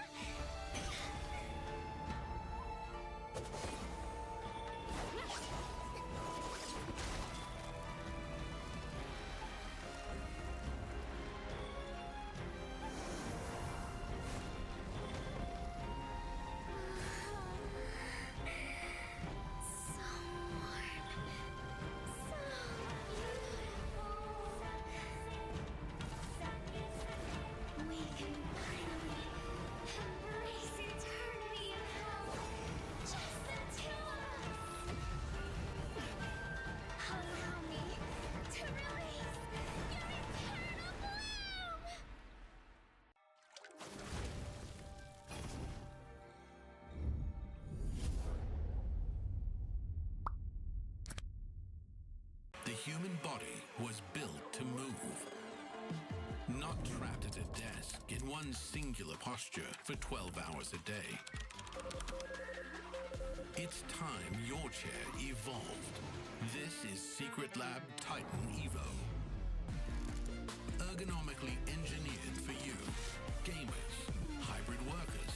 So warm. So beautiful. We can finally embrace eternity in hell. Just the two of us. Allow me to release your eternal bloom. The human body was built to move. Not trapped at a desk in one singular posture for 12 hours a day. It's time your chair evolved. This is Secret Lab Titan Evo. Ergonomically engineered for you, gamers, hybrid workers,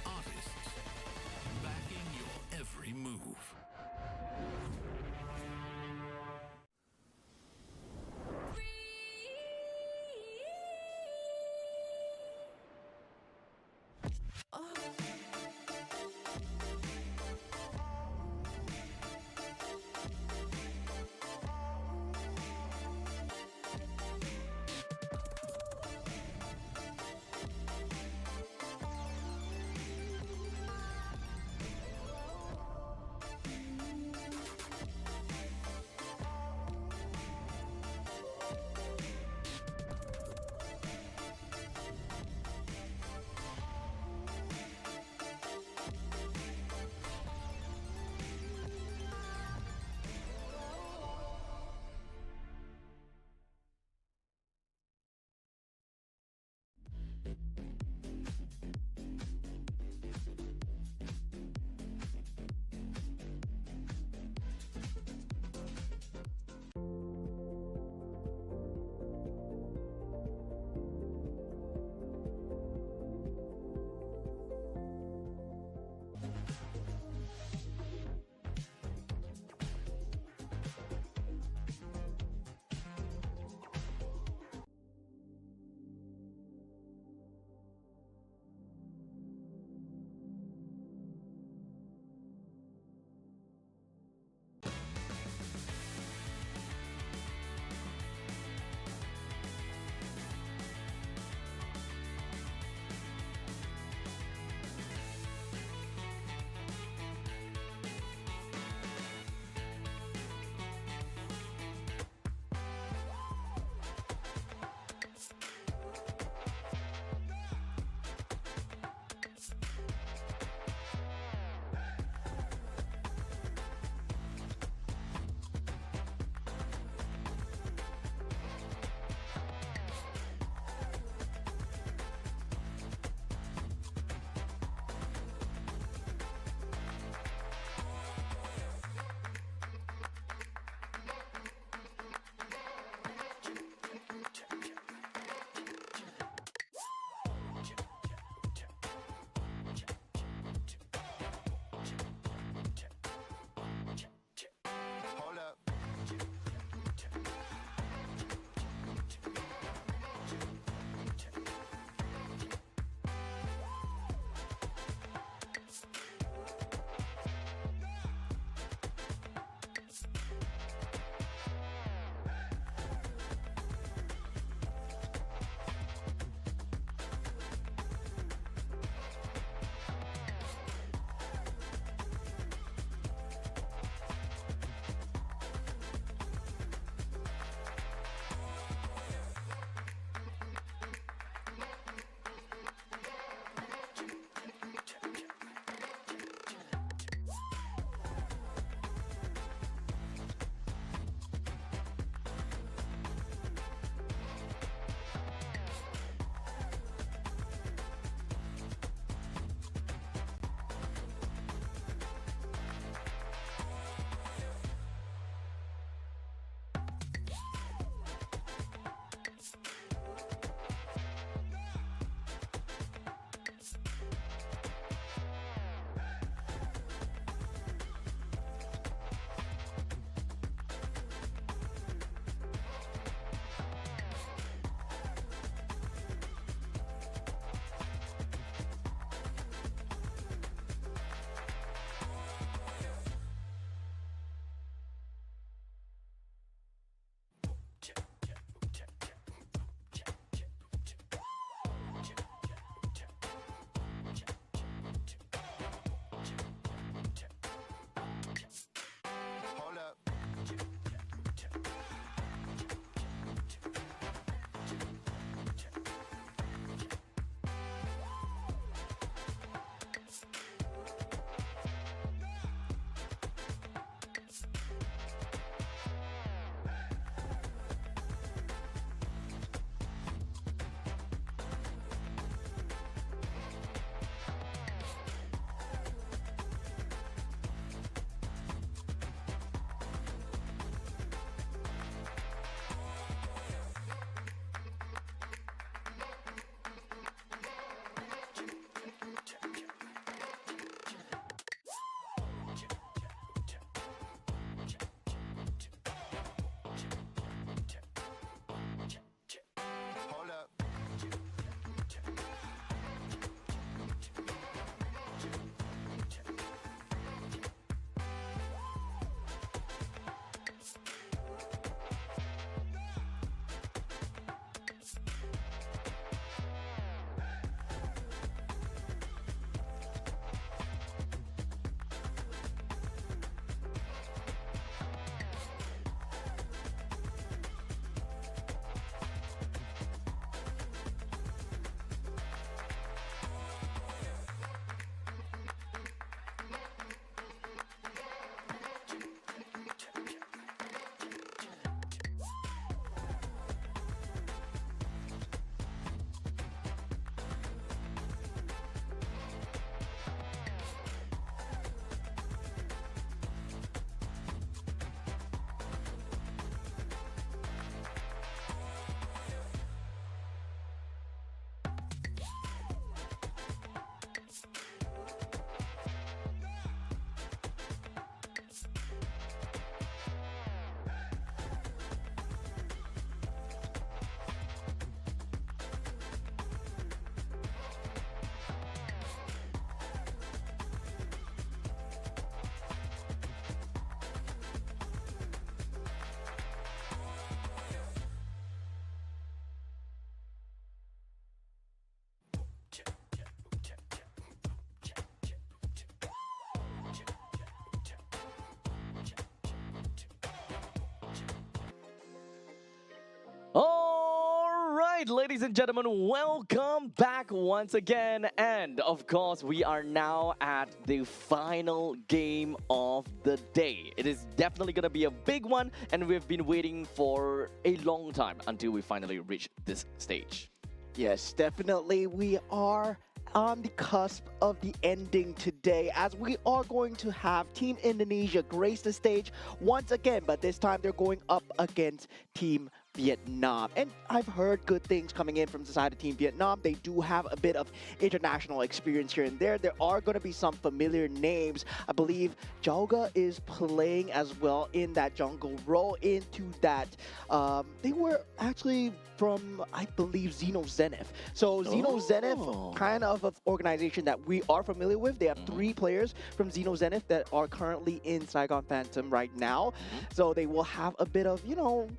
artists, backing your every move. right, ladies and gentlemen, welcome back once again. And of course, we are now at the final game of the day. It is definitely going to be a big one, and we've been waiting for a long time until we finally reach this stage. Yes, definitely. We are on the cusp of the ending today, as we are going to have Team Indonesia grace the stage once again, but this time they're going up against Team Vietnam. And I've heard good things coming in from the side of Team Vietnam. They do have a bit of international experience here and there. There are going to be some familiar names. I believe Jauga is playing as well in that jungle role into that. They were actually from, I believe, Xeno Zenith. So Xeno Zenith, kind of an organization that we are familiar with. They have 3 players from Xeno Zenith that are currently in Saigon Phantom right now. So they will have a bit of, you know,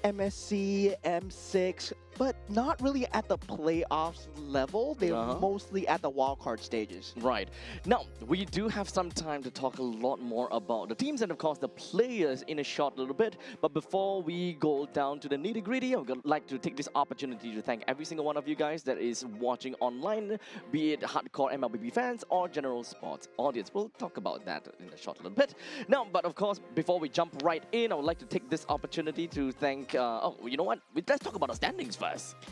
MSC, M6, but not really at the playoffs level. They're mostly at the wildcard stages. Right. Now, we do have some time to talk a lot more about the teams and, of course, the players in a short little bit. But before we go down to the nitty-gritty, I would like to take this opportunity to thank every single one of you guys that is watching online, be it hardcore MLBB fans or general sports audience. We'll talk about that in a short little bit. Now, but of course, before we jump right in, I would like to take this opportunity to thank... oh, you know what? Let's talk about the standings first.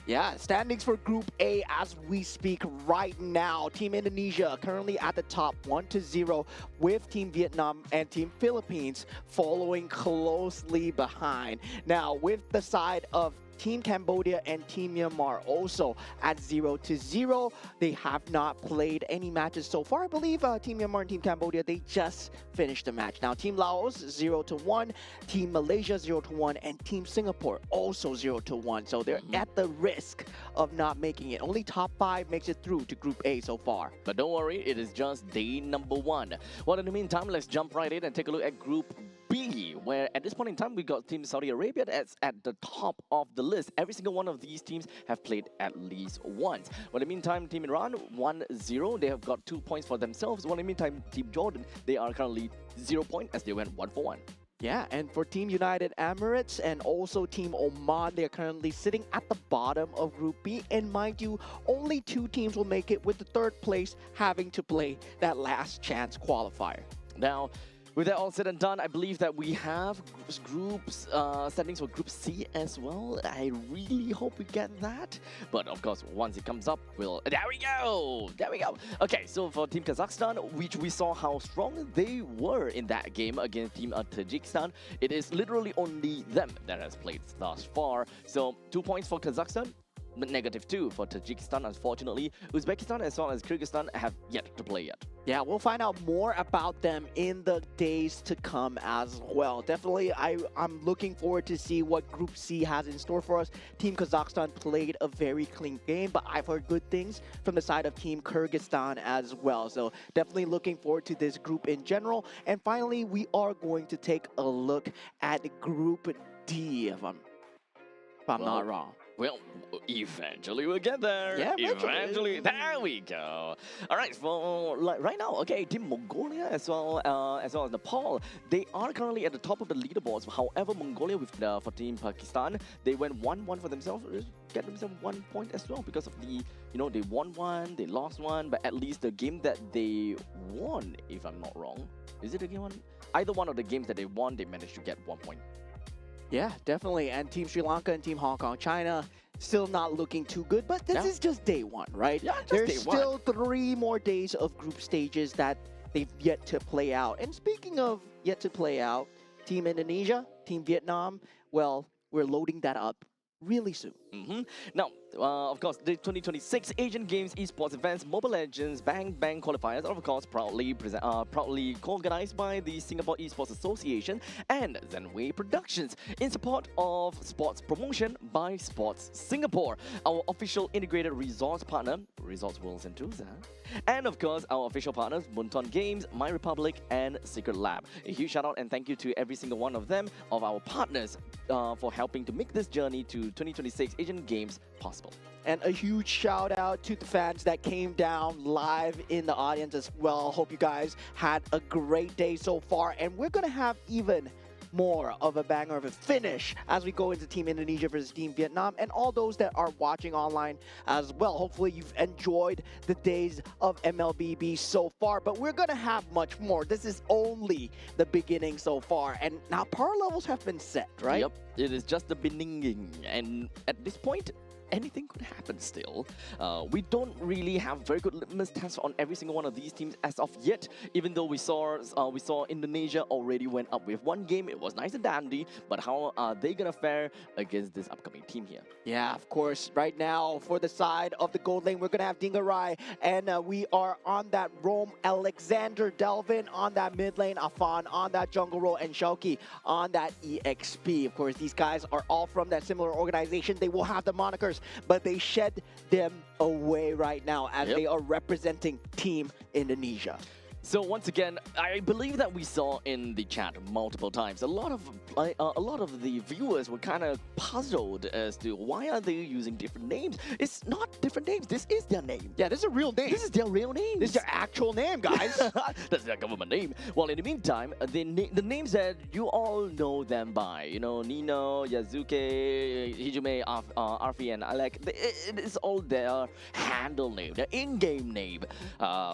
Yeah, standings for Group A as we speak right now. Team Indonesia currently at the top 1-0 with Team Vietnam and Team Philippines following closely behind. Now, with the side of Team Cambodia and Team Myanmar also at 0-0. They have not played any matches so far. I believe Team Myanmar and Team Cambodia, they just finished the match. Now, Team Laos 0-1, Team Malaysia 0-1, and Team Singapore also 0-1. So they're at the risk of not making it. Only top 5 makes it through to Group A so far. But don't worry, it is just day number 1. Well, in the meantime, let's jump right in and take a look at Group B, where at this point in time, we got Team Saudi Arabia that's at the top of the list. Every single one of these teams have played at least once. Well, in the meantime, Team Iran 1-0. They have got 2 points for themselves. Well, in the meantime, Team Jordan, they are currently 0 points as they went 1-1. Yeah, and for Team United Emirates and also Team Oman, they're currently sitting at the bottom of Group B. And mind you, only 2 teams will make it, with the 3rd place having to play that last chance qualifier. Now, with that all said and done, I believe that we have groups standings for Group C as well. I really hope we get that. But of course, once it comes up, we'll... There we go! There we go! Okay, so for Team Kazakhstan, which we saw how strong they were in that game against Team Tajikistan, it is literally only them that has played thus far. So 2 points for Kazakhstan, -2 for Tajikistan, unfortunately. Uzbekistan as well as Kyrgyzstan have yet to play yet. Yeah, we'll find out more about them in the days to come as well. Definitely, I'm looking forward to see what Group C has in store for us. Team Kazakhstan played a very clean game, but I've heard good things from the side of Team Kyrgyzstan as well. So definitely looking forward to this group in general. And finally, we are going to take a look at Group D, if I'm not wrong. Well, eventually we'll get there. Yeah, eventually. There we go. All right, for right now, okay, Team Mongolia as well as Nepal, they are currently at the top of the leaderboards. However, Mongolia for Team Pakistan, they went 1-1 for themselves, get themselves 1 point as well because of the, you know, they won 1, they lost 1, but at least the game that they won, if I'm not wrong, is it a game one? Either one of the games that they won, they managed to get 1 point. Yeah, definitely. And Team Sri Lanka and Team Hong Kong, China, still not looking too good. But this is just day 1, right? Yeah, just There's day still 3 more days of group stages that they've yet to play out. And speaking of yet to play out, Team Indonesia, Team Vietnam, well, we're loading that up really soon. Now, of course, the 2026 Asian Games Esports events, Mobile Legends Bang Bang Qualifiers are, of course, proudly co-organized by the Singapore Esports Association and Zenway Productions in support of sports promotion by Sports Singapore, our official integrated resource partner, Resorts World Sentosa, and of course, our official partners, Bunton Games, My Republic, and Secret Lab. A huge shout out and thank you to every single one of them, of our partners, for helping to make this journey to 2026 Asian Games possible. And a huge shout out to the fans that came down live in the audience as well. Hope you guys had a great day so far. And we're going to have even more of a banger of a finish as we go into Team Indonesia versus Team Vietnam, and all those that are watching online as well. Hopefully you've enjoyed the days of MLBB so far, but we're gonna have much more. This is only the beginning so far, and now power levels have been set, right? Yep, it is just the beginning, and at this point, anything could happen still. We don't really have very good litmus tests on every single one of these teams as of yet, even though we saw Indonesia already went up with one game. It was nice and dandy, but how are they gonna fare against this upcoming team here? Yeah, of course. Right now, for the side of the gold lane, we're going to have Dingarai, and we are on that roam. Alexander Delvin on that mid lane, Afan on that jungle role, and Shauki on that EXP. Of course, these guys are all from that similar organization. They will have the monikers, but they shed them away right now as they are representing Team Indonesia. So once again, I believe that we saw in the chat multiple times, a lot of the viewers were kind of puzzled as to why are they using different names. It's not different names. This is their name. Yeah, this is a real name. This is their real name. This is their actual name, guys. That's their government name. Well, in the meantime, the names that you all know them by, you know, Nino, Yazuke, Hijume, Arfi, and Alec, it is all their handle name, their in-game name,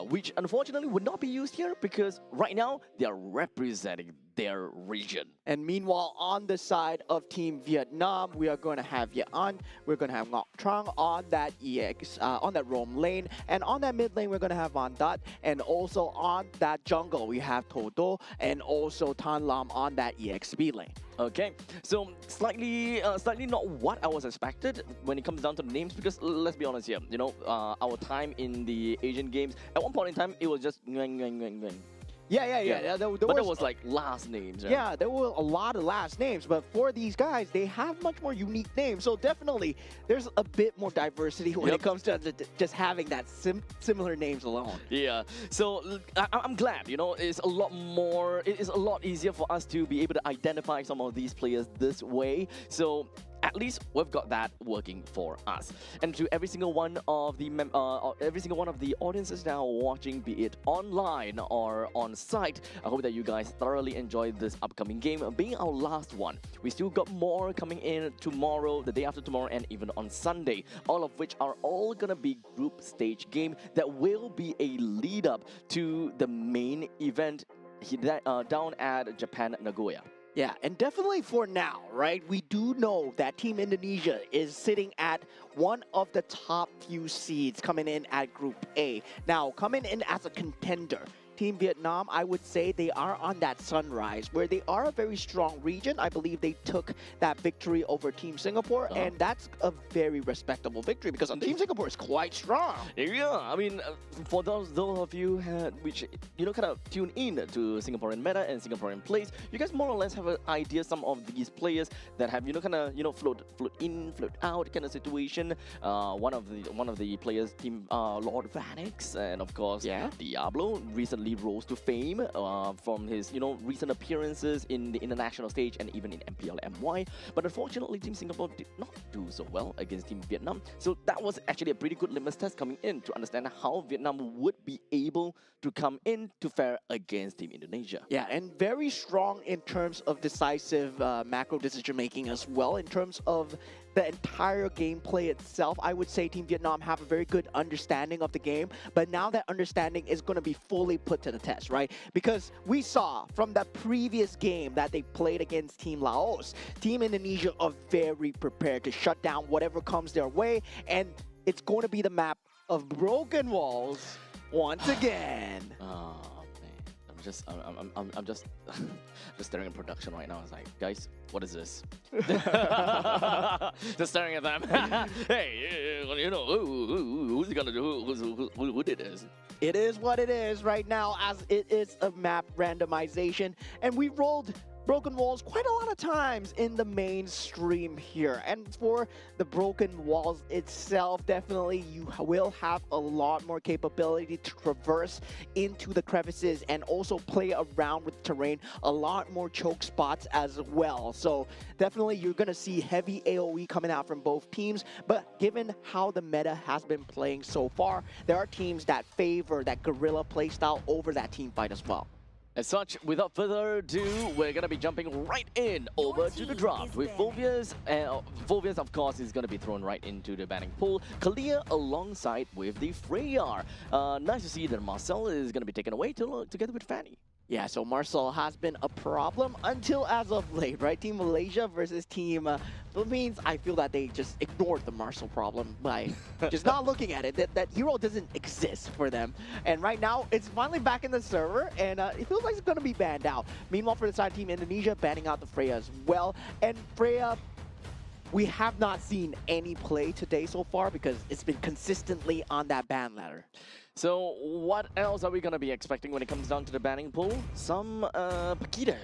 which unfortunately would not be used here because right now they are representing their region. And meanwhile, on the side of Team Vietnam, we are going to have Yeon, we're going to have Ngoc Trang on that on that roam lane, and on that mid lane, we're going to have Van Dat, and also on that jungle, we have Toto, and also Tan Lam on that EXP lane. Okay, so slightly not what I was expected when it comes down to the names, because let's be honest here, you know, our time in the Asian games, at one point in time, it was just Yeah. There was like last names. Right? Yeah, there were a lot of last names, but for these guys, they have much more unique names. So definitely, there's a bit more diversity when it comes to just having that similar names alone. Yeah, so I'm glad, you know, it is a lot easier for us to be able to identify some of these players this way. So at least we've got that working for us. And to every single one of the audiences now watching, be it online or on site, I hope that you guys thoroughly enjoyed this upcoming game, being our last one. We still got more coming in tomorrow, the day after tomorrow, and even on Sunday, all of which are all gonna be group stage game that will be a lead up to the main event down at Japan, Nagoya. Yeah, and definitely for now, right? We do know that Team Indonesia is sitting at one of the top few seeds coming in at Group A. Now, coming in as a contender, Team Vietnam, I would say they are on that sunrise, where they are a very strong region. I believe they took that victory over Team Singapore, and that's a very respectable victory because Team Singapore is quite strong. Yeah, I mean, for those of you which, you know, kind of tune in to Singaporean meta and Singaporean plays, you guys more or less have an idea some of these players that have, you know, kind of, you know, float in, float out kind of situation. One of the players, Team Lord Vanix, and of course, Diablo recently rose to fame from his, you know, recent appearances in the international stage and even in MPL MY. But unfortunately, Team Singapore did not do so well against Team Vietnam. So that was actually a pretty good litmus test coming in to understand how Vietnam would be able to come in to fare against Team Indonesia. Yeah, and very strong in terms of decisive macro decision making as well. In terms of the entire gameplay itself, I would say Team Vietnam have a very good understanding of the game, but now that understanding is going to be fully put to the test, right? Because we saw from the previous game that they played against Team Laos, Team Indonesia are very prepared to shut down whatever comes their way, and it's going to be the map of broken walls once again. Oh man, I'm just staring at production right now. It's like, guys, what is this? Just staring at them. Hey, you know, who's it gonna do? Who did this? It is what it is right now, as it is a map randomization, and we rolled Broken Walls quite a lot of times in the mainstream here. And for the Broken Walls itself, definitely you will have a lot more capability to traverse into the crevices and also play around with terrain, a lot more choke spots as well. So definitely you're going to see heavy AoE coming out from both teams, but given how the meta has been playing so far, there are teams that favor that guerrilla playstyle over that team fight as well. As such, without further ado, we're gonna be jumping right in over to the team draft is with banned. Volvius. Volvius, of course, is gonna be thrown right into the banning pool. Kalia alongside with the Freyar. Nice to see that Marcel is gonna be taken away together with Fanny. Yeah, so Marcel has been a problem until as of late, right? Team Malaysia versus Team Philippines. I feel that they just ignored the Marcel problem by just not looking at it. That hero doesn't exist for them. And right now, it's finally back in the server, and it feels like it's going to be banned out. Meanwhile, for the side of Team Indonesia, banning out the Freya as well. And Freya, we have not seen any play today so far because it's been consistently on that ban ladder. So what else are we gonna be expecting when it comes down to the banning pool? Some Paquito.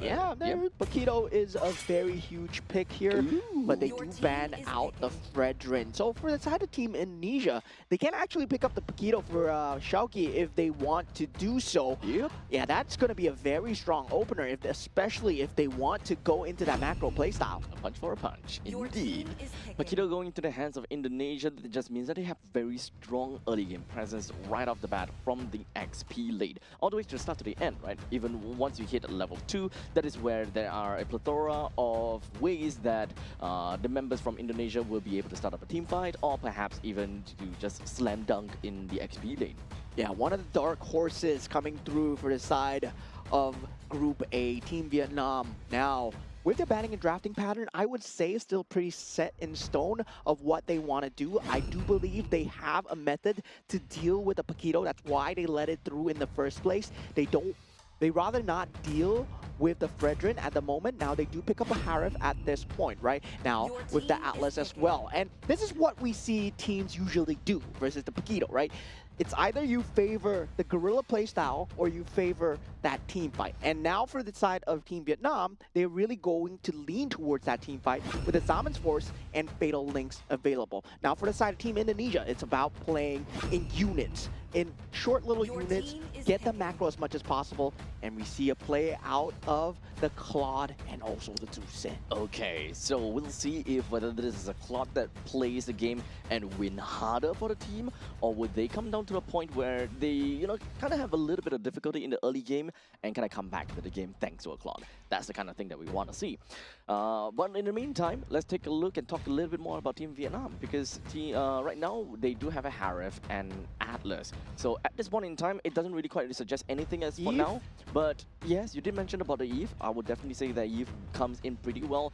Yeah, Paquito is a very huge pick here, but they Your do team ban is out the picking. Fredrin. So for the side of Team Indonesia, they can actually pick up the Paquito for Shauki if they want to do so. Yep. Yeah, that's going to be a very strong opener, especially if they want to go into that macro playstyle. A punch for a punch. Your Indeed. team is picking. Paquito going into the hands of Indonesia, that just means that they have very strong early game presence right off the bat from the XP lead. All the way to the start to the end, right? Even once you hit level 2, that is where there are a plethora of ways that the members from Indonesia will be able to start up a team fight, or perhaps even to just slam dunk in the XP lane. Yeah, one of the dark horses coming through for the side of Group A, Team Vietnam. Now, with their batting and drafting pattern, I would say it's still pretty set in stone of what they want to do. I do believe they have a method to deal with the Paquito. That's why they let it through in the first place. They rather not deal with the Fredrin at the moment. Now they do pick up a Harif at this point, right? Now Your with the team is Atlas as picking. well. And this is what we see teams usually do versus the Paquito, right? It's either you favor the guerrilla playstyle or you favor that team fight. And now for the side of Team Vietnam, they're really going to lean towards that team fight with the Zaman's Force and Fatal Links available. Now for the side of Team Indonesia, it's about playing in units, in short little Your units, team is get the picking. macro as much as possible, and we see a play out of the Claude and also the Zusin. Okay, so we'll see if whether this is a Claude that plays the game and win harder for the team, or would they come down to a point where they, kind of have a little bit of difficulty in the early game and kind of come back to the game thanks to a Claude. That's the kind of thing that we want to see. But in the meantime, let's take a look and talk a little bit more about Team Vietnam, because right now they do have a Harif and Atlas. So at this point in time, it doesn't really quite suggest anything as for Eve? now. But yes, you did mention about the Eve. I would definitely say that Eve comes in pretty well.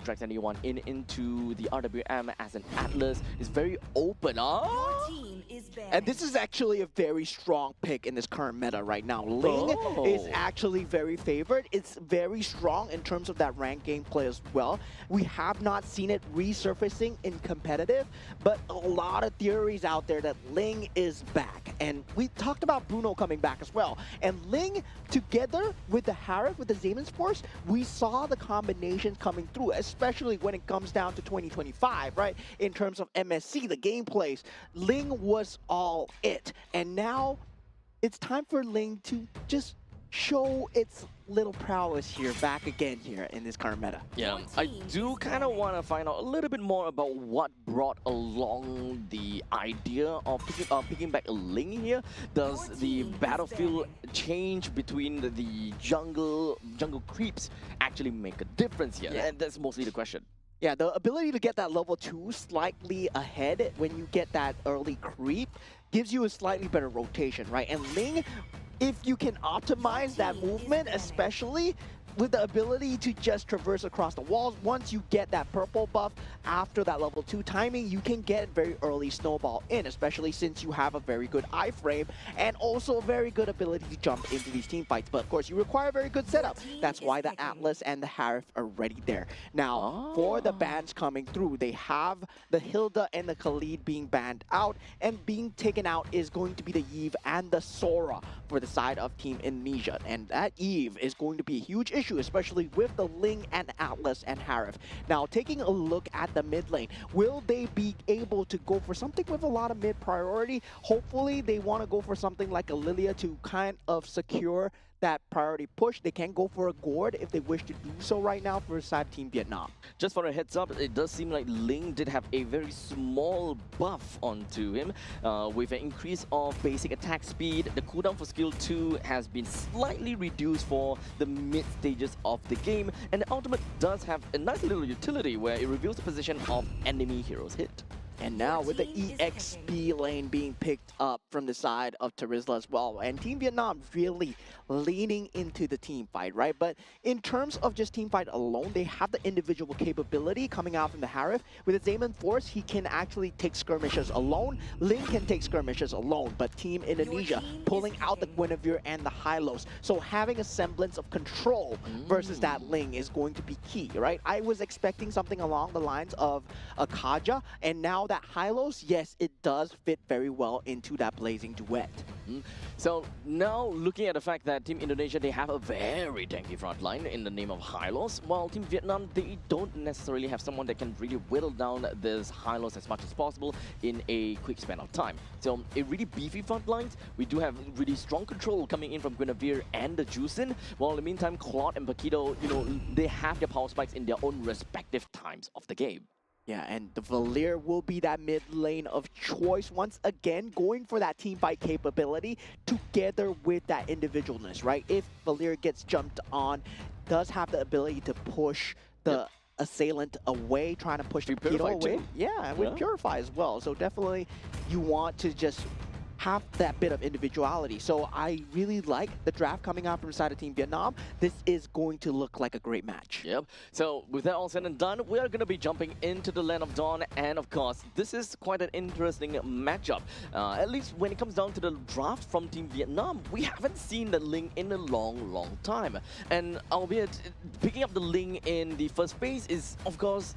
Drags anyone into the RWM as an Atlas. Is very open. Your team is banned. And this is actually a very strong pick in this current meta right now. Ling is actually very favored. It's very strong in terms of that rank gameplay as well. We have not seen it resurfacing in competitive, but a lot of theories out there that Ling is back. And we talked about Bruno coming back as well. And Ling, together with the Harif, with the Zaman's Force, we saw the combinations coming through, especially when it comes down to 2025, right? In terms of MSC, the gameplays, Ling was all it. And now it's time for Ling to just show its little prowess here, back again here in this current meta. Yeah, Your I team do is kind of banned. want to find out a little bit more about what brought along the idea of picking back a Ling here. Does Your the team is battlefield banned. change between the jungle creeps actually make a difference here? Yeah. And that's mostly the question. Yeah, the ability to get that level 2 slightly ahead when you get that early creep gives you a slightly better rotation, right? And Ling, if you can optimize that team is movement, banned. especially with the ability to just traverse across the walls, once you get that purple buff after that level 2 timing, you can get very early snowball in, especially since you have a very good iframe and also a very good ability to jump into these team fights. But of course, you require a very good setup. team That's is why the picking. Atlas and the Harif are ready there. Now, for the bans coming through, they have the Hilda and the Khalid being banned out, and being taken out is going to be the Eve and the Sora for the side of Team Indonesia. And that Eve is going to be a huge issue, especially with the Ling and Atlas and Harif. Now, taking a look at the mid lane, will they be able to go for something with a lot of mid priority? Hopefully, they want to go for something like a Lilia to kind of secure that priority push. They can go for a gourd if they wish to do so right now for side Team Vietnam. Just for a heads up, it does seem like Ling did have a very small buff onto him with an increase of basic attack speed. The cooldown for skill 2 has been slightly reduced for the mid stages of the game, and the ultimate does have a nice little utility where it reveals the position of enemy heroes hit. And now with the EXP lane being picked up from the side of Terizla as well. And Team Vietnam really leaning into the team fight, right? But in terms of just team fight alone, they have the individual capability coming out from the Harif. With the Zaman Force, he can actually take skirmishes alone. Ling can take skirmishes alone, but Team Indonesia pulling out the Guinevere and the Hylos. So having a semblance of control versus that Ling is going to be key, right? I was expecting something along the lines of a Kaja, and now that Hylos, yes, it does fit very well into that blazing duet. So now looking at the fact that Team Indonesia, they have a very tanky front line in the name of Hylos, while Team Vietnam, they don't necessarily have someone that can really whittle down this Hylos as much as possible in a quick span of time. So a really beefy front lines, we do have really strong control coming in from Guinevere and the Juicin, while in the meantime, Claude and Paquito, they have their power spikes in their own respective times of the game. Yeah, and the Valir will be that mid lane of choice once again, going for that team fight capability together with that individualness, right? If Valir gets jumped on, does have the ability to push the assailant away, trying to push the Purify away. Too. Yeah, and with Purify as well. So definitely you want to just have that bit of individuality. So I really like the draft coming out from the side of Team Vietnam. This is going to look like a great match. Yep. So with that all said and done, we are going to be jumping into the Land of Dawn, and of course, this is quite an interesting matchup. At least when it comes down to the draft from Team Vietnam, we haven't seen the Ling in a long time. And albeit picking up the Ling in the first phase is, of course,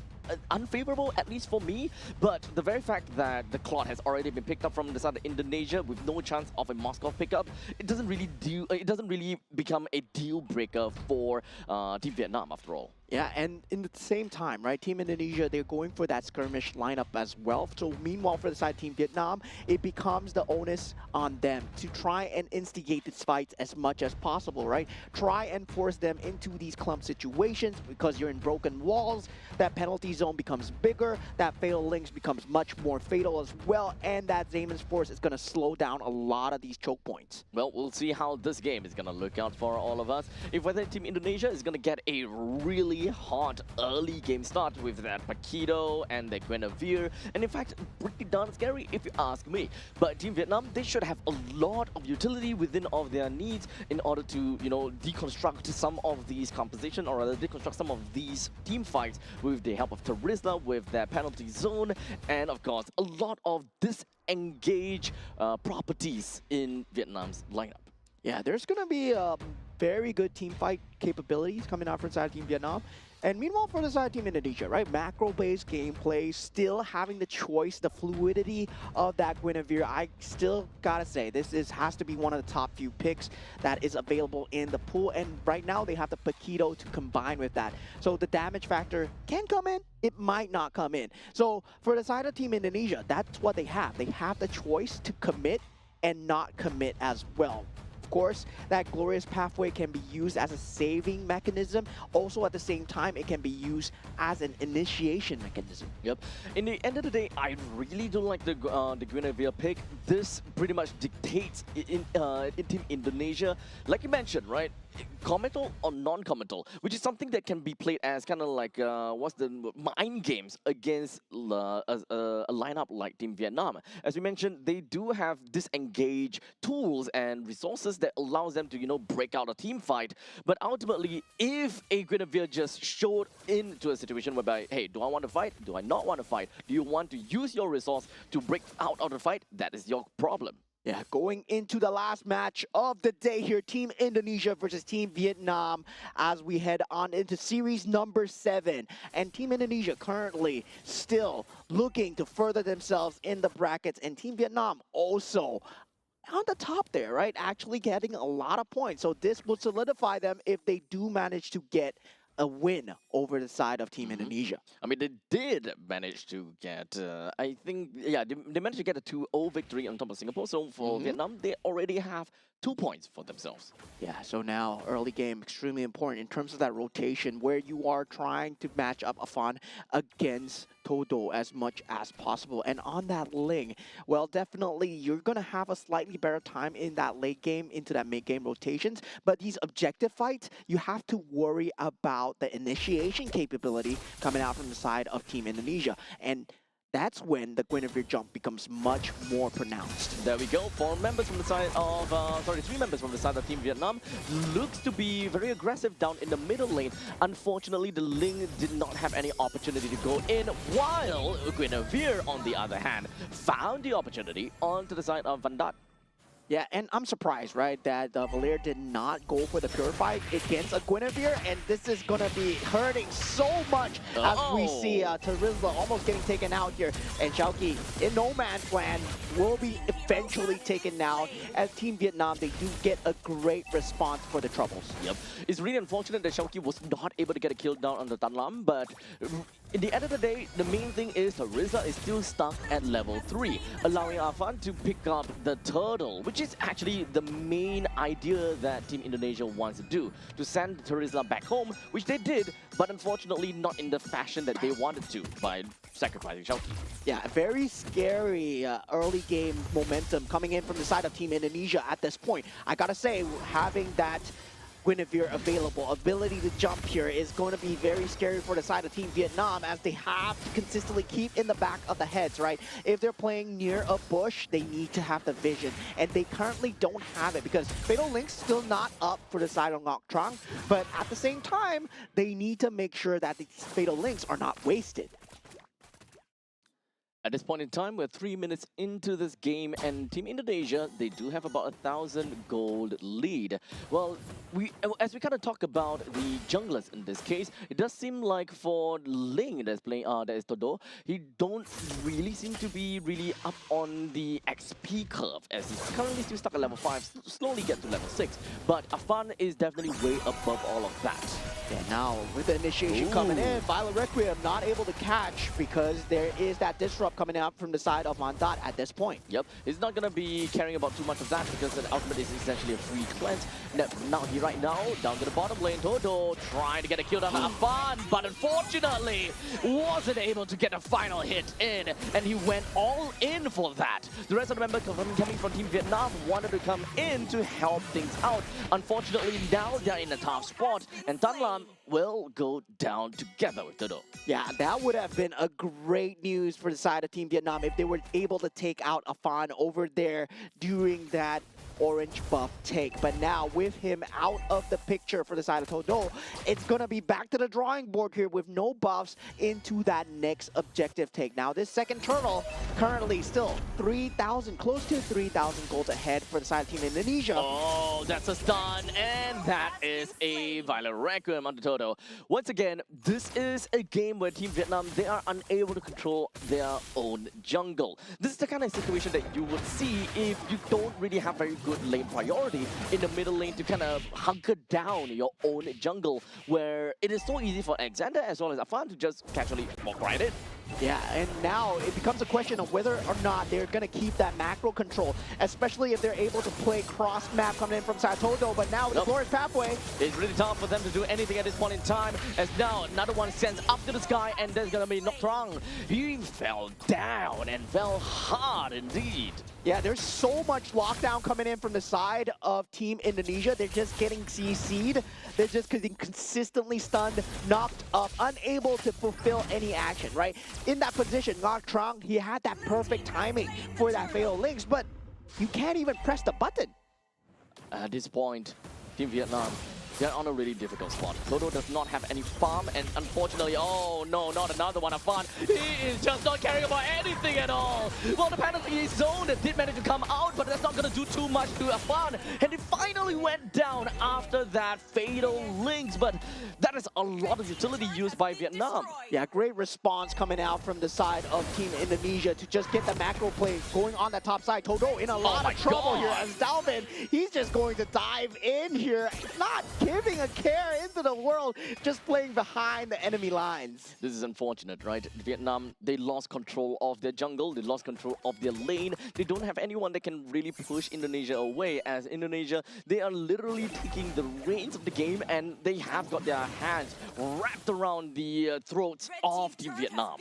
unfavorable, at least for me, but the very fact that the Claude has already been picked up from the side of Indonesia with no chance of a Moscow pickup, it doesn't really become a deal breaker for Team Vietnam after all. Yeah, and in the same time, right, Team Indonesia, they're going for that skirmish lineup as well. So meanwhile, for the side of Team Vietnam, it becomes the onus on them to try and instigate these fights as much as possible, right? Try and force them into these clump situations because you're in broken walls. That penalty zone becomes bigger. That fatal links becomes much more fatal as well. And that Zaman's Force is going to slow down a lot of these choke points. Well, we'll see how this game is going to look out for all of us. If whether Team Indonesia is going to get a really hot early game start with that Paquito and the Guinevere, and in fact pretty darn scary if you ask me. But Team Vietnam, they should have a lot of utility within of their needs in order to deconstruct some of these composition, or rather deconstruct some of these team fights with the help of Terizla, with their penalty zone, and of course a lot of disengage properties in Vietnam's lineup. Yeah, there's going to be very good team fight capabilities coming out from the side of Team Vietnam. And meanwhile, for the side of Team Indonesia, right, macro-based gameplay, still having the choice, the fluidity of that Guinevere. I still gotta say, this has to be one of the top few picks that is available in the pool. And right now, they have the Paquito to combine with that. So the damage factor can come in, it might not come in. So for the side of Team Indonesia, that's what they have. They have the choice to commit and not commit as well. Of course, that glorious pathway can be used as a saving mechanism. Also, at the same time, it can be used as an initiation mechanism. Yep. In the end of the day, I really don't like the Guinevere pick. This pretty much dictates in Team Indonesia, like you mentioned, right? Committal or non-committal, which is something that can be played as kind of like mind games against a lineup like Team Vietnam. As we mentioned, they do have disengage tools and resources that allows them to break out a team fight. But ultimately, if a Guinevere just showed into a situation whereby, hey, do I want to fight? Do I not want to fight? Do you want to use your resource to break out of the fight? That is your problem. Yeah, going into the last match of the day here, Team Indonesia versus Team Vietnam, as we head on into series number 7. And Team Indonesia currently still looking to further themselves in the brackets, and Team Vietnam also on the top there, right? Actually getting a lot of points. So this will solidify them if they do manage to get a win over the side of Team Indonesia. I mean, they did manage to get, I think, yeah, they managed to get a 2-0 victory on top of Singapore. So for Vietnam, they already have 2 points for themselves. Yeah, so now early game extremely important in terms of that rotation where you are trying to match up Afan against Todo as much as possible. And on that Ling, well, definitely you're going to have a slightly better time in that late game into that mid game rotations. But these objective fights, you have to worry about the initiation capability coming out from the side of Team Indonesia. And that's when the Guinevere jump becomes much more pronounced. There we go. 4 members from the side of, 3 members from the side of Team Vietnam. Looks to be very aggressive down in the middle lane. Unfortunately, the Ling did not have any opportunity to go in, while Guinevere, on the other hand, found the opportunity onto the side of Van Dat. Yeah, and I'm surprised, right, that Valir did not go for the Purify against a Guinevere, and this is going to be hurting so much as we see Tarizla almost getting taken out here, and Xiaoqi in no man's land will be eventually taken out. As Team Vietnam, they do get a great response for the troubles. Yep. It's really unfortunate that Xiaoqi was not able to get a kill down on the Tan Lam, but in the end of the day, the main thing is Tarizla is still stuck at level 3, allowing Afan to pick up the turtle, which is actually the main idea that Team Indonesia wants to do, to send Tarizla back home, which they did, but unfortunately not in the fashion that they wanted to by sacrificing Xiaoqi. Yeah, very scary early game momentum coming in from the side of Team Indonesia at this point. I gotta say, having that Guinevere available, ability to jump here is going to be very scary for the side of Team Vietnam, as they have to consistently keep in the back of the heads, right? If they're playing near a bush, they need to have the vision, and they currently don't have it because Fatal Link's still not up for the side of Ngoc Trang, but at the same time, they need to make sure that these Fatal Links are not wasted. At this point in time, we're 3 minutes into this game, and Team Indonesia, they do have about 1,000 gold lead. Well, as we kind of talk about the junglers in this case, it does seem like for Ling that's playing, that is Todo, he don't really seem to be really up on the XP curve, as he's currently still stuck at level 5, slowly get to level 6. But Afan is definitely way above all of that. Yeah, now with the initiation coming in, Violet Requiem not able to catch because there is that disrupt coming out from the side of Van Dat at this point. Yep, he's not gonna be caring about too much of that because the ultimate is essentially a free cleanse. Now he right now down to the bottom lane, Todo trying to get a kill down on Afan, but unfortunately wasn't able to get a final hit in, and he went all in for that. The rest of the members coming from Team Vietnam wanted to come in to help things out. Unfortunately, now they're in a tough spot, and Tan Lam will go down together with Todo. Yeah, that would have been a great news for the side of Team Vietnam if they were able to take out Afan over there during that orange buff take. But now with him out of the picture for the side of Todo, it's going to be back to the drawing board here with no buffs into that next objective take. Now this second turtle currently still 3,000, close to 3,000 gold ahead for the side of Team Indonesia. Oh, that's a stun, and that is a Violet Requiem on the Todo. Once again, this is a game where Team Vietnam, they are unable to control their own jungle. This is the kind of situation that you would see if you don't really have very good lane priority in the middle lane to kind of hunker down your own jungle, where it is so easy for Alexander as well as Afan to just casually walk right in. Yeah, and now it becomes a question of whether or not they're going to keep that macro control, especially if they're able to play cross-map coming in from Satodo. But now with the Glorious Pathway, it's really tough for them to do anything at this point in time, as now another one sends up to the sky, and there's going to be Ngoc Trang. He fell down and fell hard indeed. yeah, there's so much lockdown coming in from the side of Team Indonesia. They're just getting CC'd. They're just getting consistently stunned, knocked up, unable to fulfill any action, right? In that position, Ngoc Trang, he had that perfect timing for that Fatal Links, but you can't even press the button. At this point, Team Vietnam, they're on a really difficult spot. Todo does not have any farm, and unfortunately, oh no, not another one of fun. He is just not caring about anything at all. Well, the penalty zone did manage to come out, but that's not going to do too much to Afan. And it finally went down after that Fatal Links, but that is a lot of utility used by Vietnam. Yeah, great response coming out from the side of Team Indonesia to just get the macro play going on that top side. Todo in a lot of trouble here as Dalvin, he's just going to dive in here, not giving a care into the world, just playing behind the enemy lines. This is unfortunate, right? Vietnam, they lost control of their jungle, they lost control of their lane. They don't have anyone that can really push Indonesia away, as Indonesia, they are literally taking the reins of the game and they have got their hands wrapped around the throats of Team Vietnam.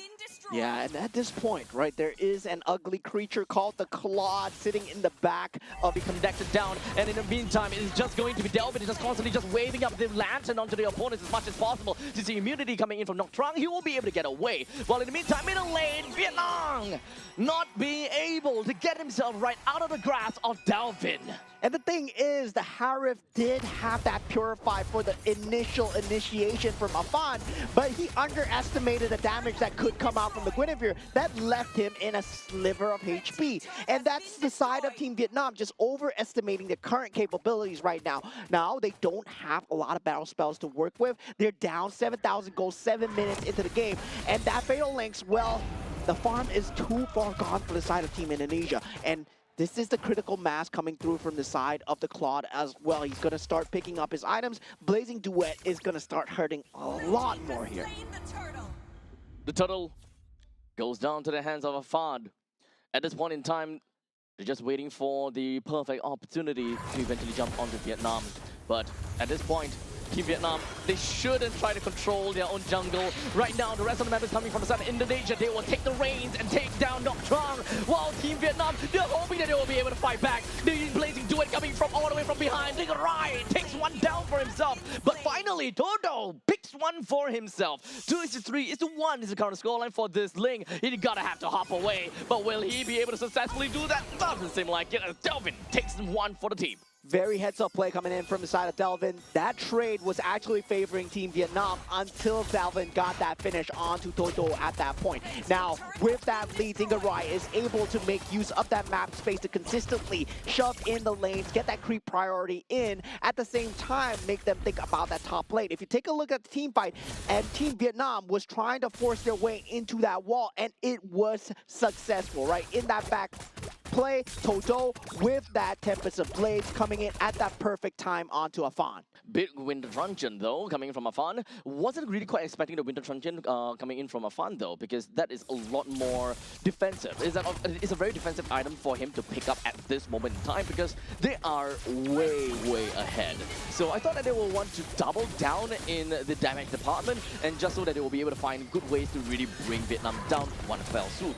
Yeah, and at this point, right, there is an ugly creature called the Claude sitting in the back of Be conducted down, and in the meantime, it is just going to be Delvin. It's just constantly just waving up the lantern onto the opponents as much as possible. To see immunity coming in from Noctrung, he will be able to get away. While in the meantime, middle lane, Vietnam not being able to get himself right out of the grasp of Delvin. And the thing is, the Harif did have that Purify for the initial initiation from Afan, but he underestimated the damage that could come out from the Guinevere. That left him in a sliver of HP. And that's the side of Team Vietnam, just overestimating their current capabilities right now. Now, they don't have a lot of battle spells to work with. They're down 7,000 gold 7 minutes into the game. And that Fatal Links, well, the farm is too far gone for the side of Team Indonesia. And this is the critical mass coming through from the side of the Claude as well. He's going to start picking up his items. Blazing Duet is going to start hurting a lot more here. The turtle goes down to the hands of Afad. At this point in time, they're just waiting for the perfect opportunity to eventually jump onto Vietnam. But at this point, Team Vietnam, they shouldn't try to control their own jungle. Right now, the rest of the members coming from the side of Indonesia, they will take the reins and take down Noctrung. While Team Vietnam, they're hoping that they will be able to fight back. The Blazing Duet coming from all the way from behind. They right, takes one down for himself. But finally, Toto picks one for himself. 2-3 is to 1 is the current scoreline for this Ling. He gotta have to hop away. But will he be able to successfully do that? Doesn't seem like it. Delvin takes one for the team. Very heads-up play coming in from the side of Delvin. That trade was actually favoring Team Vietnam until Delvin got that finish onto Toto at that point. Now, with that lead, Zingarai is able to make use of that map space to consistently shove in the lanes, get that creep priority in, at the same time, make them think about that top lane. If you take a look at the team fight, and Team Vietnam was trying to force their way into that wall, and it was successful, right? In that back play, Toto with that Tempest of Blades coming in at that perfect time onto Afan. Big Winter Truncheon though, coming from Afan. Wasn't really quite expecting the Winter Truncheon coming in from Afan though, because that is a lot more defensive. It's a very defensive item for him to pick up at this moment in time because they are way, way ahead. So I thought that they will want to double down in the damage department, and just so that they will be able to find good ways to really bring Vietnam down one fell swoop.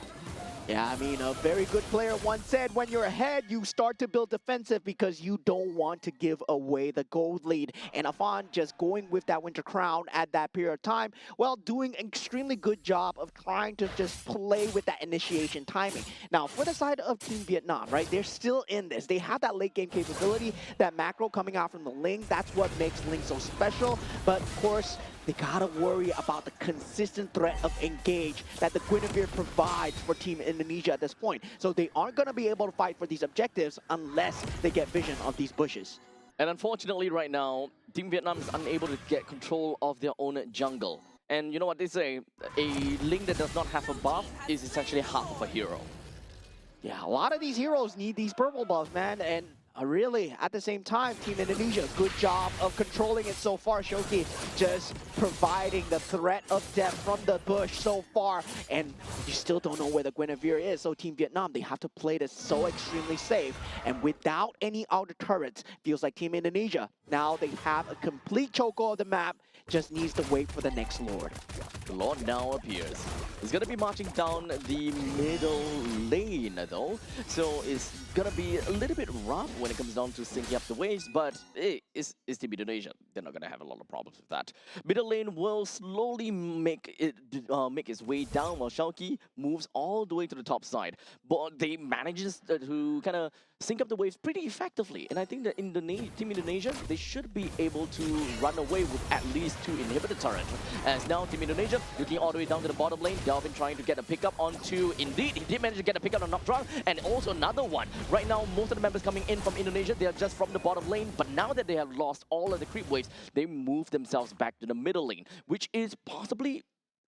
Yeah, I mean, a very good player once said, when you're ahead, you start to build defensive because you don't want to give away the gold lead. And Afan just going with that Winter Crown at that period of time, well, doing an extremely good job of trying to just play with that initiation timing. Now, for the side of Team Vietnam, right, they're still in this. They have that late game capability, that macro coming out from the Ling. That's what makes Ling so special. But, of course, they gotta worry about the consistent threat of engage that the Guinevere provides for Team Indonesia at this point. So they aren't gonna be able to fight for these objectives unless they get vision of these bushes. And unfortunately right now, Team Vietnam is unable to get control of their own jungle. And you know what they say, a Ling that does not have a buff is essentially half of a hero. Yeah, a lot of these heroes need these purple buffs, man, and really, at the same time, Team Indonesia, good job of controlling it so far. Shoki just providing the threat of death from the bush so far, and you still don't know where the Guinevere is. So Team Vietnam, they have to play this so extremely safe, and without any outer turrets, feels like Team Indonesia, now they have a complete choco of the map, just needs to wait for the next Lord. The Lord now appears. He's gonna be marching down the middle lane though, so it's gonna be a little bit rough when it comes down to syncing up the waves, but it's Team Indonesia. They're not gonna have a lot of problems with that. Middle lane will slowly make its way down while Shauki moves all the way to the top side. But they manages to kind of sync up the waves pretty effectively, and I think that Team Indonesia, they should be able to run away with at least 2 inhibitor turrets. As now Team Indonesia looking all the way down to the bottom lane, Delvin trying to get a pickup onto, indeed, he did manage to get a pickup on Nocturne, and also another one. Right now, most of the members coming in from Indonesia, they are just from the bottom lane, but now that they have lost all of the creep waves, they move themselves back to the middle lane, which is possibly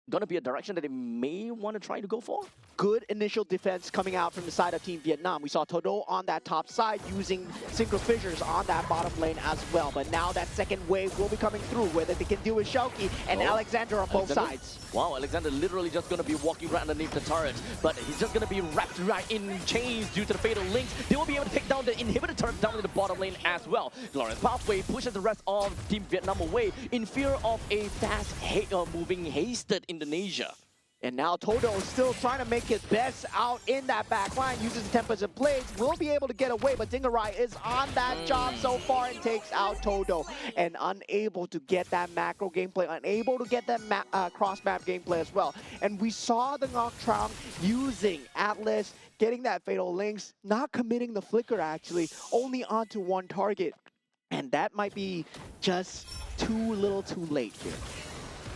going to be a direction that they may want to try to go for? Good initial defense coming out from the side of Team Vietnam. We saw Todo on that top side using synchro fissures on that bottom lane as well. But now that second wave will be coming through, whether they can deal with Shouki and Alexander on both sides. Wow, Alexander literally just going to be walking right underneath the turret, but he's just going to be wrapped right in chains due to the fatal links. They will be able to take down the inhibitor turret down in the bottom lane as well. Glorious Pathway pushes the rest of Team Vietnam away in fear of a fast moving hasted Indonesia. And now Todo is still trying to make his best out in that back line, uses the tempers and blades, will be able to get away, but Dingarai is on that job so far and takes out Todo. And unable to get that macro gameplay, unable to get that cross-map gameplay as well. And we saw the Noctram using Atlas, getting that fatal links, not committing the flicker actually, only onto one target. And that might be just too little too late here.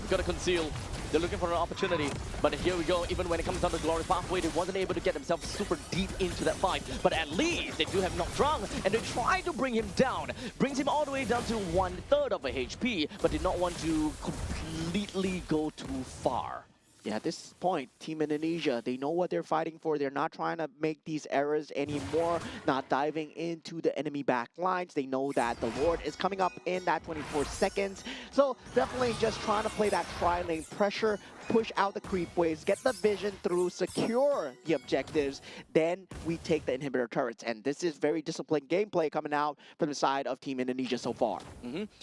We've got to conceal. They're looking for an opportunity, but here we go. Even when it comes down to Glorious Pathway, they wasn't able to get themselves super deep into that fight. But at least they do have Nocturne, and they try to bring him down. Brings him all the way down to 1/3 of a HP, but did not want to completely go too far. Yeah, at this point, Team Indonesia, they know what they're fighting for. They're not trying to make these errors anymore, not diving into the enemy back lines. They know that the Lord is coming up in that 24 seconds. So definitely just trying to play that tri-lane pressure, push out the creep waves, get the vision through, secure the objectives. Then we take the inhibitor turrets. And this is very disciplined gameplay coming out from the side of Team Indonesia so far.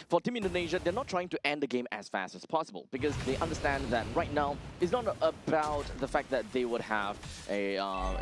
For Team Indonesia, they're not trying to end the game as fast as possible because they understand that right now it's not about the fact that they would have a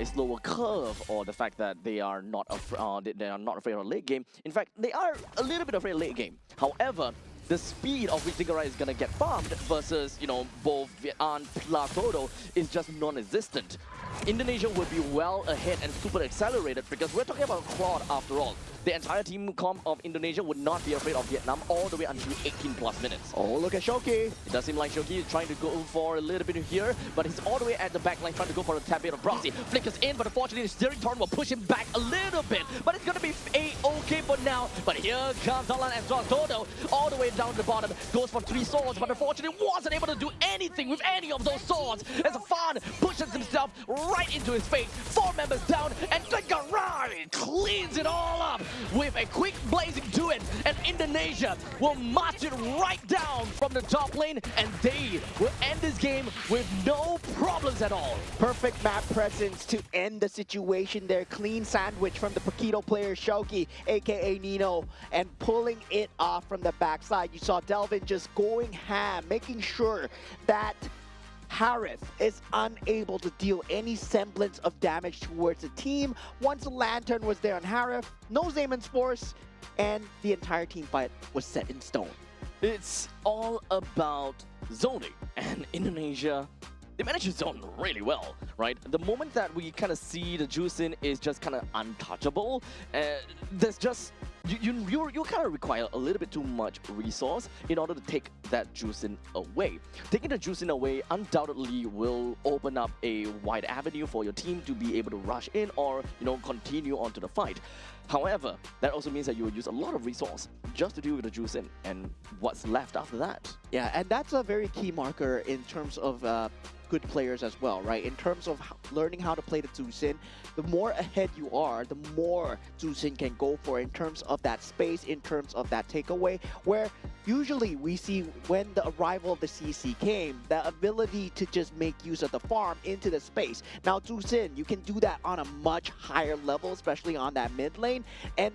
slower curve or the fact that they are not afraid of late game. In fact, they are a little bit afraid of late game. However, the speed of which Dingarai is going to get farmed versus, both Vietnam plus Todo is just non-existent. Indonesia will be well ahead and super accelerated because we're talking about Claude after all. The entire team comp of Indonesia would not be afraid of Vietnam all the way until 18 plus minutes. Oh, look at Shouki. It does seem like Shouki is trying to go for a little bit here, but he's all the way at the back line trying to go for a tap of Broxy. Flickers in, but unfortunately the steering torn will push him back a little bit. But it's going to be a-okay for now. But here comes Dalan and Todo all the way down to the bottom. Goes for 3 swords, but unfortunately wasn't able to do anything with any of those swords. As Fan pushes himself right into his face. 4 members down, and Dingarai cleans it all up with a quick blazing to it, and Indonesia will march it right down from the top lane, and they will end this game with no problems at all. Perfect map presence to end the situation there. Clean sandwich from the Paquito player Shouki, aka Nino, and pulling it off from the backside. You saw Delvin just going ham, making sure that Harith is unable to deal any semblance of damage towards the team. Once the Lantern was there on Harith, no Zayman's force, and the entire team fight was set in stone. It's all about zoning, and Indonesia, they managed to zone really well, right? The moment that we kind of see the Juicin is just kind of untouchable, there's just you kind of require a little bit too much resource in order to take that Juicin away. Taking the Juicin away undoubtedly will open up a wide avenue for your team to be able to rush in or continue on to the fight. However, that also means that you will use a lot of resource just to deal with the Juicin and what's left after that. Yeah, and that's a very key marker in terms of good players as well, right? In terms of learning how to play the Juicin, the more ahead you are, the more Juicin can go for in terms of that space, in terms of that takeaway, where usually we see when the arrival of the CC came, the ability to just make use of the farm into the space. Now Juicin, you can do that on a much higher level, especially on that mid lane, and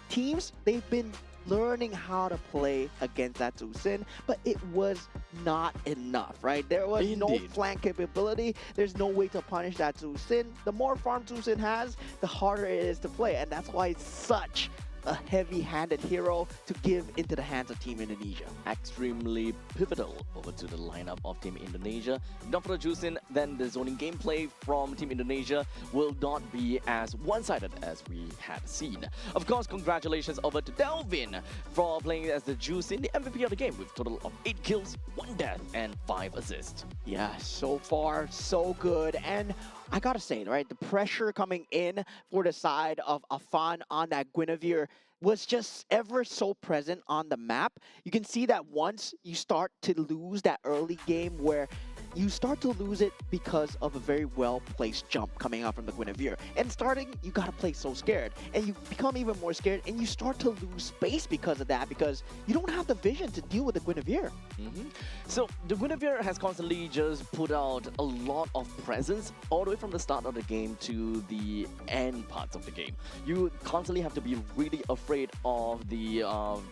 teams, they've been learning how to play against that Juicin, but it was not enough, right? There was no flank capability. There's no way to punish that Juicin. The more farm Juicin has, the harder it is to play, and that's why it's such a heavy-handed hero to give into the hands of Team Indonesia. Extremely pivotal over to the lineup of Team Indonesia. If not for the Juicin, then the zoning gameplay from Team Indonesia will not be as one-sided as we had seen. Of course, congratulations over to Delvin for playing as the Juicin, the MVP of the game, with a total of 8 kills, 1 death, and 5 assists. Yeah, so far, so good. And I gotta say, right, the pressure coming in for the side of Afan on that Guinevere was just ever so present on the map. You can see that once you start to lose that early game where you start to lose it because of a very well-placed jump coming out from the Guinevere. And starting, you gotta play so scared. And you become even more scared, and you start to lose space because of that, because you don't have the vision to deal with the Guinevere. So the Guinevere has constantly just put out a lot of presence all the way from the start of the game to the end parts of the game. You constantly have to be really afraid of the of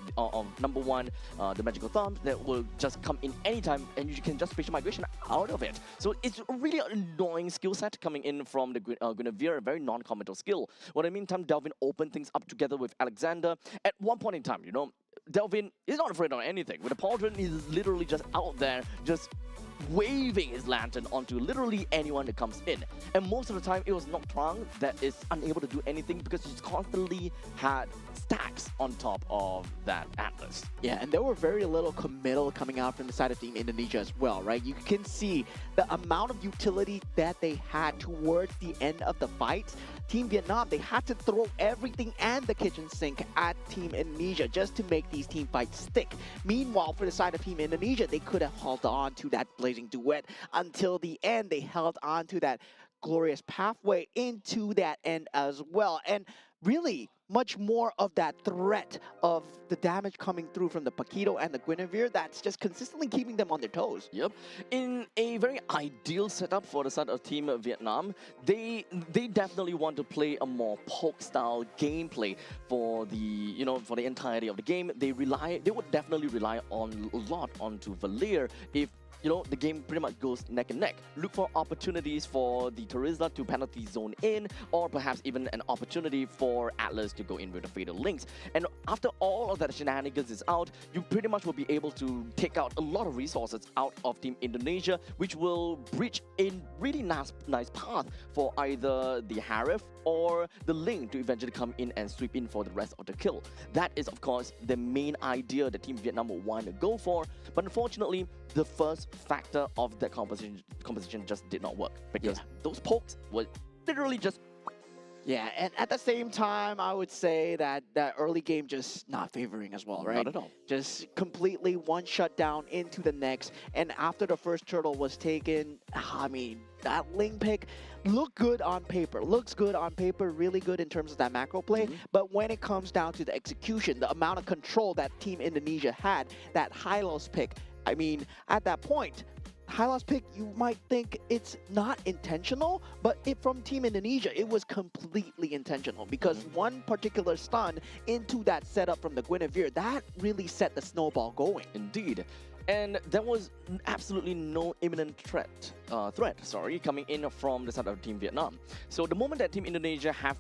number one, the magical thumb that will just come in anytime, and you can just spatial migration out of it. So it's a really annoying skill set coming in from the Guinevere, a very non-committal skill. What I mean, time Delvin opened things up together with Alexander. At one point in time, Delvin is not afraid of anything. With the Pauldron, he's literally just out there, just waving his lantern onto literally anyone that comes in. And most of the time, it was Nocturne that is unable to do anything because he's constantly had stacks on top of that Atlas. Yeah, and there were very little committal coming out from the side of Team Indonesia as well, right? You can see the amount of utility that they had towards the end of the fight. Team Vietnam, they had to throw everything and the kitchen sink at Team Indonesia just to make these team fights stick. Meanwhile, for the side of Team Indonesia, they could have held on to that blazing duet until the end. They held on to that glorious pathway into that end as well. And really, much more of that threat of the damage coming through from the Paquito and the Guinevere that's just consistently keeping them on their toes. Yep. In a very ideal setup for the side of Team Vietnam, they definitely want to play a more poke style gameplay for the for the entirety of the game. They would definitely rely on a lot onto Valir if the game pretty much goes neck and neck. Look for opportunities for the Terizla to penalty zone in, or perhaps even an opportunity for Atlas to go in with the Fatal Links. And after all of that shenanigans is out, you pretty much will be able to take out a lot of resources out of Team Indonesia, which will breach a really nice path for either the Harif or the Link to eventually come in and sweep in for the rest of the kill. That is, of course, the main idea that Team Vietnam will want to go for, but unfortunately, the first factor of that composition just did not work, because those pokes were literally just... Yeah, and at the same time, I would say that that early game just not favoring as well, right? Not at all. Just completely one shutdown into the next, and after the first turtle was taken, I mean, that Ling pick looked good on paper, really good in terms of that macro play, but when it comes down to the execution, the amount of control that Team Indonesia had, that Hylos pick, I mean, at that point, Hylos pick, you might think it's not intentional, but from Team Indonesia, it was completely intentional, because one particular stun into that setup from the Guinevere, that really set the snowball going. Indeed. And there was absolutely no imminent threat coming in from the side of Team Vietnam. So the moment that Team Indonesia have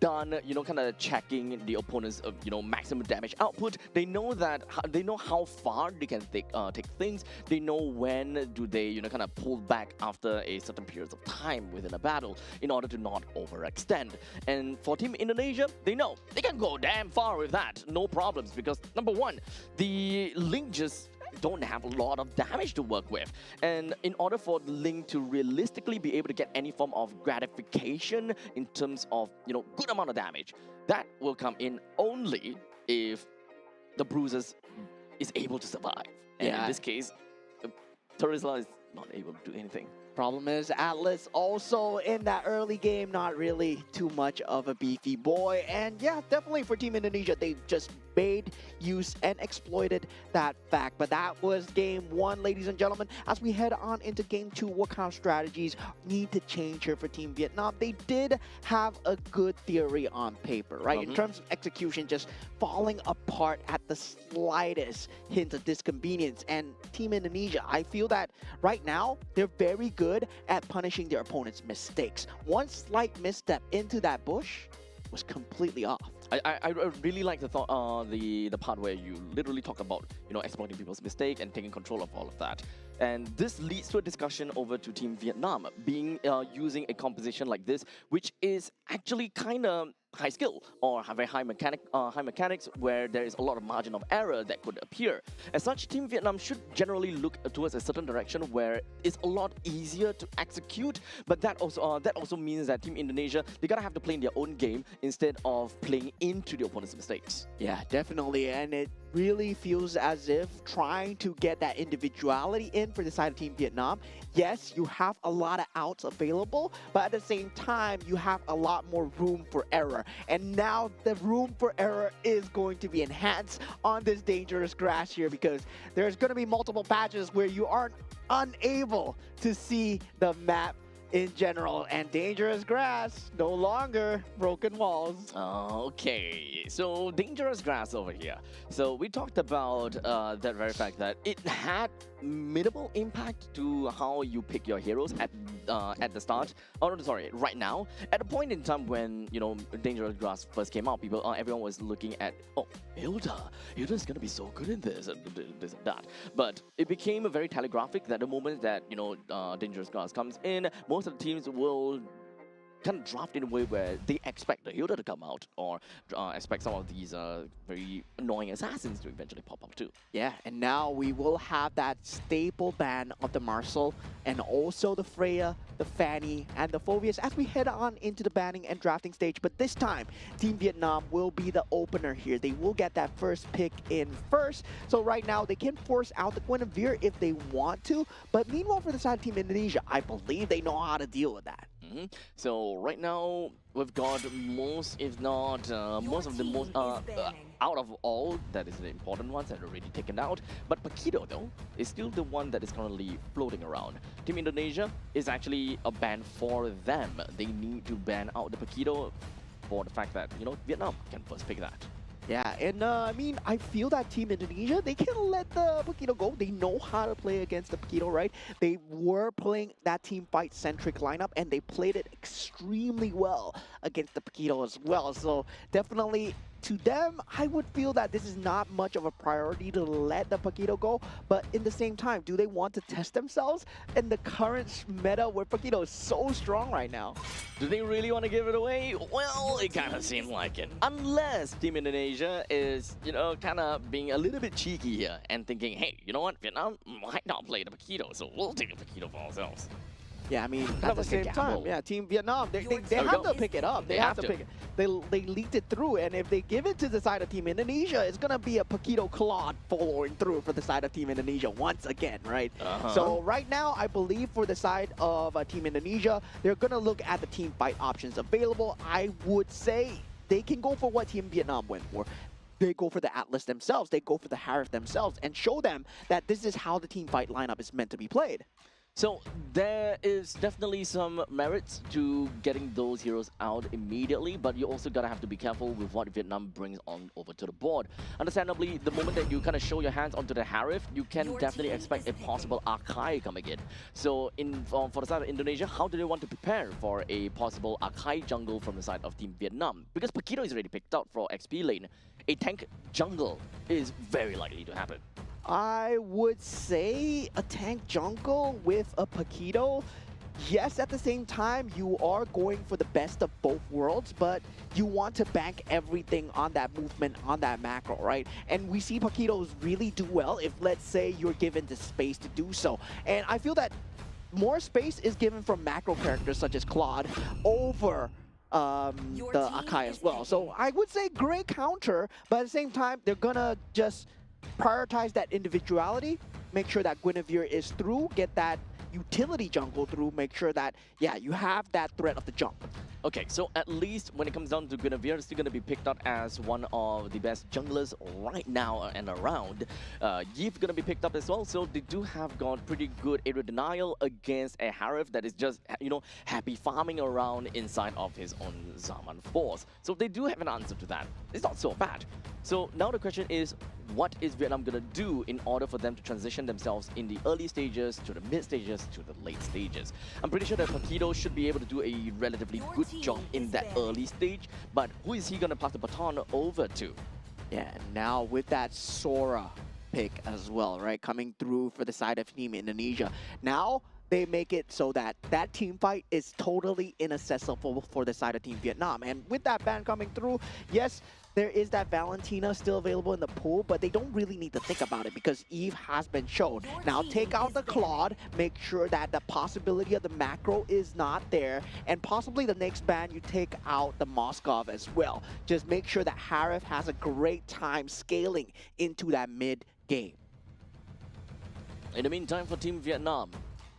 done, kind of checking the opponent's, maximum damage output, they know how far they can take things. They know when do they, kind of pull back after a certain period of time within a battle in order to not overextend. And for Team Indonesia, they know they can go damn far with that, no problems, because number one, the Link just don't have a lot of damage to work with, and in order for the Link to realistically be able to get any form of gratification in terms of good amount of damage, that will come in only if the Bruisers is able to survive. And in this case, Terizla is not able to do anything. Problem is, Atlas also in that early game, not really too much of a beefy boy. And yeah, definitely for Team Indonesia, they just made use and exploited that fact. But that was game one, ladies and gentlemen. As we head on into game two, what kind of strategies need to change here for Team Vietnam? They did have a good theory on paper, right? In terms of execution, just falling apart at the slightest hint of disconvenience. And Team Indonesia, I feel that right now, they're very good at punishing their opponent's mistakes. One slight misstep into that bush was completely off. I really like the thought, the part where you literally talk about exploiting people's mistake and taking control of all of that. And this leads to a discussion over to Team Vietnam being using a composition like this, which is actually kind of high skill or very high mechanics where there is a lot of margin of error that could appear. As such, Team Vietnam should generally look towards a certain direction where it's a lot easier to execute, but that also means that Team Indonesia, they gotta have to play in their own game instead of playing into the opponent's mistakes. Yeah, definitely, and it really feels as if trying to get that individuality in for the side of Team Vietnam. Yes, you have a lot of outs available, but at the same time, you have a lot more room for error. And now the room for error is going to be enhanced on this dangerous grass here, because there's going to be multiple patches where you aren't unable to see the map in general, and dangerous grass, no longer broken walls. Okay, so dangerous grass over here. So we talked about that very fact that it had minimal impact to how you pick your heroes at the start. Oh, no, sorry, right now. At a point in time when, you know, dangerous grass first came out, everyone was looking at, oh, Hilda's gonna be so good in this and this and that. But it became very telegraphic that the moment that, you know, dangerous grass comes in, most of the teams will kind of draft in a way where they expect the Hilda to come out, or expect some of these very annoying assassins to eventually pop up too. Yeah, and now we will have that staple ban of the Marcel, and also the Freya, the Fanny, and the Phobius as we head on into the banning and drafting stage. But this time, Team Vietnam will be the opener here. They will get that first pick in first. So right now, they can force out the Guinevere if they want to. But meanwhile, for the side of Team Indonesia, I believe they know how to deal with that. So right now we've got most, if not most of the most out of all, that is the important ones that are already taken out. But Paquito though is still the one that is currently floating around. Team Indonesia is actually a ban for them. They need to ban out the Paquito for the fact that, you know, Vietnam can first pick that. Yeah, and I mean, I feel that Team Indonesia, they can let the Paquito go. They know how to play against the Paquito, right? They were playing that team fight-centric lineup, and they played it extremely well against the Paquito as well. So definitely, to them, I would feel that this is not much of a priority to let the Paquito go. But in the same time, do they want to test themselves in the current meta where Paquito is so strong right now? Do they really want to give it away? Well, it kind of seemed like it. Unless Team Indonesia is, you know, kind of being a little bit cheeky here and thinking, hey, you know what, Vietnam might not play the Paquito, so we'll take the Paquito for ourselves. Yeah, I mean, at Kind of the like a same time, gamble. yeah, Team Vietnam, they There we have go. to pick it up. They They have have to to. pick it. They leaked it through, and if they give it to the side of Team Indonesia, it's going to be a Paquito Claude following through for the side of Team Indonesia once again, right? So right now, I believe for the side of Team Indonesia, they're going to look at the team fight options available. I would say they can go for what Team Vietnam went for. They go for the Atlas themselves. They go for the Harith themselves and show them that this is how the team fight lineup is meant to be played. So there is definitely some merits to getting those heroes out immediately, but you also gotta have to be careful with what Vietnam brings on over to the board. Understandably, the moment that you kind of show your hands onto the Harith, you can definitely expect a possible Arkai coming in. So for the side of Indonesia, how do they want to prepare for a possible Arkai jungle from the side of Team Vietnam? Because Paquito is already picked out for XP lane, a tank jungle is very likely to happen. I would say a tank jungle with a Paquito. Yes, at the same time, you are going for the best of both worlds, but you want to bank everything on that movement, on that macro, right? And we see Paquitos really do well if, let's say, you're given the space to do so. And I feel that more space is given from macro characters such as Claude over the Akai as well. So I would say great counter, but at the same time, they're gonna just prioritize that individuality, make sure that Guinevere is through, get that utility jungle through, make sure that, yeah, you have that threat of the jump. Okay, so at least when it comes down to Guinevere, it's still going to be picked up as one of the best junglers right now and around. Yve's going to be picked up as well, so they do have got pretty good area denial against a Harith that is just, you know, happy farming around inside of his own Zaman force. So they do have an answer to that. It's not so bad. So now the question is, what is Vietnam going to do in order for them to transition themselves in the early stages, to the mid stages, to the late stages? I'm pretty sure that Paquito should be able to do a relatively good job in that early stage, but who is he going to pass the baton over to? Yeah, and now with that Sora pick as well, right, coming through for the side of Team Indonesia. Now, they make it so that that team fight is totally inaccessible for the side of Team Vietnam. And with that ban coming through, yes, there is that Valentina still available in the pool, but they don't really need to think about it because Eve has been shown. Now take out the Claude, make sure that the possibility of the macro is not there, and possibly the next ban you take out the Moskov as well. Just make sure that Harif has a great time scaling into that mid game. In the meantime, for Team Vietnam,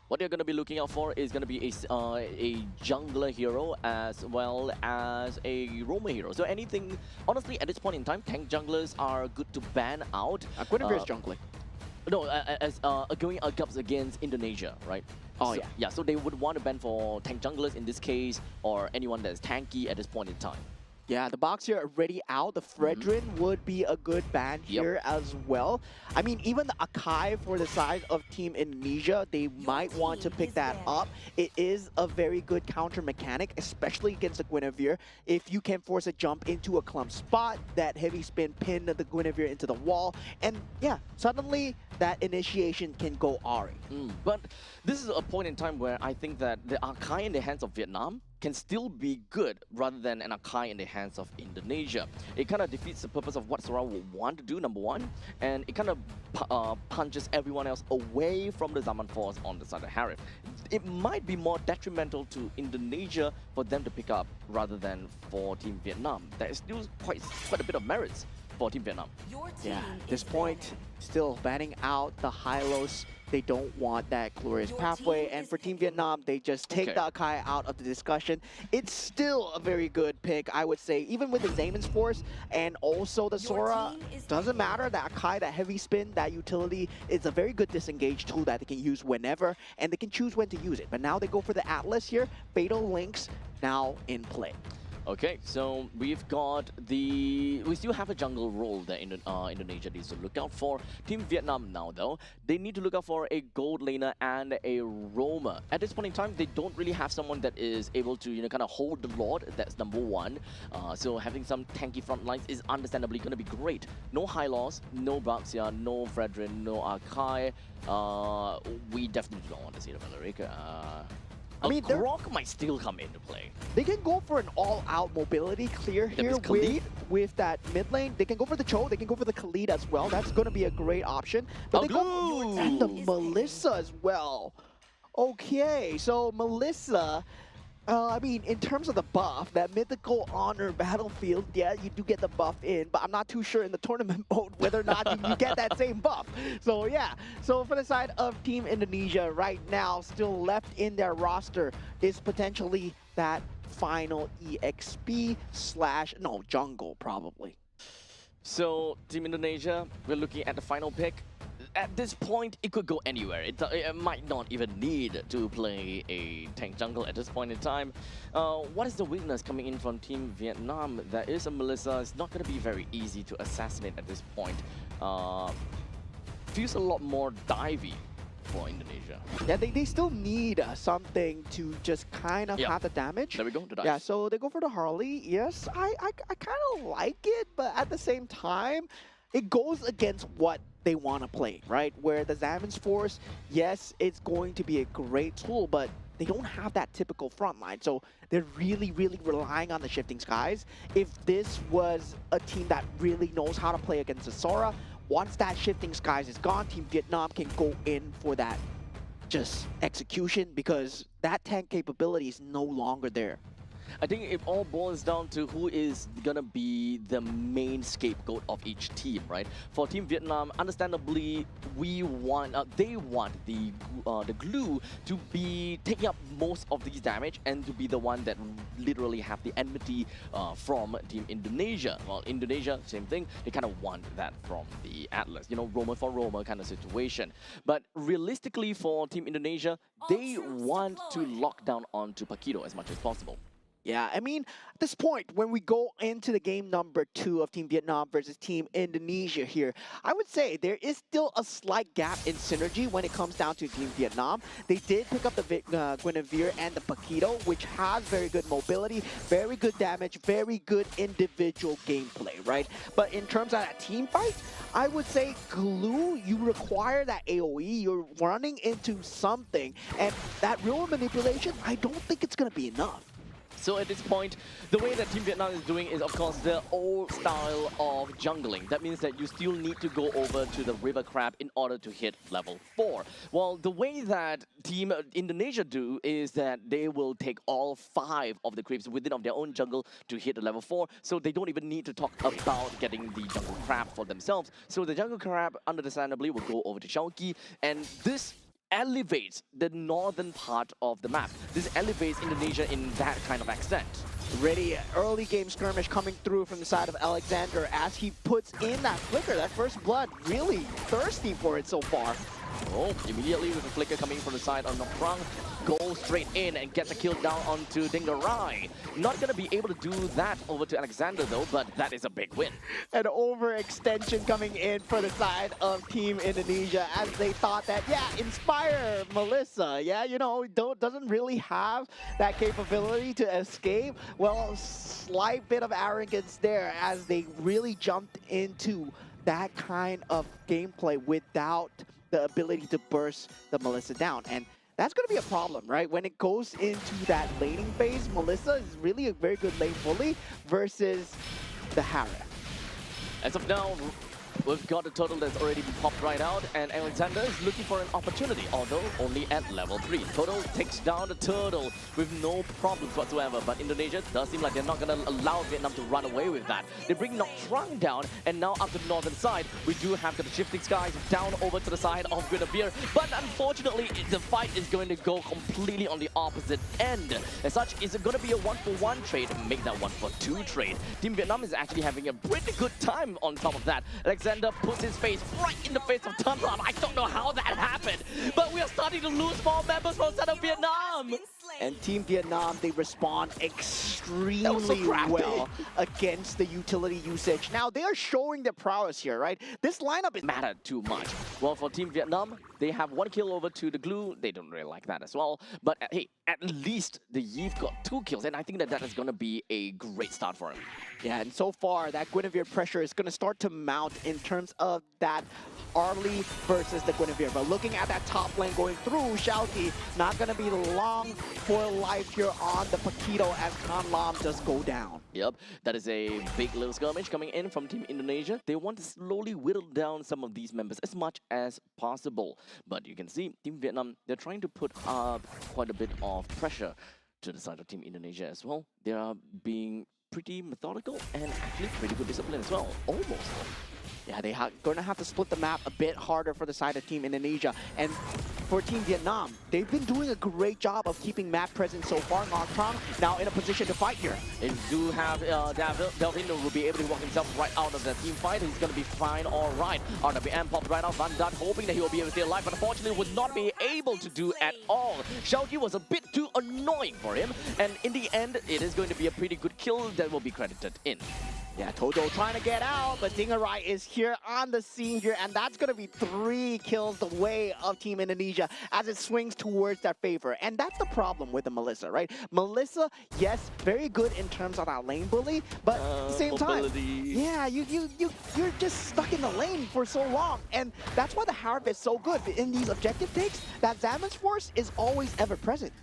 what they're going to be looking out for is going to be a jungler hero as well as a roamer hero. So anything, honestly, at this point in time, tank junglers are good to ban out. Guinevere's jungling. No, as going up against Indonesia, right? Oh, so, yeah. Yeah, so they would want to ban for tank junglers in this case, or anyone that's tanky at this point in time. Yeah, the box here already out. The Fredrin would be a good ban here as well. I mean, even the Akai for the side of Team Indonesia, they might want to pick that up. It is a very good counter mechanic, especially against the Guinevere. If you can force a jump into a clump spot, that heavy spin pin the Guinevere into the wall, and yeah, suddenly that initiation can go Ari. But this is a point in time where I think that the Akai in the hands of Vietnam can still be good rather than an Akai in the hands of Indonesia. It kind of defeats the purpose of what Sora would want to do, number one, and it kind of punches everyone else away from the Zaman Force on the side of Harif. It might be more detrimental to Indonesia for them to pick up rather than for Team Vietnam. There is still quite a bit of merits for Team Vietnam. Yeah, at this point, still banning out the Hylos. They don't want that glorious pathway, and for Team Vietnam, they just take the Akai out of the discussion. It's still a very good pick, I would say, even with the Zaman's Force and also the Sora. Doesn't matter, that Akai, that heavy spin, that utility is a very good disengage tool that they can use whenever, and they can choose when to use it. But now they go for the Atlas here. Fatal Links now in play. Okay, so we still have a jungle role that Indonesia needs to look out for. Team Vietnam now, though, they need to look out for a gold laner and a roamer. At this point in time, they don't really have someone that is able to, kind of hold the Lord. That's number one. So having some tanky front lines is understandably going to be great. No Hylos, no Baxia, no Fredrin, no Akai. We definitely don't want to see the Valerica. I mean, Grok might still come into play. They can go for an all-out mobility clear here with that mid lane. They can go for the Cho, they can go for the Khalid as well. That's going to be a great option. But they go and the Melissa as well. Okay, so Melissa, I mean, in terms of the buff, that mythical honor battlefield, yeah, you do get the buff in, but I'm not too sure in the tournament mode whether or not you get that same buff. So yeah, so for the side of Team Indonesia right now, still left in their roster is potentially that final EXP / no, jungle probably. So Team Indonesia, we're looking at the final pick. At this point, it could go anywhere. It might not even need to play a tank jungle at this point in time. What is the weakness coming in from Team Vietnam? There is a Melissa. It's not going to be very easy to assassinate at this point. Feels a lot more divey for Indonesia. Yeah, they still need something to just kind of have the damage. There we go, the dive. Yeah, so they go for the Harley. Yes, I kind of like it, but at the same time, it goes against what they want to play, right? Where the Zaman's Force, yes, it's going to be a great tool, but they don't have that typical front line. So they're really, really relying on the Shifting Skies. If this was a team that really knows how to play against the Sora, once that Shifting Skies is gone, Team Vietnam can go in for that just execution because that tank capability is no longer there. I think it all boils down to who is gonna be the main scapegoat of each team, right? For Team Vietnam, understandably, they want the glue to be taking up most of these damage and to be the one that literally have the enmity from Team Indonesia. Well, Indonesia, same thing. They kind of want that from the Atlas, roamer for roamer kind of situation. But realistically, for Team Indonesia, they want to lock down onto Paquito as much as possible. Yeah, I mean, at this point, when we go into the game number 2 of Team Vietnam versus Team Indonesia here, I would say there is still a slight gap in synergy when it comes down to Team Vietnam. They did pick up the Guinevere and the Paquito, which has very good mobility, very good damage, very good individual gameplay, right? But in terms of that team fight, I would say Glue, you require that AoE, you're running into something, and that real manipulation, I don't think it's going to be enough. So at this point, the way that Team Vietnam is doing is, of course, the old style of jungling. That means that you still need to go over to the River Crab in order to hit level 4. Well, the way that Team Indonesia do is that they will take all 5 of the creeps within of their own jungle to hit the level 4, so they don't even need to talk about getting the jungle crab for themselves. So the jungle crab, understandably, will go over to Shaoqi, and this elevates the northern part of the map. This elevates Indonesia in that kind of extent. Ready, early game skirmish coming through from the side of Alexander as he puts in that flicker, that first blood, really thirsty for it so far. Oh, immediately with a flicker coming from the side on Nokrang, go straight in and get the kill down onto Dingarai. Not going to be able to do that over to Alexander though, but that is a big win. An overextension coming in for the side of Team Indonesia as they thought that, yeah, Inspire Melissa, yeah, you know, doesn't really have that capability to escape. Well, slight bit of arrogance there as they really jumped into that kind of gameplay without the ability to burst the Melissa down. And that's going to be a problem, right? When it goes into that laning phase, Melissa is really a very good lane bully versus the Harith. As of now, we've got a turtle that's already been popped right out, and Alexander is looking for an opportunity, although only at level 3. Turtle takes down the turtle with no problems whatsoever, but Indonesia does seem like they're not going to allow Vietnam to run away with that. They bring Noctrung down, and now up to the northern side, we do have the shifting skies down over to the side of Guinevere, but unfortunately, the fight is going to go completely on the opposite end. As such, it's going to be a 1-for-1 trade, make that 1-for-2 trade. Team Vietnam is actually having a pretty good time on top of that. Alexander puts his face right in the face of Tunram. I don't know how that happened, but we are starting to lose more members from the side of Vietnam. And Team Vietnam, they respond extremely crafty. well against the utility usage. Now, they are showing their prowess here, right? This lineup is Matter too much. Well, for Team Vietnam, they have 1 kill over to the Glue. They don't really like that as well. But hey, at least the Yeeve got 2 kills, and I think that is going to be a great start for him. Yeah, and so far, that Guinevere pressure is going to start to mount in terms of that Arlie versus the Guinevere. But looking at that top lane going through, Shouty, not going to be long for life here on the Paquito as Khan Lam does go down. Yep, that is a big little skirmish coming in from Team Indonesia. They want to slowly whittle down some of these members as much as possible. But you can see Team Vietnam, they're trying to put up quite a bit of pressure to the side of Team Indonesia as well. They are being pretty methodical and actually pretty good discipline as well. Almost. Yeah, they are going to have to split the map a bit harder for the side of Team Indonesia. And for Team Vietnam, they've been doing a great job of keeping map presence so far. Noctrong now in a position to fight here. They do have Delvin who will be able to walk himself right out of the team fight. He's going to be fine, all right. RWM popped right out. Van Dut hoping that he will be able to stay alive, but unfortunately would not be able to do at all. Xiaoji was a bit too annoying for him, and in the end, it is going to be a pretty good kill that will be credited in. Yeah, Toto trying to get out, but Dingarai is here on the scene here, and that's going to be 3 kills the way of Team Indonesia as it swings towards their favor. And that's the problem with the Melissa, right? Melissa, yes, very good in terms of that lane bully, but at the same mobility. time, yeah, you're just stuck in the lane for so long. And that's why the Harp is so good. In these objective takes, that Zaman's Force is always ever present.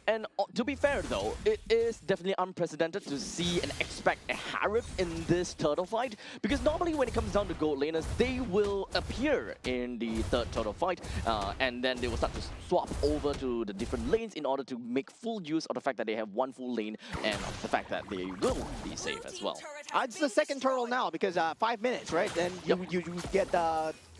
And to be fair though, it is definitely unprecedented to see and expect a Harp in this turtle fight, because normally when it comes down to gold laners, they will appear in the third turtle fight, and then they will start to swap over to the different lanes in order to make full use of the fact that they have 1 full lane and of the fact that they will be safe as well. It's the second turtle now because 5 minutes, right? Then you get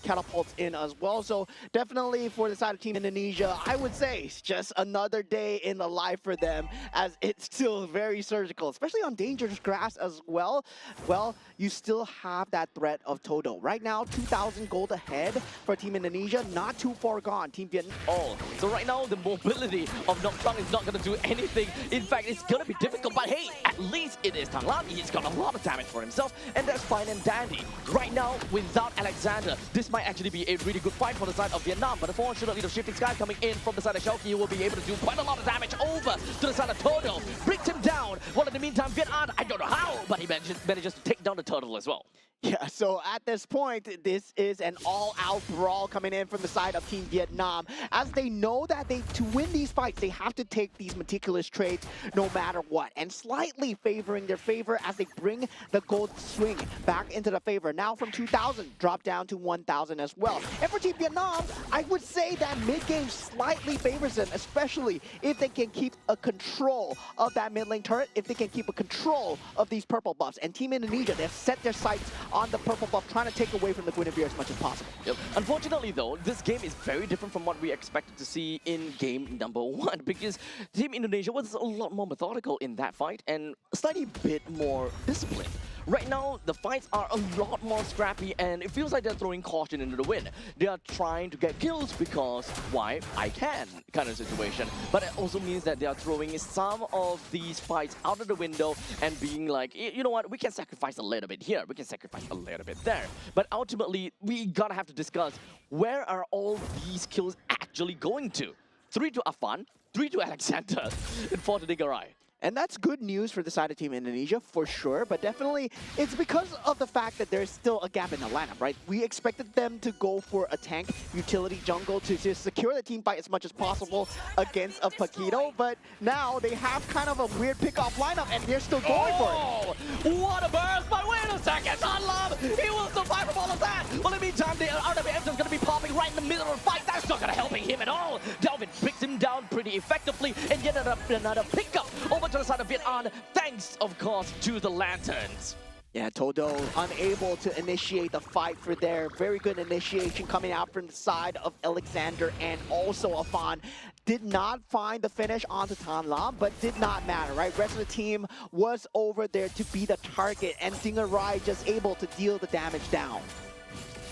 catapults in as well. So definitely for the side of Team Indonesia, I would say it's just another day in the life for them, as it's still very surgical, especially on dangerous grass as well. Well, you still have that threat of Todo. Right now, 2,000 gold ahead for Team Indonesia, not too far gone. Team Vietnam. Oh, so right now the mobility of Nocturne is not going to do anything. In fact, it's going to be difficult, but hey, at least it is Tan Lam. He's got a lot of damage for himself, and that's fine and dandy. Right now, without Alexander, this might actually be a really good fight for the side of Vietnam, but unfortunately, the Shifting Sky coming in from the side of Shouki will be able to do quite a lot of damage over to the side of Todo. Brings him down. Well, in the meantime, Vietnam, I don't know how, but he manages to take down the turtle as well. Yeah, so at this point, this is an all-out brawl coming in from the side of Team Vietnam, as they know that to win these fights, they have to take these meticulous trades no matter what, and slightly favoring their favor as they bring the gold swing back into the favor. Now from 2,000, drop down to 1,000 as well. And for Team Vietnam, I would say that mid-game slightly favors them, especially if they can keep a control of that mid-lane turret, if they can keep a control of these purple buffs. And Team Indonesia, they've set their sights on the purple buff, trying to take away from the Guinevere as much as possible. Yep. Unfortunately though, this game is very different from what we expected to see in game number 1, because Team Indonesia was a lot more methodical in that fight and a slightly bit more disciplined. Right now, the fights are a lot more scrappy, and it feels like they're throwing caution into the wind. They are trying to get kills because, why? I can, kind of situation. But it also means that they are throwing some of these fights out of the window and being like, you know what, we can sacrifice a little bit here, we can sacrifice a little bit there. But ultimately, we gotta have to discuss, where are all these kills actually going to? 3 to Afan, 3 to Alexander, and 4 to Nigarai. And that's good news for the side of Team Indonesia, for sure, but definitely it's because of the fact that there's still a gap in the lineup, right? We expected them to go for a tank utility jungle to just secure the team fight as much as possible against a Paquito, but now they have kind of a weird pick-off lineup and they're still going for it. What a burst! But wait a second, Tan Lam, he will survive from all of that! Well, in the meantime, the RWMs is going to be popping right in the middle of the fight. That's not going to helping him at all. Delvin picks him down pretty effectively, and yet another pickup over to the side of Vietnam, thanks, of course, to the Lanterns. Yeah, Todo unable to initiate the fight for their very good initiation coming out from the side of Alexander, and also Afan did not find the finish onto Tan Lam, but did not matter, right? Rest of the team was over there to be the target, and Dingarai just able to deal the damage down.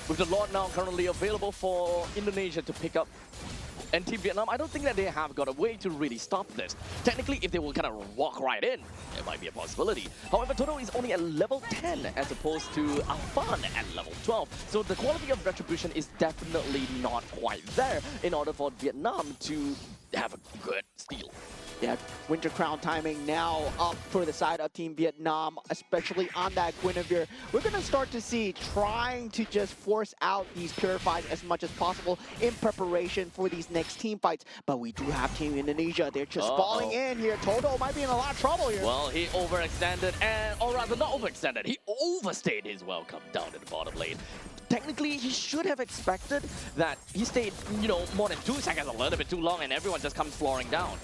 With the Lord now currently available for Indonesia to pick up, and Team Vietnam, I don't think that they have got a way to really stop this. Technically, if they will kind of walk right in, it might be a possibility. However, Toto is only at level 10 as opposed to Afan at level 12. So the quality of retribution is definitely not quite there in order for Vietnam to have a good steal. Yeah, Winter Crown timing now up for the side of Team Vietnam, especially on that Guinevere. We're going to start to see trying to just force out these Purifies as much as possible in preparation for these next team fights. But we do have Team Indonesia. They're just falling in here. Toto might be in a lot of trouble here. Well, he overextended, or rather not overextended, he overstayed his welcome down in the bottom lane. Technically, he should have expected that he stayed, more than 2 seconds, a little bit too long, and everyone just comes flooring down.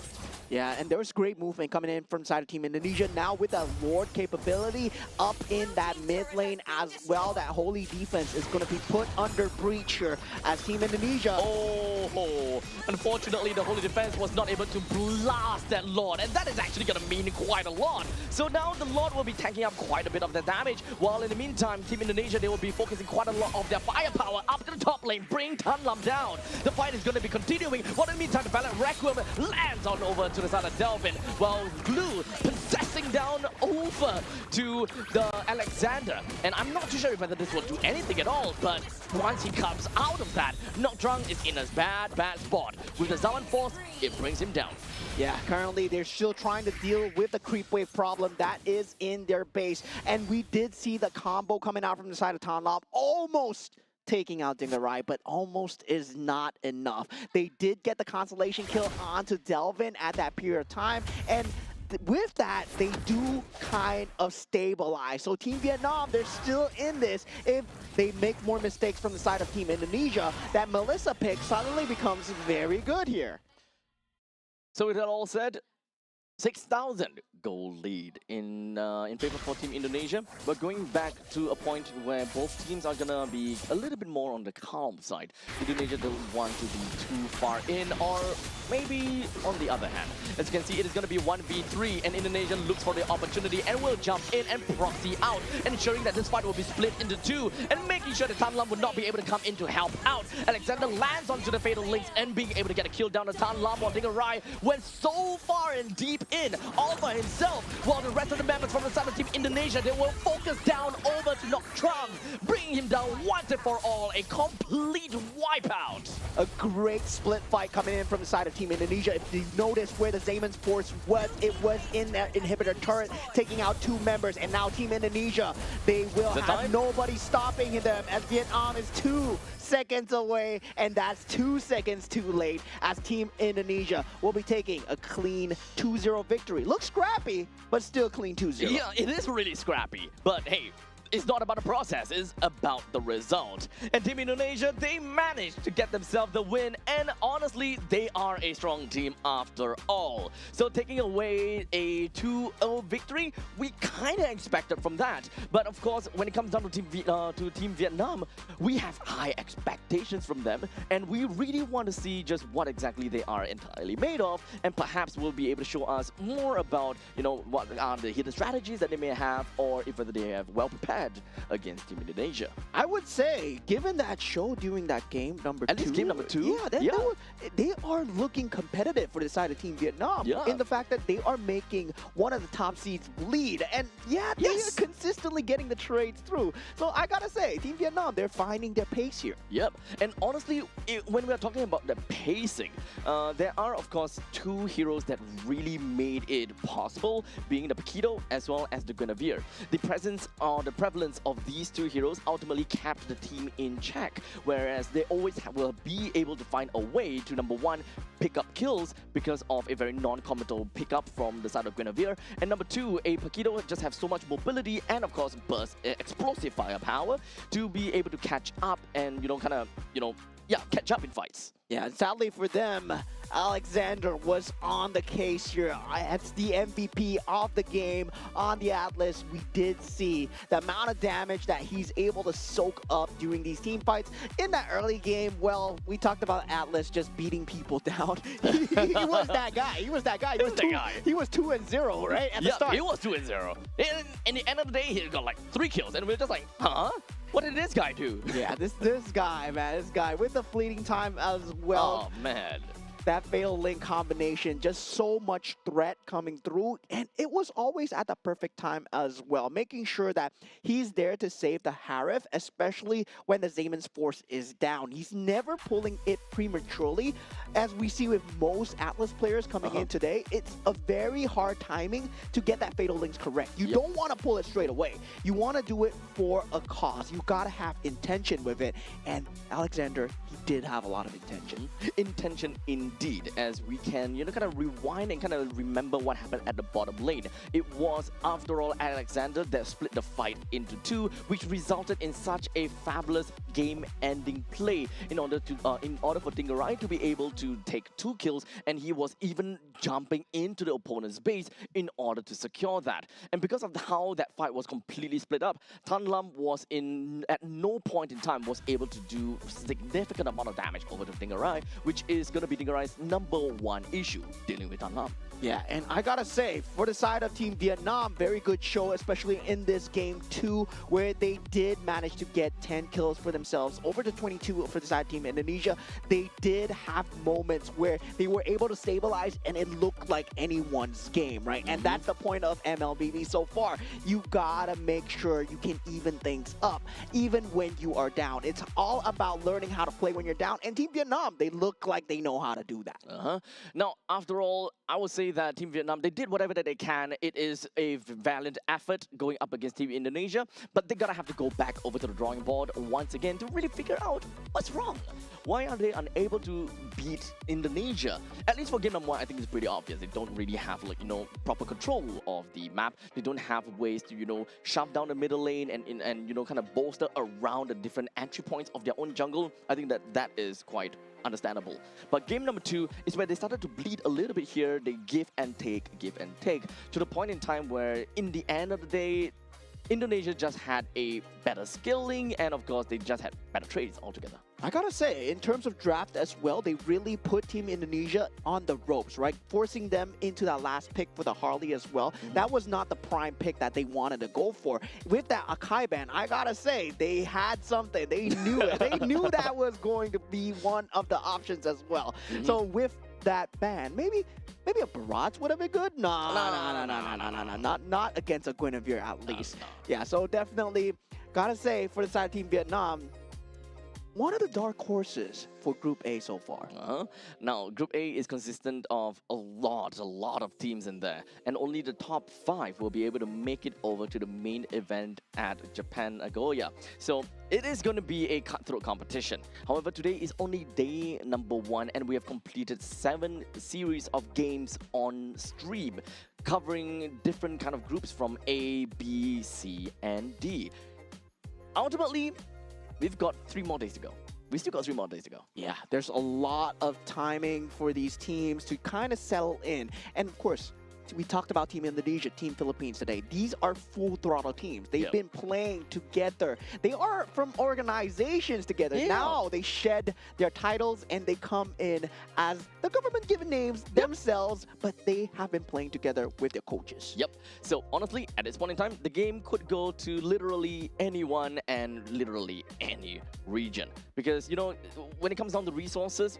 Yeah, and there was great movement coming in from the side of Team Indonesia. Now with that Lord capability up in that mid lane as well, that Holy defense is going to be put under breach here as Team Indonesia. Oh, unfortunately, the Holy defense was not able to blast that Lord, and that is actually going to mean quite a lot. So now the Lord will be tanking up quite a bit of the damage, while in the meantime, Team Indonesia, they will be focusing quite a lot of their firepower up to the top lane, bring Tan Lam down. The fight is going to be continuing, while in the meantime, the Valiant Requiem lands on over to the side of Delvin, while Glue possessing down over to the Alexander. And I'm not too sure whether this will do anything at all, but once he comes out of that, Nocturne is in a bad spot. With the Zaman Force, it brings him down. Yeah, currently they're still trying to deal with the creep wave problem that is in their base. And we did see the combo coming out from the side of Tan Lam, almost taking out Dingarai, but almost is not enough. They did get the consolation kill onto Delvin at that period of time, and with that, they do kind of stabilize. So Team Vietnam, they're still in this. If they make more mistakes from the side of Team Indonesia, that Melissa pick suddenly becomes very good here. So with that all said, 6,000 goal lead in favor for Team Indonesia. But going back to a point where both teams are gonna be a little bit more on the calm side. Indonesia don't want to be too far in, or maybe on the other hand. As you can see, it is gonna be 1v3, and Indonesia looks for the opportunity and will jump in and proxy out, ensuring that this fight will be split into two, and making sure that Tanlam would not be able to come in to help out. Alexander lands onto the fatal links and being able to get a kill down to Tanlam, while Dingarai went so far and deep in all by himself, while the rest of the members from the side of Team Indonesia, they will focus down over to knock Trump, bringing him down once and for all, a complete wipeout. A great split fight coming in from the side of Team Indonesia. If you notice where the Zeman's force was, it was in their inhibitor turret, taking out 2 members, and now Team Indonesia, they will have nobody stopping them, as Vietnam is 2 seconds away, and that's 2 seconds too late, as Team Indonesia will be taking a clean 2-0 victory. Looks scrappy, but still clean 2-0. Yeah, it is really scrappy, but hey, it's not about the process, it's about the result. And Team Indonesia, they managed to get themselves the win, and honestly, they are a strong team after all. So taking away a 2-0 victory, we kind of expected from that. But of course, when it comes down to Team Vietnam, we have high expectations from them, and we really want to see just what exactly they are entirely made of, and perhaps will be able to show us more about, you know, what are the hidden strategies that they may have, or if whether they have well prepared against Team Indonesia. I would say, given that show during that game number 2, at least game number 2, they are looking competitive for the side of Team Vietnam, in the fact that they are making one of the top seeds lead, and they are consistently getting the trades through. So I gotta say, Team Vietnam, they're finding their pace here. Yep, and honestly, when we're talking about the pacing, there are of course 2 heroes that really made it possible, being the Paquito as well as the Guinevere. The presence or the prevalence of these 2 heroes ultimately kept the team in check, whereas they always will be able to find a way to, number 1, pick up kills because of a very non-committal pickup from the side of Guinevere, and number 2, a Paquito just have so much mobility and of course burst explosive firepower to be able to catch up and catch up in fights. Yeah, sadly for them, Alexander was on the case here. That's the MVP of the game on the Atlas. We did see the amount of damage that he's able to soak up during these team fights. In that early game, well, we talked about Atlas just beating people down. He was that guy. He was that guy. He was 2-0, right? At the start. He was 2-0. And in the end of the day, he got like 3 kills, and we're just like, huh? What did this guy do? Yeah, this guy, man, this guy with the fleeting time as well. Oh, man. That fatal link combination, just so much threat coming through, and it was always at the perfect time as well, making sure that he's there to save the Harif, especially when the Zeman's force is down. He's never pulling it prematurely, as we see with most Atlas players coming in today. It's a very hard timing to get that fatal links correct. You don't want to pull it straight away. You want to do it for a cause. You got to have intention with it, and Alexander, he did have a lot of intention. Intention indeed, as we can, kind of rewind and kind of remember what happened at the bottom lane. It was, after all, Alexander that split the fight into 2, which resulted in such a fabulous game-ending play in order for Dingarai to be able to take 2 kills, and he was even jumping into the opponent's base in order to secure that. And because of how that fight was completely split up, Tanlam was at no point in time was able to do significant amount of damage over to Dingarai, which is going to be Dingarai's number 1 issue dealing with Tanlam. Yeah, and I gotta say, for the side of Team Vietnam, very good show, especially in this game 2, where they did manage to get 10 kills for themselves, over to 22 for the side of Team Indonesia. They did have moments where they were able to stabilize, and it looked like anyone's game, right? And that's the point of MLBB so far. You gotta make sure you can even things up, even when you are down. It's all about learning how to play when you're down, and Team Vietnam, they look like they know how to do that. Now, after all, I would say that Team Vietnam, they did whatever that they can. It is a valiant effort going up against Team Indonesia, but they're gonna have to go back over to the drawing board once again to really figure out what's wrong. Why are they unable to beat Indonesia? At least for game number 1, I think it's pretty obvious. They don't really have, proper control of the map. They don't have ways to, shove down the middle lane and kind of bolster around the different entry points of their own jungle. I think that is quite understandable. But game number 2 is where they started to bleed a little bit here. They give and take, to the point in time where, in the end of the day, Indonesia just had a better skilling, and of course, they just had better trades altogether. I gotta say, in terms of draft as well, they really put Team Indonesia on the ropes, right? Forcing them into that last pick for the Harley as well. That was not the prime pick that they wanted to go for. With that Akai ban, I gotta say, they had something. They knew it. They knew that was going to be one of the options as well. So with that ban, maybe a Barrage would have been good. No, not against a Guinevere at least. Yeah, so definitely gotta say, for the side of Team Vietnam, one of the dark horses for Group A so far. Now, Group A is consistent of a lot of teams in there, and only the top 5 will be able to make it over to the main event at Japan Nagoya. So it is going to be a cutthroat competition. However, today is only day number 1, and we have completed 7 series of games on stream, covering different kind of groups from A, B, C, and D. Ultimately, we've got 3 more days to go. We still got 3 more days to go. Yeah, there's a lot of timing for these teams to kind of settle in. And of course, we talked about Team Indonesia, Team Philippines today. These are full throttle teams. They've been playing together. They are from organizations together. Now they shed their titles and they come in as the government-given names themselves, but they have been playing together with their coaches. So honestly, at this point in time, the game could go to literally anyone and literally any region. Because, you know, when it comes down to resources,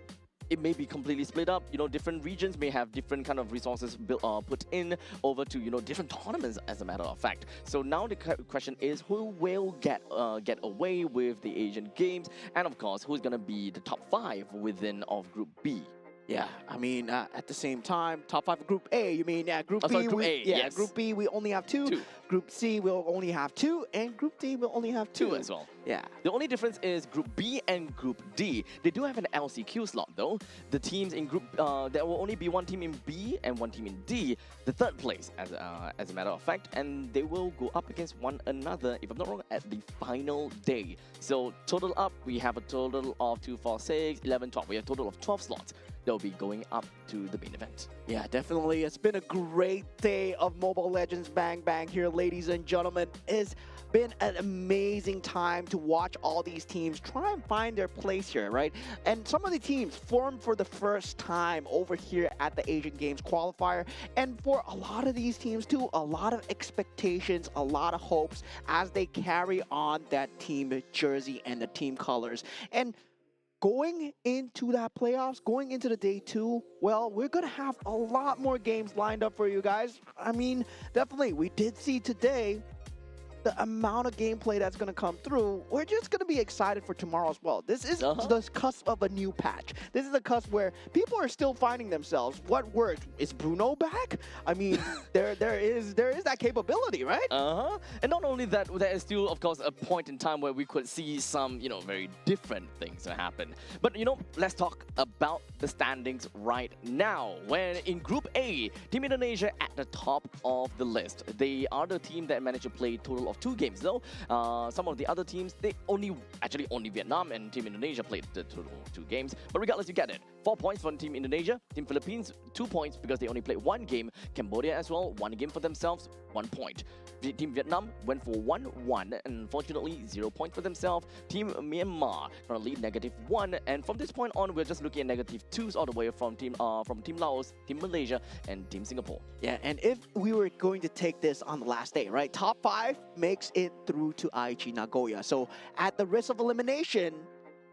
it may be completely split up. You know, different regions may have different kind of resources put in over to, you know, different tournaments, as a matter of fact. So now the question is, who will get away with the Asian Games, and of course, who's gonna be the top 5 within of Group B? Yeah, I mean, at the same time, top 5 of Group A, you mean, Group B, sorry, Group A, yes. Group B, we only have 2. Group C, we'll only have 2, and Group D, we'll only have 2 as well. Yeah. The only difference is Group B and Group D. They do have an LCQ slot, though. The teams in Group, there will only be 1 team in B and 1 team in D, the 3rd place, as a matter of fact, and they will go up against one another, if I'm not wrong, at the final day. So total up, we have a total of 2, 4, 6, 11, 12. We have a total of 12 slots. They'll be going up to the main event. Yeah, definitely. It's been a great day of Mobile Legends Bang Bang here, ladies and gentlemen. It's been an amazing time to watch all these teams try and find their place here, right? And some of the teams formed for the first time over here at the Asian Games qualifier. And for a lot of these teams too, a lot of expectations, a lot of hopes as they carry on that team jersey and the team colors. And going into that playoffs, going into the day 2, well, we're going to have a lot more games lined up for you guys. I mean, definitely, we did see today the amount of gameplay that's going to come through. We're just going to be excited for tomorrow as well. This is the cusp of a new patch. This is the cusp where people are still finding themselves. What worked? Is Bruno back? I mean, there is that capability, right? And not only that, there is still, of course, a point in time where we could see some, you know, very different things to happen. But, you know, let's talk about the standings right now. When in Group A, Team Indonesia at the top of the list. They are the team that managed to play a total of 2 games, though. Some of the other teams, only Vietnam and Team Indonesia played the total of 2 games. But regardless, you get it. 4 points for Team Indonesia. Team Philippines, 2 points because they only played 1 game. Cambodia as well, 1 game for themselves, 1 point. Team Vietnam went for 1-1, and unfortunately 0 points for themselves. Team Myanmar currently -1, and from this point on, we're just looking at -2s all the way from Team Laos, Team Malaysia, and Team Singapore. Yeah, and if we were going to take this on the last day, right? Top 5 makes it through to Aichi Nagoya. So at the risk of elimination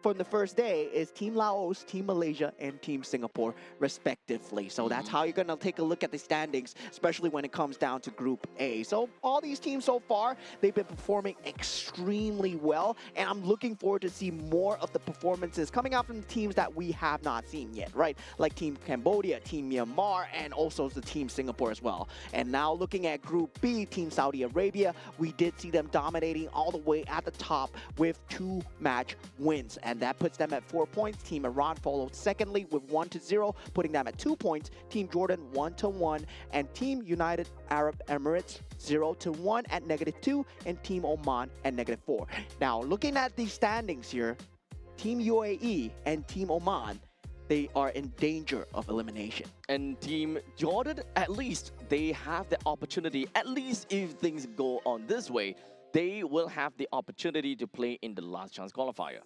from the first day is Team Laos, Team Malaysia, and Team Singapore, respectively. So that's how you're going to take a look at the standings, especially when it comes down to Group A. So all these teams so far, they've been performing extremely well, and I'm looking forward to see more of the performances coming out from the teams that we have not seen yet, right? Like Team Cambodia, Team Myanmar, and also the Team Singapore as well. And now looking at Group B, Team Saudi Arabia, we did see them dominating all the way at the top with 2 match wins. And that puts them at 4 points. Team Iran followed secondly with 1-0, putting them at 2 points. Team Jordan 1-1, and Team United Arab Emirates 0-1 at -2, and Team Oman at -4. Now, looking at these standings here, Team UAE and Team Oman, they are in danger of elimination. And Team Jordan, at least they have the opportunity, at least if things go on this way, they will have the opportunity to play in the last chance qualifier.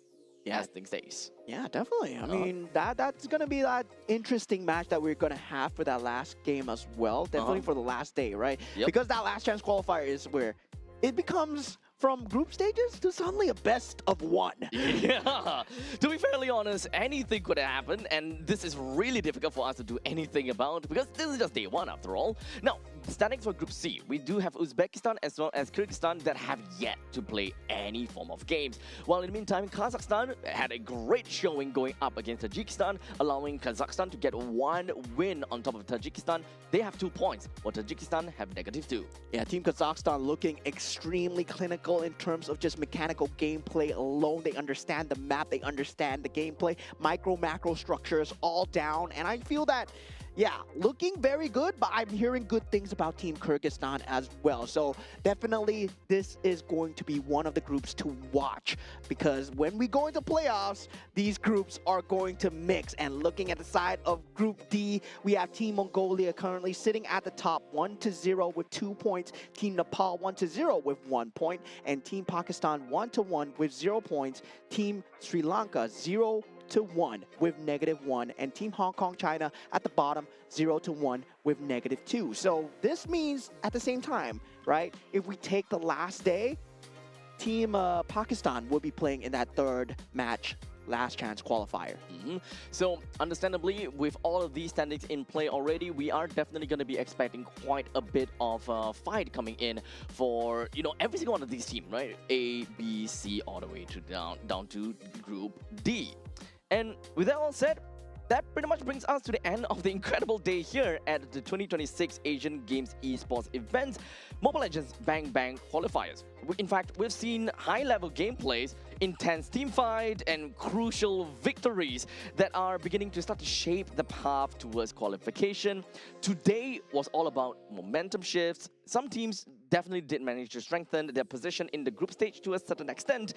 Yeah. As things stays. Yeah, definitely. I mean, that's going to be that interesting match that we're going to have for that last game as well. Definitely for the last day, right? Yep. Because that last chance qualifier is where it becomes from group stages to suddenly a best of one. Yeah. To be fairly honest, anything could happen, and this is really difficult for us to do anything about because this is just day one after all. Now, standings for Group C, we do have Uzbekistan as well as Kyrgyzstan that have yet to play any form of games. While in the meantime, Kazakhstan had a great showing going up against Tajikistan, allowing Kazakhstan to get one win on top of Tajikistan. They have 2 points, while Tajikistan have -2. Yeah, Team Kazakhstan looking extremely clinical in terms of just mechanical gameplay alone. They understand the map, they understand the gameplay, micro, macro structures all down, and I feel that yeah, looking very good, but I'm hearing good things about Team Kyrgyzstan as well. So definitely this is going to be one of the groups to watch because when we go into playoffs, these groups are going to mix. And looking at the side of Group D, we have Team Mongolia currently sitting at the top 1-0 with 2 points. Team Nepal 1-0 with 1 point. And Team Pakistan 1-1 with 0 points. Team Sri Lanka 0-1 with -1, and Team Hong Kong China at the bottom 0-1 with -2. So this means at the same time, right, if we take the last day, Team Pakistan will be playing in that third match, last chance qualifier. So understandably, with all of these standings in play already, we are definitely going to be expecting quite a bit of fight coming in for, you know, every single one of these teams, right? A, B, C, all the way to down to Group D. And with that all said, that pretty much brings us to the end of the incredible day here at the 2026 Asian Games Esports event, Mobile Legends Bang Bang Qualifiers. In fact, we've seen high-level gameplays, intense teamfight, and crucial victories that are beginning to start to shape the path towards qualification. Today was all about momentum shifts. Some teams definitely did manage to strengthen their position in the group stage to a certain extent,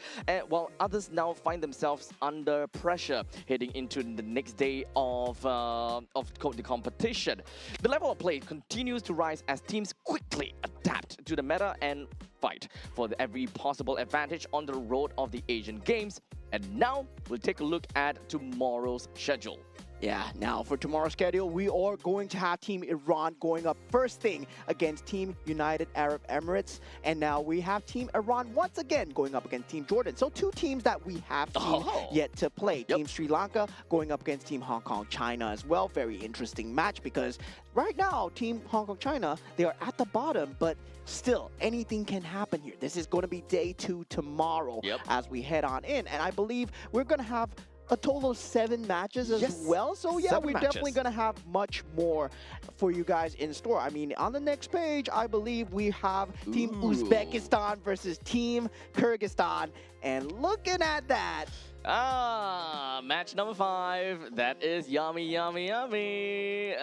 while others now find themselves under pressure heading into the next day of the competition. The level of play continues to rise as teams quickly adapt to the meta and fight for every possible advantage on the road of the Asian Games. And now we'll take a look at tomorrow's schedule. Yeah, now for tomorrow's schedule, we are going to have Team Iran going up first thing against Team United Arab Emirates. And now we have Team Iran once again going up against Team Jordan. So 2 teams that we have seen yet to play. Team Sri Lanka going up against Team Hong Kong China as well. Very interesting match because right now, Team Hong Kong China, they are at the bottom, but still, anything can happen here. This is going to be day 2 tomorrow as we head on in. And I believe we're going to have a total of 7 matches as well. So yeah, we're definitely going to have much more for you guys in store. I mean, on the next page, I believe we have Team Uzbekistan versus Team Kyrgyzstan. And looking at that, match number 5. That is yummy, yummy, yummy.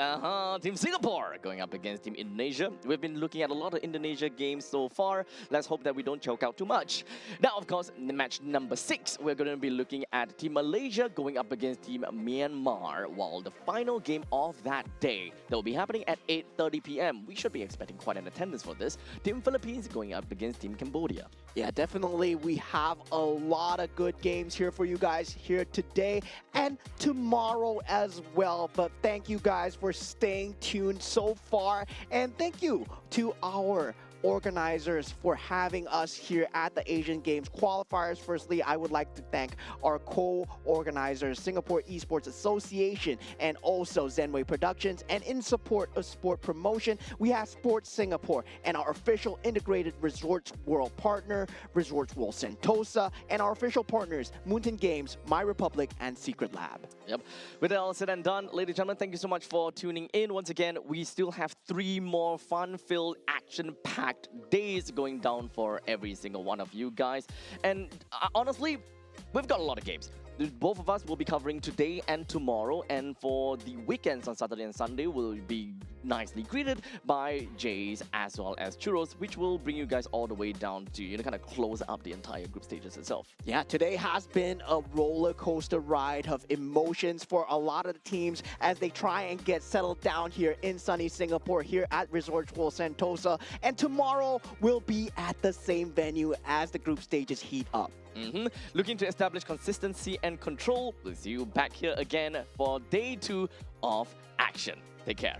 Team Singapore going up against Team Indonesia. We've been looking at a lot of Indonesia games so far. Let's hope that we don't choke out too much. Now, of course, in match number 6, we're going to be looking at Team Malaysia going up against Team Myanmar, while the final game of that day that will be happening at 8:30 p.m. We should be expecting quite an attendance for this. Team Philippines going up against Team Cambodia. Yeah, definitely. We have a lot of good games here for you guys here today and tomorrow as well. But thank you guys for staying tuned so far. And thank you to our organizers for having us here at the Asian Games Qualifiers. Firstly, I would like to thank our co-organizers, Singapore Esports Association and also Zenway Productions. And in support of sport promotion, we have Sports Singapore and our official integrated Resorts World partner, Resorts World Sentosa, and our official partners, Mountain Games, My Republic, and Secret Lab. Yep. With that all said and done, ladies and gentlemen, thank you so much for tuning in. Once again, we still have 3 more fun-filled, action-packed days going down for every single one of you guys. And honestly, we've got a lot of games. Both of us will be covering today and tomorrow, and for the weekends on Saturday and Sunday, we'll be nicely greeted by Jays as well as Churros, which will bring you guys all the way down to, you know, kind of close up the entire group stages itself. Yeah, today has been a roller coaster ride of emotions for a lot of the teams as they try and get settled down here in sunny Singapore, here at Resorts World Sentosa. And tomorrow we'll be at the same venue as the group stages heat up. Looking to establish consistency and control. We'll see you back here again for day 2 of action. Take care.